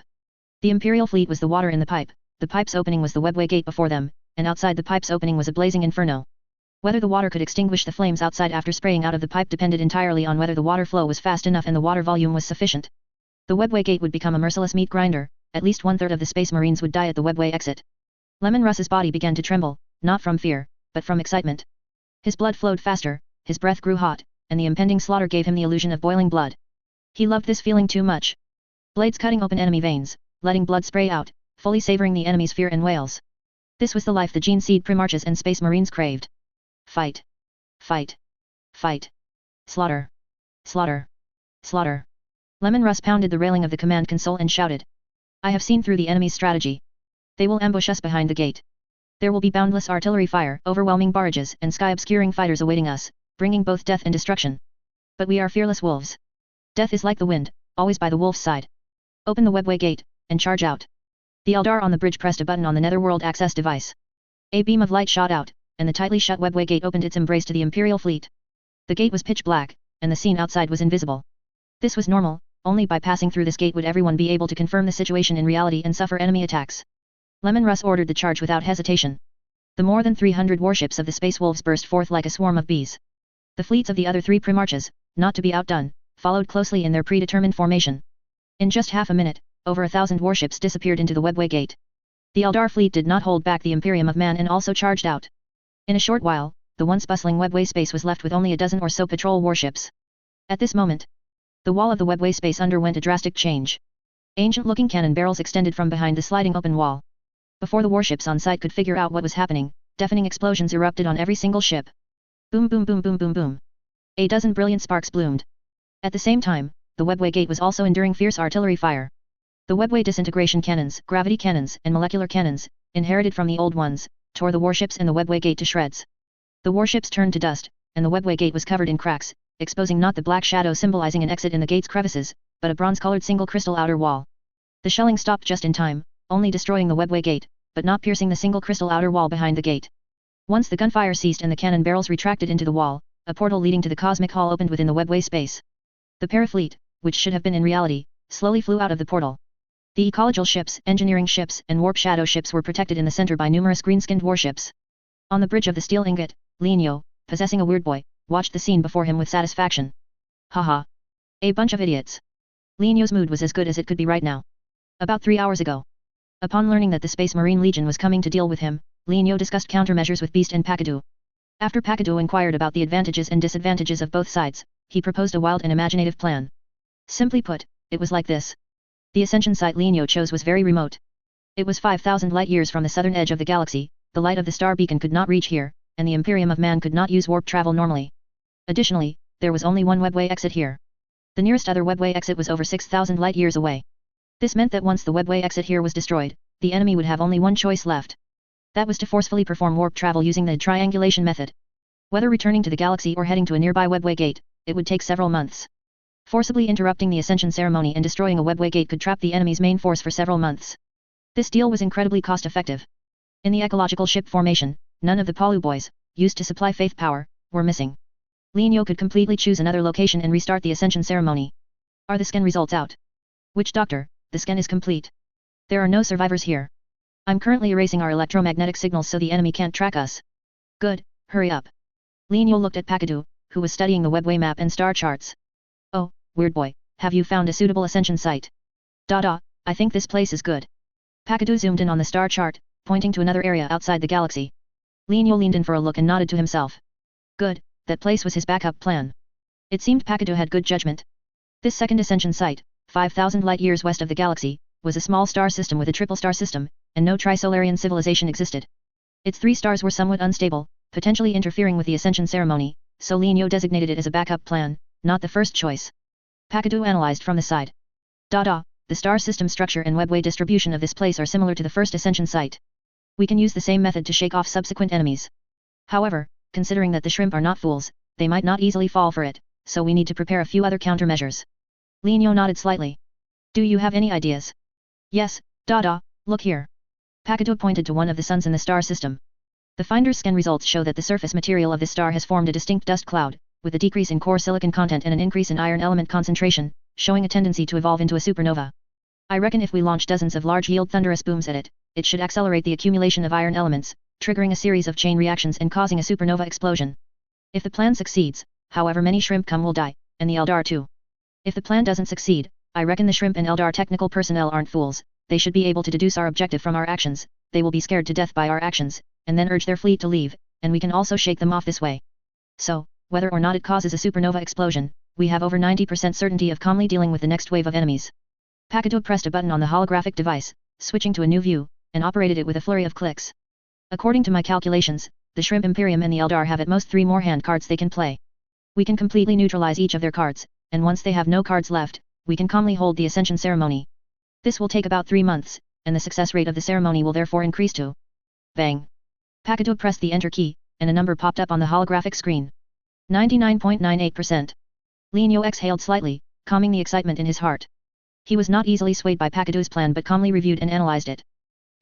Speaker 1: The Imperial fleet was the water in the pipe's opening was the webway gate before them, and outside the pipe's opening was a blazing inferno. Whether the water could extinguish the flames outside after spraying out of the pipe depended entirely on whether the water flow was fast enough and the water volume was sufficient. The webway gate would become a merciless meat grinder. At least 1/3 of the Space Marines would die at the webway exit. Lemon Russ's body began to tremble, not from fear, but from excitement. His blood flowed faster, his breath grew hot, and the impending slaughter gave him the illusion of boiling blood. He loved this feeling too much. Blades cutting open enemy veins, letting blood spray out, fully savoring the enemy's fear and wails. This was the life the Gene Seed Primarches and Space Marines craved. Fight. Fight. Fight. Slaughter. Slaughter. Slaughter. Lemon Russ pounded the railing of the command console and shouted. I have seen through the enemy's strategy. They will ambush us behind the gate. There will be boundless artillery fire, overwhelming barrages, and sky-obscuring fighters awaiting us, bringing both death and destruction. But we are fearless wolves. Death is like the wind, always by the wolf's side. Open the webway gate, and charge out. The Eldar on the bridge pressed a button on the netherworld access device. A beam of light shot out, and the tightly shut webway gate opened its embrace to the Imperial fleet. The gate was pitch black, and the scene outside was invisible. This was normal, only by passing through this gate would everyone be able to confirm the situation in reality and suffer enemy attacks. Lemon Russ ordered the charge without hesitation. The more than 300 warships of the Space Wolves burst forth like a swarm of bees. The fleets of the other 3 Primarches, not to be outdone, followed closely in their predetermined formation. In just half a minute, over 1,000 warships disappeared into the webway gate. The Eldar fleet did not hold back the Imperium of Man and also charged out. In a short while, the once bustling webway space was left with only a dozen or so patrol warships. At this moment, the wall of the webway space underwent a drastic change. Ancient-looking cannon barrels extended from behind the sliding open wall. Before the warships on site could figure out what was happening, deafening explosions erupted on every single ship. Boom boom boom boom boom boom. A dozen brilliant sparks bloomed. At the same time, the webway gate was also enduring fierce artillery fire. The webway disintegration cannons, gravity cannons, and molecular cannons, inherited from the old ones, tore the warships and the webway gate to shreds. The warships turned to dust, and the webway gate was covered in cracks, exposing not the black shadow symbolizing an exit in the gate's crevices, but a bronze-colored single crystal outer wall. The shelling stopped just in time, only destroying the webway gate, but not piercing the single crystal outer wall behind the gate. Once the gunfire ceased and the cannon barrels retracted into the wall, a portal leading to the cosmic hall opened within the webway space. The parafleet, which should have been in reality, slowly flew out of the portal. The ecological ships, engineering ships, and warp shadow ships were protected in the center by numerous green-skinned warships. On the bridge of the steel ingot, Lienyo, possessing a weird boy, watched the scene before him with satisfaction. Haha. A bunch of idiots. Lienyo's mood was as good as it could be right now. About 3 hours ago. Upon learning that the Space Marine Legion was coming to deal with him, Lienyo discussed countermeasures with Beast and Pakadu. After Pakadu inquired about the advantages and disadvantages of both sides, he proposed a wild and imaginative plan. Simply put, it was like this. The ascension site Lienyo chose was very remote. It was 5,000 light-years from the southern edge of the galaxy, the light of the star beacon could not reach here, and the Imperium of Man could not use warp travel normally. Additionally, there was only one webway exit here. The nearest other webway exit was over 6,000 light-years away. This meant that once the webway exit here was destroyed, the enemy would have only one choice left. That was to forcefully perform warp travel using the triangulation method. Whether returning to the galaxy or heading to a nearby webway gate, it would take several months. Forcibly interrupting the ascension ceremony and destroying a webway gate could trap the enemy's main force for several months. This deal was incredibly cost-effective. In the ecological ship formation, none of the Palu boys, used to supply faith power, were missing. Linyo could completely choose another location and restart the ascension ceremony. Are the scan results out? Witch Doctor, the scan is complete. There are no survivors here. I'm currently erasing our electromagnetic signals so the enemy can't track us. Good, hurry up. Linyo looked at Pakadu, who was studying the webway map and star charts. Oh, weird boy, have you found a suitable ascension site? I think this place is good. Pakadu zoomed in on the star chart, pointing to another area outside the galaxy. Linyo leaned in for a look and nodded to himself. Good, that place was his backup plan. It seemed Pakadu had good judgment. This second ascension site, 5,000 light-years west of the galaxy, was a small star system with a triple star system, and no trisolarian civilization existed. Its 3 stars were somewhat unstable, potentially interfering with the ascension ceremony, so Linyo designated it as a backup plan, not the first choice. Pakadu analyzed from the side. The star system structure and webway distribution of this place are similar to the first ascension site. We can use the same method to shake off subsequent enemies. However, considering that the shrimp are not fools, they might not easily fall for it, so we need to prepare a few other countermeasures. Linyo nodded slightly. Do you have any ideas? Yes, look here. Pakadu pointed to one of the suns in the star system. The finder's scan results show that the surface material of this star has formed a distinct dust cloud, with a decrease in core silicon content and an increase in iron element concentration, showing a tendency to evolve into a supernova. I reckon if we launch dozens of large-yield thunderous booms at it, it should accelerate the accumulation of iron elements, triggering a series of chain reactions and causing a supernova explosion. If the plan succeeds, however many shrimp will die, and the Eldar too. If the plan doesn't succeed, I reckon the shrimp and Eldar technical personnel aren't fools, they should be able to deduce our objective from our actions, they will be scared to death by our actions, and then urge their fleet to leave, and we can also shake them off this way. So, whether or not it causes a supernova explosion, we have over 90% certainty of calmly dealing with the next wave of enemies. Pakadu pressed a button on the holographic device, switching to a new view, and operated it with a flurry of clicks. According to my calculations, the Shrimp Imperium and the Eldar have at most 3 more hand cards they can play. We can completely neutralize each of their cards, and once they have no cards left, we can calmly hold the Ascension ceremony. This will take about 3 months, and the success rate of the ceremony will therefore increase to... Bang! Pakadu pressed the Enter key, and a number popped up on the holographic screen. 99.98%. Linyo exhaled slightly, calming the excitement in his heart. He was not easily swayed by Pakadu's plan but calmly reviewed and analyzed it.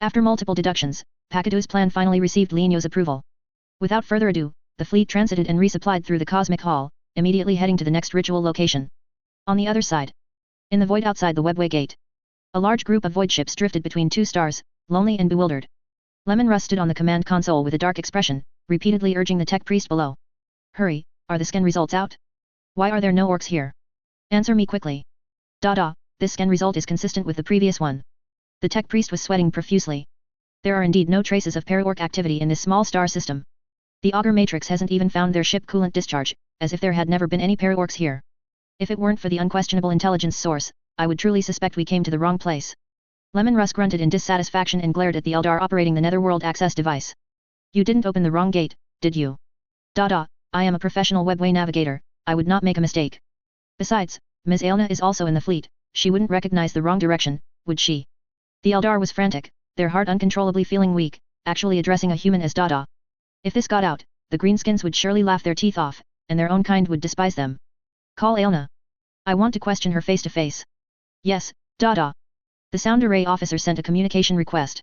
Speaker 1: After multiple deductions, Pakadu's plan finally received Linyo's approval. Without further ado, the fleet transited and resupplied through the Cosmic Hall, immediately heading to the next ritual location. On the other side, in the void outside the webway gate, a large group of void ships drifted between 2 stars, lonely and bewildered. Lemon Russ stood on the command console with a dark expression, repeatedly urging the tech priest below. Hurry, are the scan results out? Why are there no orcs here? Answer me quickly. This scan result is consistent with the previous one. The tech priest was sweating profusely. There are indeed no traces of para-orc activity in this small star system. The auger matrix hasn't even found their ship coolant discharge, as if there had never been any para-orcs here. If it weren't for the unquestionable intelligence source, I would truly suspect we came to the wrong place. Lemon Russ grunted in dissatisfaction and glared at the Eldar operating the netherworld access device. You didn't open the wrong gate, did you? I am a professional webway navigator, I would not make a mistake. Besides, Ms. Aelna is also in the fleet, she wouldn't recognize the wrong direction, would she? The Eldar was frantic, their heart uncontrollably feeling weak, actually addressing a human as Dada. If this got out, the greenskins would surely laugh their teeth off, and their own kind would despise them. Call Aelna. I want to question her face to face. Yes, Dada. The sound array officer sent a communication request.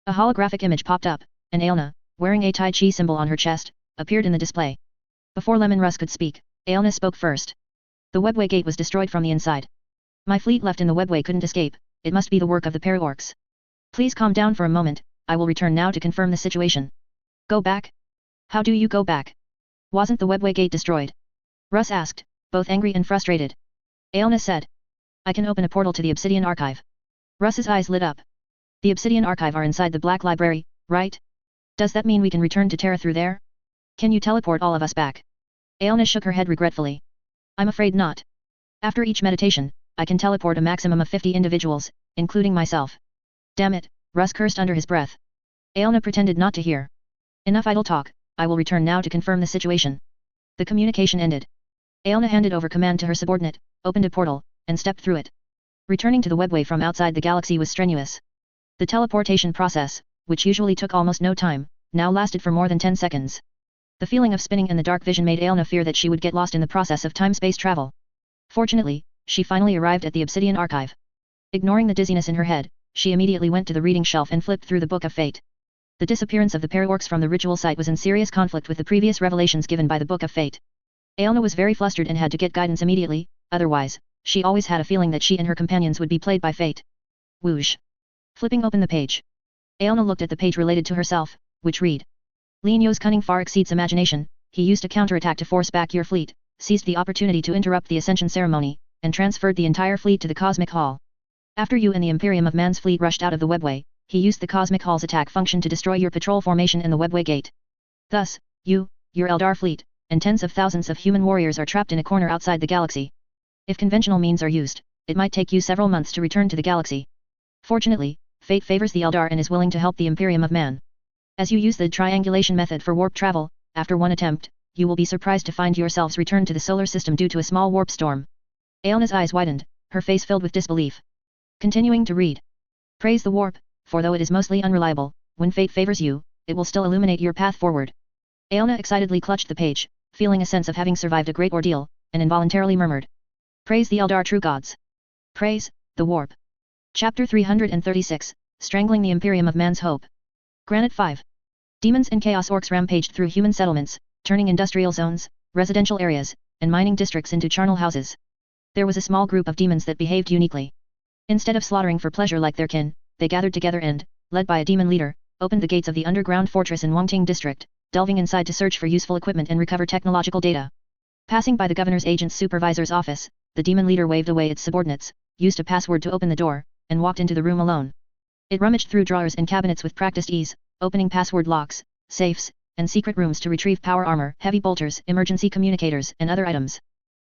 Speaker 1: A holographic image popped up, and Aelna, wearing a Tai Chi symbol on her chest, appeared in the display. Before Lemon Russ could speak, Aelna spoke first. The webway gate was destroyed from the inside. My fleet left in the webway couldn't escape, it must be the work of the para-orcs. Please calm down for a moment, I will return now to confirm the situation. Go back? How do you go back? Wasn't the webway gate destroyed? Russ asked, both angry and frustrated. Aelna said. I can open a portal to the Obsidian Archive. Russ's eyes lit up. The Obsidian Archive are inside the Black Library, right? Does that mean we can return to Terra through there? Can you teleport all of us back? Aelna shook her head regretfully. I'm afraid not. After each meditation, I can teleport a maximum of 50 individuals, including myself. Damn it, Russ cursed under his breath. Aelna pretended not to hear. Enough idle talk, I will return now to confirm the situation. The communication ended. Aelna handed over command to her subordinate, opened a portal, and stepped through it. Returning to the webway from outside the galaxy was strenuous. The teleportation process, which usually took almost no time, now lasted for more than 10 seconds. The feeling of spinning in the dark vision made Aelna fear that she would get lost in the process of time-space travel. Fortunately, she finally arrived at the Obsidian Archive. Ignoring the dizziness in her head, she immediately went to the reading shelf and flipped through the Book of Fate. The disappearance of the paraorcs from the ritual site was in serious conflict with the previous revelations given by the Book of Fate. Aelna was very flustered and had to get guidance immediately, otherwise, she always had a feeling that she and her companions would be played by fate. Whoosh. Flipping open the page. Aelna looked at the page related to herself, which read: Lin Yo's cunning far exceeds imagination, he used a counterattack to force back your fleet, seized the opportunity to interrupt the ascension ceremony, and transferred the entire fleet to the Cosmic Hall. After you and the Imperium of Man's fleet rushed out of the webway, he used the Cosmic Hall's attack function to destroy your patrol formation in the webway gate. Thus, you, your Eldar fleet, and tens of thousands of human warriors are trapped in a corner outside the galaxy. If conventional means are used, it might take you several months to return to the galaxy. Fortunately, fate favors the Eldar and is willing to help the Imperium of Man. As you use the triangulation method for warp travel, after one attempt, you will be surprised to find yourselves returned to the solar system due to a small warp storm. Aelna's eyes widened, her face filled with disbelief. Continuing to read. Praise the warp, for though it is mostly unreliable, when fate favors you, it will still illuminate your path forward. Aelna excitedly clutched the page, feeling a sense of having survived a great ordeal, and involuntarily murmured. Praise the Eldar true gods. Praise, the warp. Chapter 336, Strangling the Imperium of Man's Hope. Granite 5. Demons and Chaos Orcs rampaged through human settlements, turning industrial zones, residential areas, and mining districts into charnel houses. There was a small group of demons that behaved uniquely. Instead of slaughtering for pleasure like their kin, they gathered together and, led by a demon leader, opened the gates of the underground fortress in Wangting district, delving inside to search for useful equipment and recover technological data. Passing by the governor's agent's supervisor's office, the demon leader waved away its subordinates, used a password to open the door, and walked into the room alone. It rummaged through drawers and cabinets with practiced ease, opening password locks, safes, and secret rooms to retrieve power armor, heavy bolters, emergency communicators, and other items.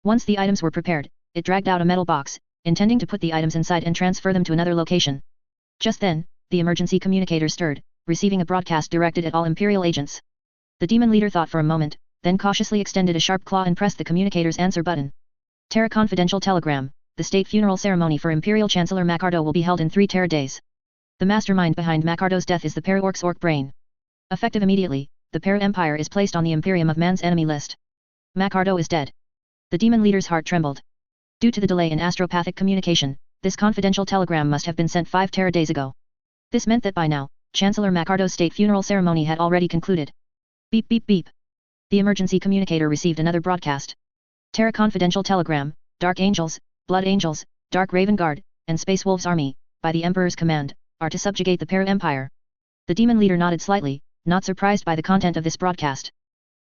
Speaker 1: Once the items were prepared, it dragged out a metal box, intending to put the items inside and transfer them to another location. Just then, the emergency communicator stirred, receiving a broadcast directed at all Imperial agents. The demon leader thought for a moment, then cautiously extended a sharp claw and pressed the communicator's answer button. Terra Confidential Telegram: the state funeral ceremony for Imperial Chancellor Macardo will be held in 3 Terra days. The mastermind behind Macardo's death is the Paraorc's Orc Brain. Effective immediately, the Para Empire is placed on the Imperium of Man's enemy list. Macardo is dead. The demon leader's heart trembled. Due to the delay in astropathic communication, this confidential telegram must have been sent 5 Terra days ago. This meant that by now, Chancellor Macardo's state funeral ceremony had already concluded. Beep beep beep. The emergency communicator received another broadcast. Terra Confidential Telegram: Dark Angels, Blood Angels, Dark Raven Guard, and Space Wolves Army, by the Emperor's command, are to subjugate the Para Empire. The demon leader nodded slightly, not surprised by the content of this broadcast.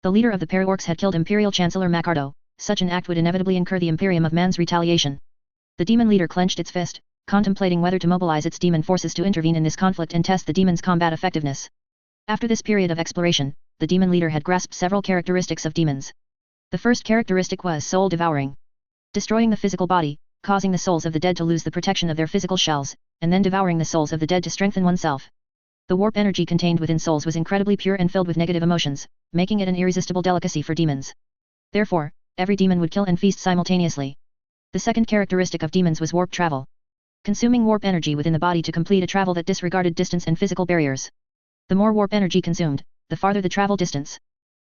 Speaker 1: The leader of the Paraorcs had killed Imperial Chancellor Macardo. Such an act would inevitably incur the Imperium of Man's retaliation. The demon leader clenched its fist, contemplating whether to mobilize its demon forces to intervene in this conflict and test the demon's combat effectiveness. After this period of exploration, the demon leader had grasped several characteristics of demons. The first characteristic was soul-devouring. Destroying the physical body, causing the souls of the dead to lose the protection of their physical shells, and then devouring the souls of the dead to strengthen oneself. The warp energy contained within souls was incredibly pure and filled with negative emotions, making it an irresistible delicacy for demons. Therefore, every demon would kill and feast simultaneously. The second characteristic of demons was warp travel. Consuming warp energy within the body to complete a travel that disregarded distance and physical barriers. The more warp energy consumed, the farther the travel distance.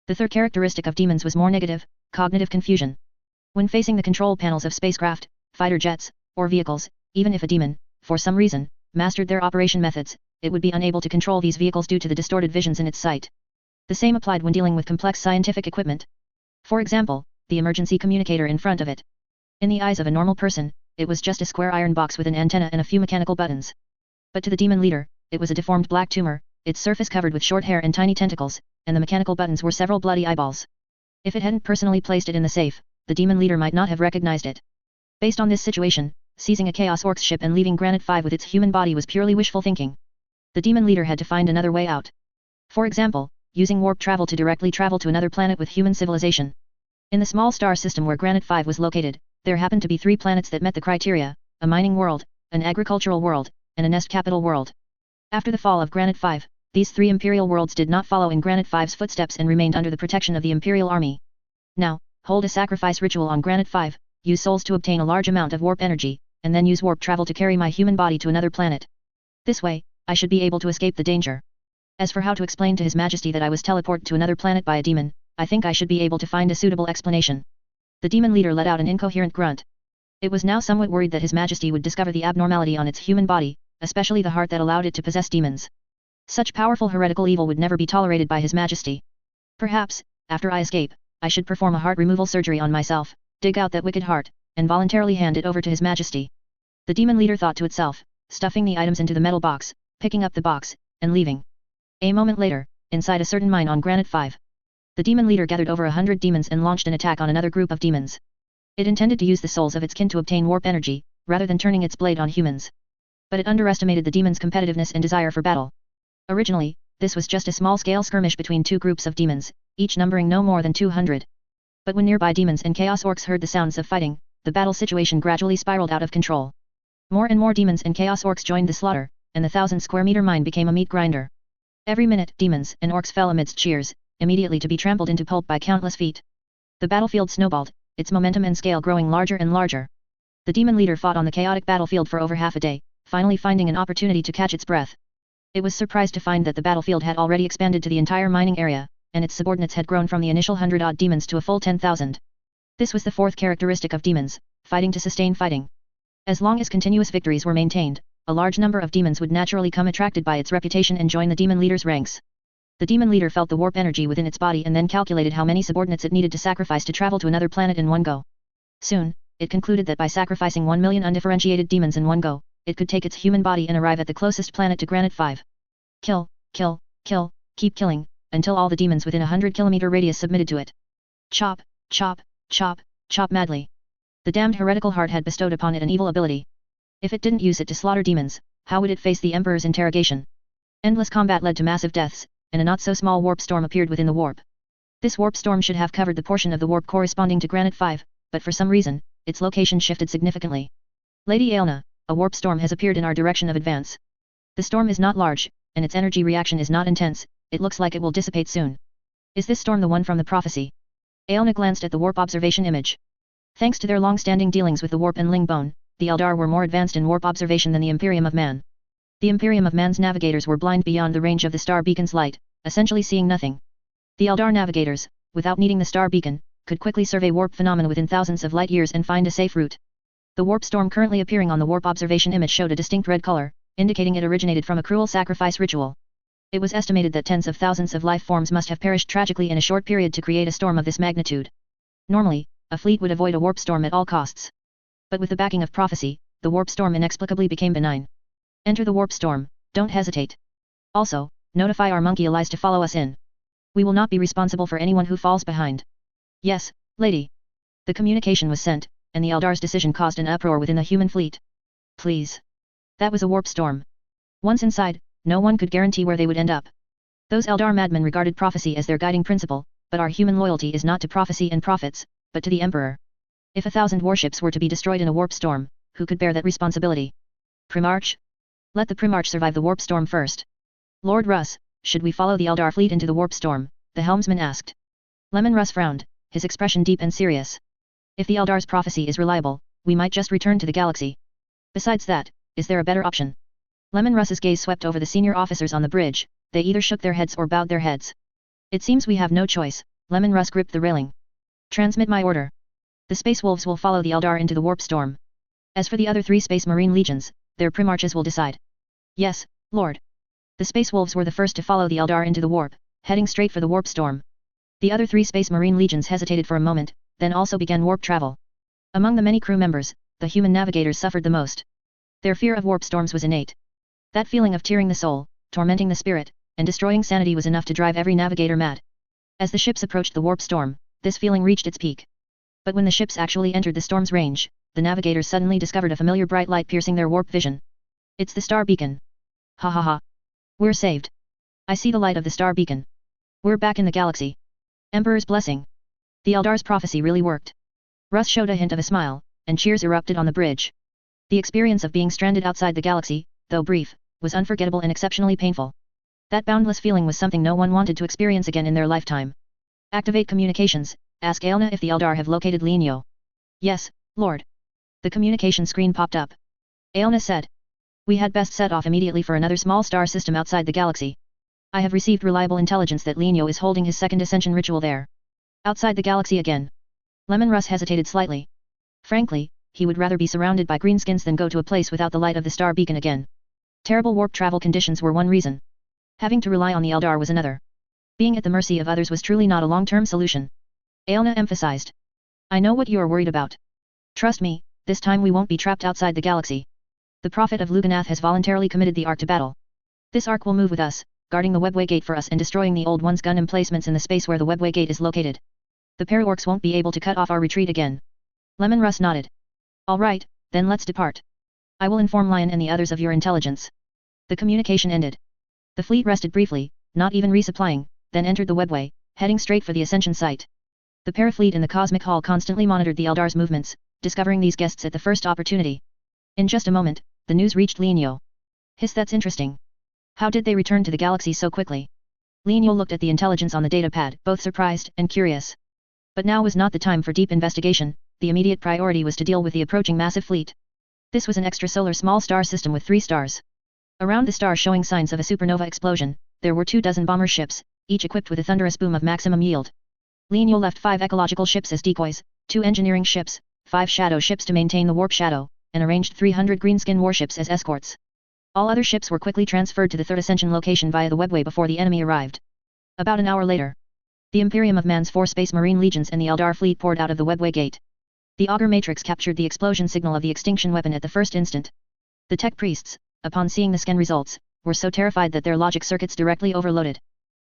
Speaker 1: The third characteristic of demons was more negative, cognitive confusion. When facing the control panels of spacecraft, fighter jets, or vehicles, even if a demon, for some reason, mastered their operation methods, it would be unable to control these vehicles due to the distorted visions in its sight. The same applied when dealing with complex scientific equipment. For example, the emergency communicator in front of it. In the eyes of a normal person, it was just a square iron box with an antenna and a few mechanical buttons. But to the demon leader, it was a deformed black tumor, its surface covered with short hair and tiny tentacles, and the mechanical buttons were several bloody eyeballs. If it hadn't personally placed it in the safe, the demon leader might not have recognized it. Based on this situation, seizing a Chaos Orcs ship and leaving Granite 5 with its human body was purely wishful thinking. The demon leader had to find another way out. For example, using warp travel to directly travel to another planet with human civilization. In the small star system where Granite 5 was located, there happened to be 3 planets that met the criteria: a mining world, an agricultural world, and a nest capital world. After the fall of Granite 5, these 3 imperial worlds did not follow in Granite 5's footsteps and remained under the protection of the Imperial Army. Now, hold a sacrifice ritual on Granite 5, use souls to obtain a large amount of warp energy, and then use warp travel to carry my human body to another planet. This way, I should be able to escape the danger. As for how to explain to His Majesty that I was teleported to another planet by a demon, I think I should be able to find a suitable explanation. The demon leader let out an incoherent grunt. It was now somewhat worried that His Majesty would discover the abnormality on its human body, especially the heart that allowed it to possess demons. Such powerful heretical evil would never be tolerated by His Majesty. Perhaps, after I escape, I should perform a heart removal surgery on myself, dig out that wicked heart, and voluntarily hand it over to His Majesty. The demon leader thought to itself, stuffing the items into the metal box, picking up the box, and leaving. A moment later, inside a certain mine on Granite 5. The demon leader gathered over 100 demons and launched an attack on another group of demons. It intended to use the souls of its kin to obtain warp energy, rather than turning its blade on humans. But it underestimated the demons' competitiveness and desire for battle. Originally, this was just a small-scale skirmish between two groups of demons, each numbering no more than 200. But when nearby demons and chaos orcs heard the sounds of fighting, the battle situation gradually spiraled out of control. More and more demons and chaos orcs joined the slaughter, and the 1,000-square-meter mine became a meat grinder. Every minute, demons and orcs fell amidst cheers, immediately to be trampled into pulp by countless feet. The battlefield snowballed, its momentum and scale growing larger and larger. The demon leader fought on the chaotic battlefield for over half a day, finally finding an opportunity to catch its breath. It was surprised to find that the battlefield had already expanded to the entire mining area, and its subordinates had grown from the initial 100-odd demons to a full 10,000. This was the fourth characteristic of demons, fighting to sustain fighting. As long as continuous victories were maintained, a large number of demons would naturally come attracted by its reputation and join the demon leader's ranks. The demon leader felt the warp energy within its body and then calculated how many subordinates it needed to sacrifice to travel to another planet in one go. Soon, it concluded that by sacrificing 1 million undifferentiated demons in one go, it could take its human body and arrive at the closest planet to Granite 5. Kill, kill, kill, keep killing, until all the demons within a 100-kilometer radius submitted to it. Chop, chop, chop, chop madly. The damned heretical heart had bestowed upon it an evil ability. If it didn't use it to slaughter demons, how would it face the Emperor's interrogation? Endless combat led to massive deaths, and a not-so-small warp storm appeared within the warp. This warp storm should have covered the portion of the warp corresponding to Granite 5, but for some reason, its location shifted significantly. Lady Aelna, a warp storm has appeared in our direction of advance. The storm is not large, and its energy reaction is not intense, it looks like it will dissipate soon. Is this storm the one from the prophecy? Aelna glanced at the warp observation image. Thanks to their long-standing dealings with the warp and Lingbone, the Eldar were more advanced in warp observation than the Imperium of Man. The Imperium of Man's navigators were blind beyond the range of the star beacon's light, essentially seeing nothing. The Eldar navigators, without needing the star beacon, could quickly survey warp phenomena within thousands of light years and find a safe route. The warp storm currently appearing on the warp observation image showed a distinct red color, indicating it originated from a cruel sacrifice ritual. It was estimated that tens of thousands of life forms must have perished tragically in a short period to create a storm of this magnitude. Normally, a fleet would avoid a warp storm at all costs. But with the backing of prophecy, the warp storm inexplicably became benign. Enter the warp storm, don't hesitate. Also, notify our monkey allies to follow us in. We will not be responsible for anyone who falls behind. Yes, lady. The communication was sent, and the Eldar's decision caused an uproar within the human fleet. Please. That was a warp storm. Once inside, no one could guarantee where they would end up. Those Eldar madmen regarded prophecy as their guiding principle, but our human loyalty is not to prophecy and prophets, but to the Emperor. If 1,000 warships were to be destroyed in a warp storm, who could bear that responsibility? Primarch? Let the Primarch survive the warp storm first. Lord Russ, should we follow the Eldar fleet into the warp storm? The helmsman asked. Lemon Russ frowned, his expression deep and serious. If the Eldar's prophecy is reliable, we might just return to the galaxy. Besides that, is there a better option? Lemon Russ's gaze swept over the senior officers on the bridge, they either shook their heads or bowed their heads. It seems we have no choice. Lemon Russ gripped the railing. Transmit my order. The Space Wolves will follow the Eldar into the warp storm. As for the other 3 Space Marine legions, their primarches will decide. Yes, Lord. The Space Wolves were the first to follow the Eldar into the warp, heading straight for the warp storm. The other 3 Space Marine legions hesitated for a moment, then also began warp travel. Among the many crew members, the human navigators suffered the most. Their fear of warp storms was innate. That feeling of tearing the soul, tormenting the spirit, and destroying sanity was enough to drive every navigator mad. As the ships approached the warp storm, this feeling reached its peak. But when the ships actually entered the storm's range, the navigators suddenly discovered a familiar bright light piercing their warp vision. It's the star beacon. Ha ha ha. We're saved. I see the light of the star beacon. We're back in the galaxy. Emperor's blessing. The Eldar's prophecy really worked. Russ showed a hint of a smile, and cheers erupted on the bridge. The experience of being stranded outside the galaxy, though brief, was unforgettable and exceptionally painful. That boundless feeling was something no one wanted to experience again in their lifetime. Activate communications, ask Aelna if the Eldar have located Lienyo. Yes, Lord. The communication screen popped up. Aelna said. We had best set off immediately for another small star system outside the galaxy. I have received reliable intelligence that Lenio is holding his second ascension ritual there. Outside the galaxy again. Lemon Russ hesitated slightly. Frankly, he would rather be surrounded by greenskins than go to a place without the light of the star beacon again. Terrible warp travel conditions were one reason. Having to rely on the Eldar was another. Being at the mercy of others was truly not a long-term solution. Aelna emphasized. I know what you are worried about. Trust me, this time we won't be trapped outside the galaxy. The Prophet of Luganath has voluntarily committed the Ark to battle. This Ark will move with us, guarding the webway gate for us and destroying the old one's gun emplacements in the space where the webway gate is located. The Paraorcs won't be able to cut off our retreat again. Lemon Russ nodded. All right, then let's depart. I will inform Lion and the others of your intelligence. The communication ended. The fleet rested briefly, not even resupplying, then entered the webway, heading straight for the Ascension site. The Parafleet in the Cosmic Hall constantly monitored the Eldar's movements, discovering these guests at the first opportunity. In just a moment, the news reached Lenio. That's interesting. How did they return to the galaxy so quickly? Lenio looked at the intelligence on the datapad, both surprised and curious. But now was not the time for deep investigation, the immediate priority was to deal with the approaching massive fleet. This was an extrasolar small star system with 3 stars. Around the star showing signs of a supernova explosion, there were 24 bomber ships, each equipped with a thunderous boom of maximum yield. Lenio left 5 ecological ships as decoys, 2 engineering ships, 5 shadow ships to maintain the warp shadow, and arranged 300 greenskin warships as escorts. All other ships were quickly transferred to the third ascension location via the webway before the enemy arrived. About an hour later, the Imperium of Man's 4 Space Marine legions and the Eldar fleet poured out of the webway gate. The auger matrix captured the explosion signal of the extinction weapon at the first instant. The tech priests, upon seeing the scan results, were so terrified that their logic circuits directly overloaded.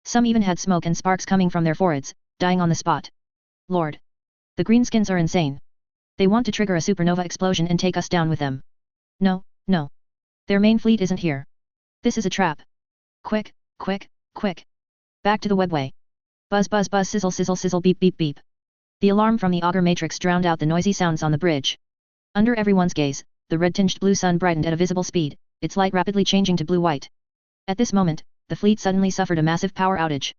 Speaker 1: Some even had smoke and sparks coming from their foreheads, dying on the spot. Lord! The greenskins are insane. They want to trigger a supernova explosion and take us down with them. No, no. Their main fleet isn't here. This is a trap. Quick, quick, quick. Back to the webway. Buzz buzz buzz sizzle sizzle sizzle beep beep beep. The alarm from the auger matrix drowned out the noisy sounds on the bridge. Under everyone's gaze, the red-tinged blue sun brightened at a visible speed, its light rapidly changing to blue-white. At this moment, the fleet suddenly suffered a massive power outage.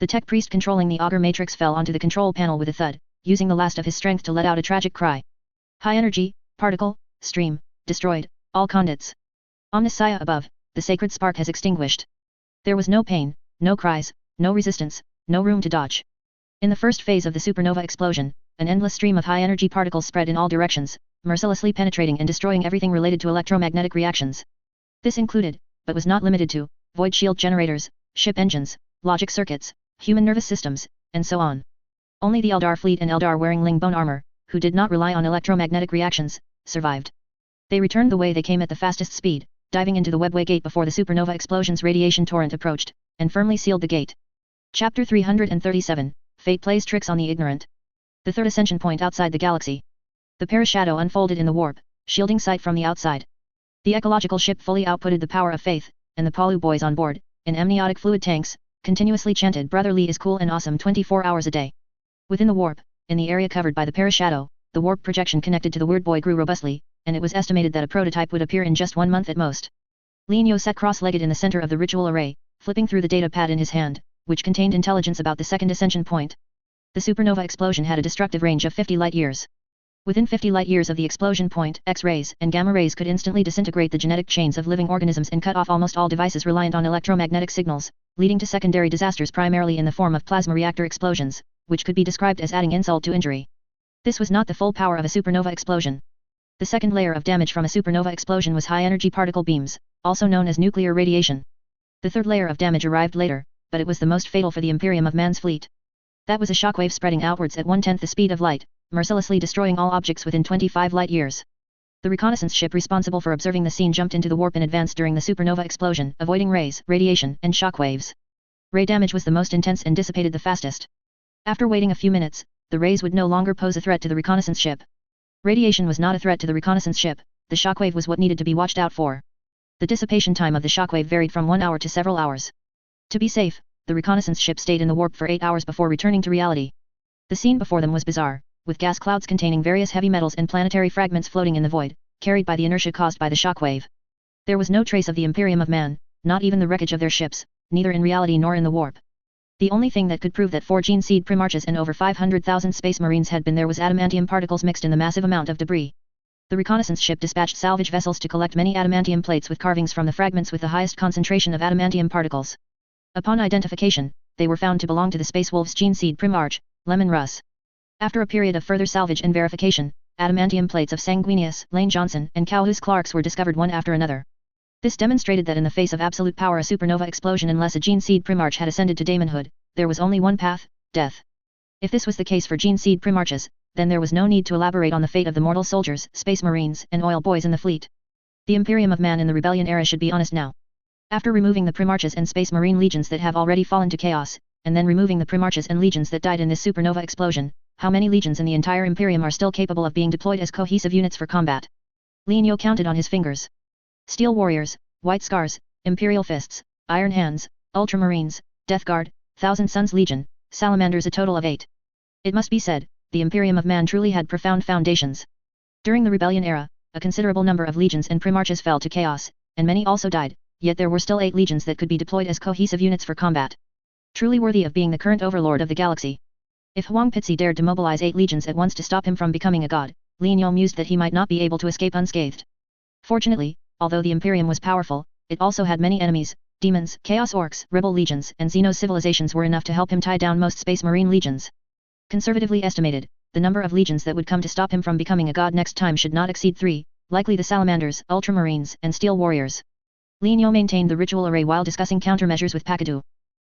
Speaker 1: The tech priest controlling the auger matrix fell onto the control panel with a thud, using the last of his strength to let out a tragic cry. High energy, particle, stream, destroyed, all conduits. Omnissiah above, the sacred spark has extinguished. There was no pain, no cries, no resistance, no room to dodge. In the first phase of the supernova explosion, an endless stream of high-energy particles spread in all directions, mercilessly penetrating and destroying everything related to electromagnetic reactions. This included, but was not limited to, void shield generators, ship engines, logic circuits, human nervous systems, and so on. Only the Eldar fleet and Eldar wearing Ling bone armor, who did not rely on electromagnetic reactions, survived. They returned the way they came at the fastest speed, diving into the webway gate before the supernova explosion's radiation torrent approached, and firmly sealed the gate. Chapter 337, Fate Plays Tricks on the Ignorant. The third ascension point outside the galaxy. The parashadow unfolded in the warp, shielding sight from the outside. The ecological ship fully outputted the power of faith, and the Palu boys on board, in amniotic fluid tanks, continuously chanted "Brotherly is cool and awesome" 24 hours a day. Within the warp, in the area covered by the parashadow, the warp projection connected to the Word Boy grew robustly, and it was estimated that a prototype would appear in just 1 month at most. Lenio sat cross-legged in the center of the ritual array, flipping through the data pad in his hand, which contained intelligence about the second ascension point. The supernova explosion had a destructive range of 50 light-years. Within 50 light-years of the explosion point, X-rays and gamma rays could instantly disintegrate the genetic chains of living organisms and cut off almost all devices reliant on electromagnetic signals, leading to secondary disasters primarily in the form of plasma reactor explosions, which could be described as adding insult to injury. This was not the full power of a supernova explosion. The second layer of damage from a supernova explosion was high-energy particle beams, also known as nuclear radiation. The third layer of damage arrived later, but it was the most fatal for the Imperium of Man's fleet. That was a shockwave spreading outwards at 1/10 the speed of light, mercilessly destroying all objects within 25 light-years. The reconnaissance ship responsible for observing the scene jumped into the warp in advance during the supernova explosion, avoiding rays, radiation, and shockwaves. Ray damage was the most intense and dissipated the fastest. After waiting a few minutes, the rays would no longer pose a threat to the reconnaissance ship. Radiation was not a threat to the reconnaissance ship, the shockwave was what needed to be watched out for. The dissipation time of the shockwave varied from 1 hour to several hours. To be safe, the reconnaissance ship stayed in the warp for 8 hours before returning to reality. The scene before them was bizarre, with gas clouds containing various heavy metals and planetary fragments floating in the void, carried by the inertia caused by the shockwave. There was no trace of the Imperium of Man, not even the wreckage of their ships, neither in reality nor in the warp. The only thing that could prove that 4 gene seed primarchs and over 500,000 space marines had been there was adamantium particles mixed in the massive amount of debris. The reconnaissance ship dispatched salvage vessels to collect many adamantium plates with carvings from the fragments with the highest concentration of adamantium particles. Upon identification, they were found to belong to the Space Wolves gene seed primarch, Lemon Russ. After a period of further salvage and verification, adamantium plates of Sanguinius, Lane Johnson, and Cowhus Clarks were discovered one after another. This demonstrated that in the face of absolute power a supernova explosion unless a gene seed primarch had ascended to daemonhood, there was only one path, death. If this was the case for gene seed primarchs, then there was no need to elaborate on the fate of the mortal soldiers, space marines, and oil boys in the fleet. The Imperium of Man in the Rebellion era should be honest now. After removing the primarchs and space marine legions that have already fallen to chaos, and then removing the primarchs and legions that died in this supernova explosion, how many legions in the entire Imperium are still capable of being deployed as cohesive units for combat? Lin Yo counted on his fingers. Steel Warriors, White Scars, Imperial Fists, Iron Hands, Ultramarines, Death Guard, Thousand Suns Legion, Salamanders, a total of 8. It must be said, the Imperium of Man truly had profound foundations. During the Rebellion era, a considerable number of legions and primarchs fell to chaos, and many also died, yet there were still 8 legions that could be deployed as cohesive units for combat. Truly worthy of being the current overlord of the galaxy. If Huang Pitzi dared to mobilize 8 legions at once to stop him from becoming a god, Lin Yo mused that he might not be able to escape unscathed. Fortunately, although the Imperium was powerful, it also had many enemies. Demons, Chaos Orcs, Rebel Legions, and Xeno civilizations were enough to help him tie down most Space Marine legions. Conservatively estimated, the number of legions that would come to stop him from becoming a god next time should not exceed 3, likely the Salamanders, Ultramarines, and Steel Warriors. Lin Yo maintained the ritual array while discussing countermeasures with Pakadu.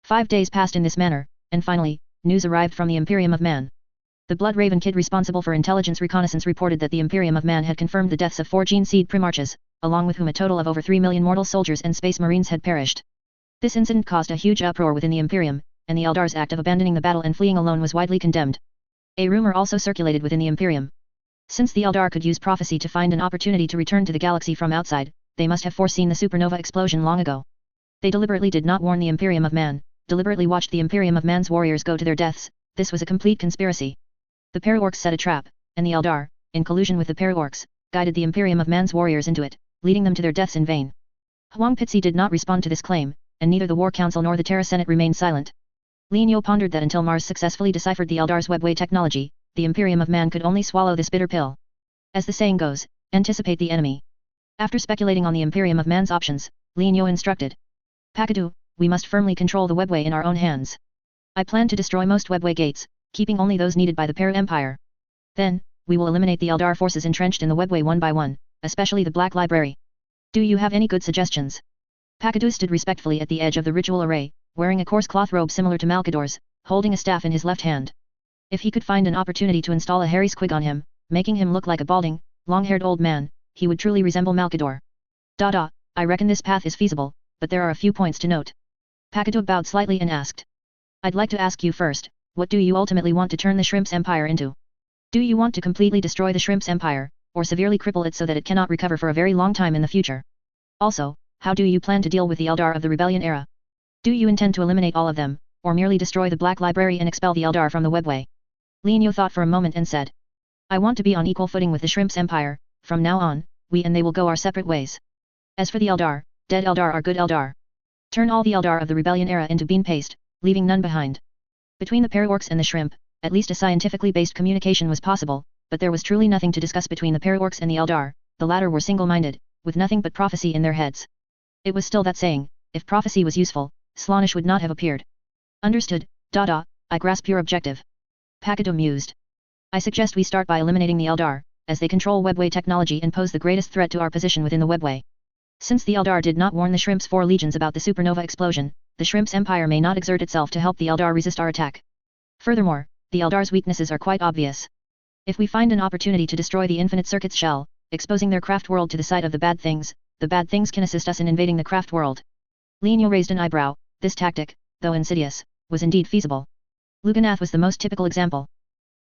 Speaker 1: 5 days passed in this manner, and finally, news arrived from the Imperium of Man. The Blood Raven Kid responsible for intelligence reconnaissance reported that the Imperium of Man had confirmed the deaths of 4 gene seed primarchs, along with whom a total of over 3 million mortal soldiers and space marines had perished. This incident caused a huge uproar within the Imperium, and the Eldar's act of abandoning the battle and fleeing alone was widely condemned. A rumor also circulated within the Imperium. Since the Eldar could use prophecy to find an opportunity to return to the galaxy from outside, they must have foreseen the supernova explosion long ago. They deliberately did not warn the Imperium of Man, deliberately watched the Imperium of Man's warriors go to their deaths. This was a complete conspiracy. The Para-Orcs set a trap, and the Eldar, in collusion with the Para-Orcs, guided the Imperium of Man's warriors into it, leading them to their deaths in vain. Huang Pitzi did not respond to this claim, and neither the War Council nor the Terra Senate remained silent. Lin Yo pondered that until Mars successfully deciphered the Eldar's webway technology, the Imperium of Man could only swallow this bitter pill. As the saying goes, anticipate the enemy. After speculating on the Imperium of Man's options, Lin Yo instructed. Pakadu, we must firmly control the webway in our own hands. I plan to destroy most webway gates, keeping only those needed by the Para Empire. Then, we will eliminate the Eldar forces entrenched in the webway one by one, especially the Black Library. Do you have any good suggestions? Pakadu stood respectfully at the edge of the ritual array, wearing a coarse cloth robe similar to Malkador's, holding a staff in his left hand. If he could find an opportunity to install a hairy squig on him, making him look like a balding, long-haired old man, he would truly resemble Malkador. I reckon this path is feasible, but there are a few points to note. Pakadu bowed slightly and asked. I'd like to ask you first, what do you ultimately want to turn the Shrimp's Empire into? Do you want to completely destroy the Shrimp's Empire, or severely cripple it so that it cannot recover for a very long time in the future? Also, how do you plan to deal with the Eldar of the Rebellion era? Do you intend to eliminate all of them, or merely destroy the Black Library and expel the Eldar from the webway? Lin Yo thought for a moment and said. I want to be on equal footing with the Shrimp's Empire. From now on, we and they will go our separate ways. As for the Eldar, dead Eldar are good Eldar. Turn all the Eldar of the Rebellion era into bean paste, leaving none behind. Between the Para-Orcs and the Shrimp, at least a scientifically based communication was possible, but there was truly nothing to discuss between the Para-Orcs and the Eldar. The latter were single-minded, with nothing but prophecy in their heads. It was still that saying, if prophecy was useful, Slaanesh would not have appeared. Understood, I grasp your objective. Pakadu mused. I suggest we start by eliminating the Eldar, as they control webway technology and pose the greatest threat to our position within the webway. Since the Eldar did not warn the Shrimp's 4 legions about the supernova explosion, the Shrimp's Empire may not exert itself to help the Eldar resist our attack. Furthermore, the Eldar's weaknesses are quite obvious. If we find an opportunity to destroy the Infinite Circuit's shell, exposing their craft world to the sight of the bad things can assist us in invading the craft world. Lin Yo raised an eyebrow. This tactic, though insidious, was indeed feasible. Luganath was the most typical example.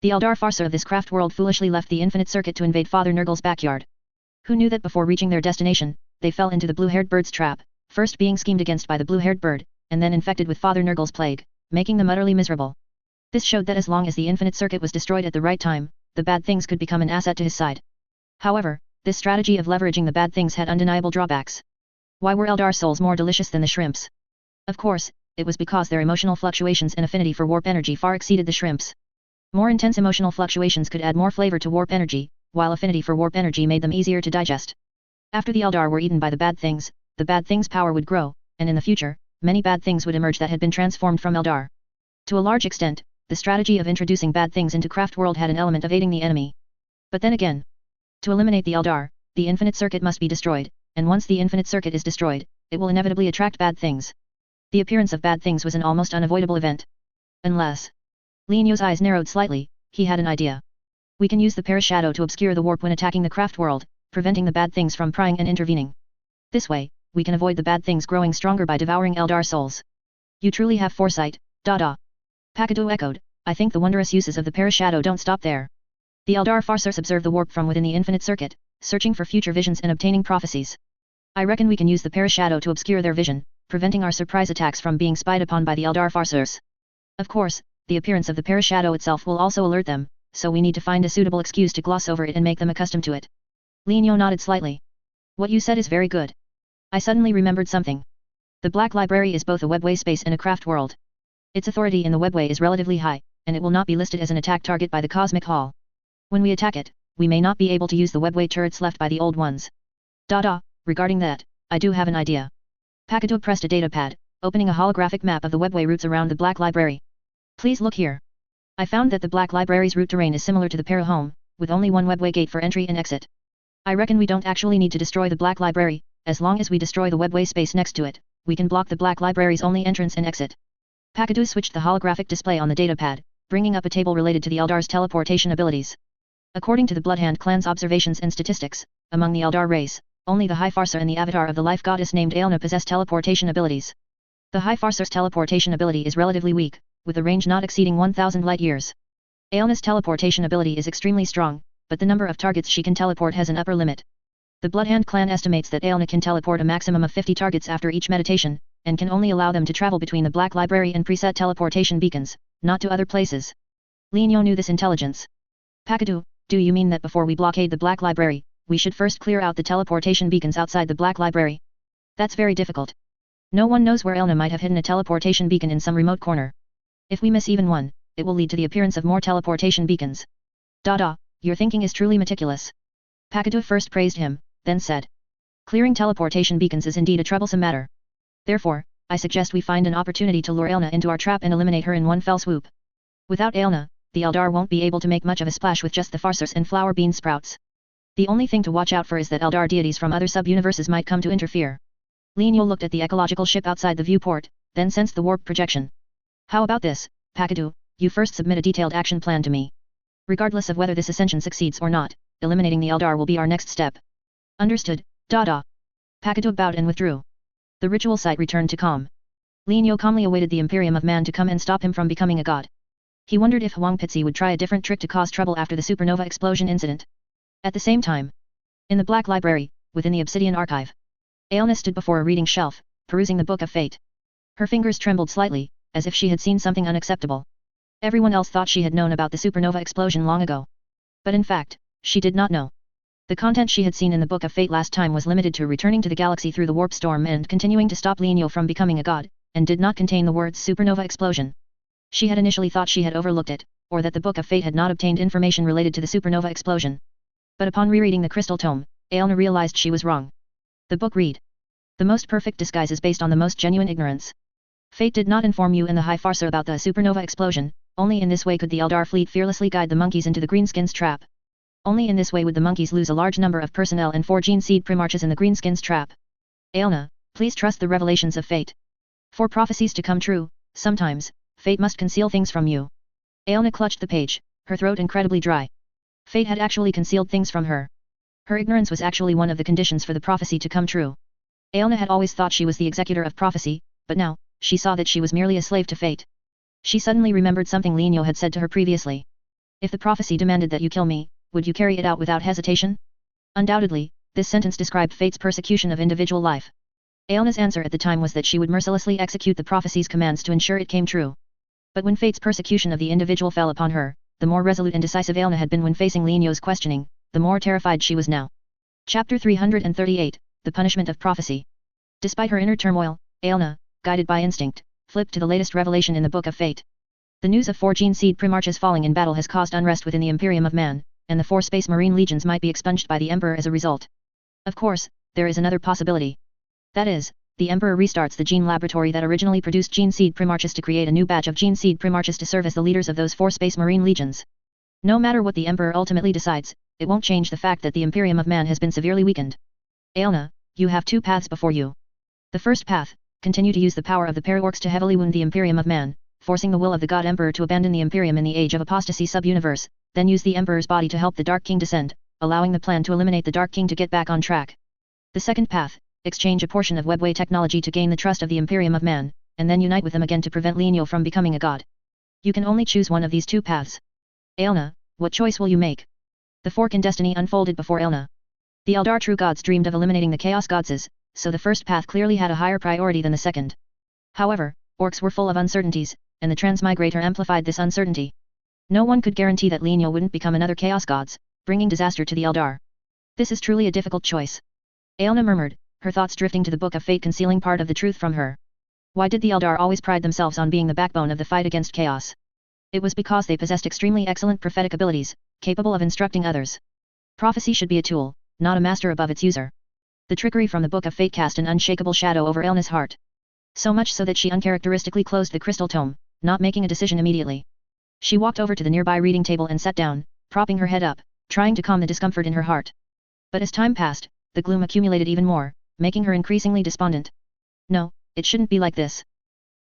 Speaker 1: The Eldar Farsa of this craft world foolishly left the Infinite Circuit to invade Father Nurgle's backyard. Who knew that before reaching their destination, they fell into the blue-haired bird's trap, first being schemed against by the blue-haired bird, and then infected with Father Nurgle's plague, making them utterly miserable. This showed that as long as the Infinite Circuit was destroyed at the right time, the bad things could become an asset to his side. However, this strategy of leveraging the bad things had undeniable drawbacks. Why were Eldar souls more delicious than the Shrimps? Of course, it was because their emotional fluctuations and affinity for warp energy far exceeded the shrimps. More intense emotional fluctuations could add more flavor to warp energy, while affinity for warp energy made them easier to digest. After the Eldar were eaten by the bad things' power would grow, and in the future, many bad things would emerge that had been transformed from Eldar. To a large extent, the strategy of introducing bad things into craft world had an element of aiding the enemy. But then again, to eliminate the Eldar, the infinite circuit must be destroyed, and once the infinite circuit is destroyed, it will inevitably attract bad things. The appearance of bad things was an almost unavoidable event. Unless... Li Nyo's eyes narrowed slightly, he had an idea. We can use the Parashadow to obscure the warp when attacking the craft world, preventing the bad things from prying and intervening. This way, we can avoid the bad things growing stronger by devouring Eldar souls. You truly have foresight, Dada. Pakadu echoed, I think the wondrous uses of the Parashadow don't stop there. The Eldar Farseers observe the warp from within the infinite circuit, searching for future visions and obtaining prophecies. I reckon we can use the Parashadow to obscure their vision, preventing our surprise attacks from being spied upon by the Eldar Farseers. Of course, the appearance of the Parashadow itself will also alert them, so we need to find a suitable excuse to gloss over it and make them accustomed to it. Li Nyo nodded slightly. What you said is very good. I suddenly remembered something. The Black Library is both a webway space and a craft world. Its authority in the webway is relatively high, and it will not be listed as an attack target by the Cosmic Hall. When we attack it, we may not be able to use the webway turrets left by the old ones. Dada, regarding that, I do have an idea. Pakadu pressed a datapad, opening a holographic map of the webway routes around the Black Library. Please look here. I found that the Black Library's route terrain is similar to the Para home, with only one webway gate for entry and exit. I reckon we don't actually need to destroy the Black Library, as long as we destroy the webway space next to it, we can block the Black Library's only entrance and exit. Pakadu switched the holographic display on the datapad, bringing up a table related to the Eldar's teleportation abilities. According to the Bloodhand clan's observations and statistics, among the Eldar race, only the High Farseer and the avatar of the life goddess named Aelna possess teleportation abilities. The High Farseer's teleportation ability is relatively weak, with a range not exceeding 1000 light years. Aelna's teleportation ability is extremely strong, but the number of targets she can teleport has an upper limit. The Bloodhand clan estimates that Aelna can teleport a maximum of 50 targets after each meditation, and can only allow them to travel between the Black Library and preset teleportation beacons, not to other places. Li Nyo knew this intelligence. Pakadu, do you mean that before we blockade the Black Library, we should first clear out the teleportation beacons outside the Black Library? That's very difficult. No one knows where Aelna might have hidden a teleportation beacon in some remote corner. If we miss even one, it will lead to the appearance of more teleportation beacons. Dada, your thinking is truly meticulous. Pakadu first praised him, then said. Clearing teleportation beacons is indeed a troublesome matter. Therefore, I suggest we find an opportunity to lure Aelna into our trap and eliminate her in one fell swoop. Without Aelna, the Eldar won't be able to make much of a splash with just the Farseers and flower bean sprouts. The only thing to watch out for is that Eldar deities from other sub-universes might come to interfere. Li Nyo looked at the ecological ship outside the viewport, then sensed the warp projection. How about this, Pakadu, you first submit a detailed action plan to me. Regardless of whether this ascension succeeds or not, eliminating the Eldar will be our next step. Understood, Dada. Pakadu bowed and withdrew. The ritual site returned to calm. Li Nyo calmly awaited the Imperium of Man to come and stop him from becoming a god. He wondered if Huang Pitzi would try a different trick to cause trouble after the supernova explosion incident. At the same time, in the Black Library, within the Obsidian Archive, Aelna stood before a reading shelf, perusing the Book of Fate. Her fingers trembled slightly, as if she had seen something unacceptable. Everyone else thought she had known about the supernova explosion long ago. But in fact, she did not know. The content she had seen in the Book of Fate last time was limited to returning to the galaxy through the warp storm and continuing to stop Li Nyo from becoming a god, and did not contain the words supernova explosion. She had initially thought she had overlooked it, or that the Book of Fate had not obtained information related to the supernova explosion. But upon rereading the crystal tome, Aelna realized she was wrong. The book read. The most perfect disguise is based on the most genuine ignorance. Fate did not inform you and the High Farseer about the supernova explosion, only in this way could the Eldar fleet fearlessly guide the monkeys into the Greenskins' trap. Only in this way would the monkeys lose a large number of personnel and 4 gene seed primarchs in the Greenskins' trap. Aelna, please trust the revelations of fate. For prophecies to come true, sometimes, fate must conceal things from you. Aelna clutched the page, her throat incredibly dry. Fate had actually concealed things from her. Her ignorance was actually one of the conditions for the prophecy to come true. Aelna had always thought she was the executor of prophecy, but now, she saw that she was merely a slave to fate. She suddenly remembered something Li Nyo had said to her previously. If the prophecy demanded that you kill me, would you carry it out without hesitation? Undoubtedly, this sentence described fate's persecution of individual life. Aelna's answer at the time was that she would mercilessly execute the prophecy's commands to ensure it came true. But when fate's persecution of the individual fell upon her, the more resolute and decisive Aelna had been when facing Li Nyo's questioning, the more terrified she was now. Chapter 338, The Punishment of Prophecy. Despite her inner turmoil, Aelna, guided by instinct, Flip to the latest revelation in the Book of Fate. The news of 4 gene seed primarchs falling in battle has caused unrest within the Imperium of Man, and the 4 space marine legions might be expunged by the Emperor as a result. Of course, there is another possibility. That is, the Emperor restarts the gene laboratory that originally produced gene seed primarchs to create a new batch of gene seed primarchs to serve as the leaders of those 4 space marine legions. No matter what the Emperor ultimately decides, it won't change the fact that the Imperium of Man has been severely weakened. Aelna, you have 2 paths before you. The first path, continue to use the power of the Paraorcs to heavily wound the Imperium of Man, forcing the will of the God Emperor to abandon the Imperium in the Age of Apostasy sub-universe, then use the Emperor's body to help the Dark King descend, allowing the plan to eliminate the Dark King to get back on track. The second path, exchange a portion of webway technology to gain the trust of the Imperium of Man, and then unite with them again to prevent Lienyo from becoming a god. You can only choose one of these 2 paths. Aelna, what choice will you make? The fork in destiny unfolded before Aelna. The Eldar true gods dreamed of eliminating the Chaos Godses, so the first path clearly had a higher priority than the second. However, orcs were full of uncertainties, and the transmigrator amplified this uncertainty. No one could guarantee that Lienyo wouldn't become another Chaos Gods, bringing disaster to the Eldar. This is truly a difficult choice. Aelna murmured, her thoughts drifting to the Book of Fate concealing part of the truth from her. Why did the Eldar always pride themselves on being the backbone of the fight against chaos? It was because they possessed extremely excellent prophetic abilities, capable of instructing others. Prophecy should be a tool, not a master above its user. The trickery from the Book of Fate cast an unshakable shadow over Aelna's heart. So much so that she uncharacteristically closed the crystal tome, not making a decision immediately. She walked over to the nearby reading table and sat down, propping her head up, trying to calm the discomfort in her heart. But as time passed, the gloom accumulated even more, making her increasingly despondent. No, it shouldn't be like this.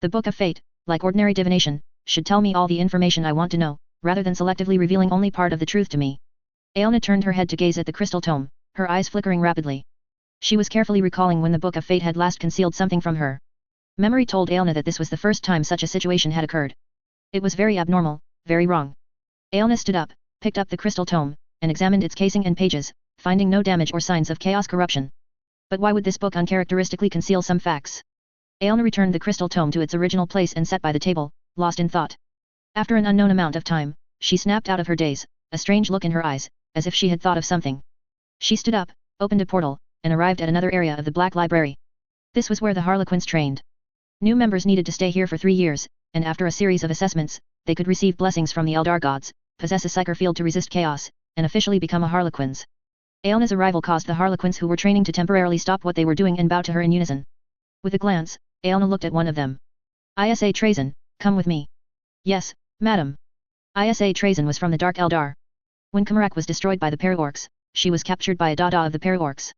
Speaker 1: The Book of Fate, like ordinary divination, should tell me all the information I want to know, rather than selectively revealing only part of the truth to me. Aelna turned her head to gaze at the crystal tome, her eyes flickering rapidly. She was carefully recalling when the Book of Fate had last concealed something from her. Memory told Aelna that this was the first time such a situation had occurred. It was very abnormal, very wrong. Aelna stood up, picked up the crystal tome, and examined its casing and pages, finding no damage or signs of chaos corruption. But why would this book uncharacteristically conceal some facts? Aelna returned the crystal tome to its original place and sat by the table, lost in thought. After an unknown amount of time, she snapped out of her daze, a strange look in her eyes, as if she had thought of something. She stood up, opened a portal, and arrived at another area of the Black Library. This was where the Harlequins trained. New members needed to stay here for 3 years, and after a series of assessments, they could receive blessings from the Eldar gods, possess a psyker field to resist chaos, and officially become a Harlequins. Aelna's arrival caused the Harlequins who were training to temporarily stop what they were doing and bow to her in unison. With a glance, Aelna looked at one of them. Isa Trazyn, come with me. Yes, madam. Isa Trazyn was from the Dark Eldar. When Kamarak was destroyed by the Paraorcs, she was captured by a Dada of the Paraorcs.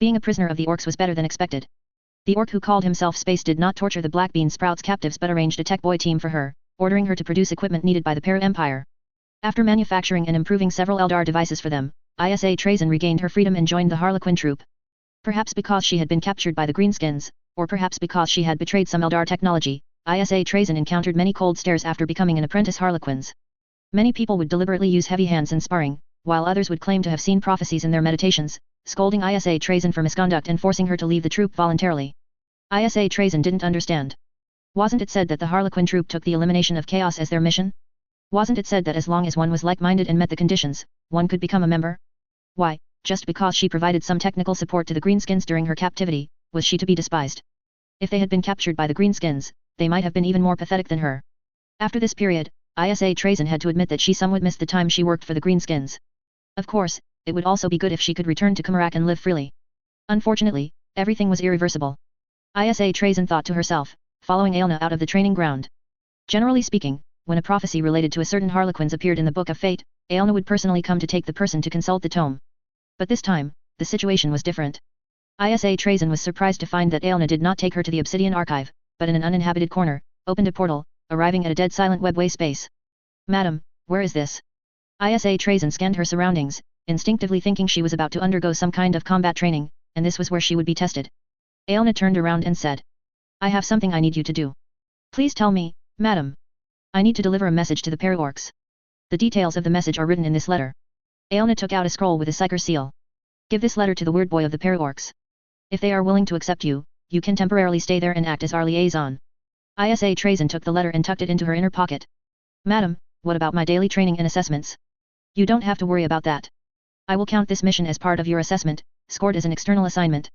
Speaker 1: Being a prisoner of the orcs was better than expected. The orc who called himself Space did not torture the Black Bean Sprouts captives but arranged a tech boy team for her, ordering her to produce equipment needed by the Para Empire. After manufacturing and improving several Eldar devices for them, Isa Trazyn regained her freedom and joined the Harlequin troop. Perhaps because she had been captured by the Greenskins, or perhaps because she had betrayed some Eldar technology, Isa Trazyn encountered many cold stares after becoming an apprentice Harlequins. Many people would deliberately use heavy hands in sparring, while others would claim to have seen prophecies in their meditations, scolding Isa Trazyn for misconduct and forcing her to leave the troop voluntarily. Isa Trazyn didn't understand. Wasn't it said that the Harlequin troop took the elimination of chaos as their mission? Wasn't it said that as long as one was like-minded and met the conditions, one could become a member? Why, just because she provided some technical support to the Greenskins during her captivity, was she to be despised? If they had been captured by the Greenskins, they might have been even more pathetic than her. After this period, Isa Trazyn had to admit that she somewhat missed the time she worked for the Greenskins. Of course, it would also be good if she could return to Kamarak and live freely. Unfortunately, everything was irreversible. Isa Trazyn thought to herself, following Aelna out of the training ground. Generally speaking, when a prophecy related to a certain Harlequins appeared in the Book of Fate, Aelna would personally come to take the person to consult the tome. But this time, the situation was different. Isa Trazyn was surprised to find that Aelna did not take her to the Obsidian Archive, but in an uninhabited corner, opened a portal, arriving at a dead silent webway space. Madam, where is this? Isa Trazyn scanned her surroundings, instinctively thinking she was about to undergo some kind of combat training, and this was where she would be tested. Aelna turned around and said, I have something I need you to do. Please tell me, madam. I need to deliver a message to the Paraorcs. The details of the message are written in this letter. Aelna took out a scroll with a psyker seal. Give this letter to the word boy of the Paraorcs. If they are willing to accept you, you can temporarily stay there and act as our liaison. Isa Trazyn took the letter and tucked it into her inner pocket. Madam, what about my daily training and assessments? You don't have to worry about that. I will count this mission as part of your assessment, scored as an external assignment.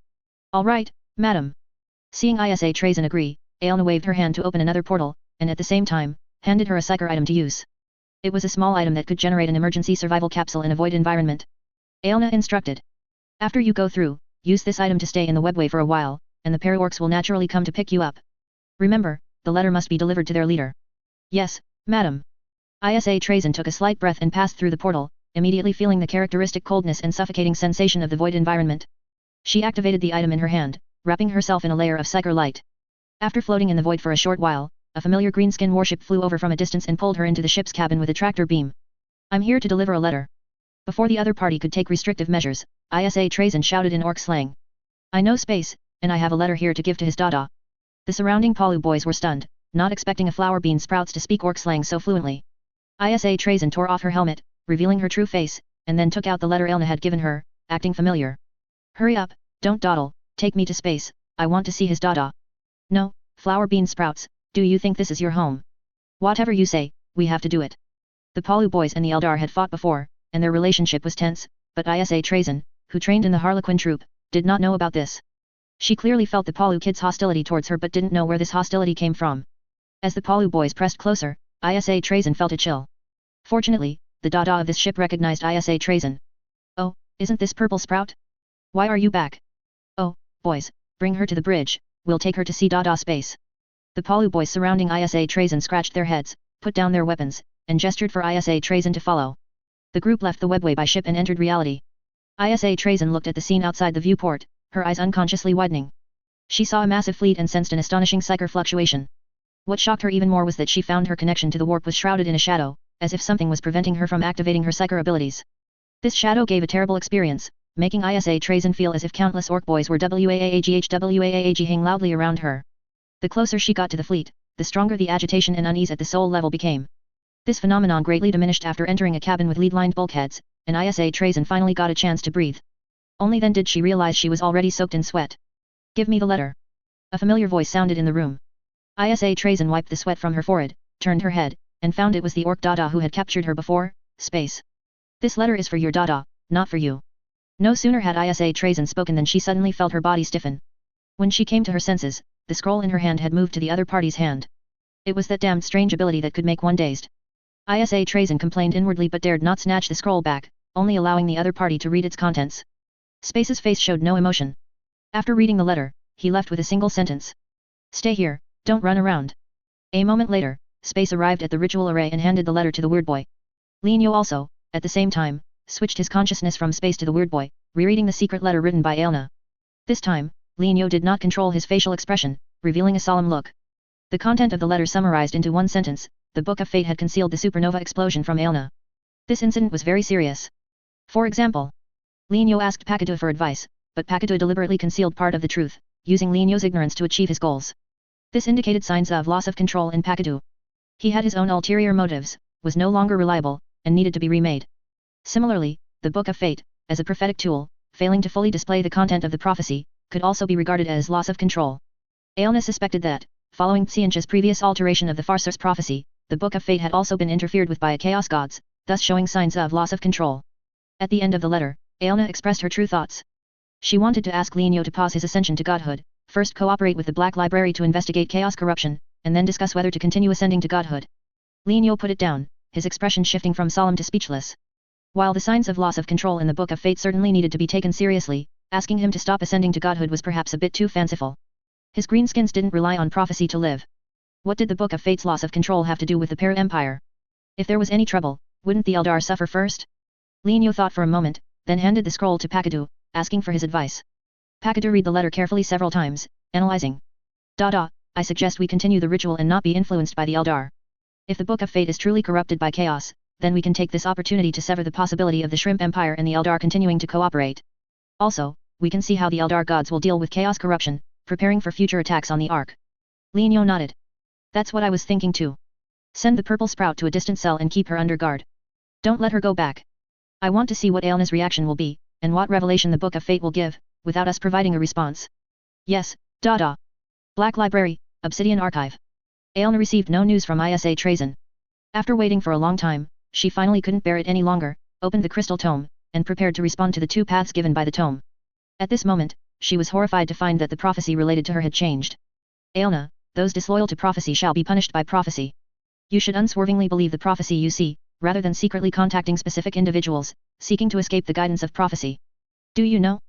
Speaker 1: All right, madam. Seeing Isa Trazyn agree, Aelna waved her hand to open another portal, and at the same time, handed her a psyker item to use. It was a small item that could generate an emergency survival capsule in a void environment. Aelna instructed. After you go through, use this item to stay in the webway for a while, and the paraorcs will naturally come to pick you up. Remember, the letter must be delivered to their leader. Yes, madam. Isa Trazyn took a slight breath and passed through the portal, immediately feeling the characteristic coldness and suffocating sensation of the void environment. She activated the item in her hand, wrapping herself in a layer of psyker light. After floating in the void for a short while, a familiar greenskin warship flew over from a distance and pulled her into the ship's cabin with a tractor beam. I'm here to deliver a letter. Before the other party could take restrictive measures, Isa Trazyn shouted in orc slang. I know space, and I have a letter here to give to his dada. The surrounding Palu boys were stunned, not expecting a flower bean sprouts to speak orc slang so fluently. Isa Trazyn tore off her helmet, revealing her true face, and then took out the letter Aelna had given her, acting familiar. Hurry up, don't dawdle, take me to space, I want to see his dada. No, flower bean sprouts, do you think this is your home? Whatever you say, we have to do it. The Palu boys and the Eldar had fought before, and their relationship was tense, but Isa Trazyn, who trained in the Harlequin troop, did not know about this. She clearly felt the Palu kids' hostility towards her but didn't know where this hostility came from. As the Palu boys pressed closer, Isa Trazyn felt a chill. Fortunately, the dada of this ship recognized Isa Trazyn. Oh, isn't this Purple Sprout? Why are you back? Oh, boys, bring her to the bridge, we'll take her to see dada space. The Palu boys surrounding Isa Trazyn scratched their heads, put down their weapons, and gestured for Isa Trazyn to follow. The group left the webway by ship and entered reality. Isa Trazyn looked at the scene outside the viewport, her eyes unconsciously widening. She saw a massive fleet and sensed an astonishing psyker fluctuation. What shocked her even more was that she found her connection to the warp was shrouded in a shadow, as if something was preventing her from activating her psyker abilities. This shadow gave a terrible experience, making Isa Trazyn feel as if countless orc boys were waaging loudly around her. The closer she got to the fleet, the stronger the agitation and unease at the soul level became. This phenomenon greatly diminished after entering a cabin with lead-lined bulkheads, and Isa Trazyn finally got a chance to breathe. Only then did she realize she was already soaked in sweat. Give me the letter. A familiar voice sounded in the room. Isa Trazyn wiped the sweat from her forehead, turned her head, and found it was the orc dada who had captured her before, space. This letter is for your dada, not for you. No sooner had Isa Trazyn spoken than she suddenly felt her body stiffen. When she came to her senses, the scroll in her hand had moved to the other party's hand. It was that damned strange ability that could make one dazed. Isa Trazyn complained inwardly but dared not snatch the scroll back, only allowing the other party to read its contents. Space's face showed no emotion. After reading the letter, he left with a single sentence. Stay here, don't run around. A moment later, Space arrived at the ritual array and handed the letter to the weird boy. Linio also, at the same time, switched his consciousness from Space to the weird boy, rereading the secret letter written by Aelna. This time, Linio did not control his facial expression, revealing a solemn look. The content of the letter summarized into one sentence: the Book of Fate had concealed the supernova explosion from Aelna. This incident was very serious. For example, Linio asked Pakadu for advice, but Pakadu deliberately concealed part of the truth, using Linio's ignorance to achieve his goals. This indicated signs of loss of control in Pakadu. He had his own ulterior motives, was no longer reliable, and needed to be remade. Similarly, the Book of Fate, as a prophetic tool, failing to fully display the content of the prophecy, could also be regarded as loss of control. Aelna suspected that, following Xiancha's previous alteration of the Farsur's prophecy, the Book of Fate had also been interfered with by chaos gods, thus showing signs of loss of control. At the end of the letter, Aelna expressed her true thoughts. She wanted to ask Linio to pause his ascension to godhood, first cooperate with the Black Library to investigate chaos corruption, and then discuss whether to continue ascending to godhood. Linio put it down, his expression shifting from solemn to speechless. While the signs of loss of control in the Book of Fate certainly needed to be taken seriously, asking him to stop ascending to godhood was perhaps a bit too fanciful. His greenskins didn't rely on prophecy to live. What did the Book of Fate's loss of control have to do with the para-empire? If there was any trouble, wouldn't the Eldar suffer first? Linio thought for a moment, then handed the scroll to Pakadu, asking for his advice. Pakadu read the letter carefully several times, analyzing. Dada, I suggest we continue the ritual and not be influenced by the Eldar. If the Book of Fate is truly corrupted by chaos, then we can take this opportunity to sever the possibility of the Shrimp Empire and the Eldar continuing to cooperate. Also, we can see how the Eldar gods will deal with chaos corruption, preparing for future attacks on the Ark. Linio nodded. That's what I was thinking too. Send the Purple Sprout to a distant cell and keep her under guard. Don't let her go back. I want to see what Aelna's reaction will be, and what revelation the Book of Fate will give, without us providing a response. Yes, Dada. Black Library, Obsidian Archive. Aelna received no news from Isa Trazyn. After waiting for a long time, she finally couldn't bear it any longer, opened the crystal tome, and prepared to respond to the two paths given by the tome. At this moment, she was horrified to find that the prophecy related to her had changed. Aelna, those disloyal to prophecy shall be punished by prophecy. You should unswervingly believe the prophecy you see, rather than secretly contacting specific individuals, seeking to escape the guidance of prophecy. Do you know?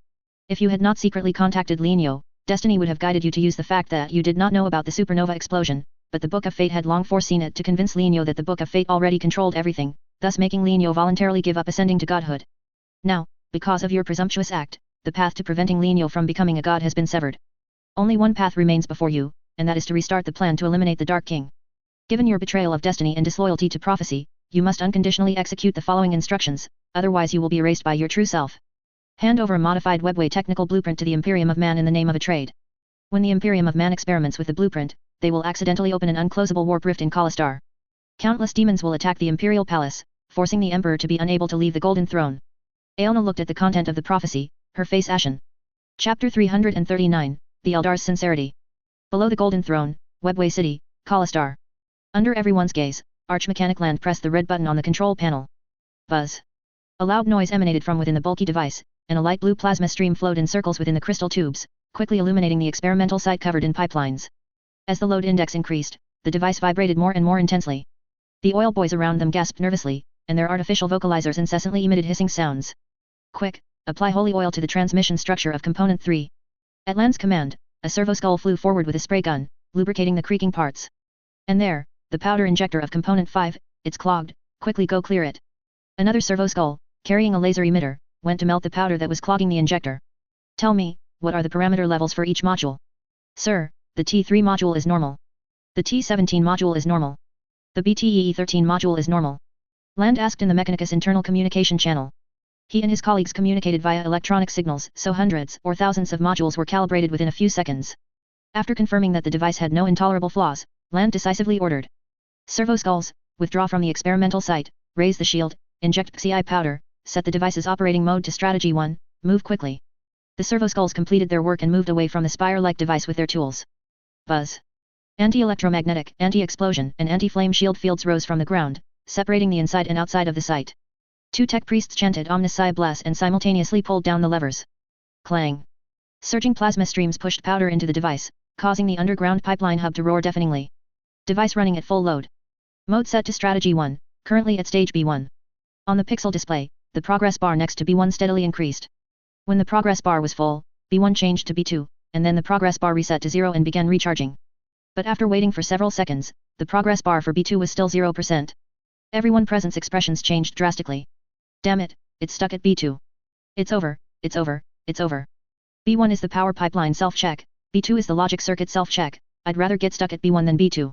Speaker 1: If you had not secretly contacted Lienyo, destiny would have guided you to use the fact that you did not know about the supernova explosion, but the Book of Fate had long foreseen it to convince Lienyo that the Book of Fate already controlled everything, thus making Lienyo voluntarily give up ascending to godhood. Now, because of your presumptuous act, the path to preventing Lienyo from becoming a god has been severed. Only one path remains before you, and that is to restart the plan to eliminate the Dark King. Given your betrayal of destiny and disloyalty to prophecy, you must unconditionally execute the following instructions, otherwise you will be erased by your true self. Hand over a modified webway technical blueprint to the Imperium of Man in the name of a trade. When the Imperium of Man experiments with the blueprint, they will accidentally open an unclosable warp rift in Kalastar. Countless demons will attack the Imperial Palace, forcing the Emperor to be unable to leave the Golden Throne. Aelna looked at the content of the prophecy, her face ashen. Chapter 339, The Eldar's Sincerity. Below the Golden Throne, Webway City, Kalastar. Under everyone's gaze, Archmechanic Land pressed the red button on the control panel. Buzz. A loud noise emanated from within the bulky device, and a light blue plasma stream flowed in circles within the crystal tubes, quickly illuminating the experimental site covered in pipelines. As the load index increased, the device vibrated more and more intensely. The oil boys around them gasped nervously, and their artificial vocalizers incessantly emitted hissing sounds. Quick, apply holy oil to the transmission structure of Component 3. At Land's command, a servo skull flew forward with a spray gun, lubricating the creaking parts. And there, the powder injector of Component 5, it's clogged, quickly go clear it. Another servo skull, carrying a laser emitter, went to melt the powder that was clogging the injector. Tell me, what are the parameter levels for each module? Sir, the T3 module is normal. The T17 module is normal. The BTE13 module is normal. Land asked in the Mechanicus internal communication channel. He and his colleagues communicated via electronic signals, so hundreds or thousands of modules were calibrated within a few seconds. After confirming that the device had no intolerable flaws, Land decisively ordered. Servo skulls, withdraw from the experimental site, raise the shield, inject PSI powder, set the device's operating mode to strategy 1, move quickly. The servo skulls completed their work and moved away from the spire-like device with their tools. Buzz. Anti-electromagnetic, anti-explosion, and anti-flame shield fields rose from the ground, separating the inside and outside of the site. Two tech priests chanted Omnis Bless and simultaneously pulled down the levers. Clang. Surging plasma streams pushed powder into the device, causing the underground pipeline hub to roar deafeningly. Device running at full load. Mode set to strategy 1, currently at stage B1. On the pixel display, the progress bar next to B1 steadily increased. When the progress bar was full, B1 changed to B2, and then the progress bar reset to 0 and began recharging. But after waiting for several seconds, the progress bar for B2 was still 0%. Everyone present's expressions changed drastically. Damn it, it's stuck at B2. It's over, it's over, it's over. B1 is the power pipeline self-check, B2 is the logic circuit self-check, I'd rather get stuck at B1 than B2.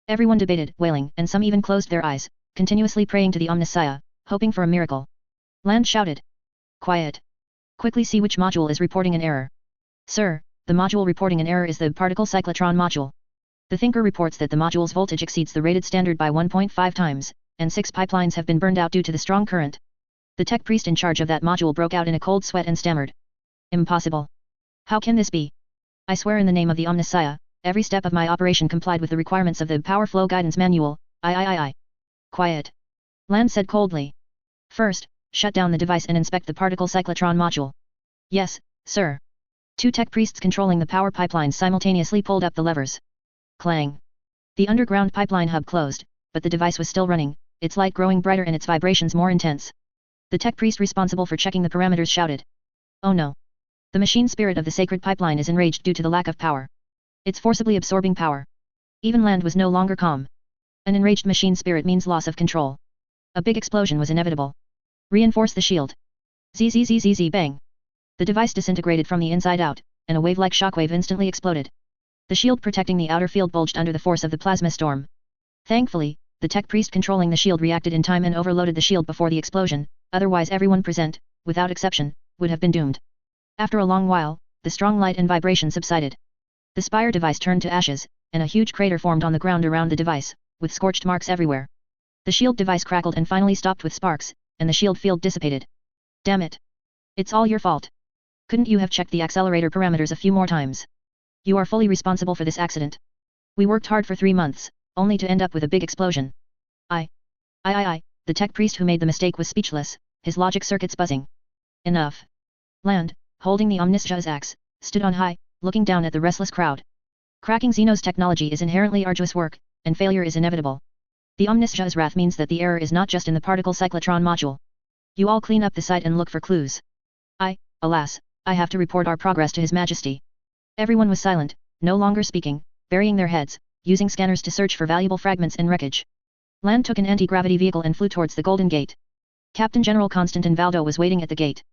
Speaker 1: Everyone debated, wailing, and some even closed their eyes, continuously praying to the Omnissiah, hoping for a miracle. Land shouted. Quiet. Quickly see which module is reporting an error. Sir, the module reporting an error is the particle cyclotron module. The thinker reports that the module's voltage exceeds the rated standard by 1.5 times, and 6 pipelines have been burned out due to the strong current. The tech priest in charge of that module broke out in a cold sweat and stammered. Impossible. How can this be? I swear in the name of the Omnissiah, every step of my operation complied with the requirements of the Power Flow Guidance Manual, I. Quiet. Land said coldly. First, shut down the device and inspect the particle cyclotron module. Yes, sir. Two tech priests controlling the power pipelines simultaneously pulled up the levers. Clang. The underground pipeline hub closed, but the device was still running, its light growing brighter and its vibrations more intense. The tech priest responsible for checking the parameters shouted. Oh no. The machine spirit of the sacred pipeline is enraged due to the lack of power. It's forcibly absorbing power. Even Land was no longer calm. An enraged machine spirit means loss of control. A big explosion was inevitable. Reinforce the shield. Zzz bang. The device disintegrated from the inside out, and a wave-like shockwave instantly exploded. The shield protecting the outer field bulged under the force of the plasma storm. Thankfully, the tech priest controlling the shield reacted in time and overloaded the shield before the explosion, otherwise everyone present, without exception, would have been doomed. After a long while, the strong light and vibration subsided. The spire device turned to ashes, and a huge crater formed on the ground around the device, with scorched marks everywhere. The shield device crackled and finally stopped with sparks, and the shield field dissipated. Damn it. It's all your fault. Couldn't you have checked the accelerator parameters a few more times? You are fully responsible for this accident. We worked hard for 3 months, only to end up with a big explosion. The tech priest who made the mistake was speechless, his logic circuits buzzing. Enough. Land, holding the Omnissiah's axe, stood on high, looking down at the restless crowd. Cracking Xeno's technology is inherently arduous work, and failure is inevitable. The Omniscia's wrath means that the error is not just in the particle cyclotron module. You all clean up the site and look for clues. Alas, I have to report our progress to His Majesty. Everyone was silent, no longer speaking, burying their heads, using scanners to search for valuable fragments and wreckage. Land took an anti-gravity vehicle and flew towards the Golden Gate. Captain General Constantin Valdo was waiting at the gate.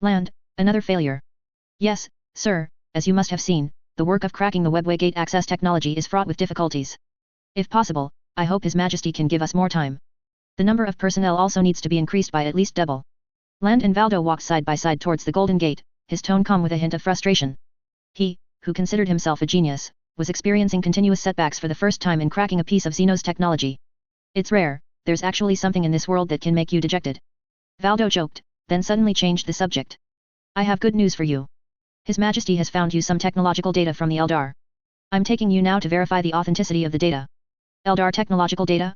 Speaker 1: Land, another failure. Yes, sir, as you must have seen, the work of cracking the webway gate access technology is fraught with difficulties. If possible, I hope His Majesty can give us more time. The number of personnel also needs to be increased by at least double. Land and Valdo walked side by side towards the Golden Gate, his tone calm with a hint of frustration. He, who considered himself a genius, was experiencing continuous setbacks for the first time in cracking a piece of Xeno's technology. It's rare, there's actually something in this world that can make you dejected. Valdo joked, then suddenly changed the subject. I have good news for you. His Majesty has found you some technological data from the Eldar. I'm taking you now to verify the authenticity of the data. Eldar technological data?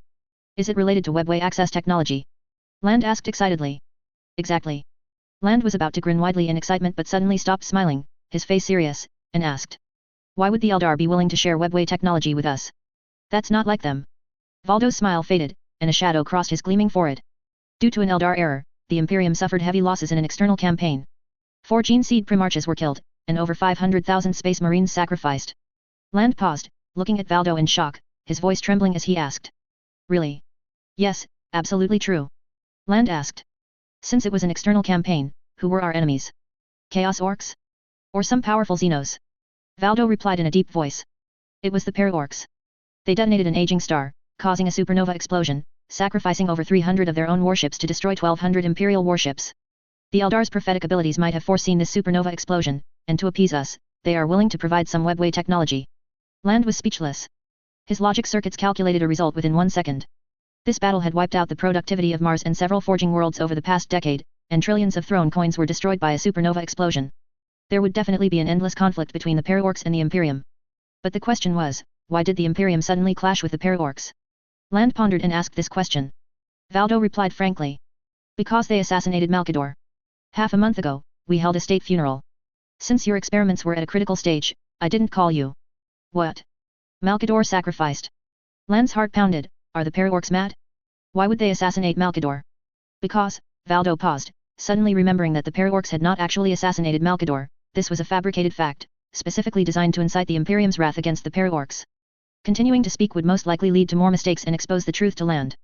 Speaker 1: Is it related to webway access technology? Land asked excitedly. Exactly. Land was about to grin widely in excitement but suddenly stopped smiling, his face serious, and asked. Why would the Eldar be willing to share webway technology with us? That's not like them. Valdo's smile faded, and a shadow crossed his gleaming forehead. Due to an Eldar error, the Imperium suffered heavy losses in an external campaign. 4 Gene Seed Primarchs were killed, and over 500,000 Space Marines sacrificed. Land paused, looking at Valdo in shock, his voice trembling as he asked. Really? Yes, absolutely true. Land asked. Since it was an external campaign, who were our enemies? Chaos Orcs? Or some powerful Xenos? Valdo replied in a deep voice. It was the Para-Orcs. They detonated an aging star, causing a supernova explosion, sacrificing over 300 of their own warships to destroy 1,200 Imperial warships. The Eldar's prophetic abilities might have foreseen this supernova explosion, and to appease us, they are willing to provide some webway technology. Land was speechless. His logic circuits calculated a result within 1 second. This battle had wiped out the productivity of Mars and several forging worlds over the past decade, and trillions of throne coins were destroyed by a supernova explosion. There would definitely be an endless conflict between the Para-Orcs and the Imperium. But the question was, why did the Imperium suddenly clash with the Para-Orcs? Land pondered and asked this question. Valdo replied frankly. Because they assassinated Malkador. Half a month ago, we held a state funeral. Since your experiments were at a critical stage, I didn't call you. What? Malkador sacrificed. Land's heart pounded. Are the Para-Orcs mad? Why would they assassinate Malkador? Because, Valdo paused, suddenly remembering that the Para-Orcs had not actually assassinated Malkador. This was a fabricated fact, specifically designed to incite the Imperium's wrath against the Para-Orcs. Continuing to speak would most likely lead to more mistakes and expose the truth to Land.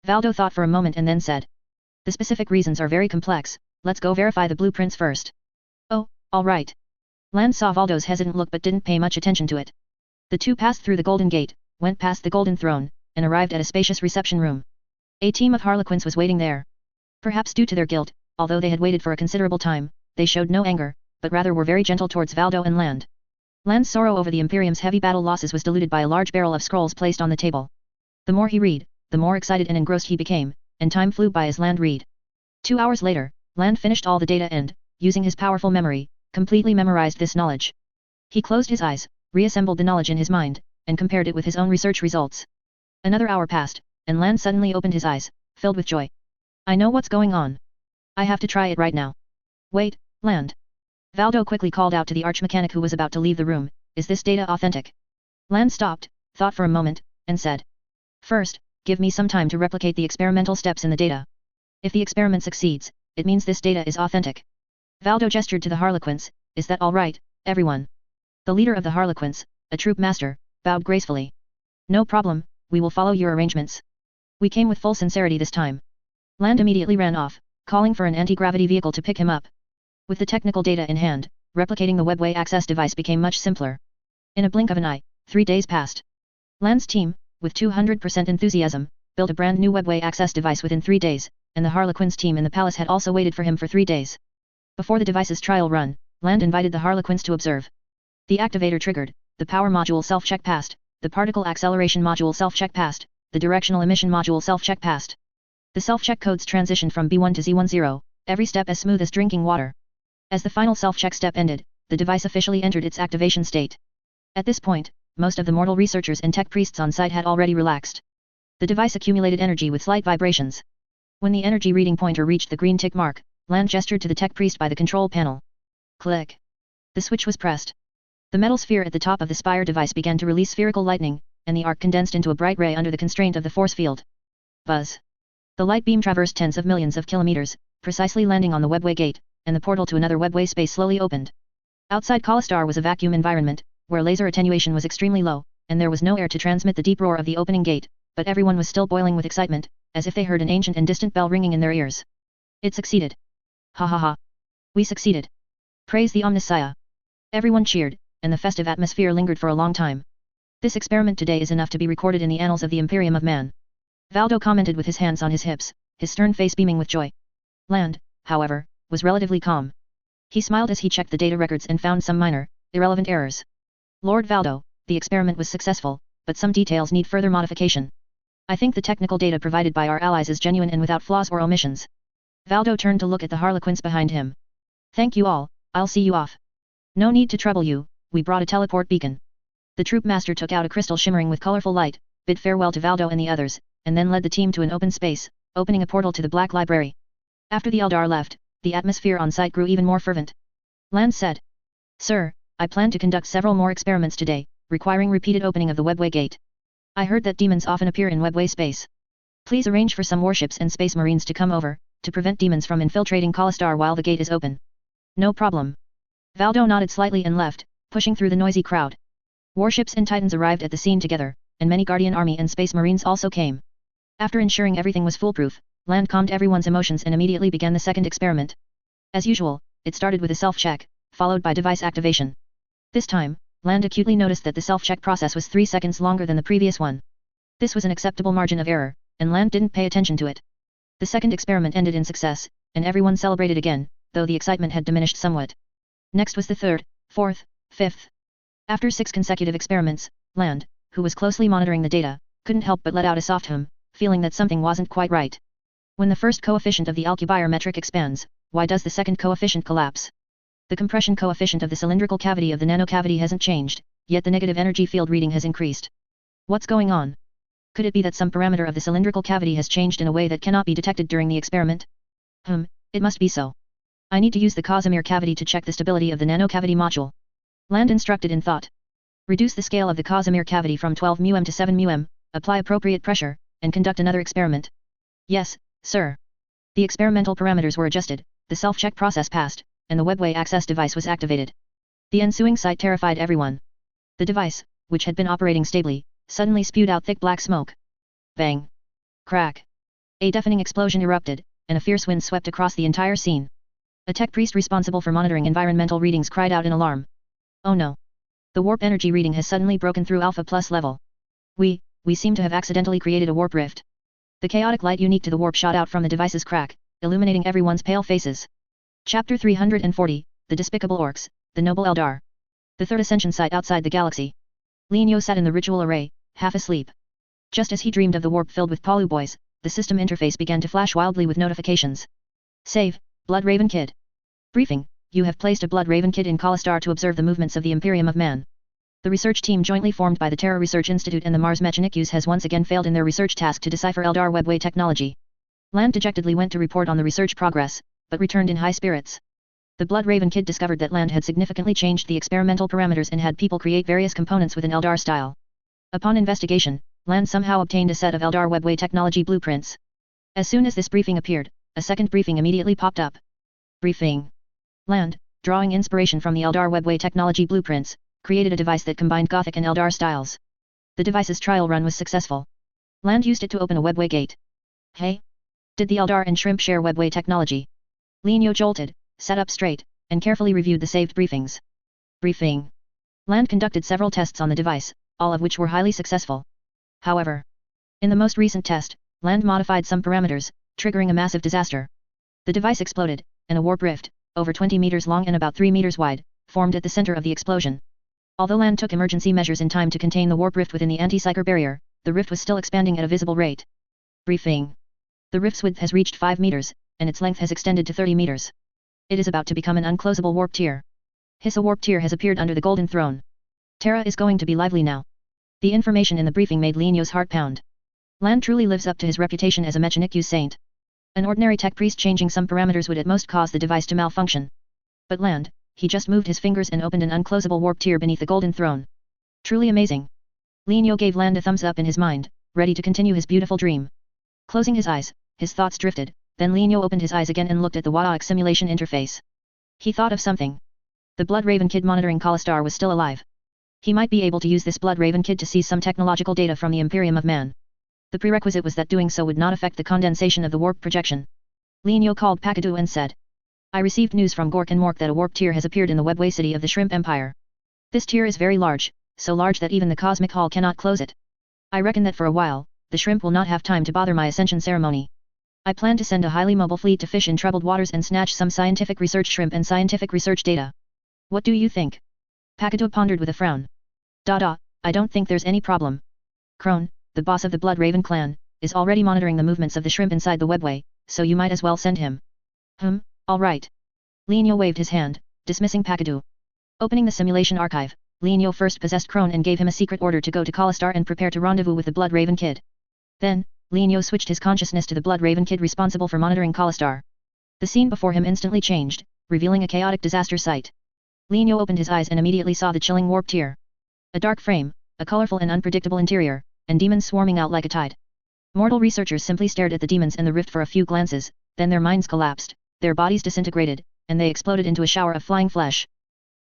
Speaker 1: Valdo thought for a moment and then said. The specific reasons are very complex, let's go verify the blueprints first. Oh, all right. Land saw Valdo's hesitant look but didn't pay much attention to it. The two passed through the Golden Gate, went past the Golden Throne, and arrived at a spacious reception room. A team of Harlequins was waiting there. Perhaps due to their guilt, although they had waited for a considerable time, they showed no anger, but rather were very gentle towards Valdo and Land. Land's sorrow over the Imperium's heavy battle losses was diluted by a large barrel of scrolls placed on the table. The more he read, the more excited and engrossed he became, and time flew by as Land read. 2 hours later, Land finished all the data and, using his powerful memory, completely memorized this knowledge. He closed his eyes, reassembled the knowledge in his mind, and compared it with his own research results. Another hour passed, and Land suddenly opened his eyes, filled with joy. I know what's going on. I have to try it right now. Wait, Land. Valdo quickly called out to the archmechanic who was about to leave the room, is this data authentic? Land stopped, thought for a moment, and said. First, give me some time to replicate the experimental steps in the data. If the experiment succeeds, it means this data is authentic. Valdo gestured to the Harlequins, is that all right, everyone? The leader of the Harlequins, a troop master, bowed gracefully. No problem, we will follow your arrangements. We came with full sincerity this time. Land immediately ran off, calling for an anti-gravity vehicle to pick him up. With the technical data in hand, replicating the webway access device became much simpler. In a blink of an eye, 3 days passed. Land's team, with 200% enthusiasm, built a brand new webway access device within 3 days, and the Harlequins team in the palace had also waited for him for 3 days. Before the device's trial run, Land invited the Harlequins to observe. The activator triggered, the power module self-check passed, the particle acceleration module self-check passed, the directional emission module self-check passed. The self-check codes transitioned from B1 to Z10, every step as smooth as drinking water. As the final self-check step ended, the device officially entered its activation state. At this point, most of the mortal researchers and tech priests on site had already relaxed. The device accumulated energy with slight vibrations. When the energy reading pointer reached the green tick mark, Land gestured to the tech priest by the control panel. Click. The switch was pressed. The metal sphere at the top of the spire device began to release spherical lightning, and the arc condensed into a bright ray under the constraint of the force field. Buzz. The light beam traversed tens of millions of kilometers, precisely landing on the webway gate, and the portal to another webway space slowly opened. Outside Kalastar was a vacuum environment, where laser attenuation was extremely low, and there was no air to transmit the deep roar of the opening gate, but everyone was still boiling with excitement, as if they heard an ancient and distant bell ringing in their ears. It succeeded. Ha ha ha. We succeeded. Praise the Omnissiah. Everyone cheered, and the festive atmosphere lingered for a long time. This experiment today is enough to be recorded in the annals of the Imperium of Man. Valdo commented with his hands on his hips, his stern face beaming with joy. Land, however, was relatively calm. He smiled as he checked the data records and found some minor, irrelevant errors. Lord Valdo, the experiment was successful, but some details need further modification. I think the technical data provided by our allies is genuine and without flaws or omissions. Valdo turned to look at the Harlequins behind him. Thank you all, I'll see you off. No need to trouble you, we brought a teleport beacon. The troop master took out a crystal shimmering with colorful light, bid farewell to Valdo and the others, and then led the team to an open space, opening a portal to the Black Library. After the Eldar left, the atmosphere on site grew even more fervent. Land said. Sir, I plan to conduct several more experiments today, requiring repeated opening of the webway gate. I heard that demons often appear in webway space. Please arrange for some warships and space marines to come over, to prevent demons from infiltrating Kalastar while the gate is open. No problem. Valdo nodded slightly and left, pushing through the noisy crowd. Warships and Titans arrived at the scene together, and many Guardian Army and Space Marines also came. After ensuring everything was foolproof, Land calmed everyone's emotions and immediately began the second experiment. As usual, it started with a self-check, followed by device activation. This time, Land acutely noticed that the self-check process was 3 seconds longer than the previous one. This was an acceptable margin of error, and Land didn't pay attention to it. The second experiment ended in success, and everyone celebrated again, though the excitement had diminished somewhat. Next was the third, fourth, fifth. After 6 consecutive experiments, Land, who was closely monitoring the data, couldn't help but let out a soft hum, feeling that something wasn't quite right. When the first coefficient of the Alcubierre metric expands, why does the second coefficient collapse? The compression coefficient of the cylindrical cavity of the nanocavity hasn't changed, yet the negative energy field reading has increased. What's going on? Could it be that some parameter of the cylindrical cavity has changed in a way that cannot be detected during the experiment? It must be so. I need to use the Casimir cavity to check the stability of the nanocavity module. Land instructed in thought. Reduce the scale of the Casimir cavity from 12 μm to 7 μm, apply appropriate pressure, and conduct another experiment. Yes, sir. The experimental parameters were adjusted, the self-check process passed, and the webway access device was activated. The ensuing sight terrified everyone. The device, which had been operating stably, suddenly spewed out thick black smoke. Bang! Crack! A deafening explosion erupted, and a fierce wind swept across the entire scene. A tech priest responsible for monitoring environmental readings cried out in alarm. Oh no! The warp energy reading has suddenly broken through Alpha Plus level. We seem to have accidentally created a warp rift. The chaotic light unique to the warp shot out from the device's crack, illuminating everyone's pale faces. Chapter 340, The Despicable Orcs, The Noble Eldar. The third ascension site outside the galaxy. Lienyo sat in the ritual array, half asleep. Just as he dreamed of the warp filled with Palu boys, the system interface began to flash wildly with notifications. Save, Blood Raven Kid. Briefing, you have placed a Blood Raven Kid in Kalastar to observe the movements of the Imperium of Man. The research team jointly formed by the Terra Research Institute and the Mars Mechanics has once again failed in their research task to decipher Eldar webway technology. Land dejectedly went to report on the research progress, but returned in high spirits. The Blood Raven Kid discovered that Land had significantly changed the experimental parameters and had people create various components with an Eldar style. Upon investigation, Land somehow obtained a set of Eldar webway technology blueprints. As soon as this briefing appeared, a second briefing immediately popped up. Briefing. Land, drawing inspiration from the Eldar webway technology blueprints, created a device that combined Gothic and Eldar styles. The device's trial run was successful. Land used it to open a webway gate. Hey? Did the Eldar and Shrimp share webway technology? Lienyo jolted, sat up straight, and carefully reviewed the saved briefings. Briefing. Land conducted several tests on the device, all of which were highly successful. However, in the most recent test, Land modified some parameters, triggering a massive disaster. The device exploded, and a warp rift, over 20 meters long and about 3 meters wide, formed at the center of the explosion. Although Land took emergency measures in time to contain the warp rift within the anti-psyker barrier, the rift was still expanding at a visible rate. Briefing. The rift's width has reached 5 meters, and its length has extended to 30 meters. It is about to become an unclosable warp tier. Hiss, a warp tier has appeared under the Golden Throne. Terra is going to be lively now. The information in the briefing made Lienyo's heart pound. Land truly lives up to his reputation as a Mechanics saint. An ordinary tech priest changing some parameters would at most cause the device to malfunction. But Land, he just moved his fingers and opened an unclosable warp tier beneath the golden throne. Truly amazing. Linyo gave Land a thumbs up in his mind, ready to continue his beautiful dream. Closing his eyes, his thoughts drifted, then Linyo opened his eyes again and looked at the WarHammer simulation interface. He thought of something. The Blood Raven Kid monitoring Kalastar was still alive. He might be able to use this Blood Raven Kid to seize some technological data from the Imperium of Man. The prerequisite was that doing so would not affect the condensation of the warp projection. Linyo called Pakadu and said, I received news from Gork and Mork that a warp tier has appeared in the webway city of the Shrimp Empire. This tier is very large, so large that even the Cosmic Hall cannot close it. I reckon that for a while, the shrimp will not have time to bother my ascension ceremony. I plan to send a highly mobile fleet to fish in troubled waters and snatch some scientific research shrimp and scientific research data. What do you think? Pakadu pondered with a frown. I don't think there's any problem. Crone, the boss of the Blood Raven clan, is already monitoring the movements of the shrimp inside the webway, so you might as well send him. Alright. Linyo waved his hand, dismissing Pakadu. Opening the simulation archive, Linyo first possessed Crone and gave him a secret order to go to Kalastar and prepare to rendezvous with the Blood Raven Kid. Then, Linyo switched his consciousness to the Blood Raven Kid responsible for monitoring Kalastar. The scene before him instantly changed, revealing a chaotic disaster site. Linyo opened his eyes and immediately saw the chilling warp tier. A dark frame, a colorful and unpredictable interior, and demons swarming out like a tide. Mortal researchers simply stared at the demons in the rift for a few glances, then their minds collapsed, their bodies disintegrated, and they exploded into a shower of flying flesh.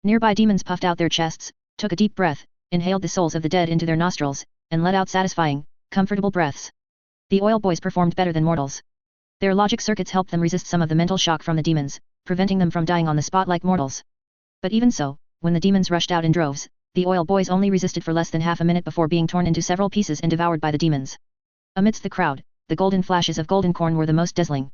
Speaker 1: Nearby demons puffed out their chests, took a deep breath, inhaled the souls of the dead into their nostrils, and let out satisfying, comfortable breaths. The oil boys performed better than mortals. Their logic circuits helped them resist some of the mental shock from the demons, preventing them from dying on the spot like mortals. But even so, when the demons rushed out in droves, the oil boys only resisted for less than half a minute before being torn into several pieces and devoured by the demons. Amidst the crowd, the golden flashes of golden corn were the most dazzling.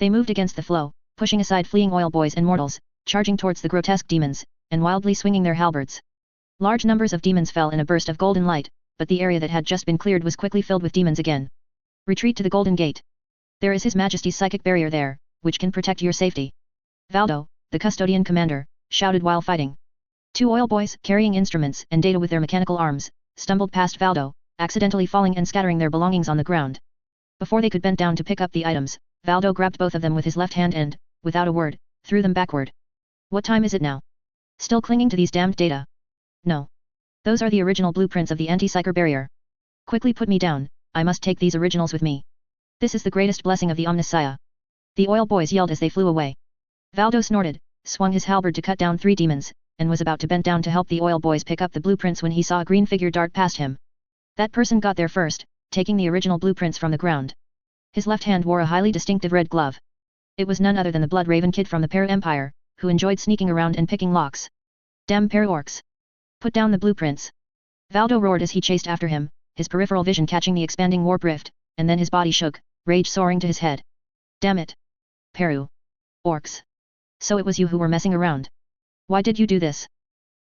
Speaker 1: They moved against the flow, pushing aside fleeing oil boys and mortals, charging towards the grotesque demons, and wildly swinging their halberds. Large numbers of demons fell in a burst of golden light, but the area that had just been cleared was quickly filled with demons again. Retreat to the Golden Gate. There is His Majesty's psychic barrier there, which can protect your safety. Valdo, the custodian commander, shouted while fighting. Two oil boys, carrying instruments and data with their mechanical arms, stumbled past Valdo, accidentally falling and scattering their belongings on the ground. Before they could bend down to pick up the items, Valdo grabbed both of them with his left hand and, without a word, threw them backward. What time is it now? Still clinging to these damned data? No. Those are the original blueprints of the anti-psyker barrier. Quickly put me down, I must take these originals with me. This is the greatest blessing of the Omnissiah. The oil boys yelled as they flew away. Valdo snorted, swung his halberd to cut down 3 demons, and was about to bend down to help the oil boys pick up the blueprints when he saw a green figure dart past him. That person got there first, taking the original blueprints from the ground. His left hand wore a highly distinctive red glove. It was none other than the Blood Raven Kid from the Para Empire, who enjoyed sneaking around and picking locks. Damn para-orcs! Put down the blueprints! Valdo roared as he chased after him, his peripheral vision catching the expanding warp rift, and then his body shook, rage soaring to his head. Damn it! Peru! Orcs! So it was you who were messing around. Why did you do this?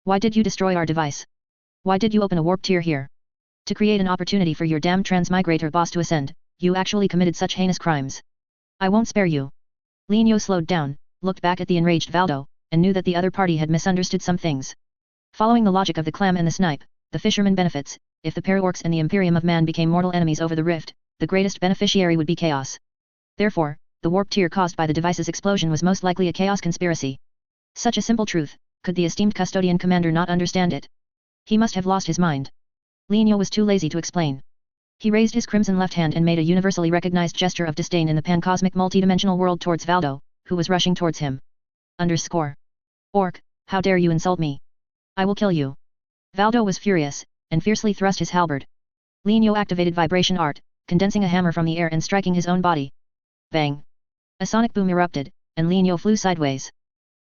Speaker 1: Why did you destroy our device? Why did you open a warp tier here? To create an opportunity for your damn transmigrator boss to ascend, you actually committed such heinous crimes. I won't spare you. Linyo slowed down, looked back at the enraged Valdo, and knew that the other party had misunderstood some things. Following the logic of the clam and the snipe, the fisherman benefits. If the para-orcs and the Imperium of Man became mortal enemies over the rift, the greatest beneficiary would be chaos. Therefore, the warp tier caused by the device's explosion was most likely a chaos conspiracy. Such a simple truth, could the esteemed custodian commander not understand it? He must have lost his mind. Linyo was too lazy to explain. He raised his crimson left hand and made a universally recognized gesture of disdain in the pancosmic multidimensional world towards Valdo, who was rushing towards him. Underscore. Orc, how dare you insult me? I will kill you. Valdo was furious, and fiercely thrust his halberd. Linyo activated vibration art, condensing a hammer from the air and striking his own body. Bang! A sonic boom erupted, and Linyo flew sideways.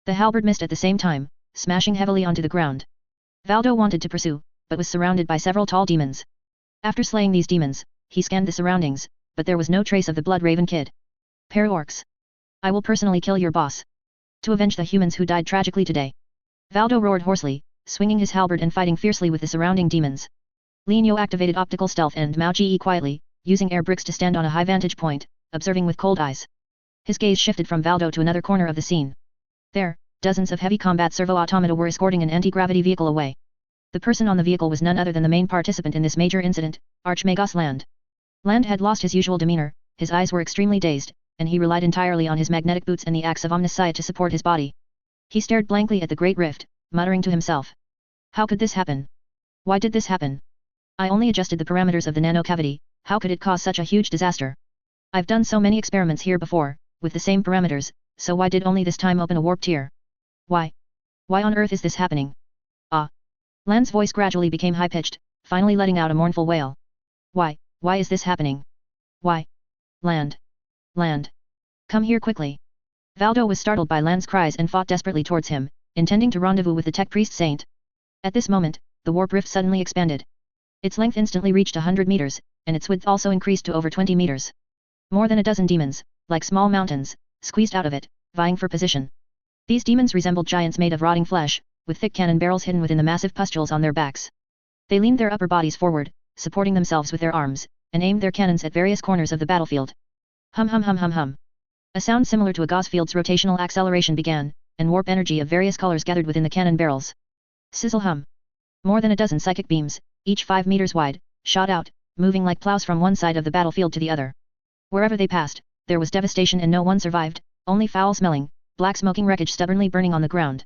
Speaker 1: The halberd missed at the same time, smashing heavily onto the ground. Valdo wanted to pursue, but was surrounded by several tall demons. After slaying these demons, he scanned the surroundings, but there was no trace of the Blood Raven Kid. Para-orcs! I will personally kill your boss. To avenge the humans who died tragically today. Valdo roared hoarsely, swinging his halberd and fighting fiercely with the surrounding demons. Linyo activated optical stealth and Mao-Ge quietly, using air bricks to stand on a high vantage point, observing with cold eyes. His gaze shifted from Valdo to another corner of the scene. There, dozens of heavy combat servo-automata were escorting an anti-gravity vehicle away. The person on the vehicle was none other than the main participant in this major incident, Archmagos Land. Land had lost his usual demeanor, his eyes were extremely dazed, and he relied entirely on his magnetic boots and the axe of Omnissiah to support his body. He stared blankly at the great rift, muttering to himself. How could this happen? Why did this happen? I only adjusted the parameters of the nano cavity, how could it cause such a huge disaster? I've done so many experiments here before, with the same parameters, so why did only this time open a warp tier? Why? Why on earth is this happening? Ah! Lan's voice gradually became high-pitched, finally letting out a mournful wail. Why is this happening? Why? Land! Land! Come here quickly! Valdo was startled by Lan's cries and fought desperately towards him, intending to rendezvous with the tech priest saint. At this moment, the warp rift suddenly expanded. Its length instantly reached 100 meters, and its width also increased to over 20 meters. More than a dozen demons, like small mountains, squeezed out of it, vying for position. These demons resembled giants made of rotting flesh, with thick cannon barrels hidden within the massive pustules on their backs. They leaned their upper bodies forward, supporting themselves with their arms, and aimed their cannons at various corners of the battlefield. Hum hum hum hum hum. A sound similar to a gauze field's rotational acceleration began, and warp energy of various colors gathered within the cannon barrels. Sizzle hum. More than a dozen psychic beams, each 5 meters wide, shot out, moving like plows from one side of the battlefield to the other. Wherever they passed, there was devastation and no one survived, only foul-smelling, black smoking wreckage stubbornly burning on the ground.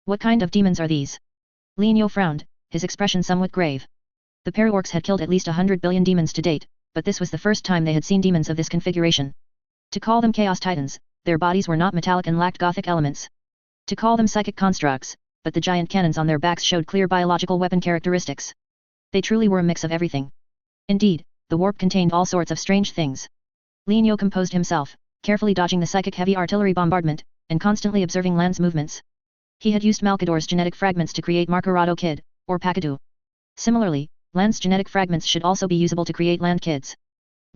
Speaker 1: What kind of demons are these? Lianyo frowned, his expression somewhat grave. The Paraorcs had killed at least 100 billion demons to date, but this was the first time they had seen demons of this configuration. To call them Chaos Titans, their bodies were not metallic and lacked Gothic elements. To call them psychic constructs, but the giant cannons on their backs showed clear biological weapon characteristics. They truly were a mix of everything. Indeed, the warp contained all sorts of strange things. Lianyo composed himself, carefully dodging the psychic heavy artillery bombardment, and constantly observing Lan's movements. He had used Malkador's genetic fragments to create Markarado Kid, or Pakadu. Similarly, Lan's genetic fragments should also be usable to create Land Kids.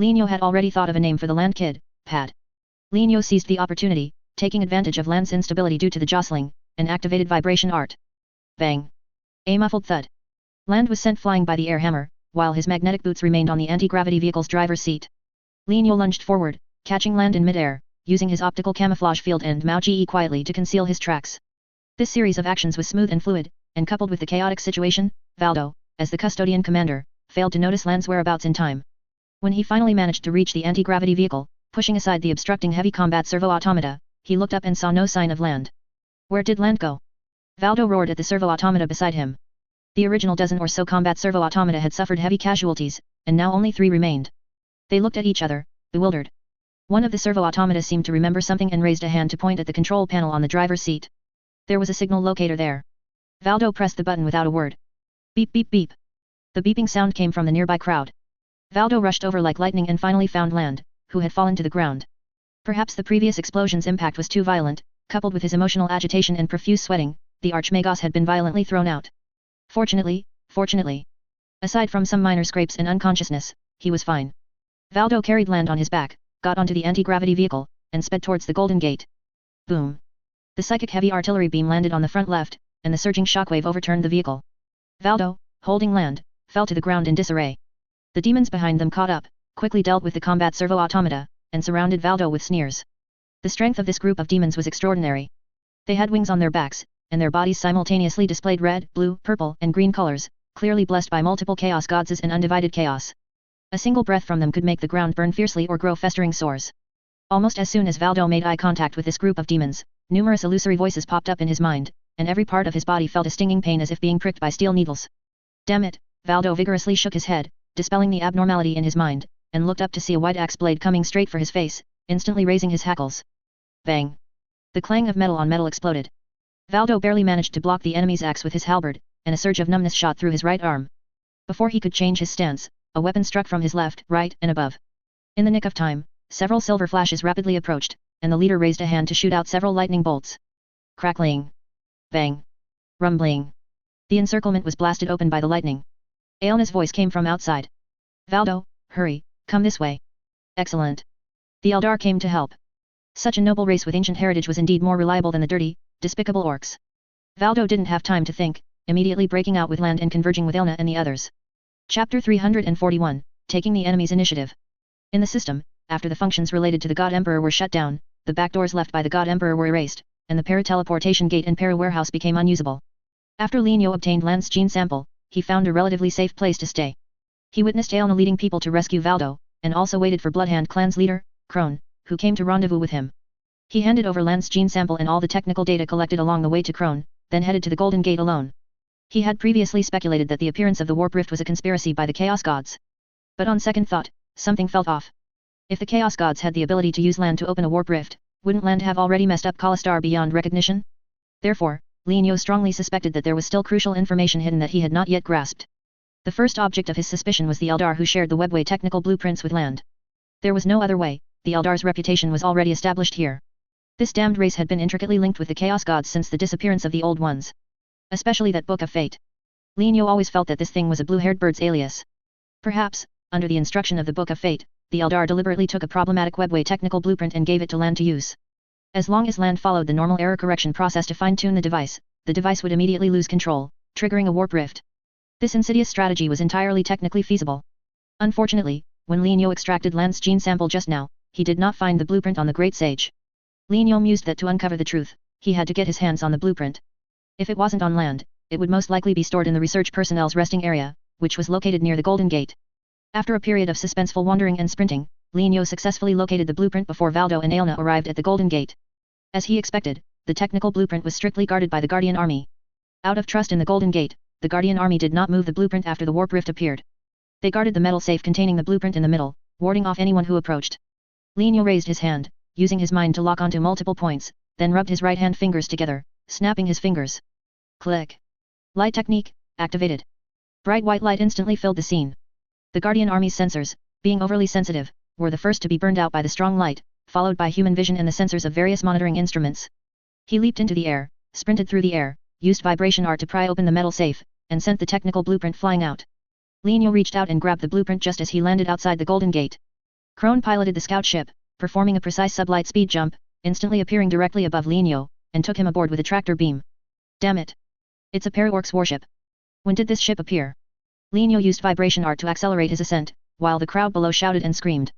Speaker 1: Lianyo had already thought of a name for the Land Kid, Pad. Lianyo seized the opportunity, taking advantage of Lan's instability due to the jostling, and activated vibration art. Bang! A muffled thud. Land was sent flying by the air hammer, while his magnetic boots remained on the anti-gravity vehicle's driver's seat. Lianyo lunged forward, catching Land in midair, using his optical camouflage field and Mao Ge quietly to conceal his tracks. This series of actions was smooth and fluid, and coupled with the chaotic situation, Valdo, as the custodian commander, failed to notice Land's whereabouts in time. When he finally managed to reach the anti-gravity vehicle, pushing aside the obstructing heavy combat servo-automata, he looked up and saw no sign of Land. Where did Land go? Valdo roared at the servo-automata beside him. The original dozen or so combat servo-automata had suffered heavy casualties, and now only 3 remained. They looked at each other, bewildered. One of the servo-automata seemed to remember something and raised a hand to point at the control panel on the driver's seat. There was a signal locator there. Valdo pressed the button without a word. Beep beep beep. The beeping sound came from the nearby crowd. Valdo rushed over like lightning and finally found Land, who had fallen to the ground. Perhaps the previous explosion's impact was too violent, coupled with his emotional agitation and profuse sweating, the Archmagos had been violently thrown out. Fortunately, aside from some minor scrapes and unconsciousness, he was fine. Valdo carried Land on his back, got onto the anti-gravity vehicle, and sped towards the Golden Gate. Boom! The psychic heavy artillery beam landed on the front left, and the surging shockwave overturned the vehicle. Valdo, holding Land, fell to the ground in disarray. The demons behind them caught up, quickly dealt with the combat servo-automata, and surrounded Valdo with sneers. The strength of this group of demons was extraordinary. They had wings on their backs, and their bodies simultaneously displayed red, blue, purple, and green colors, clearly blessed by multiple chaos goddesses and undivided chaos. A single breath from them could make the ground burn fiercely or grow festering sores. Almost as soon as Valdo made eye contact with this group of demons, numerous illusory voices popped up in his mind, and every part of his body felt a stinging pain as if being pricked by steel needles. Damn it, Valdo vigorously shook his head, dispelling the abnormality in his mind, and looked up to see a white axe blade coming straight for his face, instantly raising his hackles. Bang! The clang of metal on metal exploded. Valdo barely managed to block the enemy's axe with his halberd, and a surge of numbness shot through his right arm. Before he could change his stance, a weapon struck from his left, right, and above. In the nick of time, several silver flashes rapidly approached, and the leader raised a hand to shoot out several lightning bolts. Crackling. Bang. Rumbling. The encirclement was blasted open by the lightning. Aelna's voice came from outside. Valdo, hurry, come this way. Excellent. The Eldar came to help. Such a noble race with ancient heritage was indeed more reliable than the dirty, despicable orcs. Valdo didn't have time to think, immediately breaking out with Land and converging with Aelna and the others. Chapter 341, Taking the Enemy's Initiative. In the system, after the functions related to the God Emperor were shut down, the backdoors left by the God Emperor were erased, and the para-teleportation gate and para-warehouse became unusable. After Lianyo obtained Land's gene sample, he found a relatively safe place to stay. He witnessed Aelna leading people to rescue Valdo, and also waited for Bloodhand clan's leader, Crone, who came to rendezvous with him. He handed over Lance's gene sample and all the technical data collected along the way to Crone, then headed to the Golden Gate alone. He had previously speculated that the appearance of the warp rift was a conspiracy by the Chaos Gods. But on second thought, something felt off. If the Chaos Gods had the ability to use land to open a warp rift, wouldn't land have already messed up Kalastar beyond recognition? Therefore, Lienyo strongly suspected that there was still crucial information hidden that he had not yet grasped. The first object of his suspicion was the Eldar who shared the webway technical blueprints with land. There was no other way, the Eldar's reputation was already established here. This damned race had been intricately linked with the Chaos Gods since the disappearance of the Old Ones. Especially that Book of Fate. Lienyo always felt that this thing was a blue-haired bird's alias. Perhaps, under the instruction of the Book of Fate, the Eldar deliberately took a problematic webway technical blueprint and gave it to land to use. As long as land followed the normal error correction process to fine-tune the device would immediately lose control, triggering a warp rift. This insidious strategy was entirely technically feasible. Unfortunately, when Lienyo extracted Lance's gene sample just now, he did not find the blueprint on the Great Sage. Lienyo mused that to uncover the truth, he had to get his hands on the blueprint. If it wasn't on land, it would most likely be stored in the research personnel's resting area, which was located near the Golden Gate. After a period of suspenseful wandering and sprinting, Lienyo successfully located the blueprint before Valdo and Aelna arrived at the Golden Gate. As he expected, the technical blueprint was strictly guarded by the Guardian Army. Out of trust in the Golden Gate, the Guardian Army did not move the blueprint after the warp rift appeared. They guarded the metal safe containing the blueprint in the middle, warding off anyone who approached. Lienyo raised his hand, using his mind to lock onto multiple points, then rubbed his right hand fingers together, snapping his fingers. Click. Light technique, activated. Bright white light instantly filled the scene. The Guardian Army's sensors, being overly sensitive, were the first to be burned out by the strong light, followed by human vision and the sensors of various monitoring instruments. He leaped into the air, sprinted through the air, used vibration art to pry open the metal safe, and sent the technical blueprint flying out. Lienyo reached out and grabbed the blueprint just as he landed outside the Golden Gate. Crone piloted the scout ship, performing a precise sublight speed jump, instantly appearing directly above Lienyo, and took him aboard with a tractor beam. Damn it! It's a Paraorc's warship. When did this ship appear? Lienyo used vibration art to accelerate his ascent, while the crowd below shouted and screamed.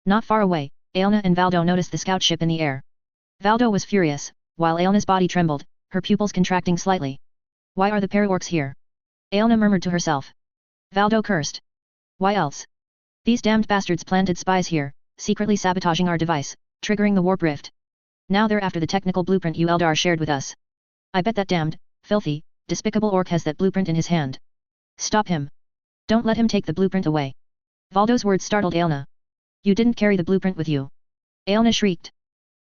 Speaker 1: Not far away, Aelna and Valdo noticed the scout ship in the air. Valdo was furious, while Aelna's body trembled, her pupils contracting slightly. Why are the Paraorcs here? Aelna murmured to herself. Valdo cursed. Why else? These damned bastards planted spies here, secretly sabotaging our device, triggering the warp rift. Now they're after the technical blueprint you Eldar shared with us. I bet that damned, filthy, despicable orc has that blueprint in his hand. Stop him. Don't let him take the blueprint away. Valdo's words startled Aelna. You didn't carry the blueprint with you. Aelna shrieked.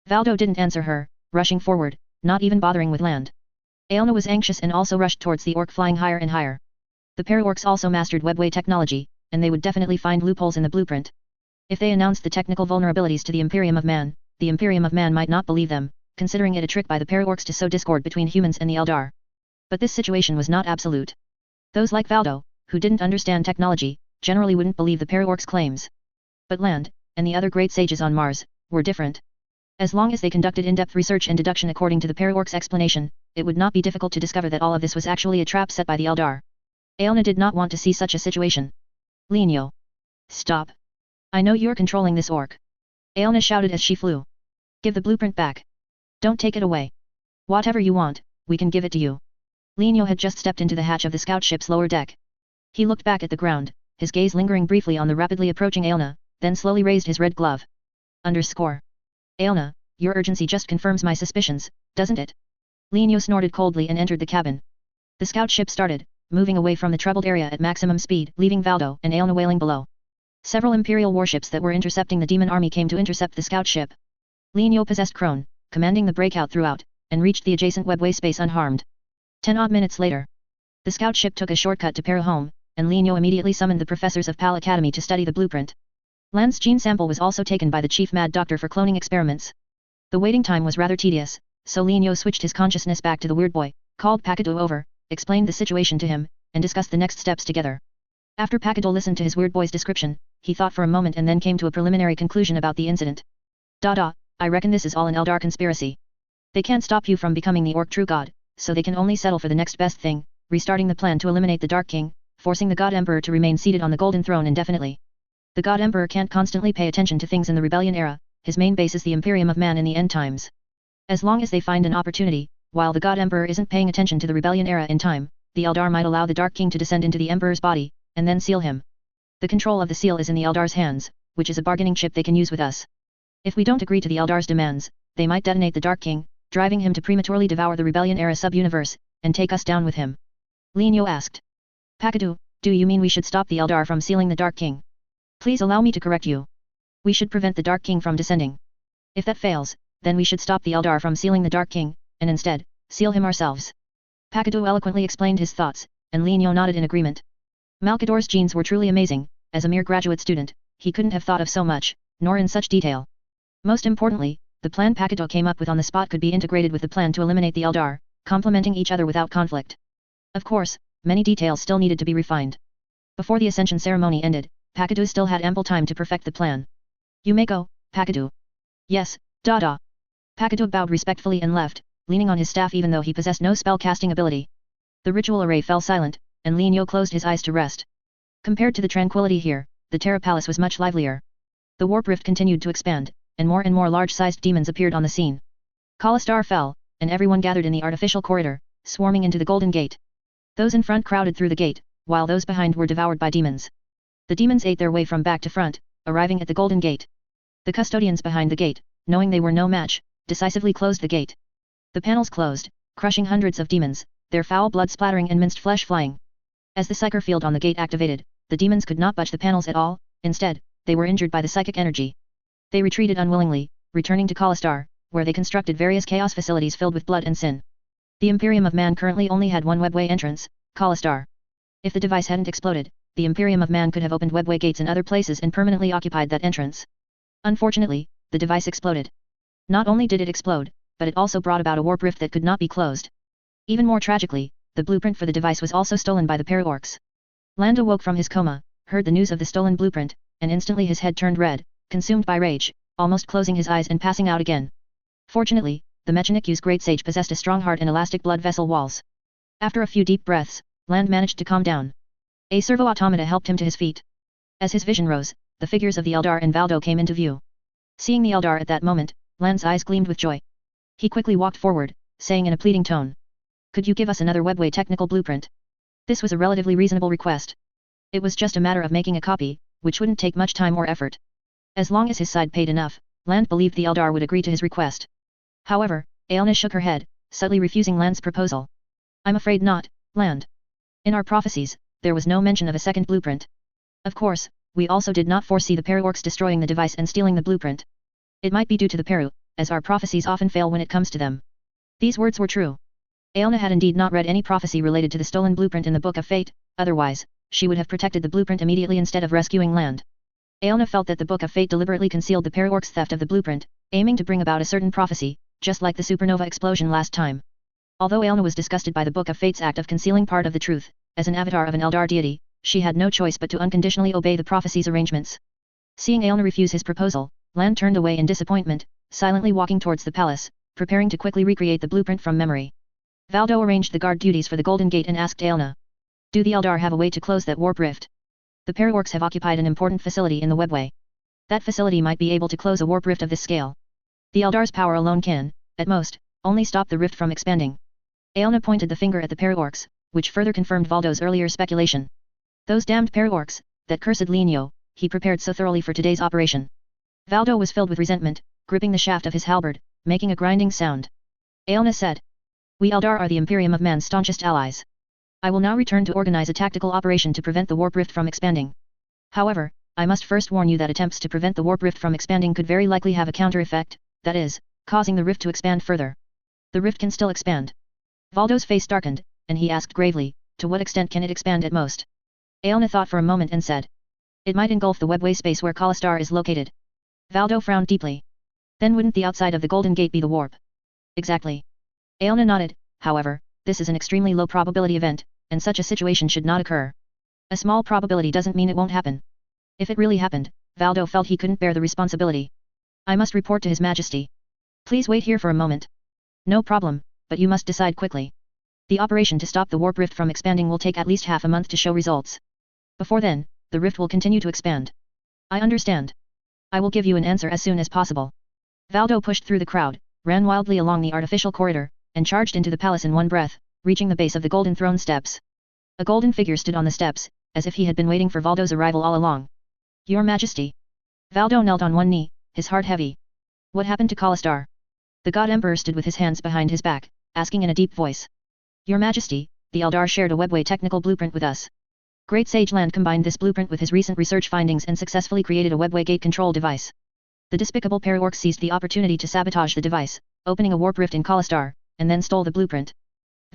Speaker 1: Valdo didn't answer her, rushing forward, not even bothering with land. Aelna was anxious and also rushed towards the orc flying higher and higher. The Paraorcs also mastered webway technology, and they would definitely find loopholes in the blueprint. If they announced the technical vulnerabilities to the Imperium of Man, the Imperium of Man might not believe them, considering it a trick by the Paraorcs to sow discord between humans and the Eldar. But this situation was not absolute. Those like Valdo, who didn't understand technology, generally wouldn't believe the Paraorcs' claims. But Land, and the other great sages on Mars, were different. As long as they conducted in-depth research and deduction according to the Paraorcs' explanation, it would not be difficult to discover that all of this was actually a trap set by the Eldar. Aelna did not want to see such a situation. Lienyo. Stop. I know you're controlling this orc. Aelna shouted as she flew. Give the blueprint back. Don't take it away. Whatever you want, we can give it to you. Lienyo had just stepped into the hatch of the scout ship's lower deck. He looked back at the ground, his gaze lingering briefly on the rapidly approaching Aelna, then slowly raised his red glove. Underscore. Aelna, your urgency just confirms my suspicions, doesn't it? Lienyo snorted coldly and entered the cabin. The scout ship started, moving away from the troubled area at maximum speed, leaving Valdo and Aelna wailing below. Several Imperial warships that were intercepting the demon army came to intercept the scout ship. Lienyo possessed Crone, commanding the breakout throughout, and reached the adjacent webway space unharmed. 10 odd minutes later, the scout ship took a shortcut to Para home, and Lienyo immediately summoned the professors of PAL Academy to study the blueprint. Lance's gene sample was also taken by the chief mad doctor for cloning experiments. The waiting time was rather tedious, so Lienyo switched his consciousness back to the weird boy, called Pakado over, explained the situation to him, and discussed the next steps together. After Pakado listened to his weird boy's description, he thought for a moment and then came to a preliminary conclusion about the incident. I reckon this is all an Eldar conspiracy. They can't stop you from becoming the Orc True God, so they can only settle for the next best thing, restarting the plan to eliminate the Dark King, forcing the God Emperor to remain seated on the Golden Throne indefinitely. The God Emperor can't constantly pay attention to things in the Rebellion era, his main base is the Imperium of Man in the end times. As long as they find an opportunity, while the God Emperor isn't paying attention to the Rebellion era in time, the Eldar might allow the Dark King to descend into the Emperor's body, and then seal him. The control of the seal is in the Eldar's hands, which is a bargaining chip they can use with us. If we don't agree to the Eldar's demands, they might detonate the Dark King, driving him to prematurely devour the Rebellion-era sub-universe, and take us down with him. Lin Yo asked. Pakadu, do you mean we should stop the Eldar from sealing the Dark King? Please allow me to correct you. We should prevent the Dark King from descending. If that fails, then we should stop the Eldar from sealing the Dark King, and instead, seal him ourselves. Pakadu eloquently explained his thoughts, and Lin Yo nodded in agreement. Malkador's genes were truly amazing. As a mere graduate student, he couldn't have thought of so much, nor in such detail. Most importantly, the plan Pakadu came up with on the spot could be integrated with the plan to eliminate the Eldar, complementing each other without conflict. Of course, many details still needed to be refined. Before the ascension ceremony ended, Pakadu still had ample time to perfect the plan. You may go, Pakadu. Yes, Dada. Pakadu bowed respectfully and left, leaning on his staff even though he possessed no spell-casting ability. The ritual array fell silent, and Lin Yo closed his eyes to rest. Compared to the tranquility here, the Terra Palace was much livelier. The warp rift continued to expand, and more large-sized demons appeared on the scene. Kalastar fell, and everyone gathered in the artificial corridor, swarming into the Golden Gate. Those in front crowded through the gate, while those behind were devoured by demons. The demons ate their way from back to front, arriving at the Golden Gate. The custodians behind the gate, knowing they were no match, decisively closed the gate. The panels closed, crushing hundreds of demons, their foul blood splattering and minced flesh flying. As the psyker field on the gate activated, the demons could not budge the panels at all, instead, they were injured by the psychic energy. They retreated unwillingly, returning to Kalastar, where they constructed various chaos facilities filled with blood and sin. The Imperium of Man currently only had one webway entrance, Kalastar. If the device hadn't exploded, the Imperium of Man could have opened webway gates in other places and permanently occupied that entrance. Unfortunately, the device exploded. Not only did it explode, but it also brought about a warp rift that could not be closed. Even more tragically, the blueprint for the device was also stolen by the Para-Orcs. Land awoke from his coma, heard the news of the stolen blueprint, and instantly his head turned red, consumed by rage, almost closing his eyes and passing out again. Fortunately, the Mechanicu's great sage possessed a strong heart and elastic blood vessel walls. After a few deep breaths, Land managed to calm down. A servo-automata helped him to his feet. As his vision rose, the figures of the Eldar and Valdo came into view. Seeing the Eldar at that moment, Land's eyes gleamed with joy. He quickly walked forward, saying in a pleading tone, "Could you give us another webway technical blueprint?" This was a relatively reasonable request. It was just a matter of making a copy, which wouldn't take much time or effort. As long as his side paid enough, Land believed the Eldar would agree to his request. However, Aelna shook her head, subtly refusing Land's proposal. "I'm afraid not, Land. In our prophecies, there was no mention of a second blueprint. Of course, we also did not foresee the Para-Orcs destroying the device and stealing the blueprint. It might be due to the Peru, as our prophecies often fail when it comes to them." These words were true. Aelna had indeed not read any prophecy related to the stolen blueprint in the Book of Fate, otherwise, she would have protected the blueprint immediately instead of rescuing Land. Aelna felt that the Book of Fate deliberately concealed the Para-Orcs' theft of the blueprint, aiming to bring about a certain prophecy, just like the supernova explosion last time. Although Aelna was disgusted by the Book of Fate's act of concealing part of the truth, as an avatar of an Eldar deity, she had no choice but to unconditionally obey the prophecy's arrangements. Seeing Aelna refuse his proposal, Land turned away in disappointment, silently walking towards the palace, preparing to quickly recreate the blueprint from memory. Valdo arranged the guard duties for the Golden Gate and asked Aelna, "Do the Eldar have a way to close that warp rift?" The Para-Orcs have occupied an important facility in the webway. That facility might be able to close a warp rift of this scale. The Eldar's power alone can, at most, only stop the rift from expanding. Aelna pointed the finger at the Para-Orcs, which further confirmed Valdo's earlier speculation. Those damned Para-Orcs, that cursed Lin Yo, he prepared so thoroughly for today's operation. Valdo was filled with resentment, gripping the shaft of his halberd, making a grinding sound. Aelna said, "We Eldar are the Imperium of Man's staunchest allies. I will now return to organize a tactical operation to prevent the warp rift from expanding. However, I must first warn you that attempts to prevent the warp rift from expanding could very likely have a counter effect, that is, causing the rift to expand further. The rift can still expand." Valdo's face darkened, and he asked gravely, "To what extent can it expand at most?" Aelna thought for a moment and said, "It might engulf the webway space where Kalastar is located." Valdo frowned deeply. "Then wouldn't the outside of the Golden Gate be the warp?" "Exactly." Aelna nodded. "However, this is an extremely low probability event, and such a situation should not occur. A small probability doesn't mean it won't happen. If it really happened, Valdo felt he couldn't bear the responsibility. I must report to His Majesty. Please wait here for a moment." "No problem, but you must decide quickly. The operation to stop the warp rift from expanding will take at least half a month to show results. Before then, the rift will continue to expand." "I understand. I will give you an answer as soon as possible." Valdo pushed through the crowd, ran wildly along the artificial corridor, and charged into the palace in one breath, reaching the base of the golden throne steps. A golden figure stood on the steps, as if he had been waiting for Valdo's arrival all along. "Your Majesty." Valdo knelt on one knee, his heart heavy. What happened to Kalastar? The God Emperor stood with his hands behind his back, asking in a deep voice. Your Majesty, the Eldar shared a webway technical blueprint with us. Great Sage Land combined this blueprint with his recent research findings and successfully created a webway gate control device. The despicable para-orcs seized the opportunity to sabotage the device, opening a warp rift in Kalastar, and then stole the blueprint.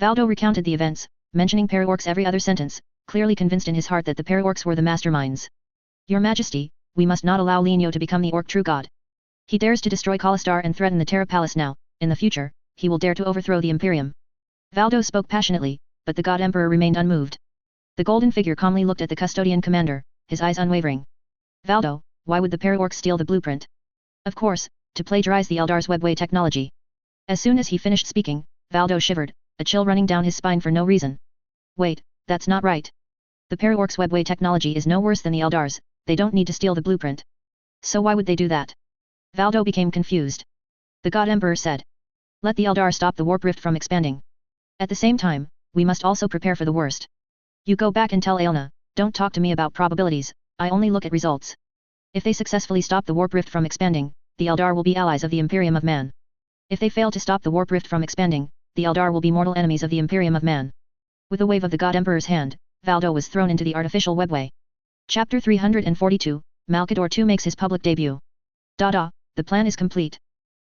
Speaker 1: Valdo recounted the events, mentioning para-orcs every other sentence, clearly convinced in his heart that the para-orcs were the masterminds. Your Majesty, we must not allow Lenio to become the orc true god. He dares to destroy Kalastar and threaten the Terra Palace now. In the future, he will dare to overthrow the Imperium. Valdo spoke passionately, but the God Emperor remained unmoved. The golden figure calmly looked at the custodian commander, his eyes unwavering. Valdo, why would the para-orcs steal the blueprint? Of course, to plagiarize the Eldar's webway technology. As soon as he finished speaking, Valdo shivered, a chill running down his spine for no reason. Wait, that's not right. The para-orcs' webway technology is no worse than the Eldar's, they don't need to steal the blueprint. So why would they do that? Valdo became confused. The God Emperor said. Let the Eldar stop the warp rift from expanding. At the same time, we must also prepare for the worst. You go back and tell Aelna, don't talk to me about probabilities, I only look at results. If they successfully stop the warp rift from expanding, the Eldar will be allies of the Imperium of Man. If they fail to stop the warp rift from expanding, the Eldar will be mortal enemies of the Imperium of Man. With a wave of the God Emperor's hand, Valdo was thrown into the artificial webway. Chapter 342, Malkador II makes his public debut. The plan is complete.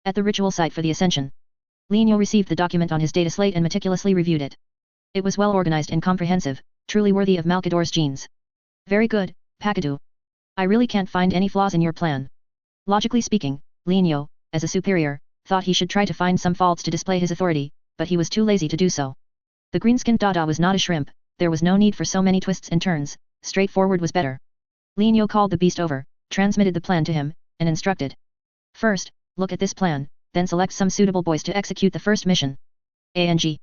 Speaker 1: At the ritual site for the Ascension, Lenio received the document on his data slate and meticulously reviewed it. It was well organized and comprehensive, truly worthy of Malkador's genes. Very good, Pakadu. I really can't find any flaws in your plan. Logically speaking, Lenio, as a superior, thought he should try to find some faults to display his authority, but he was too lazy to do so. The green-skinned Dada was not a shrimp, there was no need for so many twists and turns, straightforward was better. Lenio called the beast over, transmitted the plan to him, and instructed. First, look at this plan, then select some suitable boys to execute the first mission. ANG.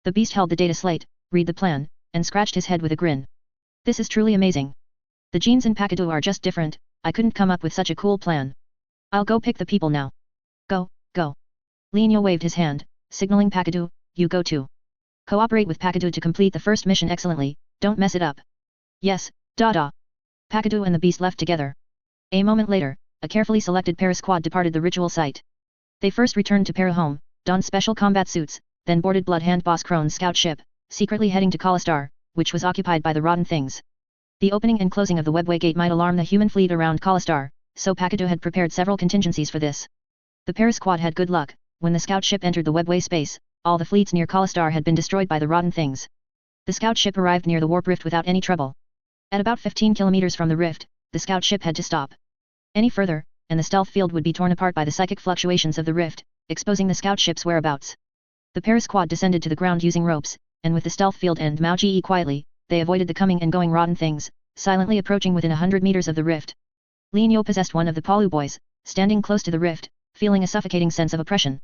Speaker 1: The beast held the data slate, read the plan, and scratched his head with a grin. This is truly amazing. The genes in Pakadu are just different, I couldn't come up with such a cool plan. I'll go pick the people now. Go, go. Lenio waved his hand, signaling Pakadu, you go too. Cooperate with Pakadu to complete the first mission excellently, don't mess it up. Yes, Dada. Pakadu and the beast left together. A moment later, a carefully selected para squad departed the ritual site. They first returned to para home, donned special combat suits, then boarded Blood Hand Boss Krone's scout ship, secretly heading to Kalastar, which was occupied by the rotten things. The opening and closing of the webway gate might alarm the human fleet around Kalastar, so Pakadu had prepared several contingencies for this. The para squad had good luck. When the scout ship entered the webway space, all the fleets near Kalastar had been destroyed by the rotten things. The scout ship arrived near the warp rift without any trouble. At about 15 kilometers from the rift, the scout ship had to stop. Any further, and the stealth field would be torn apart by the psychic fluctuations of the rift, exposing the scout ship's whereabouts. The para squad descended to the ground using ropes, and with the stealth field and Mao Ge quietly, they avoided the coming and going rotten things, silently approaching within 100 meters of the rift. Lenio possessed one of the Palu boys, standing close to the rift, feeling a suffocating sense of oppression.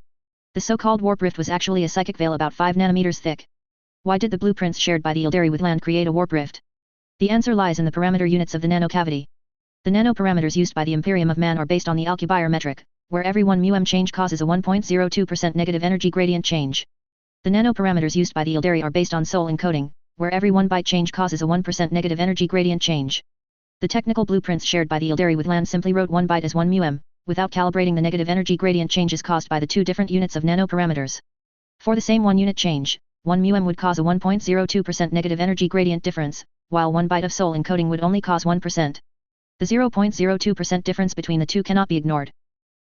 Speaker 1: The so-called warp rift was actually a psychic veil about 5 nanometers thick. Why did the blueprints shared by the Ildari with land create a warp rift? The answer lies in the parameter units of the nanocavity. The nanoparameters used by the Imperium of Man are based on the Alcubierre metric, where every 1 μm change causes a 1.02% negative energy gradient change. The nanoparameters used by the Ildari are based on soul encoding, where every 1 byte change causes a 1% negative energy gradient change. The technical blueprints shared by the Ildari with land simply wrote 1 byte as 1 μm, without calibrating the negative energy gradient changes caused by the two different units of nanoparameters. For the same 1 unit change, 1 μm would cause a 1.02% negative energy gradient difference, while 1 byte of soul encoding would only cause 1%. The 0.02% difference between the two cannot be ignored.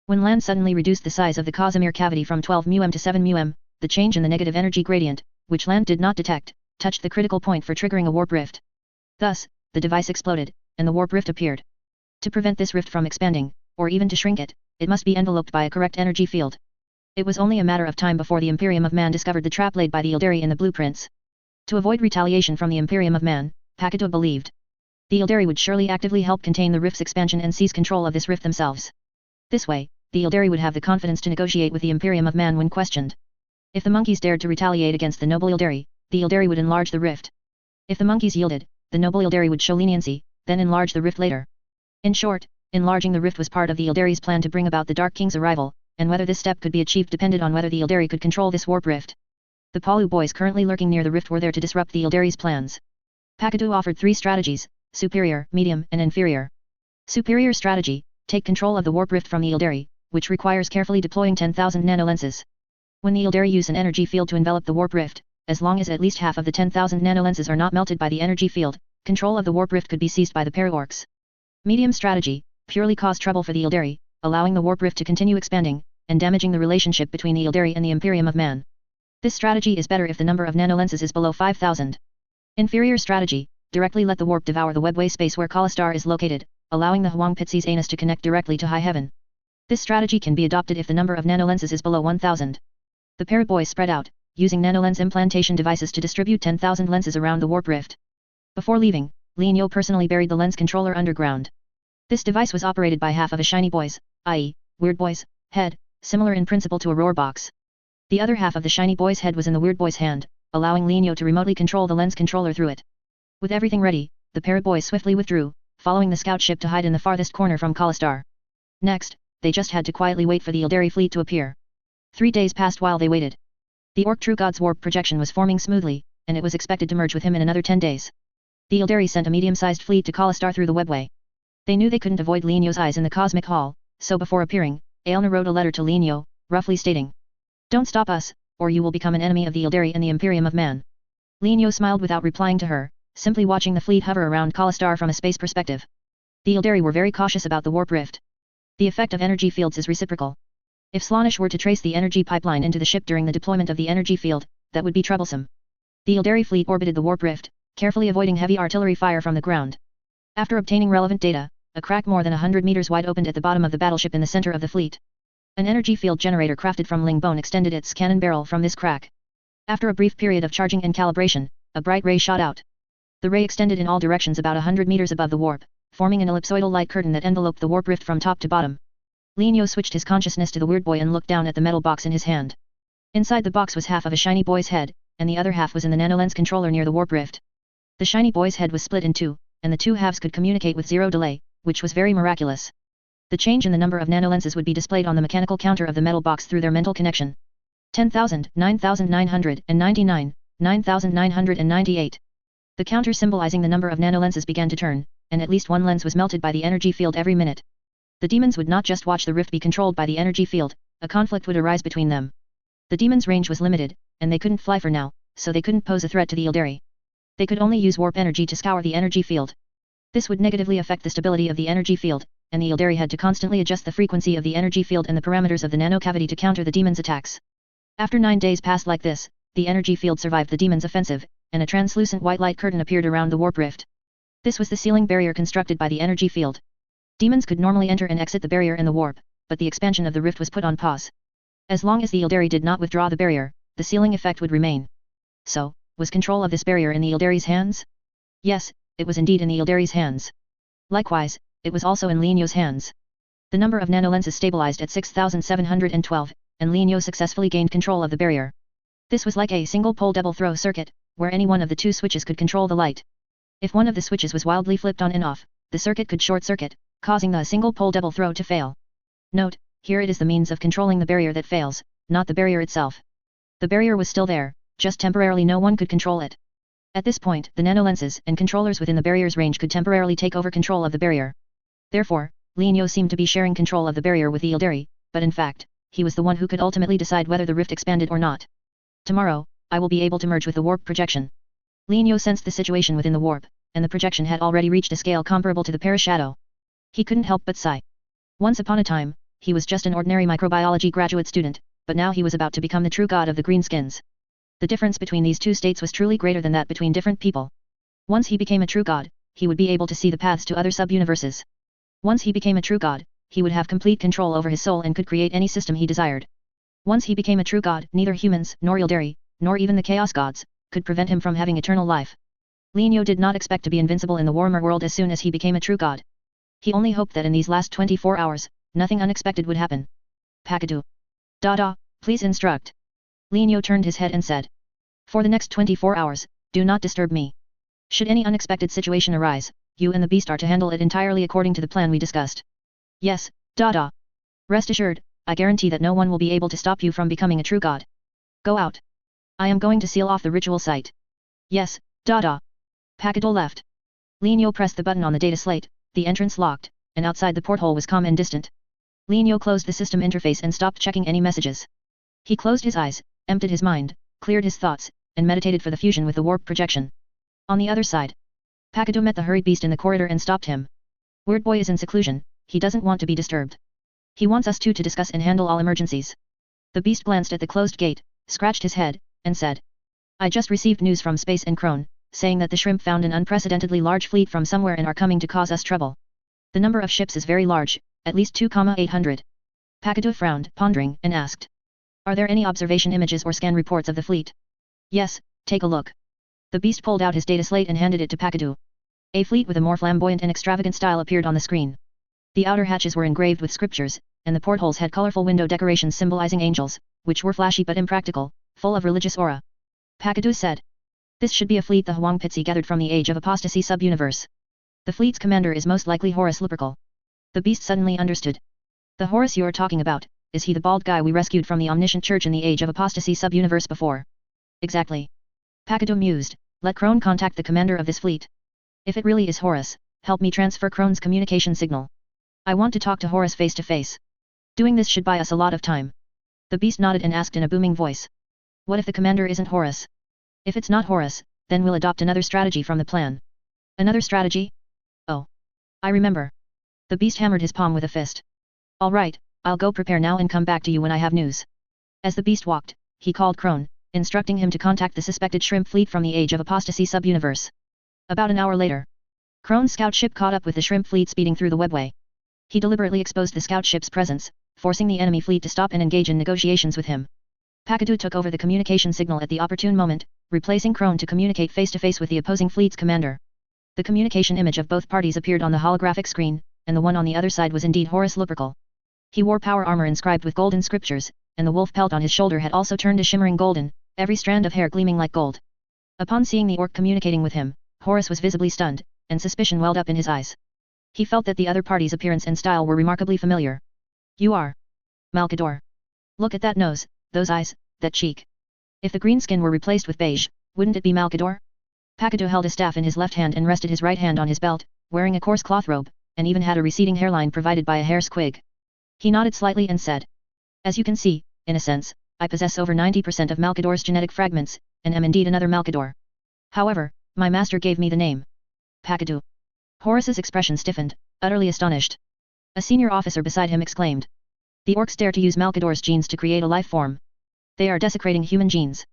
Speaker 1: When land suddenly reduced the size of the Casimir cavity from 12 μm to 7 μm, the change in the negative energy gradient, which land did not detect, touched the critical point for triggering a warp rift. Thus, the device exploded, and the warp rift appeared. To prevent this rift from expanding, or even to shrink it, it must be enveloped by a correct energy field. It was only a matter of time before the Imperium of Man discovered the trap laid by the Ildari in the blueprints. To avoid retaliation from the Imperium of Man, Pakadu believed the Ildari would surely actively help contain the rift's expansion and seize control of this rift themselves. This way, the Ildari would have the confidence to negotiate with the Imperium of Man when questioned. If the monkeys dared to retaliate against the noble Ildari, the Ildari would enlarge the rift. If the monkeys yielded, the noble Ildari would show leniency, then enlarge the rift later. In short, enlarging the rift was part of the Ildari's plan to bring about the Dark King's arrival, and whether this step could be achieved depended on whether the Ildari could control this warp rift. The Palu boys currently lurking near the rift were there to disrupt the Ildari's plans. Pakadu offered 3 strategies: superior, medium, and inferior. Superior strategy: take control of the warp rift from the Ildari, which requires carefully deploying 10,000 nanolenses. When the Yildari use an energy field to envelop the warp rift, as long as at least half of the 10,000 nanolenses are not melted by the energy field, control of the warp rift could be seized by the para-orcs. Medium strategy, purely cause trouble for the Yildari, allowing the warp rift to continue expanding, and damaging the relationship between the Yildari and the Imperium of Man. This strategy is better if the number of nanolenses is below 5,000. Inferior strategy, directly let the warp devour the webway space where Kalastar is located, allowing the Huang Pitzi's anus to connect directly to high heaven. This strategy can be adopted if the number of nanolenses is below 1,000. The para-boys spread out, using nanolens implantation devices to distribute 10,000 lenses around the warp rift. Before leaving, Lin Yo personally buried the lens controller underground. This device was operated by half of a shiny boy's, i.e., weird boy's, head, similar in principle to a roar box. The other half of the shiny boy's head was in the weird boy's hand, allowing Lin Yo to remotely control the lens controller through it. With everything ready, the para-boys swiftly withdrew, following the scout ship to hide in the farthest corner from Kalastar. Next, they just had to quietly wait for the Yildari fleet to appear. 3 days passed while they waited. The Orc True God's warp projection was forming smoothly, and it was expected to merge with him in another 10 days. The Yildari sent a medium-sized fleet to Kalastar through the webway. They knew they couldn't avoid Lin Yo's eyes in the Cosmic Hall, so before appearing, Aelna wrote a letter to Lin Yo, roughly stating, "Don't stop us, or you will become an enemy of the Yildari and the Imperium of Man." Lin Yo smiled without replying to her, simply watching the fleet hover around Kalastar from a space perspective. The Yildari were very cautious about the warp rift. The effect of energy fields is reciprocal. If Slaanesh were to trace the energy pipeline into the ship during the deployment of the energy field, that would be troublesome. The Yildari fleet orbited the warp rift, carefully avoiding heavy artillery fire from the ground. After obtaining relevant data, a crack more than 100 meters wide opened at the bottom of the battleship in the center of the fleet. An energy field generator crafted from ling bone extended its cannon barrel from this crack. After a brief period of charging and calibration, a bright ray shot out. The ray extended in all directions about 100 meters above the warp, forming an ellipsoidal light curtain that enveloped the warp rift from top to bottom. Lin Yo switched his consciousness to the weird boy and looked down at the metal box in his hand. Inside the box was half of a shiny boy's head, and the other half was in the nanolens controller near the warp rift. The shiny boy's head was split in two, and the two halves could communicate with zero delay, which was very miraculous. The change in the number of nanolenses would be displayed on the mechanical counter of the metal box through their mental connection. 10,000, 9,999, 9,998. The counter symbolizing the number of nanolenses began to turn, and at least one lens was melted by the energy field every minute. The demons would not just watch the rift be controlled by the energy field, a conflict would arise between them. The demons' range was limited, and they couldn't fly for now, so they couldn't pose a threat to the Yildari. They could only use warp energy to scour the energy field. This would negatively affect the stability of the energy field, and the Yildari had to constantly adjust the frequency of the energy field and the parameters of the nanocavity to counter the demons' attacks. After 9 days passed like this, the energy field survived the demons' offensive, and a translucent white light curtain appeared around the warp rift. This was the sealing barrier constructed by the energy field. Demons could normally enter and exit the barrier in the warp, but the expansion of the rift was put on pause. As long as the Yildari did not withdraw the barrier, the sealing effect would remain. So, was control of this barrier in the Yildari's hands? Yes, it was indeed in the Yildari's hands. Likewise, it was also in Lin Yo's hands. The number of nanolenses stabilized at 6,712, and Lin Yo successfully gained control of the barrier. This was like a single-pole double-throw circuit, where any one of the two switches could control the light. If one of the switches was wildly flipped on and off, the circuit could short-circuit, causing the single-pole double throw to fail. Note, here it is the means of controlling the barrier that fails, not the barrier itself. The barrier was still there, just temporarily no one could control it. At this point, the nanolenses and controllers within the barrier's range could temporarily take over control of the barrier. Therefore, Lin Yo seemed to be sharing control of the barrier with the Yildari, but in fact, he was the one who could ultimately decide whether the rift expanded or not. Tomorrow, I will be able to merge with the warp projection. Lin Yo sensed the situation within the warp, and the projection had already reached a scale comparable to the para-shadow. He couldn't help but sigh. Once upon a time, he was just an ordinary microbiology graduate student, but now he was about to become the true god of the greenskins. The difference between these two states was truly greater than that between different people. Once he became a true god, he would be able to see the paths to other sub-universes. Once he became a true god, he would have complete control over his soul and could create any system he desired. Once he became a true god, neither humans, nor Yildari, nor even the chaos gods, could prevent him from having eternal life. Lin Yo did not expect to be invincible in the Warhammer world as soon as he became a true god. He only hoped that in these last 24 hours, nothing unexpected would happen. Pakadu. Dada, please instruct. Lin Yo turned his head and said. For the next 24 hours, do not disturb me. Should any unexpected situation arise, you and the beast are to handle it entirely according to the plan we discussed. Yes, Dada. Rest assured, I guarantee that no one will be able to stop you from becoming a true god. Go out. I am going to seal off the ritual site. Yes, Dada. Pakadu left. Lin Yo pressed the button on the data slate. The entrance locked, and outside the porthole was calm and distant. Lin Yo closed the system interface and stopped checking any messages. He closed his eyes, emptied his mind, cleared his thoughts, and meditated for the fusion with the warp projection. On the other side, Pakadu met the hurried beast in the corridor and stopped him. Weird boy is in seclusion, he doesn't want to be disturbed. He wants us two to discuss and handle all emergencies. The beast glanced at the closed gate, scratched his head, and said. I just received news from Space and Crone, saying that the shrimp found an unprecedentedly large fleet from somewhere and are coming to cause us trouble. The number of ships is very large, at least 2,800. Pakadu frowned, pondering, and asked. Are there any observation images or scan reports of the fleet? Yes, take a look. The beast pulled out his data slate and handed it to Pakadu. A fleet with a more flamboyant and extravagant style appeared on the screen. The outer hatches were engraved with scriptures, and the portholes had colorful window decorations symbolizing angels, which were flashy but impractical, full of religious aura. Pakadu said. This should be a fleet the Huang Pitsi gathered from the Age of Apostasy sub-universe. The fleet's commander is most likely Horus Lupercal. The beast suddenly understood. The Horus you're talking about, is he the bald guy we rescued from the Omniscient Church in the Age of Apostasy sub-universe before? Exactly. Pakadu mused, let Crone contact the commander of this fleet. If it really is Horus, help me transfer Crone's communication signal. I want to talk to Horus face to face. Doing this should buy us a lot of time. The beast nodded and asked in a booming voice. What if the commander isn't Horus? If it's not Horus, then we'll adopt another strategy from the plan. Another strategy? Oh. I remember. The beast hammered his palm with a fist. All right, I'll go prepare now and come back to you when I have news. As the beast walked, he called Crone, instructing him to contact the suspected shrimp fleet from the Age of Apostasy sub-universe. About an hour later, Crone's scout ship caught up with the shrimp fleet speeding through the webway. He deliberately exposed the scout ship's presence, forcing the enemy fleet to stop and engage in negotiations with him. Pakadu took over the communication signal at the opportune moment, replacing Crone to communicate face-to-face with the opposing fleet's commander. The communication image of both parties appeared on the holographic screen, and the one on the other side was indeed Horus Lupercal. He wore power armor inscribed with golden scriptures, and the wolf pelt on his shoulder had also turned a shimmering golden, every strand of hair gleaming like gold. Upon seeing the orc communicating with him, Horus was visibly stunned, and suspicion welled up in his eyes. He felt that the other party's appearance and style were remarkably familiar. You are Malkador. Look at that nose, those eyes, that cheek. If the green skin were replaced with beige, wouldn't it be Malkador? Pakadu held a staff in his left hand and rested his right hand on his belt, wearing a coarse cloth robe, and even had a receding hairline provided by a hair squig. He nodded slightly and said. As you can see, in a sense, I possess over 90% of Malkador's genetic fragments, and am indeed another Malkador. However, my master gave me the name. Pakadu. Horus's expression stiffened, utterly astonished. A senior officer beside him exclaimed. The orcs dare to use Malkador's genes to create a life form. They are desecrating human genes.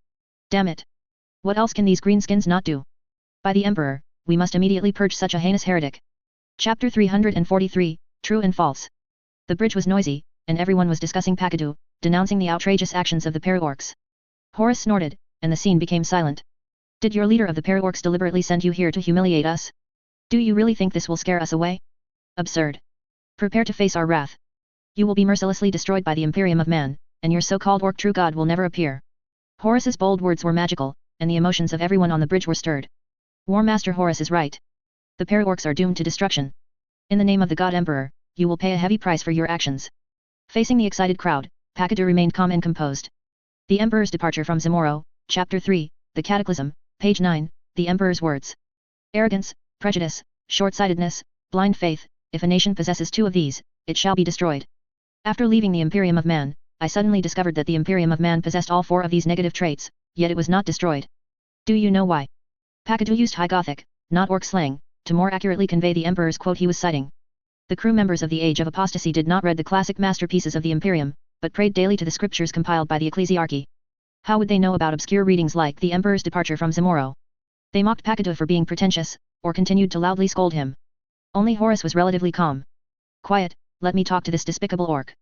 Speaker 1: Damn it. What else can these greenskins not do? By the Emperor, we must immediately purge such a heinous heretic. Chapter 343, True and False. The bridge was noisy, and everyone was discussing Pakadu, denouncing the outrageous actions of the para-orcs. Horus snorted, and the scene became silent. Did your leader of the para-orcs deliberately send you here to humiliate us? Do you really think this will scare us away? Absurd. Prepare to face our wrath. You will be mercilessly destroyed by the Imperium of Man, and your so-called orc true god will never appear. Horus's bold words were magical, and the emotions of everyone on the bridge were stirred. War Master Horus is right. The para-orcs are doomed to destruction. In the name of the God Emperor, you will pay a heavy price for your actions. Facing the excited crowd, Pakadu remained calm and composed. The Emperor's departure from Zamoro, Chapter 3, The Cataclysm, page 9, the Emperor's words. Arrogance, prejudice, short-sightedness, blind faith, if a nation possesses two of these, it shall be destroyed. After leaving the Imperium of Man, I suddenly discovered that the Imperium of Man possessed all four of these negative traits, yet it was not destroyed. Do you know why? Pakadu used High Gothic, not orc slang, to more accurately convey the Emperor's quote he was citing. The crew members of the Age of Apostasy did not read the classic masterpieces of the Imperium, but prayed daily to the scriptures compiled by the Ecclesiarchy. How would they know about obscure readings like the Emperor's departure from Zamoro? They mocked Pakadu for being pretentious, or continued to loudly scold him. Only Horus was relatively calm. Quiet, let me talk to this despicable orc.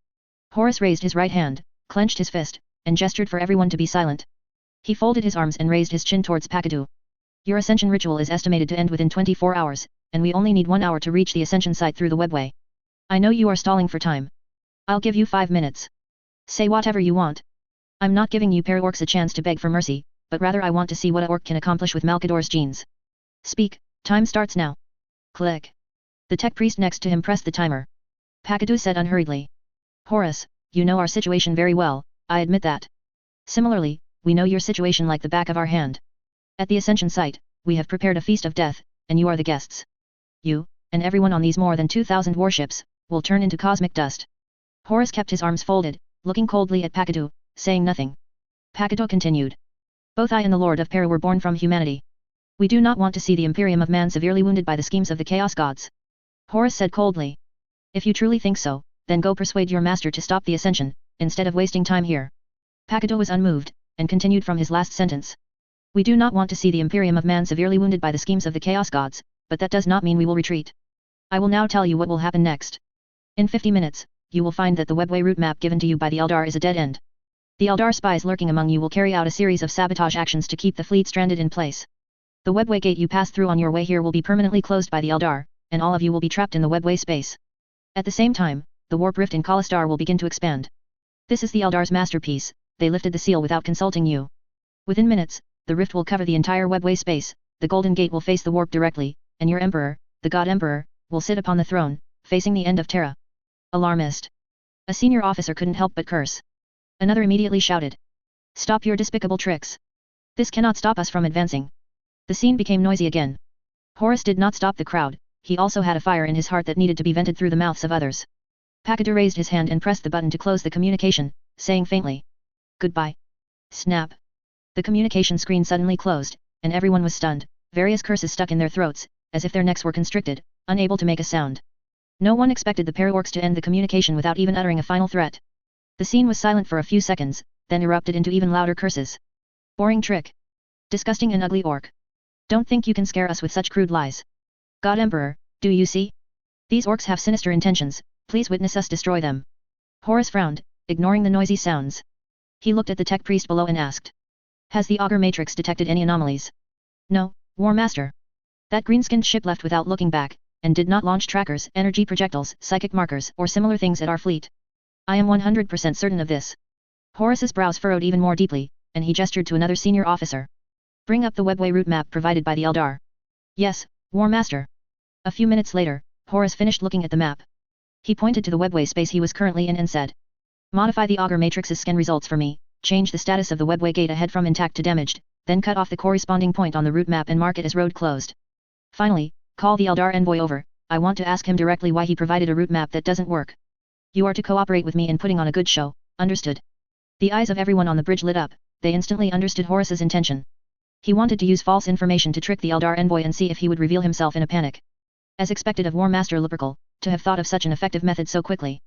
Speaker 1: Horus raised his right hand, clenched his fist, and gestured for everyone to be silent. He folded his arms and raised his chin towards Pakadu. Your ascension ritual is estimated to end within 24 hours, and we only need 1 hour to reach the ascension site through the webway. I know you are stalling for time. I'll give you 5 minutes. Say whatever you want. I'm not giving you para-orcs a chance to beg for mercy, but rather I want to see what a orc can accomplish with Malkador's genes. Speak, time starts now. Click. The tech priest next to him pressed the timer. Pakadu said unhurriedly. Horus, you know our situation very well, I admit that. Similarly, we know your situation like the back of our hand. At the ascension site, we have prepared a feast of death, and you are the guests. You, and everyone on these more than 2,000 warships, will turn into cosmic dust. Horus kept his arms folded, looking coldly at Pakadu, saying nothing. Pakadu continued. Both I and the Lord of Peru were born from humanity. We do not want to see the Imperium of man severely wounded by the schemes of the Chaos Gods. Horus said coldly. If you truly think so, then go persuade your master to stop the ascension, instead of wasting time here. Pakadu was unmoved, and continued from his last sentence. We do not want to see the Imperium of man severely wounded by the schemes of the Chaos Gods, but that does not mean we will retreat. I will now tell you what will happen next. In 50 minutes, you will find that the webway route map given to you by the Eldar is a dead end. The Eldar spies lurking among you will carry out a series of sabotage actions to keep the fleet stranded in place. The webway gate you pass through on your way here will be permanently closed by the Eldar, and all of you will be trapped in the webway space. At the same time, the warp rift in Kalistar will begin to expand. This is the Eldar's masterpiece, they lifted the seal without consulting you. Within minutes, the rift will cover the entire webway space, the golden gate will face the warp directly, and your emperor, the god emperor, will sit upon the throne, facing the end of Terra. Alarmist. A senior officer couldn't help but curse. Another immediately shouted. Stop your despicable tricks. This cannot stop us from advancing. The scene became noisy again. Horus did not stop the crowd, he also had a fire in his heart that needed to be vented through the mouths of others. Pakadu raised his hand and pressed the button to close the communication, saying faintly. Goodbye. Snap. The communication screen suddenly closed, and everyone was stunned, various curses stuck in their throats, as if their necks were constricted, unable to make a sound. No one expected the Paraorcs to end the communication without even uttering a final threat. The scene was silent for a few seconds, then erupted into even louder curses. Boring trick. Disgusting and ugly orc. Don't think you can scare us with such crude lies. God Emperor, do you see? These orcs have sinister intentions, please witness us destroy them. Horus frowned, ignoring the noisy sounds. He looked at the tech priest below and asked. Has the augur matrix detected any anomalies? No, War Master. That green-skinned ship left without looking back, and did not launch trackers, energy projectiles, psychic markers, or similar things at our fleet. I am 100% certain of this. Horus's brows furrowed even more deeply, and he gestured to another senior officer. Bring up the webway route map provided by the Eldar. Yes, War Master. A few minutes later, Horus finished looking at the map. He pointed to the webway space he was currently in and said. Modify the augur matrix's scan results for me, change the status of the webway gate ahead from intact to damaged, then cut off the corresponding point on the route map and mark it as road closed. Finally, call the Eldar envoy over, I want to ask him directly why he provided a route map that doesn't work. You are to cooperate with me in putting on a good show, understood? The eyes of everyone on the bridge lit up, they instantly understood Horus's intention. He wanted to use false information to trick the Eldar envoy and see if he would reveal himself in a panic. As expected of War Master Lupercal, to have thought of such an effective method so quickly.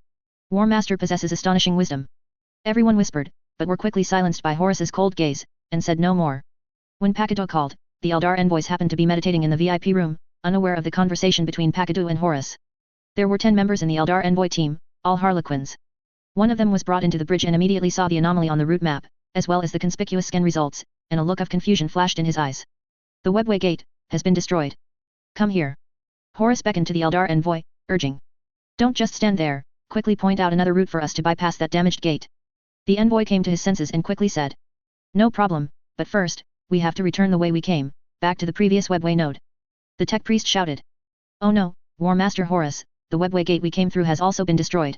Speaker 1: War Master possesses astonishing wisdom. Everyone whispered, but were quickly silenced by Horus's cold gaze, and said no more. When Pakadu called, the Eldar envoys happened to be meditating in the VIP room, unaware of the conversation between Pakadu and Horus. There were 10 members in the Eldar envoy team, all Harlequins. One of them was brought into the bridge and immediately saw the anomaly on the route map, as well as the conspicuous scan results, and a look of confusion flashed in his eyes. The webway gate has been destroyed. Come here. Horus beckoned to the Eldar envoy, urging. Don't just stand there, quickly point out another route for us to bypass that damaged gate. The envoy came to his senses and quickly said. No problem, but first, we have to return the way we came, back to the previous webway node. The tech priest shouted. Oh no, War Master Horus, the webway gate we came through has also been destroyed.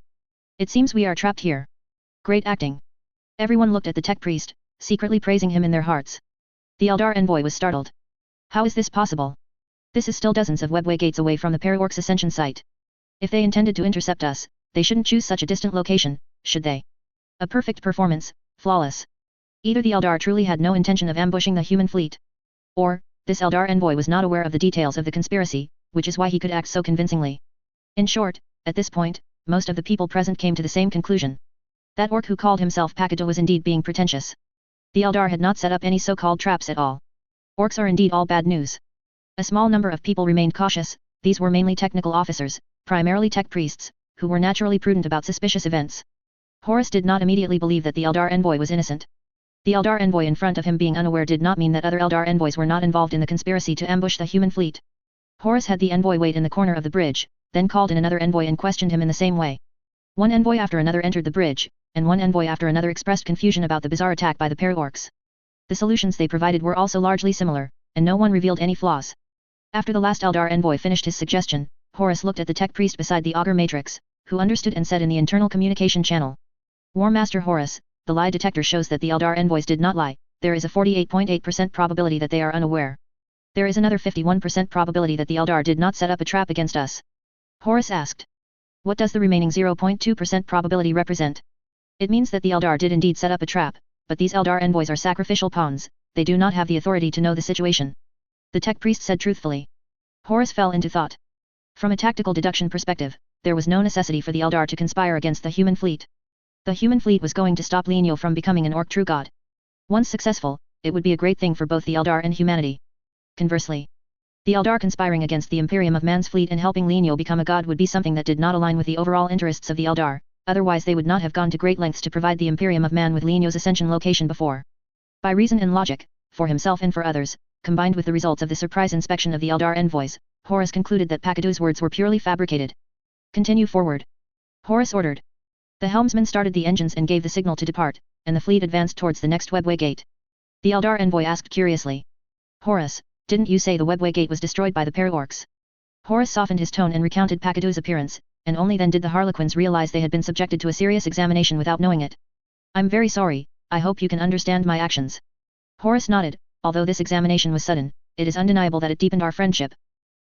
Speaker 1: It seems we are trapped here. Great acting. Everyone looked at the tech priest, secretly praising him in their hearts. The Eldar envoy was startled. How is this possible? This is still dozens of webway gates away from the Paraorcs ascension site. If they intended to intercept us, they shouldn't choose such a distant location, should they? A perfect performance, flawless. Either the Eldar truly had no intention of ambushing the human fleet. Or, this Eldar envoy was not aware of the details of the conspiracy, which is why he could act so convincingly. In short, at this point, most of the people present came to the same conclusion. That orc who called himself Pakadu was indeed being pretentious. The Eldar had not set up any so-called traps at all. Orcs are indeed all bad news. A small number of people remained cautious, these were mainly technical officers, primarily tech priests, who were naturally prudent about suspicious events. Horus did not immediately believe that the Eldar envoy was innocent. The Eldar envoy in front of him being unaware did not mean that other Eldar envoys were not involved in the conspiracy to ambush the human fleet. Horus had the envoy wait in the corner of the bridge, then called in another envoy and questioned him in the same way. One envoy after another entered the bridge, and one envoy after another expressed confusion about the bizarre attack by the Paraorcs. The solutions they provided were also largely similar, and no one revealed any flaws. After the last Eldar envoy finished his suggestion, Horus looked at the tech priest beside the augur matrix, who understood and said in the internal communication channel. War Master Horus, the lie detector shows that the Eldar envoys did not lie, there is a 48.8% probability that they are unaware. There is another 51% probability that the Eldar did not set up a trap against us. Horus asked. What does the remaining 0.2% probability represent? It means that the Eldar did indeed set up a trap, but these Eldar envoys are sacrificial pawns, they do not have the authority to know the situation. The tech priest said truthfully. Horus fell into thought. From a tactical deduction perspective, there was no necessity for the Eldar to conspire against the human fleet. The human fleet was going to stop Lineal from becoming an orc true god. Once successful, it would be a great thing for both the Eldar and humanity. Conversely, the Eldar conspiring against the Imperium of Man's fleet and helping Lineal become a god would be something that did not align with the overall interests of the Eldar, otherwise they would not have gone to great lengths to provide the Imperium of Man with Lineal's ascension location before. By reason and logic, for himself and for others, combined with the results of the surprise inspection of the Eldar envoys, Horus concluded that Pakadu's words were purely fabricated. Continue forward. Horus ordered. The helmsman started the engines and gave the signal to depart, and the fleet advanced towards the next webway gate. The Eldar envoy asked curiously. Horus, didn't you say the webway gate was destroyed by the para-orcs? Horus softened his tone and recounted Pakadu's appearance, and only then did the Harlequins realize they had been subjected to a serious examination without knowing it. I'm very sorry, I hope you can understand my actions. Horus nodded. Although this examination was sudden, it is undeniable that it deepened our friendship.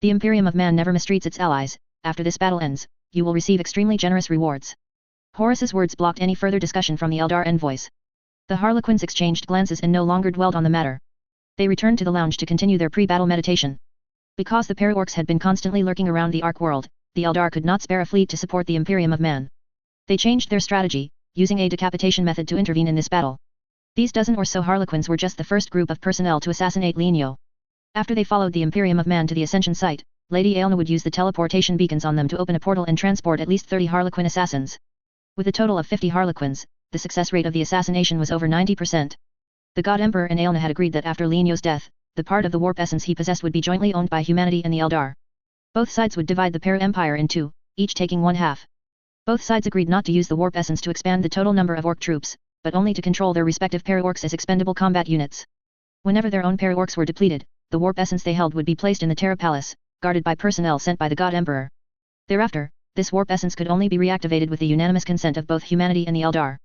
Speaker 1: The Imperium of Man never mistreats its allies. After this battle ends, you will receive extremely generous rewards. Horus's words blocked any further discussion from the Eldar envoys. The Harlequins exchanged glances and no longer dwelled on the matter. They returned to the lounge to continue their pre-battle meditation. Because the para-orcs had been constantly lurking around the Ark world, the Eldar could not spare a fleet to support the Imperium of Man. They changed their strategy, using a decapitation method to intervene in this battle. These dozen or so Harlequins were just the first group of personnel to assassinate Lineal. After they followed the Imperium of Man to the Ascension site, Lady Aelna would use the teleportation beacons on them to open a portal and transport at least 30 Harlequin assassins. With a total of 50 Harlequins, the success rate of the assassination was over 90%. The God Emperor and Aelna had agreed that after Lineal's death, the part of the warp essence he possessed would be jointly owned by humanity and the Eldar. Both sides would divide the para-empire in two, each taking one half. Both sides agreed not to use the warp essence to expand the total number of orc troops, but only to control their respective para-orcs as expendable combat units. Whenever their own para-orcs were depleted, the warp essence they held would be placed in the Terra Palace, guarded by personnel sent by the God Emperor. Thereafter, this warp essence could only be reactivated with the unanimous consent of both humanity and the Eldar.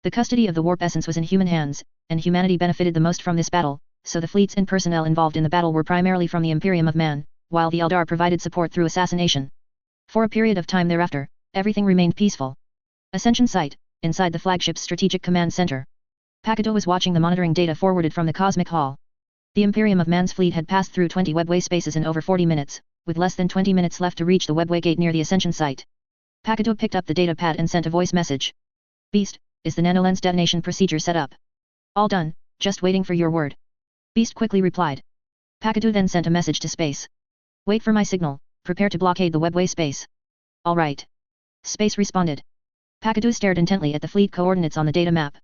Speaker 1: The custody of the warp essence was in human hands, and humanity benefited the most from this battle, so the fleets and personnel involved in the battle were primarily from the Imperium of Man, while the Eldar provided support through assassination. For a period of time thereafter, everything remained peaceful. Ascension Site, inside the flagship's strategic command center. Pakado was watching the monitoring data forwarded from the Cosmic Hall. The Imperium of Man's fleet had passed through 20 webway spaces in over 40 minutes, with less than 20 minutes left to reach the webway gate near the Ascension site. Pakado picked up the data pad and sent a voice message. Beast, is the nanolens detonation procedure set up? All done, just waiting for your word. Beast quickly replied. Pakado then sent a message to Space. Wait for my signal, prepare to blockade the webway space. All right. Space responded. Pakado stared intently at the fleet coordinates on the data map.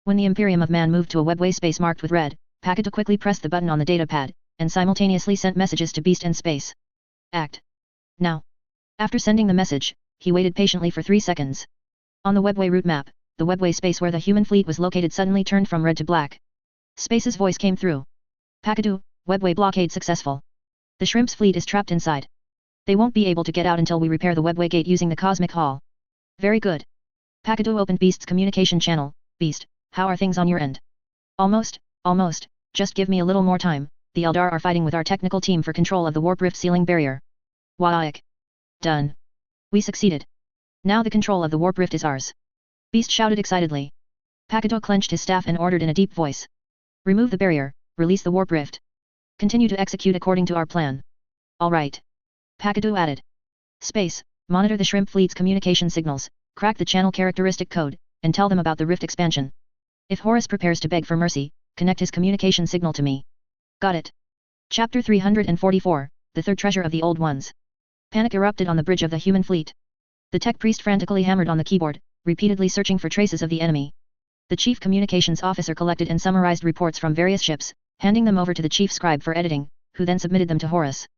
Speaker 1: When the Imperium of Man moved to a webway space marked with red, Pakado quickly pressed the button on the data pad, and simultaneously sent messages to Beast and Space. Act. Now. After sending the message, he waited patiently for 3 seconds. On the webway route map, the webway space where the human fleet was located suddenly turned from red to black. Space's voice came through. Pakado, webway blockade successful. The Shrimp's fleet is trapped inside. They won't be able to get out until we repair the webway gate using the Cosmic Hall. Very good. Pakado opened Beast's communication channel. Beast, how are things on your end? Almost, just give me a little more time. The Eldar are fighting with our technical team for control of the warp rift sealing barrier. Waik. Done. We succeeded. Now the control of the warp rift is ours. Beast shouted excitedly. Pakado clenched his staff and ordered in a deep voice. Remove the barrier, release the warp rift. Continue to execute according to our plan. All right. Pakado added. Space, monitor the Shrimp fleet's communication signals, crack the channel characteristic code, and tell them about the rift expansion. If Horus prepares to beg for mercy, connect his communication signal to me. Got it. Chapter 344, The Third Treasure of the Old Ones. Panic erupted on the bridge of the human fleet. The tech priest frantically hammered on the keyboard, repeatedly searching for traces of the enemy. The chief communications officer collected and summarized reports from various ships, handing them over to the chief scribe for editing, who then submitted them to Horus.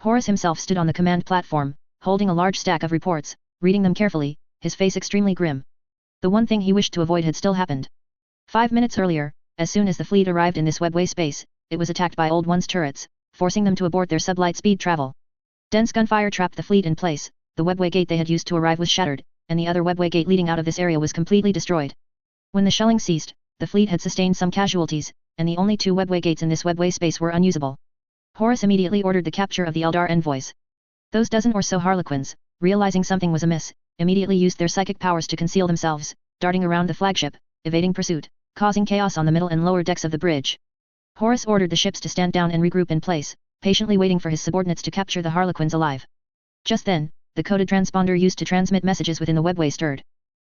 Speaker 1: Horus himself stood on the command platform, holding a large stack of reports, reading them carefully, his face extremely grim. The one thing he wished to avoid had still happened. 5 minutes earlier, as soon as the fleet arrived in this webway space, it was attacked by Old One's turrets, forcing them to abort their sublight speed travel. Dense gunfire trapped the fleet in place, the webway gate they had used to arrive was shattered, and the other webway gate leading out of this area was completely destroyed. When the shelling ceased, the fleet had sustained some casualties, and the only 2 webway gates in this webway space were unusable. Horus immediately ordered the capture of the Eldar envoys. Those dozen or so Harlequins, realizing something was amiss, immediately used their psychic powers to conceal themselves, darting around the flagship, evading pursuit, causing chaos on the middle and lower decks of the bridge. Horus ordered the ships to stand down and regroup in place, patiently waiting for his subordinates to capture the Harlequins alive. Just then, the coded transponder used to transmit messages within the webway stirred.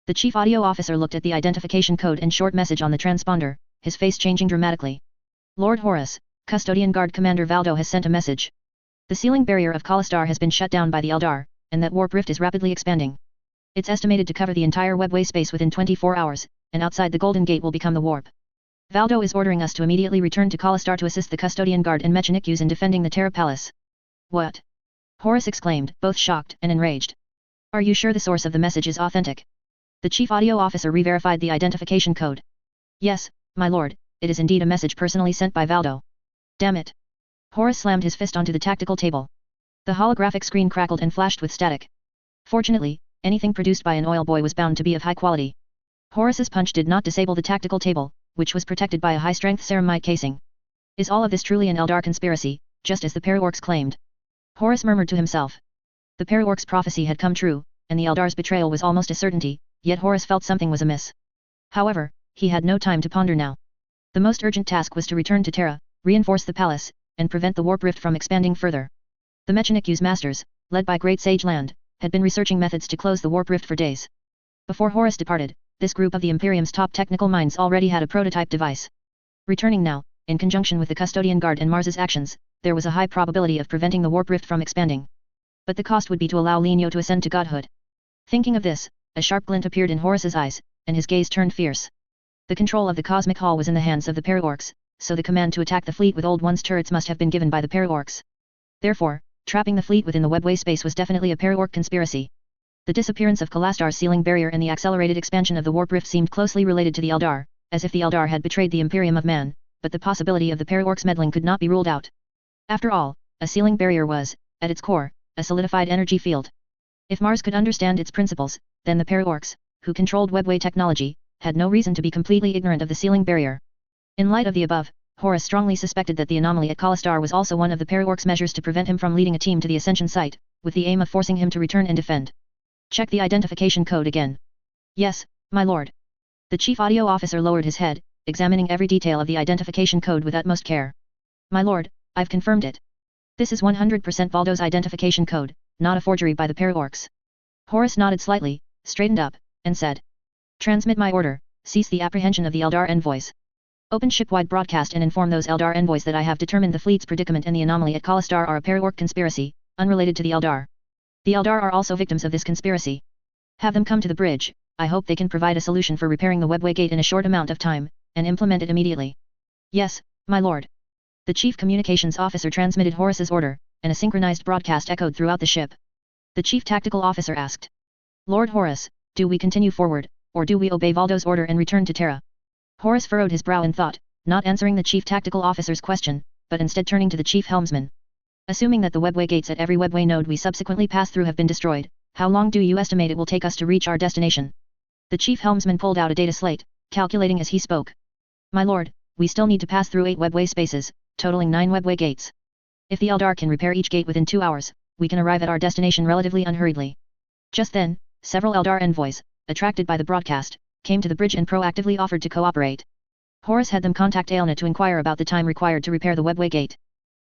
Speaker 1: The chief audio officer looked at the identification code and short message on the transponder, his face changing dramatically. Lord Horus, Custodian Guard Commander Valdo has sent a message. The sealing barrier of Kalastar has been shut down by the Eldar, and that warp rift is rapidly expanding. It's estimated to cover the entire webway space within 24 hours, and outside the Golden Gate will become the warp. Valdo is ordering us to immediately return to Kalastar to assist the Custodian Guard and Mechanikus in defending the Terra Palace. What? Horus exclaimed, both shocked and enraged. Are you sure the source of the message is authentic? The chief audio officer re-verified the identification code. Yes, my lord, it is indeed a message personally sent by Valdo. Damn it. Horus slammed his fist onto the tactical table. The holographic screen crackled and flashed with static. Fortunately, anything produced by an oil boy was bound to be of high quality. Horus's punch did not disable the tactical table, which was protected by a high-strength ceramite casing. Is all of this truly an Eldar conspiracy, just as the Paraorcs claimed? Horus murmured to himself. The Paraorcs' prophecy had come true, and the Eldar's betrayal was almost a certainty, yet Horus felt something was amiss. However, he had no time to ponder now. The most urgent task was to return to Terra, reinforce the palace, and prevent the warp rift from expanding further. The Mechanikus Masters, led by Great Sage Land, had been researching methods to close the warp rift for days. Before Horus departed, this group of the Imperium's top technical minds already had a prototype device. Returning now, in conjunction with the Custodian Guard and Mars's actions, there was a high probability of preventing the warp rift from expanding. But the cost would be to allow Lenio to ascend to godhood. Thinking of this, a sharp glint appeared in Horus's eyes, and his gaze turned fierce. The control of the Cosmic Hall was in the hands of the Paraorcs, so the command to attack the fleet with Old One's turrets must have been given by the Paraorcs. Therefore, trapping the fleet within the webway space was definitely a Paraorc conspiracy. The disappearance of Kalastar's sealing barrier and the accelerated expansion of the warp rift seemed closely related to the Eldar, as if the Eldar had betrayed the Imperium of Man, but the possibility of the Paraorcs meddling could not be ruled out. After all, a sealing barrier was, at its core, a solidified energy field. If Mars could understand its principles, then the Paraorcs, who controlled webway technology, had no reason to be completely ignorant of the sealing barrier. In light of the above, Horus strongly suspected that the anomaly at Kalastar was also one of the Paraorcs' measures to prevent him from leading a team to the Ascension site, with the aim of forcing him to return and defend. Check the identification code again. Yes, my lord. The chief audio officer lowered his head, examining every detail of the identification code with utmost care. My lord, I've confirmed it. This is 100% Valdo's identification code, not a forgery by the Paraorcs. Horus nodded slightly, straightened up, and said. Transmit my order, cease the apprehension of the Eldar envoys. Open shipwide broadcast and inform those Eldar envoys that I have determined the fleet's predicament and the anomaly at Kalastar are a Paraorc conspiracy, unrelated to the Eldar. The Eldar are also victims of this conspiracy. Have them come to the bridge, I hope they can provide a solution for repairing the webway gate in a short amount of time, and implement it immediately. Yes, my lord. The chief communications officer transmitted Horus's order, and a synchronized broadcast echoed throughout the ship. The chief tactical officer asked. Lord Horus, do we continue forward, or do we obey Valdo's order and return to Terra? Horus furrowed his brow in thought, not answering the chief tactical officer's question, but instead turning to the chief helmsman. Assuming that the webway gates at every webway node we subsequently pass through have been destroyed, how long do you estimate it will take us to reach our destination? The chief helmsman pulled out a data slate, calculating as he spoke. My lord, we still need to pass through 8 webway spaces, totaling 9 webway gates. If the Eldar can repair each gate within 2 hours, we can arrive at our destination relatively unhurriedly. Just then, several Eldar envoys, attracted by the broadcast, came to the bridge and proactively offered to cooperate. Horus had them contact Aelna to inquire about the time required to repair the webway gate.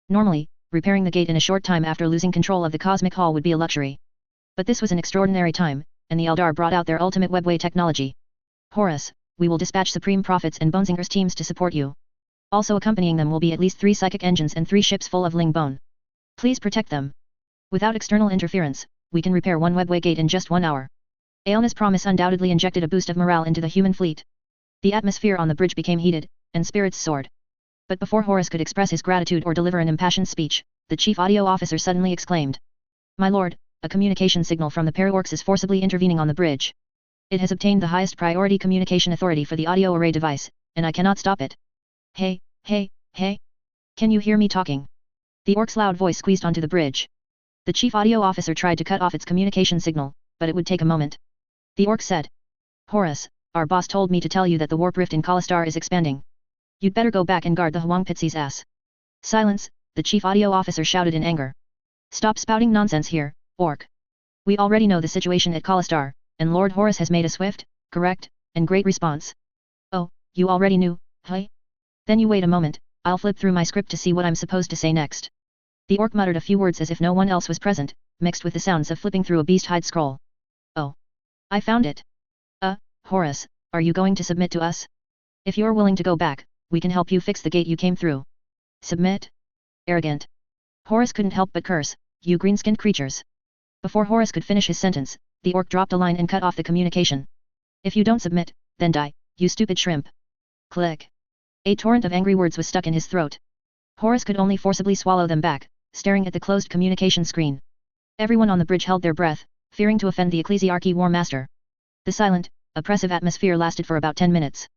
Speaker 1: Normally, repairing the gate in a short time after losing control of the Cosmic Hall would be a luxury. But this was an extraordinary time, and the Eldar brought out their ultimate webway technology. Horus, we will dispatch Supreme Prophets and Bonesinger's teams to support you. Also accompanying them will be at least 3 psychic engines and 3 ships full of Ling Bone. Please protect them. Without external interference, we can repair 1 webway gate in just 1 hour. Aelna's promise undoubtedly injected a boost of morale into the human fleet. The atmosphere on the bridge became heated, and spirits soared. But before Horus could express his gratitude or deliver an impassioned speech, the chief audio officer suddenly exclaimed. My lord, a communication signal from the Paraorcs is forcibly intervening on the bridge. It has obtained the highest priority communication authority for the audio array device, and I cannot stop it. Hey, hey, hey! Can you hear me talking? The orc's loud voice squeezed onto the bridge. The chief audio officer tried to cut off its communication signal, but it would take a moment. The orc said. Horus, our boss told me to tell you that the warp rift in Kalastar is expanding. You'd better go back and guard the Huang Pitzi's ass. Silence, the chief audio officer shouted in anger. Stop spouting nonsense here, orc. We already know the situation at Kalastar, and Lord Horus has made a swift, correct, and great response. Oh, you already knew, hey? Then you wait a moment, I'll flip through my script to see what I'm supposed to say next. The orc muttered a few words as if no one else was present, mixed with the sounds of flipping through a beast hide scroll. Oh. I found it. Horus, are you going to submit to us? If you're willing to go back, we can help you fix the gate you came through. Submit? Arrogant. Horus couldn't help but curse, you green-skinned creatures. Before Horus could finish his sentence, the orc dropped a line and cut off the communication. If you don't submit, then die, you stupid shrimp. Click. A torrent of angry words was stuck in his throat. Horus could only forcibly swallow them back, staring at the closed communication screen. Everyone on the bridge held their breath, fearing to offend the Ecclesiarchy War Master. The silent, oppressive atmosphere lasted for about 10 minutes.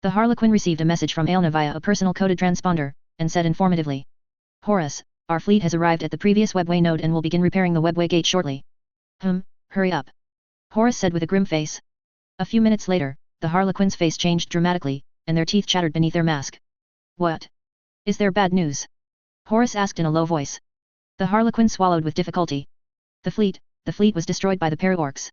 Speaker 1: The Harlequin received a message from Aelna via a personal coded transponder, and said informatively. Horus, our fleet has arrived at the previous webway node and will begin repairing the webway gate shortly. Hurry up. Horus said with a grim face. A few minutes later, the Harlequin's face changed dramatically, and their teeth chattered beneath their mask. What? Is there bad news? Horus asked in a low voice. The Harlequin swallowed with difficulty. The fleet was destroyed by the para-orcs.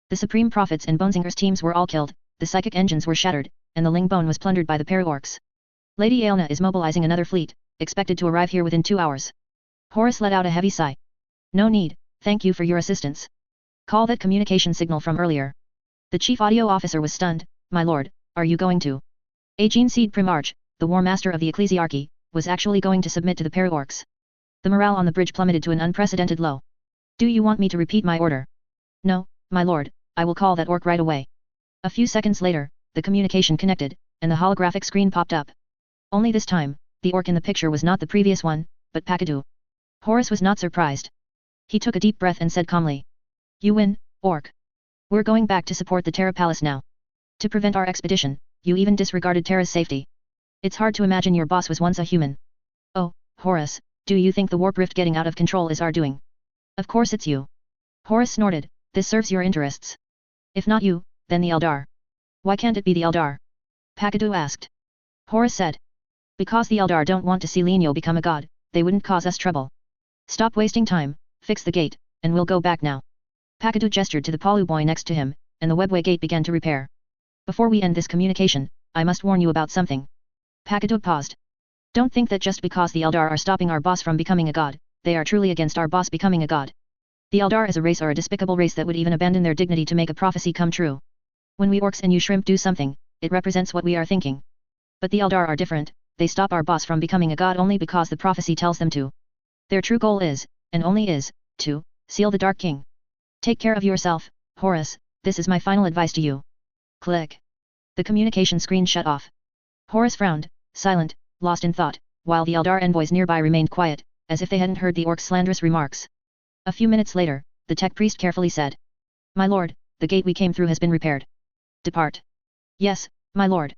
Speaker 1: The Supreme Prophets and Bonesinger's teams were all killed, the psychic engines were shattered, and the Ling Bone was plundered by the para-orcs. Lady Aelna is mobilizing another fleet, expected to arrive here within 2 hours. Horus let out a heavy sigh. No need, thank you for your assistance. Call that communication signal from earlier. The chief audio officer was stunned. My lord, are you going to? Agene Seed Primarch, the War Master of the Ecclesiarchy, was actually going to submit to the para-orcs. The morale on the bridge plummeted to an unprecedented low. Do you want me to repeat my order? No, my lord, I will call that orc right away. A few seconds later, the communication connected, and the holographic screen popped up. Only this time, the orc in the picture was not the previous one, but Pakadu. Horus was not surprised. He took a deep breath and said calmly. You win, orc. We're going back to support the Terra Palace now. To prevent our expedition, you even disregarded Terra's safety. It's hard to imagine your boss was once a human. Oh, Horus, do you think the warp rift getting out of control is our doing? Of course it's you. Horus snorted, this serves your interests. If not you, then the Eldar. Why can't it be the Eldar? Pakadu asked. Horus said. Because the Eldar don't want to see Lenio become a god, they wouldn't cause us trouble. Stop wasting time, fix the gate, and we'll go back now. Pakadu gestured to the Palu boy next to him, and the webway gate began to repair. Before we end this communication, I must warn you about something. Pakadu paused. Don't think that just because the Eldar are stopping our boss from becoming a god, they are truly against our boss becoming a god. The Eldar as a race are a despicable race that would even abandon their dignity to make a prophecy come true. When we orcs and you shrimp do something, it represents what we are thinking. But the Eldar are different, they stop our boss from becoming a god only because the prophecy tells them to. Their true goal is, and only is, to seal the Dark King. Take care of yourself, Horus, this is my final advice to you. Click. The communication screen shut off. Horus frowned, silent, lost in thought, while the Eldar envoys nearby remained quiet, as if they hadn't heard the orc's slanderous remarks. A few minutes later, the tech priest carefully said. My lord, the gate we came through has been repaired. Depart. Yes, my lord.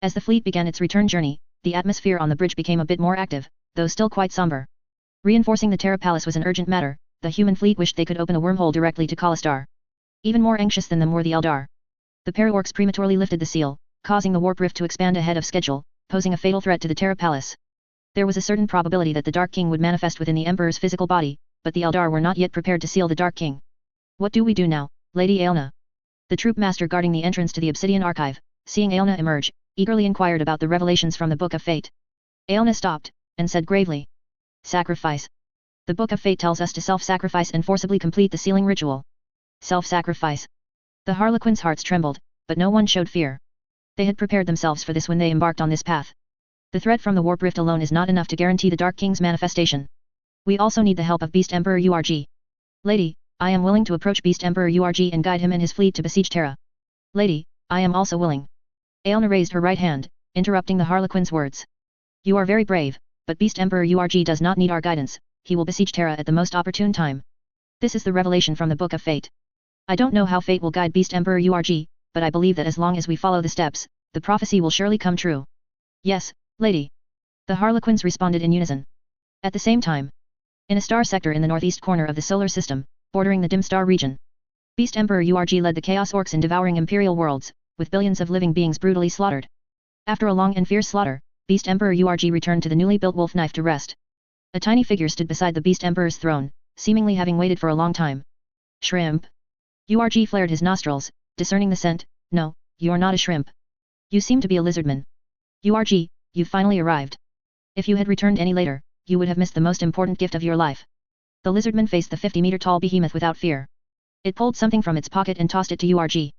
Speaker 1: As the fleet began its return journey, the atmosphere on the bridge became a bit more active, though still quite somber. Reinforcing the Terra Palace was an urgent matter, the human fleet wished they could open a wormhole directly to Kalastar. Even more anxious than them were the Eldar. The para-orcs prematurely lifted the seal, causing the warp rift to expand ahead of schedule, posing a fatal threat to the Terra Palace. There was a certain probability that the Dark King would manifest within the Emperor's physical body, but the Eldar were not yet prepared to seal the Dark King. What do we do now, Lady Aelna? The troop master guarding the entrance to the Obsidian Archive, seeing Aelna emerge, eagerly inquired about the revelations from the Book of Fate. Aelna stopped, and said gravely. Sacrifice. The Book of Fate tells us to self-sacrifice and forcibly complete the sealing ritual. Self-sacrifice. The Harlequins' hearts trembled, but no one showed fear. They had prepared themselves for this when they embarked on this path. The threat from the warp rift alone is not enough to guarantee the Dark King's manifestation. We also need the help of Beast Emperor Urg. Lady, I am willing to approach Beast Emperor Urg and guide him and his fleet to besiege Terra. Lady, I am also willing. Aelna raised her right hand, interrupting the Harlequin's words. You are very brave, but Beast Emperor Urg does not need our guidance, he will besiege Terra at the most opportune time. This is the revelation from the Book of Fate. I don't know how fate will guide Beast Emperor Urg, but I believe that as long as we follow the steps, the prophecy will surely come true. Yes, lady. The Harlequins responded in unison. At the same time, in a star sector in the northeast corner of the solar system, bordering the dim star region, Beast Emperor Urg led the Chaos Orcs in devouring imperial worlds, with billions of living beings brutally slaughtered. After a long and fierce slaughter, Beast Emperor Urg returned to the newly built wolf knife to rest. A tiny figure stood beside the Beast Emperor's throne, seemingly having waited for a long time. Shrimp? URG flared his nostrils, discerning the scent. No, you're not a shrimp. You seem to be a lizardman. URG, you've finally arrived. If you had returned any later, you would have missed the most important gift of your life. The lizardman faced the 50-meter-tall behemoth without fear. It pulled something from its pocket and tossed it to URG.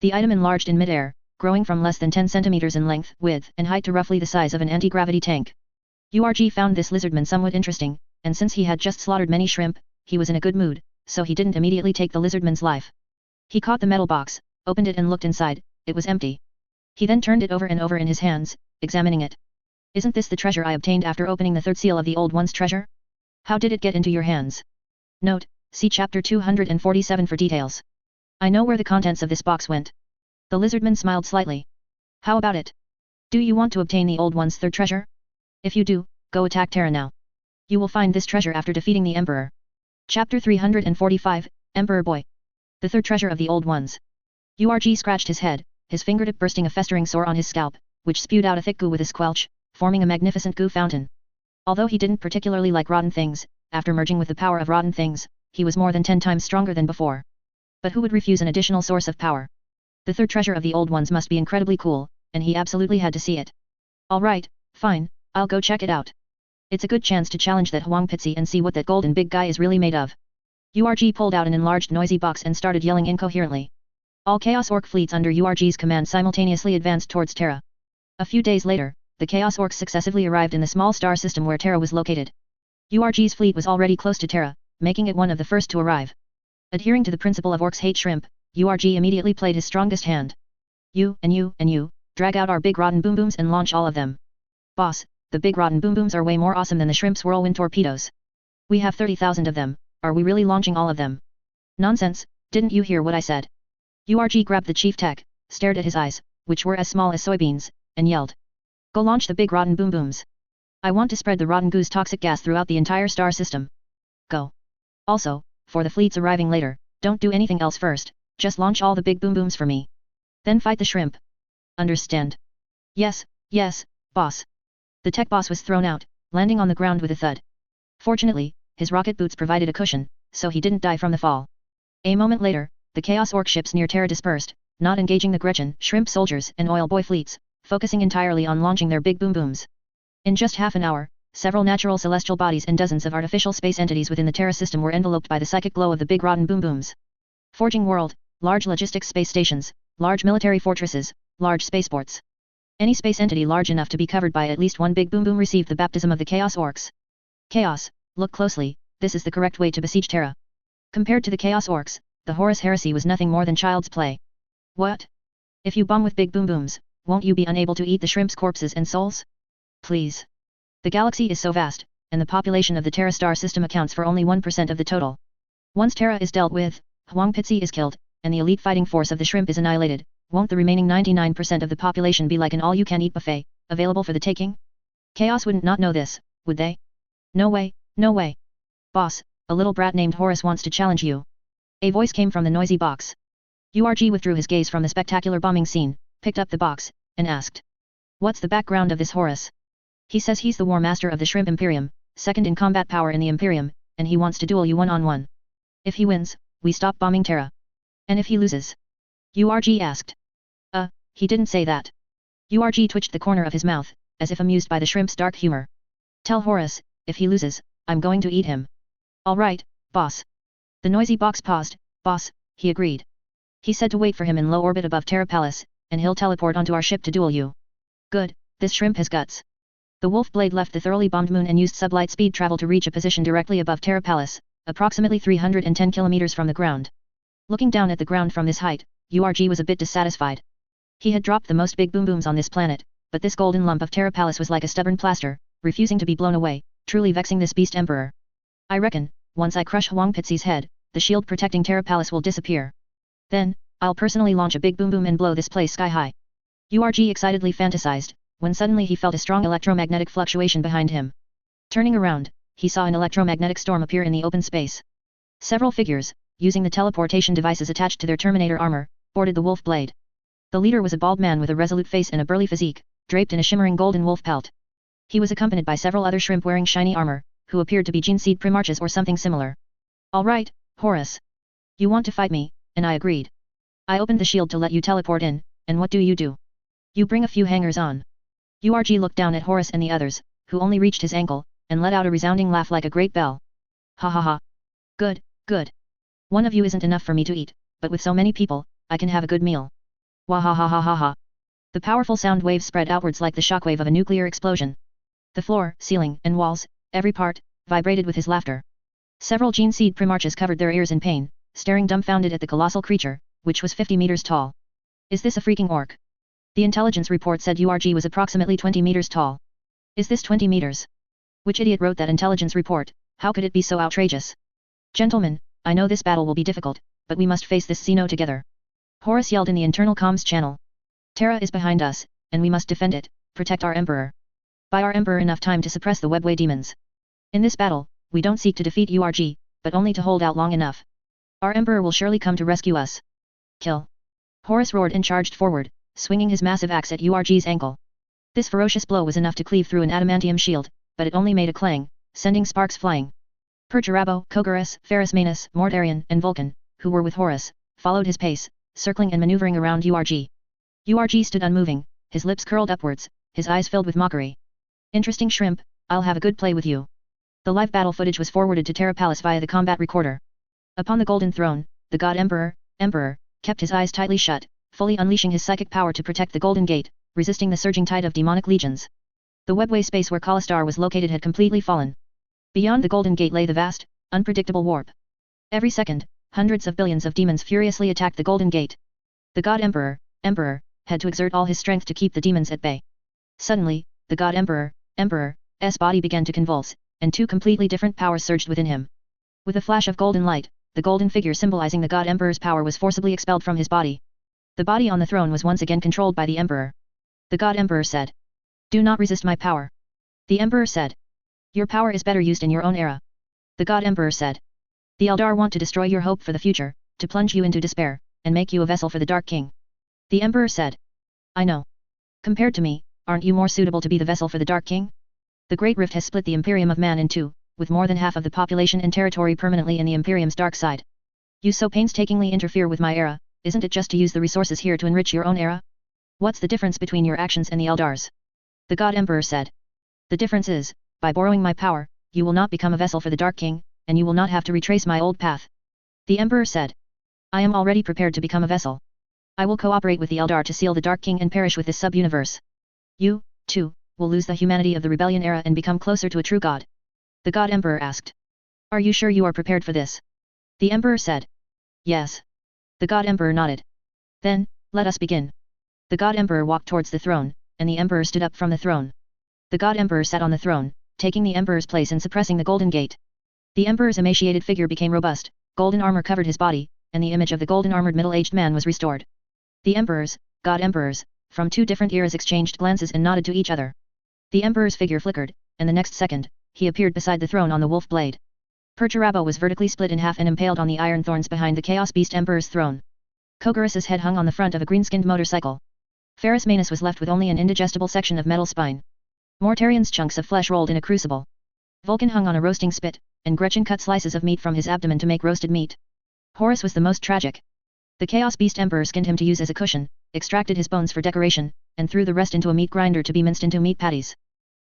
Speaker 1: The item enlarged in midair, growing from less than 10 centimeters in length, width, and height to roughly the size of an anti-gravity tank. URG found this lizardman somewhat interesting, and since he had just slaughtered many shrimp, he was in a good mood, so he didn't immediately take the lizardman's life. He caught the metal box, opened it and looked inside. It was empty. He then turned it over and over in his hands, examining it. Isn't this the treasure I obtained after opening the third seal of the Old One's treasure? How did it get into your hands? Note, see chapter 247 for details. I know where the contents of this box went. The lizardman smiled slightly. How about it? Do you want to obtain the Old One's third treasure? If you do, go attack Terra now. You will find this treasure after defeating the Emperor. Chapter 345, Emperor Boy. The third treasure of the Old Ones. URG scratched his head, his fingertip bursting a festering sore on his scalp, which spewed out a thick goo with a squelch, forming a magnificent goo fountain. Although he didn't particularly like rotten things, after merging with the power of rotten things, he was more than 10 times stronger than before. But who would refuse an additional source of power? The third treasure of the Old Ones must be incredibly cool, and he absolutely had to see it. Alright, fine, I'll go check it out. It's a good chance to challenge that Huang Pitzi and see what that golden big guy is really made of. URG pulled out an enlarged noisy box and started yelling incoherently. All Chaos Orc fleets under URG's command simultaneously advanced towards Terra. A few days later, the Chaos Orcs successively arrived in the small star system where Terra was located. URG's fleet was already close to Terra, making it one of the first to arrive. Adhering to the principle of Orcs hate shrimp, URG immediately played his strongest hand. You, drag out our big rotten boom booms and launch all of them. Boss, the big rotten boom booms are way more awesome than the shrimp's whirlwind torpedoes. We have 30,000 of them, are we really launching all of them? Nonsense, didn't you hear what I said? URG grabbed the chief tech, stared at his eyes, which were as small as soybeans, and yelled. Go launch the big rotten boom booms. I want to spread the rotten goo's toxic gas throughout the entire star system. Go. Also, for the fleets arriving later, don't do anything else first, just launch all the big boom booms for me. Then fight the shrimp. Understand? Yes, boss. The tech boss was thrown out, landing on the ground with a thud. Fortunately, his rocket boots provided a cushion, so he didn't die from the fall. A moment later, the Chaos Orc ships near Terra dispersed, not engaging the Gretchen, shrimp soldiers and oil boy fleets, focusing entirely on launching their big boom booms. In just half an hour, several natural celestial bodies and dozens of artificial space entities within the Terra system were enveloped by the psychic glow of the big rotten boom booms. Forging world, large logistics space stations, large military fortresses, large spaceports. Any space entity large enough to be covered by at least one big boom boom received the baptism of the Chaos Orcs. Chaos, look closely, this is the correct way to besiege Terra. Compared to the Chaos Orcs, the Horus Heresy was nothing more than child's play. What? If you bomb with big boom booms, won't you be unable to eat the shrimp's corpses and souls? Please. The galaxy is so vast, and the population of the Terra star system accounts for only 1% of the total. Once Terra is dealt with, Huang Pitzi is killed, and the elite fighting force of the shrimp is annihilated, won't the remaining 99% of the population be like an all-you-can-eat buffet, available for the taking? Chaos wouldn't not know this, would they? No way, no way. Boss, a little brat named Horus wants to challenge you. A voice came from the noisy box. URG withdrew his gaze from the spectacular bombing scene, picked up the box, and asked. What's the background of this Horus? He says he's the War Master of the Shrimp Imperium, second in combat power in the Imperium, and he wants to duel you one-on-one. If he wins, we stop bombing Terra. And if he loses? URG asked. He didn't say that. URG twitched the corner of his mouth, as if amused by the shrimp's dark humor. Tell Horus, if he loses, I'm going to eat him. Alright, boss. The noisy box paused. Boss, he agreed. He said to wait for him in low orbit above Terra Palace, and he'll teleport onto our ship to duel you. Good, this shrimp has guts. The Wolf Blade left the thoroughly bombed moon and used sublight speed travel to reach a position directly above Terra Palace, approximately 310 kilometers from the ground. Looking down at the ground from this height, URG was a bit dissatisfied. He had dropped the most big boom booms on this planet, but this golden lump of Terra Palace was like a stubborn plaster, refusing to be blown away, truly vexing this beast emperor. I reckon, once I crush Huang Pitzi's head, the shield protecting Terra Palace will disappear. Then, I'll personally launch a big boom boom and blow this place sky high. URG excitedly fantasized, when suddenly he felt a strong electromagnetic fluctuation behind him. Turning around, he saw an electromagnetic storm appear in the open space. Several figures, using the teleportation devices attached to their Terminator armor, boarded the Wolf Blade. The leader was a bald man with a resolute face and a burly physique, draped in a shimmering golden wolf pelt. He was accompanied by several other shrimp wearing shiny armor, who appeared to be Gene Seed Primarchs or something similar. Alright, Horus. You want to fight me, and I agreed. I opened the shield to let you teleport in, and what do? You bring a few hangers on. URG looked down at Horus and the others, who only reached his ankle, and let out a resounding laugh like a great bell. Ha ha ha. Good, good. One of you isn't enough for me to eat, but with so many people, I can have a good meal. Wah ha ha ha ha ha. The powerful sound wave spread outwards like the shockwave of a nuclear explosion. The floor, ceiling, and walls, every part, vibrated with his laughter. Several gene seed primarchs covered their ears in pain, staring dumbfounded at the colossal creature, which was 50 meters tall. Is this a freaking orc? The intelligence report said URG was approximately 20 meters tall. Is this 20 meters? Which idiot wrote that intelligence report? How could it be so outrageous? Gentlemen, I know this battle will be difficult, but we must face this Xeno together. Horus yelled in the internal comms channel. Terra is behind us, and we must defend it, protect our Emperor. Buy our Emperor enough time to suppress the webway demons. In this battle, we don't seek to defeat URG, but only to hold out long enough. Our Emperor will surely come to rescue us. Kill. Horus roared and charged forward, swinging his massive axe at URG's ankle. This ferocious blow was enough to cleave through an adamantium shield, but it only made a clang, sending sparks flying. Perturabo, Kogarus, Pharasmanus, Mortarion, and Vulcan, who were with Horus, followed his pace, circling and maneuvering around URG. URG stood unmoving, his lips curled upwards, his eyes filled with mockery. Interesting shrimp, I'll have a good play with you. The live battle footage was forwarded to Terra Palace via the combat recorder. Upon the golden throne, the god Emperor, kept his eyes tightly shut, fully unleashing his psychic power to protect the Golden Gate, resisting the surging tide of demonic legions. The webway space where Kalistar was located had completely fallen. Beyond the Golden Gate lay the vast, unpredictable warp. Every second, hundreds of billions of demons furiously attacked the Golden Gate. The god Emperor, had to exert all his strength to keep the demons at bay. Suddenly, the god Emperor's body began to convulse, and two completely different powers surged within him. With a flash of golden light, the golden figure symbolizing the god Emperor's power was forcibly expelled from his body. The body on the throne was once again controlled by the Emperor. The god Emperor said, "Do not resist my power." The Emperor said, "Your power is better used in your own era." The god Emperor said, "The Eldar want to destroy your hope for the future, to plunge you into despair, and make you a vessel for the Dark King." The Emperor said, "I know. Compared to me, aren't you more suitable to be the vessel for the Dark King? The Great Rift has split the Imperium of Man in two, with more than half of the population and territory permanently in the Imperium's dark side. You so painstakingly interfere with my era, isn't it just to use the resources here to enrich your own era? What's the difference between your actions and the Eldars?" The god Emperor said, "The difference is, by borrowing my power, you will not become a vessel for the Dark King, and you will not have to retrace my old path." The Emperor said, "I am already prepared to become a vessel. I will cooperate with the Eldar to seal the Dark King and perish with this sub-universe. You, too, will lose the humanity of the rebellion era and become closer to a true god." The god Emperor asked, "Are you sure you are prepared for this?" The Emperor said, "Yes." The god Emperor nodded. "Then, let us begin." The god Emperor walked towards the throne, and the Emperor stood up from the throne. The god Emperor sat on the throne, taking the Emperor's place and suppressing the Golden Gate. The Emperor's emaciated figure became robust, golden armor covered his body, and the image of the golden-armored middle-aged man was restored. The god Emperors, from two different eras exchanged glances and nodded to each other. The Emperor's figure flickered, and the next second, he appeared beside the throne on the wolf blade. Perturabo was vertically split in half and impaled on the iron thorns behind the Chaos Beast Emperor's throne. Kogarus's head hung on the front of a green-skinned motorcycle. Pharasmanus was left with only an indigestible section of metal spine. Mortarion's chunks of flesh rolled in a crucible. Vulcan hung on a roasting spit, and Gretchen cut slices of meat from his abdomen to make roasted meat. Horus was the most tragic. The Chaos Beast Emperor skinned him to use as a cushion, extracted his bones for decoration, and threw the rest into a meat grinder to be minced into meat patties.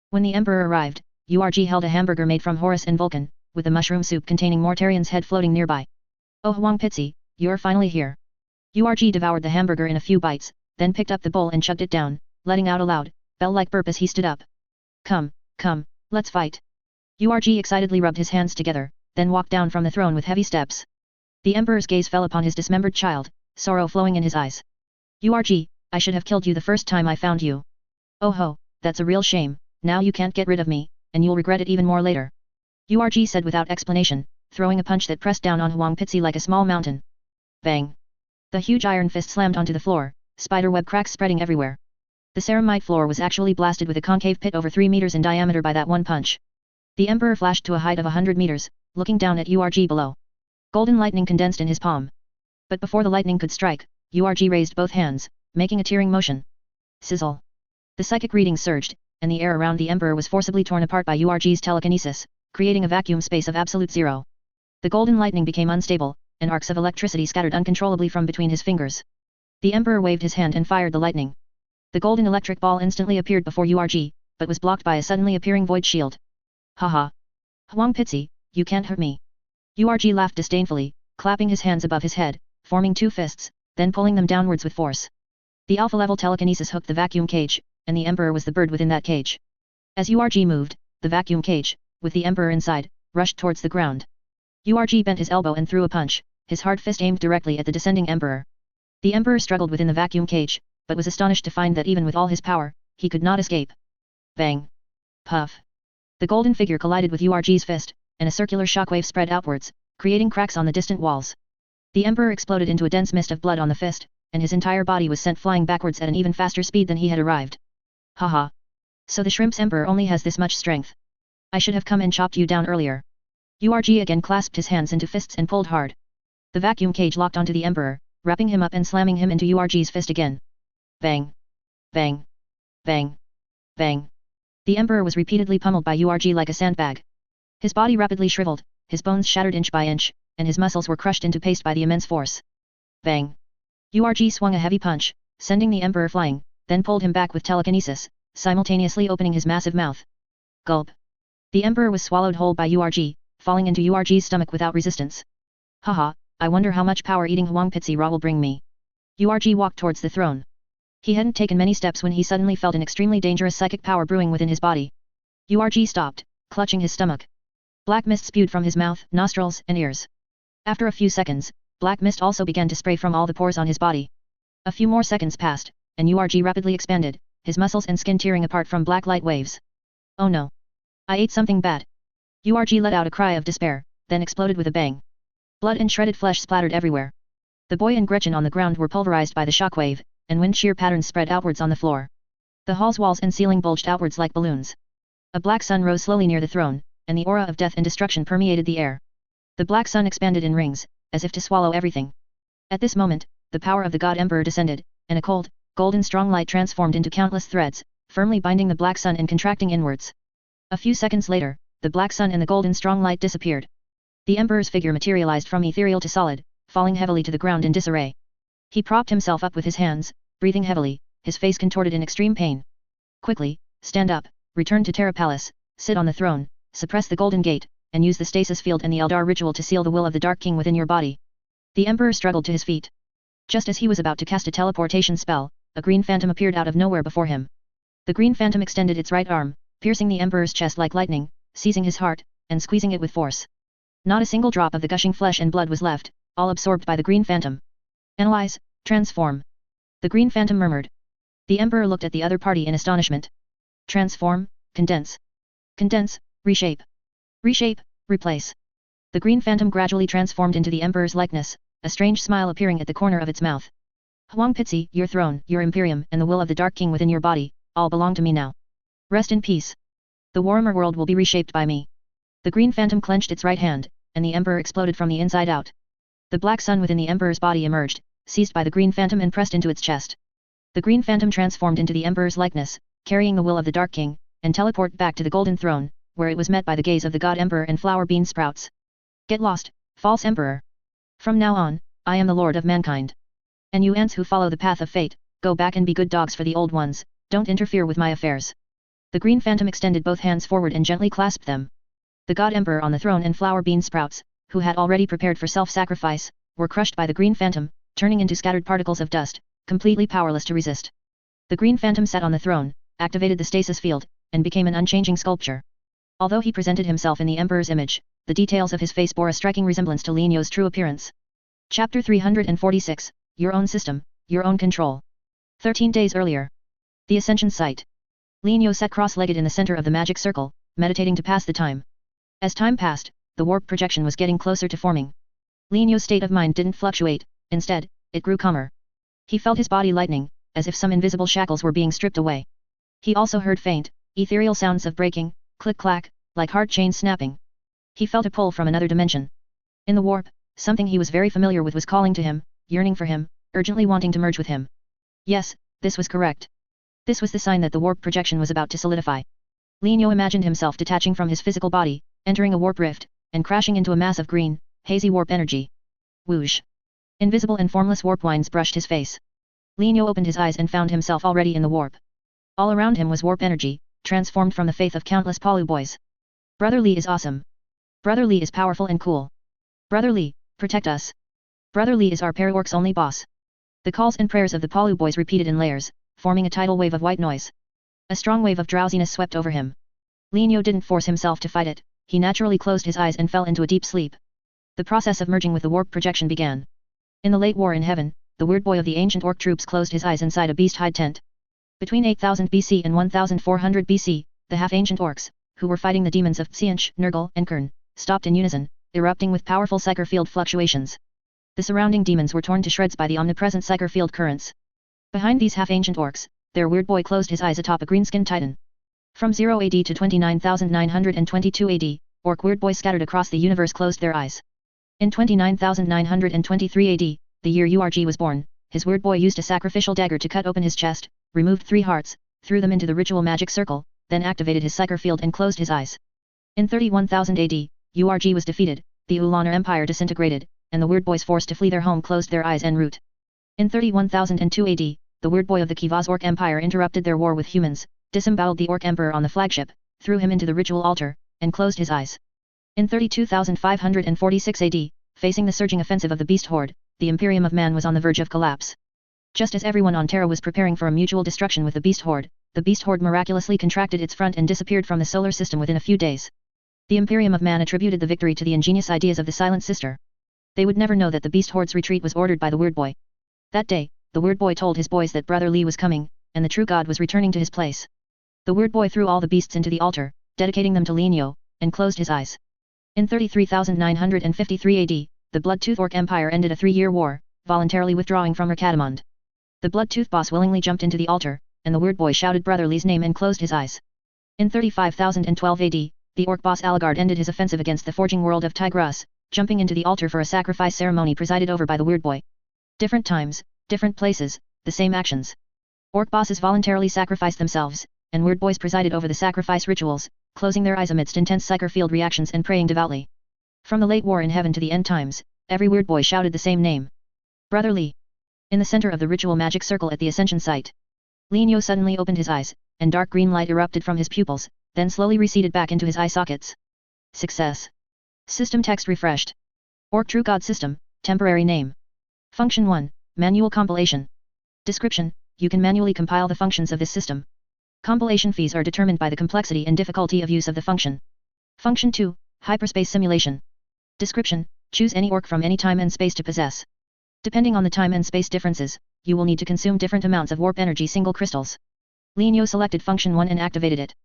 Speaker 1: When the Emperor arrived, URG held a hamburger made from Horus and Vulcan, with the mushroom soup containing Mortarion's head floating nearby. "Oh Huang Pitzi, you're finally here." URG devoured the hamburger in a few bites, then picked up the bowl and chugged it down, letting out a loud, bell-like burp as he stood up. Come, let's fight." URG excitedly rubbed his hands together, then walked down from the throne with heavy steps. The Emperor's gaze fell upon his dismembered child, sorrow flowing in his eyes. "URG, I should have killed you the first time I found you. Oh ho, that's a real shame, now you can't get rid of me, and you'll regret it even more later." URG said without explanation, throwing a punch that pressed down on Huang Pitzi like a small mountain. Bang! The huge iron fist slammed onto the floor, spiderweb cracks spreading everywhere. The ceramite floor was actually blasted with a concave pit over 3 meters in diameter by that one punch. The Emperor flashed to a height of 100 meters, looking down at URG below. Golden lightning condensed in his palm. But before the lightning could strike, URG raised both hands, making a tearing motion. Sizzle! The psychic reading surged, and the air around the Emperor was forcibly torn apart by URG's telekinesis, creating a vacuum space of absolute zero. The golden lightning became unstable, and arcs of electricity scattered uncontrollably from between his fingers. The Emperor waved his hand and fired the lightning. The golden electric ball instantly appeared before URG, but was blocked by a suddenly appearing void shield. Haha. Huang Pitzi, you can't hurt me. URG laughed disdainfully, clapping his hands above his head, forming two fists, then pulling them downwards with force. The alpha-level telekinesis hooked the vacuum cage, and the Emperor was the bird within that cage. As URG moved, the vacuum cage, with the Emperor inside, rushed towards the ground. URG bent his elbow and threw a punch, his hard fist aimed directly at the descending Emperor. The Emperor struggled within the vacuum cage, but was astonished to find that even with all his power, he could not escape. Bang! Puff! The golden figure collided with URG's fist, and a circular shockwave spread outwards, creating cracks on the distant walls. The Emperor exploded into a dense mist of blood on the fist, and his entire body was sent flying backwards at an even faster speed than he had arrived. Haha! So the Shrimp's Emperor only has this much strength. I should have come and chopped you down earlier. URG again clasped his hands into fists and pulled hard. The vacuum cage locked onto the Emperor, wrapping him up and slamming him into URG's fist again. Bang! Bang! Bang! Bang! The Emperor was repeatedly pummeled by URG like a sandbag. His body rapidly shriveled, his bones shattered inch by inch, and his muscles were crushed into paste by the immense force. Bang! URG swung a heavy punch, sending the Emperor flying, then pulled him back with telekinesis, simultaneously opening his massive mouth. Gulp! The Emperor was swallowed whole by URG, falling into URG's stomach without resistance. Haha, I wonder how much power eating Huang Pitzi Ra will bring me. URG walked towards the throne. He hadn't taken many steps when he suddenly felt an extremely dangerous psychic power brewing within his body. URG stopped, clutching his stomach. Black mist spewed from his mouth, nostrils, and ears. After a few seconds, black mist also began to spray from all the pores on his body. A few more seconds passed, and URG rapidly expanded, his muscles and skin tearing apart from black light waves. Oh no! I ate something bad. URG let out a cry of despair, then exploded with a bang. Blood and shredded flesh splattered everywhere. The boy and Gretchen on the ground were pulverized by the shockwave, and wind shear patterns spread outwards on the floor. The hall's walls and ceiling bulged outwards like balloons. A black sun rose slowly near the throne, and the aura of death and destruction permeated the air. The black sun expanded in rings, as if to swallow everything. At this moment, the power of the God Emperor descended, and a cold, golden strong light transformed into countless threads, firmly binding the black sun and contracting inwards. A few seconds later, the black sun and the golden strong light disappeared. The Emperor's figure materialized from ethereal to solid, falling heavily to the ground in disarray. He propped himself up with his hands, breathing heavily, his face contorted in extreme pain. Quickly, stand up, return to Terra Palace, sit on the throne, suppress the Golden Gate, and use the stasis field and the Eldar ritual to seal the will of the Dark King within your body. The Emperor struggled to his feet. Just as he was about to cast a teleportation spell, a green phantom appeared out of nowhere before him. The green phantom extended its right arm, piercing the Emperor's chest like lightning, seizing his heart, and squeezing it with force. Not a single drop of the gushing flesh and blood was left, all absorbed by the green phantom. Analyze, transform. The green phantom murmured. The Emperor looked at the other party in astonishment. Transform, condense. Condense, reshape. Reshape, replace. The green phantom gradually transformed into the Emperor's likeness, a strange smile appearing at the corner of its mouth. Huang Pitzi, your throne, your imperium, and the will of the Dark King within your body, all belong to me now. Rest in peace. The Warhammer world will be reshaped by me. The green phantom clenched its right hand, and the Emperor exploded from the inside out. The black sun within the Emperor's body emerged, seized by the green phantom and pressed into its chest. The green phantom transformed into the Emperor's likeness, carrying the will of the Dark King, and teleported back to the Golden Throne, where it was met by the gaze of the God Emperor and flower bean sprouts. Get lost, false Emperor. From now on, I am the Lord of mankind. And you ants who follow the path of fate, go back and be good dogs for the old ones, don't interfere with my affairs. The green phantom extended both hands forward and gently clasped them. The God Emperor on the throne and flower bean sprouts, who had already prepared for self-sacrifice, were crushed by the green phantom, turning into scattered particles of dust, completely powerless to resist. The green phantom sat on the throne, activated the stasis field, and became an unchanging sculpture. Although he presented himself in the Emperor's image, the details of his face bore a striking resemblance to Lin You's true appearance. Chapter 346, Your Own System, Your Own Control. 13 days earlier. The Ascension Site. Lin You sat cross-legged in the center of the magic circle, meditating to pass the time. As time passed, the warp projection was getting closer to forming. Lin You's state of mind didn't fluctuate, instead, it grew calmer. He felt his body lightening, as if some invisible shackles were being stripped away. He also heard faint, ethereal sounds of breaking, click-clack, like hard chains snapping. He felt a pull from another dimension. In the warp, something he was very familiar with was calling to him, yearning for him, urgently wanting to merge with him. Yes, this was correct. This was the sign that the warp projection was about to solidify. Lin You imagined himself detaching from his physical body, entering a warp rift, and crashing into a mass of green, hazy warp energy. Whoosh. Invisible and formless warp winds brushed his face. Linio opened his eyes and found himself already in the warp. All around him was warp energy, transformed from the faith of countless Palu boys. Brother Li is awesome. Brother Li is powerful and cool. Brother Li, protect us. Brother Li is our para-orcs only boss. The calls and prayers of the Palu boys repeated in layers, forming a tidal wave of white noise. A strong wave of drowsiness swept over him. Linio didn't force himself to fight it, he naturally closed his eyes and fell into a deep sleep. The process of merging with the warp projection began. In the late war in heaven, the weird boy of the ancient orc troops closed his eyes inside a beast-hide tent. Between 8000 BC and 1400 BC, the half-ancient orcs, who were fighting the demons of Tsianch, Nurgle, and Kern, stopped in unison, erupting with powerful psyker field fluctuations. The surrounding demons were torn to shreds by the omnipresent psyker field currents. Behind these half-ancient orcs, their weird boy closed his eyes atop a green-skinned titan. From 0 AD to 29,922 AD, orc weird boys scattered across the universe closed their eyes. In 29,923 AD, the year URG was born, his weird boy used a sacrificial dagger to cut open his chest, removed 3 hearts, threw them into the ritual magic circle, then activated his psyker field and closed his eyes. In 31,000 AD, URG was defeated, the Ulanar Empire disintegrated, and the weird boys forced to flee their home closed their eyes en route. In 31,002 AD, the weird boy of the Kivaz Orc Empire interrupted their war with humans, disemboweled the Orc Emperor on the flagship, threw him into the ritual altar, and closed his eyes. In 32,546 AD, facing the surging offensive of the Beast Horde, the Imperium of Man was on the verge of collapse. Just as everyone on Terra was preparing for a mutual destruction with the Beast Horde miraculously contracted its front and disappeared from the solar system within a few days. The Imperium of Man attributed the victory to the ingenious ideas of the Silent Sister. They would never know that the Beast Horde's retreat was ordered by the Weird Boy. That day, the Weird Boy told his boys that Brother Li was coming, and the true God was returning to his place. The Weird Boy threw all the beasts into the altar, dedicating them to Linio, and closed his eyes. In 33,953 AD, the Bloodtooth Orc Empire ended a 3-year war, voluntarily withdrawing from Rakadamond. The Bloodtooth boss willingly jumped into the altar, and the Weird Boy shouted Brother Li's name and closed his eyes. In 35,012 AD, the Orc boss Alagard ended his offensive against the forging world of Tigras, jumping into the altar for a sacrifice ceremony presided over by the Weird Boy. Different times, different places, the same actions. Orc bosses voluntarily sacrificed themselves, and Weird Boys presided over the sacrifice rituals, closing their eyes amidst intense psyker field reactions and praying devoutly. From the late war in heaven to the end times, every Weird Boy shouted the same name. Brother Li. In the center of the ritual magic circle at the ascension site, Linio suddenly opened his eyes, and dark green light erupted from his pupils, then slowly receded back into his eye sockets. Success. System text refreshed. Orc True God System, temporary name. Function 1, manual compilation. Description, you can manually compile the functions of this system. Compilation fees are determined by the complexity and difficulty of use of the function. Function 2, hyperspace simulation. Description, choose any orc from any time and space to possess. Depending on the time and space differences, you will need to consume different amounts of warp energy single crystals. Linio selected function 1 and activated it.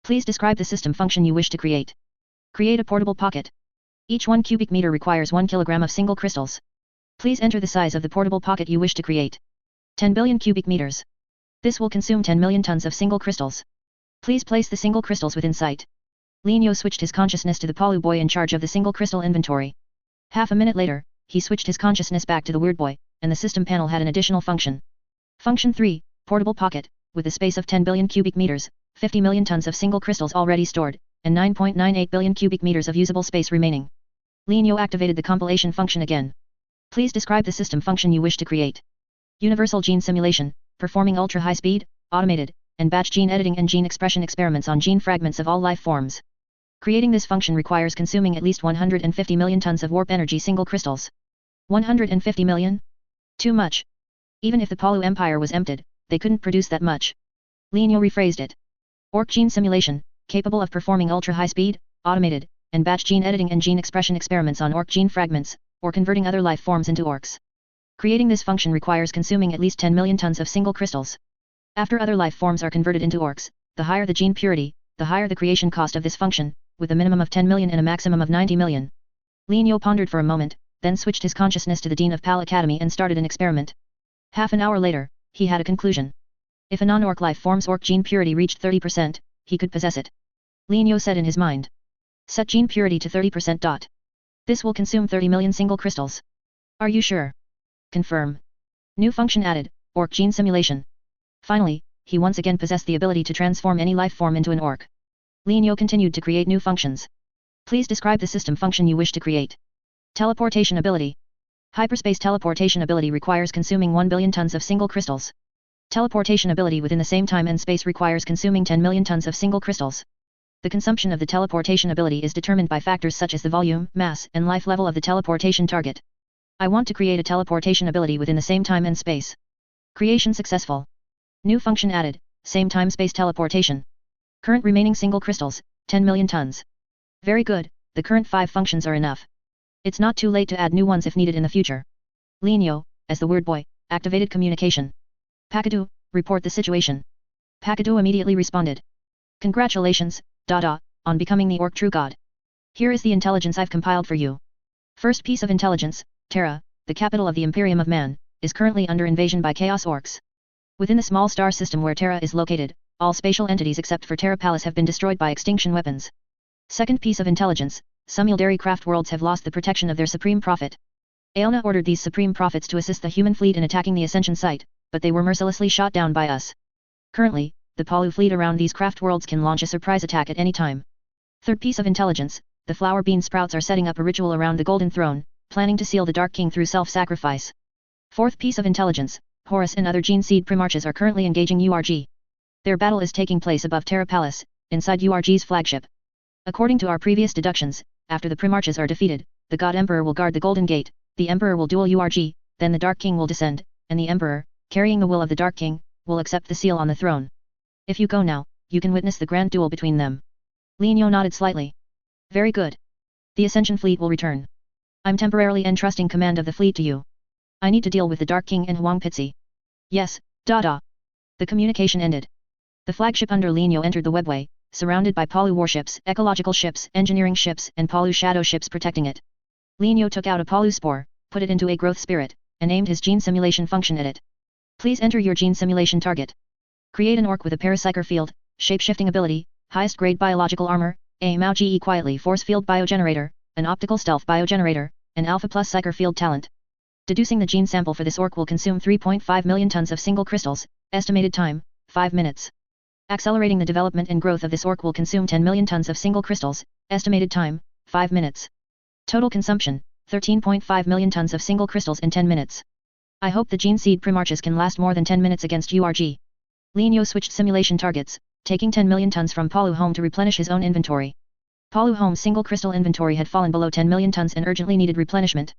Speaker 1: Please describe the system function you wish to create. Create a portable pocket. Each 1 cubic meter requires 1 kilogram of single crystals. Please enter the size of the portable pocket you wish to create. 10 billion cubic meters. This will consume 10 million tons of single crystals. Please place the single crystals within sight. Linio switched his consciousness to the Palu boy in charge of the single crystal inventory. Half a minute later, he switched his consciousness back to the Weird Boy, and the system panel had an additional function. Function 3, portable pocket, with a space of 10 billion cubic meters, 50 million tons of single crystals already stored, and 9.98 billion cubic meters of usable space remaining. Linio activated the compilation function again. Please describe the system function you wish to create. Universal gene simulation, performing ultra-high-speed, automated, and batch gene editing and gene expression experiments on gene fragments of all life forms. Creating this function requires consuming at least 150 million tons of warp energy single crystals. 150 million? Too much. Even if the Palu Empire was emptied, they couldn't produce that much. Linio rephrased it. Orc gene simulation, capable of performing ultra-high-speed, automated, and batch gene editing and gene expression experiments on orc gene fragments, or converting other life forms into orcs. Creating this function requires consuming at least 10 million tons of single crystals. After other life forms are converted into orcs, the higher the gene purity, the higher the creation cost of this function, with a minimum of 10 million and a maximum of 90 million. Linio pondered for a moment, then switched his consciousness to the Dean of Pal Academy and started an experiment. Half an hour later, he had a conclusion. If a non-orc life form's orc gene purity reached 30%, he could possess it. Linio said in his mind. Set gene purity to 30%. This will consume 30 million single crystals. Are you sure? Confirm. New function added, orc gene simulation. Finally, he once again possessed the ability to transform any life form into an orc. Linio continued to create new functions. Please describe the system function you wish to create. Teleportation ability. Hyperspace teleportation ability requires consuming 1 billion tons of single crystals. Teleportation ability within the same time and space requires consuming 10 million tons of single crystals. The consumption of the teleportation ability is determined by factors such as the volume, mass, and life level of the teleportation target. I want to create a teleportation ability within the same time and space. Creation successful. New function added, same time space teleportation. Current remaining single crystals, 10 million tons. Very good, the current 5 functions are enough. It's not too late to add new ones if needed in the future. Linio, as the word boy, activated communication. Pakadu, report the situation. Pakadu immediately responded. Congratulations, Dada, on becoming the orc true god. Here is the intelligence I've compiled for you. First piece of intelligence, Terra, the capital of the Imperium of Man, is currently under invasion by Chaos Orcs. Within the small star system where Terra is located, all spatial entities except for Terra Palace have been destroyed by extinction weapons. Second piece of intelligence, some Yildari craft worlds have lost the protection of their supreme prophet. Aona ordered these supreme prophets to assist the human fleet in attacking the Ascension site, but they were mercilessly shot down by us. Currently, the Palu fleet around these craft worlds can launch a surprise attack at any time. Third piece of intelligence, the flower bean sprouts are setting up a ritual around the Golden Throne, planning to seal the Dark King through self-sacrifice. Fourth piece of intelligence, Horus and other Gene Seed Primarchs are currently engaging URG. Their battle is taking place above Terra Palace, inside URG's flagship. According to our previous deductions, after the Primarchs are defeated, the God Emperor will guard the Golden Gate, the Emperor will duel URG, then the Dark King will descend, and the Emperor, carrying the will of the Dark King, will accept the seal on the throne. If you go now, you can witness the grand duel between them. Linio nodded slightly. Very good. The Ascension fleet will return. I'm temporarily entrusting command of the fleet to you. I need to deal with the Dark King and Huang Pitzi. Yes, Dada. The communication ended. The flagship under Linio entered the webway, surrounded by Palu warships, ecological ships, engineering ships, and Palu shadow ships protecting it. Linio took out a Palu spore, put it into a growth spirit, and aimed his gene simulation function at it. Please enter your gene simulation target. Create an orc with a parapsyker field, shape-shifting ability, highest grade biological armor, a Mao Ge quietly force field biogenerator, an optical stealth biogenerator, an alpha plus psyker field talent. Deducing the gene sample for this orc will consume 3.5 million tons of single crystals, estimated time, 5 minutes. Accelerating the development and growth of this orc will consume 10 million tons of single crystals, estimated time, 5 minutes. Total consumption, 13.5 million tons of single crystals in 10 minutes. I hope the Gene Seed Primarchs can last more than 10 minutes against URG. Linio switched simulation targets, taking 10 million tons from Palu Home to replenish his own inventory. Palu Home's single crystal inventory had fallen below 10 million tons and urgently needed replenishment.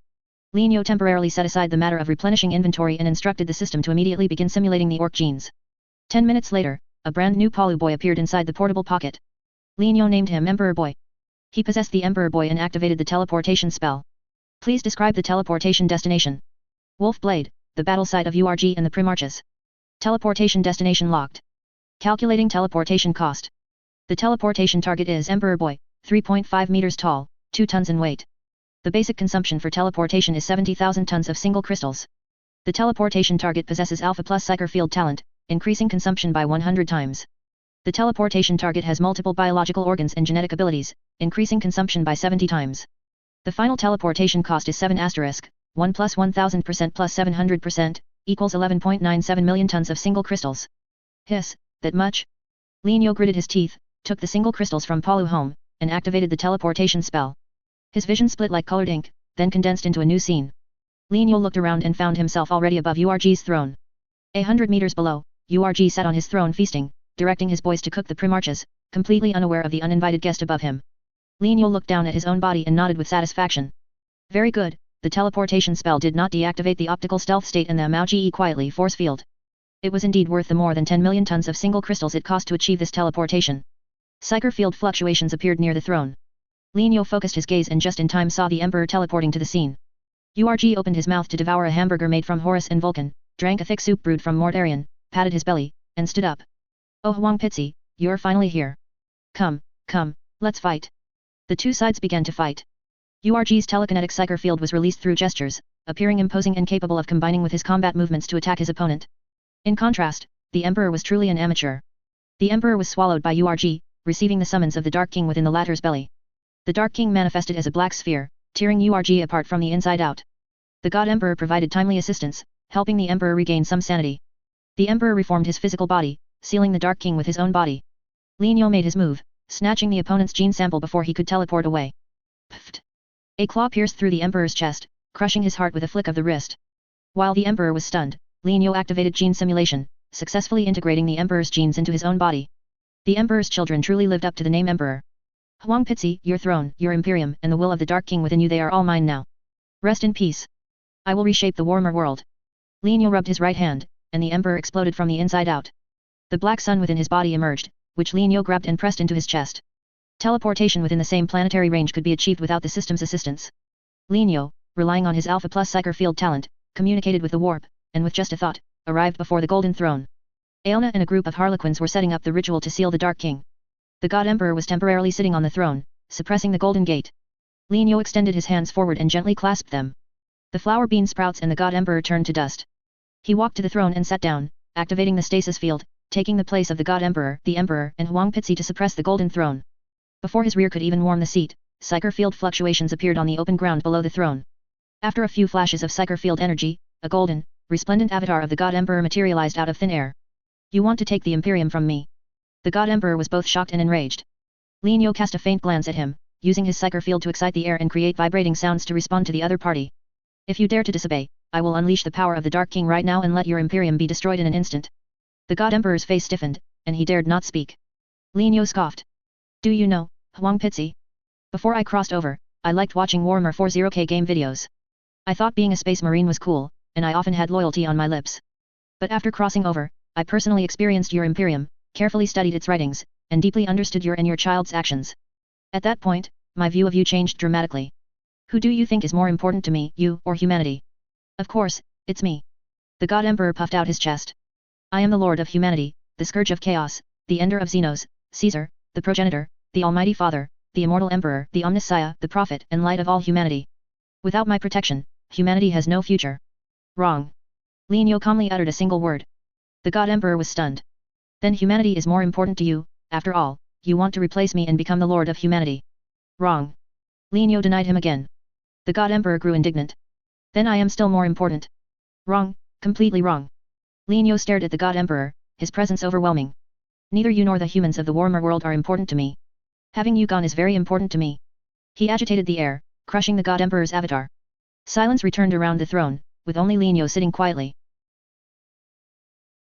Speaker 1: Linio temporarily set aside the matter of replenishing inventory and instructed the system to immediately begin simulating the orc genes. 10 minutes later, a brand new Palu boy appeared inside the portable pocket. Linio named him Emperor Boy. He possessed the Emperor Boy and activated the teleportation spell. Please describe the teleportation destination. Wolf Blade, the battle site of URG and the Primarchs. Teleportation destination locked. Calculating teleportation cost. The teleportation target is Emperor Boy, 3.5 meters tall, 2 tons in weight. The basic consumption for teleportation is 70,000 tons of single crystals. The teleportation target possesses Alpha Plus Psyker Field talent, increasing consumption by 100 times. The teleportation target has multiple biological organs and genetic abilities, increasing consumption by 70 times. The final teleportation cost is 7 asterisk, 1 plus 1000% plus 700%, equals 11.97 million tons of single crystals. Hiss, that much? Linio gritted his teeth, took the single crystals from Palu Home, and activated the teleportation spell. His vision split like colored ink, then condensed into a new scene. Linio looked around and found himself already above URG's throne. 100 meters below, URG sat on his throne feasting, directing his boys to cook the Primarchs, completely unaware of the uninvited guest above him. Linio looked down at his own body and nodded with satisfaction. Very good, the teleportation spell did not deactivate the optical stealth state and the Mao Ge quietly force field. It was indeed worth the more than 10 million tons of single crystals it cost to achieve this teleportation. Psyker field fluctuations appeared near the throne. Linio focused his gaze and just in time saw the Emperor teleporting to the scene. URG opened his mouth to devour a hamburger made from Horus and Vulcan, drank a thick soup brewed from Mortarion, patted his belly, and stood up. Oh Huang Pitzi, you're finally here. Come, let's fight. The two sides began to fight. URG's telekinetic psyker field was released through gestures, appearing imposing and capable of combining with his combat movements to attack his opponent. In contrast, the Emperor was truly an amateur. The Emperor was swallowed by URG, receiving the summons of the Dark King within the latter's belly. The Dark King manifested as a black sphere, tearing URG apart from the inside out. The God Emperor provided timely assistance, helping the Emperor regain some sanity. The Emperor reformed his physical body, sealing the Dark King with his own body. Linio made his move, snatching the opponent's gene sample before he could teleport away. Pfft! A claw pierced through the Emperor's chest, crushing his heart with a flick of the wrist. While the Emperor was stunned, Lin Yo activated gene simulation, successfully integrating the Emperor's genes into his own body. The Emperor's children truly lived up to the name Emperor. Huang Pitzi, your throne, your imperium, and the will of the Dark King within you, they are all mine now. Rest in peace. I will reshape the Warhammer world. Lin Yo rubbed his right hand, and the Emperor exploded from the inside out. The black sun within his body emerged, which Lin Yo grabbed and pressed into his chest. Teleportation within the same planetary range could be achieved without the system's assistance. Lin Yo, relying on his Alpha Plus Psyker Field talent, communicated with the warp, and with just a thought, arrived before the Golden Throne. Aelna and a group of Harlequins were setting up the ritual to seal the Dark King. The God Emperor was temporarily sitting on the throne, suppressing the Golden Gate. Lin Yo extended his hands forward and gently clasped them. The flower bean sprouts and the God Emperor turned to dust. He walked to the throne and sat down, activating the stasis field, taking the place of the God Emperor, the Emperor, and Huang Pitzi to suppress the Golden Throne. Before his rear could even warm the seat, Psyker field fluctuations appeared on the open ground below the throne. After a few flashes of Psyker field energy, a golden, resplendent avatar of the God Emperor materialized out of thin air. You want to take the Imperium from me? The God Emperor was both shocked and enraged. Lin Yo cast a faint glance at him, using his Psyker field to excite the air and create vibrating sounds to respond to the other party. If you dare to disobey, I will unleash the power of the Dark King right now and let your Imperium be destroyed in an instant. The God Emperor's face stiffened, and he dared not speak. Lin Yo scoffed. Do you know, Huang Pitzi? Before I crossed over, I liked watching WarHammer40k game videos. I thought being a space marine was cool, and I often had loyalty on my lips. But after crossing over, I personally experienced your Imperium, carefully studied its writings, and deeply understood your and your child's actions. At that point, my view of you changed dramatically. Who do you think is more important to me, you or humanity? Of course, it's me. The God Emperor puffed out his chest. I am the Lord of Humanity, the Scourge of Chaos, the Ender of Xenos, Caesar, the Progenitor, the Almighty Father, the Immortal Emperor, the Omniscient, the Prophet and Light of all humanity. Without my protection, humanity has no future. Wrong. Lin Yo calmly uttered a single word. The God Emperor was stunned. Then humanity is more important to you, after all, you want to replace me and become the Lord of Humanity. Wrong. Lin Yo denied him again. The God Emperor grew indignant. Then I am still more important. Wrong, completely wrong. Lin Yo stared at the God Emperor, his presence overwhelming. Neither you nor the humans of the Warhammer world are important to me. Having you gone is very important to me. He agitated the air, crushing the God Emperor's avatar. Silence returned around the throne, with only Lin Yo sitting quietly.